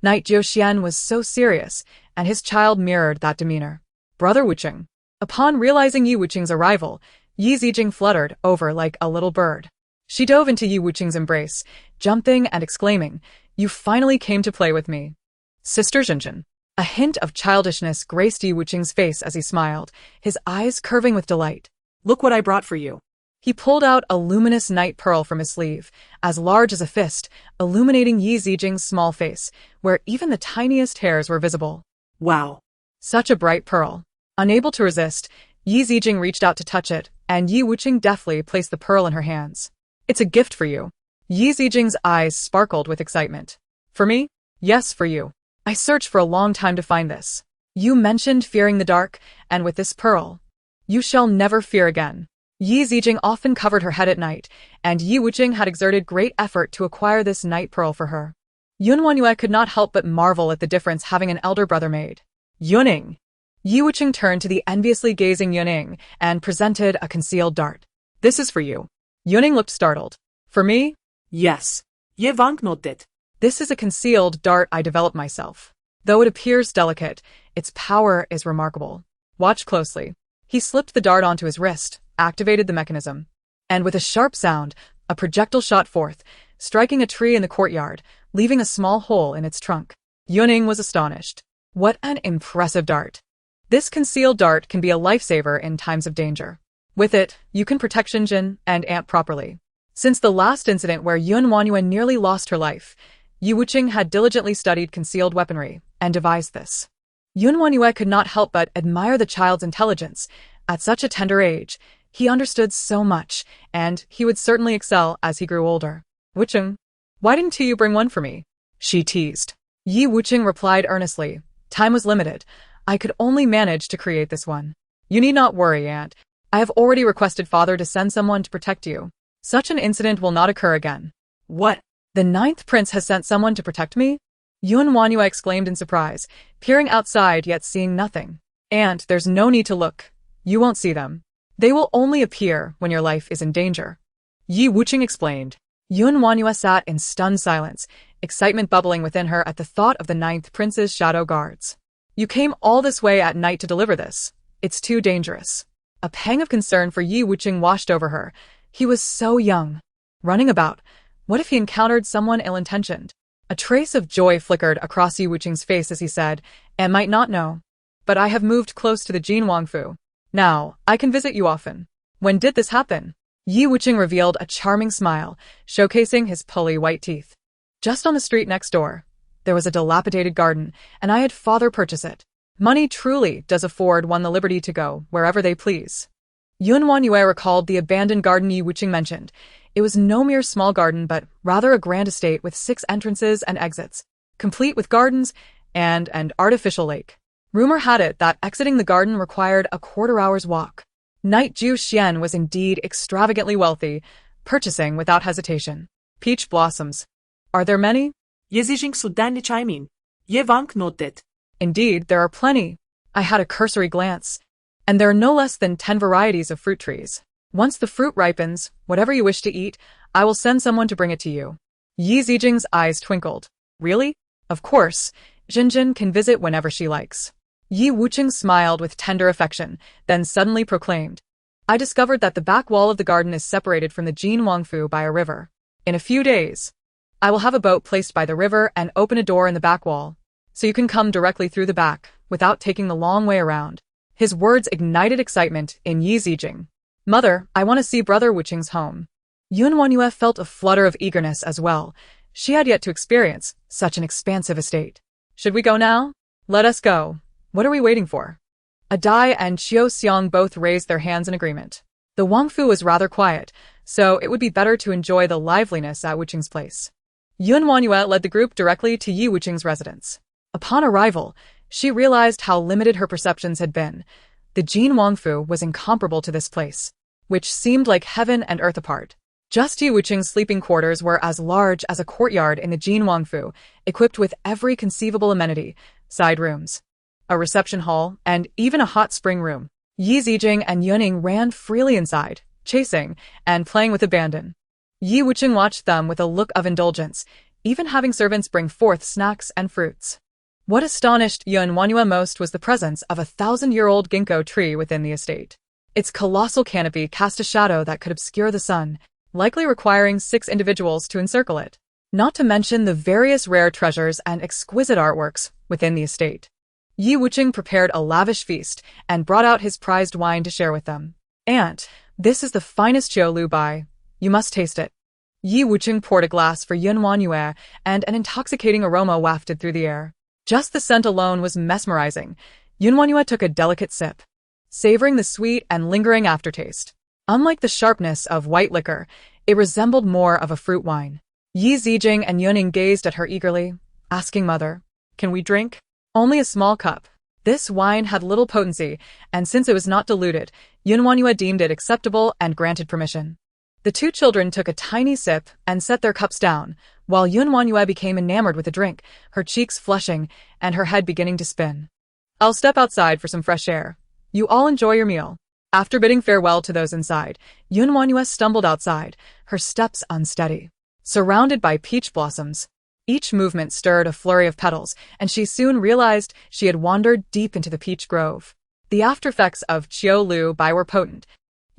Knight Jiuxian was so serious, and his child mirrored that demeanor. Brother Wuqing. Upon realizing Yi Wuqing's arrival, Yi Zijing fluttered over like a little bird. She dove into Yi Wuqing's embrace, jumping and exclaiming, "You finally came to play with me." Sister Jinjin. A hint of childishness graced Yi Wuqing's face as he smiled, his eyes curving with delight. Look what I brought for you. He pulled out a luminous night pearl from his sleeve, as large as a fist, illuminating Yi Zijing's small face, where even the tiniest hairs were visible. Wow. Such a bright pearl. Unable to resist, Yi Zijing reached out to touch it, and Yi Wuqing deftly placed the pearl in her hands. "It's a gift for you." Yi Zijing's eyes sparkled with excitement. "For me?" "Yes, for you. I searched for a long time to find this. You mentioned fearing the dark, and with this pearl, you shall never fear again." Yi Zijing often covered her head at night, and Yi Wuqing had exerted great effort to acquire this night pearl for her. WanYue could not help but marvel at the difference having an elder brother made. "Yuning." Yi Wuqing turned to the enviously gazing Yuning and presented a concealed dart. "This is for you." Yuning looked startled. "For me?" Yes. Ye banknotet. "This is a concealed dart I developed myself. Though it appears delicate, its power is remarkable. Watch closely." He slipped the dart onto his wrist, activated the mechanism, and with a sharp sound, a projectile shot forth, striking a tree in the courtyard, leaving a small hole in its trunk. Yuning was astonished. What an impressive dart. This concealed dart can be a lifesaver in times of danger. With it, you can protect Jinjin and Aunt properly. Since the last incident where WanYue nearly lost her life, Yi Wuqing had diligently studied concealed weaponry and devised this. WanYue could not help but admire the child's intelligence. At such a tender age, he understood so much, and he would certainly excel as he grew older. "Wuqing, why didn't you bring one for me?" she teased. Yi Wuqing replied earnestly, "Time was limited. I could only manage to create this one." "You need not worry, Aunt. I have already requested Father to send someone to protect you. Such an incident will not occur again." What? "The 9th prince has sent someone to protect me?" WanYue exclaimed in surprise, peering outside yet seeing nothing. "Aunt, there's no need to look. You won't see them. They will only appear when your life is in danger," Yi Wuqing explained. WanYue sat in stunned silence, excitement bubbling within her at the thought of the 9th prince's shadow guards. "You came all this way at night to deliver this. It's too dangerous." A pang of concern for Yi Wuqing washed over her. He was so young. Running about. What if he encountered someone ill-intentioned? A trace of joy flickered across Yi Wuqing's face as he said, "Aunt might not know, but I have moved close to the Jin Wangfu. Now, I can visit you often." "When did this happen?" Yi Wuqing revealed a charming smile, showcasing his pearly white teeth. "Just on the street next door. There was a dilapidated garden, and I had Father purchase it. Money truly does afford one the liberty to go wherever they please." WanYue recalled the abandoned garden Yi Wuqing mentioned. It was no mere small garden, but rather a grand estate with 6 entrances and exits, complete with gardens and an artificial lake. Rumor had it that exiting the garden required a quarter-hour's walk. Knight Jiuxian was indeed extravagantly wealthy, purchasing without hesitation. "Peach blossoms. Are there many?" Ye Zijing sudanni chaimin. Ye banknotet. "Indeed, there are plenty. I had a cursory glance, and there are no less than 10 varieties of fruit trees. Once the fruit ripens, whatever you wish to eat, I will send someone to bring it to you." Yi Zijing's eyes twinkled. "Really? Of course. Jinjin can visit whenever she likes." Yi Wuqing smiled with tender affection, then suddenly proclaimed, "I discovered that the back wall of the garden is separated from the Jin Wangfu by a river. In a few days, I will have a boat placed by the river and open a door in the back wall, so you can come directly through the back, without taking the long way around." His words ignited excitement in Yi Zijing. "Mother, I want to see Brother Wuqing's home." WanYue felt a flutter of eagerness as well. She had yet to experience such an expansive estate. Should we go now? Let us go. What are we waiting for? Adai and Qiu Xiang both raised their hands in agreement. The Wangfu was rather quiet, so it would be better to enjoy the liveliness at Wuqing's place. WanYue led the group directly to Yi Wuqing's residence. Upon arrival, she realized how limited her perceptions had been. The Jin Wangfu was incomparable to this place, which seemed like heaven and earth apart. Just Yi Wuqing's sleeping quarters were as large as a courtyard in the Jin Wangfu, equipped with every conceivable amenity, side rooms, a reception hall, and even a hot spring room. Yi Zijing and Yuning ran freely inside, chasing and playing with abandon. Yi Wuqing watched them with a look of indulgence, even having servants bring forth snacks and fruits. What astonished WanYue most was the presence of a 1,000-year-old ginkgo tree within the estate. Its colossal canopy cast a shadow that could obscure the sun, likely requiring 6 individuals to encircle it. Not to mention the various rare treasures and exquisite artworks within the estate. Yi Wuqing prepared a lavish feast and brought out his prized wine to share with them. "Aunt, this is the finest Qiu Lu Bai. You must taste it." Yi Wuqing poured a glass for WanYue, and an intoxicating aroma wafted through the air. Just the scent alone was mesmerizing. WanYue took a delicate sip, savoring the sweet and lingering aftertaste. Unlike the sharpness of white liquor, it resembled more of a fruit wine. Yi Zijing and Yuning gazed at her eagerly, asking Mother, "Can we drink?" "Only a small cup." This wine had little potency, and since it was not diluted, WanYue deemed it acceptable and granted permission. The 2 children took a tiny sip and set their cups down, while WanYue became enamored with the drink, her cheeks flushing and her head beginning to spin. "I'll step outside for some fresh air. You all enjoy your meal." After bidding farewell to those inside, WanYue stumbled outside, her steps unsteady. Surrounded by peach blossoms, each movement stirred a flurry of petals, and she soon realized she had wandered deep into the peach grove. The aftereffects of Qiu Lu Bai were potent.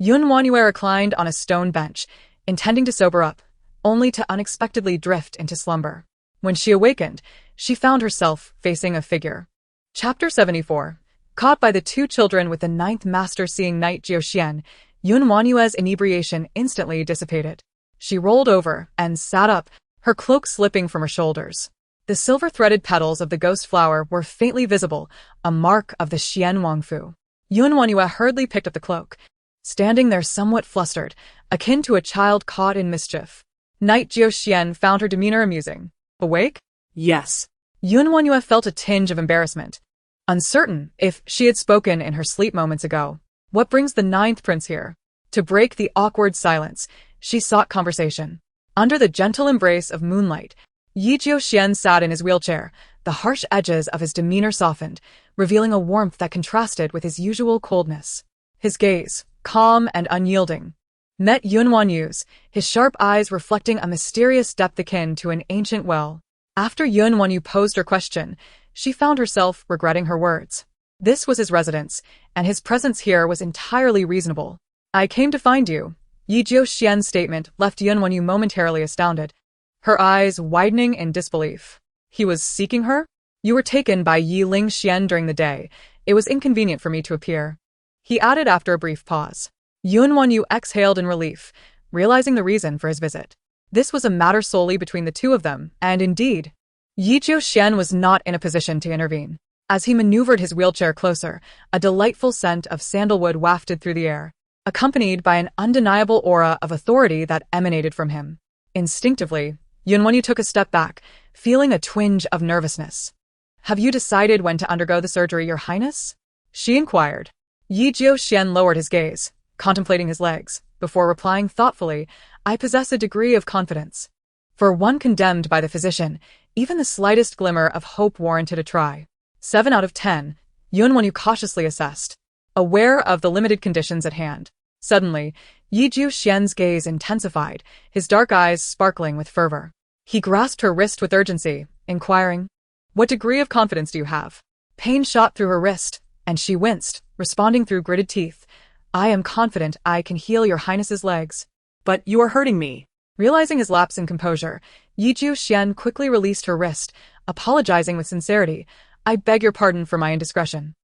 WanYue reclined on a stone bench, intending to sober up, only to unexpectedly drift into slumber. When she awakened, she found herself facing a figure. Chapter 74. Caught by the 2 children with the 9th master seeing Knight Jiuxian, WanYue's inebriation instantly dissipated. She rolled over and sat up, her cloak slipping from her shoulders. The silver-threaded petals of the ghost flower were faintly visible, a mark of the Xian Wangfu. WanYue hurriedly picked up the cloak, standing there somewhat flustered, akin to a child caught in mischief. Knight Jiuxian found her demeanor amusing. "Awake?" Yes. WanYue felt a tinge of embarrassment, uncertain if she had spoken in her sleep moments ago. "What brings the 9th prince here?" To break the awkward silence, she sought conversation. Under the gentle embrace of moonlight, Yi Jiuxian sat in his wheelchair, the harsh edges of his demeanor softened, revealing a warmth that contrasted with his usual coldness. His gaze, calm and unyielding, met WanYue's, his sharp eyes reflecting a mysterious depth akin to an ancient well. After WanYue posed her question, she found herself regretting her words. This was his residence, and his presence here was entirely reasonable. "I came to find you." Yi Jiuxian's statement left WanYue momentarily astounded, her eyes widening in disbelief. "He was seeking her?" "You were taken by Ye LingXuan during the day. It was inconvenient for me to appear," he added after a brief pause. WanYue exhaled in relief, realizing the reason for his visit. This was a matter solely between the 2 of them, and indeed, Yi Jiuxian was not in a position to intervene. As he maneuvered his wheelchair closer, a delightful scent of sandalwood wafted through the air, accompanied by an undeniable aura of authority that emanated from him. Instinctively, WanYue took a step back, feeling a twinge of nervousness. "Have you decided when to undergo the surgery, Your Highness?" she inquired. Yi Jiuxian lowered his gaze, contemplating his legs, before replying thoughtfully, "I possess a degree of confidence." For one condemned by the physician, even the slightest glimmer of hope warranted a try. 7 out of 10, WanYue cautiously assessed, aware of the limited conditions at hand. Suddenly, Yi Jiuxian's gaze intensified, his dark eyes sparkling with fervor. He grasped her wrist with urgency, inquiring, "What degree of confidence do you have?" Pain shot through her wrist, and she winced, responding through gritted teeth, "I am confident I can heal Your Highness's legs." "But you are hurting me." Realizing his lapse in composure, Yi Jiuxian quickly released her wrist, apologizing with sincerity, "I beg your pardon for my indiscretion."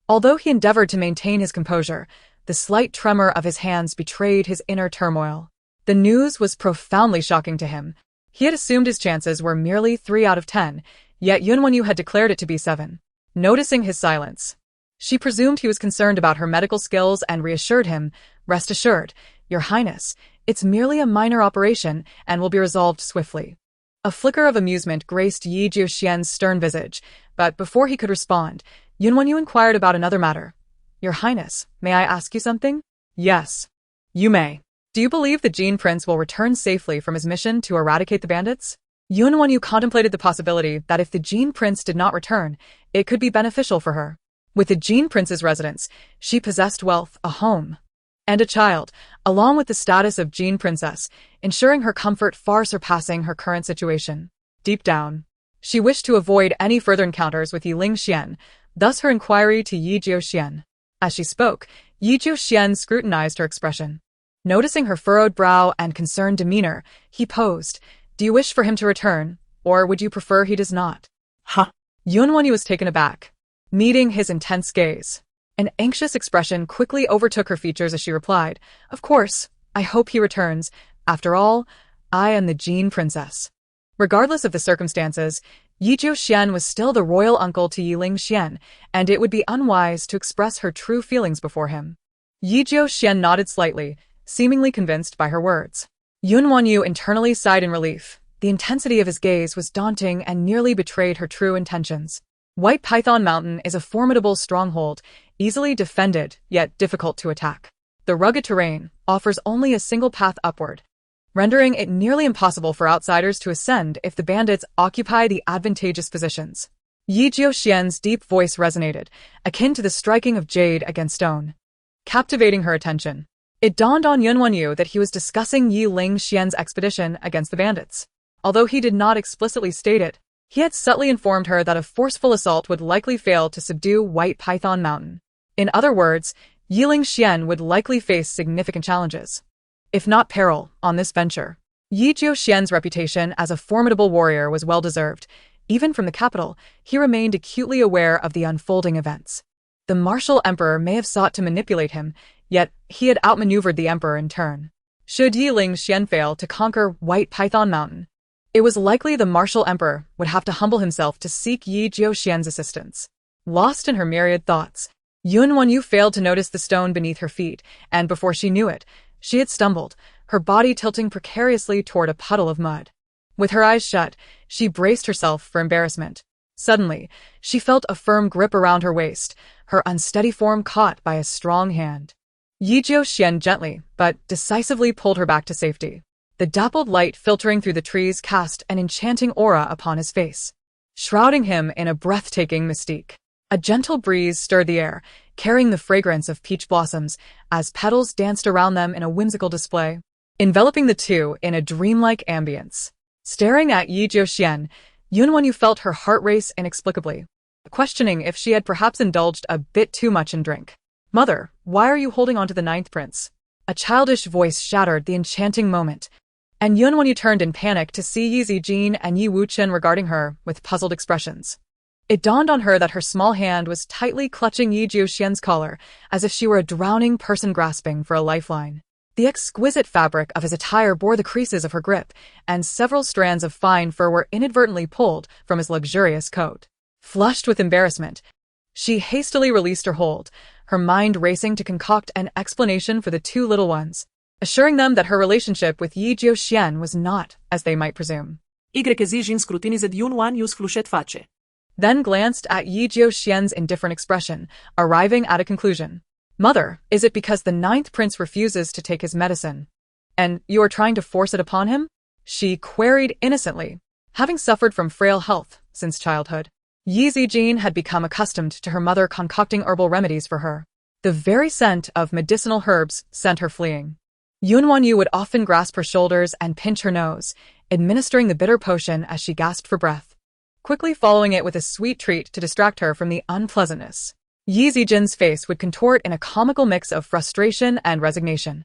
Although he endeavored to maintain his composure, the slight tremor of his hands betrayed his inner turmoil. The news was profoundly shocking to him. He had assumed his chances were merely 3 out of 10, yet WanYue had declared it to be 7. Noticing his silence, she presumed he was concerned about her medical skills and reassured him, "Rest assured, Your Highness, it's merely a minor operation and will be resolved swiftly." A flicker of amusement graced Yi Jiuxian's stern visage, but before he could respond, WanYue inquired about another matter. "Your Highness, may I ask you something?" "Yes, you may. Do you believe the Jin Prince will return safely from his mission to eradicate the bandits?" WanYue contemplated the possibility that if the Jin Prince did not return, it could be beneficial for her. With the Jin Prince's residence, she possessed wealth, a home, and a child, along with the status of Jin Princess, ensuring her comfort far surpassing her current situation. Deep down, she wished to avoid any further encounters with Ye LingXuan, thus her inquiry to Yi Jiuxian. As she spoke, Yi Jiuxian scrutinized her expression. Noticing her furrowed brow and concerned demeanor, he posed, "Do you wish for him to return, or would you prefer he does not?" Huh. WanYue was taken aback, meeting his intense gaze. An anxious expression quickly overtook her features as she replied, "Of course, I hope he returns. After all, I am the Jin Princess." Regardless of the circumstances, Yi Jiuxian was still the royal uncle to Ye LingXuan, and it would be unwise to express her true feelings before him. Yi Jiuxian nodded slightly, seemingly convinced by her words. WanYue internally sighed in relief. The intensity of his gaze was daunting and nearly betrayed her true intentions. White Python Mountain is a formidable stronghold, easily defended, yet difficult to attack. The rugged terrain offers only a single path upward, rendering it nearly impossible for outsiders to ascend if the bandits occupy the advantageous positions. Yi Jiuxian's deep voice resonated, akin to the striking of jade against stone, captivating her attention. It dawned on WanYue that he was discussing Ye LingXuan's expedition against the bandits. Although he did not explicitly state it, he had subtly informed her that a forceful assault would likely fail to subdue White Python Mountain. In other words, Ye LingXuan would likely face significant challenges, if not peril, on this venture. Yi Jiuxian's reputation as a formidable warrior was well-deserved. Even from the capital, he remained acutely aware of the unfolding events. The martial emperor may have sought to manipulate him, yet he had outmaneuvered the emperor in turn. Should Ye LingXuan fail to conquer White Python Mountain, it was likely the martial emperor would have to humble himself to seek Yi Jiuxian's assistance. Lost in her myriad thoughts, WanYue failed to notice the stone beneath her feet, and before she knew it, she had stumbled, her body tilting precariously toward a puddle of mud. With her eyes shut, she braced herself for embarrassment. Suddenly, she felt a firm grip around her waist, her unsteady form caught by a strong hand. Yi Jiuxian gently, but decisively pulled her back to safety. The dappled light filtering through the trees cast an enchanting aura upon his face, shrouding him in a breathtaking mystique. A gentle breeze stirred the air, carrying the fragrance of peach blossoms as petals danced around them in a whimsical display, enveloping the two in a dreamlike ambience. Staring at Yi Jiuxian, WanYue felt her heart race inexplicably, questioning if she had perhaps indulged a bit too much in drink. "Mother, why are you holding on to the 9th prince?" A childish voice shattered the enchanting moment, and WanYue turned in panic to see Yi Zijin and Yi Wuchen regarding her with puzzled expressions. It dawned on her that her small hand was tightly clutching Yi Jiuxian's collar, as if she were a drowning person grasping for a lifeline. The exquisite fabric of his attire bore the creases of her grip, and several strands of fine fur were inadvertently pulled from his luxurious coat. Flushed with embarrassment, she hastily released her hold, her mind racing to concoct an explanation for the two little ones, assuring them that her relationship with Yi Jiuxian was not as they might presume. Y exigem scrutinized WanYue's flushet face. Then glanced at Yi Jiuxian's indifferent expression, arriving at a conclusion. "Mother, is it because the 9th prince refuses to take his medicine, and you are trying to force it upon him?" she queried innocently. Having suffered from frail health since childhood, Yi Zijin had become accustomed to her mother concocting herbal remedies for her. The very scent of medicinal herbs sent her fleeing. WanYue would often grasp her shoulders and pinch her nose, administering the bitter potion as she gasped for breath, quickly following it with a sweet treat to distract her from the unpleasantness. Yi Zijin's face would contort in a comical mix of frustration and resignation,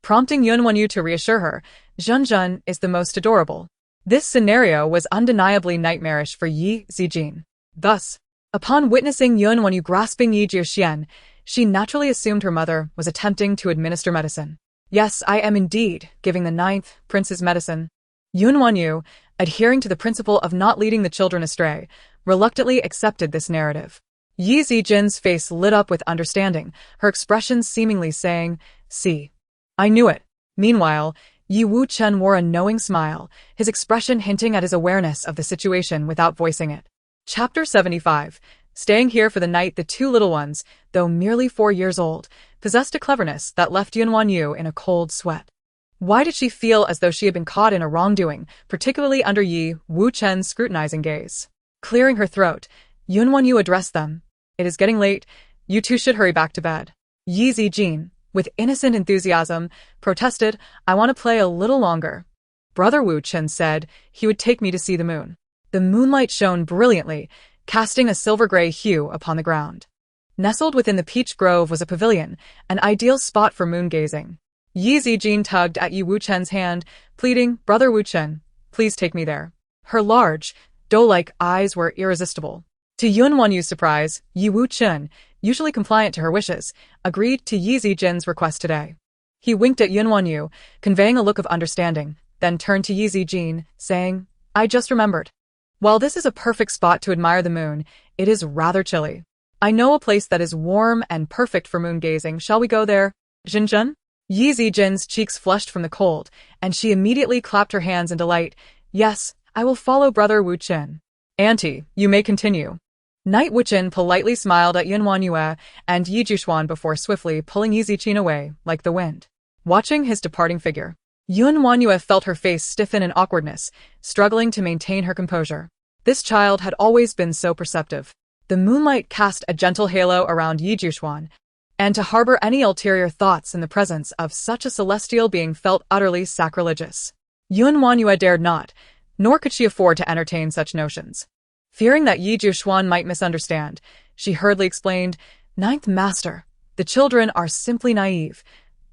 prompting WanYue to reassure her, "Zhenzhen is the most adorable." This scenario was undeniably nightmarish for Yi Zijin. Thus, upon witnessing WanYue grasping Yi Jiuxian, she naturally assumed her mother was attempting to administer medicine. Yes, I am indeed giving the ninth prince's medicine. WanYue, adhering to the principle of not leading the children astray, reluctantly accepted this narrative. Yi Zijin's face lit up with understanding, her expression seemingly saying, "See. I knew it." Meanwhile, Yi Wuchen wore a knowing smile, his expression hinting at his awareness of the situation without voicing it. Chapter 75. Staying here for the night, the two little ones, though merely 4 years old, possessed a cleverness that left WanYue in a cold sweat. Why did she feel as though she had been caught in a wrongdoing, particularly under Yi Wuchen's scrutinizing gaze? Clearing her throat, WanYue addressed them. "It is getting late. You two should hurry back to bed." Yi Zijin, with innocent enthusiasm, protested, "I want to play a little longer." Brother Wuchen said he would take me to see the moon. The moonlight shone brilliantly, casting a silver-gray hue upon the ground. Nestled within the peach grove was a pavilion, an ideal spot for moon-gazing. Yi Zijin tugged at Yi Wuchen's hand, pleading, "Brother Wuchen, please take me there." Her large, doe-like eyes were irresistible. To WanYue's surprise, Yi Wuchen, usually compliant to her wishes, agreed to Yi Zijin's request today. He winked at WanYue, conveying a look of understanding, then turned to Yi Zijin, saying, "I just remembered. While this is a perfect spot to admire the moon, it is rather chilly. I know a place that is warm and perfect for moon gazing. Shall we go there, Jinjun?" Yi Zijin's cheeks flushed from the cold, and she immediately clapped her hands in delight. "Yes, I will follow Brother Wuchen." "Auntie, you may continue." Knight Wuchen politely smiled at WanYue and Yi Jushuan before swiftly pulling Yi Zijin away, like the wind. Watching his departing figure, WanYue felt her face stiffen in awkwardness, struggling to maintain her composure. This child had always been so perceptive. The moonlight cast a gentle halo around Yi Jushuan, and to harbor any ulterior thoughts in the presence of such a celestial being felt utterly sacrilegious. WanYue dared not, nor could she afford to entertain such notions. Fearing that Yi Jushuan might misunderstand, she hurriedly explained, "Ninth Master, the children are simply naive.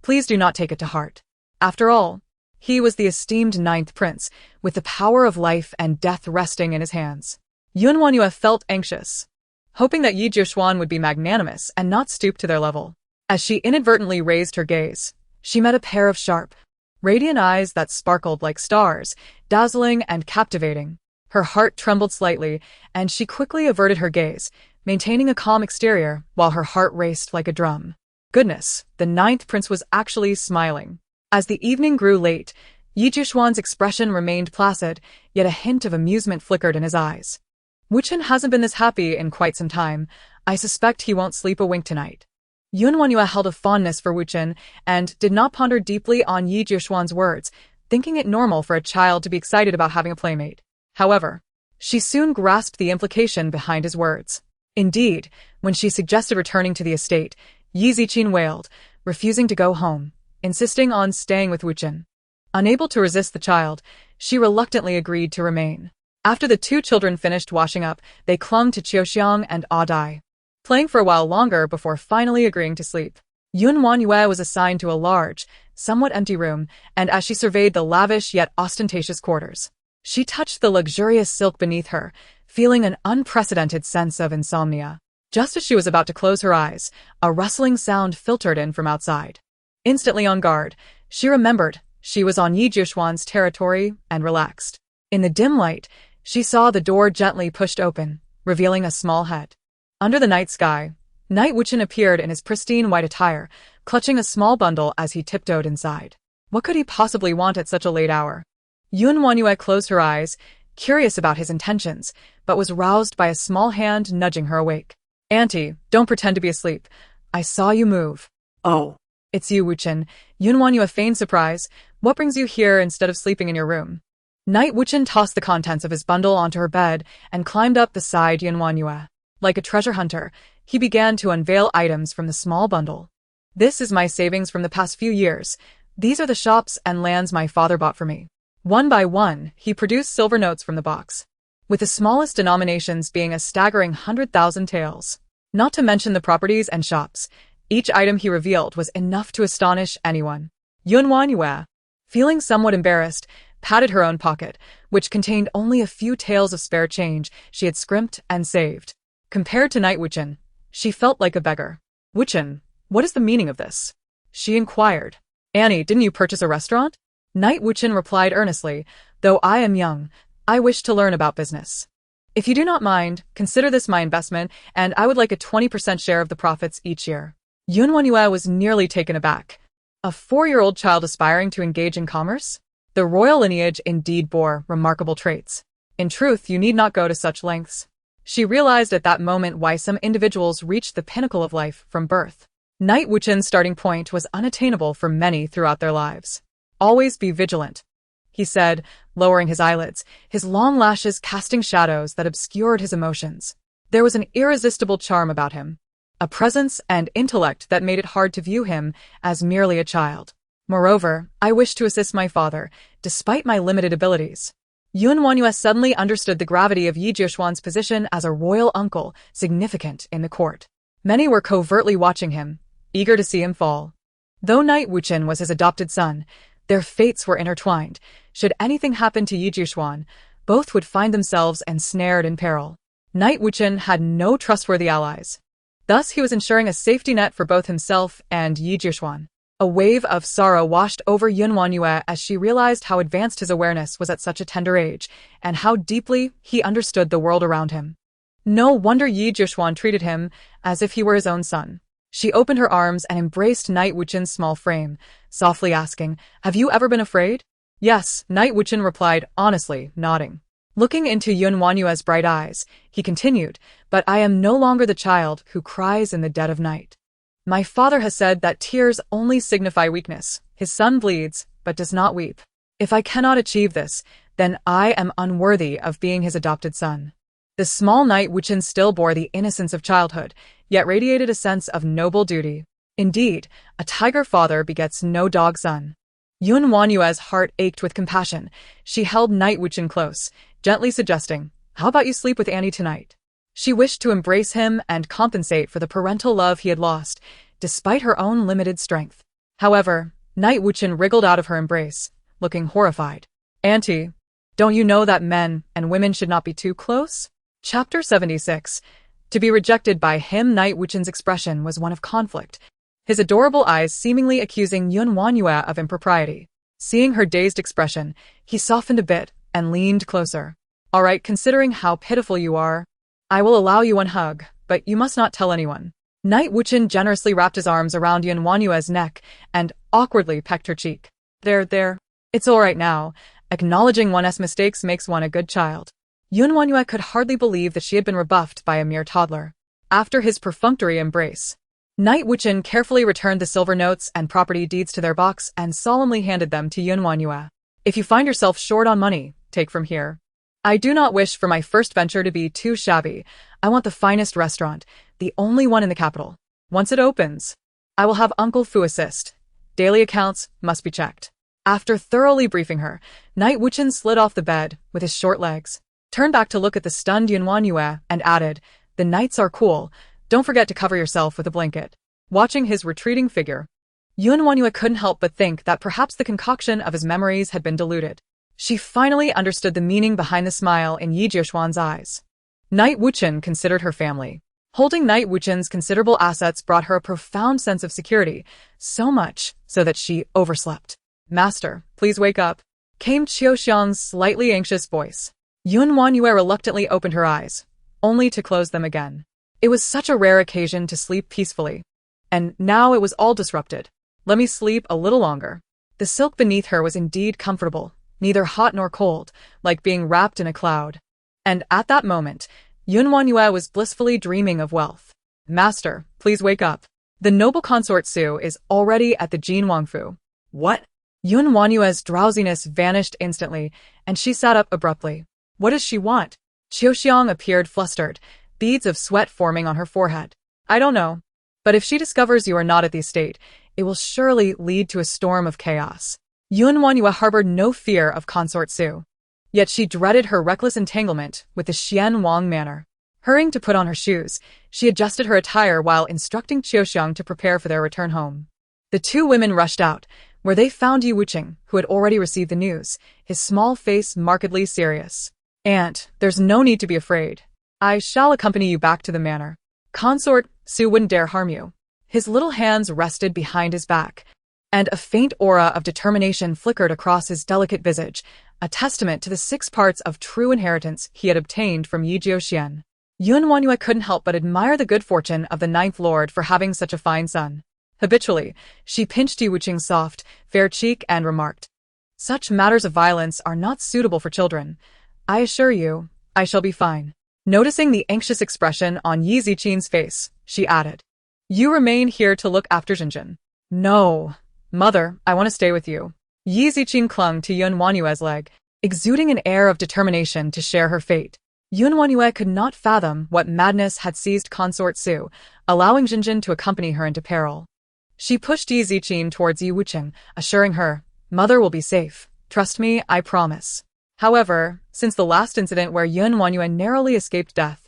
Please do not take it to heart. After all, he was the esteemed ninth prince, with the power of life and death resting in his hands." WanYue felt anxious, hoping that Yi Jushuan would be magnanimous and not stoop to their level. As she inadvertently raised her gaze, she met a pair of sharp, radiant eyes that sparkled like stars, dazzling and captivating. Her heart trembled slightly, and she quickly averted her gaze, maintaining a calm exterior while her heart raced like a drum. Goodness, the ninth prince was actually smiling. As the evening grew late, Yi Jushuan's expression remained placid, yet a hint of amusement flickered in his eyes. "Wuchen hasn't been this happy in quite some time. I suspect he won't sleep a wink tonight." WanYue held a fondness for Wuchen and did not ponder deeply on Yi Jushuan's words, thinking it normal for a child to be excited about having a playmate. However, she soon grasped the implication behind his words. Indeed, when she suggested returning to the estate, Yi Zijin wailed, refusing to go home, insisting on staying with Wuchen. Unable to resist the child, she reluctantly agreed to remain. After the two children finished washing up, they clung to Qiuxiang and Dai, playing for a while longer before finally agreeing to sleep. WanYue was assigned to a large, somewhat empty room, and as she surveyed the lavish yet ostentatious quarters, she touched the luxurious silk beneath her, feeling an unprecedented sense of insomnia. Just as she was about to close her eyes, a rustling sound filtered in from outside. Instantly on guard, she remembered she was on Yi Jushuan's territory and relaxed. In the dim light, she saw the door gently pushed open, revealing a small head. Under the night sky, Knight Wuchen appeared in his pristine white attire, clutching a small bundle as he tiptoed inside. What could he possibly want at such a late hour? WanYue closed her eyes, curious about his intentions, but was roused by a small hand nudging her awake. "Auntie, don't pretend to be asleep. I saw you move." "Oh. "It's you, Wuchen." WanYue feigned surprise. "What brings you here instead of sleeping in your room?" Knight Wuchen tossed the contents of his bundle onto her bed and climbed up beside WanYue. Like a treasure hunter, he began to unveil items from the small bundle. "This is my savings from the past few years. These are the shops and lands my father bought for me." One by one, he produced silver notes from the box, with the smallest denominations being a staggering 100,000 taels. Not to mention the properties and shops, each item he revealed was enough to astonish anyone. WanYue, feeling somewhat embarrassed, patted her own pocket, which contained only a few taels of spare change she had scrimped and saved. Compared to Knight Wuchen, she felt like a beggar. "Wuchen, what is the meaning of this?" she inquired. Annie, didn't you purchase a restaurant? Knight Wuchen replied earnestly, though I am young, I wish to learn about business. If you do not mind, consider this my investment, and I would like a 20% share of the profits each year. WanYue was nearly taken aback. A 4-year-old child aspiring to engage in commerce? The royal lineage indeed bore remarkable traits. In truth, you need not go to such lengths. She realized at that moment why some individuals reached the pinnacle of life from birth. Knight Wuchen's starting point was unattainable for many throughout their lives. Always be vigilant, he said, lowering his eyelids, his long lashes casting shadows that obscured his emotions. There was an irresistible charm about him, a presence and intellect that made it hard to view him as merely a child. Moreover, I wish to assist my father, despite my limited abilities. WanYue suddenly understood the gravity of Yi Jiuxuan's position as a royal uncle, significant in the court. Many were covertly watching him, eager to see him fall. Though Knight Wuchen was his adopted son, their fates were intertwined. Should anything happen to Yi Jiuxuan, both would find themselves ensnared in peril. Knight Wuchen had no trustworthy allies. Thus he was ensuring a safety net for both himself and Yi Jiuxuan. A wave of sorrow washed over WanYue as she realized how advanced his awareness was at such a tender age, and how deeply he understood the world around him. No wonder Yi Jiuxuan treated him as if he were his own son. She opened her arms and embraced Knight Wuchen's small frame, softly asking, "Have you ever been afraid?" "Yes," Knight Wuchen replied, honestly, nodding. Looking into WanYue's bright eyes, he continued, "But I am no longer the child who cries in the dead of night. My father has said that tears only signify weakness. His son bleeds, but does not weep. If I cannot achieve this, then I am unworthy of being his adopted son." The small Knight Wuchen still bore the innocence of childhood, yet radiated a sense of noble duty. Indeed, a tiger father begets no dog son. WanYue's heart ached with compassion. She held Knight Wuchen close, gently suggesting, "How about you sleep with Annie tonight?" She wished to embrace him and compensate for the parental love he had lost, despite her own limited strength. However, Knight Wuchen wriggled out of her embrace, looking horrified. "Auntie, don't you know that men and women should not be too close?" Chapter 76. To be rejected by him. Knight Wuchen's expression was one of conflict, his adorable eyes seemingly accusing WanYue of impropriety. Seeing her dazed expression, he softened a bit and leaned closer. "All right, considering how pitiful you are, I will allow you one hug, but you must not tell anyone." Knight Wuchen generously wrapped his arms around WanYue's neck and awkwardly pecked her cheek. There. It's all right now. Acknowledging one's mistakes makes one a good child." WanYue could hardly believe that she had been rebuffed by a mere toddler. After his perfunctory embrace, Knight Wuchen carefully returned the silver notes and property deeds to their box and solemnly handed them to WanYue. "If you find yourself short on money, take from here. I do not wish for my first venture to be too shabby. I want the finest restaurant, the only one in the capital. Once it opens, I will have Uncle Fu assist. Daily accounts must be checked." After thoroughly briefing her, Knight Wuchen slid off the bed with his short legs, turned back to look at the stunned WanYue, and added, "The nights are cool. Don't forget to cover yourself with a blanket." Watching his retreating figure, WanYue couldn't help but think that perhaps the concoction of his memories had been diluted. She finally understood the meaning behind the smile in Yi Jiuxuan's eyes. Knight Wuchen considered her family. Holding Knight Wuchen's considerable assets brought her a profound sense of security, so much so that she overslept. "Master, please wake up," came Qiuxiang's slightly anxious voice. WanYue reluctantly opened her eyes, only to close them again. It was such a rare occasion to sleep peacefully, and now it was all disrupted. "Let me sleep a little longer." The silk beneath her was indeed comfortable, neither hot nor cold, like being wrapped in a cloud. And at that moment, WanYue was blissfully dreaming of wealth. "Master, please wake up. The noble consort Su is already at the Jin Wangfu." "What?" WanYue's drowsiness vanished instantly, and she sat up abruptly. "What does she want?" Qiuxiang appeared flustered, beads of sweat forming on her forehead. "I don't know. But if she discovers you are not at the estate, it will surely lead to a storm of chaos." WanYue harbored no fear of Consort Su. Yet she dreaded her reckless entanglement with the Xian Wang manor. Hurrying to put on her shoes, she adjusted her attire while instructing Qiuxiang to prepare for their return home. The two women rushed out, where they found Yi Wuchen, who had already received the news, his small face markedly serious. "Aunt, there's no need to be afraid. I shall accompany you back to the manor. Consort Su wouldn't dare harm you." His little hands rested behind his back, and a faint aura of determination flickered across his delicate visage, a testament to the 6 parts of true inheritance he had obtained from Yi Jiuxian. WanYue couldn't help but admire the good fortune of the 9th Lord for having such a fine son. Habitually, she pinched Yi Wuqing's soft, fair cheek and remarked, "Such matters of violence are not suitable for children. I assure you, I shall be fine." Noticing the anxious expression on Yi Ziqin's face, she added, "You remain here to look after Jinjin." "No, mother, I want to stay with you." Yi Ziqin clung to WanYue's leg, exuding an air of determination to share her fate. WanYue could not fathom what madness had seized Consort Su, allowing Jinjin to accompany her into peril. She pushed Yi Ziqin towards Yi Wuqing, assuring her, "Mother will be safe. Trust me, I promise." However, since the last incident where WanYue narrowly escaped death,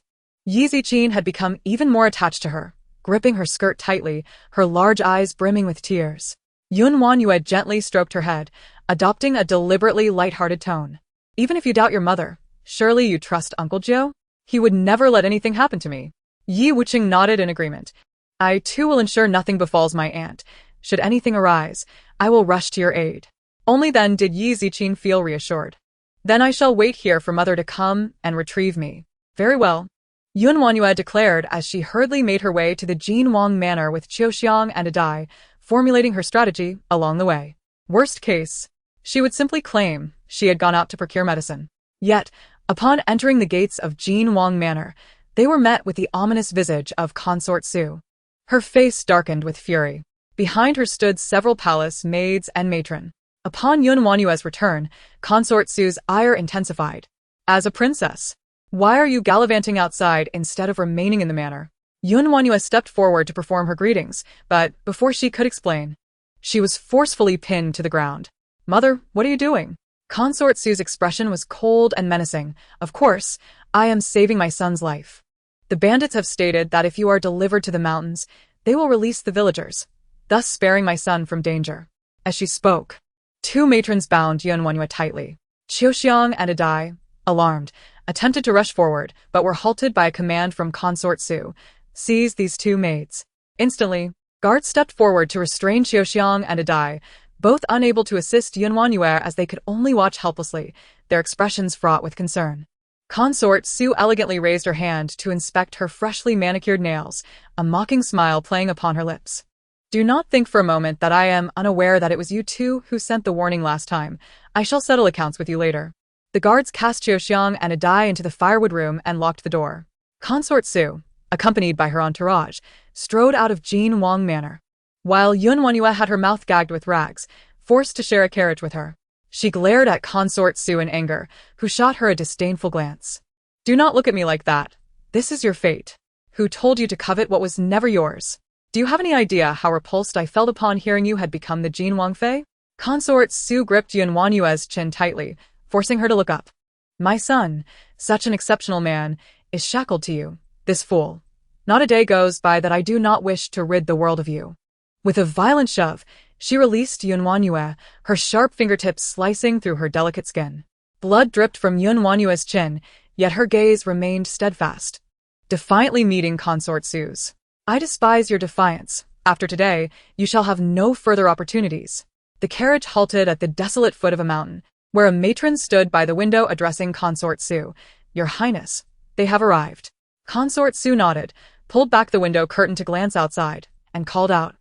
Yi Ziqin had become even more attached to her, gripping her skirt tightly, her large eyes brimming with tears. WanYue gently stroked her head, adopting a deliberately light-hearted tone. "Even if you doubt your mother, surely you trust Uncle Jiu? He would never let anything happen to me." Yi Wuqing nodded in agreement. "I too will ensure nothing befalls my aunt. Should anything arise, I will rush to your aid." Only then did Yi Ziqin feel reassured. "Then I shall wait here for mother to come and retrieve me." "Very well," WanYue declared as she hurriedly made her way to the Jinwang Manor with Qiuxiang and Adai, formulating her strategy along the way. Worst case, she would simply claim she had gone out to procure medicine. Yet, upon entering the gates of Jinwang Manor, they were met with the ominous visage of Consort Su. Her face darkened with fury. Behind her stood several palace maids and matron. Upon WanYue's return, Consort Su's ire intensified. "As a princess, why are you gallivanting outside instead of remaining in the manor?" WanYue stepped forward to perform her greetings, but before she could explain, she was forcefully pinned to the ground. "Mother, what are you doing?" Consort Su's expression was cold and menacing. "Of course, I am saving my son's life. The bandits have stated that if you are delivered to the mountains, they will release the villagers, thus sparing my son from danger." As she spoke, 2 matrons bound WanYue tightly. Qiuxiang and Adai, alarmed, attempted to rush forward, but were halted by a command from Consort Su. "Seize these 2 maids." Instantly, guards stepped forward to restrain Qiuxiang and Adai, both unable to assist WanYue as they could only watch helplessly, their expressions fraught with concern. Consort Su elegantly raised her hand to inspect her freshly manicured nails, a mocking smile playing upon her lips. "Do not think for a moment that I am unaware that it was you 2 who sent the warning last time. I shall settle accounts with you later." The guards cast Qiuxiang and Adai into the firewood room and locked the door. Consort Su, accompanied by her entourage, strode out of Jinwang Manor, while WanYue had her mouth gagged with rags, forced to share a carriage with her. She glared at Consort Su in anger, who shot her a disdainful glance. "Do not look at me like that. This is your fate. Who told you to covet what was never yours? Do you have any idea how repulsed I felt upon hearing you had become the Jinwang Fei?" Consort Su gripped WanYue's chin tightly, forcing her to look up. "My son, such an exceptional man, is shackled to you, this fool. Not a day goes by that I do not wish to rid the world of you." With a violent shove, she released WanYue, her sharp fingertips slicing through her delicate skin. Blood dripped from WanYue's chin, yet her gaze remained steadfast, defiantly meeting Consort Su's. "I despise your defiance. After today, you shall have no further opportunities." The carriage halted at the desolate foot of a mountain, where a matron stood by the window addressing Consort Su. "Your Highness, they have arrived." Consort Su nodded, pulled back the window curtain to glance outside, and called out,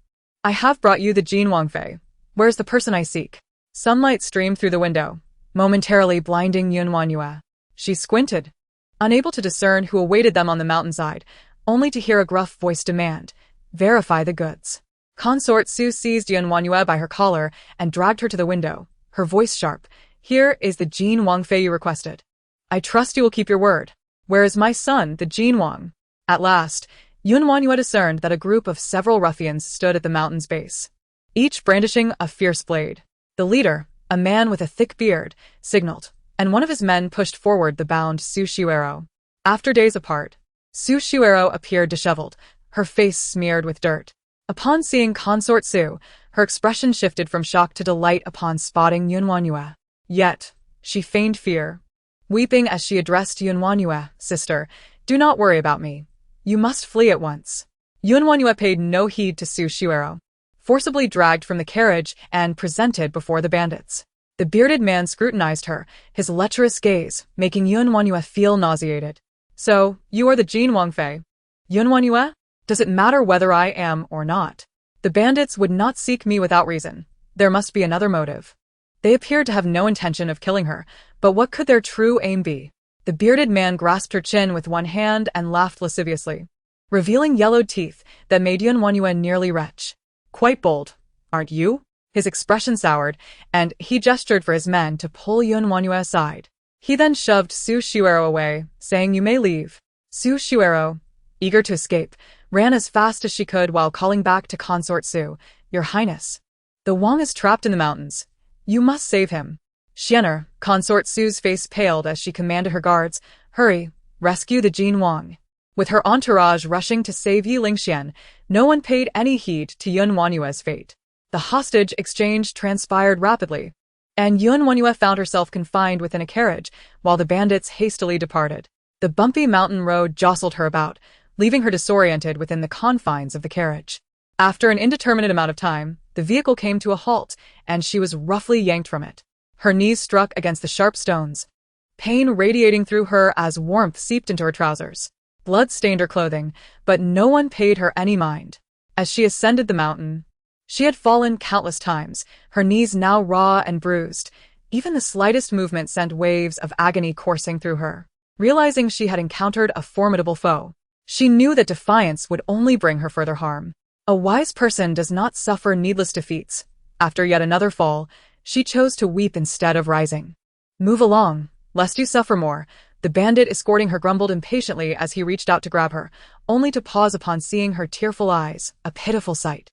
"I have brought you the Jinwang Fei. Where's the person I seek?" Sunlight streamed through the window, momentarily blinding WanYue. She squinted, unable to discern who awaited them on the mountainside, only to hear a gruff voice demand, "Verify the goods." Consort Su seized WanYue by her collar and dragged her to the window, her voice sharp. "Here is the Jinwang Fei you requested. I trust you will keep your word. Where is my son, the Jinwang?" At last, WanYue discerned that a group of several ruffians stood at the mountain's base, each brandishing a fierce blade. The leader, a man with a thick beard, signaled, and one of his men pushed forward the bound Su Shuero. After days apart, Su Shuero appeared disheveled, her face smeared with dirt. Upon seeing Consort Su, her expression shifted from shock to delight upon spotting WanYue. Yet, she feigned fear, weeping as she addressed WanYue, "Sister, do not worry about me. You must flee at once." WanYue paid no heed to Su Shuero. forcibly dragged from the carriage and presented before the bandits. The bearded man scrutinized her, his lecherous gaze making WanYue feel nauseated. So, you are the Jin Wangfei? WanYue? Does it matter whether I am or not? The bandits would not seek me without reason. There must be another motive. They appeared to have no intention of killing her, but what could their true aim be? The bearded man grasped her chin with one hand and laughed lasciviously, revealing yellowed teeth that made WanYue nearly retch. Quite bold, aren't you? His expression soured, and he gestured for his men to pull WanYue aside. He then shoved Su Shuero away, saying, "You may leave." Su Shuero, eager to escape, ran as fast as she could while calling back to Consort Su, "Your Highness, the Wang is trapped in the mountains. You must save him." Xianer, Consort Su's face paled as she commanded her guards, "Hurry, rescue the Jin Wang." With her entourage rushing to save Ye LingXuan, no one paid any heed to WanYue's fate. The hostage exchange transpired rapidly, and WanYue found herself confined within a carriage while the bandits hastily departed. The bumpy mountain road jostled her about, leaving her disoriented within the confines of the carriage. After an indeterminate amount of time, the vehicle came to a halt, and she was roughly yanked from it. Her knees struck against the sharp stones, pain radiating through her as warmth seeped into her trousers. Blood stained her clothing, but no one paid her any mind. As she ascended the mountain, she had fallen countless times, her knees now raw and bruised. Even the slightest movement sent waves of agony coursing through her. Realizing she had encountered a formidable foe, she knew that defiance would only bring her further harm. A wise person does not suffer needless defeats. After yet another fall, she chose to weep instead of rising. "Move along, lest you suffer more," the bandit escorting her grumbled impatiently as he reached out to grab her, only to pause upon seeing her tearful eyes, a pitiful sight.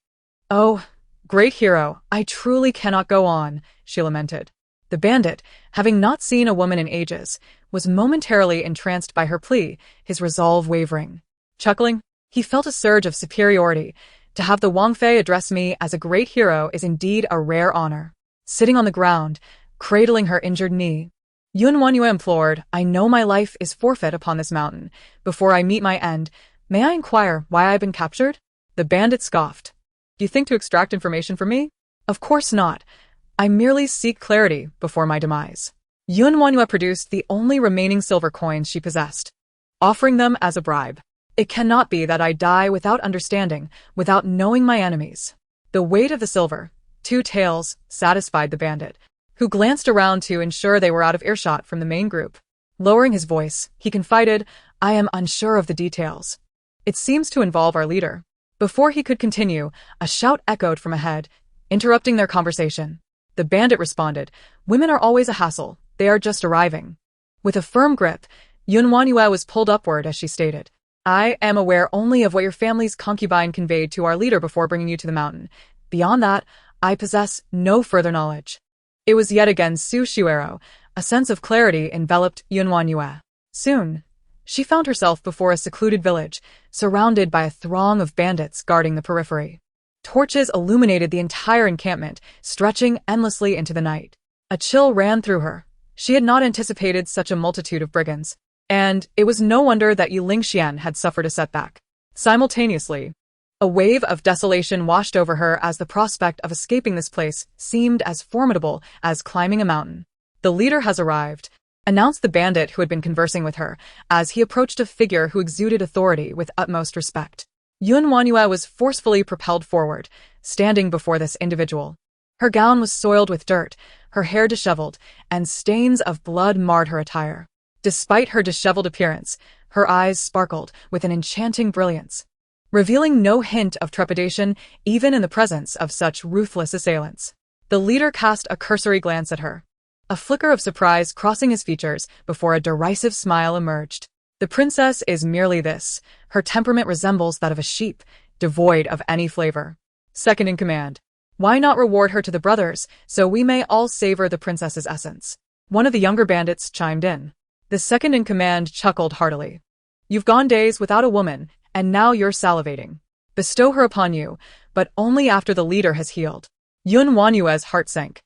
"Oh, great hero, I truly cannot go on," she lamented. The bandit, having not seen a woman in ages, was momentarily entranced by her plea, his resolve wavering. Chuckling, he felt a surge of superiority. To have the Wangfei address me as a great hero is indeed a rare honor. Sitting on the ground, cradling her injured knee, WanYue implored, "I know my life is forfeit upon this mountain. Before I meet my end, may I inquire why I've been captured?" The bandit scoffed. "Do you think to extract information from me? Of course not. I merely seek clarity before my demise." WanYue produced the only remaining silver coins she possessed, offering them as a bribe. "It cannot be that I die without understanding, without knowing my enemies." The weight of the silver, 2 taels, satisfied the bandit, who glanced around to ensure they were out of earshot from the main group. Lowering his voice, he confided, "I am unsure of the details. It seems to involve our leader." Before he could continue, a shout echoed from ahead, interrupting their conversation. The bandit responded, "Women are always a hassle. They are just arriving." With a firm grip, WanYue was pulled upward as she stated, "I am aware only of what your family's concubine conveyed to our leader before bringing you to the mountain. Beyond that, I possess no further knowledge." It was yet again Su Shuero. A sense of clarity enveloped WanYue. Soon, she found herself before a secluded village, surrounded by a throng of bandits guarding the periphery. Torches illuminated the entire encampment, stretching endlessly into the night. A chill ran through her. She had not anticipated such a multitude of brigands, and it was no wonder that Ye LingXuan had suffered a setback. Simultaneously, a wave of desolation washed over her as the prospect of escaping this place seemed as formidable as climbing a mountain. "The leader has arrived," announced the bandit who had been conversing with her, as he approached a figure who exuded authority with utmost respect. WanYue was forcefully propelled forward, standing before this individual. Her gown was soiled with dirt, her hair disheveled, and stains of blood marred her attire. Despite her disheveled appearance, her eyes sparkled with an enchanting brilliance, revealing no hint of trepidation even in the presence of such ruthless assailants. The leader cast a cursory glance at her, a flicker of surprise crossing his features before a derisive smile emerged. "The princess is merely this. Her temperament resembles that of a sheep, devoid of any flavor. Second in command. Why not reward her to the brothers, so we may all savor the princess's essence?" One of the younger bandits chimed in. The second in command chuckled heartily. "You've gone days without a woman, and now you're salivating. Bestow her upon you, but only after the leader has healed." WanYue's heart sank.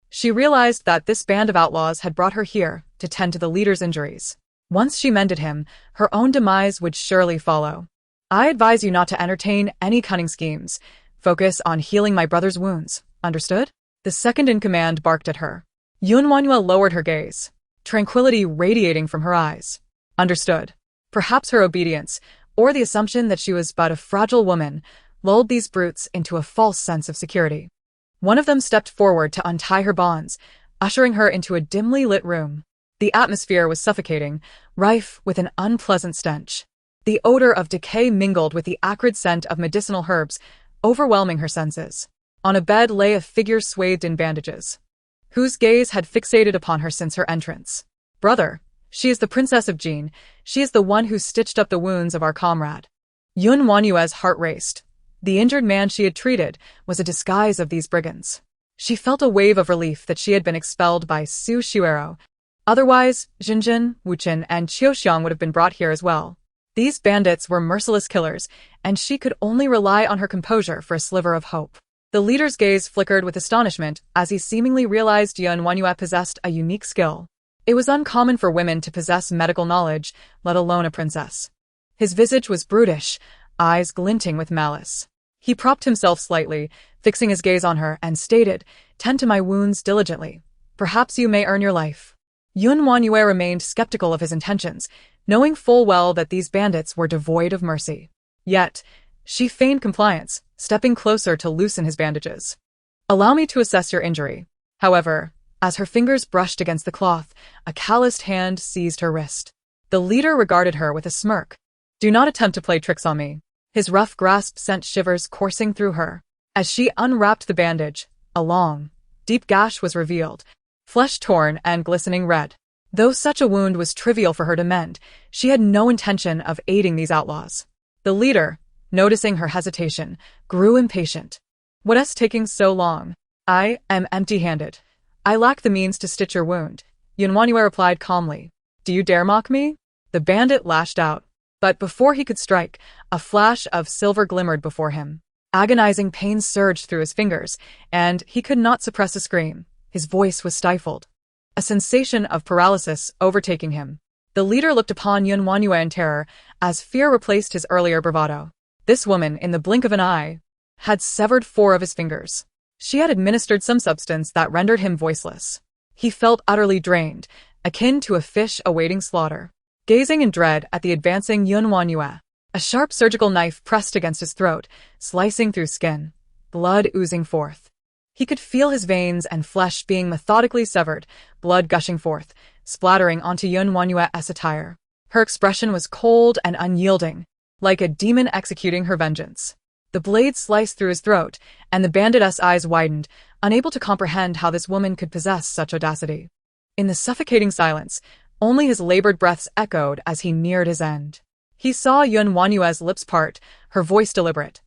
She realized that this band of outlaws had brought her here to tend to the leader's injuries. Once she mended him, her own demise would surely follow. "I advise you not to entertain any cunning schemes. Focus on healing my brother's wounds, understood? The second-in-command barked at her. WanYue lowered her gaze, tranquility radiating from her eyes. Understood. Perhaps her obedience, or the assumption that she was but a fragile woman, lulled these brutes into a false sense of security. One of them stepped forward to untie her bonds, ushering her into a dimly lit room. The atmosphere was suffocating, rife with an unpleasant stench. The odor of decay mingled with the acrid scent of medicinal herbs, overwhelming her senses. On a bed lay a figure swathed in bandages, whose gaze had fixated upon her since her entrance. Brother, she is the Princess of Jin. She is the one who stitched up the wounds of our comrade. WanYue's heart raced. The injured man she had treated was a disguise of these brigands. She felt a wave of relief that she had been expelled by Su Shuero. Otherwise, Jinjin, Wuchen, and Qiuxiang would have been brought here as well. These bandits were merciless killers, and she could only rely on her composure for a sliver of hope. The leader's gaze flickered with astonishment as he seemingly realized WanYue possessed a unique skill. It was uncommon for women to possess medical knowledge, let alone a princess. His visage was brutish, eyes glinting with malice. He propped himself slightly, fixing his gaze on her, and stated, "Tend to my wounds diligently. Perhaps you may earn your life." WanYue remained skeptical of his intentions, knowing full well that these bandits were devoid of mercy. Yet, she feigned compliance, stepping closer to loosen his bandages. "Allow me to assess your injury." However, as her fingers brushed against the cloth, a calloused hand seized her wrist. The leader regarded her with a smirk. "Do not attempt to play tricks on me." His rough grasp sent shivers coursing through her. As she unwrapped the bandage, a long, deep gash was revealed, flesh torn and glistening red. Though such a wound was trivial for her to mend, she had no intention of aiding these outlaws. The leader, noticing her hesitation, grew impatient. "What's taking so long? I am empty-handed. I lack the means to stitch your wound," WanYue replied calmly. "Do you dare mock me?" The bandit lashed out. But before he could strike, a flash of silver glimmered before him. Agonizing pain surged through his fingers, and he could not suppress a scream. His voice was stifled, a sensation of paralysis overtaking him. The leader looked upon WanYue in terror, as fear replaced his earlier bravado. This woman, in the blink of an eye, had severed 4 of his fingers. She had administered some substance that rendered him voiceless. He felt utterly drained, akin to a fish awaiting slaughter. Gazing in dread at the advancing WanYue, a sharp surgical knife pressed against his throat, slicing through skin, blood oozing forth. He could feel his veins and flesh being methodically severed, blood gushing forth, splattering onto WanYue's attire. Her expression was cold and unyielding, like a demon executing her vengeance. The blade sliced through his throat, and the bandit's eyes widened, unable to comprehend how this woman could possess such audacity. In the suffocating silence, only his labored breaths echoed as he neared his end. He saw WanYue's lips part, her voice deliberate.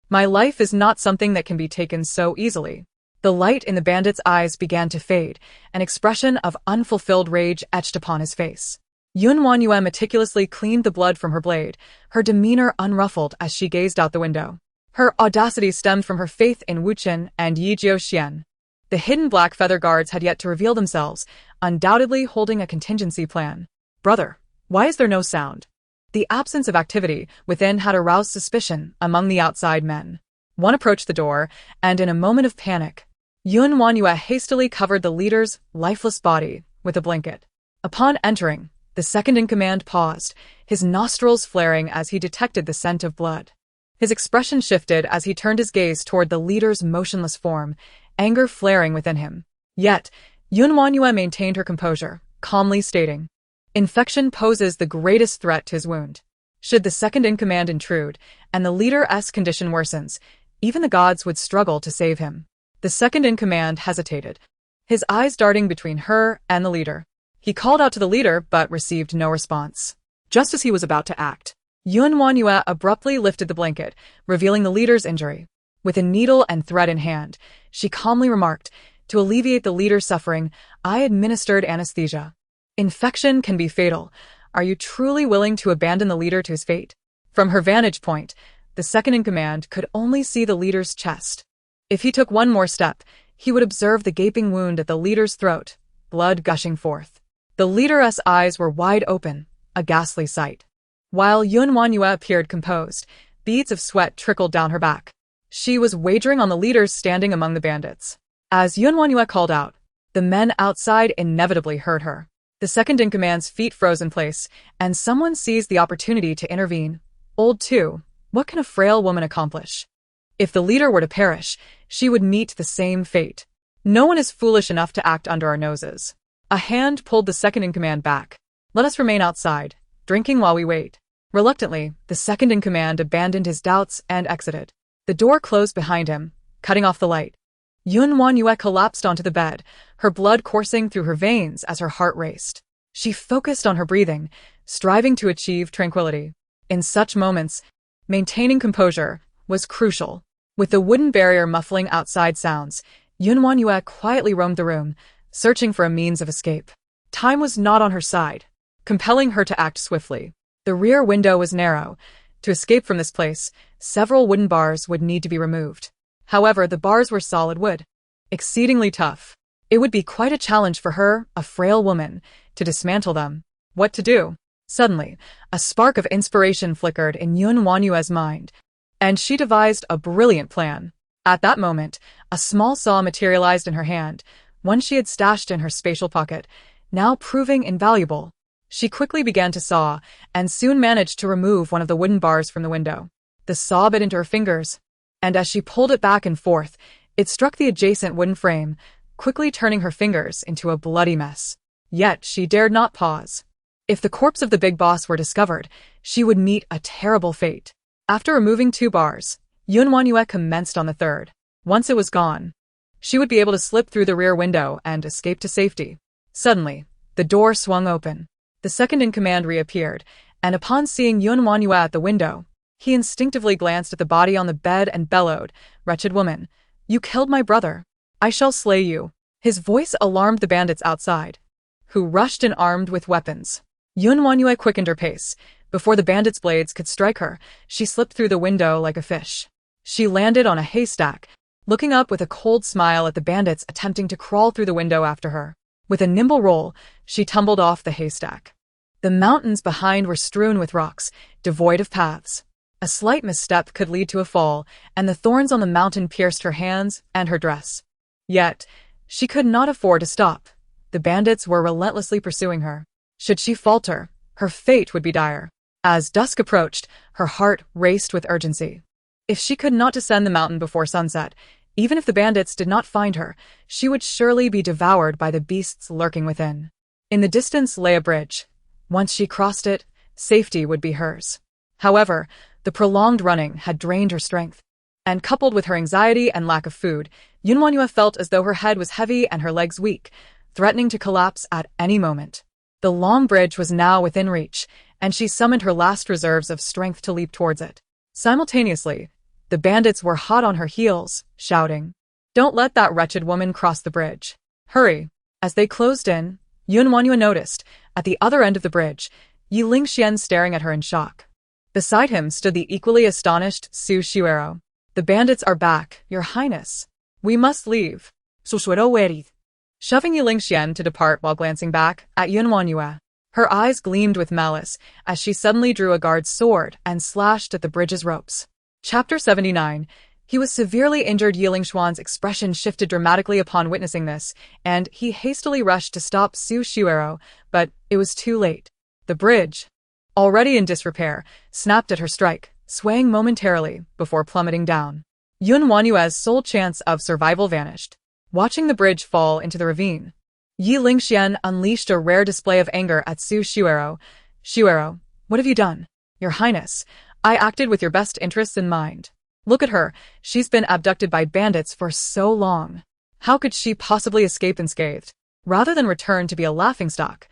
"My life is not something that can be taken so easily." The light in the bandit's eyes began to fade, an expression of unfulfilled rage etched upon his face. WanYue meticulously cleaned the blood from her blade, her demeanor unruffled as she gazed out the window. Her audacity stemmed from her faith in Wuchen and Yi Jiuxian. The hidden black feather guards had yet to reveal themselves, undoubtedly holding a contingency plan. "Brother, why is there no sound?" The absence of activity within had aroused suspicion among the outside men. One approached the door, and in a moment of panic, WanYue hastily covered the leader's lifeless body with a blanket. Upon entering, the second-in-command paused, his nostrils flaring as he detected the scent of blood. His expression shifted as he turned his gaze toward the leader's motionless form, anger flaring within him. Yet, WanYue maintained her composure, calmly stating, "Infection poses the greatest threat to his wound. Should the second-in-command intrude, and the leader's condition worsens, even the gods would struggle to save him." The second-in-command hesitated, his eyes darting between her and the leader. He called out to the leader but received no response. Just as he was about to act, WanYue abruptly lifted the blanket, revealing the leader's injury. With a needle and thread in hand, she calmly remarked, "To alleviate the leader's suffering, I administered anesthesia. Infection can be fatal. Are you truly willing to abandon the leader to his fate?" From her vantage point, the second-in-command could only see the leader's chest. If he took one more step, he would observe the gaping wound at the leader's throat, blood gushing forth. The leader's eyes were wide open, a ghastly sight. While WanYue appeared composed, beads of sweat trickled down her back. She was wagering on the leaders standing among the bandits. As WanYue called out, the men outside inevitably heard her. The second-in-command's feet froze in place, and someone seized the opportunity to intervene. Old two, what can a frail woman accomplish? If the leader were to perish, she would meet the same fate. No one is foolish enough to act under our noses. A hand pulled the second-in-command back. Let us remain outside, drinking while we wait. Reluctantly, the second-in-command abandoned his doubts and exited. The door closed behind him, cutting off the light. WanYue collapsed onto the bed, her blood coursing through her veins as her heart raced. She focused on her breathing, striving to achieve tranquility. In such moments, maintaining composure was crucial. With the wooden barrier muffling outside sounds, WanYue quietly roamed the room, searching for a means of escape. Time was not on her side, compelling her to act swiftly. The rear window was narrow. To escape from this place, several wooden bars would need to be removed. However, the bars were solid wood, exceedingly tough. It would be quite a challenge for her, a frail woman, to dismantle them. What to do? Suddenly, a spark of inspiration flickered in WanYue's mind, and she devised a brilliant plan. At that moment, a small saw materialized in her hand, one she had stashed in her spatial pocket, now proving invaluable. She quickly began to saw, and soon managed to remove one of the wooden bars from the window. The saw bit into her fingers, and as she pulled it back and forth, it struck the adjacent wooden frame, quickly turning her fingers into a bloody mess. Yet she dared not pause. If the corpse of the big boss were discovered, she would meet a terrible fate. After removing 2 bars, WanYue commenced on the third. Once it was gone, she would be able to slip through the rear window and escape to safety. Suddenly, the door swung open. The second-in-command reappeared, and upon seeing WanYue at the window, he instinctively glanced at the body on the bed and bellowed, "Wretched woman, you killed my brother. I shall slay you." His voice alarmed the bandits outside, who rushed in armed with weapons. WanYue quickened her pace. Before the bandits' blades could strike her, she slipped through the window like a fish. She landed on a haystack, looking up with a cold smile at the bandits attempting to crawl through the window after her. With a nimble roll, she tumbled off the haystack. The mountains behind were strewn with rocks, devoid of paths. A slight misstep could lead to a fall, and the thorns on the mountain pierced her hands and her dress. Yet, she could not afford to stop. The bandits were relentlessly pursuing her. Should she falter, her fate would be dire. As dusk approached, her heart raced with urgency. If she could not descend the mountain before sunset, even if the bandits did not find her, she would surely be devoured by the beasts lurking within. In the distance lay a bridge. Once she crossed it, safety would be hers. However, the prolonged running had drained her strength, and coupled with her anxiety and lack of food, WanYue felt as though her head was heavy and her legs weak, threatening to collapse at any moment. The long bridge was now within reach, and she summoned her last reserves of strength to leap towards it. Simultaneously, the bandits were hot on her heels, shouting, "Don't let that wretched woman cross the bridge. Hurry!" As they closed in, WanYue noticed, at the other end of the bridge, Ye LingXuan staring at her in shock. Beside him stood the equally astonished Su Shuero. "The bandits are back, Your Highness. We must leave." Shoving Ye LingXuan to depart while glancing back at WanYue. Her eyes gleamed with malice as she suddenly drew a guard's sword and slashed at the bridge's ropes. Chapter 79. He was severely injured. Ye LingXuan's expression shifted dramatically upon witnessing this, and he hastily rushed to stop Su Shuero, but it was too late. The bridge, already in disrepair, snapped at her strike, swaying momentarily before plummeting down. WanYue's sole chance of survival vanished. Watching the bridge fall into the ravine, Ye LingXuan unleashed a rare display of anger at Su Shuero. "Shuero, what have you done? Your Highness, I acted with your best interests in mind. Look at her, she's been abducted by bandits for so long. How could she possibly escape unscathed? Rather than return to be a laughingstock,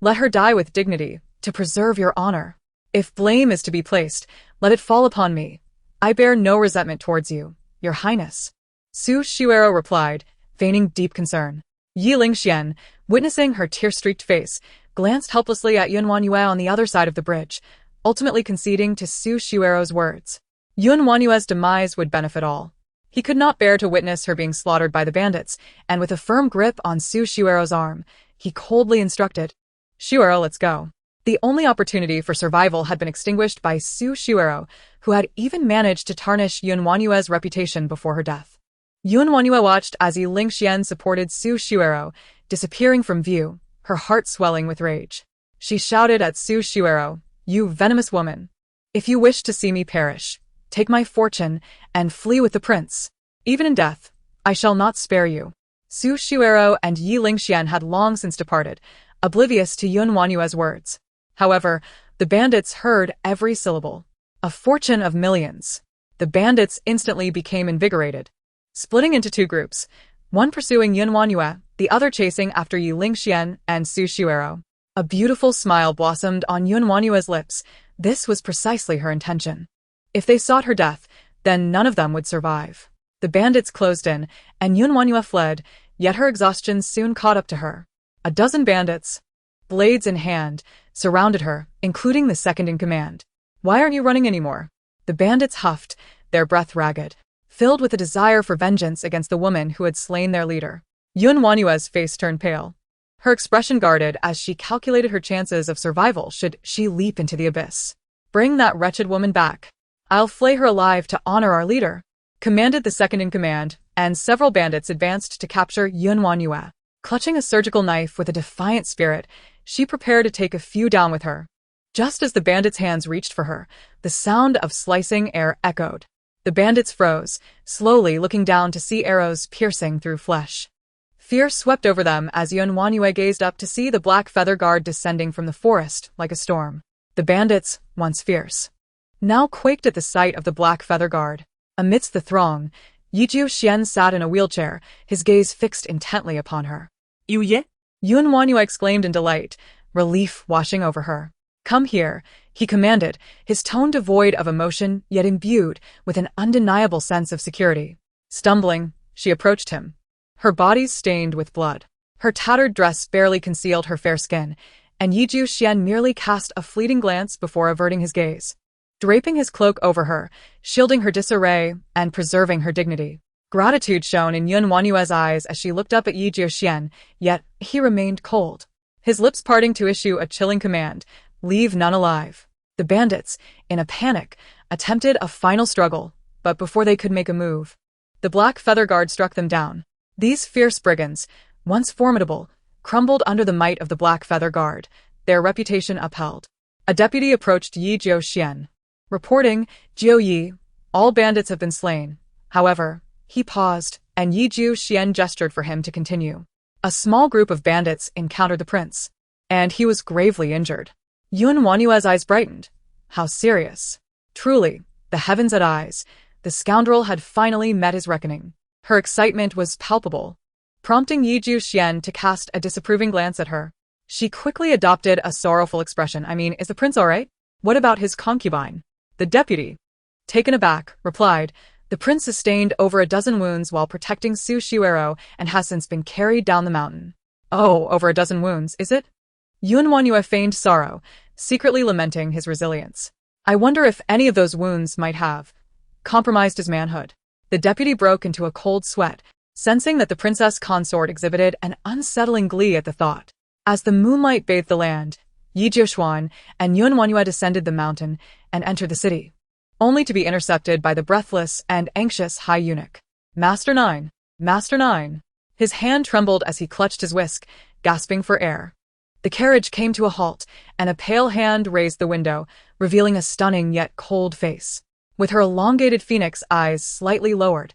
let her die with dignity, to preserve your honor. If blame is to be placed, let it fall upon me. I bear no resentment towards you, Your Highness." Su Shuero replied, feigning deep concern. Ye LingXuan, witnessing her tear-streaked face, glanced helplessly at WanYue on the other side of the bridge, ultimately conceding to Su Shuero's words. WanYue's demise would benefit all. He could not bear to witness her being slaughtered by the bandits, and with a firm grip on Su Shuero's arm, he coldly instructed, "Shuero, let's go." The only opportunity for survival had been extinguished by Su Shuero, who had even managed to tarnish WanYue's reputation before her death. WanYue watched as Ye LingXuan supported Su Shuero, disappearing from view, her heart swelling with rage. She shouted at Su Shuero, "You venomous woman! If you wish to see me perish, take my fortune and flee with the prince. Even in death, I shall not spare you." Su Shuero and Ye LingXuan had long since departed, oblivious to WanYue's words. However, the bandits heard every syllable. A fortune of millions. The bandits instantly became invigorated, splitting into two groups, one pursuing WanYue, the other chasing after Ye LingXuan and Su Shuero. A beautiful smile blossomed on WanYue's lips. This was precisely her intention. If they sought her death, then none of them would survive. The bandits closed in, and WanYue fled, yet her exhaustion soon caught up to her. A dozen bandits, blades in hand, surrounded her, including the second in command. "Why aren't you running anymore?" The bandits huffed, their breath ragged, filled with a desire for vengeance against the woman who had slain their leader. WanYue's face turned pale, her expression guarded as she calculated her chances of survival should she leap into the abyss. "Bring that wretched woman back. I'll flay her alive to honor our leader," commanded the second in command, and several bandits advanced to capture WanYue. Clutching a surgical knife with a defiant spirit, she prepared to take a few down with her. Just as the bandits' hands reached for her, the sound of slicing air echoed. The bandits froze, slowly looking down to see arrows piercing through flesh. Fear swept over them as WanYue gazed up to see the Black Feather Guard descending from the forest like a storm. The bandits, once fierce, now quaked at the sight of the Black Feather Guard. Amidst the throng, Ye LingXuan sat in a wheelchair, his gaze fixed intently upon her. "You? WanYue exclaimed in delight, relief washing over her. "Come here," he commanded, his tone devoid of emotion yet imbued with an undeniable sense of security. Stumbling, she approached him, her body stained with blood. Her tattered dress barely concealed her fair skin, and Ye LingXuan merely cast a fleeting glance before averting his gaze, draping his cloak over her, shielding her disarray and preserving her dignity. Gratitude shone in WanYue's eyes as she looked up at Ye LingXuan, yet he remained cold, his lips parting to issue a chilling command, "Leave none alive." The bandits, in a panic, attempted a final struggle, but before they could make a move, the Black Feather Guard struck them down. These fierce brigands, once formidable, crumbled under the might of the Black Feather Guard, their reputation upheld. A deputy approached Ye LingXuan, reporting, "Jiu Yi, all bandits have been slain." However, he paused, and Ye LingXuan gestured for him to continue. A small group of bandits encountered the prince, and he was gravely injured. WanYue's eyes brightened. How serious. Truly, the heavens had eyes. The scoundrel had finally met his reckoning. Her excitement was palpable, prompting Ye LingXuan to cast a disapproving glance at her. She quickly adopted a sorrowful expression. "Is the prince all right? What about his concubine?" The deputy, taken aback, replied, "The prince sustained over a dozen wounds while protecting Su Shuero and has since been carried down the mountain." "Oh, over a dozen wounds, is it?" WanYue feigned sorrow, secretly lamenting his resilience. "I wonder if any of those wounds might have compromised his manhood." The deputy broke into a cold sweat, sensing that the princess consort exhibited an unsettling glee at the thought. As the moonlight bathed the land, Ye LingXuan and WanYue descended the mountain and entered the city, only to be intercepted by the breathless and anxious high eunuch. "Master Nine! Master Nine!" His hand trembled as he clutched his whisk, gasping for air. The carriage came to a halt, and a pale hand raised the window, revealing a stunning yet cold face. With her elongated phoenix eyes slightly lowered,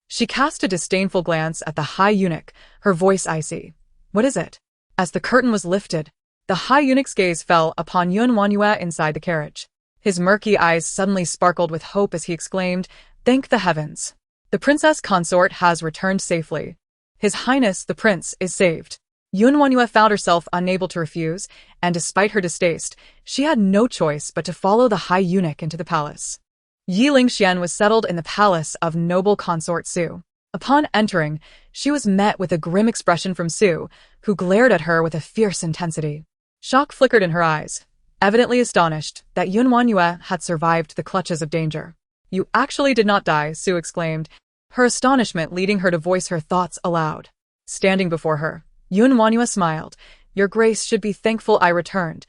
she cast a disdainful glance at the high eunuch, her voice icy. "What is it?" As the curtain was lifted, the high eunuch's gaze fell upon WanYue inside the carriage. His murky eyes suddenly sparkled with hope as he exclaimed, "Thank the heavens! The princess consort has returned safely. His Highness the prince is saved." WanYue found herself unable to refuse, and despite her distaste, she had no choice but to follow the high eunuch into the palace. Ye LingXuan was settled in the palace of noble consort Su. Upon entering, she was met with a grim expression from Su, who glared at her with a fierce intensity. Shock flickered in her eyes, evidently astonished that WanYue had survived the clutches of danger. "You actually did not die," Su exclaimed, her astonishment leading her to voice her thoughts aloud. Standing before her, WanYue smiled. "Your grace should be thankful I returned.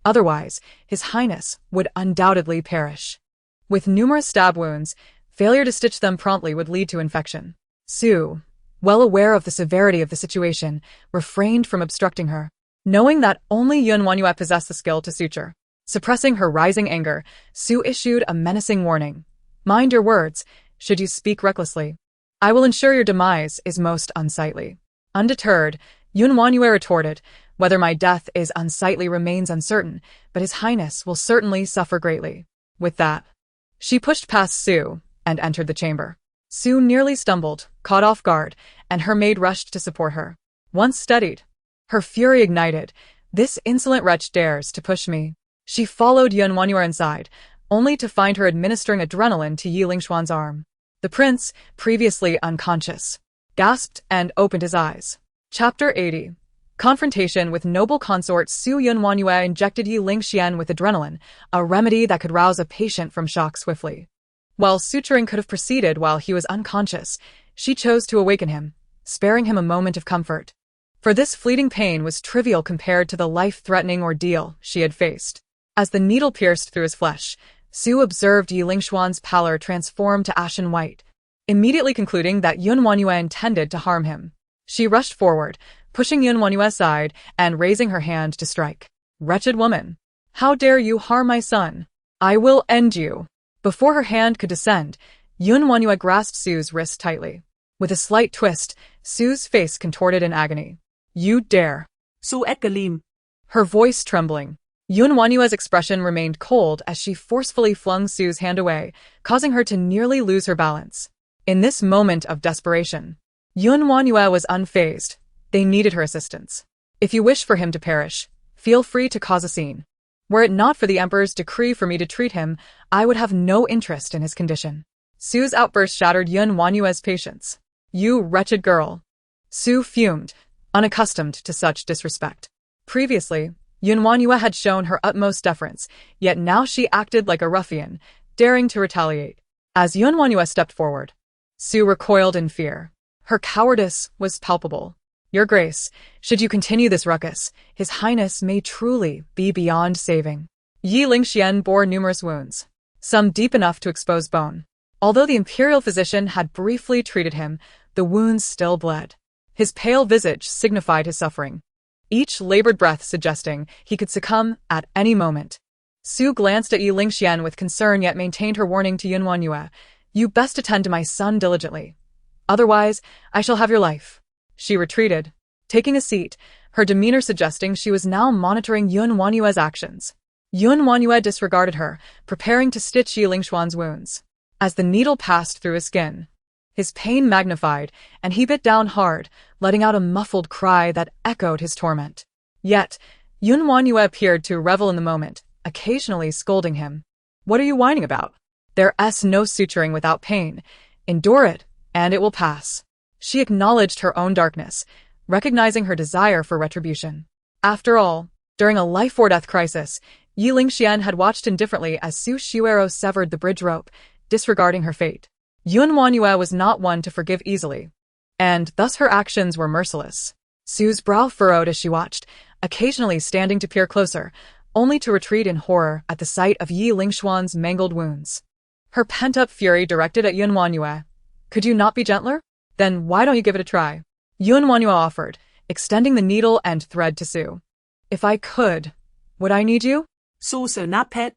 Otherwise, His Highness would undoubtedly perish. With numerous stab wounds, failure to stitch them promptly would lead to infection. Su, well aware of the severity of the situation, refrained from obstructing her. Knowing that only WanYue possessed the skill to suture. Suppressing her rising anger, Su issued a menacing warning. Mind your words, should you speak recklessly. I will ensure your demise is most unsightly. Undeterred, WanYue retorted, whether my death is unsightly remains uncertain, but His Highness will certainly suffer greatly. With that, she pushed past Su and entered the chamber. Su nearly stumbled, caught off guard, and her maid rushed to support her. Once steadied, her fury ignited. This insolent wretch dares to push me. She followed WanYue inside, only to find her administering adrenaline to Ye LingXuan's arm. The prince, previously unconscious, gasped and opened his eyes. Chapter 80. Confrontation with noble consort. Su WanYue injected Ye LingXuan with adrenaline, a remedy that could rouse a patient from shock swiftly. While suturing could have proceeded while he was unconscious, she chose to awaken him, sparing him a moment of comfort. For this fleeting pain was trivial compared to the life-threatening ordeal she had faced. As the needle pierced through his flesh, Su observed Ye LingXuan's pallor transform to ashen white, immediately concluding that WanYue intended to harm him. She rushed forward, pushing WanYue aside and raising her hand to strike. Wretched woman! How dare you harm my son? I will end you! Before her hand could descend, WanYue grasped Su's wrist tightly. With a slight twist, Su's face contorted in agony. You dare! Su Ekgalim. Her voice trembling. WanYue's expression remained cold as she forcefully flung Su's hand away, causing her to nearly lose her balance. In this moment of desperation, WanYue was unfazed. They needed her assistance. If you wish for him to perish, feel free to cause a scene. Were it not for the Emperor's decree for me to treat him, I would have no interest in his condition. Su's outburst shattered WanYue's patience. You wretched girl! Su fumed, unaccustomed to such disrespect. Previously, WanYue had shown her utmost deference, yet now she acted like a ruffian, daring to retaliate. As WanYue stepped forward, Su recoiled in fear. Her cowardice was palpable. Your Grace, should you continue this ruckus, His Highness may truly be beyond saving. Ye LingXuan bore numerous wounds, some deep enough to expose bone. Although the imperial physician had briefly treated him, the wounds still bled. His pale visage signified his suffering, each labored breath suggesting he could succumb at any moment. Su glanced at Ye LingXuan with concern yet maintained her warning to WanYue. You best attend to my son diligently. Otherwise, I shall have your life. She retreated, taking a seat, her demeanor suggesting she was now monitoring WanYue's actions. WanYue disregarded her, preparing to stitch Ye LingXuan's wounds. As the needle passed through his skin, his pain magnified, and he bit down hard, letting out a muffled cry that echoed his torment. Yet, WanYue appeared to revel in the moment, occasionally scolding him. What are you whining about? There's no suturing without pain. Endure it, and it will pass. She acknowledged her own darkness, recognizing her desire for retribution. After all, during a life-or-death crisis, Ye LingXuan had watched indifferently as Su Shiuero severed the bridge rope, disregarding her fate. WanYue was not one to forgive easily, and thus her actions were merciless. Su's brow furrowed as she watched, occasionally standing to peer closer, only to retreat in horror at the sight of Ye LingXuan's mangled wounds. Her pent-up fury directed at WanYue. Could you not be gentler? Then why don't you give it a try? WanYue offered, extending the needle and thread to Su. If I could, would I need you? Su sir not pet.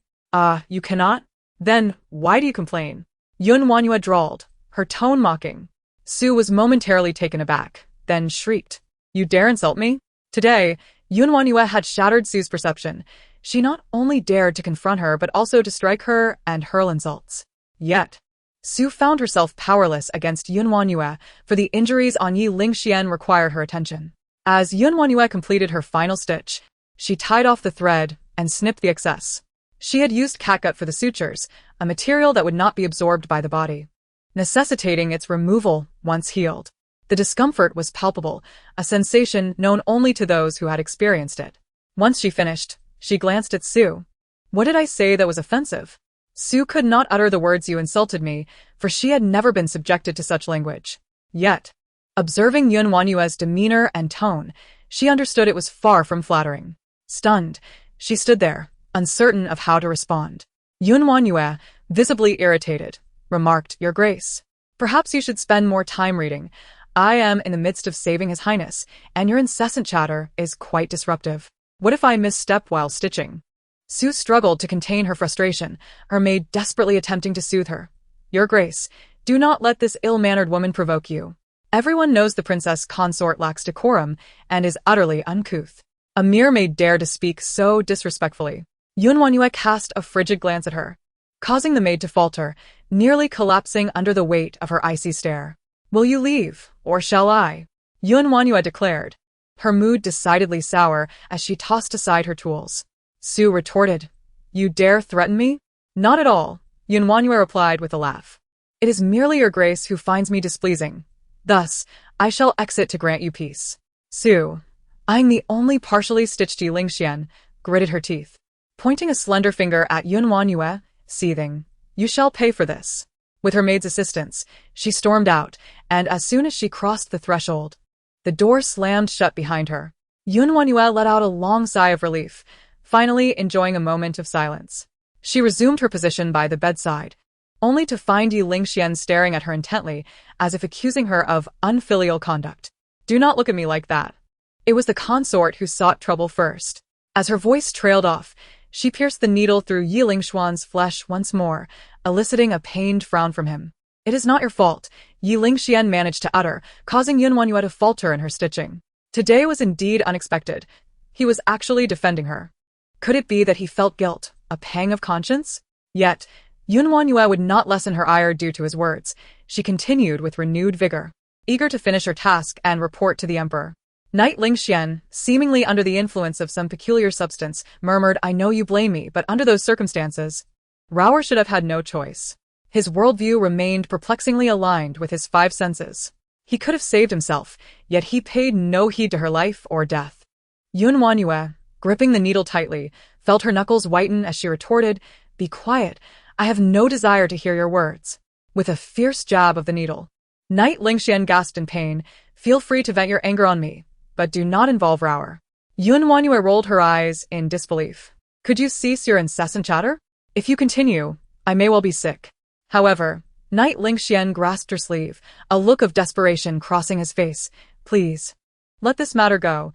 You cannot? Then why do you complain? WanYue drawled, her tone mocking. Su was momentarily taken aback, then shrieked. You dare insult me? Today, WanYue had shattered Su's perception. She not only dared to confront her but also to strike her and hurl insults. Yet, Su found herself powerless against WanYue, for the injuries on Ye LingXuan required her attention. As WanYue completed her final stitch, she tied off the thread and snipped the excess. She had used catgut for the sutures, a material that would not be absorbed by the body, necessitating its removal once healed. The discomfort was palpable, a sensation known only to those who had experienced it. Once she finished, she glanced at Su. What did I say that was offensive? Su could not utter the words "you insulted me," for she had never been subjected to such language. Yet, observing WanYue's demeanor and tone, she understood it was far from flattering. Stunned, She stood there, uncertain of how to respond. WanYue, visibly irritated, remarked, "Your Grace, perhaps you should spend more time reading. I am in the midst of saving His Highness, and your incessant chatter is quite disruptive. What if I misstep while stitching?" Su struggled to contain her frustration, her maid desperately attempting to soothe her. "Your Grace, do not let this ill-mannered woman provoke you. Everyone knows the Princess Consort lacks decorum and is utterly uncouth. A mere maid dared to speak so disrespectfully." WanYue cast a frigid glance at her, causing the maid to falter, nearly collapsing under the weight of her icy stare. "Will you leave, or shall I?" WanYue declared, her mood decidedly sour as she tossed aside her tools. Su retorted, "You dare threaten me?" "Not at all," WanYue replied with a laugh. "It is merely your Grace who finds me displeasing. Thus, I shall exit to grant you peace." Su, eyeing the only partially stitched Ye LingXuan, gritted her teeth, pointing a slender finger at WanYue, seething, "You shall pay for this." With her maid's assistance, she stormed out, and as soon as she crossed the threshold, the door slammed shut behind her. WanYue let out a long sigh of relief, finally enjoying a moment of silence. She resumed her position by the bedside, only to find Ye LingXuan staring at her intently, as if accusing her of unfilial conduct. "Do not look at me like that." It was the consort who sought trouble first. As her voice trailed off, she pierced the needle through Ye LingXuan's flesh once more, eliciting a pained frown from him. "It is not your fault," Ye LingXuan managed to utter, causing WanYue to falter in her stitching. Today was indeed unexpected. He was actually defending her. Could it be that he felt guilt, a pang of conscience? Yet, WanYue would not lessen her ire due to his words. She continued with renewed vigor, eager to finish her task and report to the Emperor. Knight LingXuan, seemingly under the influence of some peculiar substance, murmured, "I know you blame me, but under those circumstances, Raour should have had no choice." His worldview remained perplexingly aligned with his five senses. He could have saved himself, yet he paid no heed to her life or death. WanYue, gripping the needle tightly, felt her knuckles whiten as she retorted, "Be quiet, I have no desire to hear your words." With a fierce jab of the needle, Knight LingXuan gasped in pain, "Feel free to vent your anger on me, but do not involve Raour." WanYue rolled her eyes in disbelief. "Could you cease your incessant chatter? If you continue, I may well be sick." However, Knight LingXuan grasped her sleeve, a look of desperation crossing his face. "Please, let this matter go.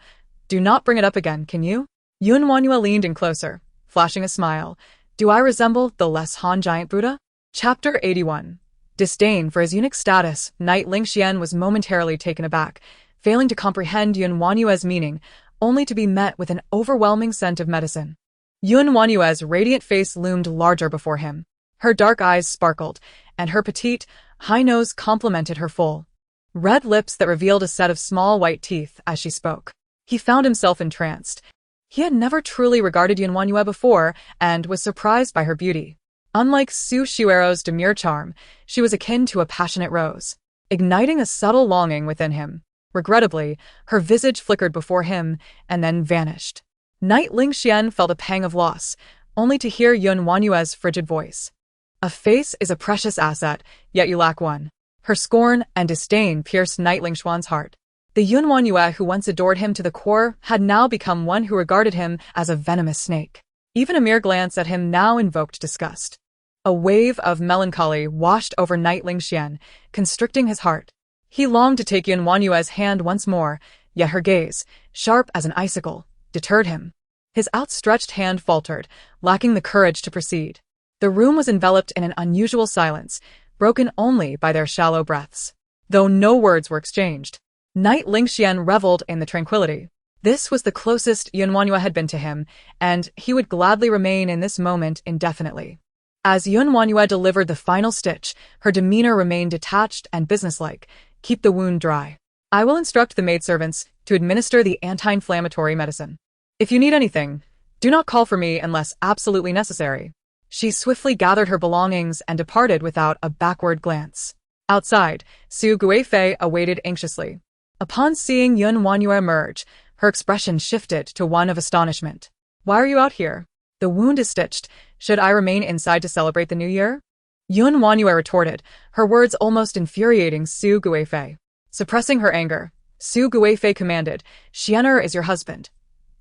Do not bring it up again, can you?" WanYue leaned in closer, flashing a smile. "Do I resemble the less Han giant Buddha?" Chapter 81. Disdain for his eunuch status. Knight LingXuan was momentarily taken aback, failing to comprehend WanYue's meaning, only to be met with an overwhelming scent of medicine. WanYue's radiant face loomed larger before him. Her dark eyes sparkled, and her petite, high nose complemented her full, red lips that revealed a set of small white teeth as she spoke. He found himself entranced. He had never truly regarded WanYue before, and was surprised by her beauty. Unlike Su Shuero's demure charm, she was akin to a passionate rose, igniting a subtle longing within him. Regrettably, her visage flickered before him and then vanished. Knight LingXuan felt a pang of loss, only to hear WanYue's frigid voice. "A face is a precious asset, yet you lack one." Her scorn and disdain pierced Knight LingXuan's heart. The WanYue who once adored him to the core had now become one who regarded him as a venomous snake. Even a mere glance at him now invoked disgust. A wave of melancholy washed over Knight LingXuan, constricting his heart. He longed to take WanYue's hand once more, yet her gaze, sharp as an icicle, deterred him. His outstretched hand faltered, lacking the courage to proceed. The room was enveloped in an unusual silence, broken only by their shallow breaths. Though no words were exchanged, Knight LingXuan reveled in the tranquility. This was the closest WanYue had been to him, and he would gladly remain in this moment indefinitely. As WanYue delivered the final stitch, her demeanor remained detached and businesslike. "Keep the wound dry. I will instruct the maidservants to administer the anti-inflammatory medicine. If you need anything, do not call for me unless absolutely necessary." She swiftly gathered her belongings and departed without a backward glance. Outside, Su Guifei awaited anxiously. Upon seeing WanYue emerge, her expression shifted to one of astonishment. "Why are you out here? The wound is stitched. Should I remain inside to celebrate the new year?" WanYue retorted, her words almost infuriating Su Guifei. Suppressing her anger, Su Guifei commanded, "Xian'er is your husband.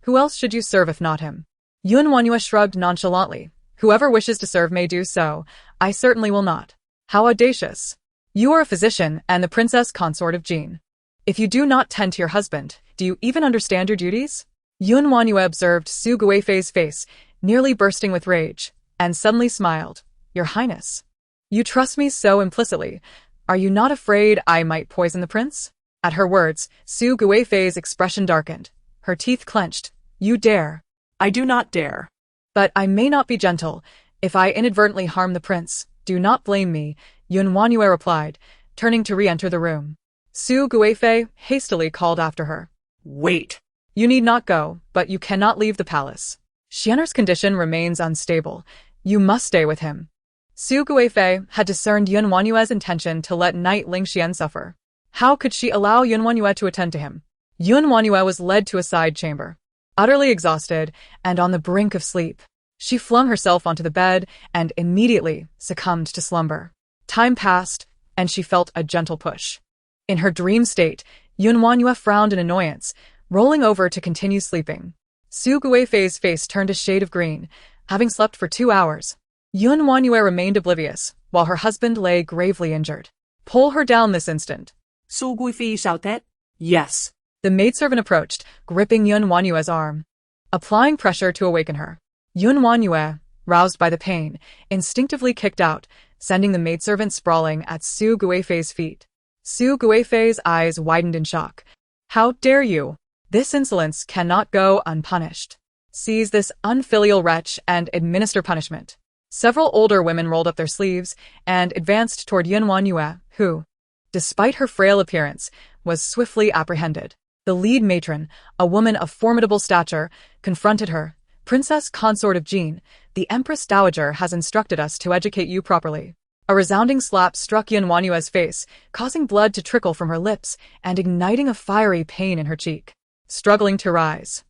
Who else should you serve if not him?" WanYue shrugged nonchalantly. Whoever wishes to serve may do so. I certainly will not. How audacious. You are a physician and the princess consort of Jin. If you do not tend to your husband, do you even understand your duties? WanYue observed Su Guifei's face, nearly bursting with rage, and suddenly smiled. Your Highness. You trust me so implicitly. Are you not afraid I might poison the prince? At her words, Su Guifei's expression darkened. Her teeth clenched. You dare. I do not dare. But I may not be gentle. If I inadvertently harm the prince, do not blame me, WanYue replied, turning to re-enter the room. Su Guifei hastily called after her. Wait. You need not go, but you cannot leave the palace. Xian'er's condition remains unstable. You must stay with him. Su Guifei had discerned WanYue's intention to let Knight LingXuan suffer. How could she allow WanYue to attend to him? WanYue was led to a side chamber. Utterly exhausted and on the brink of sleep, she flung herself onto the bed and immediately succumbed to slumber. Time passed, and she felt a gentle push. In her dream state, WanYue frowned in annoyance, rolling over to continue sleeping. Su Guifei's face turned a shade of green, having slept for 2 hours. WanYue remained oblivious, while her husband lay gravely injured. Pull her down this instant. Su Guifei shouted. Yes. The maidservant approached, gripping WanYue's arm, applying pressure to awaken her. WanYue, roused by the pain, instinctively kicked out, sending the maidservant sprawling at Su Guifei's feet. Su Guifei's eyes widened in shock. How dare you? This insolence cannot go unpunished. Seize this unfilial wretch and administer punishment. Several older women rolled up their sleeves and advanced toward WanYue, who, despite her frail appearance, was swiftly apprehended. The lead matron, a woman of formidable stature, confronted her. Princess consort of Jin, the Empress Dowager has instructed us to educate you properly. A resounding slap struck WanYue's face, causing blood to trickle from her lips and igniting a fiery pain in her cheek. Struggling to rise,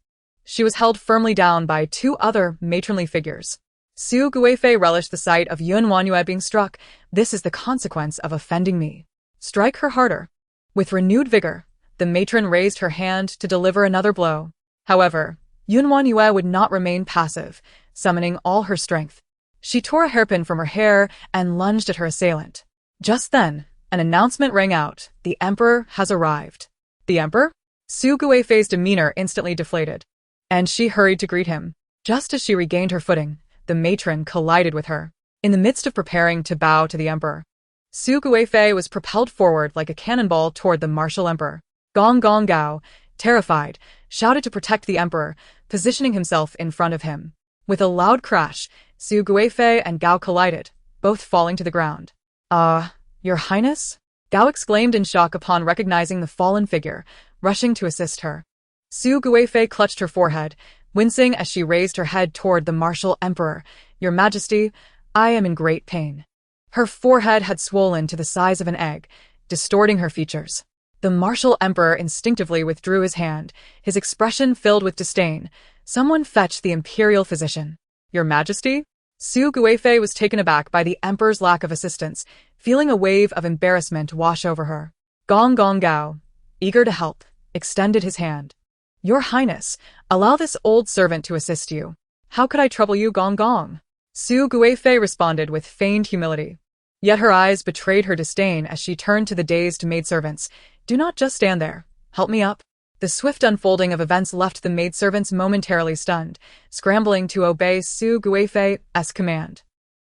she was held firmly down by 2 other matronly figures. Su Guifei relished the sight of WanYue being struck. This is the consequence of offending me. Strike her harder. With renewed vigor, the matron raised her hand to deliver another blow. However, WanYue would not remain passive, summoning all her strength. She tore a hairpin from her hair and lunged at her assailant. Just then, an announcement rang out. The emperor has arrived. The emperor? Su Guifei's demeanor instantly deflated, and she hurried to greet him. Just as she regained her footing, the matron collided with her. In the midst of preparing to bow to the emperor, Su Guifei was propelled forward like a cannonball toward the martial emperor. Gong Gong Gao, terrified, shouted to protect the emperor, positioning himself in front of him. With a loud crash, Su Guifei and Gao collided, both falling to the ground. Your Highness? Gao exclaimed in shock upon recognizing the fallen figure, rushing to assist her. Su Guifei clutched her forehead, wincing as she raised her head toward the martial emperor. Your Majesty, I am in great pain. Her forehead had swollen to the size of an egg, distorting her features. The martial emperor instinctively withdrew his hand, his expression filled with disdain. Someone fetch the imperial physician. Your Majesty? Su Guifei was taken aback by the emperor's lack of assistance, feeling a wave of embarrassment wash over her. Gong Gong Gao, eager to help, extended his hand. Your Highness, allow this old servant to assist you. How could I trouble you, Gong Gong? Su Guifei responded with feigned humility. Yet her eyes betrayed her disdain as she turned to the dazed maidservants. Do not just stand there. Help me up. The swift unfolding of events left the maidservants momentarily stunned, scrambling to obey Su Guifei's command.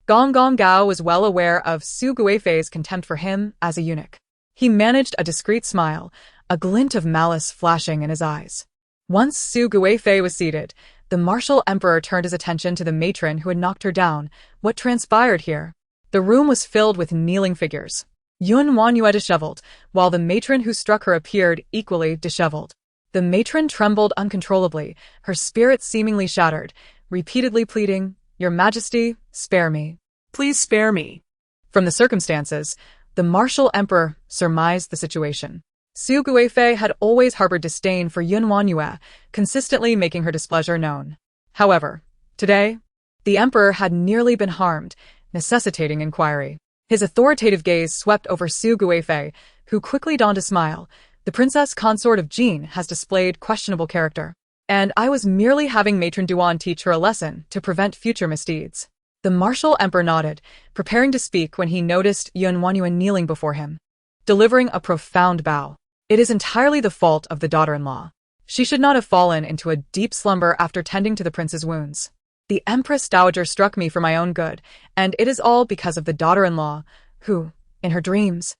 Gong Gong Gao was well aware of Su Guifei's contempt for him as a eunuch. He managed a discreet smile, a glint of malice flashing in his eyes. Once Su Guifei was seated, the martial emperor turned his attention to the matron who had knocked her down. What transpired here? The room was filled with kneeling figures. WanYue disheveled, while the matron who struck her appeared equally disheveled. The matron trembled uncontrollably, her spirit seemingly shattered, repeatedly pleading, Your Majesty, spare me. Please spare me. From the circumstances, the martial emperor surmised the situation. Su Guifei had always harbored disdain for WanYue, consistently making her displeasure known. However, today, the emperor had nearly been harmed, necessitating inquiry. His authoritative gaze swept over Su Guifei, who quickly donned a smile. The princess consort of Jin has displayed questionable character. and I was merely having Matron Duan teach her a lesson to prevent future misdeeds. The martial emperor nodded, preparing to speak when he noticed WanYue kneeling before him, delivering a profound bow. It is entirely the fault of the daughter-in-law. She should not have fallen into a deep slumber after tending to the prince's wounds. The Empress Dowager struck me for my own good, and it is all because of the daughter-in-law, who, in her dreams,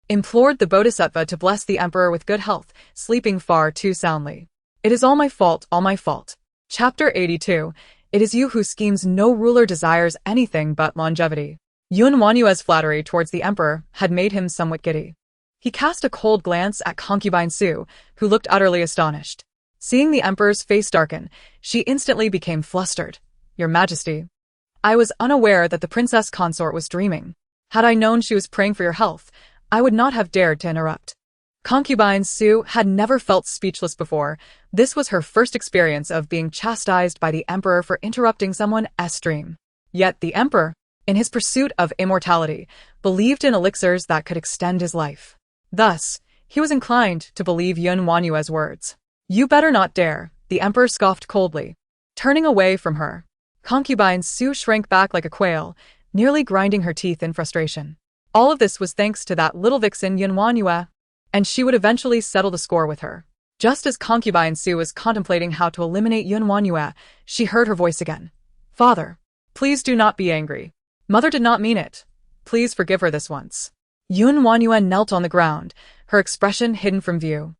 implored the Bodhisattva to bless the emperor with good health, sleeping far too soundly. It is all my fault, all my fault. Chapter 82. It is you who schemes. No ruler desires anything but longevity. WanYue's flattery towards the emperor had made him somewhat giddy. He cast a cold glance at concubine Su, who looked utterly astonished. Seeing the emperor's face darken, she instantly became flustered. Your Majesty, I was unaware that the Princess Consort was dreaming. Had I known she was praying for your health, I would not have dared to interrupt. Concubine Su had never felt speechless before. This was her first experience of being chastised by the emperor for interrupting someone's dream. Yet the emperor, in his pursuit of immortality, believed in elixirs that could extend his life. Thus, he was inclined to believe WanYue's words. You better not dare, the emperor scoffed coldly. Turning away from her, concubine Su shrank back like a quail, nearly grinding her teeth in frustration. All of this was thanks to that little vixen WanYue, and she would eventually settle the score with her. Just as concubine Su was contemplating how to eliminate WanYue, she heard her voice again. Father, please do not be angry. Mother did not mean it. Please forgive her this once. WanYue knelt on the ground, her expression hidden from view.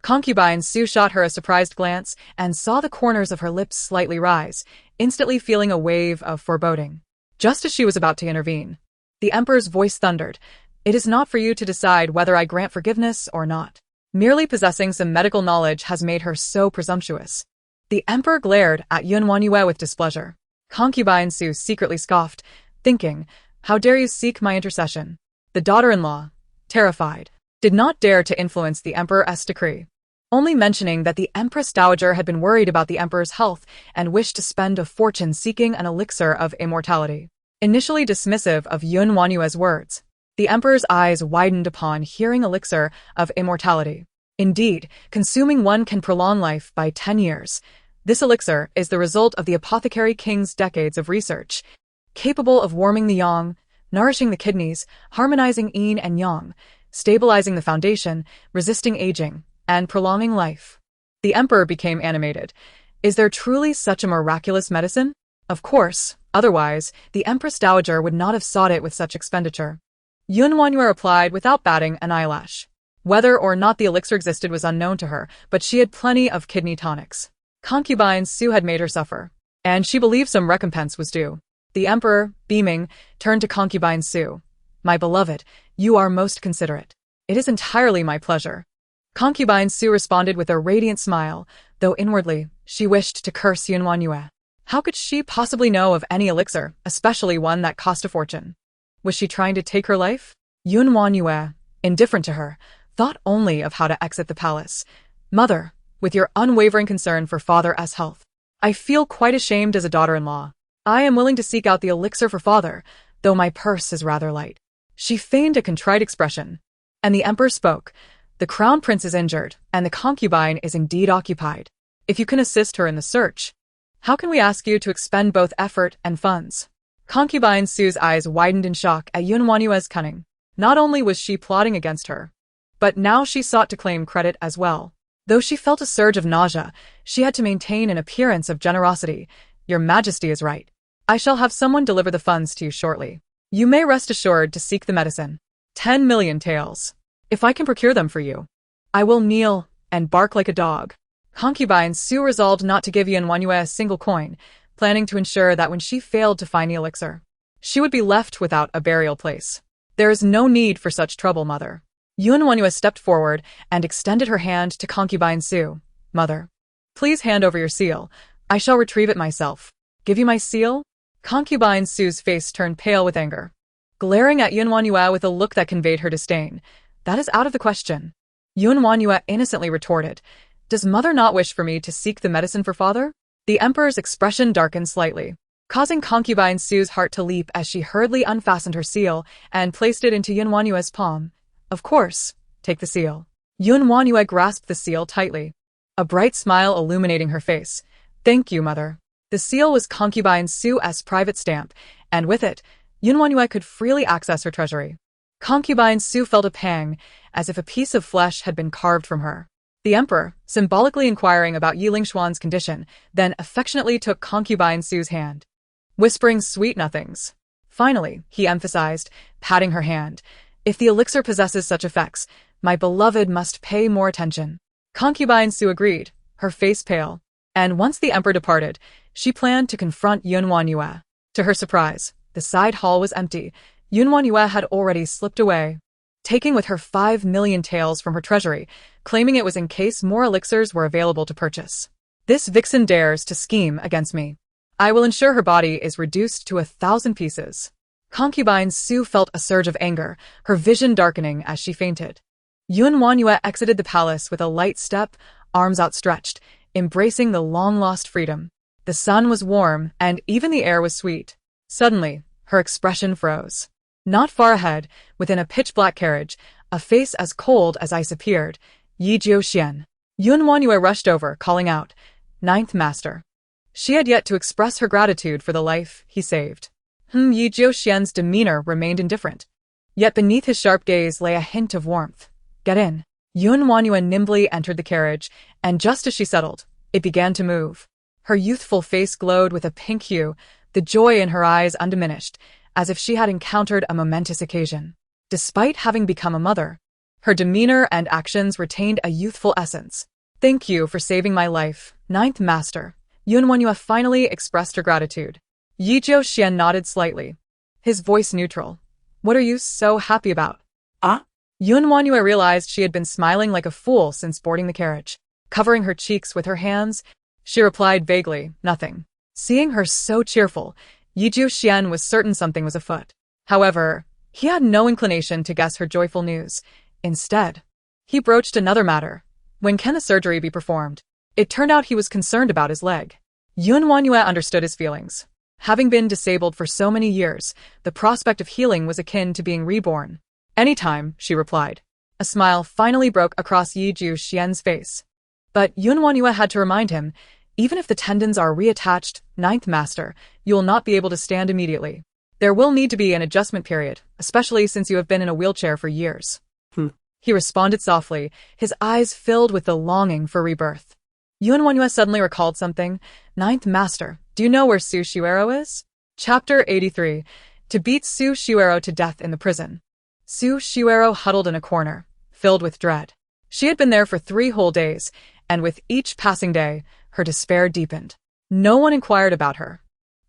Concubine Su shot her a surprised glance and saw the corners of her lips slightly rise, instantly feeling a wave of foreboding. Just as she was about to intervene, the emperor's voice thundered. It is not for you to decide whether I grant forgiveness or not. Merely possessing some medical knowledge has made her so presumptuous. The emperor glared at WanYue with displeasure. Concubine Su secretly scoffed, thinking, how dare you seek my intercession? The daughter-in-law, terrified, did not dare to influence the emperor's decree, only mentioning that the Empress Dowager had been worried about the emperor's health and wished to spend a fortune seeking an elixir of immortality. Initially dismissive of WanYue's words, the emperor's eyes widened upon hearing elixir of immortality. Indeed, consuming one can prolong life by 10 years. This elixir is the result of the apothecary king's decades of research, capable of warming the yang, nourishing the kidneys, harmonizing yin and yang, stabilizing the foundation, resisting aging, and prolonging life. The emperor became animated. Is there truly such a miraculous medicine? Of course, otherwise, the Empress Dowager would not have sought it with such expenditure. WanYue replied without batting an eyelash. Whether or not the elixir existed was unknown to her, but she had plenty of kidney tonics. Concubine Su had made her suffer, and she believed some recompense was due. The emperor, beaming, turned to concubine Su. My beloved, you are most considerate. It is entirely my pleasure. Concubine Su responded with a radiant smile, though inwardly, she wished to curse WanYue. How could she possibly know of any elixir, especially one that cost a fortune? Was she trying to take her life? WanYue, indifferent to her, thought only of how to exit the palace. Mother, with your unwavering concern for father's health, I feel quite ashamed as a daughter-in-law. I am willing to seek out the elixir for father, though my purse is rather light. She feigned a contrite expression, and the emperor spoke. The crown prince is injured, and the concubine is indeed occupied. If you can assist her in the search, how can we ask you to expend both effort and funds? Concubine Su's eyes widened in shock at WanYue's cunning. Not only was she plotting against her, but now she sought to claim credit as well. Though she felt a surge of nausea, she had to maintain an appearance of generosity. Your Majesty is right. I shall have someone deliver the funds to you shortly. You may rest assured to seek the medicine. 10 million taels. If I can procure them for you, I will kneel and bark like a dog. Concubine Su resolved not to give WanYue a single coin, planning to ensure that when she failed to find the elixir, she would be left without a burial place. There is no need for such trouble, mother. WanYue stepped forward and extended her hand to concubine Su. Mother, please hand over your seal. I shall retrieve it myself. Give you my seal? Concubine Su's face turned pale with anger, glaring at WanYue with a look that conveyed her disdain. That is out of the question. WanYue innocently retorted. Does mother not wish for me to seek the medicine for father? The emperor's expression darkened slightly, causing concubine Su's heart to leap as she hurriedly unfastened her seal and placed it into WanYue's palm. Of course, take the seal. WanYue grasped the seal tightly. a bright smile illuminating her face. Thank you, mother. The seal was concubine Su's private stamp, and with it, WanYue could freely access her treasury. Concubine Su felt a pang, as if a piece of flesh had been carved from her. The emperor, symbolically inquiring about Ye LingXuan's condition, then affectionately took concubine Su's hand, whispering sweet nothings. Finally, he emphasized, patting her hand, if the elixir possesses such effects, my beloved must pay more attention. Concubine Su agreed, her face pale. And once the emperor departed, she planned to confront WanYue. To her surprise, the side hall was empty. WanYue had already slipped away, taking with her 5 million taels from her treasury, claiming it was in case more elixirs were available to purchase. This vixen dares to scheme against me. I will ensure her body is reduced to 1,000 pieces. Concubine Su felt a surge of anger, her vision darkening as she fainted. WanYue exited the palace with a light step, arms outstretched, embracing the long-lost freedom. The sun was warm, and even the air was sweet. Suddenly, her expression froze. Not far ahead, within a pitch-black carriage, a face as cold as ice appeared. Yi Jiuxian. WanYue rushed over, calling out, "Ninth Master." She had yet to express her gratitude for the life he saved. Yi Jiuxian's demeanor remained indifferent. Yet beneath his sharp gaze lay a hint of warmth. Get in. WanYue nimbly entered the carriage, and just as she settled, it began to move. Her youthful face glowed with a pink hue, the joy in her eyes undiminished, as if she had encountered a momentous occasion. Despite having become a mother, her demeanor and actions retained a youthful essence. Thank you for saving my life, Ninth Master. WanYue finally expressed her gratitude. Yi Jiuxian nodded slightly, his voice neutral. What are you so happy about? WanYue realized she had been smiling like a fool since boarding the carriage. Covering her cheeks with her hands, she replied vaguely, nothing. Seeing her so cheerful, Yi Jiuxian was certain something was afoot. However, he had no inclination to guess her joyful news. Instead, he broached another matter. When can the surgery be performed? It turned out he was concerned about his leg. WanYue understood his feelings. Having been disabled for so many years, the prospect of healing was akin to being reborn. Anytime, she replied. A smile finally broke across Yi Jiuxian's face. But WanYue had to remind him, even if the tendons are reattached, Ninth Master, you will not be able to stand immediately. There will need to be an adjustment period, especially since you have been in a wheelchair for years. He responded softly, his eyes filled with the longing for rebirth. WanYue suddenly recalled something. Ninth Master, do you know where Su Xuero is? Chapter 83. To beat Su Xuero to death in the prison. Su Xuero huddled in a corner, filled with dread. She had been there for 3 whole days, and with each passing day, her despair deepened. No one inquired about her.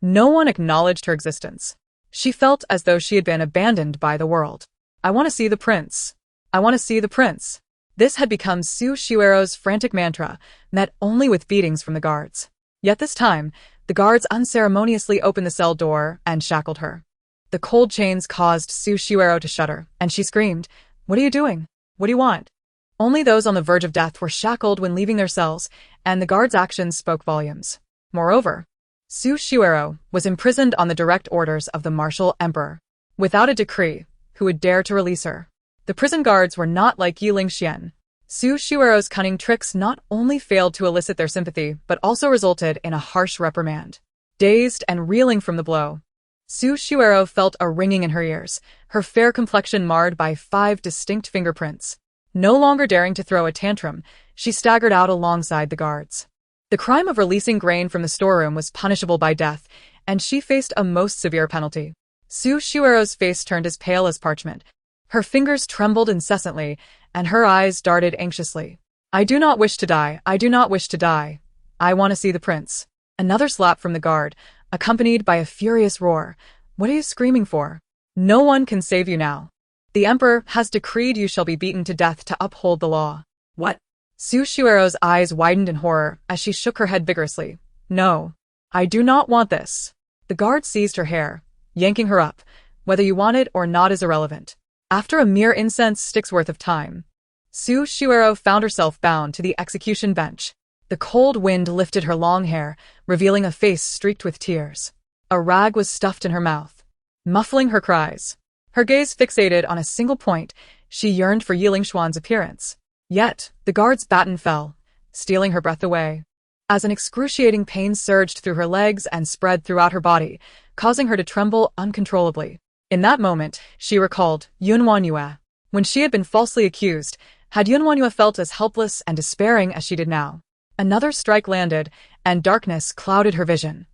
No one acknowledged her existence. She felt as though she had been abandoned by the world. I want to see the prince. I want to see the prince. This had become Su Xuero's frantic mantra, met only with beatings from the guards. Yet this time, the guards unceremoniously opened the cell door and shackled her. The cold chains caused Su Xuero to shudder, and she screamed, "What are you doing? What do you want?" Only those on the verge of death were shackled when leaving their cells, and the guards' actions spoke volumes. Moreover, Su Xuero was imprisoned on the direct orders of the martial emperor. Without a decree, who would dare to release her? The prison guards were not like Ye LingXuan. Su Xuero's cunning tricks not only failed to elicit their sympathy, but also resulted in a harsh reprimand. Dazed and reeling from the blow, Su Xuero felt a ringing in her ears, her fair complexion marred by 5 distinct fingerprints. No longer daring to throw a tantrum, she staggered out alongside the guards. The crime of releasing grain from the storeroom was punishable by death, and she faced a most severe penalty. Su Xuero's face turned as pale as parchment. Her fingers trembled incessantly, and her eyes darted anxiously. I do not wish to die. I do not wish to die. I want to see the prince. Another slap from the guard, accompanied by a furious roar. What are you screaming for? No one can save you now. The emperor has decreed you shall be beaten to death to uphold the law. What? Su Xuero's eyes widened in horror as she shook her head vigorously. No, I do not want this. The guard seized her hair, yanking her up. Whether you want it or not is irrelevant. After a mere incense stick's worth of time, Su Xuero found herself bound to the execution bench. The cold wind lifted her long hair, revealing a face streaked with tears. A rag was stuffed in her mouth, muffling her cries. Her gaze fixated on a single point, she yearned for Ye LingXuan's appearance. Yet, the guard's baton fell, stealing her breath away. As an excruciating pain surged through her legs and spread throughout her body, causing her to tremble uncontrollably. In that moment, she recalled WanYue. When she had been falsely accused, had WanYue felt as helpless and despairing as she did now? Another strike landed, and darkness clouded her vision,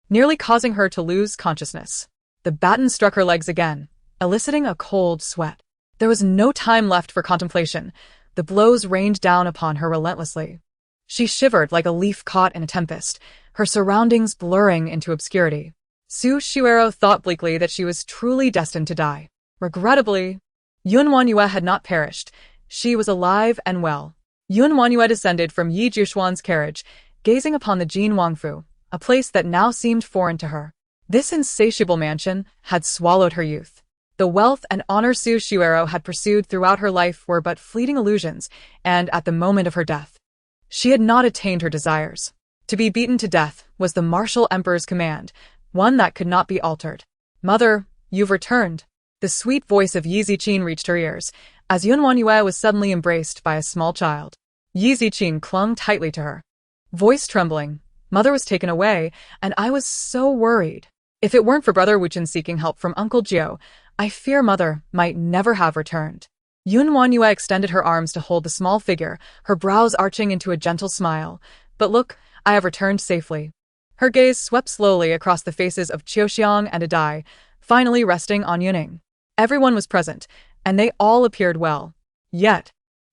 nearly causing her to lose consciousness. The baton struck her legs again, eliciting a cold sweat. There was no time left for contemplation. The blows rained down upon her relentlessly. She shivered like a leaf caught in a tempest, her surroundings blurring into obscurity. Su Shuero thought bleakly that she was truly destined to die. Regrettably, WanYue had not perished. She was alive and well. WanYue descended from Yi Jushuan's carriage, gazing upon the Jin Wangfu, a place that now seemed foreign to her. This insatiable mansion had swallowed her youth. The wealth and honor Su Shuero had pursued throughout her life were but fleeting illusions, and at the moment of her death, she had not attained her desires. To be beaten to death was the martial emperor's command, one that could not be altered. "Mother, you've returned." The sweet voice of Yi Ziqin reached her ears, as WanYue was suddenly embraced by a small child. Yi Ziqin clung tightly to her, voice trembling. "Mother was taken away, and I was so worried. If it weren't for Brother Wuchen seeking help from Uncle Jiu, I fear Mother might never have returned." WanYue extended her arms to hold the small figure, her brows arching into a gentle smile. "But look, I have returned safely." Her gaze swept slowly across the faces of Qiuxiang and Adai, finally resting on Yuning. Everyone was present, and they all appeared well. Yet,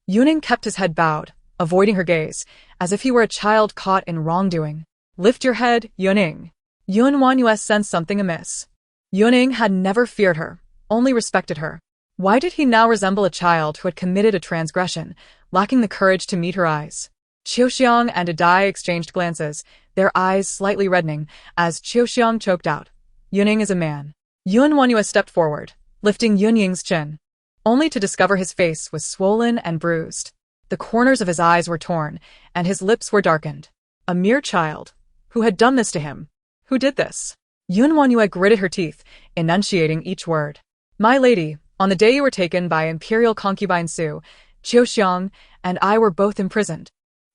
Yuning kept his head bowed, avoiding her gaze, as if he were a child caught in wrongdoing. "Lift your head, Yuning." WanYue sensed something amiss. Yuning had never feared her, only respected her. Why did he now resemble a child who had committed a transgression, lacking the courage to meet her eyes? Qiuxiang and Adai exchanged glances, their eyes slightly reddening, as Qiuxiang choked out, "Yuning is a man." WanYue stepped forward, lifting Yunying's chin, only to discover his face was swollen and bruised. The corners of his eyes were torn, and his lips were darkened. A mere child. Who had done this to him? Who did this? WanYue gritted her teeth, enunciating each word. "My lady, on the day you were taken by Imperial concubine Su, Qiuxiang and I were both imprisoned.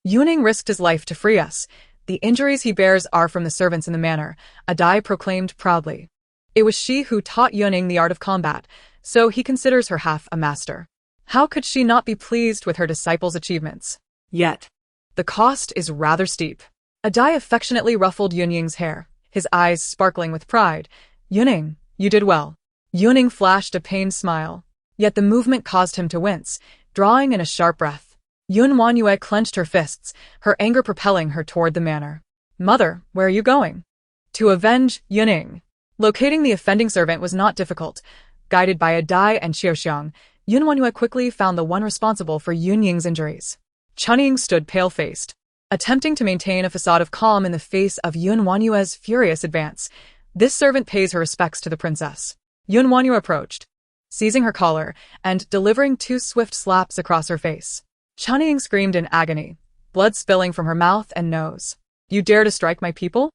Yuning risked his life to free us. The injuries he bears are from the servants in the manor," Adai proclaimed proudly. It was she who taught Yuning the art of combat, so he considers her half a master. How could she not be pleased with her disciple's achievements? Yet, the cost is rather steep. Adai affectionately ruffled Yunying's hair, his eyes sparkling with pride. "Yuning, you did well." Yuning flashed a pained smile, yet the movement caused him to wince, drawing in a sharp breath. WanYue clenched her fists, her anger propelling her toward the manor. "Mother, where are you going?" "To avenge Yuning." Locating the offending servant was not difficult. Guided by Adai and Qiuxiang, WanYue quickly found the one responsible for Yunying's injuries. Cunning stood pale-faced, attempting to maintain a facade of calm in the face of WanYue's furious advance. This servant pays her respects to the princess. WanYue approached, seizing her collar and delivering 2 swift slaps across her face. Cunning screamed in agony, blood spilling from her mouth and nose. "You dare to strike my people?"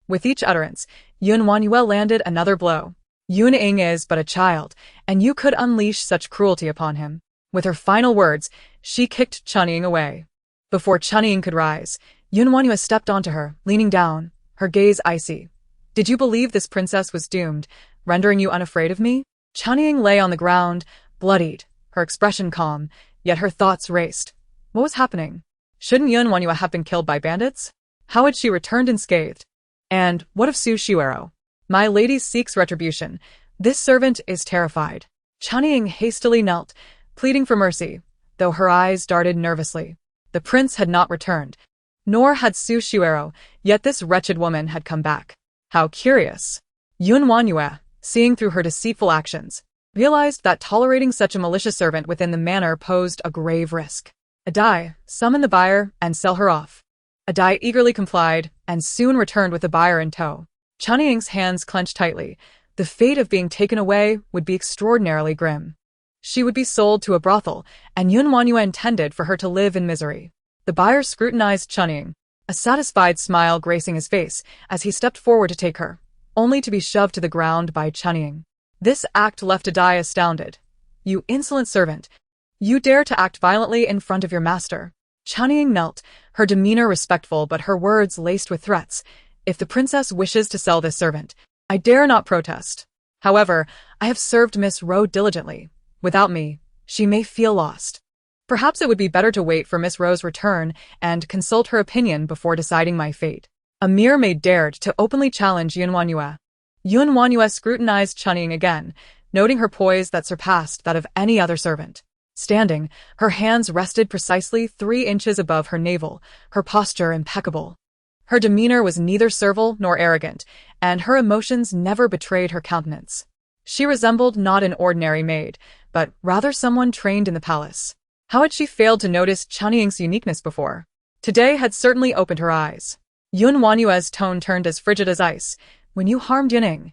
With each utterance, WanYue landed another blow. "Yuning is but a child, and you could unleash such cruelty upon him." With her final words, she kicked Cunning away. Before Cunning could rise, WanYue stepped onto her, leaning down, her gaze icy. "Did you believe this princess was doomed, rendering you unafraid of me?" Cunning lay on the ground, bloodied, her expression calm, yet her thoughts raced. What was happening? Shouldn't WanYue have been killed by bandits? How had she returned unscathed? And what of Su Shuero? "My lady seeks retribution. This servant is terrified." Cunning hastily knelt, pleading for mercy, though her eyes darted nervously. The prince had not returned, nor had Su Shuero, yet this wretched woman had come back. How curious. WanYue, seeing through her deceitful actions, realized that tolerating such a malicious servant within the manor posed a grave risk. "Adai, summon the buyer and sell her off." Adai eagerly complied, and soon returned with the buyer in tow. Chunning's hands clenched tightly. The fate of being taken away would be extraordinarily grim. She would be sold to a brothel, and WanYue intended for her to live in misery. The buyer scrutinized Cunning, a satisfied smile gracing his face as he stepped forward to take her, only to be shoved to the ground by Cunning. This act left Adai astounded. "You insolent servant! You dare to act violently in front of your master." Cunning knelt, her demeanor respectful but her words laced with threats. If the princess wishes to sell this servant, I dare not protest. However, I have served Miss Rowe diligently. Without me, she may feel lost. Perhaps it would be better to wait for Miss Rowe's return and consult her opinion before deciding my fate. A mere maid dared to openly challenge WanYue. WanYue scrutinized Cunning again, noting her poise that surpassed that of any other servant. Standing, her hands rested precisely 3 inches above her navel, her posture impeccable. Her demeanor was neither servile nor arrogant, and her emotions never betrayed her countenance. She resembled not an ordinary maid, but rather someone trained in the palace. How had she failed to notice Cunning's uniqueness before? Today had certainly opened her eyes. WanYue's tone turned as frigid as ice. When you harmed Cunning,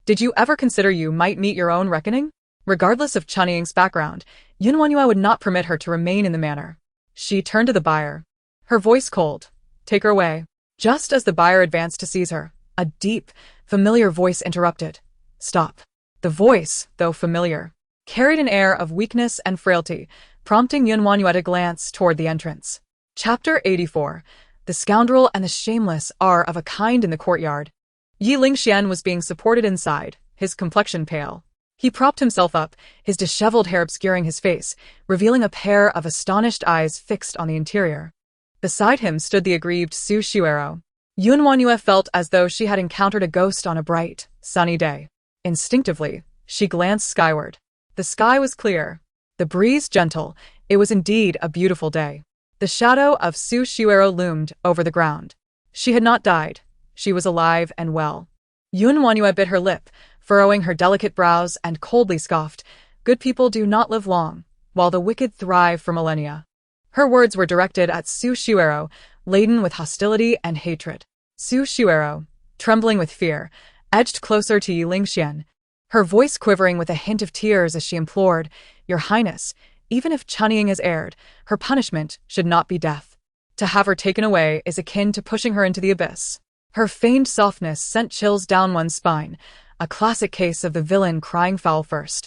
did you ever consider you might meet your own reckoning? Regardless of Cunning's background, WanYue would not permit her to remain in the manor. She turned to the buyer, her voice cold. Take her away. Just as the buyer advanced to seize her, a deep, familiar voice interrupted. Stop. The voice, though familiar, carried an air of weakness and frailty, prompting WanYue to glance toward the entrance. Chapter 84. The scoundrel and the shameless are of a kind in the courtyard. Ye LingXuan was being supported inside, his complexion pale. He propped himself up, his disheveled hair obscuring his face, revealing a pair of astonished eyes fixed on the interior. Beside him stood the aggrieved Su Xuero. WanYue felt as though she had encountered a ghost on a bright, sunny day. Instinctively, she glanced skyward. The sky was clear, the breeze gentle. It was indeed a beautiful day. The shadow of Su Xuero loomed over the ground. She had not died. She was alive and well. WanYue bit her lip, furrowing her delicate brows, and coldly scoffed. Good people do not live long, while the wicked thrive for millennia. Her words were directed at Su Xuero, laden with hostility and hatred. Su Xuero, trembling with fear, edged closer to Ye LingXuan, her voice quivering with a hint of tears as she implored, Your Highness, even if Cunning is heired, her punishment should not be death. To have her taken away is akin to pushing her into the abyss. Her feigned softness sent chills down one's spine, a classic case of the villain crying foul first.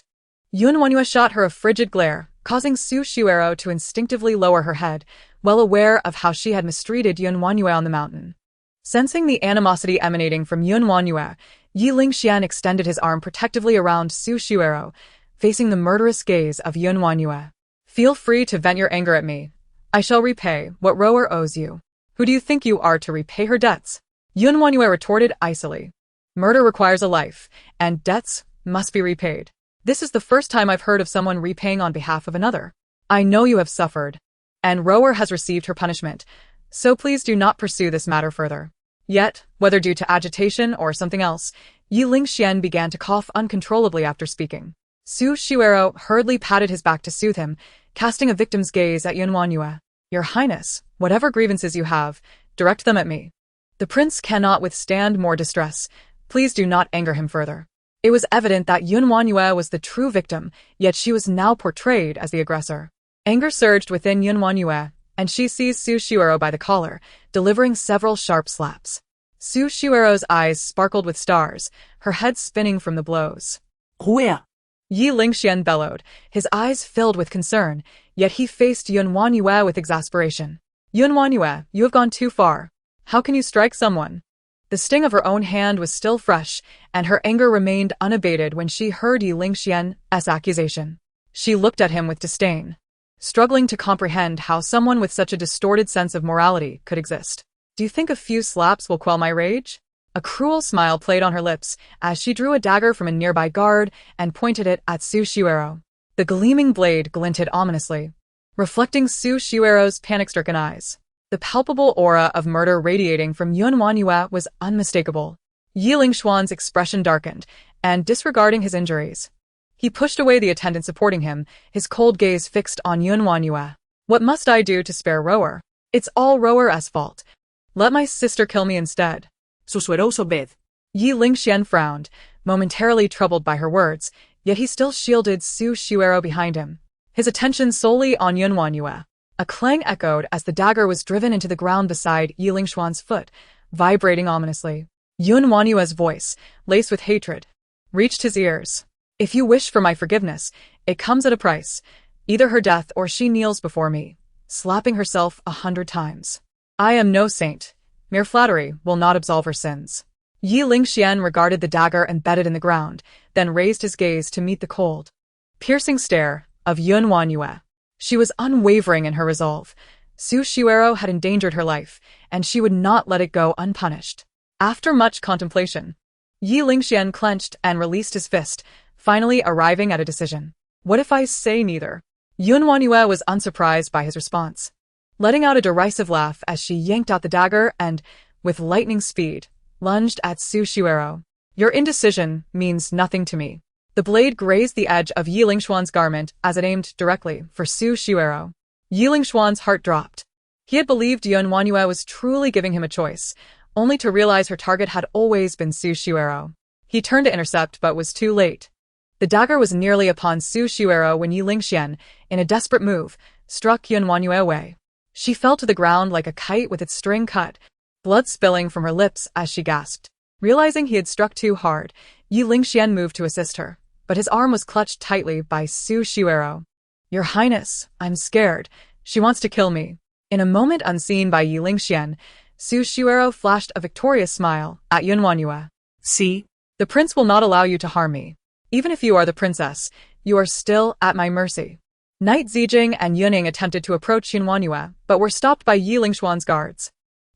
WanYue shot her a frigid glare, causing Su Xuero to instinctively lower her head, well aware of how she had mistreated WanYue on the mountain. Sensing the animosity emanating from WanYue, Ye LingXuan extended his arm protectively around Su Xuero, facing the murderous gaze of WanYue. Feel free to vent your anger at me. I shall repay what Rower owes you. Who do you think you are to repay her debts? WanYue retorted icily. Murder requires a life, and debts must be repaid. This is the first time I've heard of someone repaying on behalf of another. I know you have suffered, and Rower has received her punishment, so please do not pursue this matter further. Yet, whether due to agitation or something else, Ye LingXuan began to cough uncontrollably after speaking. Su Xuero hurriedly patted his back to soothe him, casting a victim's gaze at WanYue. Your Highness, whatever grievances you have, direct them at me. The prince cannot withstand more distress. Please do not anger him further. It was evident that WanYue was the true victim, yet she was now portrayed as the aggressor. Anger surged within WanYue, and she seized Su Xuero by the collar, delivering several sharp slaps. Su Xuero's eyes sparkled with stars, her head spinning from the blows. Where? Ye LingXuan bellowed, his eyes filled with concern, yet he faced WanYue with exasperation. WanYue, you have gone too far. How can you strike someone? The sting of her own hand was still fresh, and her anger remained unabated when she heard Ye LingXuan's accusation. She looked at him with disdain, struggling to comprehend how someone with such a distorted sense of morality could exist. Do you think a few slaps will quell my rage? A cruel smile played on her lips as she drew a dagger from a nearby guard and pointed it at Su Xuero. The gleaming blade glinted ominously, reflecting Su Xuero's panic-stricken eyes. The palpable aura of murder radiating from WanYue was unmistakable. Ye LingXuan's expression darkened, and disregarding his injuries, he pushed away the attendant supporting him, his cold gaze fixed on WanYue. What must I do to spare Rower? It's all Rower's fault. Let my sister kill me instead. Susurrou Beth. Ye LingXuan frowned, momentarily troubled by her words, yet he still shielded Su Xuero behind him, his attention solely on WanYue. A clang echoed as the dagger was driven into the ground beside Ye LingXuan's foot, vibrating ominously. WanYue's voice, laced with hatred, reached his ears. If you wish for my forgiveness, it comes at a price. Either her death or she kneels before me. slapping herself 100 times. I am no saint. Mere flattery will not absolve her sins. Ye LingXuan regarded the dagger embedded in the ground, then raised his gaze to meet the cold, piercing stare of WanYue. She was unwavering in her resolve. Su Xiuero had endangered her life, and she would not let it go unpunished. After much contemplation, Ye LingXuan clenched and released his fist, finally arriving at a decision. What if I say neither? WanYue was unsurprised by his response, letting out a derisive laugh as she yanked out the dagger and, with lightning speed, lunged at Su Xiuero. Your indecision means nothing to me. The blade grazed the edge of Ye LingXuan's garment as it aimed directly for Su Xiuero. Ye LingXuan's heart dropped. He had believed WanYue was truly giving him a choice, only to realize her target had always been Su Xiuero. He turned to intercept but was too late. The dagger was nearly upon Su Xiuero when Ye LingXuan, in a desperate move, struck WanYue away. She fell to the ground like a kite with its string cut, blood spilling from her lips as she gasped. Realizing he had struck too hard, Ye LingXuan moved to assist her, but his arm was clutched tightly by Su Xiuero. Your Highness, I'm scared. She wants to kill me. In a moment unseen by Ye LingXuan, Su Xiuero flashed a victorious smile at WanYue. See? The prince will not allow you to harm me. Even if you are the princess, you are still at my mercy. Knight Zijing and Yuning attempted to approach WanYue, but were stopped by Ye LingXuan's guards.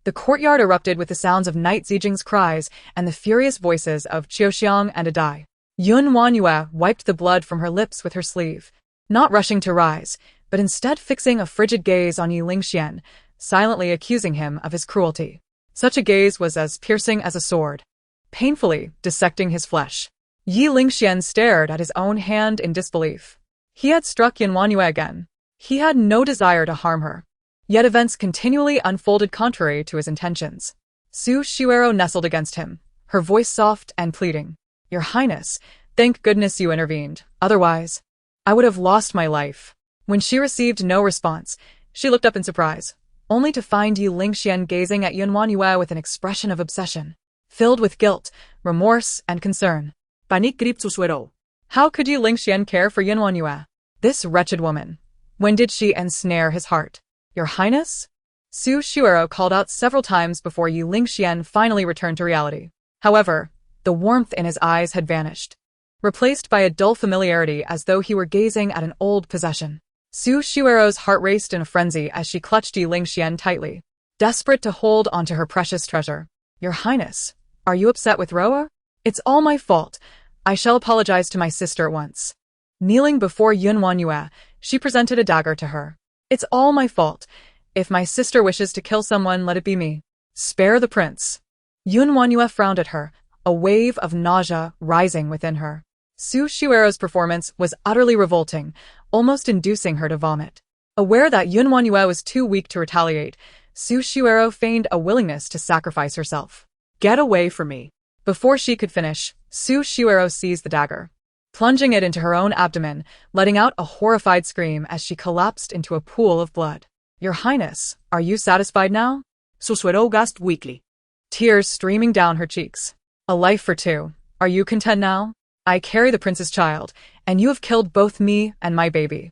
The courtyard erupted with the sounds of Knight Zijing's cries and the furious voices of Qiuxiang and Adai. WanYue wiped the blood from her lips with her sleeve, not rushing to rise, but instead fixing a frigid gaze on Ye LingXuan, silently accusing him of his cruelty. Such a gaze was as piercing as a sword, painfully dissecting his flesh. Ye LingXuan stared at his own hand in disbelief. He had struck WanYue again. He had no desire to harm her. Yet events continually unfolded contrary to his intentions. Su Xiuero nestled against him, her voice soft and pleading. Your Highness, thank goodness you intervened. Otherwise, I would have lost my life. When she received no response, she looked up in surprise, only to find Ye LingXuan gazing at WanYue with an expression of obsession, filled with guilt, remorse, and concern. Panik grip Susuero. How could Ye LingXuan care for WanYue? This wretched woman. When did she ensnare his heart? Your Highness? Su Xiuero called out several times before Ye LingXuan finally returned to reality. However, the warmth in his eyes had vanished, replaced by a dull familiarity as though he were gazing at an old possession. Su Xiuero's heart raced in a frenzy as she clutched Ye LingXuan tightly, desperate to hold onto her precious treasure. Your Highness, are you upset with Roa? It's all my fault. I shall apologize to my sister at once. Kneeling before WanYue, she presented a dagger to her. It's all my fault. If my sister wishes to kill someone, let it be me. Spare the prince. WanYue frowned at her, a wave of nausea rising within her. Su Xiuero's performance was utterly revolting, almost inducing her to vomit. Aware that WanYue was too weak to retaliate, Su Xiuero feigned a willingness to sacrifice herself. Get away from me. Before she could finish, Su Xiuero seized the dagger, plunging it into her own abdomen, letting out a horrified scream as she collapsed into a pool of blood. Your Highness, are you satisfied now? Susuero gasped weakly, tears streaming down her cheeks. A life for two. Are you content now? I carry the prince's child, and you have killed both me and my baby.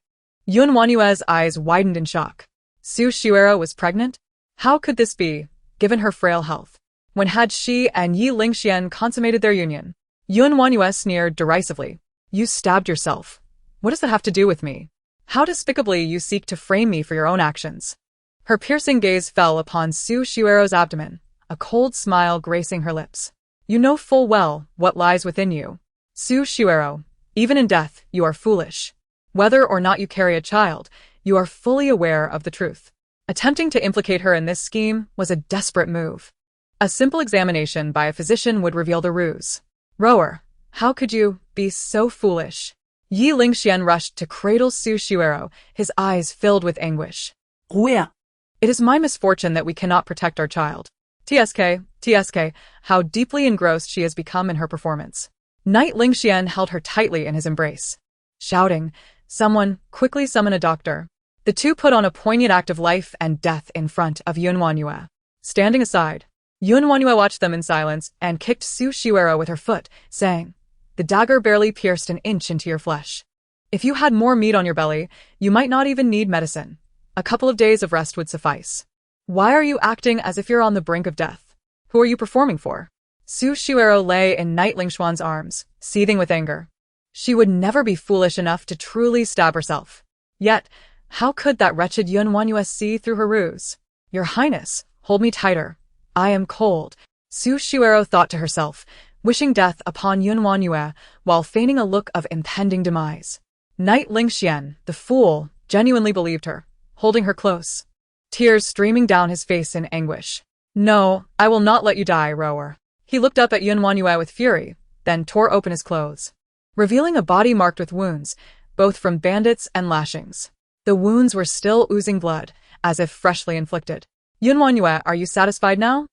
WanYue's eyes widened in shock. Su Xiuero was pregnant? How could this be, given her frail health? When had she and Ye LingXuan consummated their union? WanYue sneered derisively. You stabbed yourself. What does that have to do with me? How despicably you seek to frame me for your own actions. Her piercing gaze fell upon Su Xiuero's abdomen, a cold smile gracing her lips. You know full well what lies within you. Su Xiuero, even in death, you are foolish. Whether or not you carry a child, you are fully aware of the truth. Attempting to implicate her in this scheme was a desperate move. A simple examination by a physician would reveal the ruse. Rower, how could you be so foolish? Ye LingXuan rushed to cradle Su Xiuero, his eyes filled with anguish. Where? It is my misfortune that we cannot protect our child. TSK, how deeply engrossed she has become in her performance. Knight LingXuan held her tightly in his embrace, shouting, Someone, quickly summon a doctor. The two put on a poignant act of life and death in front of WanYue. Standing aside, WanYue watched them in silence and kicked Su Xiuero with her foot, saying, The dagger barely pierced an inch into your flesh. If you had more meat on your belly, you might not even need medicine. A couple of days of rest would suffice. Why are you acting as if you're on the brink of death? Who are you performing for? Su Shuero lay in Knight LingXuan's arms, seething with anger. She would never be foolish enough to truly stab herself. Yet, how could that wretched WanYue see through her ruse? Your Highness, hold me tighter. I am cold, Su Shuero thought to herself, wishing death upon WanYue while feigning a look of impending demise. Knight LingXuan, the fool, genuinely believed her, holding her close, tears streaming down his face in anguish. No, I will not let you die, rower. He looked up at WanYue with fury, then tore open his clothes, revealing a body marked with wounds, both from bandits and lashings. The wounds were still oozing blood, as if freshly inflicted. WanYue, are you satisfied now?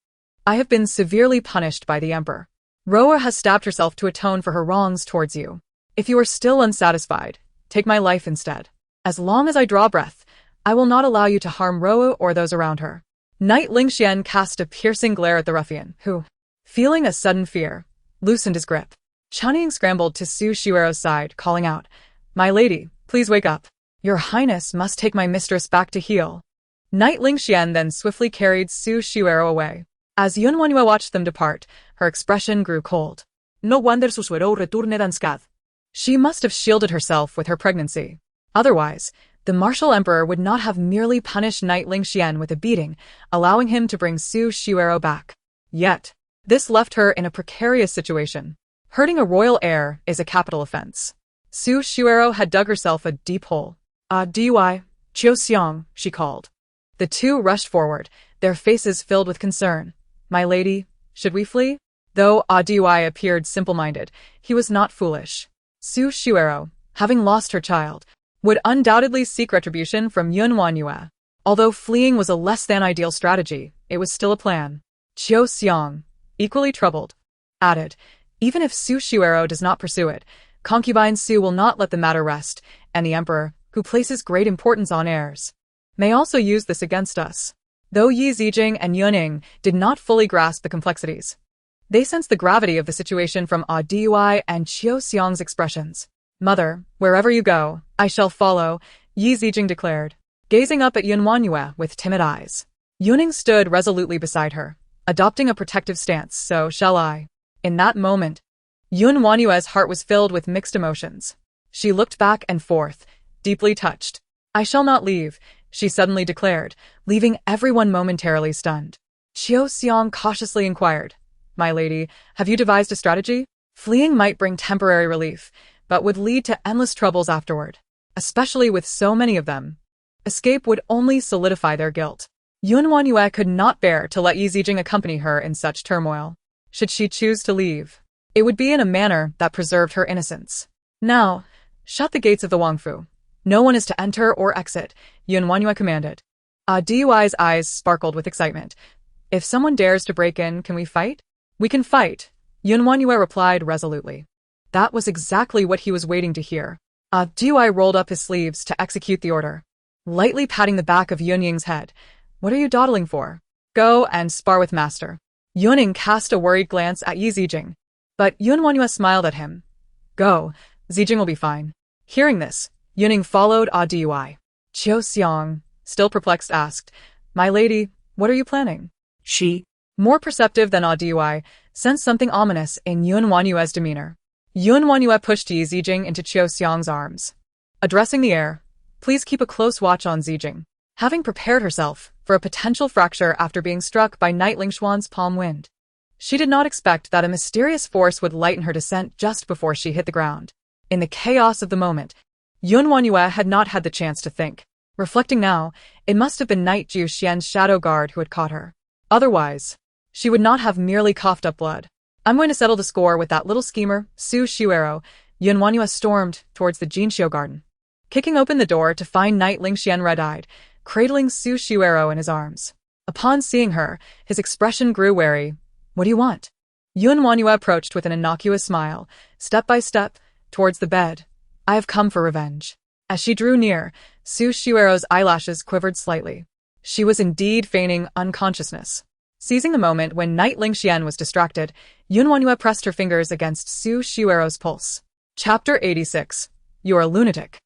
I have been severely punished by the Emperor. Rower has stabbed herself to atone for her wrongs towards you. If you are still unsatisfied, take my life instead. As long as I draw breath, I will not allow you to harm Rower or those around her. Knight LingXuan cast a piercing glare at the ruffian, who, feeling a sudden fear, loosened his grip. Cunning scrambled to Su Shuero's side, calling out, My lady, please wake up. Your Highness must take my mistress back to heal. Knight LingXuan then swiftly carried Su Shuero away. As WanYue watched them depart, her expression grew cold. No wonder su suero returne tan scath. She must have shielded herself with her pregnancy. Otherwise, the martial emperor would not have merely punished Knight LingXuan with a beating, allowing him to bring Su Shuero back. Yet, this left her in a precarious situation. Hurting a royal heir is a capital offense. Su Shuero had dug herself a deep hole. Dui, Chiu Xiang, she called. The two rushed forward, their faces filled with concern. My lady, should we flee? Though Dui appeared simple-minded, he was not foolish. Su Shuero, having lost her child, would undoubtedly seek retribution from WanYue. Although fleeing was a less-than-ideal strategy, it was still a plan. Chiu Xiang, equally troubled, added, even if Su Shuero does not pursue it, concubine Su will not let the matter rest, and the emperor, who places great importance on heirs, may also use this against us. Though Yi Zijing and Yuning did not fully grasp the complexities, they sensed the gravity of the situation from Dui and Chiu Xiang's expressions. Mother, wherever you go, I shall follow, Yi Zijing declared, gazing up at WanYue with timid eyes. Yuning stood resolutely beside her, adopting a protective stance, so shall I. In that moment, WanYue's heart was filled with mixed emotions. She looked back and forth, deeply touched. I shall not leave, she suddenly declared, leaving everyone momentarily stunned. Chiu Xiang cautiously inquired, My lady, have you devised a strategy? Fleeing might bring temporary relief, but would lead to endless troubles afterward, especially with so many of them. Escape would only solidify their guilt. WanYue could not bear to let Yi Zijing accompany her in such turmoil. Should she choose to leave, it would be in a manner that preserved her innocence. Now, shut the gates of the Wangfu. No one is to enter or exit, WanYue commanded. Dui's eyes sparkled with excitement. If someone dares to break in, can we fight? We can fight, WanYue replied resolutely. That was exactly what he was waiting to hear. Dui rolled up his sleeves to execute the order, lightly patting the back of Yunying's head. What are you dawdling for? Go and spar with master. Yuning cast a worried glance at Yi Zijing, but WanYue smiled at him. Go, Zijing will be fine. Hearing this, Yuning followed Dui. Chiu Xiang, still perplexed, asked, My lady, what are you planning? She, more perceptive than Dui, sensed something ominous in WanYue's demeanor. WanYue pushed Yi Zijing into Chiu Xiang's arms, addressing the heir. Please keep a close watch on Zijing. Having prepared herself for a potential fracture after being struck by Knight LingXuan's palm wind, she did not expect that a mysterious force would lighten her descent just before she hit the ground. In the chaos of the moment, WanYue had not had the chance to think. Reflecting now, it must have been Knight Ju Xian's shadow guard who had caught her. Otherwise, she would not have merely coughed up blood. I'm going to settle the score with that little schemer, Su Shuero. WanYue stormed towards the Jinxiu garden, kicking open the door to find Knight LingXuan red-eyed, cradling Su Shuero in his arms. Upon seeing her, his expression grew wary. What do you want? WanYue approached with an innocuous smile, step by step, towards the bed. I have come for revenge. As she drew near, Su Shuero's eyelashes quivered slightly. She was indeed feigning unconsciousness. Seizing the moment when Knight LingXuan was distracted, WanYue pressed her fingers against Su Shuero's pulse. Chapter 86. You're a lunatic.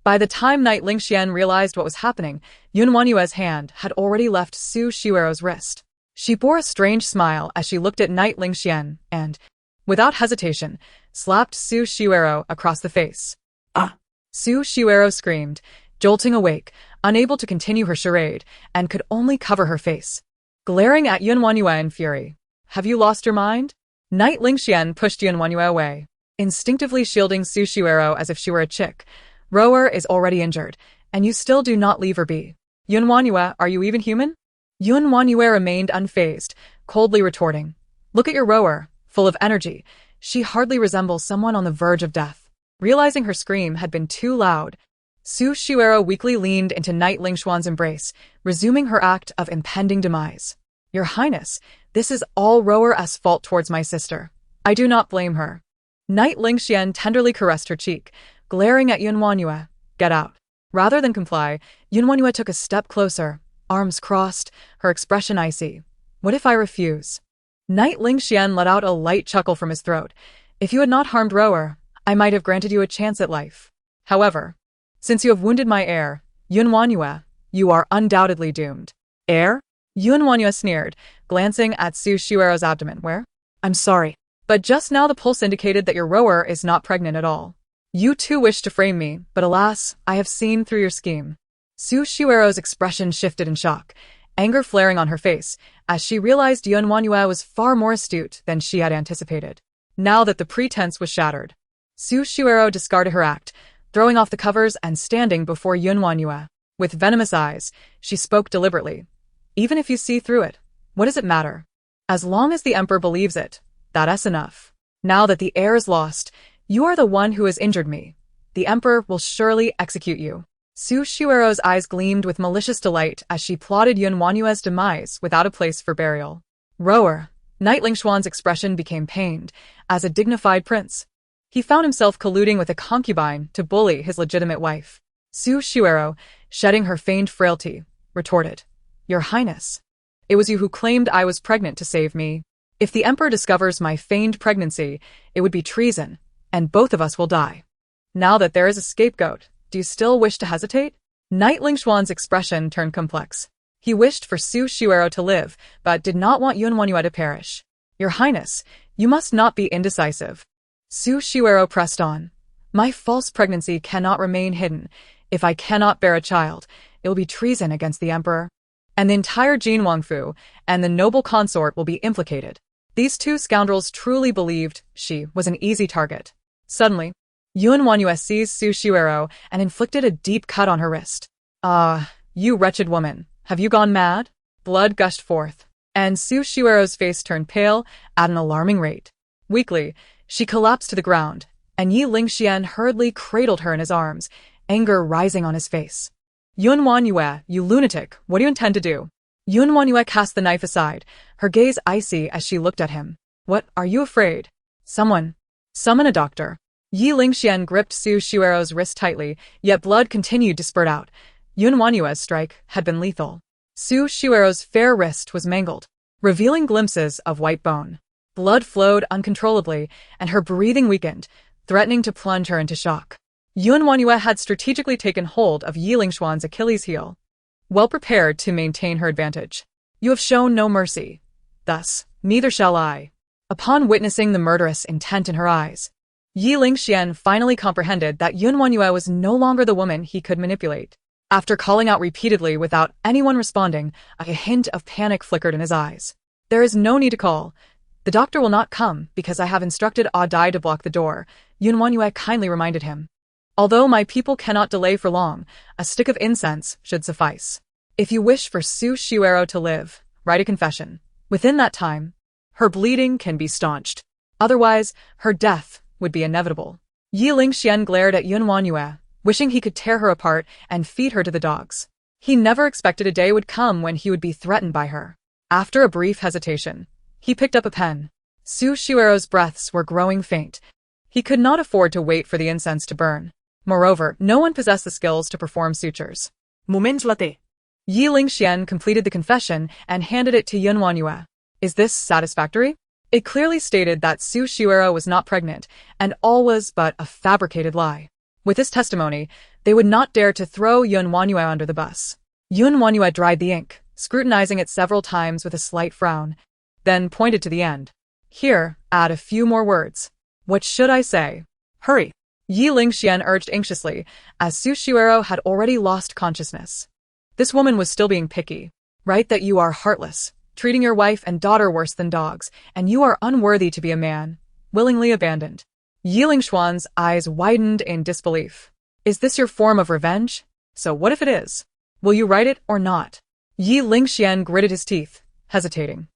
By the time Knight LingXuan realized what was happening, WanYue's hand had already left Su Xiuero's wrist. She bore a strange smile as she looked at Knight LingXuan and, without hesitation, slapped Su Xiuero across the face. Ah! Su Xiuero screamed, jolting awake, unable to continue her charade, and could only cover her face. Glaring at WanYue in fury. Have you lost your mind? Knight LingXuan pushed WanYue away, instinctively shielding Su Xiuero as if she were a chick. Rower is already injured, and you still do not leave her be. WanYue, are you even human? WanYue remained unfazed, coldly retorting. Look at your rower, full of energy. She hardly resembles someone on the verge of death. Realizing her scream had been too loud, Su Xiuero weakly leaned into Knight LingXuan's embrace, resuming her act of impending demise. Your Highness, this is all Rower's fault towards my sister. I do not blame her. Knight LingXuan tenderly caressed her cheek, glaring at WanYue. Get out. Rather than comply, WanYue took a step closer, arms crossed, her expression icy. What if I refuse? Knight LingXuan let out a light chuckle from his throat. If you had not harmed Rower, I might have granted you a chance at life. However, since you have wounded my heir, WanYue, you are undoubtedly doomed. Heir? WanYue sneered, glancing at Su Xiuero's abdomen. Where? I'm sorry, but just now the pulse indicated that your rower is not pregnant at all. You too wish to frame me, but alas, I have seen through your scheme. Su Xiuero's expression shifted in shock, anger flaring on her face, as she realized WanYue was far more astute than she had anticipated. Now that the pretense was shattered, Su Xiuero discarded her act, throwing off the covers and standing before WanYue. With venomous eyes, she spoke deliberately. Even if you see through it, what does it matter? As long as the Emperor believes it, that's enough. Now that the heir is lost, you are the one who has injured me. The Emperor will surely execute you. Su Xiuero's eyes gleamed with malicious delight as she plotted WanYue's demise without a place for burial. Rower, Knight LingXuan's expression became pained, as a dignified prince. He found himself colluding with a concubine to bully his legitimate wife. Su Xiuero, shedding her feigned frailty, retorted. Your Highness, it was you who claimed I was pregnant to save me. If the Emperor discovers my feigned pregnancy, it would be treason, and both of us will die. Now that there is a scapegoat, do you still wish to hesitate? Knight LingXuan's expression turned complex. He wished for Su Xiuero to live, but did not want WanYue to perish. Your Highness, you must not be indecisive. Su Xiuero pressed on. My false pregnancy cannot remain hidden. If I cannot bear a child, it will be treason against the Emperor. And the entire Jin Wangfu and the noble consort will be implicated. These two scoundrels truly believed she was an easy target. Suddenly, WanYue seized Su Xiuero and inflicted a deep cut on her wrist. You wretched woman, have you gone mad? Blood gushed forth, and Su Xiuero's face turned pale at an alarming rate. Weakly, she collapsed to the ground, and Ye LingXuan hurriedly cradled her in his arms, anger rising on his face. WanYue, you lunatic, what do you intend to do? WanYue cast the knife aside, her gaze icy as she looked at him. What, are you afraid? Summon a doctor. Ye LingXuan gripped Su Xiuero's wrist tightly, yet blood continued to spurt out. WanYue's strike had been lethal. Su Xiuero's fair wrist was mangled, revealing glimpses of white bone. Blood flowed uncontrollably, and her breathing weakened, threatening to plunge her into shock. WanYue had strategically taken hold of Ye LingXuan's Achilles heel, well prepared to maintain her advantage. You have shown no mercy. Thus, neither shall I. Upon witnessing the murderous intent in her eyes, Ye LingXuan finally comprehended that WanYue was no longer the woman he could manipulate. After calling out repeatedly without anyone responding, a hint of panic flickered in his eyes. There is no need to call. The doctor will not come because I have instructed Dai to block the door, WanYue kindly reminded him. Although my people cannot delay for long, a stick of incense should suffice. If you wish for Su Xiuero to live, write a confession. Within that time, her bleeding can be staunched. Otherwise, her death would be inevitable. Ye LingXuan glared at WanYue, wishing he could tear her apart and feed her to the dogs. He never expected a day would come when he would be threatened by her. After a brief hesitation, he picked up a pen. Su Xiuero's breaths were growing faint. He could not afford to wait for the incense to burn. Moreover, no one possessed the skills to perform sutures. Moments later. Ye LingXuan completed the confession and handed it to WanYue. Is this satisfactory? It clearly stated that Su Xiuero was not pregnant, and all was but a fabricated lie. With this testimony, they would not dare to throw WanYue under the bus. WanYue dried the ink, scrutinizing it several times with a slight frown, then pointed to the end. Here, add a few more words. What should I say? Hurry. Ye LingXuan urged anxiously, as Su Xiuero had already lost consciousness. This woman was still being picky. Write that you are heartless, treating your wife and daughter worse than dogs, and you are unworthy to be a man, willingly abandoned. Ye LingXuan's eyes widened in disbelief. Is this your form of revenge? So what if it is? Will you write it or not? Ye LingXuan gritted his teeth, hesitating.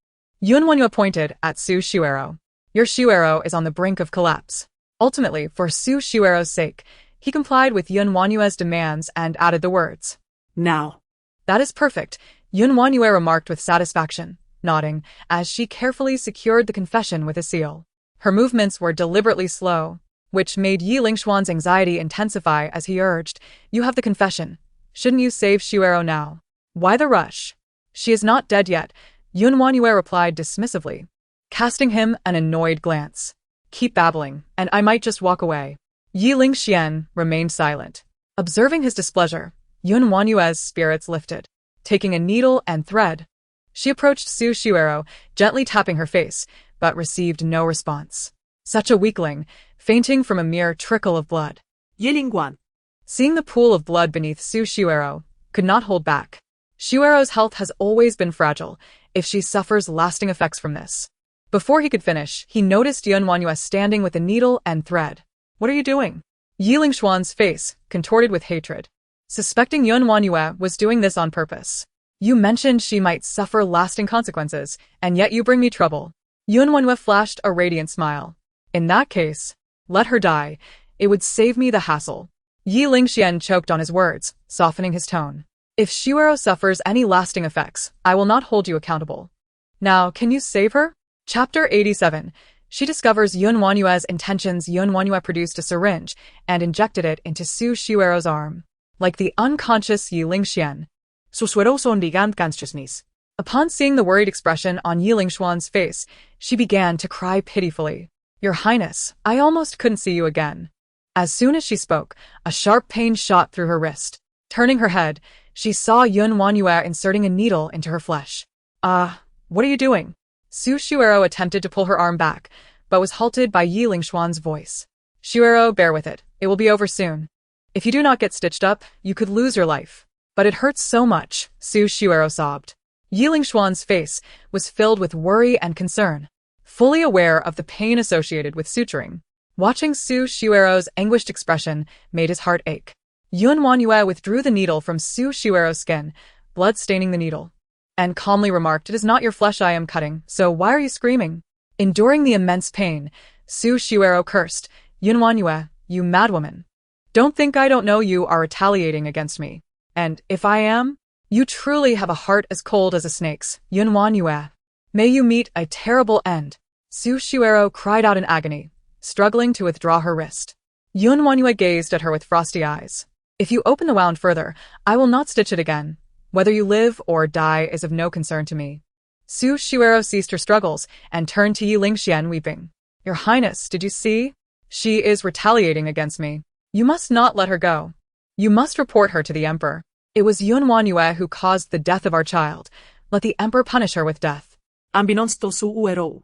WanYue pointed at Su Xiuero. Your Xiuero is on the brink of collapse. Ultimately, for Su Xiuero's sake, he complied with WanYue's demands and added the words. Now. That is perfect, WanYue remarked with satisfaction, nodding, as she carefully secured the confession with a seal. Her movements were deliberately slow, which made Ye LingXuan's anxiety intensify as he urged, You have the confession. Shouldn't you save Xiuero now? Why the rush? She is not dead yet, WanYue replied dismissively, casting him an annoyed glance. Keep babbling, and I might just walk away. Ye LingXuan remained silent. Observing his displeasure, WanYue's spirits lifted. Taking a needle and thread, she approached Su Xiuero, gently tapping her face, but received no response. Such a weakling, fainting from a mere trickle of blood. Ye LingXuan. Seeing the pool of blood beneath Su Xiuero, could not hold back. Xiuero's health has always been fragile, if she suffers lasting effects from this. Before he could finish, he noticed WanYue standing with a needle and thread. What are you doing? Ye LingXuan's face contorted with hatred. Suspecting WanYue was doing this on purpose. You mentioned she might suffer lasting consequences, and yet you bring me trouble. WanYue flashed a radiant smile. In that case, let her die. It would save me the hassle. Ye LingXuan choked on his words, softening his tone. If Xiuero suffers any lasting effects, I will not hold you accountable. Now, can you save her? Chapter 87. She discovers WanYue's intentions. WanYue produced a syringe and injected it into Su Xiuero's arm. Like the unconscious Ye LingXuan. Su Xiuero regained consciousness. Upon seeing the worried expression on Ye LingXuan's face, she began to cry pitifully. Your Highness, I almost couldn't see you again. As soon as she spoke, a sharp pain shot through her wrist. Turning her head, she saw WanYue inserting a needle into her flesh. What are you doing? Su Xiuero attempted to pull her arm back, but was halted by Ye LingXuan's voice. Xiuero, bear with it. It will be over soon. If you do not get stitched up, you could lose your life. But it hurts so much, Su Xiuero sobbed. Ye LingXuan's face was filled with worry and concern, fully aware of the pain associated with suturing. Watching Su Xiuero's anguished expression made his heart ache. WanYue withdrew the needle from Su Xiuero's skin, blood staining the needle, and calmly remarked, It is not your flesh I am cutting, so why are you screaming? Enduring the immense pain, Su Xiuero cursed, WanYue, you madwoman. Don't think I don't know you are retaliating against me. And if I am, you truly have a heart as cold as a snake's, WanYue. May you meet a terrible end. Su Xiuero cried out in agony, struggling to withdraw her wrist. WanYue gazed at her with frosty eyes. If you open the wound further, I will not stitch it again. Whether you live or die is of no concern to me. Su Xiuero ceased her struggles and turned to Ye LingXuan weeping. Your Highness, did you see? She is retaliating against me. You must not let her go. You must report her to the Emperor. It was WanYue who caused the death of our child. Let the Emperor punish her with death. Unbeknownst to Su Xiuero.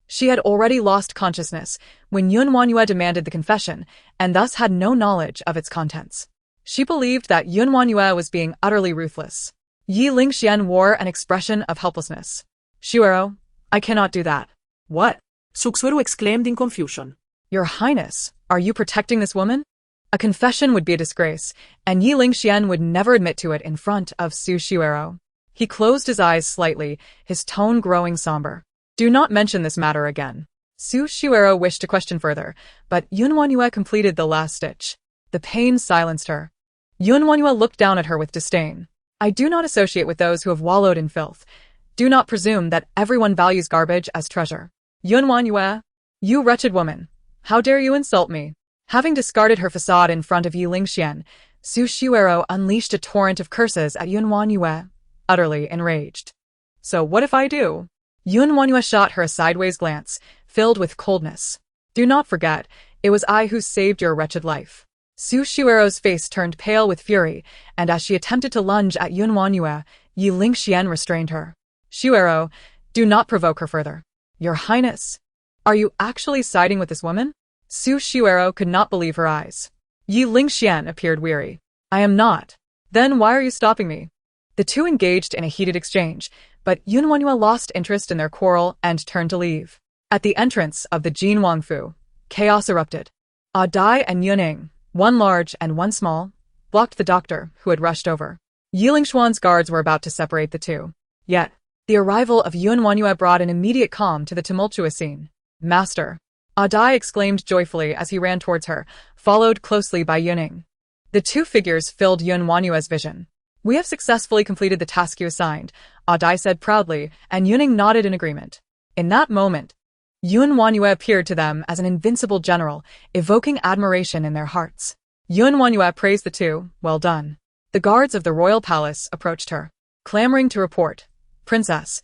She had already lost consciousness when WanYue demanded the confession, and thus had no knowledge of its contents. She believed that WanYue was being utterly ruthless. Ye LingXuan wore an expression of helplessness. Xiuero, I cannot do that. What? Su Xiuero exclaimed in confusion. Your Highness, are you protecting this woman? A confession would be a disgrace, and Ye LingXuan would never admit to it in front of Su Xiuero. He closed his eyes slightly, his tone growing somber. Do not mention this matter again. Su Xiuero wished to question further, but WanYue completed the last stitch. The pain silenced her. WanYue looked down at her with disdain. I do not associate with those who have wallowed in filth. Do not presume that everyone values garbage as treasure. WanYue, you wretched woman, how dare you insult me? Having discarded her facade in front of Ye LingXuan, Su Xiuero unleashed a torrent of curses at WanYue, utterly enraged. So what if I do? WanYue shot her a sideways glance, filled with coldness. Do not forget, it was I who saved your wretched life. Su Shuero's face turned pale with fury, and as she attempted to lunge at WanYue, Ye LingXuan restrained her. Shuero, do not provoke her further. Your Highness, are you actually siding with this woman? Su Shuero could not believe her eyes. Ye LingXuan appeared weary. I am not. Then why are you stopping me? The two engaged in a heated exchange, but WanYue lost interest in their quarrel and turned to leave. At the entrance of the Jin Wangfu, chaos erupted. Dai and Yuning, one large and one small, blocked the doctor, who had rushed over. Ye LingXuan's guards were about to separate the two. Yet, the arrival of WanYue brought an immediate calm to the tumultuous scene. Master, Dai exclaimed joyfully as he ran towards her, followed closely by Yuning. The two figures filled WanYue's vision. We have successfully completed the task you assigned, Dai said proudly, and Yuning nodded in agreement. In that moment, WanYue appeared to them as an invincible general, evoking admiration in their hearts. WanYue praised the two. Well done. The guards of the royal palace approached her, clamoring to report. Princess,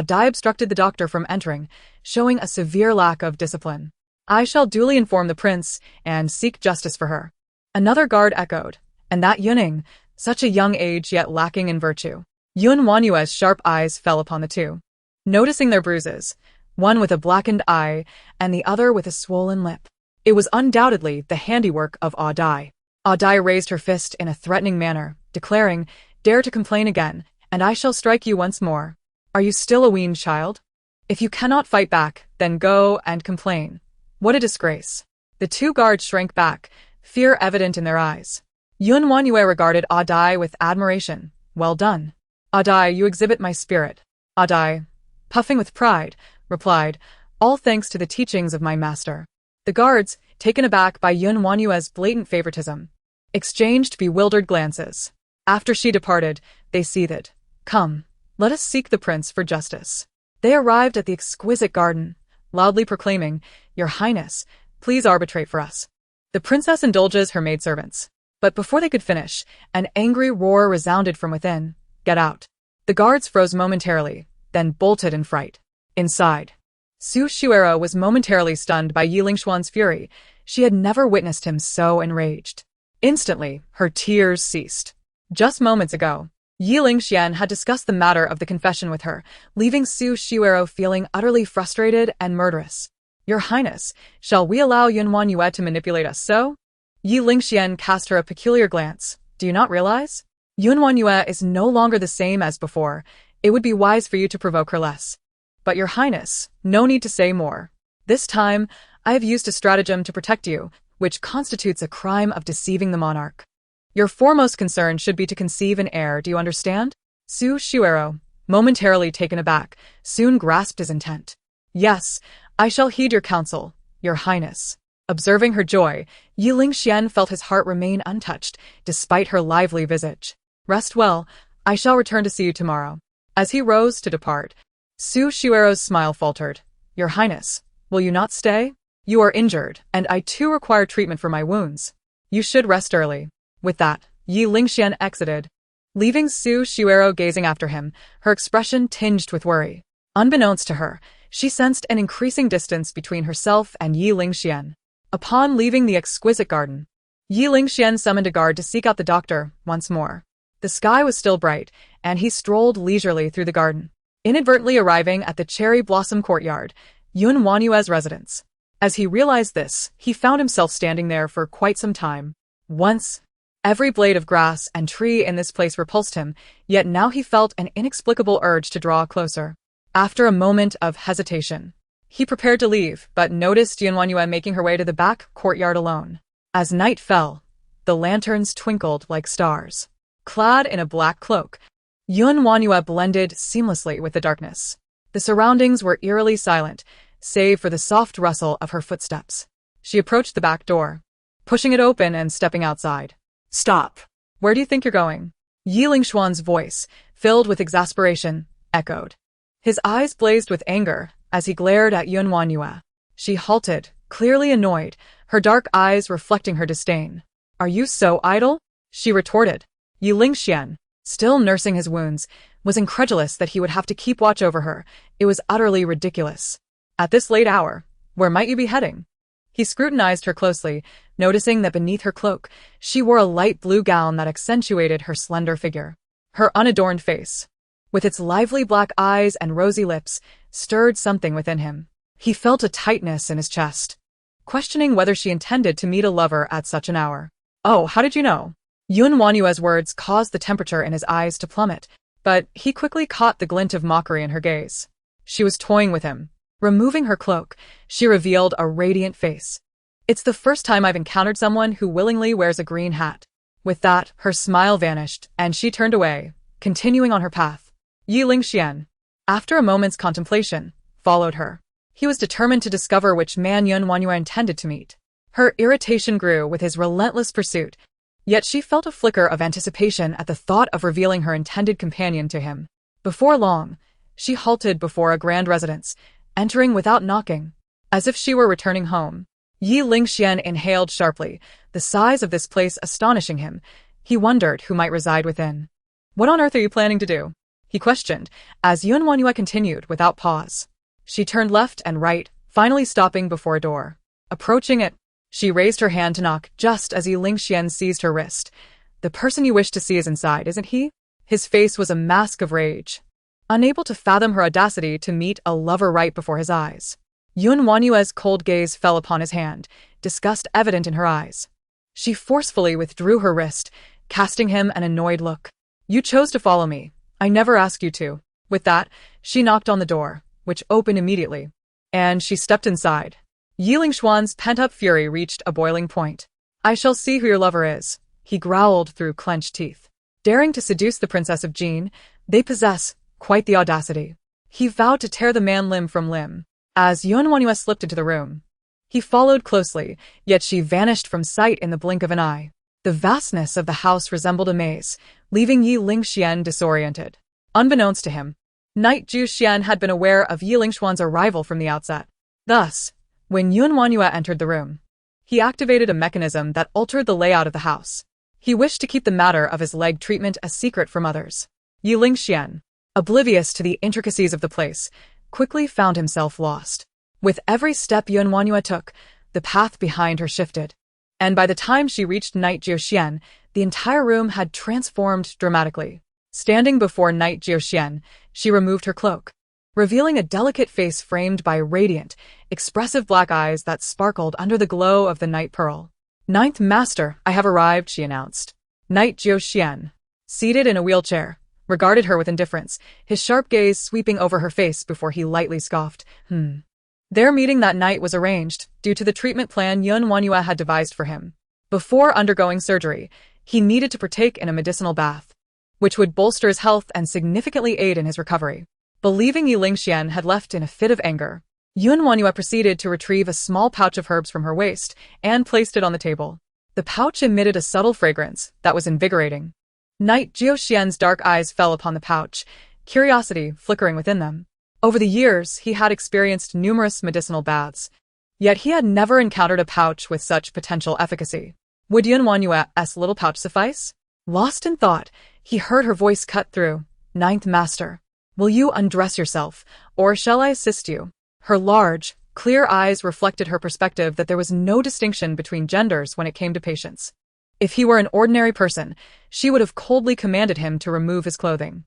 Dai obstructed the doctor from entering, showing a severe lack of discipline. I shall duly inform the prince and seek justice for her. Another guard echoed, and that Yuning, such a young age yet lacking in virtue. WanYue's sharp eyes fell upon the two. Noticing their bruises, one with a blackened eye and the other with a swollen lip, it was undoubtedly the handiwork of Dai. Dai raised her fist in a threatening manner, declaring, Dare to complain again, and I shall strike you once more. Are you still a weaned child? If you cannot fight back, then go and complain. What a disgrace. The two guards shrank back, fear evident in their eyes. WanYue regarded Dai with admiration. Well done. Dai, you exhibit my spirit. Dai, puffing with pride, replied, all thanks to the teachings of my master. The guards, taken aback by WanYue's blatant favoritism, exchanged bewildered glances. After she departed, they seethed. Come, let us seek the prince for justice. They arrived at the exquisite garden, loudly proclaiming, Your Highness, please arbitrate for us. The princess indulges her maidservants. But before they could finish, an angry roar resounded from within. Get out. The guards froze momentarily, then bolted in fright. Inside, Su Shuero was momentarily stunned by Ye LingXuan's fury. She had never witnessed him so enraged. Instantly, her tears ceased. Just moments ago, Ye LingXuan had discussed the matter of the confession with her, leaving Su Shuero feeling utterly frustrated and murderous. Your Highness, shall we allow WanYue to manipulate us so? Ye LingXuan cast her a peculiar glance. Do you not realize? WanYue is no longer the same as before. It would be wise for you to provoke her less. But Your Highness, no need to say more. This time, I have used a stratagem to protect you, which constitutes a crime of deceiving the monarch. Your foremost concern should be to conceive an heir, do you understand? Su Shuero, momentarily taken aback, soon grasped his intent. Yes, I shall heed your counsel, Your Highness. Observing her joy, Ye LingXuan felt his heart remain untouched, despite her lively visage. Rest well, I shall return to see you tomorrow. As he rose to depart, Su Shuero's smile faltered. Your Highness, will you not stay? You are injured, and I too require treatment for my wounds. You should rest early. With that, Ye LingXuan exited, leaving Su Shuero gazing after him, her expression tinged with worry. Unbeknownst to her, she sensed an increasing distance between herself and Ye LingXuan. Upon leaving the exquisite garden, Ye LingXuan summoned a guard to seek out the doctor once more. The sky was still bright, and he strolled leisurely through the garden, inadvertently arriving at the cherry blossom courtyard, WanYue's residence. As he realized this, he found himself standing there for quite some time. Once, every blade of grass and tree in this place repulsed him, yet now he felt an inexplicable urge to draw closer. After a moment of hesitation, he prepared to leave, but noticed WanYue making her way to the back courtyard alone. As night fell, the lanterns twinkled like stars. Clad in a black cloak, WanYue blended seamlessly with the darkness. The surroundings were eerily silent, save for the soft rustle of her footsteps. She approached the back door, pushing it open and stepping outside. Stop! Where do you think you're going? Ye LingXuan's voice, filled with exasperation, echoed. His eyes blazed with anger as he glared at WanYue. She halted, clearly annoyed, her dark eyes reflecting her disdain. Are you so idle? She retorted. Ye LingXuan, still nursing his wounds, was incredulous that he would have to keep watch over her. It was utterly ridiculous. At this late hour, where might you be heading? He scrutinized her closely, noticing that beneath her cloak, she wore a light blue gown that accentuated her slender figure. Her unadorned face, with its lively black eyes and rosy lips, stirred something within him. He felt a tightness in his chest, questioning whether she intended to meet a lover at such an hour. "Oh, how did you know?" WanYue's words caused the temperature in his eyes to plummet, but he quickly caught the glint of mockery in her gaze. She was toying with him. Removing her cloak, she revealed a radiant face. "It's the first time I've encountered someone who willingly wears a green hat." With that, her smile vanished, and she turned away, continuing on her path. Ye LingXuan, after a moment's contemplation, followed her. He was determined to discover which man WanYue intended to meet. Her irritation grew with his relentless pursuit, yet she felt a flicker of anticipation at the thought of revealing her intended companion to him. Before long, she halted before a grand residence, entering without knocking, as if she were returning home. Ye LingXuan inhaled sharply, the size of this place astonishing him. He wondered who might reside within. "What on earth are you planning to do?" he questioned, as WanYue continued without pause. She turned left and right, finally stopping before a door. Approaching it, she raised her hand to knock just as Ye LingXuan seized her wrist. "The person you wish to see is inside, isn't he?" His face was a mask of rage, unable to fathom her audacity to meet a lover right before his eyes. WanYue's cold gaze fell upon his hand, disgust evident in her eyes. She forcefully withdrew her wrist, casting him an annoyed look. "You chose to follow me. I never asked you to." With that, she knocked on the door, which opened immediately, and she stepped inside. Ye LingXuan's pent-up fury reached a boiling point. "I shall see who your lover is," he growled through clenched teeth. Daring to seduce the Princess of Jin, they possess quite the audacity. He vowed to tear the man limb from limb. As WanYue slipped into the room, he followed closely, yet she vanished from sight in the blink of an eye. The vastness of the house resembled a maze, leaving Ye LingXuan disoriented. Unbeknownst to him, Knight Jiuxian had been aware of Ye LingXuan's arrival from the outset. Thus, when WanYue entered the room, he activated a mechanism that altered the layout of the house. He wished to keep the matter of his leg treatment a secret from others. Ye LingXuan, oblivious to the intricacies of the place, quickly found himself lost. With every step WanYue took, the path behind her shifted, and by the time she reached Knight Jiuxian, the entire room had transformed dramatically. Standing before Knight Jiuxian, she removed her cloak, revealing a delicate face framed by radiant, expressive black eyes that sparkled under the glow of the night pearl. "Ninth Master, I have arrived," she announced. Knight Jiuxian, seated in a wheelchair, regarded her with indifference, his sharp gaze sweeping over her face before he lightly scoffed. Their meeting that night was arranged due to the treatment plan WanYue had devised for him. Before undergoing surgery, he needed to partake in a medicinal bath, which would bolster his health and significantly aid in his recovery. Believing Ye LingXuan had left in a fit of anger, WanYue proceeded to retrieve a small pouch of herbs from her waist and placed it on the table. The pouch emitted a subtle fragrance that was invigorating. Knight Jiuxian's dark eyes fell upon the pouch, curiosity flickering within them. Over the years, he had experienced numerous medicinal baths, yet he had never encountered a pouch with such potential efficacy. Would WanYue's little pouch suffice? Lost in thought, he heard her voice cut through. "Ninth Master, will you undress yourself, or shall I assist you?" Her large, clear eyes reflected her perspective that there was no distinction between genders when it came to patients. If he were an ordinary person, she would have coldly commanded him to remove his clothing.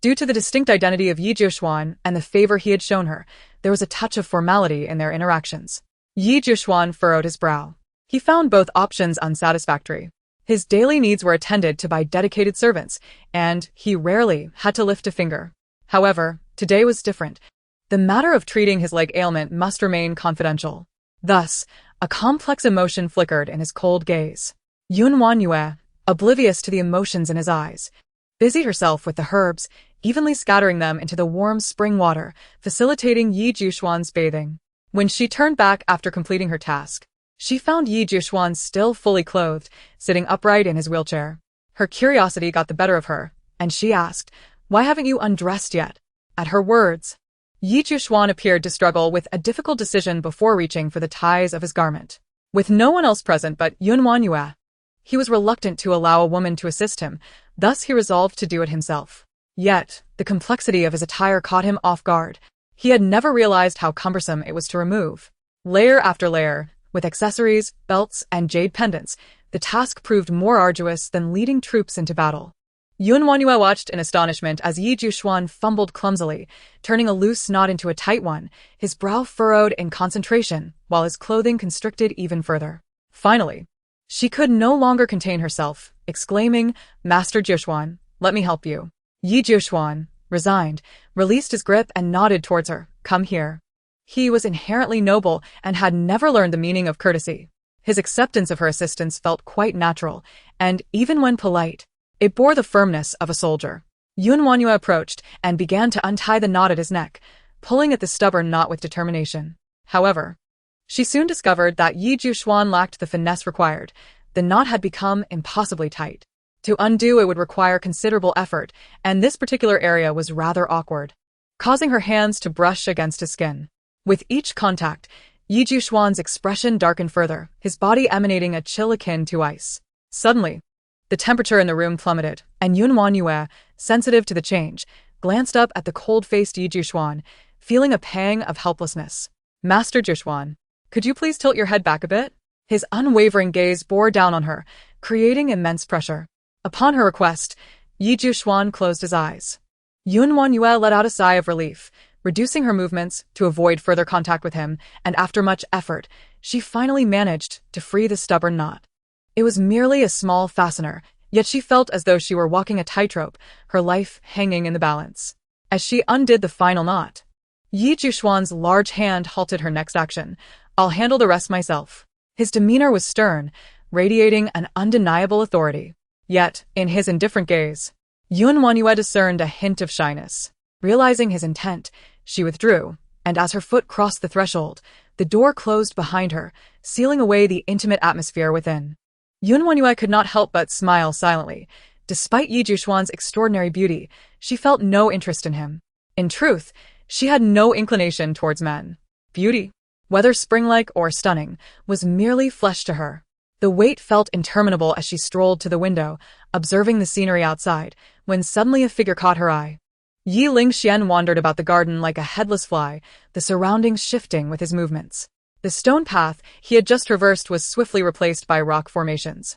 Due to the distinct identity of Ye LingXuan and the favor he had shown her, there was a touch of formality in their interactions. Ye LingXuan furrowed his brow. He found both options unsatisfactory. His daily needs were attended to by dedicated servants, and he rarely had to lift a finger. However, today was different. The matter of treating his leg ailment must remain confidential. Thus, a complex emotion flickered in his cold gaze. WanYue, oblivious to the emotions in his eyes, busied herself with the herbs, evenly scattering them into the warm spring water, facilitating Ye LingXuan's bathing. When she turned back after completing her task, she found Ye LingXuan still fully clothed, sitting upright in his wheelchair. Her curiosity got the better of her, and she asked, "Why haven't you undressed yet?" At her words, Ye LingXuan appeared to struggle with a difficult decision before reaching for the ties of his garment. With no one else present but WanYue, he was reluctant to allow a woman to assist him, thus he resolved to do it himself. Yet, the complexity of his attire caught him off guard. He had never realized how cumbersome it was to remove. Layer after layer, With accessories, belts, and jade pendants, the task proved more arduous than leading troops into battle. WanYue watched in astonishment as Yi Jushuan fumbled clumsily, turning a loose knot into a tight one, his brow furrowed in concentration, while his clothing constricted even further. Finally, she could no longer contain herself, exclaiming, "Master Jushuan, let me help you." Yi Jushuan, resigned, released his grip and nodded towards her. "Come here." He was inherently noble and had never learned the meaning of courtesy. His acceptance of her assistance felt quite natural, and even when polite, it bore the firmness of a soldier. WanYue approached and began to untie the knot at his neck, pulling at the stubborn knot with determination. However, she soon discovered that Yi Jushuan lacked the finesse required. The knot had become impossibly tight. To undo it would require considerable effort, and this particular area was rather awkward, causing her hands to brush against his skin. With each contact, Yi Jushuan's expression darkened further, his body emanating a chill akin to ice. Suddenly, the temperature in the room plummeted, and WanYue, sensitive to the change, glanced up at the cold-faced Yi Jushuan, feeling a pang of helplessness. "Master Jushuan, could you please tilt your head back a bit?" His unwavering gaze bore down on her, creating immense pressure. Upon her request, Yi Jushuan closed his eyes. WanYue let out a sigh of relief, reducing her movements to avoid further contact with him, and after much effort, she finally managed to free the stubborn knot. It was merely a small fastener, yet she felt as though she were walking a tightrope, her life hanging in the balance. As she undid the final knot, Yi Jushuan's large hand halted her next action. "I'll handle the rest myself." His demeanor was stern, radiating an undeniable authority. Yet, in his indifferent gaze, WanYue discerned a hint of shyness. Realizing his intent, she withdrew, and as her foot crossed the threshold, the door closed behind her, sealing away the intimate atmosphere within. WanYue could not help but smile silently. Despite Yi Jushuan's extraordinary beauty, she felt no interest in him. In truth, she had no inclination towards men. Beauty, whether spring-like or stunning, was merely flesh to her. The wait felt interminable as she strolled to the window, observing the scenery outside, when suddenly a figure caught her eye. Ye LingXuan wandered about the garden like a headless fly, the surroundings shifting with his movements. The stone path he had just traversed was swiftly replaced by rock formations.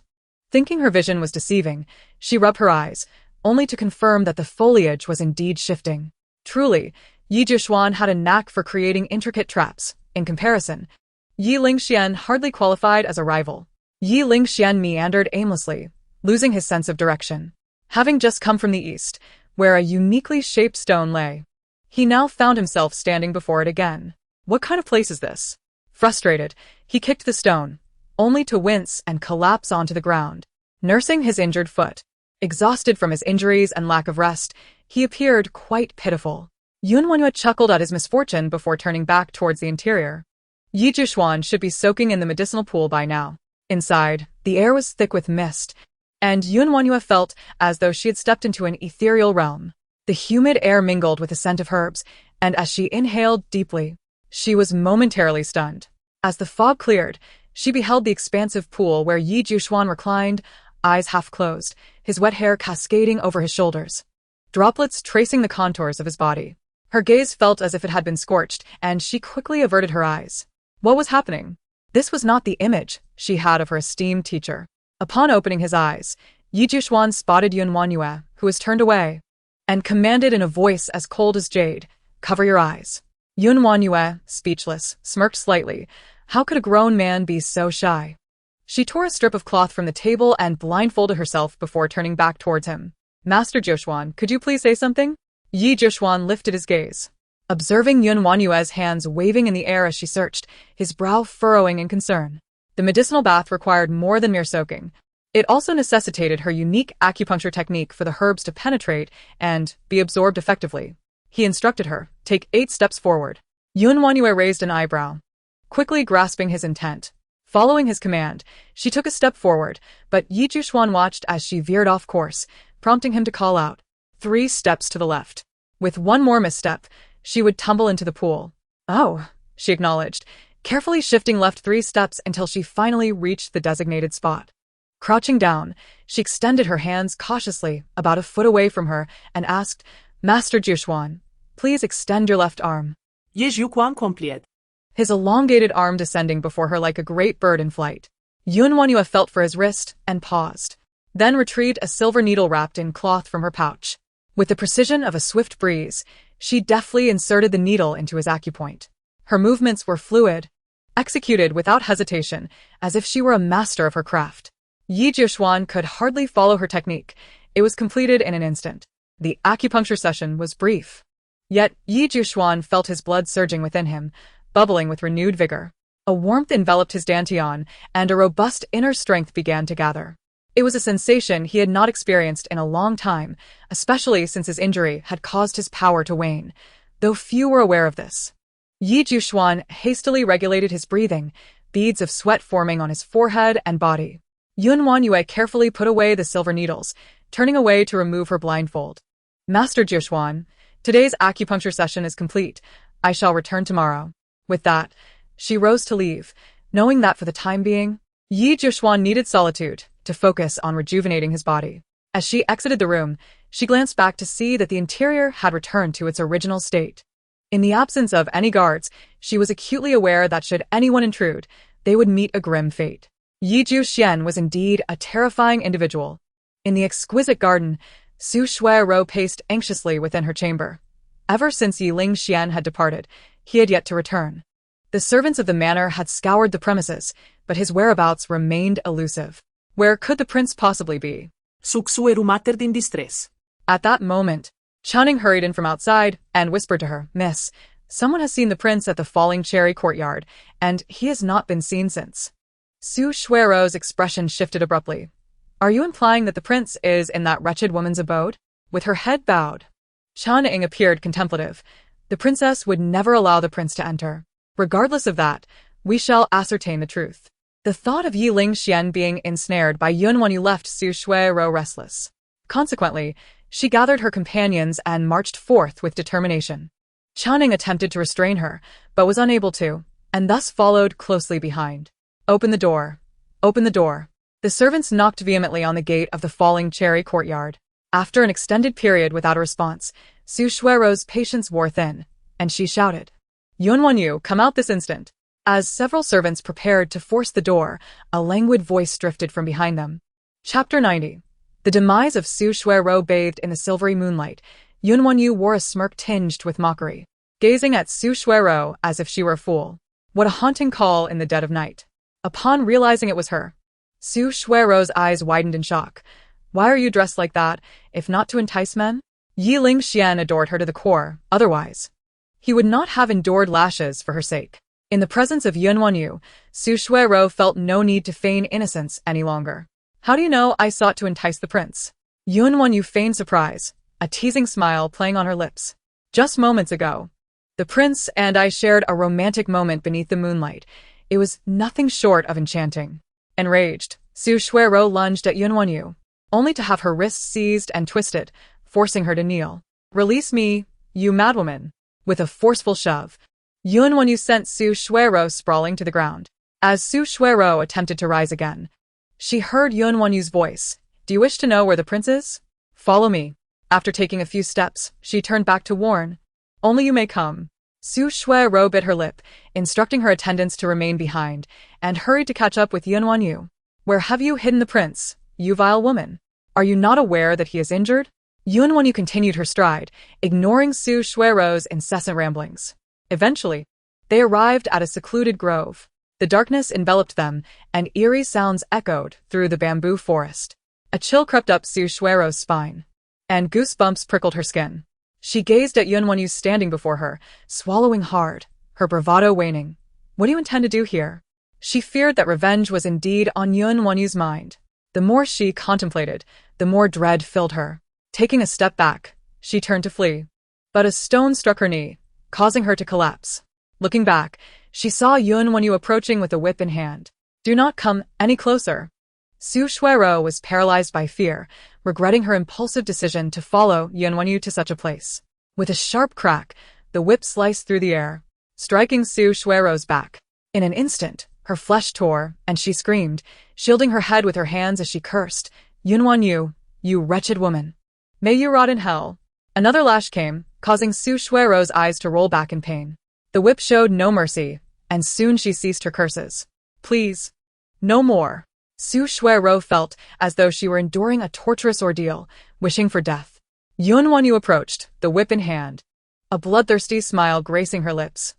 Thinking her vision was deceiving, she rubbed her eyes, only to confirm that the foliage was indeed shifting. Truly, Yi Jushuan had a knack for creating intricate traps. In comparison, Ye LingXuan hardly qualified as a rival. Ye LingXuan meandered aimlessly, losing his sense of direction. Having just come from the east, where a uniquely shaped stone lay, he now found himself standing before it again. What kind of place is this? Frustrated, he kicked the stone, only to wince and collapse onto the ground. Nursing his injured foot, exhausted from his injuries and lack of rest, he appeared quite pitiful. WanYue chuckled at his misfortune before turning back towards the interior. Yi Jushuan should be soaking in the medicinal pool by now. Inside, the air was thick with mist, and WanYue felt as though she had stepped into an ethereal realm. The humid air mingled with the scent of herbs, and as she inhaled deeply, she was momentarily stunned. As the fog cleared, she beheld the expansive pool where Yi Jushuan reclined, eyes half closed, his wet hair cascading over his shoulders, droplets tracing the contours of his body. Her gaze felt as if it had been scorched, and she quickly averted her eyes. What was happening? This was not the image she had of her esteemed teacher. Upon opening his eyes, Yi Jushuan spotted WanYue, who was turned away, and commanded in a voice as cold as jade, "Cover your eyes." WanYue, speechless, smirked slightly. How could a grown man be so shy? She tore a strip of cloth from the table and blindfolded herself before turning back towards him. "Master Jushuan, could you please say something?" Yi Jushuan lifted his gaze, observing WanYue's hands waving in the air as she searched, his brow furrowing in concern. The medicinal bath required more than mere soaking. It also necessitated her unique acupuncture technique for the herbs to penetrate and be absorbed effectively. He instructed her, "Take 8 steps forward." WanYue raised an eyebrow, quickly grasping his intent. Following his command, she took a step forward, but Yi Jushuan watched as she veered off course, prompting him to call out, 3 steps to the left. With one more misstep, she would tumble into the pool. "Oh," she acknowledged, carefully shifting left 3 steps until she finally reached the designated spot. Crouching down, she extended her hands cautiously about a foot away from her and asked, "Master Jushuan, please extend your left arm." Yi Jushuan complied. his elongated arm descending before her like a great bird in flight. WanYue felt for his wrist and paused, then retrieved a silver needle wrapped in cloth from her pouch. With the precision of a swift breeze, she deftly inserted the needle into his acupoint. Her movements were fluid, executed without hesitation, as if she were a master of her craft. Ye LingXuan could hardly follow her technique. It was completed in an instant. The acupuncture session was brief. Yet Ye LingXuan felt his blood surging within him, bubbling with renewed vigor. A warmth enveloped his dantian, and a robust inner strength began to gather. It was a sensation he had not experienced in a long time, especially since his injury had caused his power to wane, though few were aware of this. Ye LingXuan hastily regulated his breathing, beads of sweat forming on his forehead and body. WanYue carefully put away the silver needles, turning away to remove her blindfold. Master LingXuan, today's acupuncture session is complete. I shall return tomorrow. With that, she rose to leave, knowing that for the time being, Ye LingXuan needed solitude to focus on rejuvenating his body. As she exited the room, she glanced back to see that the interior had returned to its original state. In the absence of any guards, she was acutely aware that should anyone intrude, they would meet a grim fate. Ye LingXuan was indeed a terrifying individual. In the exquisite garden, Su Shuiru paced anxiously within her chamber. Ever since Ye LingXuan had departed, he had yet to return. The servants of the manor had scoured the premises, but his whereabouts remained elusive. Where could the prince possibly be? Suxueru mater in distress. At that moment, Cunning hurried in from outside and whispered to her, "Miss, someone has seen the prince at the Falling Cherry courtyard, and he has not been seen since." Su Shuiru's expression shifted abruptly. "Are you implying that the prince is in that wretched woman's abode?" With her head bowed, Cunning appeared contemplative. The princess would never allow the prince to enter. Regardless of that, we shall ascertain the truth. The thought of Ye LingXuan being ensnared by WanYue left Su Shuiru restless. Consequently, she gathered her companions and marched forth with determination. Cunning attempted to restrain her, but was unable to, and thus followed closely behind. "Open the door. Open the door." The servants knocked vehemently on the gate of the Falling Cherry courtyard. After an extended period without a response, Su Shuiru's patience wore thin, and she shouted, "WanYue, come out this instant." As several servants prepared to force the door, a languid voice drifted from behind them. Chapter 90. The demise of Su Shuiru bathed in the silvery moonlight. WanYue wore a smirk tinged with mockery, gazing at Su Shuiru as if she were a fool. What a haunting call in the dead of night. Upon realizing it was her, Su Shuiru's eyes widened in shock. "Why are you dressed like that, if not to entice men?" Ye LingXuan adored her to the core, otherwise he would not have endured lashes for her sake. In the presence of WanYue, Su Shuiru felt no need to feign innocence any longer. "How do you know I sought to entice the prince?" WanYue feigned surprise, a teasing smile playing on her lips. "Just moments ago, the prince and I shared a romantic moment beneath the moonlight. It was nothing short of enchanting." Enraged, Su Shuiru lunged at WanYue, only to have her wrists seized and twisted, forcing her to kneel. "Release me, you madwoman." With a forceful shove, WanYue sent Su Shuiru sprawling to the ground. As Su Shuiru attempted to rise again, she heard WanYue's voice. "Do you wish to know where the prince is? Follow me." After taking a few steps, she turned back to warn, "Only you may come." Su Shuiru bit her lip, instructing her attendants to remain behind, and hurried to catch up with WanYue. "Where have you hidden the prince, you vile woman? Are you not aware that he is injured?" WanYue continued her stride, ignoring Su Shuiru's incessant ramblings. Eventually, they arrived at a secluded grove. The darkness enveloped them, and eerie sounds echoed through the bamboo forest. A chill crept up Su Shuiru's spine, and goosebumps prickled her skin. She gazed at WanYue standing before her, swallowing hard, her bravado waning. "What do you intend to do here?" She feared that revenge was indeed on WanYue's mind. The more she contemplated, the more dread filled her. Taking a step back, she turned to flee. But a stone struck her knee, causing her to collapse. Looking back, she saw WanYue approaching with a whip in hand. "Do not come any closer." Su Shuiru was paralyzed by fear, regretting her impulsive decision to follow WanYue to such a place. With a sharp crack, the whip sliced through the air, striking Su Shuiru's back. In an instant, her flesh tore, and she screamed, shielding her head with her hands as she cursed, "WanYue, you wretched woman. May you rot in hell." Another lash came, causing Su Shuiru's eyes to roll back in pain. The whip showed no mercy, and soon she ceased her curses. Please. No more. Su Shuiro felt as though she were enduring a torturous ordeal, wishing for death. WanYue approached, the whip in hand. A bloodthirsty smile gracing her lips.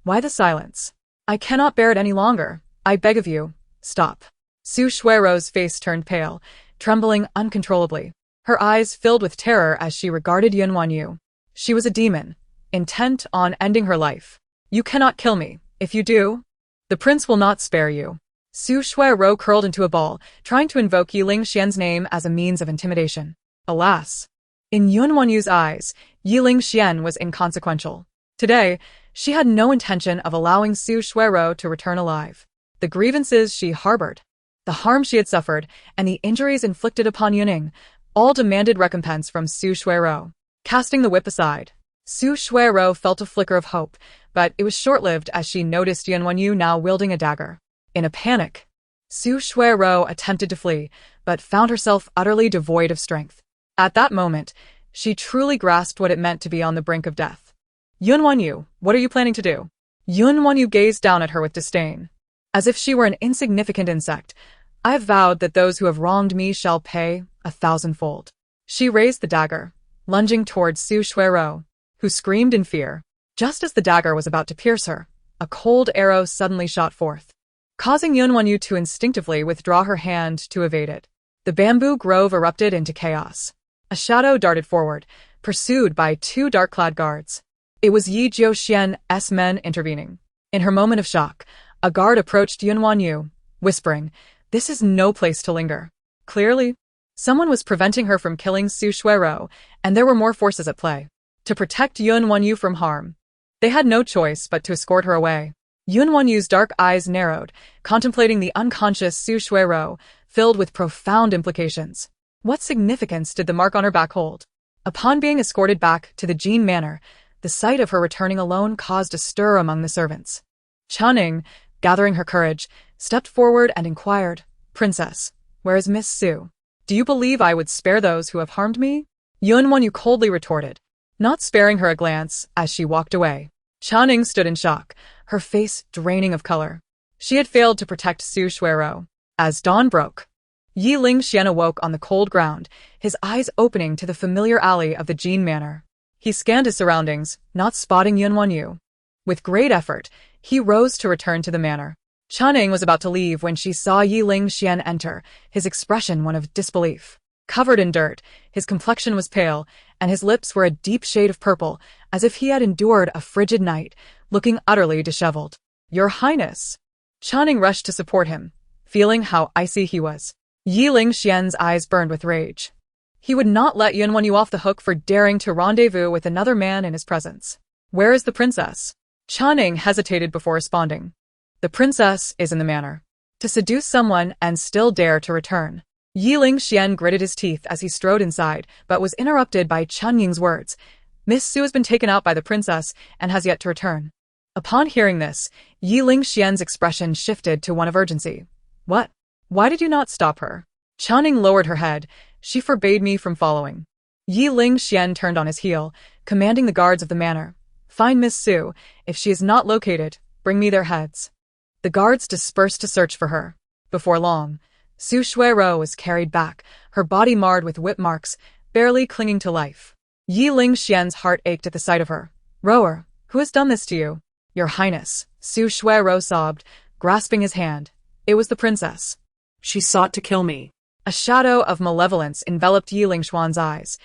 Why the silence? I cannot bear it any longer. I beg of you, stop. Su Shuiro's face turned pale, trembling uncontrollably. Her eyes filled with terror as she regarded WanYue. She was a demon, intent on ending her life. You cannot kill me. If you do, the prince will not spare you. Su Shuiro curled into a ball, trying to invoke Ye LingXuan's name as a means of intimidation. Alas. In WanYue's eyes, Ye LingXuan was inconsequential. Today, she had no intention of allowing Su Shuiro to return alive. The grievances she harbored, the harm she had suffered, and the injuries inflicted upon Yuning all demanded recompense from Su Shuiro. Casting the whip aside, Su Shuiro felt a flicker of hope, but it was short-lived as she noticed WanYue now wielding a dagger. In a panic, Su Shuiro attempted to flee, but found herself utterly devoid of strength. At that moment, she truly grasped what it meant to be on the brink of death. WanYue, what are you planning to do? WanYue gazed down at her with disdain. As if she were an insignificant insect. I have vowed that those who have wronged me shall pay 1,000-fold. She raised the dagger, lunging towards Su Shuiro, who screamed in fear. Just as the dagger was about to pierce her, a cold arrow suddenly shot forth, causing WanYue to instinctively withdraw her hand to evade it. The bamboo grove erupted into chaos. A shadow darted forward, pursued by 2 dark-clad guards. It was Yi Jiuxian's men intervening. In her moment of shock, a guard approached WanYue, whispering, "This is no place to linger." Clearly, someone was preventing her from killing Su Shuiro, and there were more forces at play. To protect WanYue from harm, they had no choice but to escort her away. WanYue's dark eyes narrowed, contemplating the unconscious Su Shuiro, filled with profound implications. What significance did the mark on her back hold? Upon being escorted back to the Jin Manor, the sight of her returning alone caused a stir among the servants. Cunning, gathering her courage, stepped forward and inquired, "Princess, where is Miss Su? Do you believe I would spare those who have harmed me?" WanYue coldly retorted, not sparing her a glance as she walked away. Cunning stood in shock, her face draining of color. She had failed to protect Su Shuiro. As dawn broke, Ye LingXuan awoke on the cold ground, his eyes opening to the familiar alley of the Jin Manor. He scanned his surroundings, not spotting WanYue. With great effort, he rose to return to the manor. Cunning was about to leave when she saw Ye LingXuan enter, his expression one of disbelief. Covered in dirt, his complexion was pale, and his lips were a deep shade of purple, as if he had endured a frigid night, looking utterly disheveled. "Your Highness!" Cunning rushed to support him, feeling how icy he was. Ye LingXuan's eyes burned with rage. He would not let WanYue off the hook for daring to rendezvous with another man in his presence. "Where is the princess?" Cunning hesitated before responding. "The princess is in the manor." To seduce someone and still dare to return. Ye LingXuan gritted his teeth as he strode inside, but was interrupted by Chunying's words. "Miss Su has been taken out by the princess and has yet to return." Upon hearing this, Ye LingXuan's expression shifted to one of urgency. "What? Why did you not stop her?" Cunning lowered her head. "She forbade me from following." Ye LingXuan turned on his heel, commanding the guards of the manor, "Find Miss Su. If she is not located, bring me their heads." The guards dispersed to search for her. Before long, Su Shuiro was carried back, her body marred with whip marks, barely clinging to life. Ye LingXuan's heart ached at the sight of her. "Rower, who has done this to you?" "Your Highness," Su Shuiro sobbed, grasping his hand. "It was the princess. She sought to kill me." A shadow of malevolence enveloped Ye LingXuan's eyes.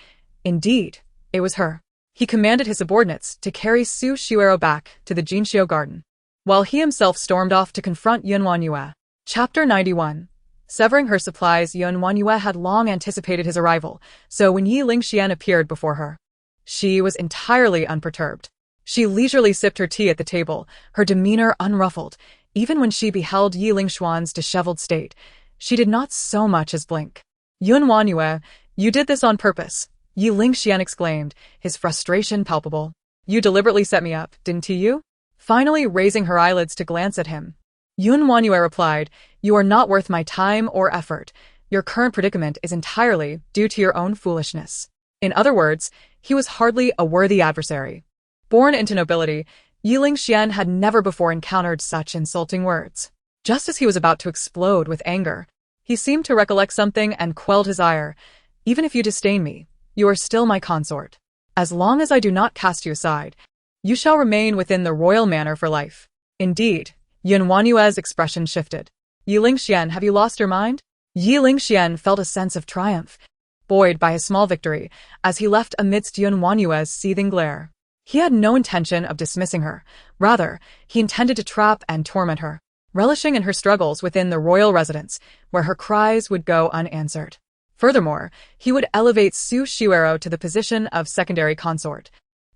Indeed, it was her. He commanded his subordinates to carry Su Shuiro back to the Jinxiu garden, while he himself stormed off to confront WanYue. Chapter 91. Severing her supplies, WanYue had long anticipated his arrival, so when Ye LingXuan appeared before her, she was entirely unperturbed. She leisurely sipped her tea at the table, her demeanor unruffled. Even when she beheld Ye LingXuan's disheveled state, she did not so much as blink. "WanYue, you did this on purpose," Ye LingXuan exclaimed, his frustration palpable. "You deliberately set me up, didn't you?" Finally raising her eyelids to glance at him, WanYue replied, "You are not worth my time or effort. Your current predicament is entirely due to your own foolishness." In other words, he was hardly a worthy adversary. Born into nobility, Ye LingXuan had never before encountered such insulting words. Just as he was about to explode with anger, he seemed to recollect something and quelled his ire. Even if you disdain me, you are still my consort. As long as I do not cast you aside, you shall remain within the royal manor for life. Indeed, WanYue's expression shifted. Ye LingXuan, have you lost your mind? Ye LingXuan felt a sense of triumph, buoyed by his small victory, as he left amidst WanYue's seething glare. He had no intention of dismissing her. Rather, he intended to trap and torment her, relishing in her struggles within the royal residence, where her cries would go unanswered. Furthermore, he would elevate Su Shiwero to the position of secondary consort,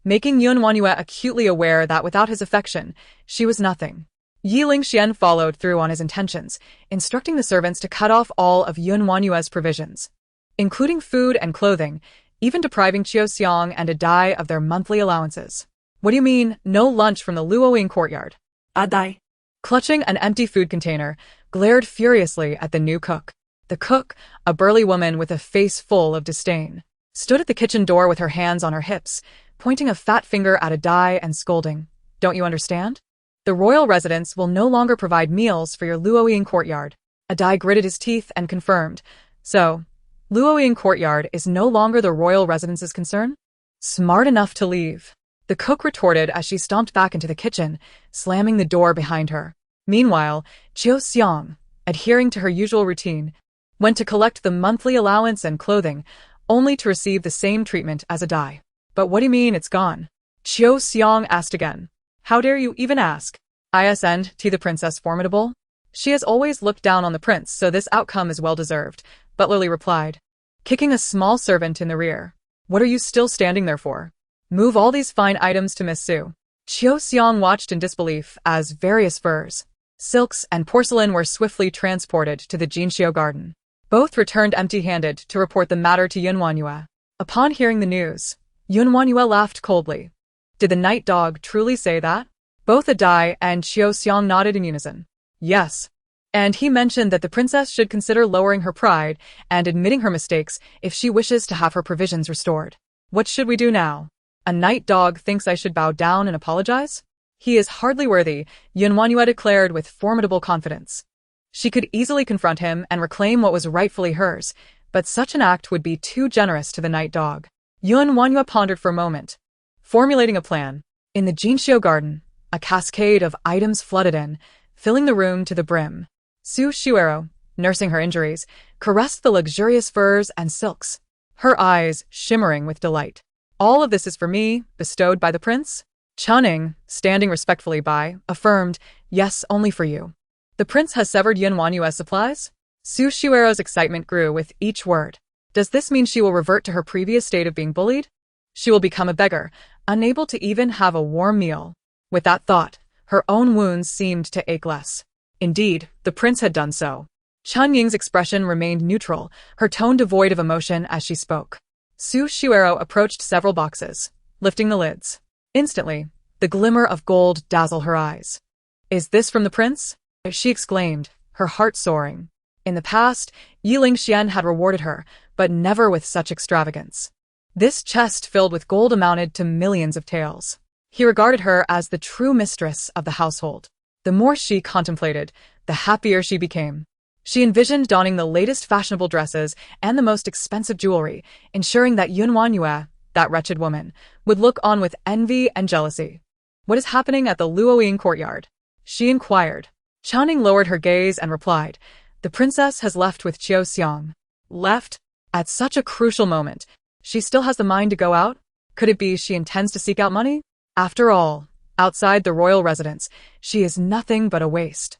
making WanYue acutely aware that without his affection, she was nothing. Ye LingXuan followed through on his intentions, instructing the servants to cut off all of WanYue's provisions, including food and clothing, even depriving Xiaoxiang and Adai of their monthly allowances. What do you mean, no lunch from the Luoying courtyard? Adai, Clutching an empty food container, glared furiously at the new cook. The cook, a burly woman with a face full of disdain, stood at the kitchen door with her hands on her hips, pointing a fat finger at Adai and scolding. Don't you understand? The royal residence will no longer provide meals for your Luoying courtyard. Adai gritted his teeth and confirmed. So, Luoying courtyard is no longer the royal residence's concern? Smart enough to leave, the cook retorted as she stomped back into the kitchen, slamming the door behind her. Meanwhile, Xiaoxiang, adhering to her usual routine, went to collect the monthly allowance and clothing, only to receive the same treatment as Adai. But what do you mean it's gone? Xiaoxiang asked again. How dare you even ask? Isn't the princess formidable? She has always looked down on the prince, so this outcome is well-deserved, Butlerly replied, kicking a small servant in the rear. What are you still standing there for? Move all these fine items to Miss Su. Xiaoxiang watched in disbelief as various furs, silks, and porcelain were swiftly transported to the Jinxiu garden. Both returned empty-handed to report the matter to WanYue. Upon hearing the news, WanYue laughed coldly. Did the night dog truly say that? Both Adai and Xiaoxiang nodded in unison. Yes. And he mentioned that the princess should consider lowering her pride and admitting her mistakes if she wishes to have her provisions restored. What should we do now? A night dog thinks I should bow down and apologize? He is hardly worthy, WanYue declared with formidable confidence. She could easily confront him and reclaim what was rightfully hers, but such an act would be too generous to the night dog. WanYue pondered for a moment, formulating a plan. In the Jinxiu garden, a cascade of items flooded in, filling the room to the brim. Su Shiwero, nursing her injuries, caressed the luxurious furs and silks, her eyes shimmering with delight. All of this is for me, bestowed by the prince? Cunning, standing respectfully by, affirmed, yes, only for you. The prince has severed WanYue's supplies? Su Shiwero's excitement grew with each word. Does this mean she will revert to her previous state of being bullied? She will become a beggar, unable to even have a warm meal. With that thought, her own wounds seemed to ache less. Indeed, the prince had done so. Chen Ying's expression remained neutral, her tone devoid of emotion as she spoke. Su Shiwero approached several boxes, lifting the lids. Instantly, the glimmer of gold dazzled her eyes. Is this from the prince? She exclaimed, her heart soaring. In the past, Ye LingXuan had rewarded her, but never with such extravagance. This chest filled with gold amounted to millions of taels. He regarded her as the true mistress of the household. The more she contemplated, the happier she became. She envisioned donning the latest fashionable dresses and the most expensive jewelry, ensuring that WanYue, that wretched woman, would look on with envy and jealousy. What is happening at the Luoying courtyard? She inquired. Cunning lowered her gaze and replied, the princess has left with Xiaoxiang. Left? At such a crucial moment, she still has the mind to go out? Could it be she intends to seek out money? After all, outside the royal residence, she is nothing but a waste,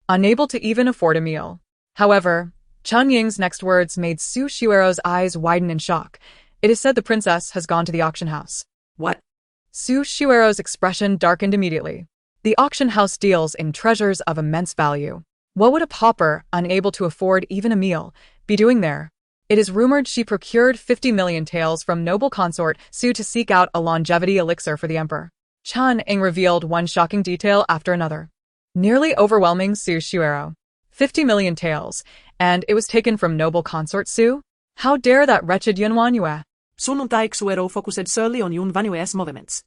unable to even afford a meal. However, Chen Ying's next words made Su Shiwero's eyes widen in shock. It is said the princess has gone to the auction house. What? Su Shiwero's expression darkened immediately. The auction house deals in treasures of immense value. What would a pauper, unable to afford even a meal, be doing there? It is rumored she procured 50 million taels from noble consort Su to seek out a longevity elixir for the emperor. Chen Ying revealed one shocking detail after another, nearly overwhelming Su Shiwero. 50 million taels, and it was taken from noble consort Su? How dare that wretched WanYue? Sunnuntai Xuero focused solely on WanYue's movements.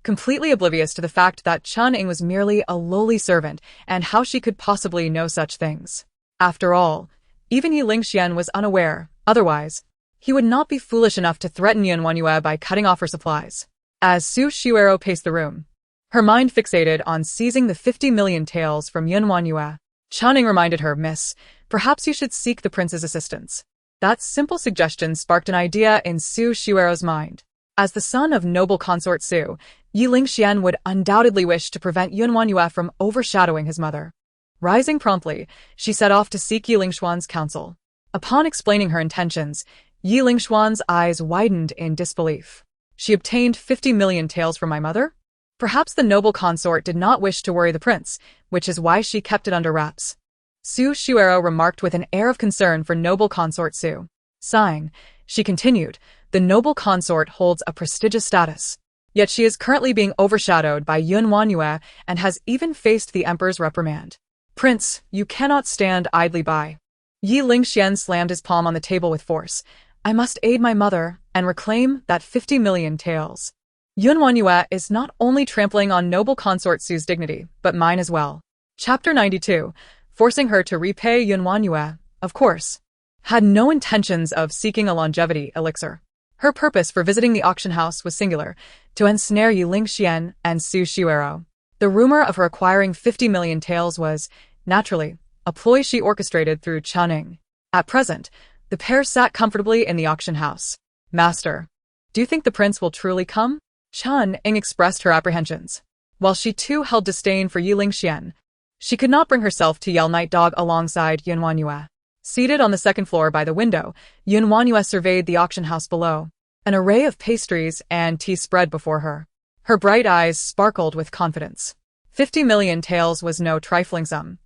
completely oblivious to the fact that Cunning was merely a lowly servant and how she could possibly know such things. After all, even Ye LingXuan was unaware, otherwise, he would not be foolish enough to threaten WanYue by cutting off her supplies. As Su Xiuero paced the room, her mind fixated on seizing the 50 million taels from WanYue, Cunning reminded her, "Miss, perhaps you should seek the prince's assistance." That simple suggestion sparked an idea in Su Xiuero's mind. As the son of noble consort Su, Ye LingXuan would undoubtedly wish to prevent WanYue from overshadowing his mother. Rising promptly, she set off to seek Ye LingXuan's counsel. Upon explaining her intentions, Ye LingXuan's eyes widened in disbelief. She obtained 50 million taels from my mother? Perhaps the noble consort did not wish to worry the prince, which is why she kept it under wraps. Su Xiuero remarked with an air of concern for noble consort Su. Sighing, she continued, "The noble consort holds a prestigious status. Yet she is currently being overshadowed by WanYue and has even faced the emperor's reprimand. Prince, you cannot stand idly by." Ye LingXuan slammed his palm on the table with force. "I must aid my mother and reclaim that 50 million taels. WanYue is not only trampling on noble consort Su's dignity, but mine as well." Chapter 92, forcing her to repay WanYue, of course, had no intentions of seeking a longevity elixir. Her purpose for visiting the auction house was singular, to ensnare Ye LingXuan and Su Xiuero. The rumor of her acquiring 50 million taels was, naturally, a ploy she orchestrated through Cunning. At present, the pair sat comfortably in the auction house. "Master, do you think the prince will truly come?" Cunning expressed her apprehensions. While she too held disdain for Ye LingXuan, she could not bring herself to yell night dog alongside WanYue. Seated on the second floor by the window, WanYue surveyed the auction house below. An array of pastries and tea spread before her. Her bright eyes sparkled with confidence. 50 million taels was no trifling sum.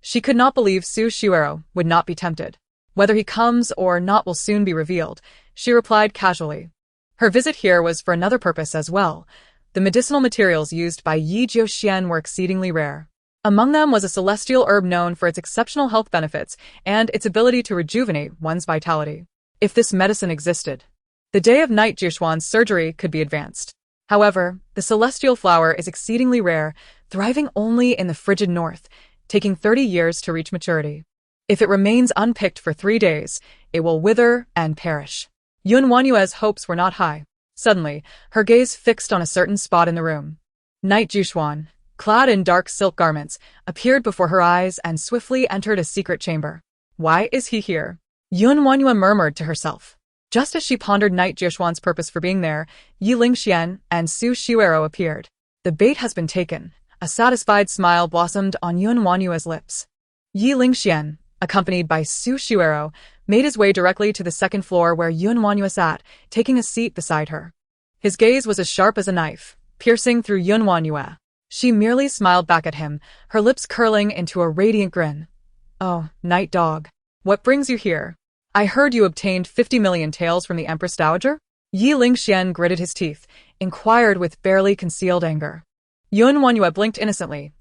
She could not believe Su Xiuero would not be tempted. "Whether he comes or not will soon be revealed," she replied casually. Her visit here was for another purpose as well. The medicinal materials used by Ye Jiuxian were exceedingly rare. Among them was a celestial herb known for its exceptional health benefits and its ability to rejuvenate one's vitality. If this medicine existed, the day of Knight Jiuxuan's surgery could be advanced. However, the celestial flower is exceedingly rare, thriving only in the frigid north, taking 30 years to reach maturity. If it remains unpicked for 3 days, it will wither and perish. WanYue's hopes were not high. Suddenly, her gaze fixed on a certain spot in the room. Knight Jiuxuan, clad in dark silk garments, appeared before her eyes and swiftly entered a secret chamber. "Why is he here?" WanYue murmured to herself. Just as she pondered Knight Jiuxuan's purpose for being there, Ye LingXuan and Su Xiuero appeared. "The bait has been taken." A satisfied smile blossomed on WanYue's lips. Ye LingXuan, accompanied by Su Xiuero, made his way directly to the second floor where WanYue sat, taking a seat beside her. His gaze was as sharp as a knife, piercing through WanYue. She merely smiled back at him, her lips curling into a radiant grin. "Oh, night dog. What brings you here? I heard you obtained 50 million taels from the Empress Dowager?" Ye LingXuan gritted his teeth, inquired with barely concealed anger. WanYue blinked innocently.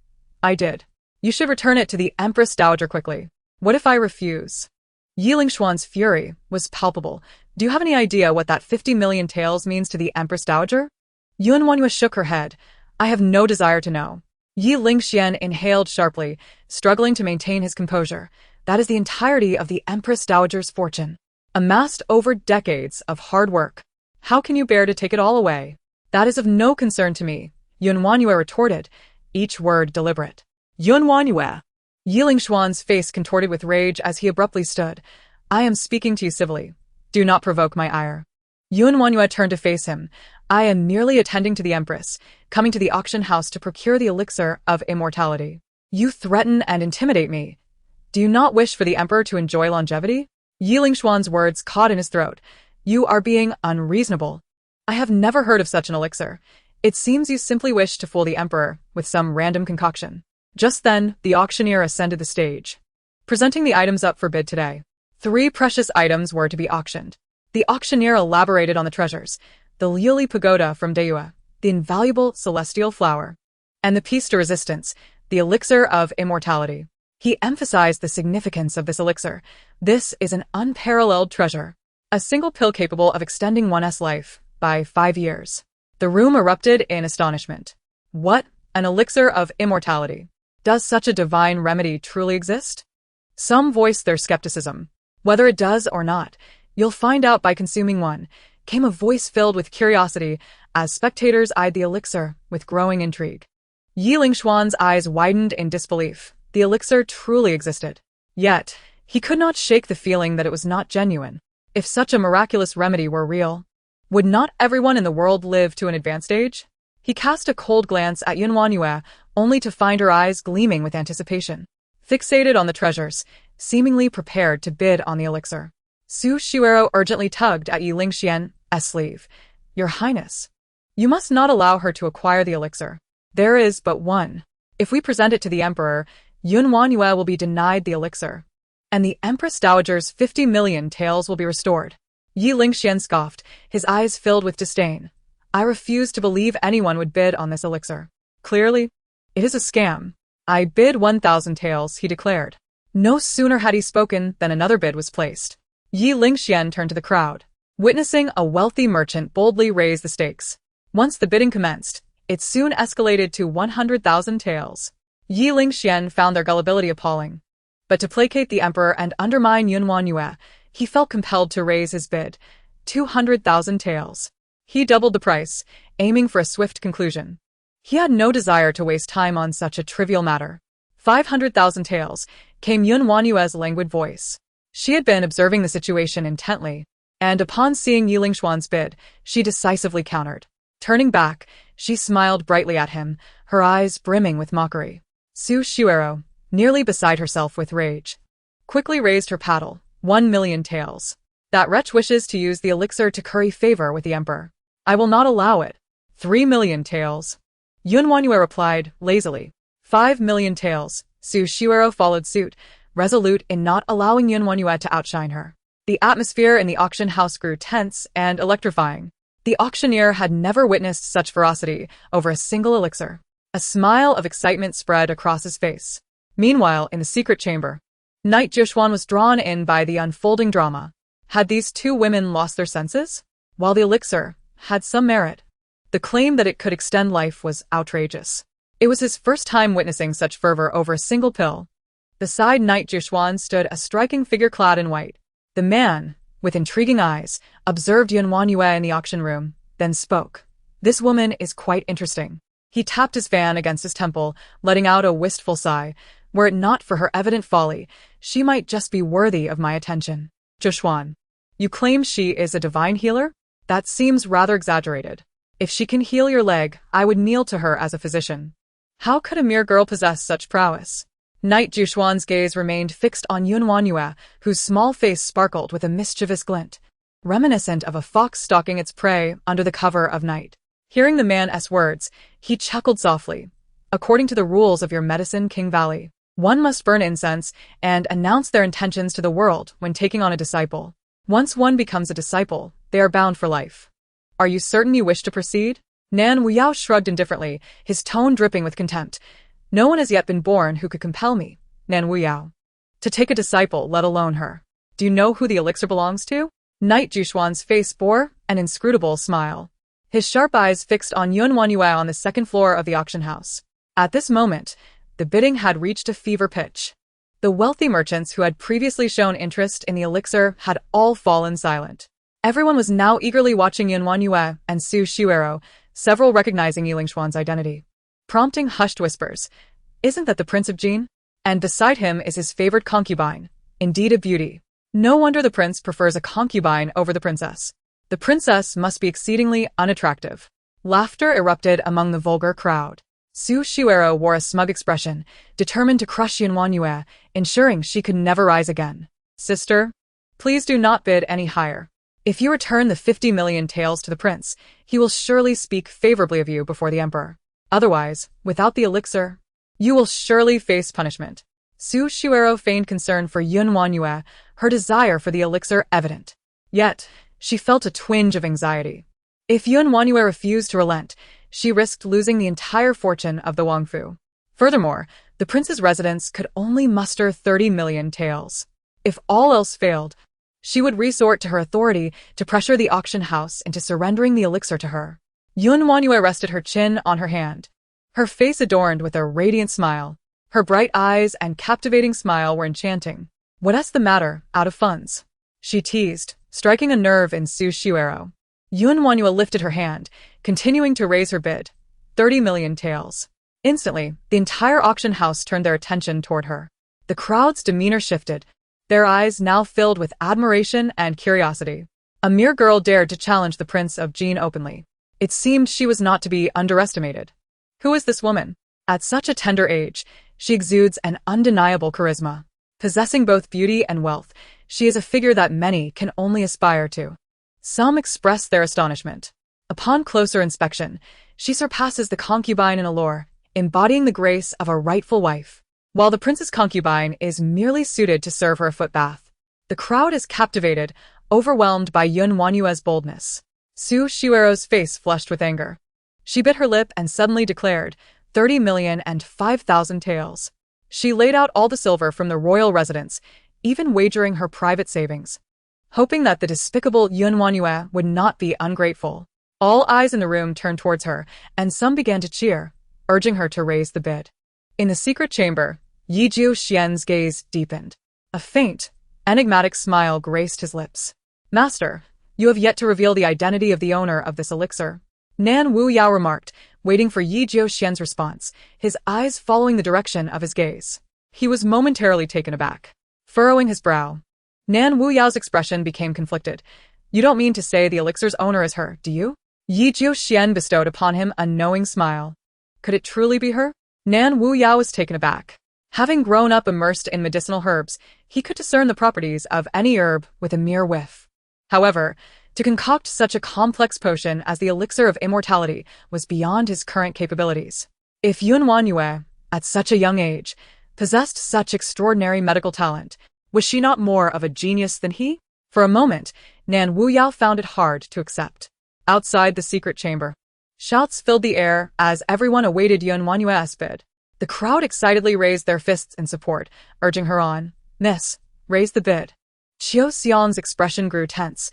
"I did. You should return it to the Empress Dowager quickly. What if I refuse?" Ye LingXuan's fury was palpable. "Do you have any idea what that 50 million taels means to the Empress Dowager?" WanYue shook her head. "I have no desire to know." Ye LingXuan inhaled sharply, struggling to maintain his composure. "That is the entirety of the Empress Dowager's fortune, amassed over decades of hard work. How can you bear to take it all away?" "That is of no concern to me," WanYue retorted, each word deliberate. "WanYue." Ye LingXuan's face contorted with rage as he abruptly stood. "I am speaking to you civilly. Do not provoke my ire." WanYue turned to face him. "I am merely attending to the Empress, coming to the auction house to procure the elixir of immortality. You threaten and intimidate me. Do you not wish for the Emperor to enjoy longevity?" Ye LingXuan's words caught in his throat. "You are being unreasonable. I have never heard of such an elixir. It seems you simply wish to fool the Emperor with some random concoction." Just then, the auctioneer ascended the stage, presenting the items up for bid today. 3 precious items were to be auctioned. The auctioneer elaborated on the treasures: the Liuli Pagoda from Deyue, the invaluable celestial flower, and the piece de resistance, the elixir of immortality. He emphasized the significance of this elixir. "This is an unparalleled treasure, a single pill capable of extending one's life by 5 years. The room erupted in astonishment. What? An elixir of immortality. Does such a divine remedy truly exist? Some voiced their skepticism. Whether it does or not, you'll find out by consuming one, came a voice filled with curiosity as spectators eyed the elixir with growing intrigue. Ye LingXuan's eyes widened in disbelief. The elixir truly existed. Yet, he could not shake the feeling that it was not genuine. If such a miraculous remedy were real, would not everyone in the world live to an advanced age? He cast a cold glance at WanYue, only to find her eyes gleaming with anticipation. Fixated on the treasures, seemingly prepared to bid on the elixir. Su Shuero urgently tugged at Ye LingXuan's sleeve. Your Highness, you must not allow her to acquire the elixir. There is but one. If we present it to the Emperor, WanYue will be denied the elixir, and the Empress Dowager's 50 million taels will be restored. Ye LingXuan scoffed, his eyes filled with disdain. I refuse to believe anyone would bid on this elixir. Clearly, it is a scam. I bid 1,000 taels, he declared. No sooner had he spoken than another bid was placed. Ye LingXuan turned to the crowd, witnessing a wealthy merchant boldly raise the stakes. Once the bidding commenced, it soon escalated to 100,000 taels. Ye LingXuan found their gullibility appalling. But to placate the emperor and undermine WanYue, he felt compelled to raise his bid, 200,000 taels. He doubled the price, aiming for a swift conclusion. He had no desire to waste time on such a trivial matter. 500,000 taels, came WanYue's languid voice. She had been observing the situation intently, and upon seeing Ye LingXuan's bid, she decisively countered. Turning back, she smiled brightly at him, her eyes brimming with mockery. Su Shuero, nearly beside herself with rage, quickly raised her paddle. 1 million taels. That wretch wishes to use the elixir to curry favor with the emperor. I will not allow it. 3 million taels. WanYue replied, lazily. 5 million taels. Su Shuero followed suit, resolute in not allowing WanYue to outshine her. The atmosphere in the auction house grew tense and electrifying. The auctioneer had never witnessed such ferocity over a single elixir. A smile of excitement spread across his face. Meanwhile, in the secret chamber, Knight Jushuan was drawn in by the unfolding drama. Had these two women lost their senses? While the elixir had some merit, the claim that it could extend life was outrageous. It was his first time witnessing such fervor over a single pill. Beside Knight Jushuan stood a striking figure clad in white. The man, with intriguing eyes, observed WanYue in the auction room, then spoke. This woman is quite interesting. He tapped his fan against his temple, letting out a wistful sigh. Were it not for her evident folly, she might just be worthy of my attention. Jushuan, you claim she is a divine healer? That seems rather exaggerated. If she can heal your leg, I would kneel to her as a physician. How could a mere girl possess such prowess? Knight Jushuan's gaze remained fixed on WanYue, whose small face sparkled with a mischievous glint, reminiscent of a fox stalking its prey under the cover of night. Hearing the man's words, he chuckled softly. According to the rules of your medicine King Valley, one must burn incense and announce their intentions to the world when taking on a disciple. Once one becomes a disciple, they are bound for life. Are you certain you wish to proceed? WanYue shrugged indifferently, his tone dripping with contempt. No one has yet been born who could compel me, WanYue, to take a disciple, let alone her. Do you know who the elixir belongs to? Knight Jushuan's face bore an inscrutable smile. His sharp eyes fixed on WanYue on the second floor of the auction house. At this moment, the bidding had reached a fever pitch. The wealthy merchants who had previously shown interest in the elixir had all fallen silent. Everyone was now eagerly watching WanYue and Su Shuero, several recognizing Ye LingXuan's identity, prompting hushed whispers. Isn't that the Prince of Jin? And beside him is his favored concubine, indeed a beauty. No wonder the prince prefers a concubine over the princess. The princess must be exceedingly unattractive. Laughter erupted among the vulgar crowd. Su Shuero wore a smug expression, determined to crush WanYue, ensuring she could never rise again. Sister, please do not bid any higher. If you return the 50 million taels to the prince, he will surely speak favorably of you before the emperor. Otherwise, without the elixir, you will surely face punishment. Su Shuero feigned concern for WanYue, her desire for the elixir evident. Yet, she felt a twinge of anxiety. If WanYue refused to relent, she risked losing the entire fortune of the Wangfu. Furthermore, the prince's residence could only muster 30 million taels. If all else failed, she would resort to her authority to pressure the auction house into surrendering the elixir to her. WanYue rested her chin on her hand, her face adorned with a radiant smile. Her bright eyes and captivating smile were enchanting. "What's the matter, out of funds?" she teased, striking a nerve in Su Shuero. WanYue lifted her hand, continuing to raise her bid. 30 million taels. Instantly, the entire auction house turned their attention toward her. The crowd's demeanor shifted, their eyes now filled with admiration and curiosity. A mere girl dared to challenge the Prince of Jin openly. It seemed she was not to be underestimated. Who is this woman? At such a tender age, she exudes an undeniable charisma. Possessing both beauty and wealth, she is a figure that many can only aspire to. Some expressed their astonishment. Upon closer inspection, she surpasses the concubine in allure, embodying the grace of a rightful wife. While the prince's concubine is merely suited to serve her a footbath, the crowd is captivated, overwhelmed by WanYue's boldness. Su Shuero's face flushed with anger. She bit her lip and suddenly declared, 30,005,000 taels. She laid out all the silver from the royal residence, even wagering her private savings, hoping that the despicable WanYue would not be ungrateful. All eyes in the room turned towards her, and some began to cheer, urging her to raise the bid. In the secret chamber, Yizhu Xian's gaze deepened. A faint, enigmatic smile graced his lips. "Master, you have yet to reveal the identity of the owner of this elixir," Nan Wuyao remarked, waiting for Yizhu Xian's response, his eyes following the direction of his gaze. He was momentarily taken aback. Furrowing his brow, Nan Wuyao's expression became conflicted. "You don't mean to say the elixir's owner is her, do you?" Yizhu Xian bestowed upon him a knowing smile. Could it truly be her? Nan Wuyao was taken aback. Having grown up immersed in medicinal herbs, he could discern the properties of any herb with a mere whiff. However, to concoct such a complex potion as the elixir of immortality was beyond his current capabilities. If WanYue, at such a young age, possessed such extraordinary medical talent, was she not more of a genius than he? For a moment, Nan Wuyao found it hard to accept. Outside the secret chamber, shouts filled the air as everyone awaited WanYue's bid. The crowd excitedly raised their fists in support, urging her on. "Miss, raise the bid." Qiu Xiang's expression grew tense.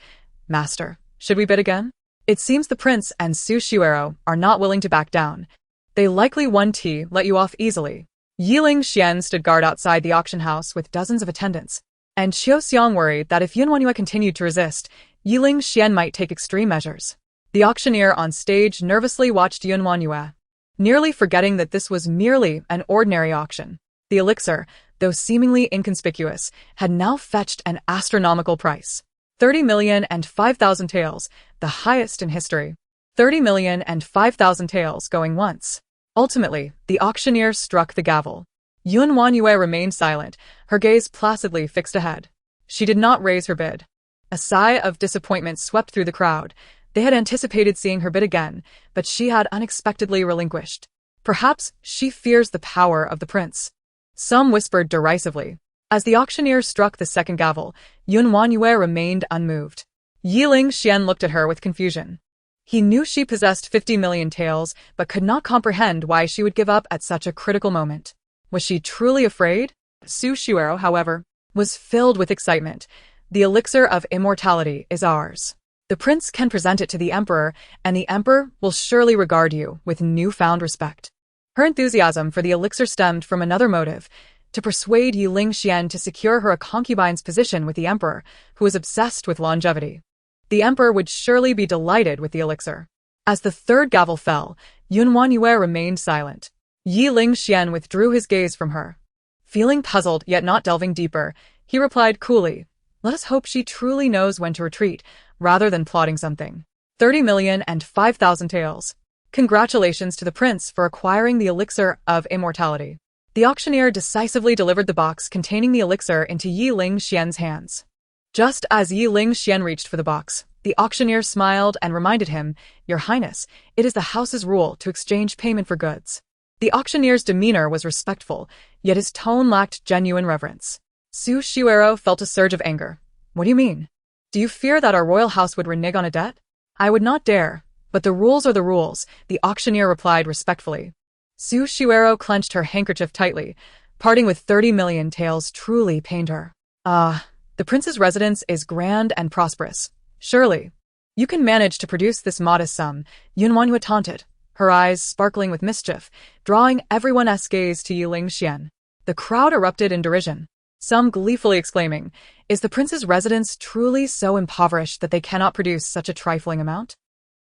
"Master, should we bid again?" It seems the prince and Su Shuero are not willing to back down. They likely won't let you off easily. Ye LingXuan stood guard outside the auction house with dozens of attendants, and Qiu Xiang worried that if WanYue continued to resist, Ye LingXuan might take extreme measures. The auctioneer on stage nervously watched WanYue, nearly forgetting that this was merely an ordinary auction. The elixir, though seemingly inconspicuous, had now fetched an astronomical price. 30,005,000 taels, the highest in history. 30,005,000 taels going once. Ultimately, the auctioneer struck the gavel. WanYue remained silent, her gaze placidly fixed ahead. She did not raise her bid. A sigh of disappointment swept through the crowd. They had anticipated seeing her bid again, but she had unexpectedly relinquished. Perhaps she fears the power of the prince. Some whispered derisively. As the auctioneer struck the second gavel, WanYue remained unmoved. Ye LingXuan looked at her with confusion. He knew she possessed 50 million taels, but could not comprehend why she would give up at such a critical moment. Was she truly afraid? Su Shuero, however, was filled with excitement. The elixir of immortality is ours. The prince can present it to the emperor, and the emperor will surely regard you with newfound respect. Her enthusiasm for the elixir stemmed from another motive, to persuade Ye LingXuan to secure her a concubine's position with the emperor, who was obsessed with longevity. The emperor would surely be delighted with the elixir. As the third gavel fell, WanYue remained silent. Ye LingXuan withdrew his gaze from her. Feeling puzzled yet not delving deeper, he replied coolly, "Let us hope she truly knows when to retreat, rather than plotting something." 30,005,000 taels. Congratulations to the prince for acquiring the elixir of immortality. The auctioneer decisively delivered the box containing the elixir into Ye LingXuan's hands. Just as Ye LingXuan reached for the box, the auctioneer smiled and reminded him, "Your Highness, it is the house's rule to exchange payment for goods." The auctioneer's demeanor was respectful, yet his tone lacked genuine reverence. Su Shuero felt a surge of anger. "What do you mean? Do you fear that our royal house would renege on a debt?" "I would not dare, but the rules are the rules," the auctioneer replied respectfully. Su Shuero clenched her handkerchief tightly. Parting with 30 million taels truly pained her. The prince's residence is grand and prosperous. Surely, You can manage to produce this modest sum, WanYue taunted, her eyes sparkling with mischief, drawing everyone's gaze to Ye LingXuan. The crowd erupted in derision, some gleefully exclaiming, "Is the prince's residence truly so impoverished that they cannot produce such a trifling amount?"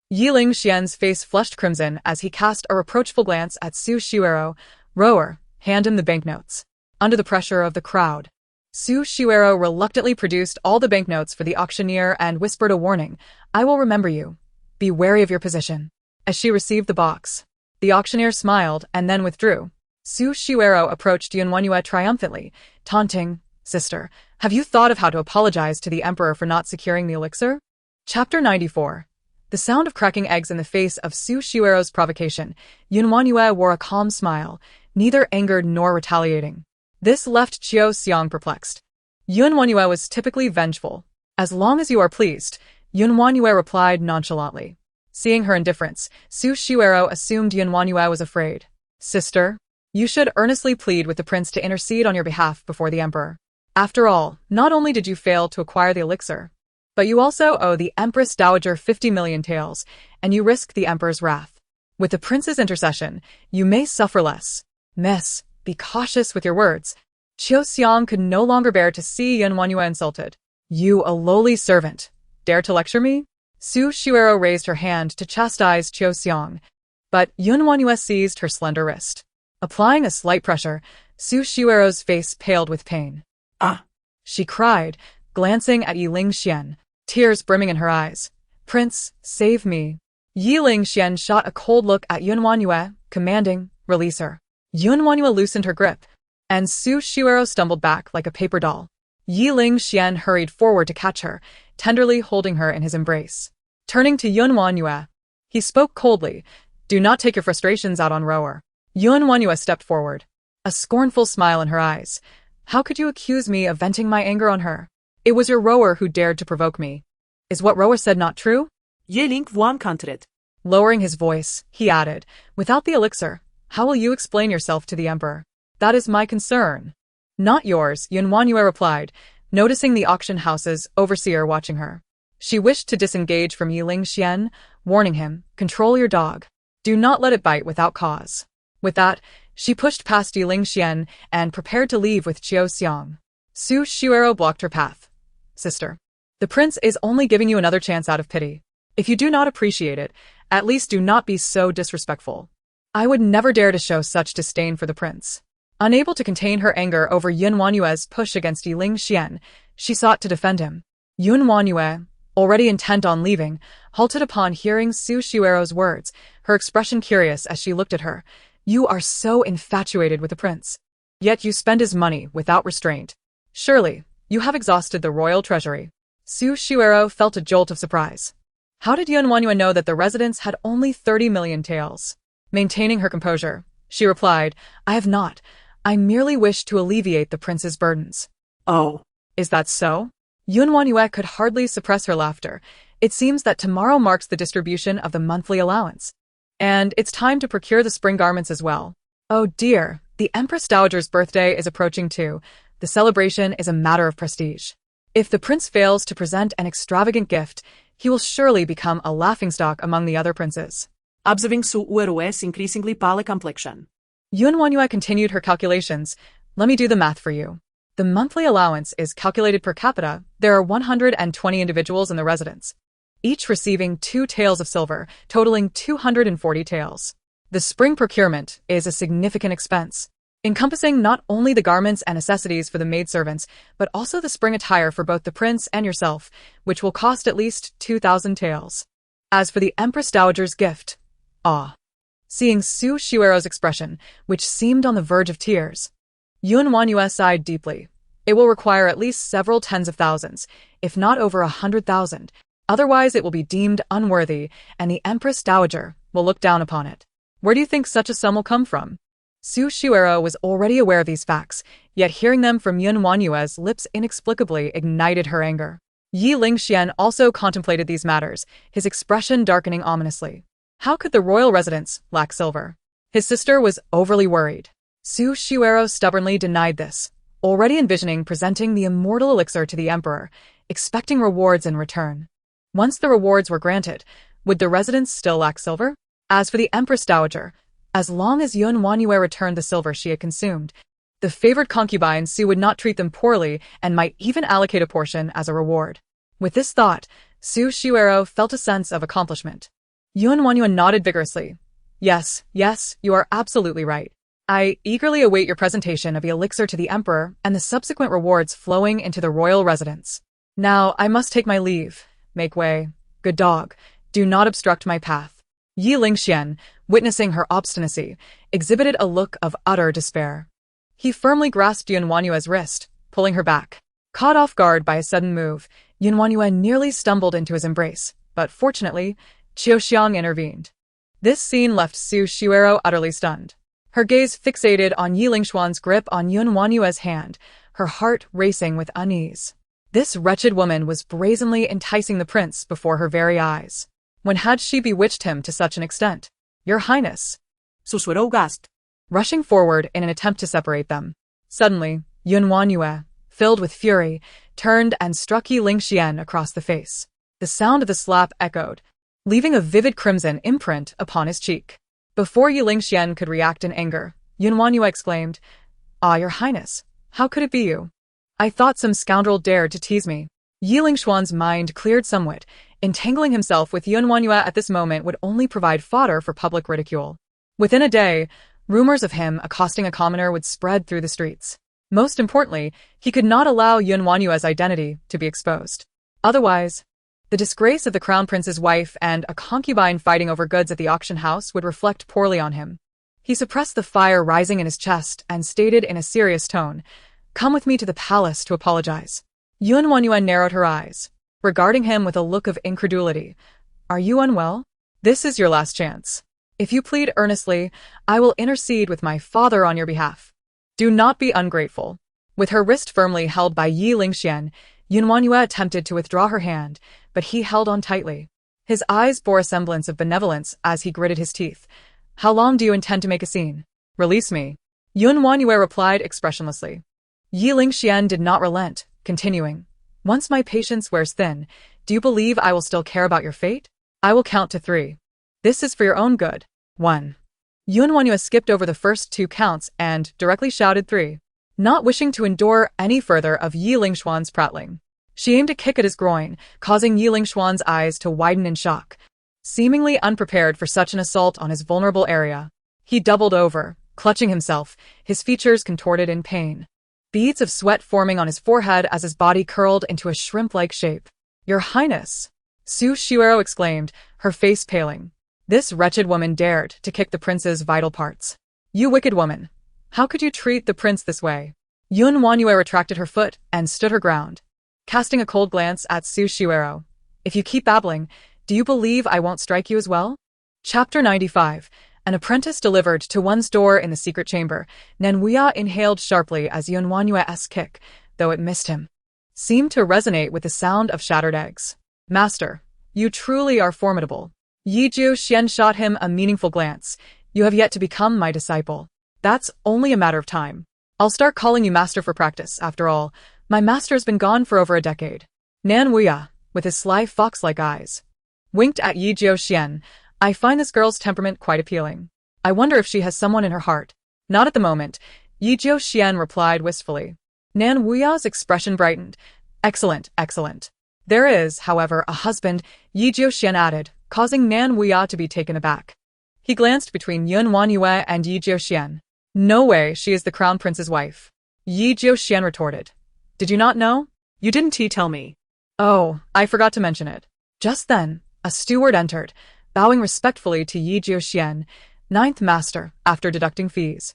Ye LingXuan's face flushed crimson as he cast a reproachful glance at Su Shiuero. "Rower, hand him the banknotes." Under the pressure of the crowd, Su Shiuero reluctantly produced all the banknotes for the auctioneer and whispered a warning, "I will remember you. Be wary of your position." As she received the box, the auctioneer smiled and then withdrew. Su Shiuero approached WanYue triumphantly, taunting, "Sister, have you thought of how to apologize to the emperor for not securing the elixir?" Chapter 94. The sound of cracking eggs in the face of Su Shiuero's provocation, WanYue wore a calm smile, neither angered nor retaliating. This left Qiu Xiang perplexed. WanYue was typically vengeful. "As long as you are pleased," WanYue replied nonchalantly. Seeing her indifference, Su Shiuero assumed WanYue was afraid. "Sister, you should earnestly plead with the prince to intercede on your behalf before the emperor. After all, not only did you fail to acquire the elixir, but you also owe the Empress Dowager 50 million taels, and you risk the emperor's wrath. With the prince's intercession, you may suffer less. Miss, be cautious with your words." Qiu Xiang could no longer bear to see WanYue insulted. "You, a lowly servant, dare to lecture me?" Su Shiuero raised her hand to chastise Qiu Xiang, but WanYue seized her slender wrist. Applying a slight pressure, Su Shiuero's face paled with pain. "Ah!" she cried, glancing at Ye LingXuan, tears brimming in her eyes. "Prince, save me." Ye LingXuan shot a cold look at WanYue, commanding, "Release her." WanYue loosened her grip, and Su Shiuero stumbled back like a paper doll. Ye LingXuan hurried forward to catch her, tenderly holding her in his embrace. Turning to WanYue, he spoke coldly, "Do not take your frustrations out on Rower." WanYue stepped forward, a scornful smile in her eyes. "How could you accuse me of venting my anger on her? It was your Rower who dared to provoke me. Is what Rower said not true?" Ye LingXuan countered. Lowering his voice, he added, "Without the elixir, how will you explain yourself to the emperor?" "That is my concern, not yours," WanYue replied, noticing the auction house's overseer watching her. She wished to disengage from Ye LingXuan, warning him, "Control your dog. Do not let it bite without cause." With that, she pushed past Ye LingXuan and prepared to leave with Qiu Xiang. Su Shiuero blocked her path. "Sister, the prince is only giving you another chance out of pity. If you do not appreciate it, at least do not be so disrespectful. I would never dare to show such disdain for the prince." Unable to contain her anger over WanYue's push against Ye LingXuan, she sought to defend him. WanYue, already intent on leaving, halted upon hearing Su Shiuero's words, her expression curious as she looked at her. "You are so infatuated with the prince. Yet you spend his money without restraint. Surely, you have exhausted the royal treasury." Su Shiuero felt a jolt of surprise. How did WanYue know that the residence had only 30 million taels? Maintaining her composure, she replied, "I have not. I merely wish to alleviate the prince's burdens." "Oh, is that so?" WanYue could hardly suppress her laughter. "It seems that tomorrow marks the distribution of the monthly allowance. And it's time to procure the spring garments as well. Oh dear, the Empress Dowager's birthday is approaching too. The celebration is a matter of prestige. If the prince fails to present an extravagant gift, he will surely become a laughingstock among the other princes." Observing Su Uerue's increasingly pale complexion, WanYue continued her calculations. "Let me do the math for you. The monthly allowance is calculated per capita. There are 120 individuals in the residence, each receiving 2 taels of silver, totaling 240 taels. The spring procurement is a significant expense, encompassing not only the garments and necessities for the maidservants, but also the spring attire for both the prince and yourself, which will cost at least 2,000 taels. As for the Empress Dowager's gift, seeing Su Shiuero's expression, which seemed on the verge of tears, WanYue sighed deeply. "It will require at least several tens of thousands, if not over 100,000. Otherwise it will be deemed unworthy, and the Empress Dowager will look down upon it. Where do you think such a sum will come from?" Su Shiuero was already aware of these facts, yet hearing them from WanYue's lips inexplicably ignited her anger. Ye LingXuan also contemplated these matters, his expression darkening ominously. How could the royal residence lack silver? His sister was overly worried. Su Shiuero stubbornly denied this, already envisioning presenting the immortal elixir to the emperor, expecting rewards in return. Once the rewards were granted, would the residents still lack silver? As for the Empress Dowager, as long as WanYue returned the silver she had consumed, the favored concubine Su would not treat them poorly and might even allocate a portion as a reward. With this thought, Su Shiwero felt a sense of accomplishment. WanYue nodded vigorously. Yes, you are absolutely right. I eagerly await your presentation of the elixir to the Emperor and the subsequent rewards flowing into the royal residence. Now, I must take my leave. Make way. Good dog. Do not obstruct my path. Ye LingXuan, witnessing her obstinacy, exhibited a look of utter despair. He firmly grasped WanYue's wrist, pulling her back. Caught off guard by a sudden move, WanYue nearly stumbled into his embrace, but fortunately, Qiuxiang intervened. This scene left Su Shiwero utterly stunned. Her gaze fixated on Ye LingXuan's grip on WanYue's hand, her heart racing with unease. This wretched woman was brazenly enticing the prince before her very eyes. When had she bewitched him to such an extent? Your Highness, Susurró gasped, rushing forward in an attempt to separate them. Suddenly, WanYue, filled with fury, turned and struck Ye LingXuan across the face. The sound of the slap echoed, leaving a vivid crimson imprint upon his cheek. Before Ye LingXuan could react in anger, WanYue exclaimed, "Ah, Your Highness, how could it be you? I thought some scoundrel dared to tease me." Ye LingXuan's mind cleared somewhat. Entangling himself with WanYue at this moment would only provide fodder for public ridicule. Within a day, rumors of him accosting a commoner would spread through the streets. Most importantly, he could not allow WanYue's identity to be exposed. Otherwise, the disgrace of the crown prince's wife and a concubine fighting over goods at the auction house would reflect poorly on him. He suppressed the fire rising in his chest and stated in a serious tone, "Come with me to the palace to apologize." WanYue narrowed her eyes, regarding him with a look of incredulity. "Are you unwell? This is your last chance. If you plead earnestly, I will intercede with my father on your behalf. Do not be ungrateful." With her wrist firmly held by Ye LingXuan, WanYue attempted to withdraw her hand, but he held on tightly. His eyes bore a semblance of benevolence as he gritted his teeth. "How long do you intend to make a scene? Release me." WanYue replied expressionlessly. Ye LingXuan did not relent, continuing, "Once my patience wears thin, do you believe I will still care about your fate? I will count to 3. This is for your own good. 1. WanYue skipped over the first 2 counts and directly shouted 3. Not wishing to endure any further of Ye LingXuan's prattling, she aimed a kick at his groin, causing Ye LingXuan's eyes to widen in shock. Seemingly unprepared for such an assault on his vulnerable area, he doubled over, clutching himself, his features contorted in pain. Beads of sweat forming on his forehead as his body curled into a shrimp-like shape. "Your Highness!" Su Shiwero exclaimed, her face paling. This wretched woman dared to kick the prince's vital parts. "You wicked woman! How could you treat the prince this way?" WanYue retracted her foot and stood her ground, casting a cold glance at Su Shiwero. "If you keep babbling, do you believe I won't strike you as well?" Chapter 95. An apprentice delivered to one's door in the secret chamber. WanYue inhaled sharply as WanYue's kick, though it missed him, seemed to resonate with the sound of shattered eggs. "Master, you truly are formidable." Ye LingXuan shot him a meaningful glance. "You have yet to become my disciple. That's only a matter of time. I'll start calling you master for practice, after all. My master's been gone for over a decade." WanYue, with his sly fox-like eyes, winked at Ye LingXuan. "I find this girl's temperament quite appealing. I wonder if she has someone in her heart." "Not at the moment," Ye LingXuan replied wistfully. WanYue's expression brightened. "Excellent. There is, however, a husband," Ye LingXuan added, causing WanYue to be taken aback. He glanced between WanYue and Ye LingXuan. "No way, she is the crown prince's wife," Ye LingXuan retorted. "Did you not know? You didn't tell me." "Oh, I forgot to mention it." Just then, a steward entered, bowing respectfully to Ye LingXuan. "Ninth master, after deducting fees.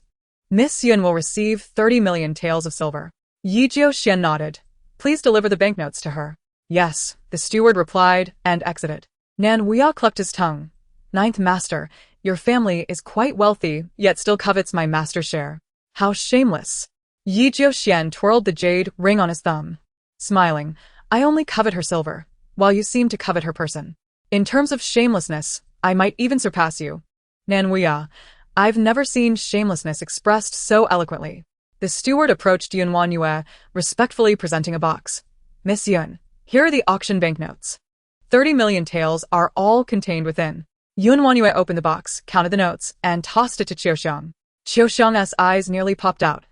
Miss Yun will receive 30 million taels of silver." Ye LingXuan nodded. "Please deliver the banknotes to her." "Yes," the steward replied, and exited. WanYue clucked his tongue. "Ninth master, your family is quite wealthy, yet still covets my master's share. How shameless." Ye LingXuan twirled the jade ring on his thumb, smiling. "I only covet her silver, while you seem to covet her person. In terms of shamelessness, I might even surpass you." WanYue, "I've never seen shamelessness expressed so eloquently." The steward approached WanYue, respectfully presenting a box. "Miss Yun, here are the auction banknotes. 30 million taels are all contained within. WanYue opened the box, counted the notes, and tossed it to Qiuxiang. Qiuxiang's eyes nearly popped out.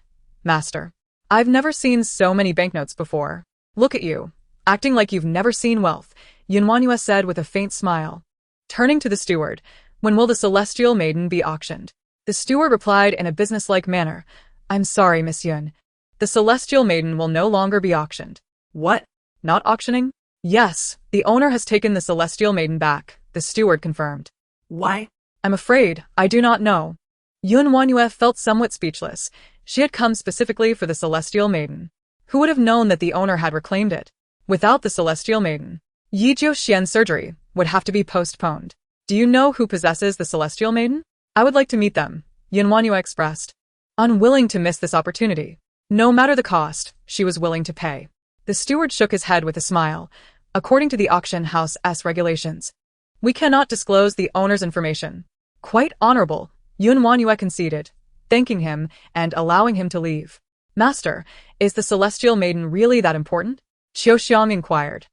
Master, I've never seen so many banknotes before. Look at you, acting like you've never seen wealth, WanYue said with a faint smile. Turning to the steward, when will the celestial maiden be auctioned? The steward replied in a businesslike manner. I'm sorry, Miss Yun. The celestial maiden will no longer be auctioned. What? Not auctioning? Yes, the owner has taken the celestial maiden back, the steward confirmed. Why? I'm afraid, I do not know. WanYue felt somewhat speechless. She had come specifically for the celestial maiden. Who would have known that the owner had reclaimed it? Without the celestial maiden, Yi Jiuxian's surgery would have to be postponed. Do you know who possesses the celestial maiden? I would like to meet them, WanYue expressed. Unwilling to miss this opportunity. No matter the cost, she was willing to pay. The steward shook his head with a smile. According to the auction house's regulations, we cannot disclose the owner's information. Quite honorable, WanYue conceded, thanking him and allowing him to leave. Master, is the celestial maiden really that important? Qiuxiang inquired.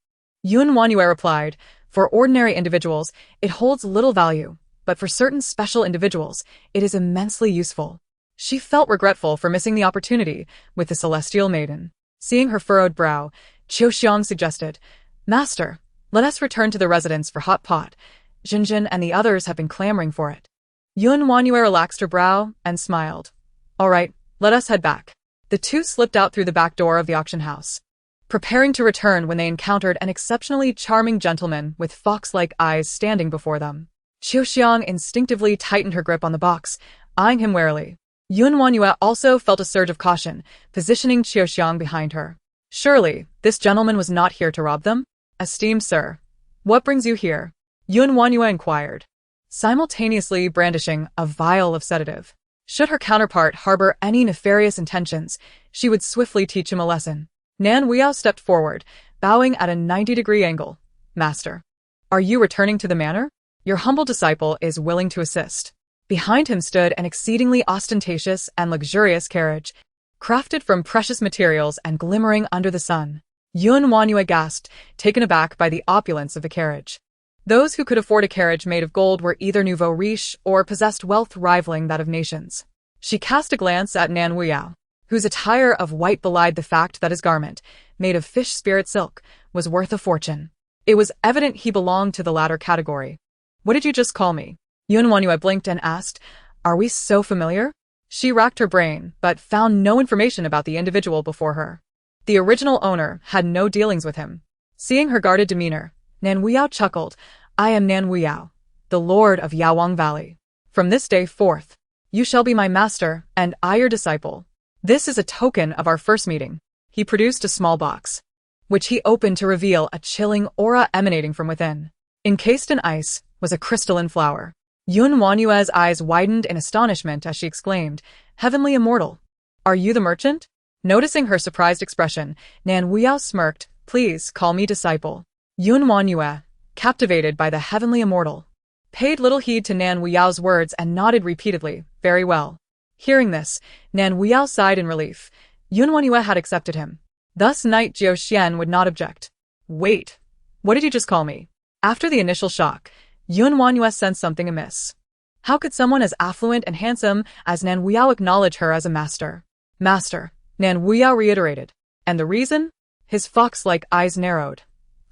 WanYue replied, for ordinary individuals, it holds little value, but for certain special individuals, it is immensely useful. She felt regretful for missing the opportunity with the celestial maiden. Seeing her furrowed brow, Qiuxiang suggested, Master, let us return to the residence for hot pot. Jinjin and the others have been clamoring for it. WanYue relaxed her brow and smiled. All right, let us head back. The two slipped out through the back door of the auction house, preparing to return when they encountered an exceptionally charming gentleman with fox-like eyes standing before them. Qiuxiang instinctively tightened her grip on the box, eyeing him warily. WanYue also felt a surge of caution, positioning Qiuxiang behind her. Surely, this gentleman was not here to rob them? Esteemed sir, what brings you here? WanYue inquired, simultaneously brandishing a vial of sedative. Should her counterpart harbor any nefarious intentions, she would swiftly teach him a lesson. WanYue stepped forward, bowing at a 90-degree angle. Master, are you returning to the manor? Your humble disciple is willing to assist. Behind him stood an exceedingly ostentatious and luxurious carriage, crafted from precious materials and glimmering under the sun. WanYue gasped, taken aback by the opulence of the carriage. Those who could afford a carriage made of gold were either nouveau riche or possessed wealth rivaling that of nations. She cast a glance at WanYue, whose attire of white belied the fact that his garment, made of fish spirit silk, was worth a fortune. It was evident he belonged to the latter category. What did you just call me? WanYue blinked and asked, Are we so familiar? She racked her brain, but found no information about the individual before her. The original owner had no dealings with him. Seeing her guarded demeanor, WanYue chuckled. I am WanYue, the Lord of Yawang Valley. From this day forth, you shall be my master, and I your disciple. This is a token of our first meeting. He produced a small box, which he opened to reveal a chilling aura emanating from within. Encased in ice was a crystalline flower. WanYue's eyes widened in astonishment as she exclaimed, Heavenly Immortal, are you the merchant? Noticing her surprised expression, WanYue smirked, Please call me disciple. WanYue, captivated by the Heavenly Immortal, paid little heed to WanYue's words and nodded repeatedly, Very well. Hearing this, WanYue sighed in relief. WanYue had accepted him. Thus Knight Jiuxian would not object. Wait, what did you just call me? After the initial shock, WanYue sensed something amiss. How could someone as affluent and handsome as WanYue acknowledge her as a master? Master, WanYue reiterated. And the reason? His fox-like eyes narrowed.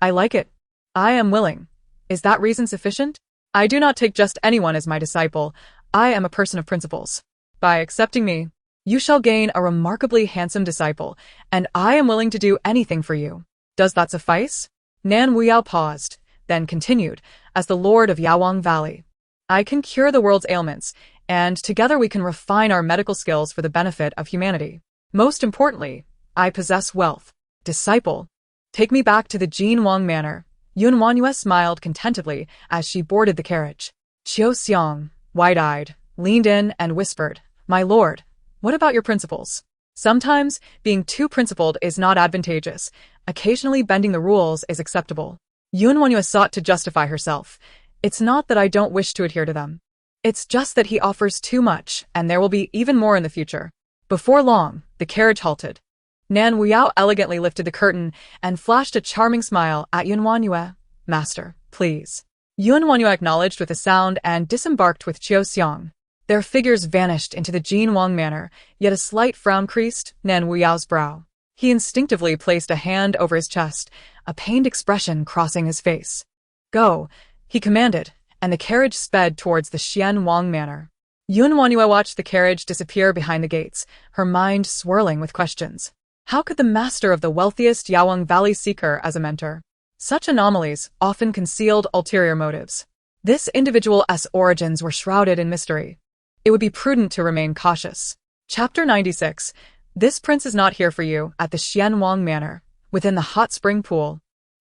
I like it. I am willing. Is that reason sufficient? I do not take just anyone as my disciple. I am a person of principles. By accepting me, you shall gain a remarkably handsome disciple, and I am willing to do anything for you. Does that suffice? WanYue paused, then continued, as the Lord of Yawang Valley. I can cure the world's ailments, and together we can refine our medical skills for the benefit of humanity. Most importantly, I possess wealth. Disciple, take me back to the Jinwang Manor. WanYue smiled contentedly as she boarded the carriage. Qiuxiang, wide-eyed, leaned in and whispered, My lord, what about your principles? Sometimes, being too principled is not advantageous. Occasionally bending the rules is acceptable. WanYue sought to justify herself. It's not that I don't wish to adhere to them. It's just that he offers too much, and there will be even more in the future. Before long, the carriage halted. WanYue elegantly lifted the curtain and flashed a charming smile at WanYue. Master, please. WanYue acknowledged with a sound and disembarked with Qiu Xiang. Their figures vanished into the Jin Wang manor, yet a slight frown creased Nan Wuyao's brow. He instinctively placed a hand over his chest, a pained expression crossing his face. Go, he commanded, and the carriage sped towards the Xian Wang manor. WanYue watched the carriage disappear behind the gates, her mind swirling with questions. How could the master of the wealthiest Yawang Valley seek her as a mentor? Such anomalies often concealed ulterior motives. This individual's origins were shrouded in mystery. It would be prudent to remain cautious. Chapter 96. This prince is not here for you at the Xian Wang manor, within the hot spring pool.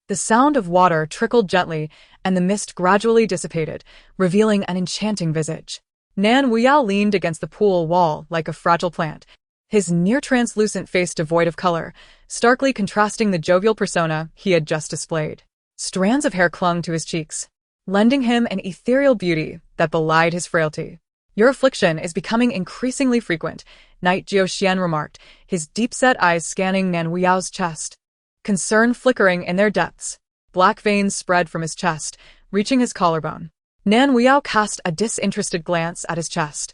The sound of water trickled gently, and the mist gradually dissipated, revealing an enchanting visage. Nan Wuyao leaned against the pool wall like a fragile plant, his near-translucent face devoid of color, starkly contrasting the jovial persona he had just displayed. Strands of hair clung to his cheeks, lending him an ethereal beauty that belied his frailty. Your affliction is becoming increasingly frequent, Knight Jiuxian remarked, his deep-set eyes scanning Nan Wuyao's chest. Concern flickering in their depths. Black veins spread from his chest, reaching his collarbone. Nan Wuyao cast a disinterested glance at his chest,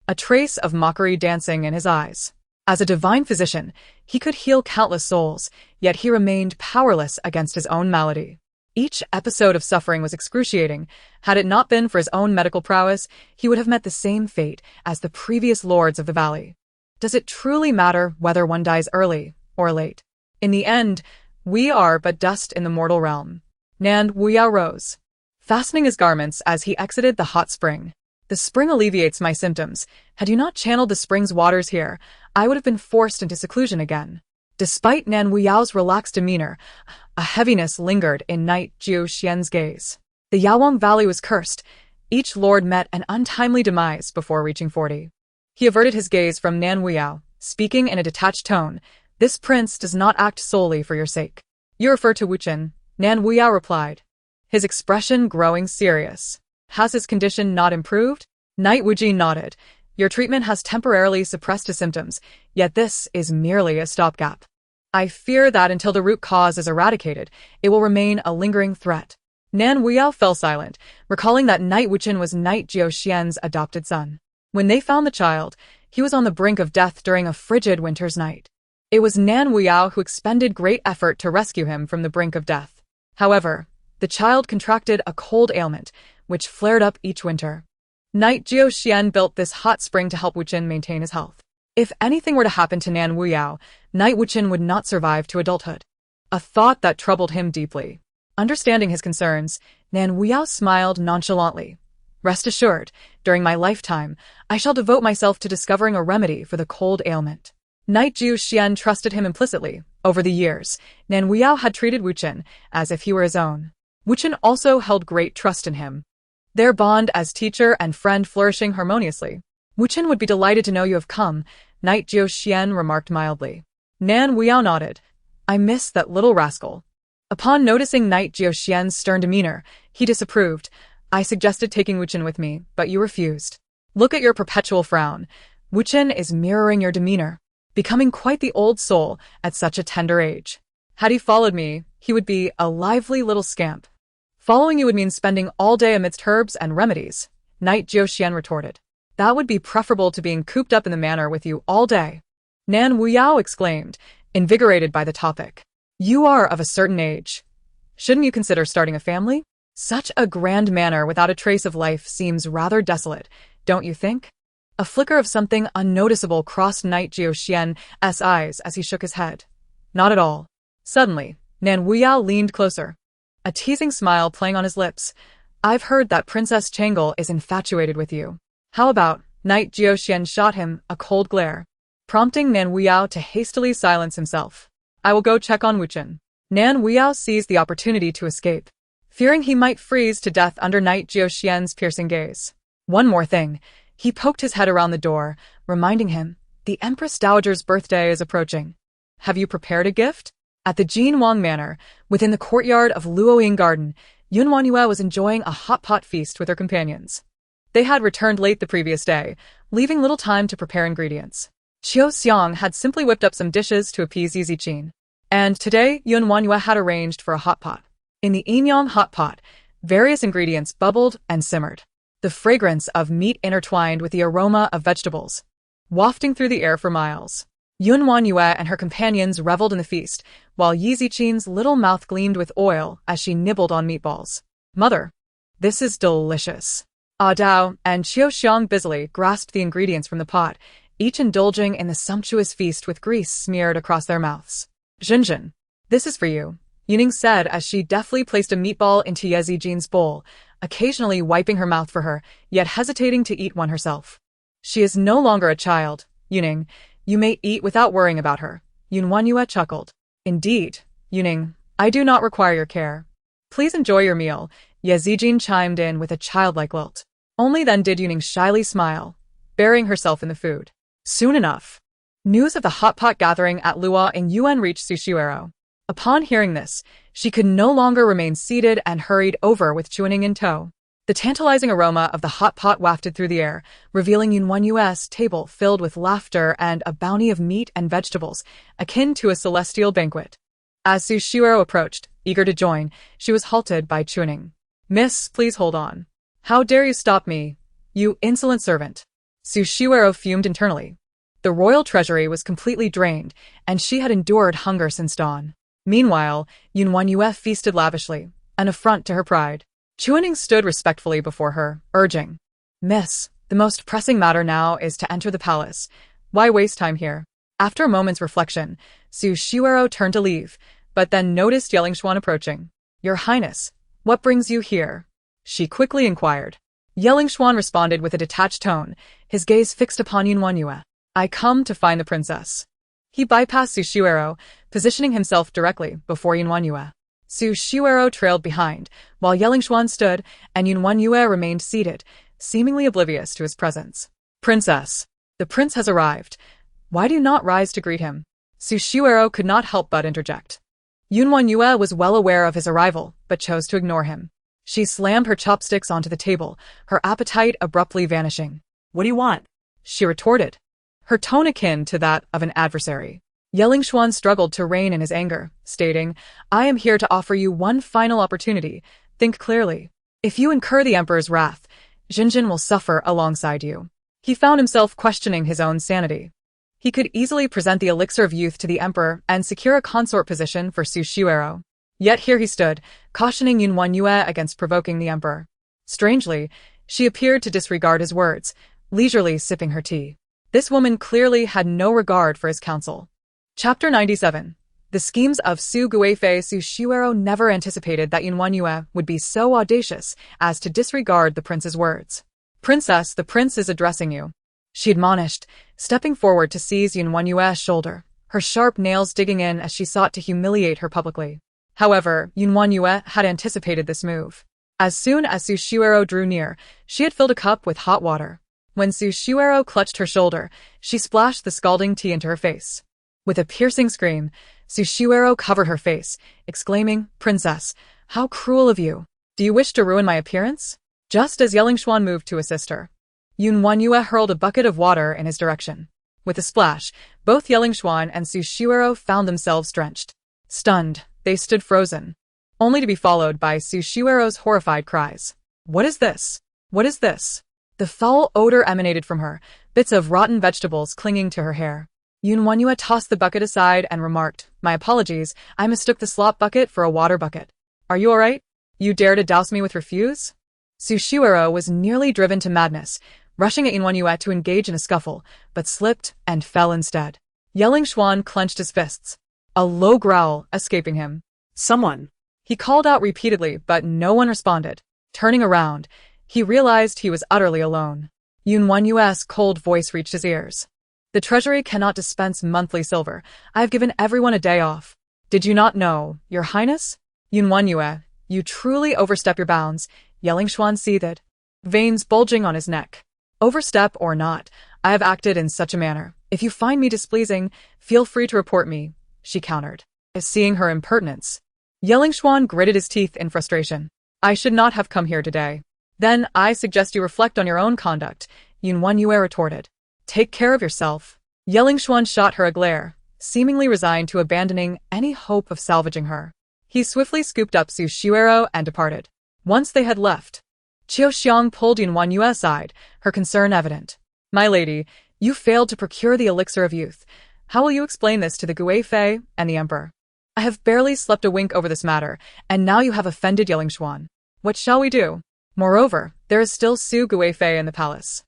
a trace of mockery dancing in his eyes. As a divine physician, he could heal countless souls, yet he remained powerless against his own malady. Each episode of suffering was excruciating. Had it not been for his own medical prowess, he would have met the same fate as the previous lords of the valley. Does it truly matter whether one dies early or late? In the end, we are but dust in the mortal realm. Nan Wuyao rose, fastening his garments as he exited the hot spring. The spring alleviates my symptoms. Had you not channeled the spring's waters here, I would have been forced into seclusion again. Despite Nan Wuyao's relaxed demeanor, a heaviness lingered in Knight Jiuxian's gaze. The Yawang Valley was cursed. Each lord met an untimely demise before reaching 40. He averted his gaze from Nan Wuyao, speaking in a detached tone. This prince does not act solely for your sake. You refer to Wuchen, Nan Wuyao replied, his expression growing serious. Has his condition not improved? Knight Wuji nodded. Your treatment has temporarily suppressed his symptoms, yet this is merely a stopgap. I fear that until the root cause is eradicated, it will remain a lingering threat. Nan Wuyao fell silent, recalling that Knight Wuchen was Knight Jiuxian's adopted son. When they found the child, he was on the brink of death during a frigid winter's night. It was Nan Wuyao who expended great effort to rescue him from the brink of death. However, the child contracted a cold ailment, which flared up each winter. Knight Jiuxian built this hot spring to help Wuchen maintain his health. If anything were to happen to Nan Wuyao, Knight Wuchen would not survive to adulthood. A thought that troubled him deeply. Understanding his concerns, Nan Wuyao smiled nonchalantly. Rest assured, during my lifetime, I shall devote myself to discovering a remedy for the cold ailment. Knight Jiuxian trusted him implicitly. Over the years, Nan Wuyao had treated Wuchen as if he were his own. Wuchen also held great trust in him, their bond as teacher and friend flourishing harmoniously. Wuchen would be delighted to know you have come, Knight Jiuxian remarked mildly. Nan Wuyao nodded. I miss that little rascal. Upon noticing Knight Jiuxian's stern demeanor, he disapproved. I suggested taking Wuchen with me, but you refused. Look at your perpetual frown. Wuchen is mirroring your demeanor, becoming quite the old soul at such a tender age. Had he followed me, he would be a lively little scamp. Following you would mean spending all day amidst herbs and remedies, Knight Jiuxian retorted. That would be preferable to being cooped up in the manor with you all day. Nan Wuyao exclaimed, invigorated by the topic. You are of a certain age. Shouldn't you consider starting a family? Such a grand manor without a trace of life seems rather desolate, don't you think? A flicker of something unnoticeable crossed Knight Jiuxian's eyes as he shook his head. Not at all. Suddenly, Nan Wuyao leaned closer, a teasing smile playing on his lips. I've heard that Princess Changel is infatuated with you. How about? Knight Jiuxian shot him a cold glare, prompting Nan Wuyao to hastily silence himself. I will go check on Wuchen. Nan Wuyao seized the opportunity to escape, fearing he might freeze to death under Knight Jiuxian's piercing gaze. One more thing. He poked his head around the door, reminding him, the Empress Dowager's birthday is approaching. Have you prepared a gift? At the Jin Wang Manor, within the courtyard of Luoying Garden, WanYue was enjoying a hot pot feast with her companions. They had returned late the previous day, leaving little time to prepare ingredients. Qiu Xiang had simply whipped up some dishes to appease Yizi Qin, and today WanYue had arranged for a hot pot. In the Enyang hot pot, various ingredients bubbled and simmered. The fragrance of meat intertwined with the aroma of vegetables, wafting through the air for miles. WanYue and her companions reveled in the feast, while Ye Zichin's little mouth gleamed with oil as she nibbled on meatballs. Mother, this is delicious. Ah Dao and Qiuxiang busily grasped the ingredients from the pot, each indulging in the sumptuous feast with grease smeared across their mouths. Jinjin, this is for you, Yuning said as she deftly placed a meatball into Ye Zichin's bowl, occasionally wiping her mouth for her, yet hesitating to eat one herself. She is no longer a child, Yuning. You may eat without worrying about her. WanYue chuckled. Indeed, Yuning, I do not require your care. Please enjoy your meal, Ye Zichin chimed in with a childlike lilt. Only then did Yuning shyly smile, burying herself in the food. Soon enough, news of the hot pot gathering at Luo in Yuan reached Sushuero. Upon hearing this, she could no longer remain seated and hurried over with Chuaning in tow. The tantalizing aroma of the hot pot wafted through the air, revealing WanYue's table filled with laughter and a bounty of meat and vegetables, akin to a celestial banquet. As Sushuero approached, eager to join, she was halted by Chuaning. Miss, please hold on. How dare you stop me, you insolent servant? Sushuero fumed internally. The royal treasury was completely drained, and she had endured hunger since dawn. Meanwhile, WanYue feasted lavishly, an affront to her pride. Chuaning stood respectfully before her, urging, Miss, the most pressing matter now is to enter the palace. Why waste time here? After a moment's reflection, Sushuero turned to leave, but then noticed Ye LingXuan approaching. Your Highness, what brings you here? She quickly inquired. Ye LingXuan responded with a detached tone, his gaze fixed upon WanYue. I come to find the princess. He bypassed Sushuero, positioning himself directly before WanYue. Sushuero trailed behind, while Ye LingXuan stood, and WanYue remained seated, seemingly oblivious to his presence. Princess, the prince has arrived. Why do you not rise to greet him? Sushuero could not help but interject. WanYue was well aware of his arrival, but chose to ignore him. She slammed her chopsticks onto the table, her appetite abruptly vanishing. What do you want? She retorted, her tone akin to that of an adversary. Ye LingXuan struggled to rein in his anger, stating, I am here to offer you one final opportunity. Think clearly. If you incur the emperor's wrath, Jinjin will suffer alongside you. He found himself questioning his own sanity. He could easily present the elixir of youth to the emperor and secure a consort position for Sushuero. Yet here he stood, cautioning WanYue against provoking the emperor. Strangely, she appeared to disregard his words, leisurely sipping her tea. This woman clearly had no regard for his counsel. Chapter 97. The schemes of Su Guifei. Sushuero never anticipated that WanYue would be so audacious as to disregard the prince's words. Princess, the prince is addressing you, she admonished, stepping forward to seize WanYue's shoulder, her sharp nails digging in as she sought to humiliate her publicly. However, WanYue had anticipated this move. As soon as Sushuero drew near, she had filled a cup with hot water. When Sushuero clutched her shoulder, she splashed the scalding tea into her face. With a piercing scream, Sushuero covered her face, exclaiming, Princess, how cruel of you. Do you wish to ruin my appearance? Just as Ye LingXuan moved to assist her, WanYue hurled a bucket of water in his direction. With a splash, both Ye LingXuan and Sushuero found themselves drenched. Stunned, they stood frozen, only to be followed by Sushuero's horrified cries. What is this? What is this? The foul odor emanated from her, bits of rotten vegetables clinging to her hair. WanYue tossed the bucket aside and remarked, My apologies, I mistook the slop bucket for a water bucket. Are you alright? You dare to douse me with refuse? Sushuero was nearly driven to madness, rushing at WanYue to engage in a scuffle, but slipped and fell instead. Ye LingXuan clenched his fists, a low growl escaping him. Someone! He called out repeatedly, but no one responded. Turning around, he realized he was utterly alone. WanYue's cold voice reached his ears. The treasury cannot dispense monthly silver. I have given everyone a day off. Did you not know, Your Highness? WanYue, you truly overstep your bounds, Ye LingXuan seethed, veins bulging on his neck. Overstep or not, I have acted in such a manner. If you find me displeasing, feel free to report me, she countered. Seeing her impertinence, Ye LingXuan gritted his teeth in frustration. I should not have come here today. Then I suggest you reflect on your own conduct, WanYue retorted. Take care of yourself. Ye LingXuan shot her a glare, seemingly resigned to abandoning any hope of salvaging her. He swiftly scooped up Su Shuero and departed. Once they had left, Qiu Xiang pulled WanYue aside, her concern evident. My lady, you failed to procure the elixir of youth. How will you explain this to the Guifei and the emperor? I have barely slept a wink over this matter, and now you have offended Ye LingXuan. What shall we do? Moreover, there is still Su Guifei in the palace.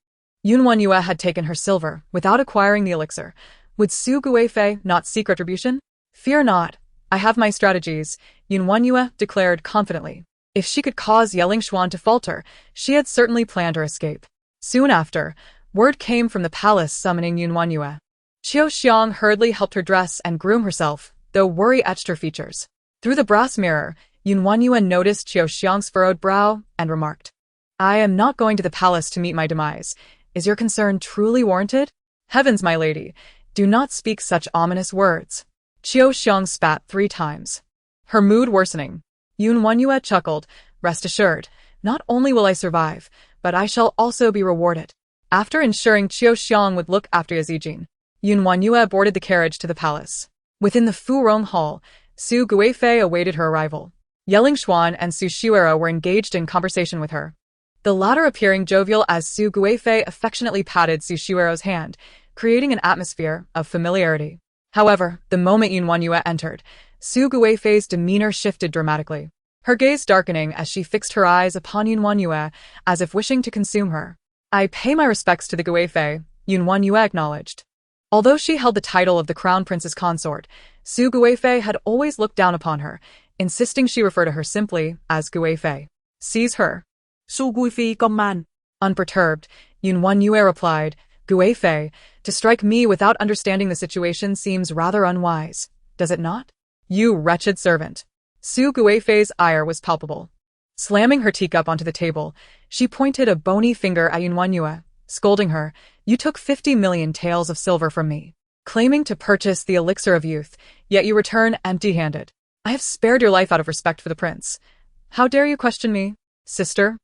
WanYue had taken her silver without acquiring the elixir. Would Su Guifei not seek retribution? Fear not. I have my strategies, WanYue declared confidently. If she could cause Ye LingXuan to falter, she had certainly planned her escape. Soon after, word came from the palace summoning WanYue. Qiu Xiang hurriedly helped her dress and groom herself, though worry etched her features. Through the brass mirror, WanYue noticed Qiu Xiang's furrowed brow and remarked, I am not going to the palace to meet my demise. Is your concern truly warranted? Heavens, my lady, do not speak such ominous words. Qiu Xiang spat 3 times. Her mood worsening. WanYue chuckled, rest assured, not only will I survive, but I shall also be rewarded. After ensuring Qiu Xiang would look after Yazijin, WanYue boarded the carriage to the palace. Within the Furong Hall, Su Guifei awaited her arrival. Ye LingXuan and Su Shuero were engaged in conversation with her. The latter appearing jovial as Su Guifei affectionately patted Su Shuero's hand, creating an atmosphere of familiarity. However, the moment WanYue entered, Su Guifei's demeanor shifted dramatically, her gaze darkening as she fixed her eyes upon WanYue as if wishing to consume her. I pay my respects to the Guifei, WanYue acknowledged. Although she held the title of the Crown Prince's consort, Su Guifei had always looked down upon her, insisting she refer to her simply as Guifei. Seize her. Su Guifei man. Unperturbed, WanYue replied, Guifei, to strike me without understanding the situation seems rather unwise, does it not? You wretched servant. Su Guifei's ire was palpable. Slamming her teacup onto the table, she pointed a bony finger at WanYue, scolding her, you took 50 million taels of silver from me, claiming to purchase the elixir of youth, yet you return empty-handed. I have spared your life out of respect for the prince. How dare you question me, sister?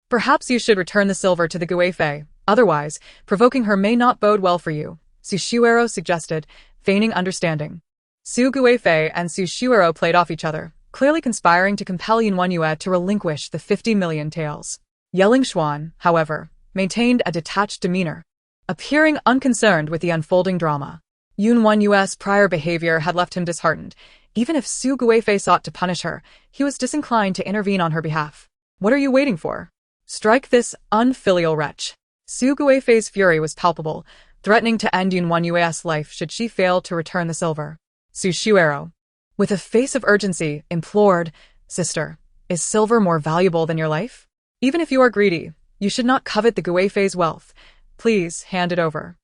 Perhaps you should return the silver to the Guifei, otherwise, provoking her may not bode well for you, Su Shuero suggested, feigning understanding. Su Guifei and Su Shuero played off each other, clearly conspiring to compel WanYue to relinquish the 50 million taels. Ye LingXuan, however, maintained a detached demeanor, appearing unconcerned with the unfolding drama. WanYue's prior behavior had left him disheartened. Even if Su Guifei sought to punish her, he was disinclined to intervene on her behalf. What are you waiting for? Strike this unfilial wretch. Su Guifei's fury was palpable, threatening to end WanYue's life should she fail to return the silver. Su Shuero, with a face of urgency, implored, Sister, is silver more valuable than your life? Even if you are greedy, you should not covet the Guifei's wealth. Please hand it over.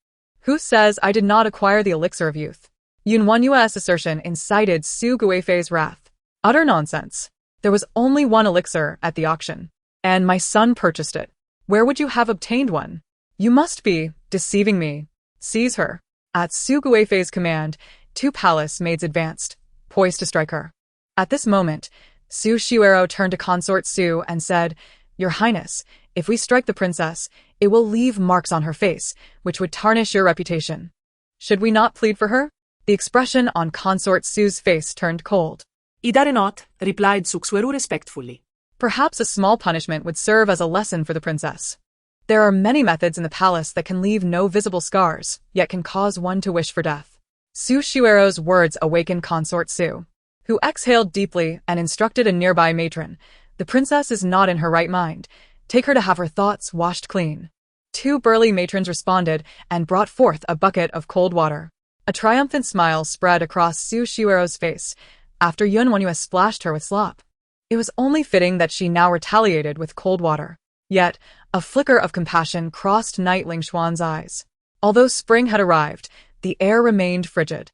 Who says I did not acquire the elixir of youth? WanYue's assertion incited Su Guifei's wrath. Utter nonsense. There was only one elixir at the auction, and my son purchased it. Where would you have obtained one? You must be deceiving me. Seize her. At Su Guifei's command, 2 palace maids advanced, poised to strike her. At this moment, Su Shuero turned to Consort Su and said, Your Highness, if we strike the princess, it will leave marks on her face, which would tarnish your reputation. Should we not plead for her? The expression on Consort Su's face turned cold. I dare not, replied Su Shuero respectfully. Perhaps a small punishment would serve as a lesson for the princess. There are many methods in the palace that can leave no visible scars, yet can cause one to wish for death. Su Shuero's words awakened Consort Su, who exhaled deeply and instructed a nearby matron. The princess is not in her right mind. Take her to have her thoughts washed clean. 2 burly matrons responded and brought forth a bucket of cold water. A triumphant smile spread across Su Shuero's face after WanYue splashed her with slop. It was only fitting that she now retaliated with cold water. Yet, a flicker of compassion crossed Knight LingXuan's eyes. Although spring had arrived, the air remained frigid.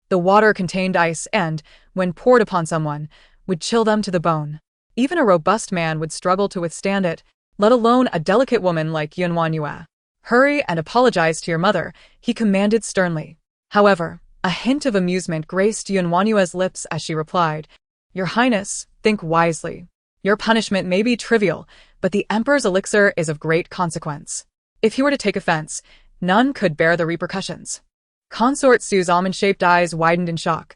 The water contained ice and, when poured upon someone, would chill them to the bone. Even a robust man would struggle to withstand it, let alone a delicate woman like WanYue. Hurry and apologize to your mother, he commanded sternly. However, a hint of amusement graced WanYue's lips as she replied, Your Highness, think wisely. Your punishment may be trivial, but the Emperor's elixir is of great consequence. If he were to take offense, none could bear the repercussions. Consort Su's almond-shaped eyes widened in shock.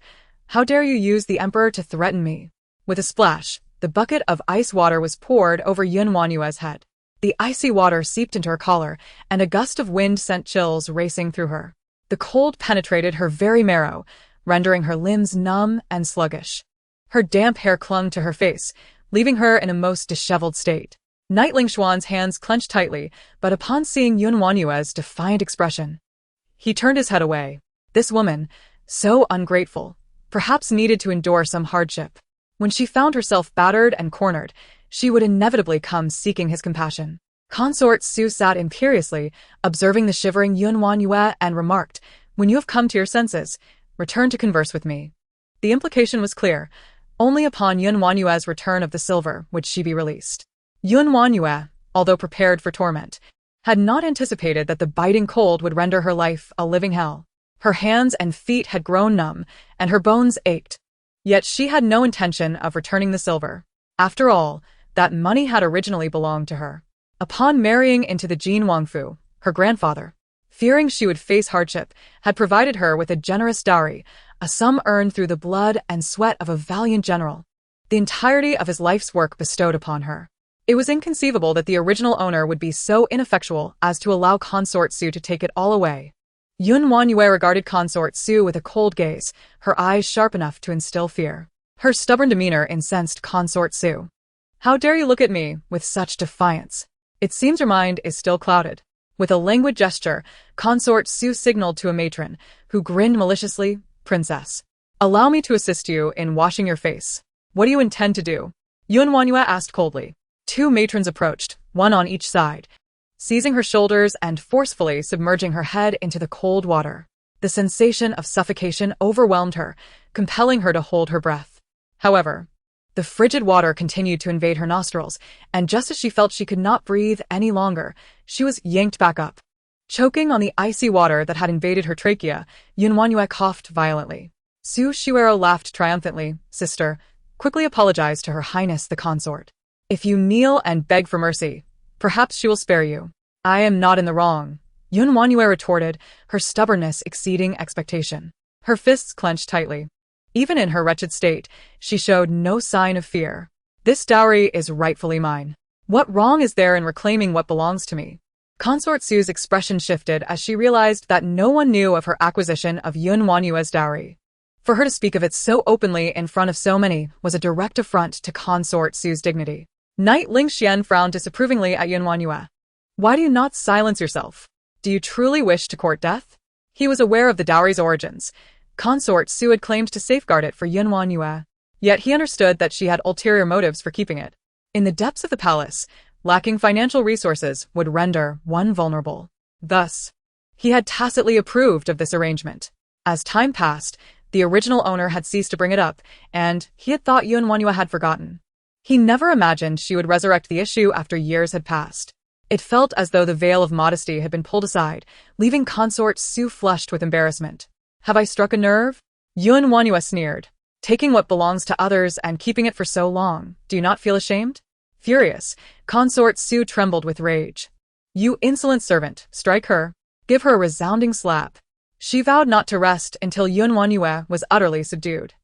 How dare you use the Emperor to threaten me? With a splash, the bucket of ice water was poured over WanYue's head. The icy water seeped into her collar, and a gust of wind sent chills racing through her. The cold penetrated her very marrow, rendering her limbs numb and sluggish. Her damp hair clung to her face, leaving her in a most disheveled state. Knight LingXuan's hands clenched tightly, but upon seeing WanYue's defiant expression, he turned his head away. This woman, so ungrateful, perhaps needed to endure some hardship. When she found herself battered and cornered, she would inevitably come seeking his compassion. Consort Su sat imperiously, observing the shivering WanYue, and remarked, "When you have come to your senses, return to converse with me." The implication was clear. Only upon WanYue's return of the silver would she be released. WanYue, although prepared for torment, had not anticipated that the biting cold would render her life a living hell. Her hands and feet had grown numb, and her bones ached. Yet she had no intention of returning the silver. After all, that money had originally belonged to her. Upon marrying into the Jin Wangfu, her grandfather, fearing she would face hardship, had provided her with a generous dowry, a sum earned through the blood and sweat of a valiant general, the entirety of his life's work bestowed upon her. It was inconceivable that the original owner would be so ineffectual as to allow Consort Su to take it all away. WanYue regarded Consort Su with a cold gaze, her eyes sharp enough to instill fear. Her stubborn demeanor incensed Consort Su. "How dare you look at me with such defiance? It seems your mind is still clouded." With a languid gesture, Consort Su signaled to a matron, who grinned maliciously, "Princess, allow me to assist you in washing your face." "What do you intend to do?" WanYue asked coldly. Two matrons approached, one on each side, seizing her shoulders and forcefully submerging her head into the cold water. The sensation of suffocation overwhelmed her, compelling her to hold her breath. However, the frigid water continued to invade her nostrils, and just as she felt she could not breathe any longer, she was yanked back up. Choking on the icy water that had invaded her trachea, WanYue coughed violently. Su Shiwero laughed triumphantly. "Sister, quickly apologize to Her Highness the Consort. If you kneel and beg for mercy, perhaps she will spare you." "I am not in the wrong," WanYue retorted, her stubbornness exceeding expectation. Her fists clenched tightly. Even in her wretched state, she showed no sign of fear. "This dowry is rightfully mine. What wrong is there in reclaiming what belongs to me?" Consort Su's expression shifted as she realized that no one knew of her acquisition of WanYue's dowry. For her to speak of it so openly in front of so many was a direct affront to Consort Su's dignity. Knight LingXuan frowned disapprovingly at WanYue. "Why do you not silence yourself? Do you truly wish to court death?" He was aware of the dowry's origins. Consort Su had claimed to safeguard it for WanYue. Yet he understood that she had ulterior motives for keeping it. In the depths of the palace, lacking financial resources would render one vulnerable. Thus, he had tacitly approved of this arrangement. As time passed, the original owner had ceased to bring it up, and he had thought WanYue had forgotten. He never imagined she would resurrect the issue after years had passed. It felt as though the veil of modesty had been pulled aside, leaving Consort Su flushed with embarrassment. "Have I struck a nerve?" WanYue sneered. "Taking what belongs to others and keeping it for so long, do you not feel ashamed?" Furious, Consort Su trembled with rage. "You insolent servant, strike her. Give her a resounding slap." She vowed not to rest until WanYue was utterly subdued.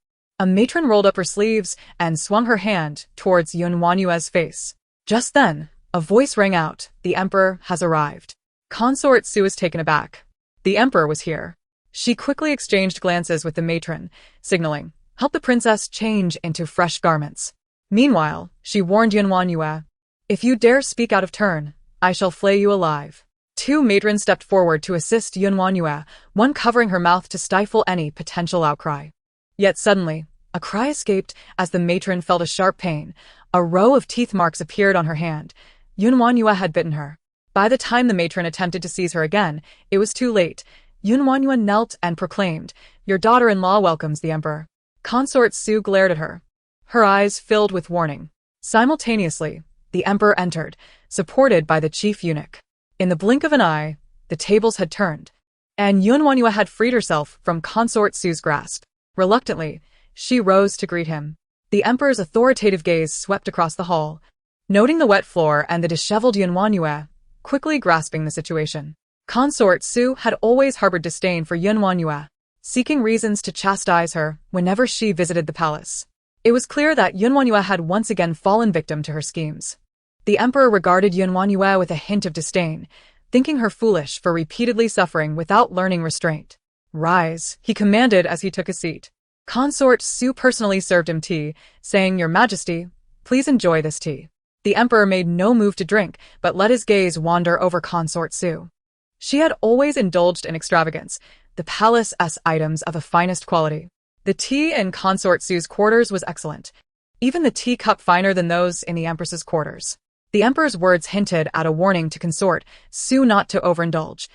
A matron rolled up her sleeves and swung her hand towards WanYue's face. Just then, a voice rang out, "The Emperor has arrived." Consort Su was taken aback. The Emperor was here. She quickly exchanged glances with the matron, signaling, "Help the princess change into fresh garments." Meanwhile, she warned WanYue, "If you dare speak out of turn, I shall flay you alive." Two matrons stepped forward to assist WanYue, one covering her mouth to stifle any potential outcry. Yet suddenly, a cry escaped as the matron felt a sharp pain. A row of teeth marks appeared on her hand. WanYue had bitten her. By the time the matron attempted to seize her again, it was too late. WanYue knelt and proclaimed, "Your daughter-in-law welcomes the Emperor." Consort Su glared at her, her eyes filled with warning. Simultaneously, the Emperor entered, supported by the chief eunuch. In the blink of an eye, the tables had turned, and WanYue had freed herself from Consort Su's grasp. Reluctantly, she rose to greet him. The Emperor's authoritative gaze swept across the hall, noting the wet floor and the disheveled WanYue, quickly grasping the situation. Consort Su had always harbored disdain for WanYue, seeking reasons to chastise her whenever she visited the palace. It was clear that WanYue had once again fallen victim to her schemes. The emperor regarded WanYue with a hint of disdain, thinking her foolish for repeatedly suffering without learning restraint. "Rise," he commanded as he took a seat. Consort Su personally served him tea, saying, "Your Majesty, please enjoy this tea." The emperor made no move to drink, but let his gaze wander over Consort Su. She had always indulged in extravagance, the palace-esque items of the finest quality. The tea in Consort Su's quarters was excellent, even the teacup finer than those in the empress's quarters. The emperor's words hinted at a warning to Consort Su not to overindulge,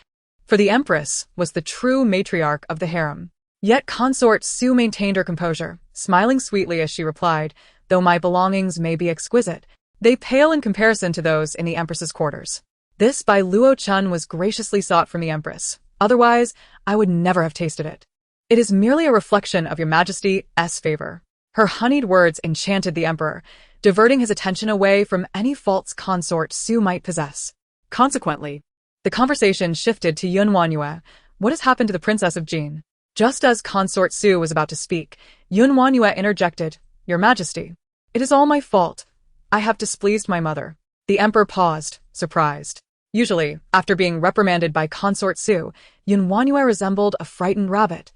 for the empress was the true matriarch of the harem. Yet Consort Su maintained her composure, smiling sweetly as she replied, "Though my belongings may be exquisite, they pale in comparison to those in the empress's quarters." This by Luo Chun was graciously sought from the empress. Otherwise, I would never have tasted it. It is merely a reflection of your Majesty's favor. Her honeyed words enchanted the emperor, diverting his attention away from any faults Consort Su might possess. Consequently, the conversation shifted to WanYue. "What has happened to the Princess of Jin?" Just as Consort Su was about to speak, WanYue interjected, "Your Majesty, it is all my fault. I have displeased my mother." The emperor paused, surprised. Usually, after being reprimanded by Consort Su, WanYue resembled a frightened rabbit,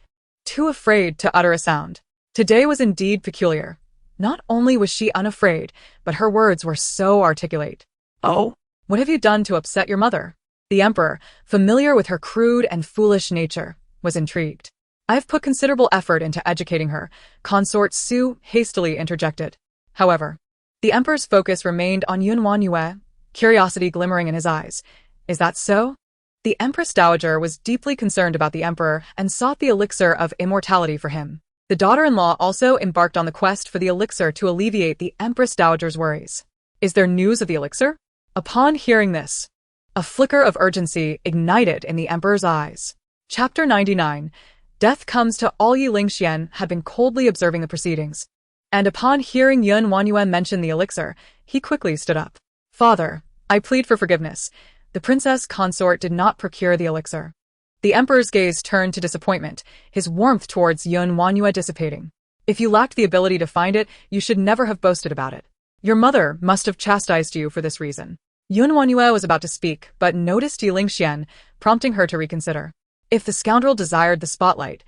too afraid to utter a sound. Today was indeed peculiar. Not only was she unafraid, but her words were so articulate. "Oh? What have you done to upset your mother?" The emperor, familiar with her crude and foolish nature, was intrigued. "I have put considerable effort into educating her," Consort Su hastily interjected. However, the emperor's focus remained on WanYue, curiosity glimmering in his eyes. "Is that so?" The Empress Dowager was deeply concerned about the emperor and sought the elixir of immortality for him. The daughter-in-law also embarked on the quest for the elixir to alleviate the Empress Dowager's worries. "Is there news of the elixir?" Upon hearing this, a flicker of urgency ignited in the emperor's eyes. Chapter 99. Death Comes to All. Ye LingXuan had been coldly observing the proceedings, and upon hearing WanYue mention the elixir, he quickly stood up. "Father, I plead for forgiveness. The princess consort did not procure the elixir." The emperor's gaze turned to disappointment, his warmth towards WanYue dissipating. "If you lacked the ability to find it, you should never have boasted about it. Your mother must have chastised you for this reason." WanYue was about to speak, but noticed Ye LingXuan, prompting her to reconsider. If the scoundrel desired the spotlight,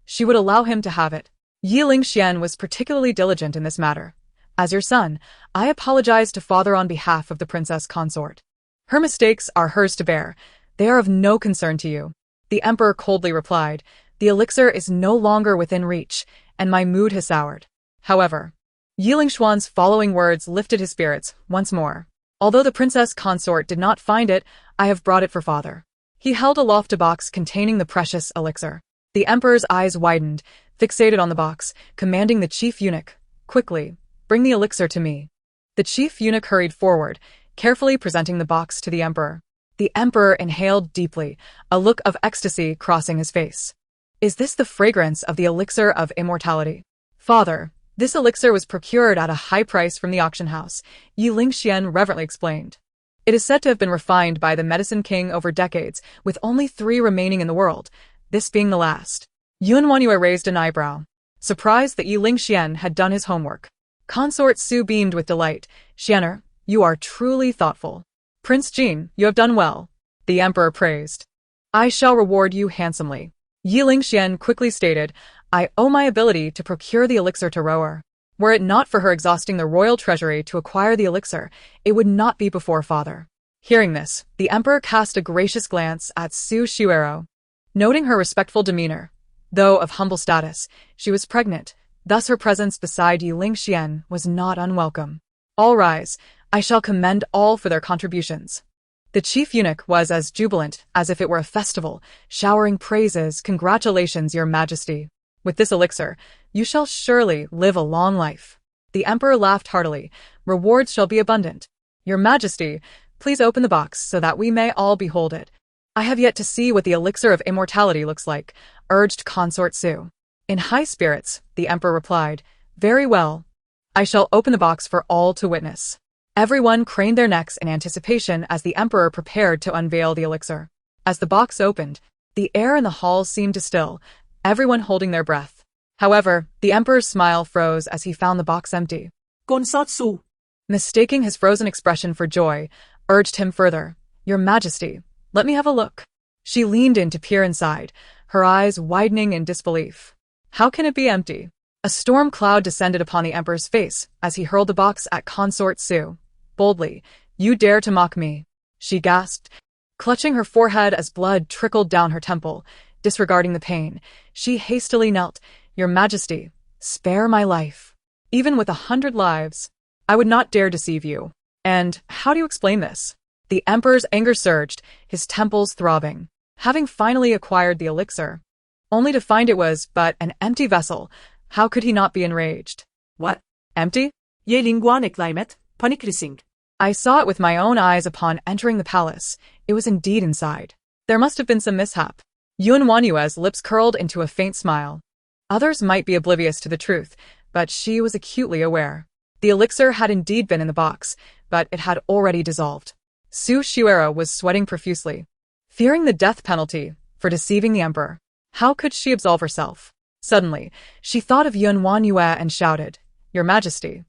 she would allow him to have it. Ye LingXuan was particularly diligent in this matter. "As your son, I apologize to father on behalf of the princess consort. Her mistakes are hers to bear. They are of no concern to you." The emperor coldly replied, "The elixir is no longer within reach, and my mood has soured." However, Ye LingXuan's following words lifted his spirits once more. "Although the princess consort did not find it, I have brought it for father." He held aloft a box containing the precious elixir. The emperor's eyes widened, fixated on the box, commanding the chief eunuch, "Quickly, bring the elixir to me." The chief eunuch hurried forward, carefully presenting the box to the emperor. The emperor inhaled deeply, a look of ecstasy crossing his face. "Is this the fragrance of the elixir of immortality?" "Father, this elixir was procured at a high price from the auction house," Ye LingXuan reverently explained. "It is said to have been refined by the medicine king over decades, with only 3 remaining in the world, this being the last." WanYue raised an eyebrow, surprised that Ye LingXuan had done his homework. Consort Su beamed with delight. "Xianer, you are truly thoughtful. Prince Jin, you have done well," the emperor praised. "I shall reward you handsomely." Ye LingXuan quickly stated, "I owe my ability to procure the elixir to Roer. Were it not for her exhausting the royal treasury to acquire the elixir, it would not be before father." Hearing this, the emperor cast a gracious glance at Su Shuero. Noting her respectful demeanor, though of humble status, she was pregnant, thus her presence beside Ye LingXuan was not unwelcome. "All rise, I shall commend all for their contributions." The chief eunuch was as jubilant as if it were a festival, showering praises. "Congratulations, your majesty. With this elixir, you shall surely live a long life." The emperor laughed heartily. "Rewards shall be abundant. Your majesty, please open the box so that we may all behold it." "I have yet to see what the elixir of immortality looks like," urged Consort Su. In high spirits, the emperor replied, "Very well. I shall open the box for all to witness." Everyone craned their necks in anticipation as the emperor prepared to unveil the elixir. As the box opened, the air in the hall seemed to still, everyone holding their breath. However, the emperor's smile froze as he found the box empty. Consort Su. Mistaking his frozen expression for joy, urged him further. Your Majesty, let me have a look. She leaned in to peer inside, her eyes widening in disbelief. How can it be empty? A storm cloud descended upon the emperor's face as he hurled the box at Consort Su. Boldly, you dare to mock me, she gasped, clutching her forehead as blood trickled down her temple. Disregarding the pain, she hastily knelt. Your Majesty, spare my life. Even with 100 lives, I would not dare deceive you. And how do you explain this? The emperor's anger surged, his temples throbbing. Having finally acquired the elixir, only to find it was but an empty vessel, how could he not be enraged? What? Empty? Ye LingXuan eklimet, panikrising. I saw it with my own eyes upon entering the palace. It was indeed inside. There must have been some mishap. WanYue's lips curled into a faint smile. Others might be oblivious to the truth, but she was acutely aware. The elixir had indeed been in the box, but it had already dissolved. Su Shiuero was sweating profusely, fearing the death penalty for deceiving the emperor. How could she absolve herself? Suddenly, she thought of WanYue and shouted, Your Majesty.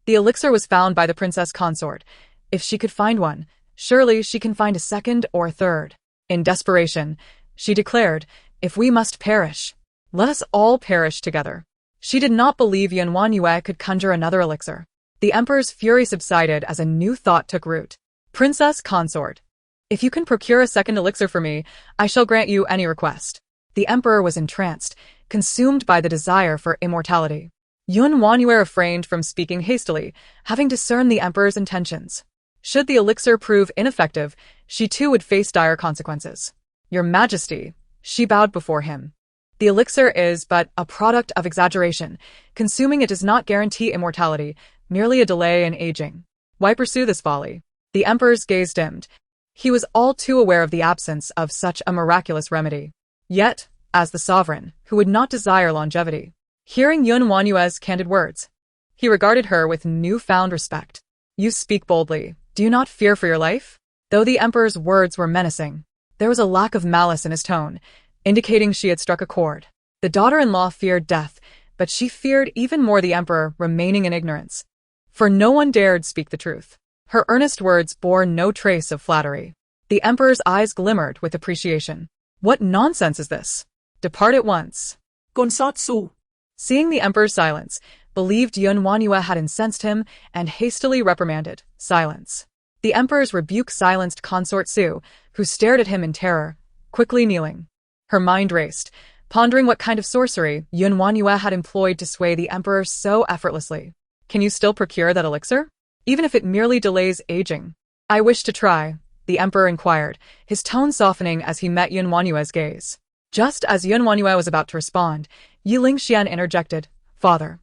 The elixir was found by the princess consort. If she could find one, surely she can find a second or a third. In desperation, she declared, If we must perish, let us all perish together. She did not believe WanYue could conjure another elixir. The emperor's fury subsided as a new thought took root. Princess consort, if you can procure a second elixir for me, I shall grant you any request. The emperor was entranced, consumed by the desire for immortality. WanYue refrained from speaking hastily, having discerned the emperor's intentions. Should the elixir prove ineffective, she too would face dire consequences. Your Majesty, she bowed before him. The elixir is but a product of exaggeration. Consuming it does not guarantee immortality, merely a delay in aging. Why pursue this folly? The emperor's gaze dimmed. He was all too aware of the absence of such a miraculous remedy. Yet, as the sovereign, who would not desire longevity, hearing WanYue's candid words, he regarded her with newfound respect. You speak boldly. Do you not fear for your life? Though the emperor's words were menacing, there was a lack of malice in his tone, indicating she had struck a chord. The daughter-in-law feared death, but she feared even more the emperor remaining in ignorance. For no one dared speak the truth. Her earnest words bore no trace of flattery. The emperor's eyes glimmered with appreciation. What nonsense is this? Depart at once. Consort Su. Seeing the emperor's silence, believed WanYue had incensed him and hastily reprimanded. Silence. The emperor's rebuke silenced Consort Su, who stared at him in terror, quickly kneeling. Her mind raced, pondering what kind of sorcery WanYue had employed to sway the emperor so effortlessly. Can you still procure that elixir? Even if it merely delays aging. I wish to try, the emperor inquired, his tone softening as he met WanYue's gaze. Just as WanYue was about to respond, Ye LingXuan interjected, Father.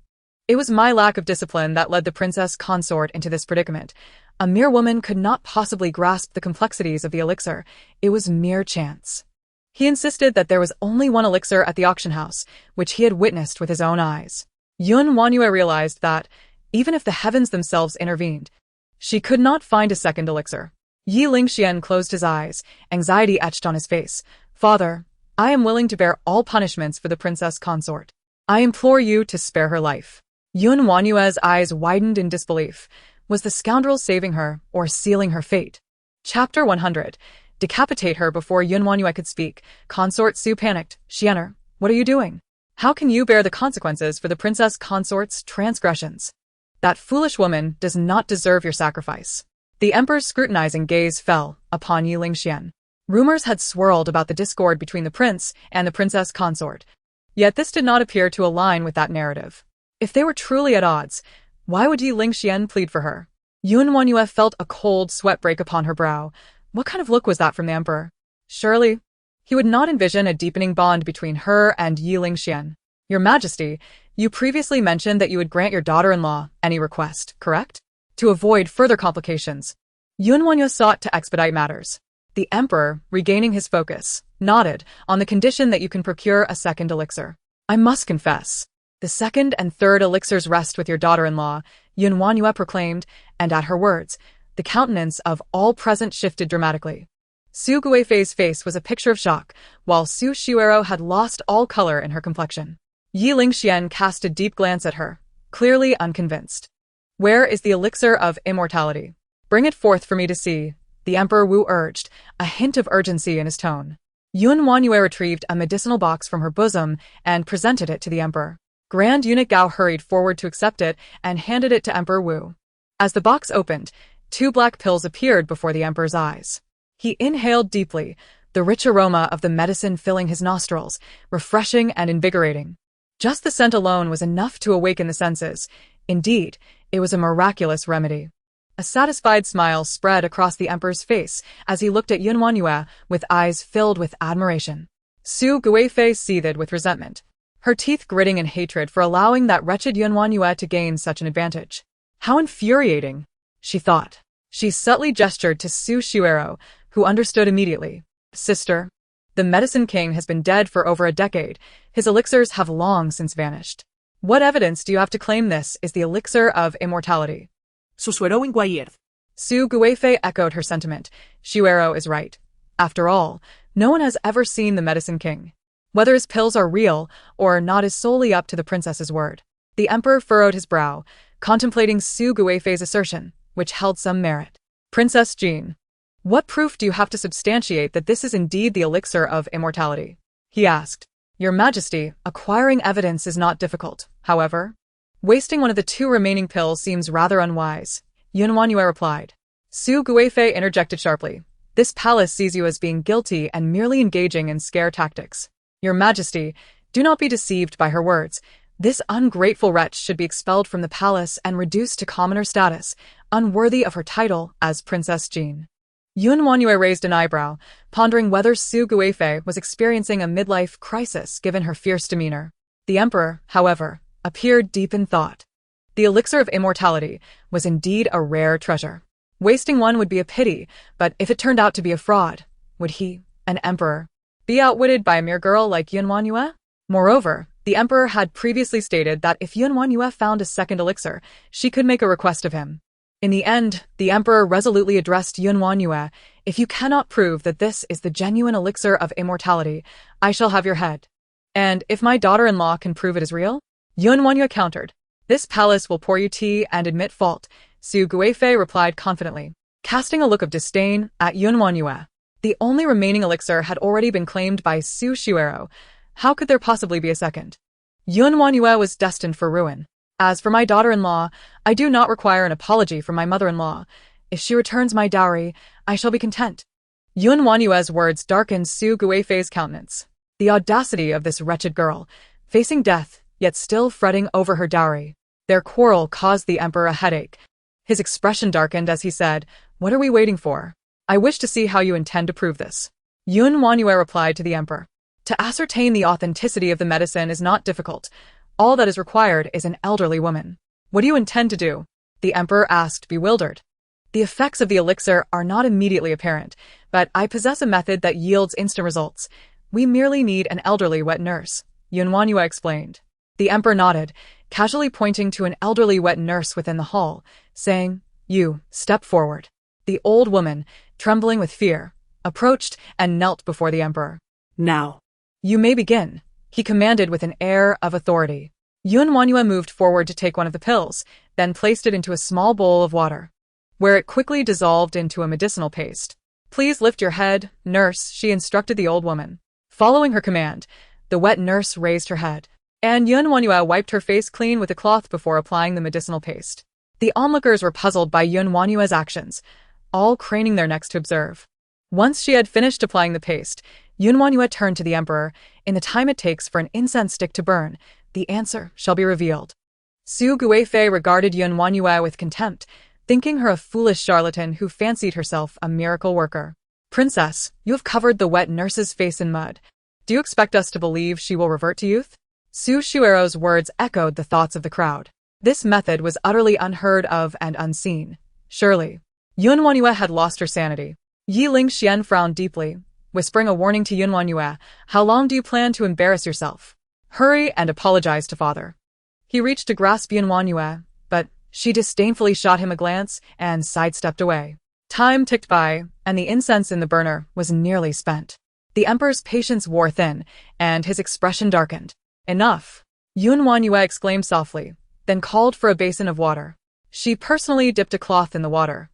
It was my lack of discipline that led the princess consort into this predicament. A mere woman could not possibly grasp the complexities of the elixir. It was mere chance. He insisted that there was only one elixir at the auction house, which he had witnessed with his own eyes. WanYue realized that, even if the heavens themselves intervened, she could not find a second elixir. Ye LingXuan closed his eyes, anxiety etched on his face. Father, I am willing to bear all punishments for the princess consort. I implore you to spare her life. WanYue's eyes widened in disbelief. Was the scoundrel saving her or sealing her fate? Chapter 100. Decapitate her before WanYue could speak. Consort Su panicked. Xianer, what are you doing? How can you bear the consequences for the princess consort's transgressions? That foolish woman does not deserve your sacrifice. The emperor's scrutinizing gaze fell upon Ye LingXuan. Rumors had swirled about the discord between the prince and the princess consort. Yet this did not appear to align with that narrative. If they were truly at odds, why would Ye LingXuan plead for her? WanYue felt a cold sweat break upon her brow. What kind of look was that from the emperor? Surely, he would not envision a deepening bond between her and Ye LingXuan. Your Majesty, you previously mentioned that you would grant your daughter-in-law any request, correct? To avoid further complications, WanYue sought to expedite matters. The emperor, regaining his focus, nodded on the condition that you can procure a second elixir. I must confess, the second and third elixirs rest with your daughter-in-law, WanYue proclaimed, and at her words, the countenance of all present shifted dramatically. Su Guifei's face was a picture of shock, while Su Shiuero had lost all color in her complexion. Ye LingXuan cast a deep glance at her, clearly unconvinced. Where is the elixir of immortality? Bring it forth for me to see, the Emperor Wu urged, a hint of urgency in his tone. WanYue retrieved a medicinal box from her bosom and presented it to the Emperor. Grand Eunuch Gao hurried forward to accept it and handed it to Emperor Wu. As the box opened, 2 black pills appeared before the Emperor's eyes. He inhaled deeply, the rich aroma of the medicine filling his nostrils, refreshing and invigorating. Just the scent alone was enough to awaken the senses. Indeed, it was a miraculous remedy. A satisfied smile spread across the Emperor's face as he looked at WanYue with eyes filled with admiration. Su Guifei seethed with resentment, her teeth gritting in hatred for allowing that wretched WanYue to gain such an advantage. How infuriating, she thought. She subtly gestured to Su Shuero, who understood immediately. Sister, the Medicine King has been dead for over a decade. His elixirs have long since vanished. What evidence do you have to claim this is the elixir of immortality? Susurró Inguayerd. Su Guifei echoed her sentiment. Shuero is right. After all, no one has ever seen the Medicine King. Whether his pills are real or not is solely up to the princess's word. The Emperor furrowed his brow, contemplating Su Guifei's assertion, which held some merit. Princess Jin, what proof do you have to substantiate that this is indeed the elixir of immortality? He asked. Your Majesty, acquiring evidence is not difficult, however. Wasting one of the 2 remaining pills seems rather unwise, WanYue replied. Su Guifei interjected sharply. This palace sees you as being guilty and merely engaging in scare tactics. Your Majesty, do not be deceived by her words. This ungrateful wretch should be expelled from the palace and reduced to commoner status, unworthy of her title as Princess Jin. WanYue raised an eyebrow, pondering whether Su Guifei was experiencing a midlife crisis given her fierce demeanor. The Emperor, however, appeared deep in thought. The elixir of immortality was indeed a rare treasure. Wasting one would be a pity, but if it turned out to be a fraud, would he, an emperor, be outwitted by a mere girl like WanYue? Moreover, the Emperor had previously stated that if WanYue found a second elixir, she could make a request of him. In the end, the Emperor resolutely addressed WanYue. If you cannot prove that this is the genuine elixir of immortality, I shall have your head. And if my daughter-in-law can prove it is real? WanYue countered. This palace will pour you tea and admit fault, Su Guifei replied confidently, casting a look of disdain at WanYue. The only remaining elixir had already been claimed by Su Shuero. How could there possibly be a second? WanYue was destined for ruin. As for my daughter-in-law, I do not require an apology from my mother-in-law. If she returns my dowry, I shall be content. WanYue's words darkened Su Guifei's countenance. The audacity of this wretched girl, facing death, yet still fretting over her dowry. Their quarrel caused the Emperor a headache. His expression darkened as he said, "What are we waiting for? I wish to see how you intend to prove this." WanYue replied to the Emperor. To ascertain the authenticity of the medicine is not difficult. All that is required is an elderly woman. What do you intend to do? The Emperor asked, bewildered. The effects of the elixir are not immediately apparent, but I possess a method that yields instant results. We merely need an elderly wet nurse, WanYue explained. The Emperor nodded, casually pointing to an elderly wet nurse within the hall, saying, "You, step forward." The old woman, trembling with fear, approached and knelt before the Emperor. Now. You may begin, he commanded with an air of authority. WanYue moved forward to take one of the pills, then placed it into a small bowl of water, where it quickly dissolved into a medicinal paste. Please lift your head, nurse, she instructed the old woman. Following her command, the wet nurse raised her head, and WanYue wiped her face clean with a cloth before applying the medicinal paste. The onlookers were puzzled by WanYue's actions, all craning their necks to observe. Once she had finished applying the paste, WanYue turned to the Emperor. In the time it takes for an incense stick to burn, the answer shall be revealed. Su Guifei regarded WanYue with contempt, thinking her a foolish charlatan who fancied herself a miracle worker. Princess, you have covered the wet nurse's face in mud. Do you expect us to believe she will revert to youth? Su Shuero's words echoed the thoughts of the crowd. This method was utterly unheard of and unseen. Surely, WanYue had lost her sanity. Ye LingXuan frowned deeply, whispering a warning to WanYue. How long do you plan to embarrass yourself? Hurry and apologize to father. He reached to grasp WanYue, but she disdainfully shot him a glance and sidestepped away. Time ticked by, and the incense in the burner was nearly spent. The Emperor's patience wore thin, and his expression darkened. Enough. WanYue exclaimed softly, then called for a basin of water. She personally dipped a cloth in the water,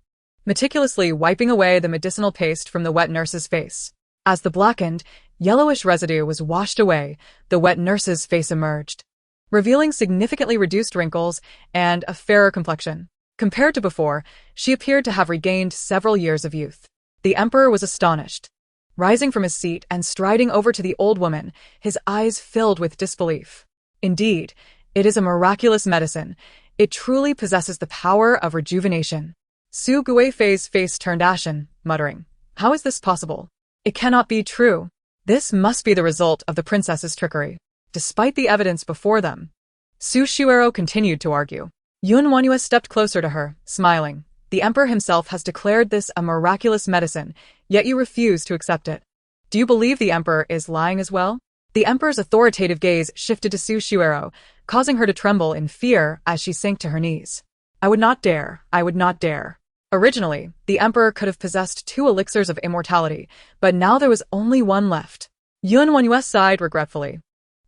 meticulously wiping away the medicinal paste from the wet nurse's face. As the blackened, yellowish residue was washed away, the wet nurse's face emerged, revealing significantly reduced wrinkles and a fairer complexion. Compared to before, she appeared to have regained several years of youth. The emperor was astonished. Rising from his seat and striding over to the old woman, his eyes filled with disbelief. Indeed, it is a miraculous medicine. It truly possesses the power of rejuvenation. Su Guifei's face turned ashen, muttering, "How is this possible? It cannot be true. This must be the result of the princess's trickery." Despite the evidence before them, Su Shuero continued to argue. WanYue stepped closer to her, smiling. "The emperor himself has declared this a miraculous medicine, yet you refuse to accept it. Do you believe the emperor is lying as well?" The emperor's authoritative gaze shifted to Su Shuero, causing her to tremble in fear as she sank to her knees. I would not dare. Originally, the emperor could have possessed 2 elixirs of immortality, but now there was only one left. WanYue sighed regretfully.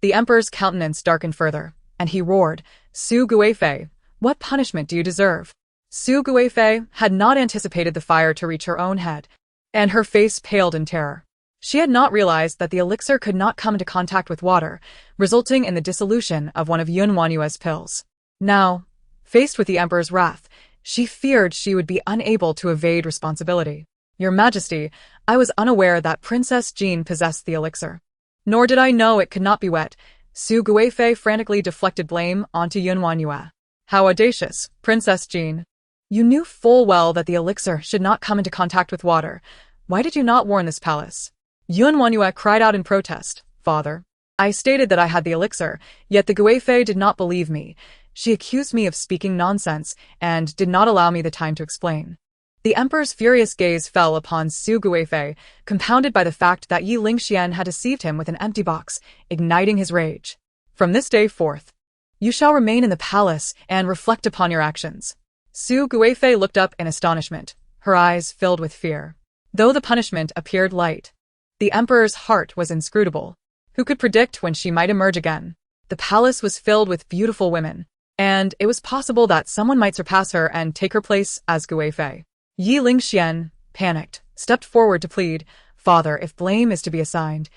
The emperor's countenance darkened further, and he roared, "Su Guifei, what punishment do you deserve?" Su Guifei had not anticipated the fire to reach her own head, and her face paled in terror. She had not realized that the elixir could not come into contact with water, resulting in the dissolution of one of WanYue's pills. Now, faced with the emperor's wrath, she feared she would be unable to evade responsibility. "Your Majesty, I was unaware that Princess Jin possessed the elixir. Nor did I know it could not be wet." Su Guifei frantically deflected blame onto WanYue. "How audacious, Princess Jin. You knew full well that the elixir should not come into contact with water. Why did you not warn this palace?" WanYue cried out in protest. "Father, I stated that I had the elixir, yet the Guifei did not believe me. She accused me of speaking nonsense and did not allow me the time to explain." The emperor's furious gaze fell upon Su Guifei, compounded by the fact that Ye LingXuan had deceived him with an empty box, igniting his rage. "From this day forth, you shall remain in the palace and reflect upon your actions." Su Guifei looked up in astonishment, her eyes filled with fear. Though the punishment appeared light, the emperor's heart was inscrutable. Who could predict when she might emerge again? The palace was filled with beautiful women, and it was possible that someone might surpass her and take her place as Guifei. Ye LingXuan, panicked, stepped forward to plead, "Father, if blame is to be assigned,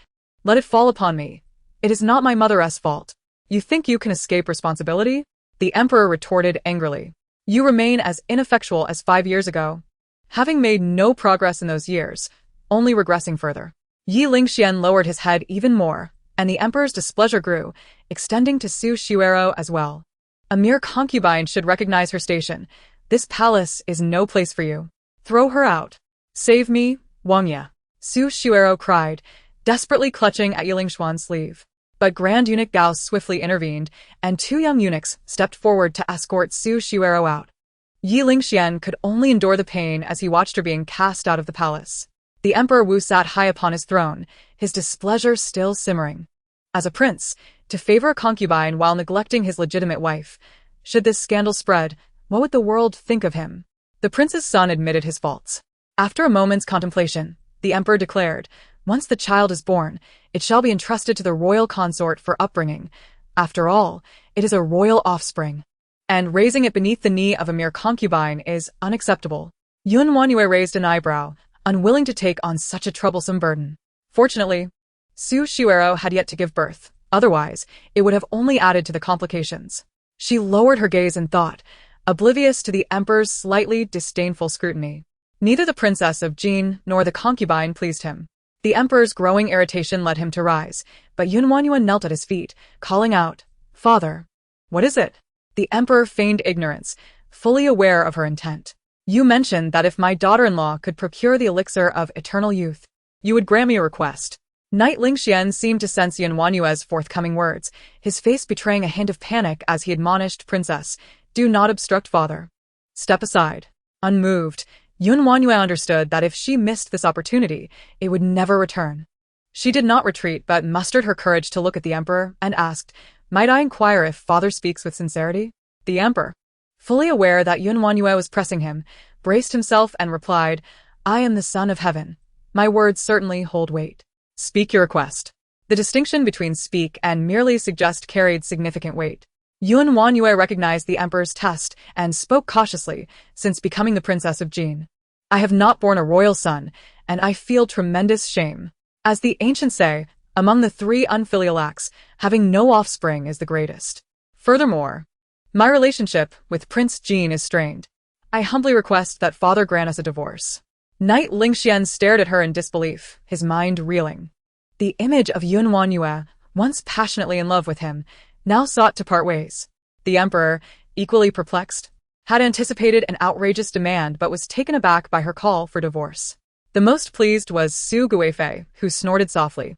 let it fall upon me. It is not my mother's fault." "You think you can escape responsibility?" the emperor retorted angrily. "You remain as ineffectual as 5 years ago, having made no progress in those years, only regressing further." Ye LingXuan lowered his head even more, and the emperor's displeasure grew, extending to Su Shuero as well. "A mere concubine should recognize her station. This palace is no place for you. Throw her out." "Save me, WanYue," Su Shuero cried, desperately clutching at Ye LingXuan's sleeve. But Grand Eunuch Gao swiftly intervened, and 2 young eunuchs stepped forward to escort Su Shuero out. Ye LingXuan could only endure the pain as he watched her being cast out of the palace. The Emperor Wu sat high upon his throne, his displeasure still simmering. As a prince, to favor a concubine while neglecting his legitimate wife. Should this scandal spread, what would the world think of him? The prince's son admitted his faults. After a moment's contemplation, the emperor declared, "Once the child is born, it shall be entrusted to the royal consort for upbringing. After all, it is a royal offspring, and raising it beneath the knee of a mere concubine is unacceptable." WanYue raised an eyebrow, unwilling to take on such a troublesome burden. Fortunately, Su Shuero had yet to give birth, otherwise, it would have only added to the complications. She lowered her gaze in thought, oblivious to the emperor's slightly disdainful scrutiny. Neither the princess of Jin nor the concubine pleased him. The emperor's growing irritation led him to rise, but WanYue knelt at his feet, calling out, "Father, what is it?" The emperor feigned ignorance, fully aware of her intent. "You mentioned that if my daughter-in-law could procure the elixir of eternal youth, you would grant me a request." Knight LingXuan seemed to sense WanYue's forthcoming words, his face betraying a hint of panic as he admonished, "Princess, do not obstruct father. Step aside." Unmoved, WanYue understood that if she missed this opportunity, it would never return. She did not retreat but mustered her courage to look at the emperor and asked, "Might I inquire if father speaks with sincerity?" The emperor, fully aware that WanYue was pressing him, braced himself and replied, "I am the son of heaven. My words certainly hold weight." "Speak your request." The distinction between speak and merely suggest carried significant weight. WanYue recognized the emperor's test and spoke cautiously, since becoming the princess of Jin. I have not borne a royal son, and I feel tremendous shame. As the ancients say, among the 3 unfilial acts, having no offspring is the greatest. Furthermore, my relationship with Prince Jin is strained. I humbly request that father grant us a divorce. Knight LingXuan stared at her in disbelief, his mind reeling. The image of WanYue, once passionately in love with him, now sought to part ways. The emperor, equally perplexed, had anticipated an outrageous demand but was taken aback by her call for divorce. The most pleased was Su Guifei, who snorted softly.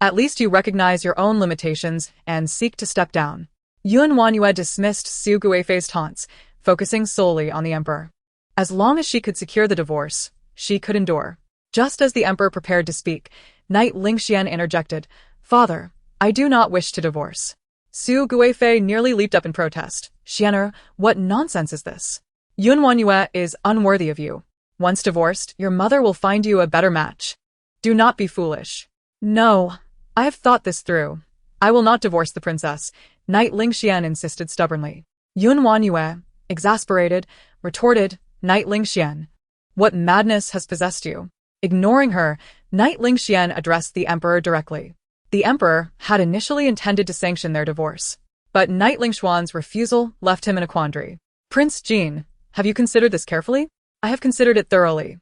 At least you recognize your own limitations and seek to step down. WanYue dismissed Su Guifei's taunts, focusing solely on the emperor. As long as she could secure the divorce, she could endure. Just as the emperor prepared to speak, Knight LingXuan interjected, "Father, I do not wish to divorce." Su Guifei nearly leaped up in protest. "Xianer, what nonsense is this? WanYue is unworthy of you. Once divorced, your mother will find you a better match. Do not be foolish." "No, I have thought this through. I will not divorce the princess," Knight LingXuan insisted stubbornly. WanYue, exasperated, retorted, "Knight LingXuan, what madness has possessed you?" Ignoring her, Knight LingXuan addressed the emperor directly. The emperor had initially intended to sanction their divorce, but Knight LingXuan's refusal left him in a quandary. "Prince Jin, have you considered this carefully?" "I have considered it thoroughly.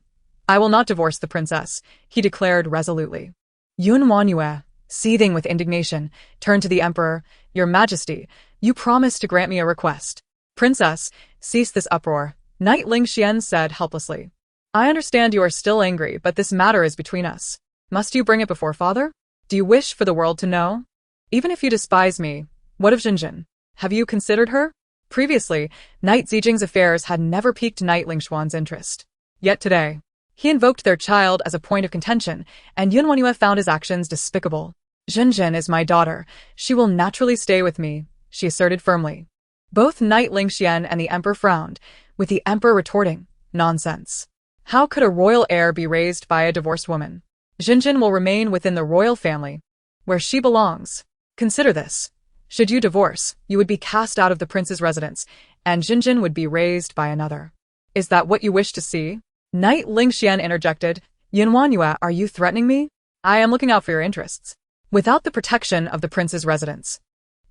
I will not divorce the princess," he declared resolutely. WanYue, seething with indignation, turned to the emperor. "Your Majesty, you promised to grant me a request." "Princess, cease this uproar," Knight LingXuan said helplessly. "I understand you are still angry, but this matter is between us. Must you bring it before father? Do you wish for the world to know? Even if you despise me, what of Jinjin? Have you considered her?" Previously, Knight Zijing's affairs had never piqued Knight LingXuan's interest. Yet today, he invoked their child as a point of contention, and WanYue found his actions despicable. "Jinjin is my daughter. She will naturally stay with me," she asserted firmly. Both Knight LingXuan and the emperor frowned, with the emperor retorting, "Nonsense. How could a royal heir be raised by a divorced woman? Jinjin will remain within the royal family, where she belongs. Consider this. Should you divorce, you would be cast out of the prince's residence, and Jinjin would be raised by another. Is that what you wish to see?" Knight LingXuan interjected, "WanYue, are you threatening me? I am looking out for your interests. Without the protection of the prince's residence,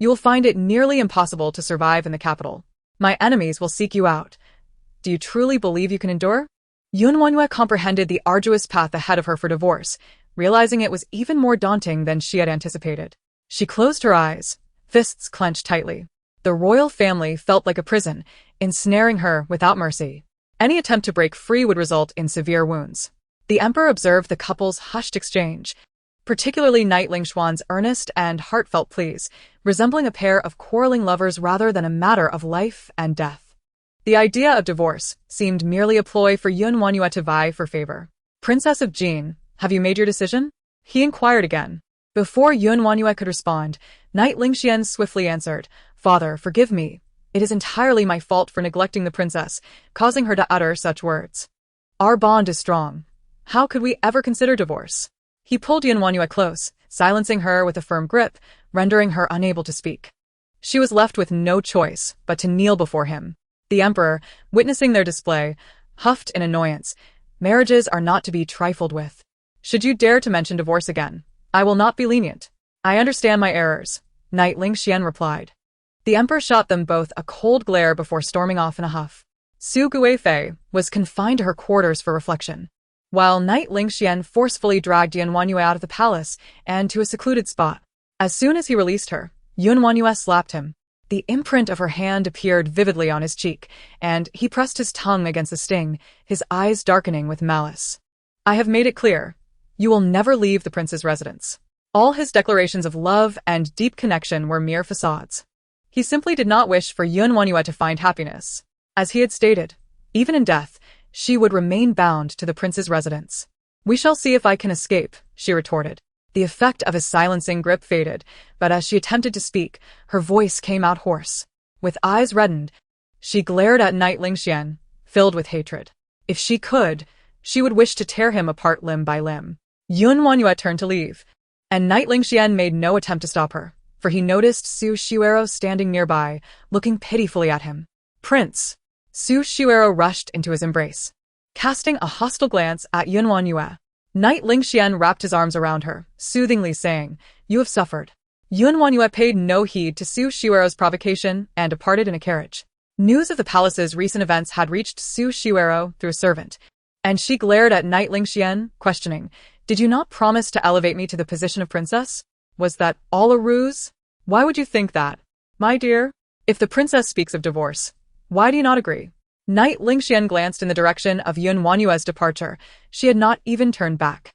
you will find it nearly impossible to survive in the capital. My enemies will seek you out. Do you truly believe you can endure?" WanYue comprehended the arduous path ahead of her for divorce, realizing it was even more daunting than she had anticipated. She closed her eyes, fists clenched tightly. The royal family felt like a prison, ensnaring her without mercy. Any attempt to break free would result in severe wounds. The emperor observed the couple's hushed exchange, particularly Knight LingXuan's earnest and heartfelt pleas, resembling a pair of quarreling lovers rather than a matter of life and death. The idea of divorce seemed merely a ploy for WanYue to vie for favor. "Princess of Jin, have you made your decision?" he inquired again. Before WanYue could respond, Knight LingXuan swiftly answered, "Father, forgive me. It is entirely my fault for neglecting the princess, causing her to utter such words. Our bond is strong. How could we ever consider divorce?" He pulled WanYue close, silencing her with a firm grip, rendering her unable to speak. She was left with no choice but to kneel before him. The emperor, witnessing their display, huffed in annoyance. "Marriages are not to be trifled with. Should you dare to mention divorce again, I will not be lenient." "I understand my errors," Knight LingXuan replied. The emperor shot them both a cold glare before storming off in a huff. Su Guifei was confined to her quarters for reflection, while Knight LingXuan forcefully dragged WanYue out of the palace and to a secluded spot. As soon as he released her, WanYue slapped him. The imprint of her hand appeared vividly on his cheek, and he pressed his tongue against the sting, his eyes darkening with malice. "I have made it clear. You will never leave the prince's residence." All his declarations of love and deep connection were mere facades. He simply did not wish for WanYue to find happiness. As he had stated, even in death, she would remain bound to the prince's residence. "We shall see if I can escape," she retorted. The effect of his silencing grip faded, but as she attempted to speak, her voice came out hoarse. With eyes reddened, she glared at Knight LingXuan, filled with hatred. If she could, she would wish to tear him apart limb by limb. WanYue turned to leave, And Knight LingXuan made no attempt to stop her, for he noticed Su Shuero standing nearby, looking pitifully at him. Prince! Su Shuero rushed into his embrace, casting a hostile glance at WanYue. Knight LingXuan wrapped his arms around her, soothingly saying, "You have suffered." WanYue paid no heed to Su Shuero's provocation and departed in a carriage. News of the palace's recent events had reached Su Shuero through a servant, and she glared at Knight LingXuan, questioning, "Did you not promise to elevate me to the position of princess? Was that all a ruse? Why would you think that? My dear, if the princess speaks of divorce, why do you not agree?" Knight LingXuan glanced in the direction of WanYue's departure. She had not even turned back.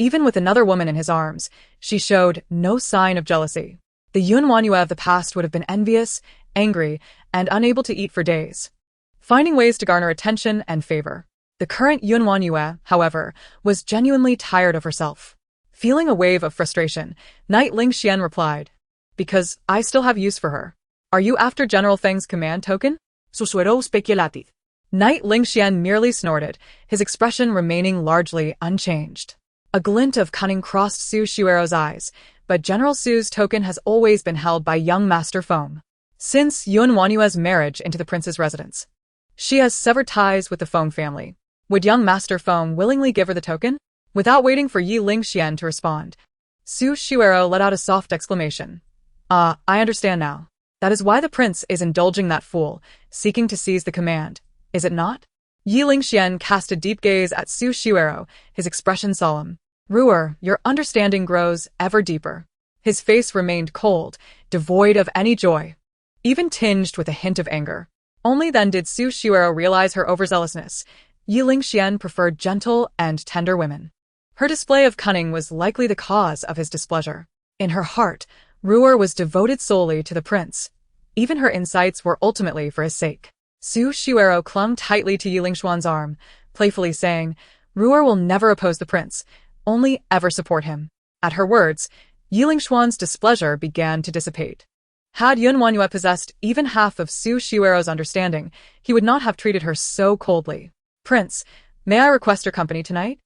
Even with another woman in his arms, she showed no sign of jealousy. The WanYue of the past would have been envious, angry, and unable to eat for days, finding ways to garner attention and favor. The current WanYue, however, was genuinely tired of herself. Feeling a wave of frustration, Knight LingXuan replied, "Because I still have use for her. Are you after General Feng's command token?" Susurró speculative. Knight LingXuan merely snorted, his expression remaining largely unchanged. A glint of cunning crossed Su Shuero's eyes, but General Su's token has always been held by young Master Feng. Since WanYue's marriage into the prince's residence, she has severed ties with the Feng family. Would young Master Feng willingly give her the token? Without waiting for Yi LingXuan to respond, Su Shuero let out a soft exclamation. "Ah, I understand now. That is why the prince is indulging that fool, seeking to seize the command, is it not?" Yi LingXuan cast a deep gaze at Su Shuero, his expression solemn. "Ruer, your understanding grows ever deeper." His face remained cold, devoid of any joy, even tinged with a hint of anger. Only then did Su Shuero realize her overzealousness. Yi LingXuan preferred gentle and tender women. Her display of cunning was likely the cause of his displeasure. In her heart, Ruer was devoted solely to the prince. Even her insights were ultimately for his sake. Su Shuero clung tightly to Yi LingXuan's arm, playfully saying, "Ruer will never oppose the prince, only ever support him." At her words, Yi LingXuan's displeasure began to dissipate. Had WanYue possessed even half of Su Shuero's understanding, he would not have treated her so coldly. "Prince, may I request your company tonight?"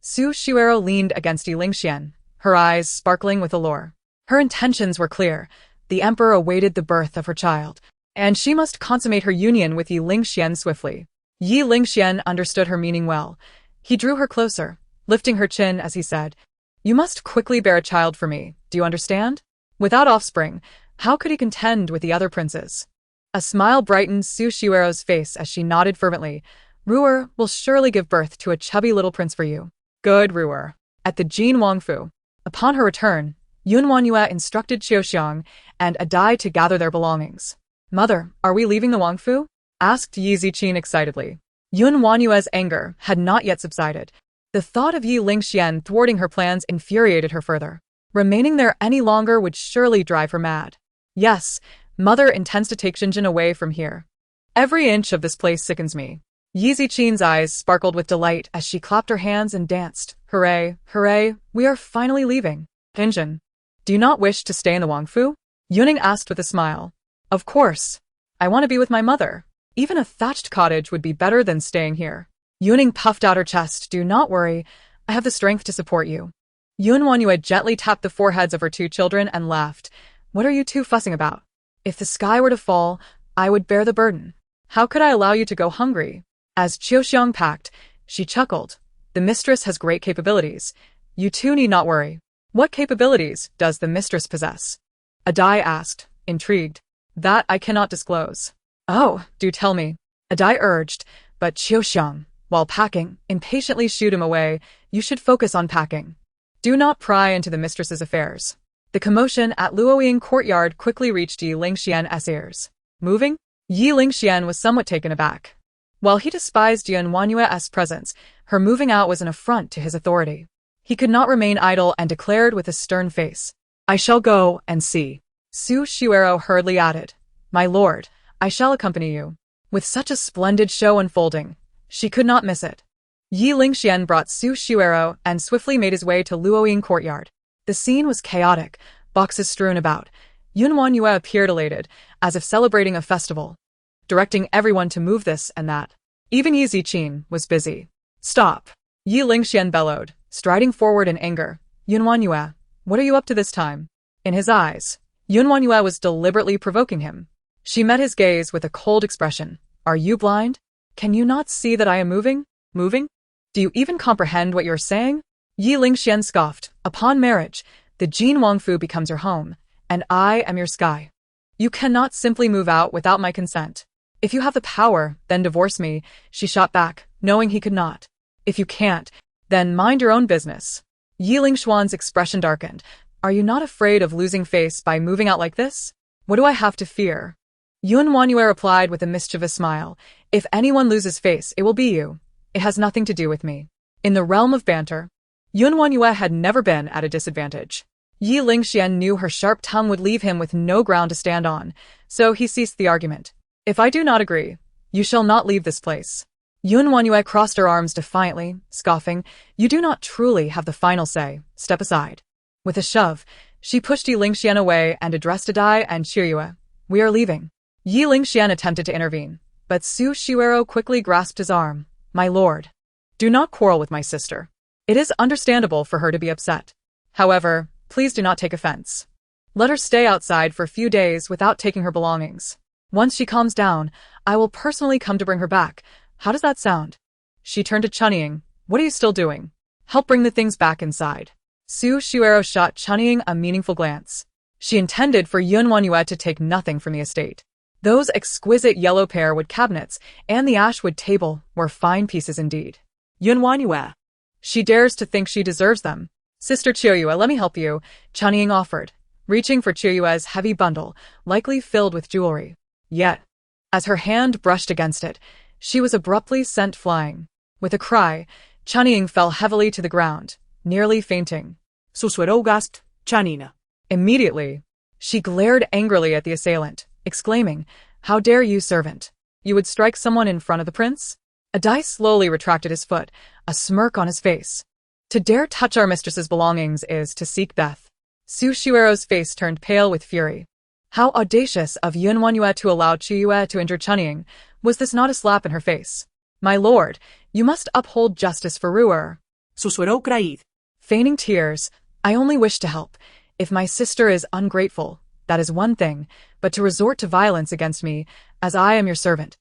Su Shuero leaned against Yi LingXuan, her eyes sparkling with allure. Her intentions were clear. The emperor awaited the birth of her child, and she must consummate her union with Yi LingXuan swiftly. Yi LingXuan understood her meaning well. He drew her closer, lifting her chin as he said, "You must quickly bear a child for me, do you understand?" Without offspring, how could he contend with the other princes? A smile brightened Su Shuero's face as she nodded fervently. "Ruer will surely give birth to a chubby little prince for you." "Good, Ruer." At the Jin Wangfu, upon her return, WanYue instructed Qiuxiang and Adai to gather their belongings. "Mother, are we leaving the Wangfu?" asked Yi Ziqin excitedly. WanYue's anger had not yet subsided. The thought of Yi LingXuan thwarting her plans infuriated her further. Remaining there any longer would surely drive her mad. "Yes, Mother intends to take Xinjin away from here. Every inch of this place sickens me." Yi Ziqin's eyes sparkled with delight as she clapped her hands and danced. "Hooray, hooray, we are finally leaving." "Xinjin, do you not wish to stay in the Wangfu?" Yuning asked with a smile. "Of course. I want to be with my mother. Even a thatched cottage would be better than staying here." Yuning puffed out her chest. "Do not worry, I have the strength to support you." WanYue gently tapped the foreheads of her two children and laughed. "What are you two fussing about? If the sky were to fall, I would bear the burden. How could I allow you to go hungry?" As Qiuxiang packed, she chuckled. "The mistress has great capabilities. You two need not worry." "What capabilities does the mistress possess?" Adai asked, intrigued. "That I cannot disclose." "Oh, do tell me," Adai urged, but Qiuxiang, while packing, impatiently shooed him away. "You should focus on packing. Do not pry into the mistress's affairs." The commotion at Luoying courtyard quickly reached Yi LingXuan's ears. "Moving?" Yi LingXuan was somewhat taken aback. While he despised WanYue's presence, her moving out was an affront to his authority. He could not remain idle and declared with a stern face, "I shall go and see." Su Shuero hurriedly added, "My lord, I shall accompany you." With such a splendid show unfolding, she could not miss it. Yi LingXuan brought Su Shuero and swiftly made his way to Luoying courtyard. The scene was chaotic, boxes strewn about. WanYue appeared elated, as if celebrating a festival, directing everyone to move this and that. Even Yi Ziqin was busy. "Stop!" Yi LingXuan bellowed, striding forward in anger. "WanYue, What are you up to this time? In his eyes, WanYue was deliberately provoking him. She met his gaze with a cold expression. Are you blind? Can you not see that I am moving? Moving? Do you even comprehend what you're saying? Ye LingXuan scoffed. Upon marriage, the Jin Wangfu becomes your home, and I am your sky. You cannot simply move out without my consent. If you have the power, then divorce me, she shot back, knowing he could not. If you can't, then mind your own business. Ye LingXuan's expression darkened. Are you not afraid of losing face by moving out like this? What do I have to fear? WanYue replied with a mischievous smile. If anyone loses face, it will be you. It has nothing to do with me. In the realm of banter, WanYue had never been at a disadvantage. Ye LingXuan knew her sharp tongue would leave him with no ground to stand on, so he ceased the argument. If I do not agree, you shall not leave this place. WanYue crossed her arms defiantly, scoffing. You do not truly have the final say. Step aside. With a shove, she pushed Ye LingXuan away and addressed Adai and Qiuyue. We are leaving. Ye LingXuan attempted to intervene, but Su Shiwero quickly grasped his arm. My lord, do not quarrel with my sister. It is understandable for her to be upset. However, please do not take offense. Let her stay outside for a few days without taking her belongings. Once she calms down, I will personally come to bring her back. How does that sound? She turned to Cunning. What are you still doing? Help bring the things back inside. Su Shiwero shot Cunning a meaningful glance. She intended for WanYue to take nothing from the estate. Those exquisite yellow pearwood cabinets and the ashwood table were fine pieces indeed. WanYue. She dares to think she deserves them. Sister Qiuyue, let me help you, Cunning offered, reaching for Qiuyue's heavy bundle, likely filled with jewelry. Yet, as her hand brushed against it, she was abruptly sent flying. With a cry, Cunning fell heavily to the ground, nearly fainting. Susurrou gasped, Chanina. Immediately, she glared angrily at the assailant, exclaiming, How dare you, servant? You would strike someone in front of the prince? Adai slowly retracted his foot, a smirk on his face. To dare touch our mistress's belongings is to seek death. Su Shiwero's face turned pale with fury. How audacious of WanYue to allow Qiuyue to injure Cunning. Was this not a slap in her face? My lord, you must uphold justice for Ruer. Susurrou Kraid. Feigning tears, I only wish to help. If my sister is ungrateful, that is one thing, but to resort to violence against me, as I am your servant,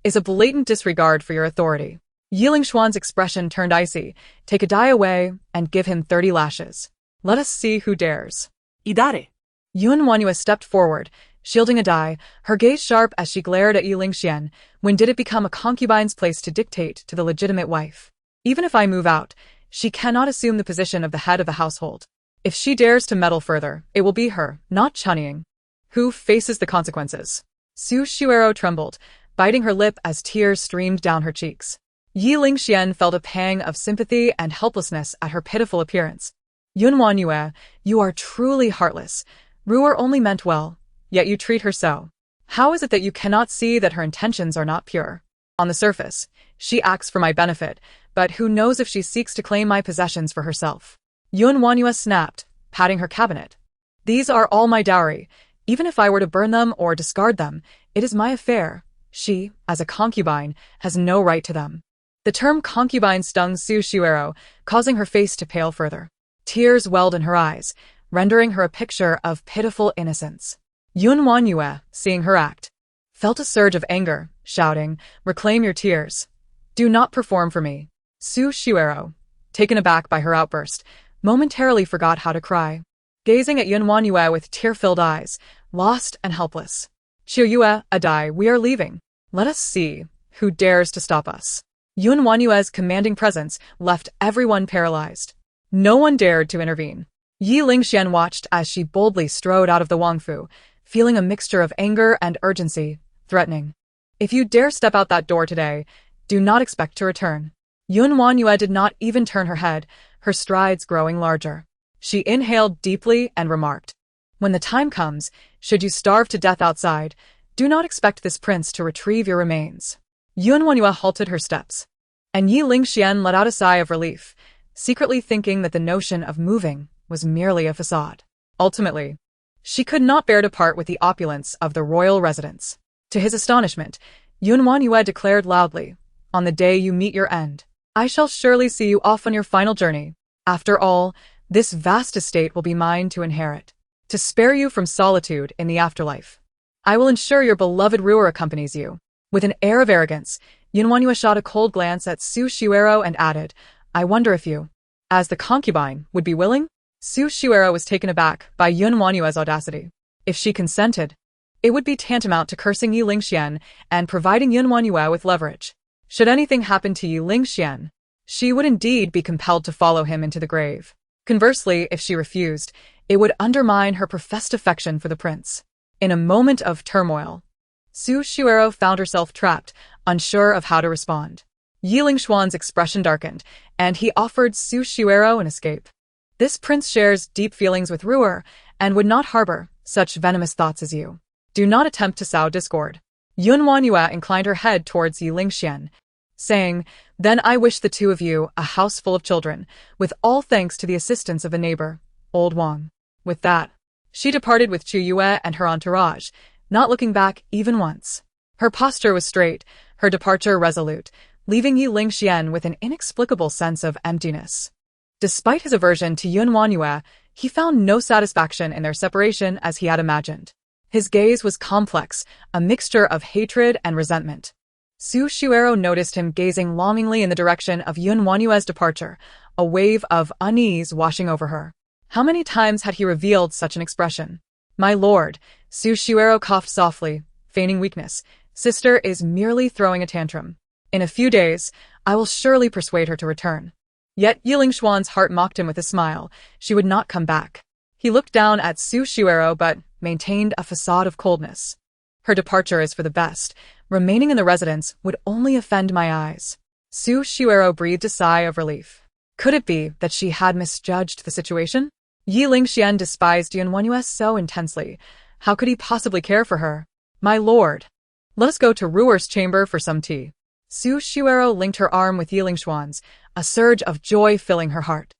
is a blatant disregard for your authority. Ye LingXuan's expression turned icy. Take Adai away and give him 30 lashes. Let us see who dares. Idare. WanYue stepped forward, shielding Adai, her gaze sharp as she glared at Ye LingXuan. When did it become a concubine's place to dictate to the legitimate wife? Even if I move out, she cannot assume the position of the head of the household. If she dares to meddle further, it will be her, not Cunning, who faces the consequences. Su Shiwero trembled, biting her lip as tears streamed down her cheeks. Ye LingXuan felt a pang of sympathy and helplessness at her pitiful appearance. WanYue, you are truly heartless. Ruer only meant well, yet you treat her so. How is it that you cannot see that her intentions are not pure? On the surface, she acts for my benefit, but who knows if she seeks to claim my possessions for herself? WanYue snapped, patting her cabinet. These are all my dowry. Even if I were to burn them or discard them, it is my affair. She, as a concubine, has no right to them. The term concubine stung Su Shiwero, causing her face to pale further. Tears welled in her eyes, rendering her a picture of pitiful innocence. WanYue, seeing her act, felt a surge of anger, shouting, Reclaim your tears. Do not perform for me. Su Shiwero, taken aback by her outburst, momentarily forgot how to cry, gazing at WanYue with tear-filled eyes, lost and helpless. Qiuyue, Adai, we are leaving. Let us see who dares to stop us. WanYue's commanding presence left everyone paralyzed. No one dared to intervene. Ye LingXuan watched as she boldly strode out of the Wangfu, feeling a mixture of anger and urgency, threatening. If you dare step out that door today, do not expect to return. WanYue did not even turn her head, her strides growing larger. She inhaled deeply and remarked, When the time comes, should you starve to death outside, do not expect this prince to retrieve your remains. WanYue halted her steps, and Ye LingXuan let out a sigh of relief, secretly thinking that the notion of moving was merely a facade. Ultimately, she could not bear to part with the opulence of the royal residence. To his astonishment, WanYue declared loudly, On the day you meet your end, I shall surely see you off on your final journey. After all, This vast estate will be mine to inherit, to spare you from solitude in the afterlife. I will ensure your beloved ruler accompanies you." With an air of arrogance, WanYue shot a cold glance at Su Shuero and added, "I wonder if you, as the concubine, would be willing?" Su Shuero was taken aback by WanYue's audacity. If she consented, it would be tantamount to cursing Ye LingXuan and providing WanYue with leverage. Should anything happen to Ye LingXuan, she would indeed be compelled to follow him into the grave. Conversely, if she refused, it would undermine her professed affection for the prince. In a moment of turmoil, Su Shuero found herself trapped, unsure of how to respond. Ye LingXuan's expression darkened, and he offered Su Shuero an escape. This prince shares deep feelings with Ruer, and would not harbor such venomous thoughts as you. Do not attempt to sow discord. WanYue inclined her head towards Ye LingXuan, saying, "Then I wish the two of you a house full of children, with all thanks to the assistance of a neighbor, old Wang." With that, she departed with Chu Yue and her entourage, not looking back even once. Her posture was straight, her departure resolute, leaving Ye LingXuan with an inexplicable sense of emptiness. Despite his aversion to WanYue, he found no satisfaction in their separation as he had imagined. His gaze was complex, a mixture of hatred and resentment. Su Shuero noticed him gazing longingly in the direction of WanYue's departure, a wave of unease washing over her. How many times had he revealed such an expression? "My lord," Su Shuero coughed softly, feigning weakness. "Sister is merely throwing a tantrum. In a few days, I will surely persuade her to return." Yet Ye LingXuan's heart mocked him with a smile. She would not come back. He looked down at Su Shuero but maintained a facade of coldness. Her departure is for the best. Remaining in the residence would only offend my eyes. Su Shuero breathed a sigh of relief. Could it be that she had misjudged the situation? Ye LingXuan despised WanYue so intensely. How could he possibly care for her? "My lord, let us go to Ruer's chamber for some tea." Su Shuero linked her arm with Ye LingXuan's, a surge of joy filling her heart.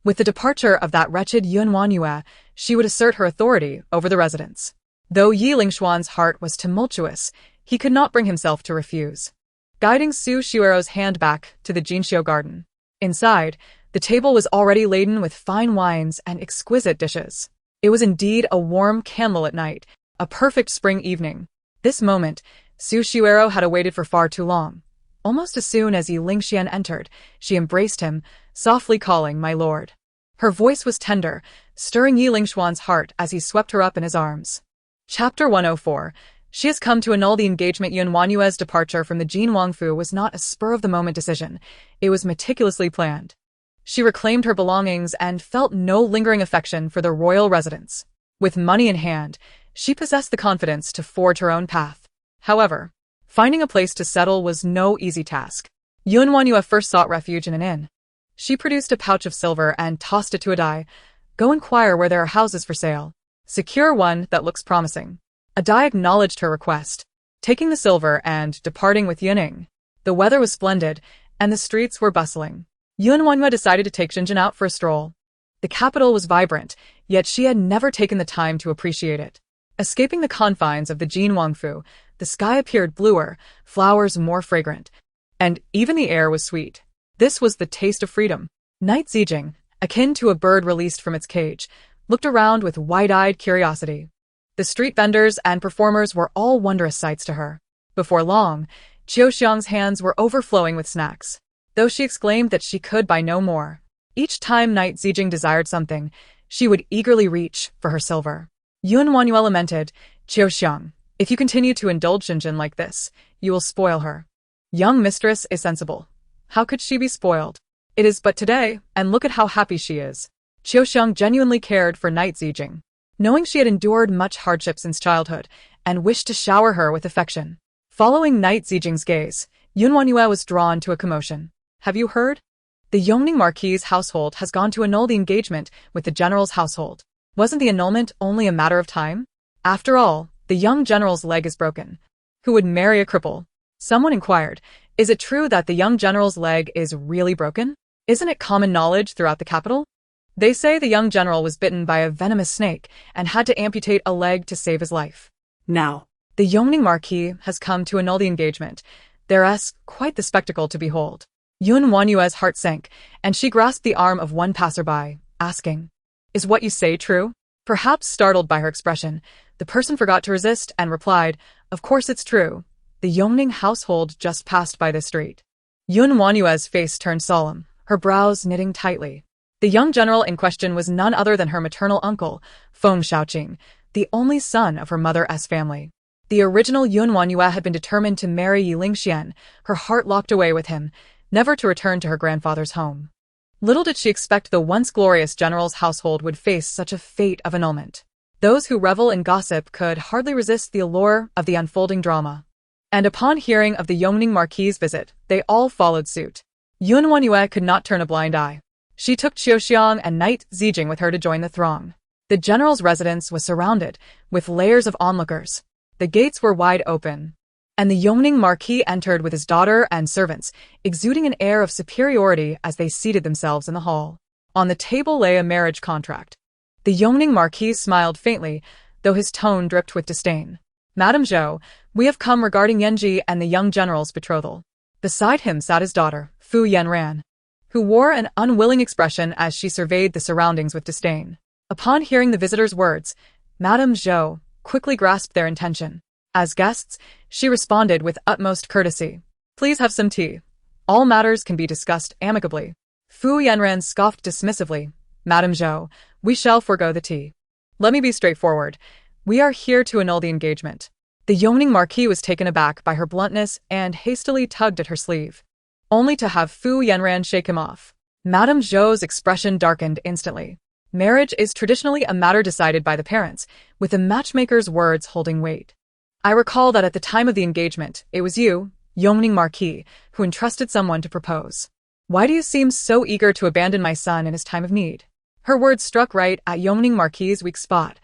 With the departure of that wretched WanYue, she would assert her authority over the residence. Though Ye LingXuan's heart was tumultuous, he could not bring himself to refuse. Guiding Su Shuero's hand back to the Jinxiu garden. Inside, the table was already laden with fine wines and exquisite dishes. It was indeed a warm candlelit night, a perfect spring evening. This moment, Su Shuero had awaited for far too long. Almost as soon as Ye LingXuan entered, she embraced him, softly calling, "My lord." Her voice was tender, stirring Ye LingXuan's heart as he swept her up in his arms. Chapter 104. She has come to annul the engagement. WanYue's departure from the Jin Wangfu was not a spur-of-the-moment decision. It was meticulously planned. She reclaimed her belongings and felt no lingering affection for the royal residence. With money in hand, she possessed the confidence to forge her own path. However, finding a place to settle was no easy task. WanYue first sought refuge in an inn. She produced a pouch of silver and tossed it to a Dai. "Go inquire where there are houses for sale. Secure one that looks promising." A Dai acknowledged her request, taking the silver and departing with Yuning. The weather was splendid, and the streets were bustling. WanYue decided to take Jinjin out for a stroll. The capital was vibrant, yet she had never taken the time to appreciate it. Escaping the confines of the Jin Wangfu, the sky appeared bluer, flowers more fragrant, and even the air was sweet. This was the taste of freedom. Knight Zijing, akin to a bird released from its cage, looked around with wide-eyed curiosity. The street vendors and performers were all wondrous sights to her. Before long, Qiuxiang's hands were overflowing with snacks, though she exclaimed that she could buy no more. Each time Knight Zijing desired something, she would eagerly reach for her silver. WanYue lamented, "Qiuxiang, if you continue to indulge Jinjin like this, you will spoil her. Young mistress is sensible. How could she be spoiled? It is but today, and look at how happy she is." Qiuxiang genuinely cared for Knight Zijing, knowing she had endured much hardship since childhood, and wished to shower her with affection. Following Knight Zijing's gaze, WanYue was drawn to a commotion. "Have you heard? The Yongning Marquis's household has gone to annul the engagement with the general's household. Wasn't the annulment only a matter of time? After all, the young general's leg is broken. Who would marry a cripple?" Someone inquired, "Is it true that the young general's leg is really broken? Isn't it common knowledge throughout the capital? They say the young general was bitten by a venomous snake and had to amputate a leg to save his life. Now, the Yongning Marquis has come to annul the engagement. There's quite the spectacle to behold." WanYue's heart sank, and she grasped the arm of one passerby, asking, "Is what you say true?" Perhaps startled by her expression, the person forgot to resist and replied, "Of course it's true. The Yongning household just passed by this street." WanYue's face turned solemn, her brows knitting tightly. The young general in question was none other than her maternal uncle, Feng Shaoqing, the only son of her mother's family. The original WanYue had been determined to marry Ye LingXuan, her heart locked away with him, never to return to her grandfather's home. Little did she expect the once glorious general's household would face such a fate of annulment. Those who revel in gossip could hardly resist the allure of the unfolding drama. And upon hearing of the Yongning Marquis's visit, they all followed suit. WanYue could not turn a blind eye. She took Qiuxiang and Knight Zijing with her to join the throng. The general's residence was surrounded with layers of onlookers. The gates were wide open, and the Yongning Marquis entered with his daughter and servants, exuding an air of superiority as they seated themselves in the hall. On the table lay a marriage contract. The Yongning Marquis smiled faintly, though his tone dripped with disdain. "Madame Zhou, we have come regarding Yanji and the young general's betrothal." Beside him sat his daughter, Fu Yanran, who wore an unwilling expression as she surveyed the surroundings with disdain. Upon hearing the visitor's words, Madame Zhou quickly grasped their intention. As guests, she responded with utmost courtesy. "Please have some tea. All matters can be discussed amicably." Fu Yanran scoffed dismissively. "Madame Zhou, we shall forego the tea. Let me be straightforward. We are here to annul the engagement." The Yongning Marquis was taken aback by her bluntness and hastily tugged at her sleeve, only to have Fu Yanran shake him off. Madame Zhou's expression darkened instantly. Marriage is traditionally a matter decided by the parents, with the matchmaker's words holding weight. "I recall that at the time of the engagement, it was you, Yongning Marquis, who entrusted someone to propose. Why do you seem so eager to abandon my son in his time of need?" Her words struck right at Yongning Marquis' weak spot,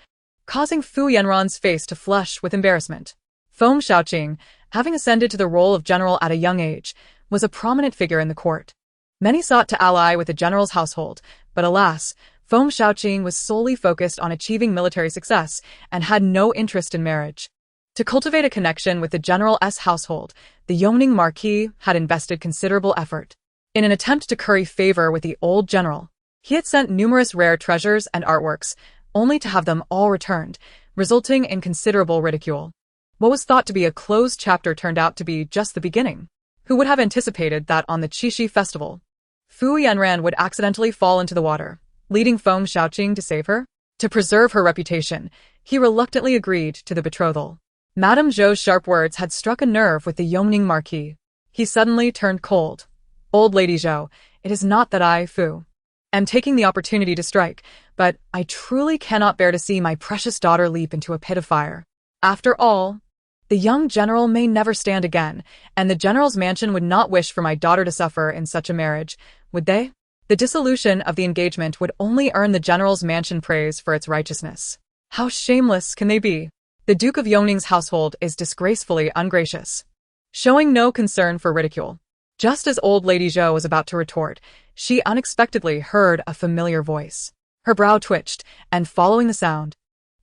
causing Fu Yanran's face to flush with embarrassment. Feng Shaoqing, having ascended to the role of general at a young age, was a prominent figure in the court. Many sought to ally with the general's household, but alas, Feng Shaoqing was solely focused on achieving military success and had no interest in marriage. To cultivate a connection with the general's household, the Yongning Marquis had invested considerable effort. In an attempt to curry favor with the old general, he had sent numerous rare treasures and artworks, only to have them all returned, resulting in considerable ridicule. What was thought to be a closed chapter turned out to be just the beginning. Who would have anticipated that on the Qixi festival, Fu Yanran would accidentally fall into the water, leading Feng Shaoqing to save her? To preserve her reputation, he reluctantly agreed to the betrothal. Madame Zhou's sharp words had struck a nerve with the Yongning Marquis. He suddenly turned cold. "Old Lady Zhou, it is not that I, Fu, am taking the opportunity to strike, but I truly cannot bear to see my precious daughter leap into a pit of fire. After all, the young general may never stand again, and the general's mansion would not wish for my daughter to suffer in such a marriage, would they? The dissolution of the engagement would only earn the general's mansion praise for its righteousness. How shameless can they be? The Duke of Yongning's household is disgracefully ungracious, showing no concern for ridicule." Just as old Lady Zhou was about to retort, she unexpectedly heard a familiar voice. Her brow twitched, and following the sound,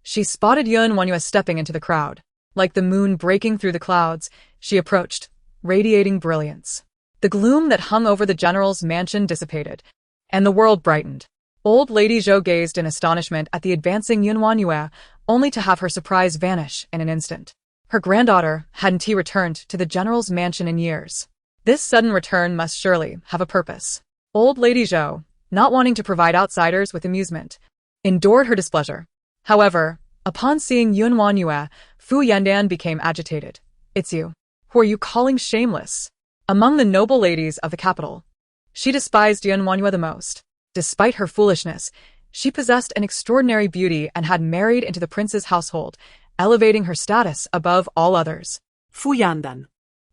she spotted WanYue stepping into the crowd. Like the moon breaking through the clouds, she approached, radiating brilliance. The gloom that hung over the general's mansion dissipated, and the world brightened. Old Lady Zhou gazed in astonishment at the advancing WanYue, only to have her surprise vanish in an instant. Her granddaughter hadn't returned to the general's mansion in years. This sudden return must surely have a purpose. Old Lady Zhou, not wanting to provide outsiders with amusement, endured her displeasure. However, upon seeing WanYue, Fu Yandan became agitated. "It's you. Who are you calling shameless?" Among the noble ladies of the capital, she despised WanYue the most. Despite her foolishness, she possessed an extraordinary beauty and had married into the prince's household, elevating her status above all others. Fu Yandan,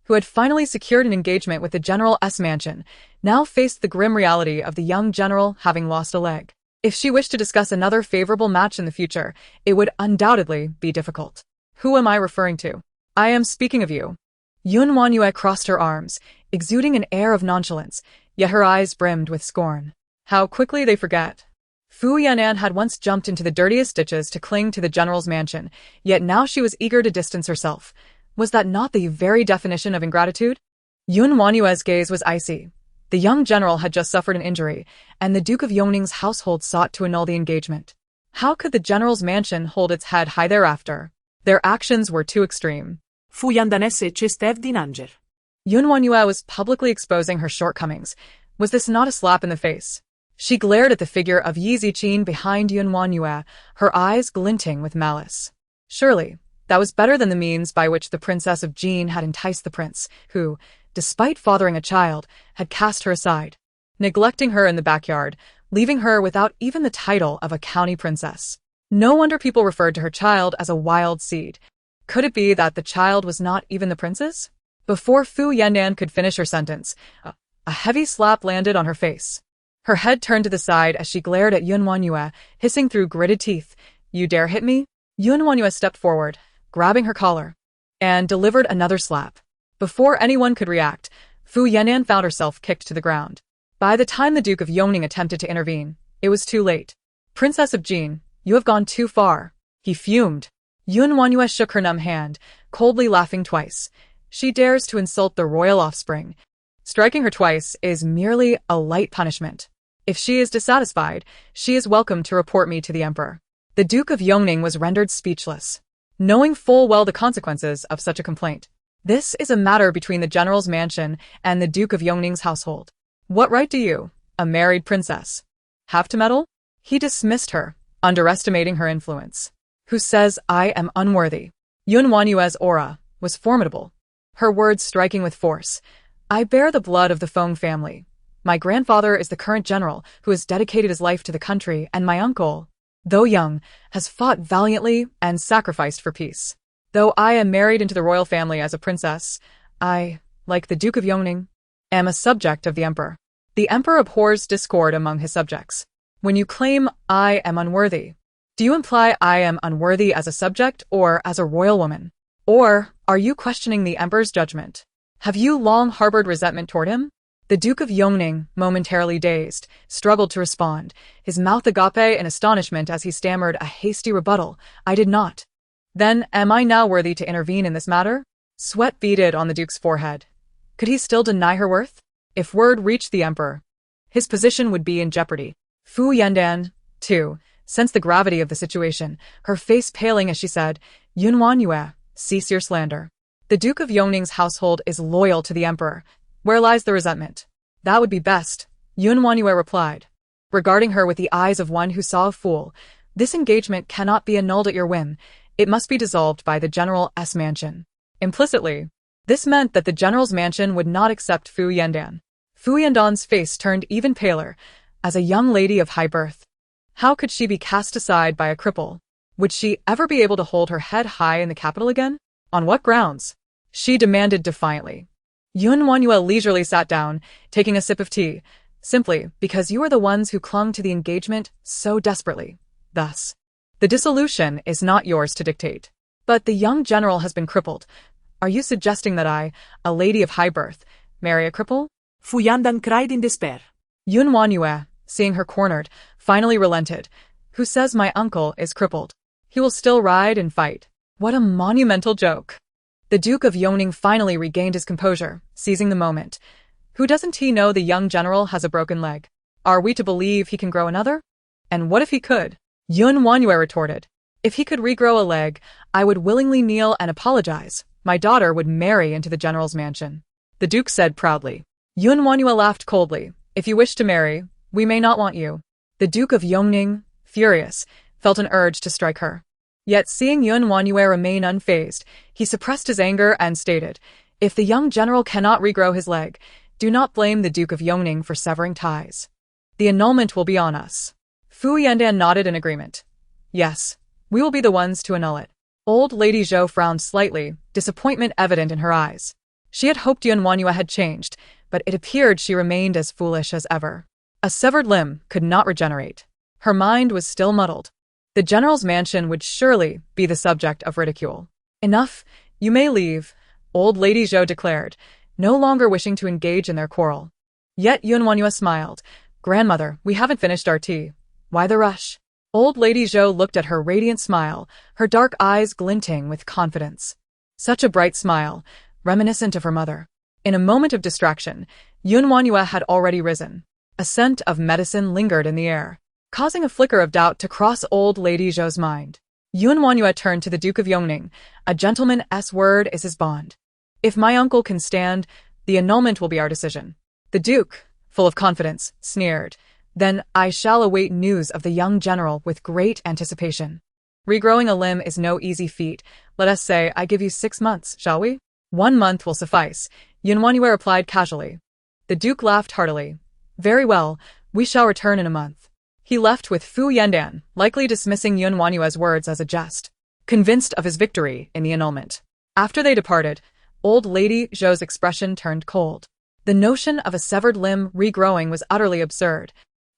who had finally secured an engagement with the general's mansion, now faced the grim reality of the young general having lost a leg. If she wished to discuss another favorable match in the future, it would undoubtedly be difficult. "Who am I referring to?" "I am speaking of you." WanYue crossed her arms, exuding an air of nonchalance, yet her eyes brimmed with scorn. How quickly they forget. Fu Yan'an had once jumped into the dirtiest ditches to cling to the general's mansion, yet now she was eager to distance herself. Was that not the very definition of ingratitude? WanYue's gaze was icy. The young general had just suffered an injury, and the Duke of Yongning's household sought to annul the engagement. How could the general's mansion hold its head high thereafter? Their actions were too extreme. Fu yandanese chestev dinanger. WanYue was publicly exposing her shortcomings. Was this not a slap in the face? She glared at the figure of Yi Ziqin behind WanYue, her eyes glinting with malice. Surely, that was better than the means by which the princess of Jin had enticed the prince, who, despite fathering a child, had cast her aside, neglecting her in the backyard, leaving her without even the title of a county princess. No wonder people referred to her child as a wild seed. Could it be that the child was not even the prince's? Before Fu Yandan could finish her sentence, a heavy slap landed on her face. Her head turned to the side as she glared at WanYue, hissing through gritted teeth, "You dare hit me?" WanYue stepped forward, grabbing her collar, and delivered another slap. Before anyone could react, Fu Yandan found herself kicked to the ground. By the time the Duke of Yongning attempted to intervene, it was too late. "Princess of Jin, you have gone too far," he fumed. WanYue shook her numb hand, coldly laughing twice. She dares to insult the royal offspring. Striking her twice is merely a light punishment. If she is dissatisfied, she is welcome to report me to the emperor. The Duke of Yongning was rendered speechless, knowing full well the consequences of such a complaint. This is a matter between the general's mansion and the Duke of Yongning's household. What right do you, a married princess, have to meddle? He dismissed her, underestimating her influence. Who says I am unworthy? WanYue's aura was formidable, her words striking with force. I bear the blood of the Feng family. My grandfather is the current general who has dedicated his life to the country, and my uncle, though young, has fought valiantly and sacrificed for peace. Though I am married into the royal family as a princess, I, like the Duke of Yongning, am a subject of the emperor. The emperor abhors discord among his subjects. When you claim I am unworthy, do you imply I am unworthy as a subject or as a royal woman? Or are you questioning the emperor's judgment? Have you long harbored resentment toward him? The Duke of Yongning, momentarily dazed, struggled to respond, his mouth agape in astonishment as he stammered a hasty rebuttal. I did not. Then, am I now worthy to intervene in this matter? Sweat beaded on the Duke's forehead. Could he still deny her worth? If word reached the emperor, his position would be in jeopardy. Fu Yandan, too, sensed the gravity of the situation, her face paling as she said, WanYue, cease your slander. The Duke of Yongning's household is loyal to the emperor. Where lies the resentment? That would be best, WanYue replied, regarding her with the eyes of one who saw a fool. This engagement cannot be annulled at your whim. It must be dissolved by the general's mansion. Implicitly, this meant that the general's mansion would not accept Fu Yandan. Fu Yandan's face turned even paler. As a young lady of high birth, how could she be cast aside by a cripple? Would she ever be able to hold her head high in the capital again? On what grounds? She demanded defiantly. WanYue leisurely sat down, taking a sip of tea, simply because you are the ones who clung to the engagement so desperately. Thus, the dissolution is not yours to dictate. But the young general has been crippled. Are you suggesting that I, a lady of high birth, marry a cripple? Fu Yandan cried in despair. WanYue, seeing her cornered, finally relented. Who says my uncle is crippled? He will still ride and fight. What a monumental joke. The Duke of Yongning finally regained his composure, seizing the moment. Who doesn't he know the young general has a broken leg? Are we to believe he can grow another? And what if he could? WanYue retorted. If he could regrow a leg, I would willingly kneel and apologize. My daughter would marry into the general's mansion. The Duke said proudly. WanYue laughed coldly. If you wish to marry, we may not want you. The Duke of Yongning, furious, felt an urge to strike her. Yet seeing WanYue remain unfazed, he suppressed his anger and stated, if the young general cannot regrow his leg, do not blame the Duke of Yongning for severing ties. The annulment will be on us. Fu Yandan nodded in agreement. Yes, we will be the ones to annul it. Old Lady Zhou frowned slightly, disappointment evident in her eyes. She had hoped WanYue had changed, but it appeared she remained as foolish as ever. A severed limb could not regenerate. Her mind was still muddled. The general's mansion would surely be the subject of ridicule. Enough, you may leave, Old Lady Zhou declared, no longer wishing to engage in their quarrel. Yet WanYue smiled. Grandmother, we haven't finished our tea. Why the rush? Old Lady Zhou looked at her radiant smile, her dark eyes glinting with confidence. Such a bright smile, reminiscent of her mother. In a moment of distraction, WanYue had already risen. A scent of medicine lingered in the air, causing a flicker of doubt to cross old Lady Zhou's mind. WanYue turned to the Duke of Yongning. A gentleman's word is his bond. If my uncle can stand, the annulment will be our decision. The Duke, full of confidence, sneered. Then I shall await news of the young general with great anticipation. Regrowing a limb is no easy feat. Let us say I give you 6 months, shall we? 1 month will suffice, WanYue replied casually. The Duke laughed heartily. Very well, we shall return in a month. He left with Fu Yandan, likely dismissing WanYue's words as a jest, convinced of his victory in the annulment. After they departed, old Lady Zhou's expression turned cold. The notion of a severed limb regrowing was utterly absurd.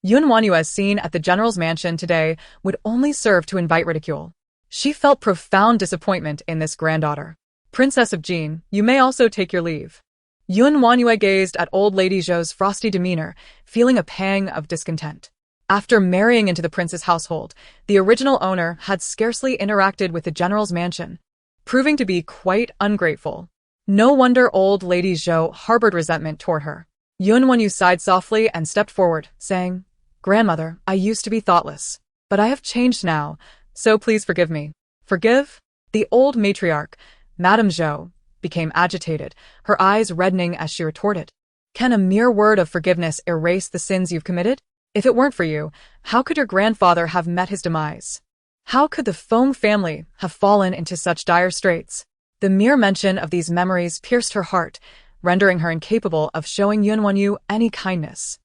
WanYue's scene at the general's mansion today would only serve to invite ridicule. She felt profound disappointment in this granddaughter. Princess of Jin, you may also take your leave. WanYue gazed at old Lady Zhou's frosty demeanor, feeling a pang of discontent. After marrying into the prince's household, the original owner had scarcely interacted with the general's mansion, proving to be quite ungrateful. No wonder old Lady Zhou harbored resentment toward her. WanYue sighed softly and stepped forward, saying, Grandmother, I used to be thoughtless, but I have changed now, so please forgive me. Forgive? The old matriarch, Madame Zhou, became agitated, her eyes reddening as she retorted. Can a mere word of forgiveness erase the sins you've committed? If it weren't for you, how could your grandfather have met his demise? How could the Feng family have fallen into such dire straits? The mere mention of these memories pierced her heart, rendering her incapable of showing WanYue any kindness.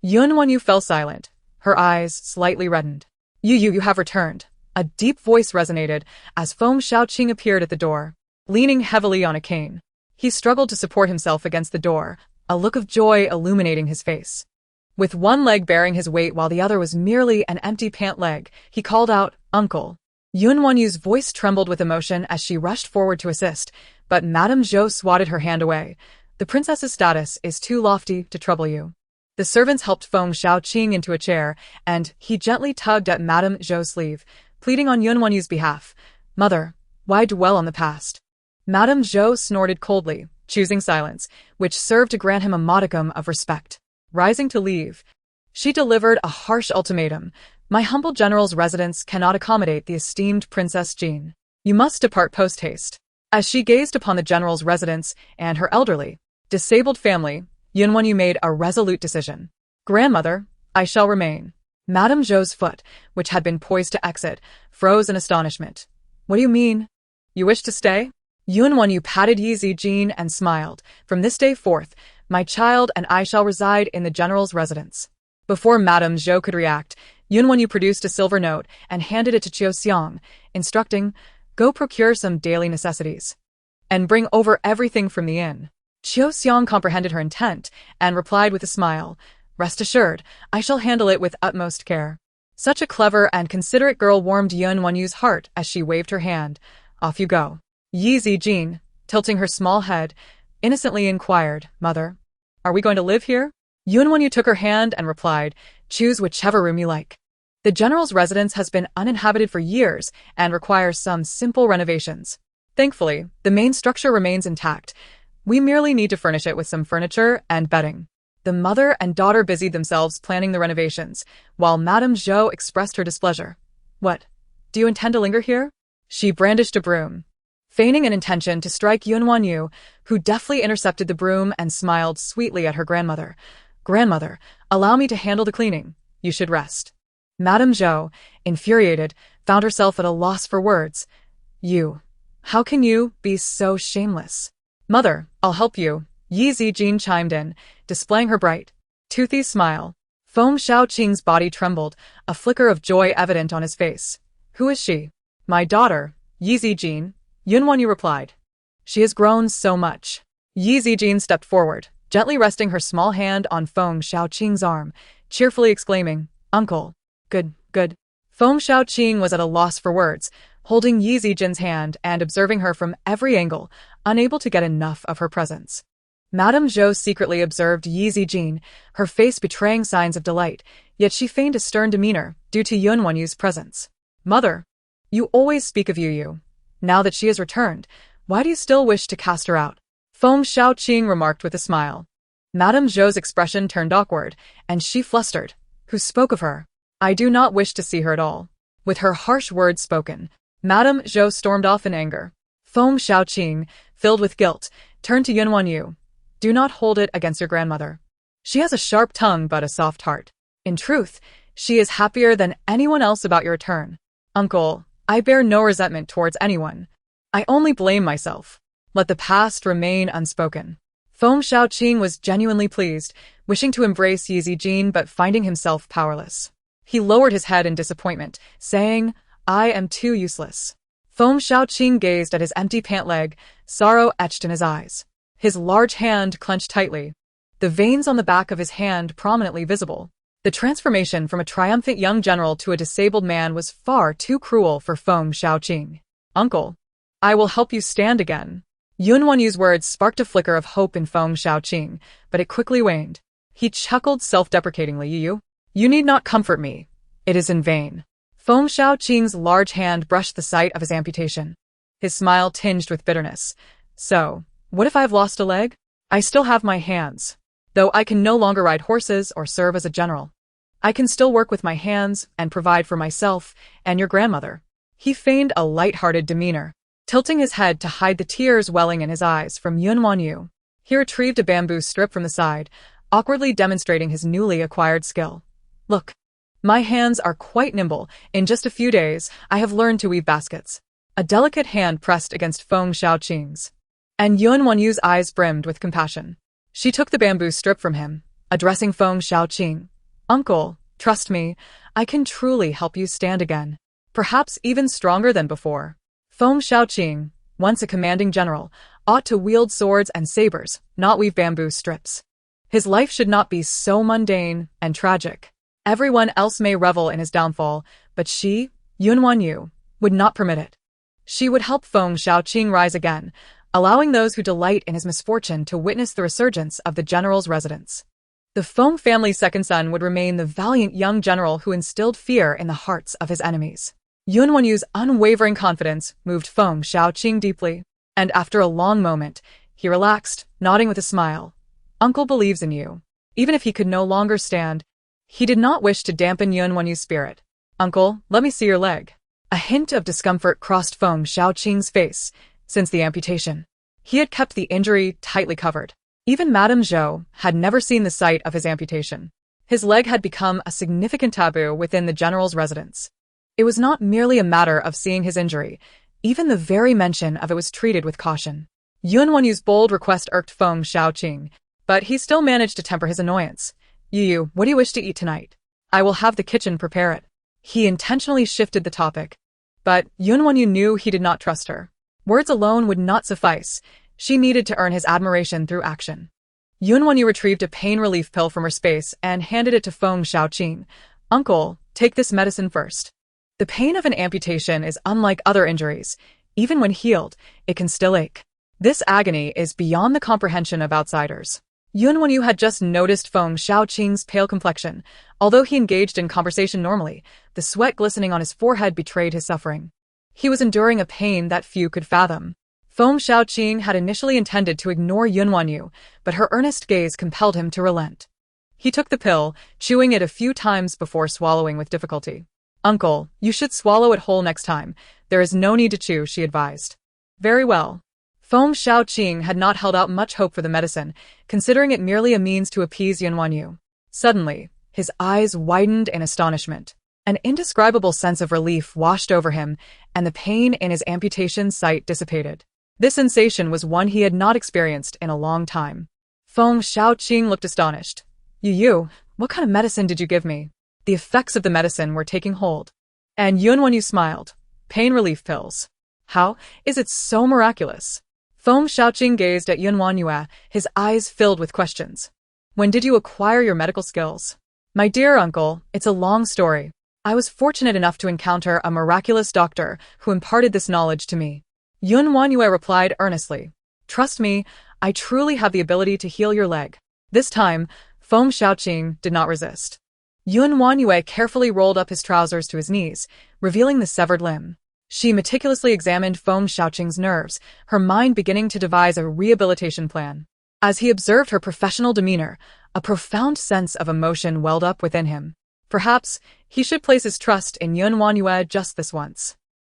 WanYue fell silent, her eyes slightly reddened. You have returned. A deep voice resonated as Feng Shaoqing appeared at the door, leaning heavily on a cane. He struggled to support himself against the door, a look of joy illuminating his face. With one leg bearing his weight while the other was merely an empty pant leg, he called out, Uncle. WanYue's voice trembled with emotion as she rushed forward to assist, but Madame Zhou swatted her hand away. The princess's status is too lofty to trouble you. The servants helped Feng Shaoqing into a chair, and he gently tugged at Madame Zhou's sleeve, pleading on WanYue's behalf. Mother, why dwell on the past? Madame Zhou snorted coldly, choosing silence, which served to grant him a modicum of respect. Rising to leave, she delivered a harsh ultimatum. My humble general's residence cannot accommodate the esteemed Princess Jin. You must depart post-haste. As she gazed upon the general's residence and her elderly, disabled family, WanYue made a resolute decision. Grandmother, I shall remain. Madame Zhou's foot, which had been poised to exit, froze in astonishment. What do you mean? You wish to stay? WanYue patted Yi Zijin and smiled. From this day forth, my child and I shall reside in the general's residence. Before Madame Zhou could react, WanYue produced a silver note and handed it to Qiuxiang, instructing, Go procure some daily necessities. And bring over everything from the inn. Qiuxiang comprehended her intent and replied with a smile, Rest assured, I shall handle it with utmost care. Such a clever and considerate girl warmed WanYue's heart as she waved her hand. Off you go. Yi Zijin, tilting her small head, innocently inquired, Mother, are we going to live here? WanYue took her hand and replied, Choose whichever room you like. The general's residence has been uninhabited for years and requires some simple renovations. Thankfully, the main structure remains intact. We merely need to furnish it with some furniture and bedding. The mother and daughter busied themselves planning the renovations, while Madame Zhou expressed her displeasure. What? Do you intend to linger here? She brandished a broom, feigning an intention to strike WanYue, who deftly intercepted the broom and smiled sweetly at her grandmother. Grandmother, allow me to handle the cleaning. You should rest. Madame Zhou, infuriated, found herself at a loss for words. You. How can you be so shameless? Mother, I'll help you. Yi Zijin chimed in, displaying her bright, toothy smile. Feng Shaoqing's body trembled, a flicker of joy evident on his face. Who is she? My daughter, Yi Zijin. WanYue replied. She has grown so much. Yi Zijin stepped forward, gently resting her small hand on Feng Shaoqing's arm, cheerfully exclaiming, Uncle. Good. Feng Shaoqing was at a loss for words, holding Yi Zijin's hand and observing her from every angle, unable to get enough of her presence. Madame Zhou secretly observed Yi Zijin, her face betraying signs of delight, yet she feigned a stern demeanor due to WanYue's presence. Mother, you always speak of Yu. Now that she has returned, why do you still wish to cast her out? Feng Shaoqing remarked with a smile. Madame Zhou's expression turned awkward, and she flustered. Who spoke of her? I do not wish to see her at all. With her harsh words spoken, Madame Zhou stormed off in anger. Feng Xiaoqing, filled with guilt, turned to WanYue. Do not hold it against your grandmother. She has a sharp tongue but a soft heart. In truth, she is happier than anyone else about your return. Uncle, I bear no resentment towards anyone. I only blame myself. Let the past remain unspoken. Feng Xiaoqing was genuinely pleased, wishing to embrace Yi Zijin but finding himself powerless. He lowered his head in disappointment, saying, I am too useless. Feng Xiaoqing gazed at his empty pant leg, sorrow etched in his eyes. His large hand clenched tightly, the veins on the back of his hand prominently visible. The transformation from a triumphant young general to a disabled man was far too cruel for Feng Xiaoqing. Uncle, I will help you stand again. WanYue's words sparked a flicker of hope in Feng Xiaoqing, but it quickly waned. He chuckled self-deprecatingly. You need not comfort me. It is in vain. Feng Xiaoqing's large hand brushed the site of his amputation. His smile tinged with bitterness. So, what if I have lost a leg? I still have my hands. Though I can no longer ride horses or serve as a general, I can still work with my hands and provide for myself and your grandmother. He feigned a light-hearted demeanor, tilting his head to hide the tears welling in his eyes from WanYue. He retrieved a bamboo strip from the side, awkwardly demonstrating his newly acquired skill. Look, my hands are quite nimble. In just a few days, I have learned to weave baskets. A delicate hand pressed against Feng Xiaoqing's, and WanYue's eyes brimmed with compassion. She took the bamboo strip from him, addressing Feng Xiaoqing. Uncle, trust me, I can truly help you stand again. Perhaps even stronger than before. Feng Xiaoqing, once a commanding general, ought to wield swords and sabers, not weave bamboo strips. His life should not be so mundane and tragic. Everyone else may revel in his downfall, but she, WanYue, would not permit it. She would help Feng Xiaoqing rise again, allowing those who delight in his misfortune to witness the resurgence of the general's residence. The Feng family's second son would remain the valiant young general who instilled fear in the hearts of his enemies. WanYue's unwavering confidence moved Feng Xiaoqing deeply, and after a long moment, he relaxed, nodding with a smile. Uncle believes in you. Even if he could no longer stand, he did not wish to dampen WanYue's spirit. Uncle, let me see your leg. A hint of discomfort crossed Feng Xiaoqing's face. Since the amputation, he had kept the injury tightly covered. Even Madame Zhou had never seen the site of his amputation. His leg had become a significant taboo within the general's residence. It was not merely a matter of seeing his injury. Even the very mention of it was treated with caution. WanYue's bold request irked Feng Xiaoqing, but he still managed to temper his annoyance. Yu, what do you wish to eat tonight? I will have the kitchen prepare it. He intentionally shifted the topic, but WanYue knew he did not trust her. Words alone would not suffice. She needed to earn his admiration through action. WanYue retrieved a pain relief pill from her space and handed it to Feng Xiaoqing. Uncle, take this medicine first. The pain of an amputation is unlike other injuries. Even when healed, it can still ache. This agony is beyond the comprehension of outsiders. WanYue had just noticed Feng Xiaoqing's pale complexion. Although he engaged in conversation normally, the sweat glistening on his forehead betrayed his suffering. He was enduring a pain that few could fathom. Feng Xiaoqing had initially intended to ignore WanYue, but her earnest gaze compelled him to relent. He took the pill, chewing it a few times before swallowing with difficulty. Uncle, you should swallow it whole next time. There is no need to chew, she advised. Very well. Feng Xiaoqing had not held out much hope for the medicine, considering it merely a means to appease WanYue. Suddenly, his eyes widened in astonishment. An indescribable sense of relief washed over him, and the pain in his amputation site dissipated. This sensation was one he had not experienced in a long time. Feng Xiaoqing looked astonished. Yu, what kind of medicine did you give me? The effects of the medicine were taking hold. And WanYue smiled. Pain relief pills. How is it so miraculous? Feng Xiaoqing gazed at WanYue, his eyes filled with questions. When did you acquire your medical skills? My dear uncle, it's a long story. I was fortunate enough to encounter a miraculous doctor who imparted this knowledge to me. WanYue replied earnestly. Trust me, I truly have the ability to heal your leg. This time, Feng Xiaoqing did not resist. WanYue carefully rolled up his trousers to his knees, revealing the severed limb. She meticulously examined Feng Xiaoqing's nerves, her mind beginning to devise a rehabilitation plan. As he observed her professional demeanor, a profound sense of emotion welled up within him. Perhaps he should place his trust in WanYue just this once.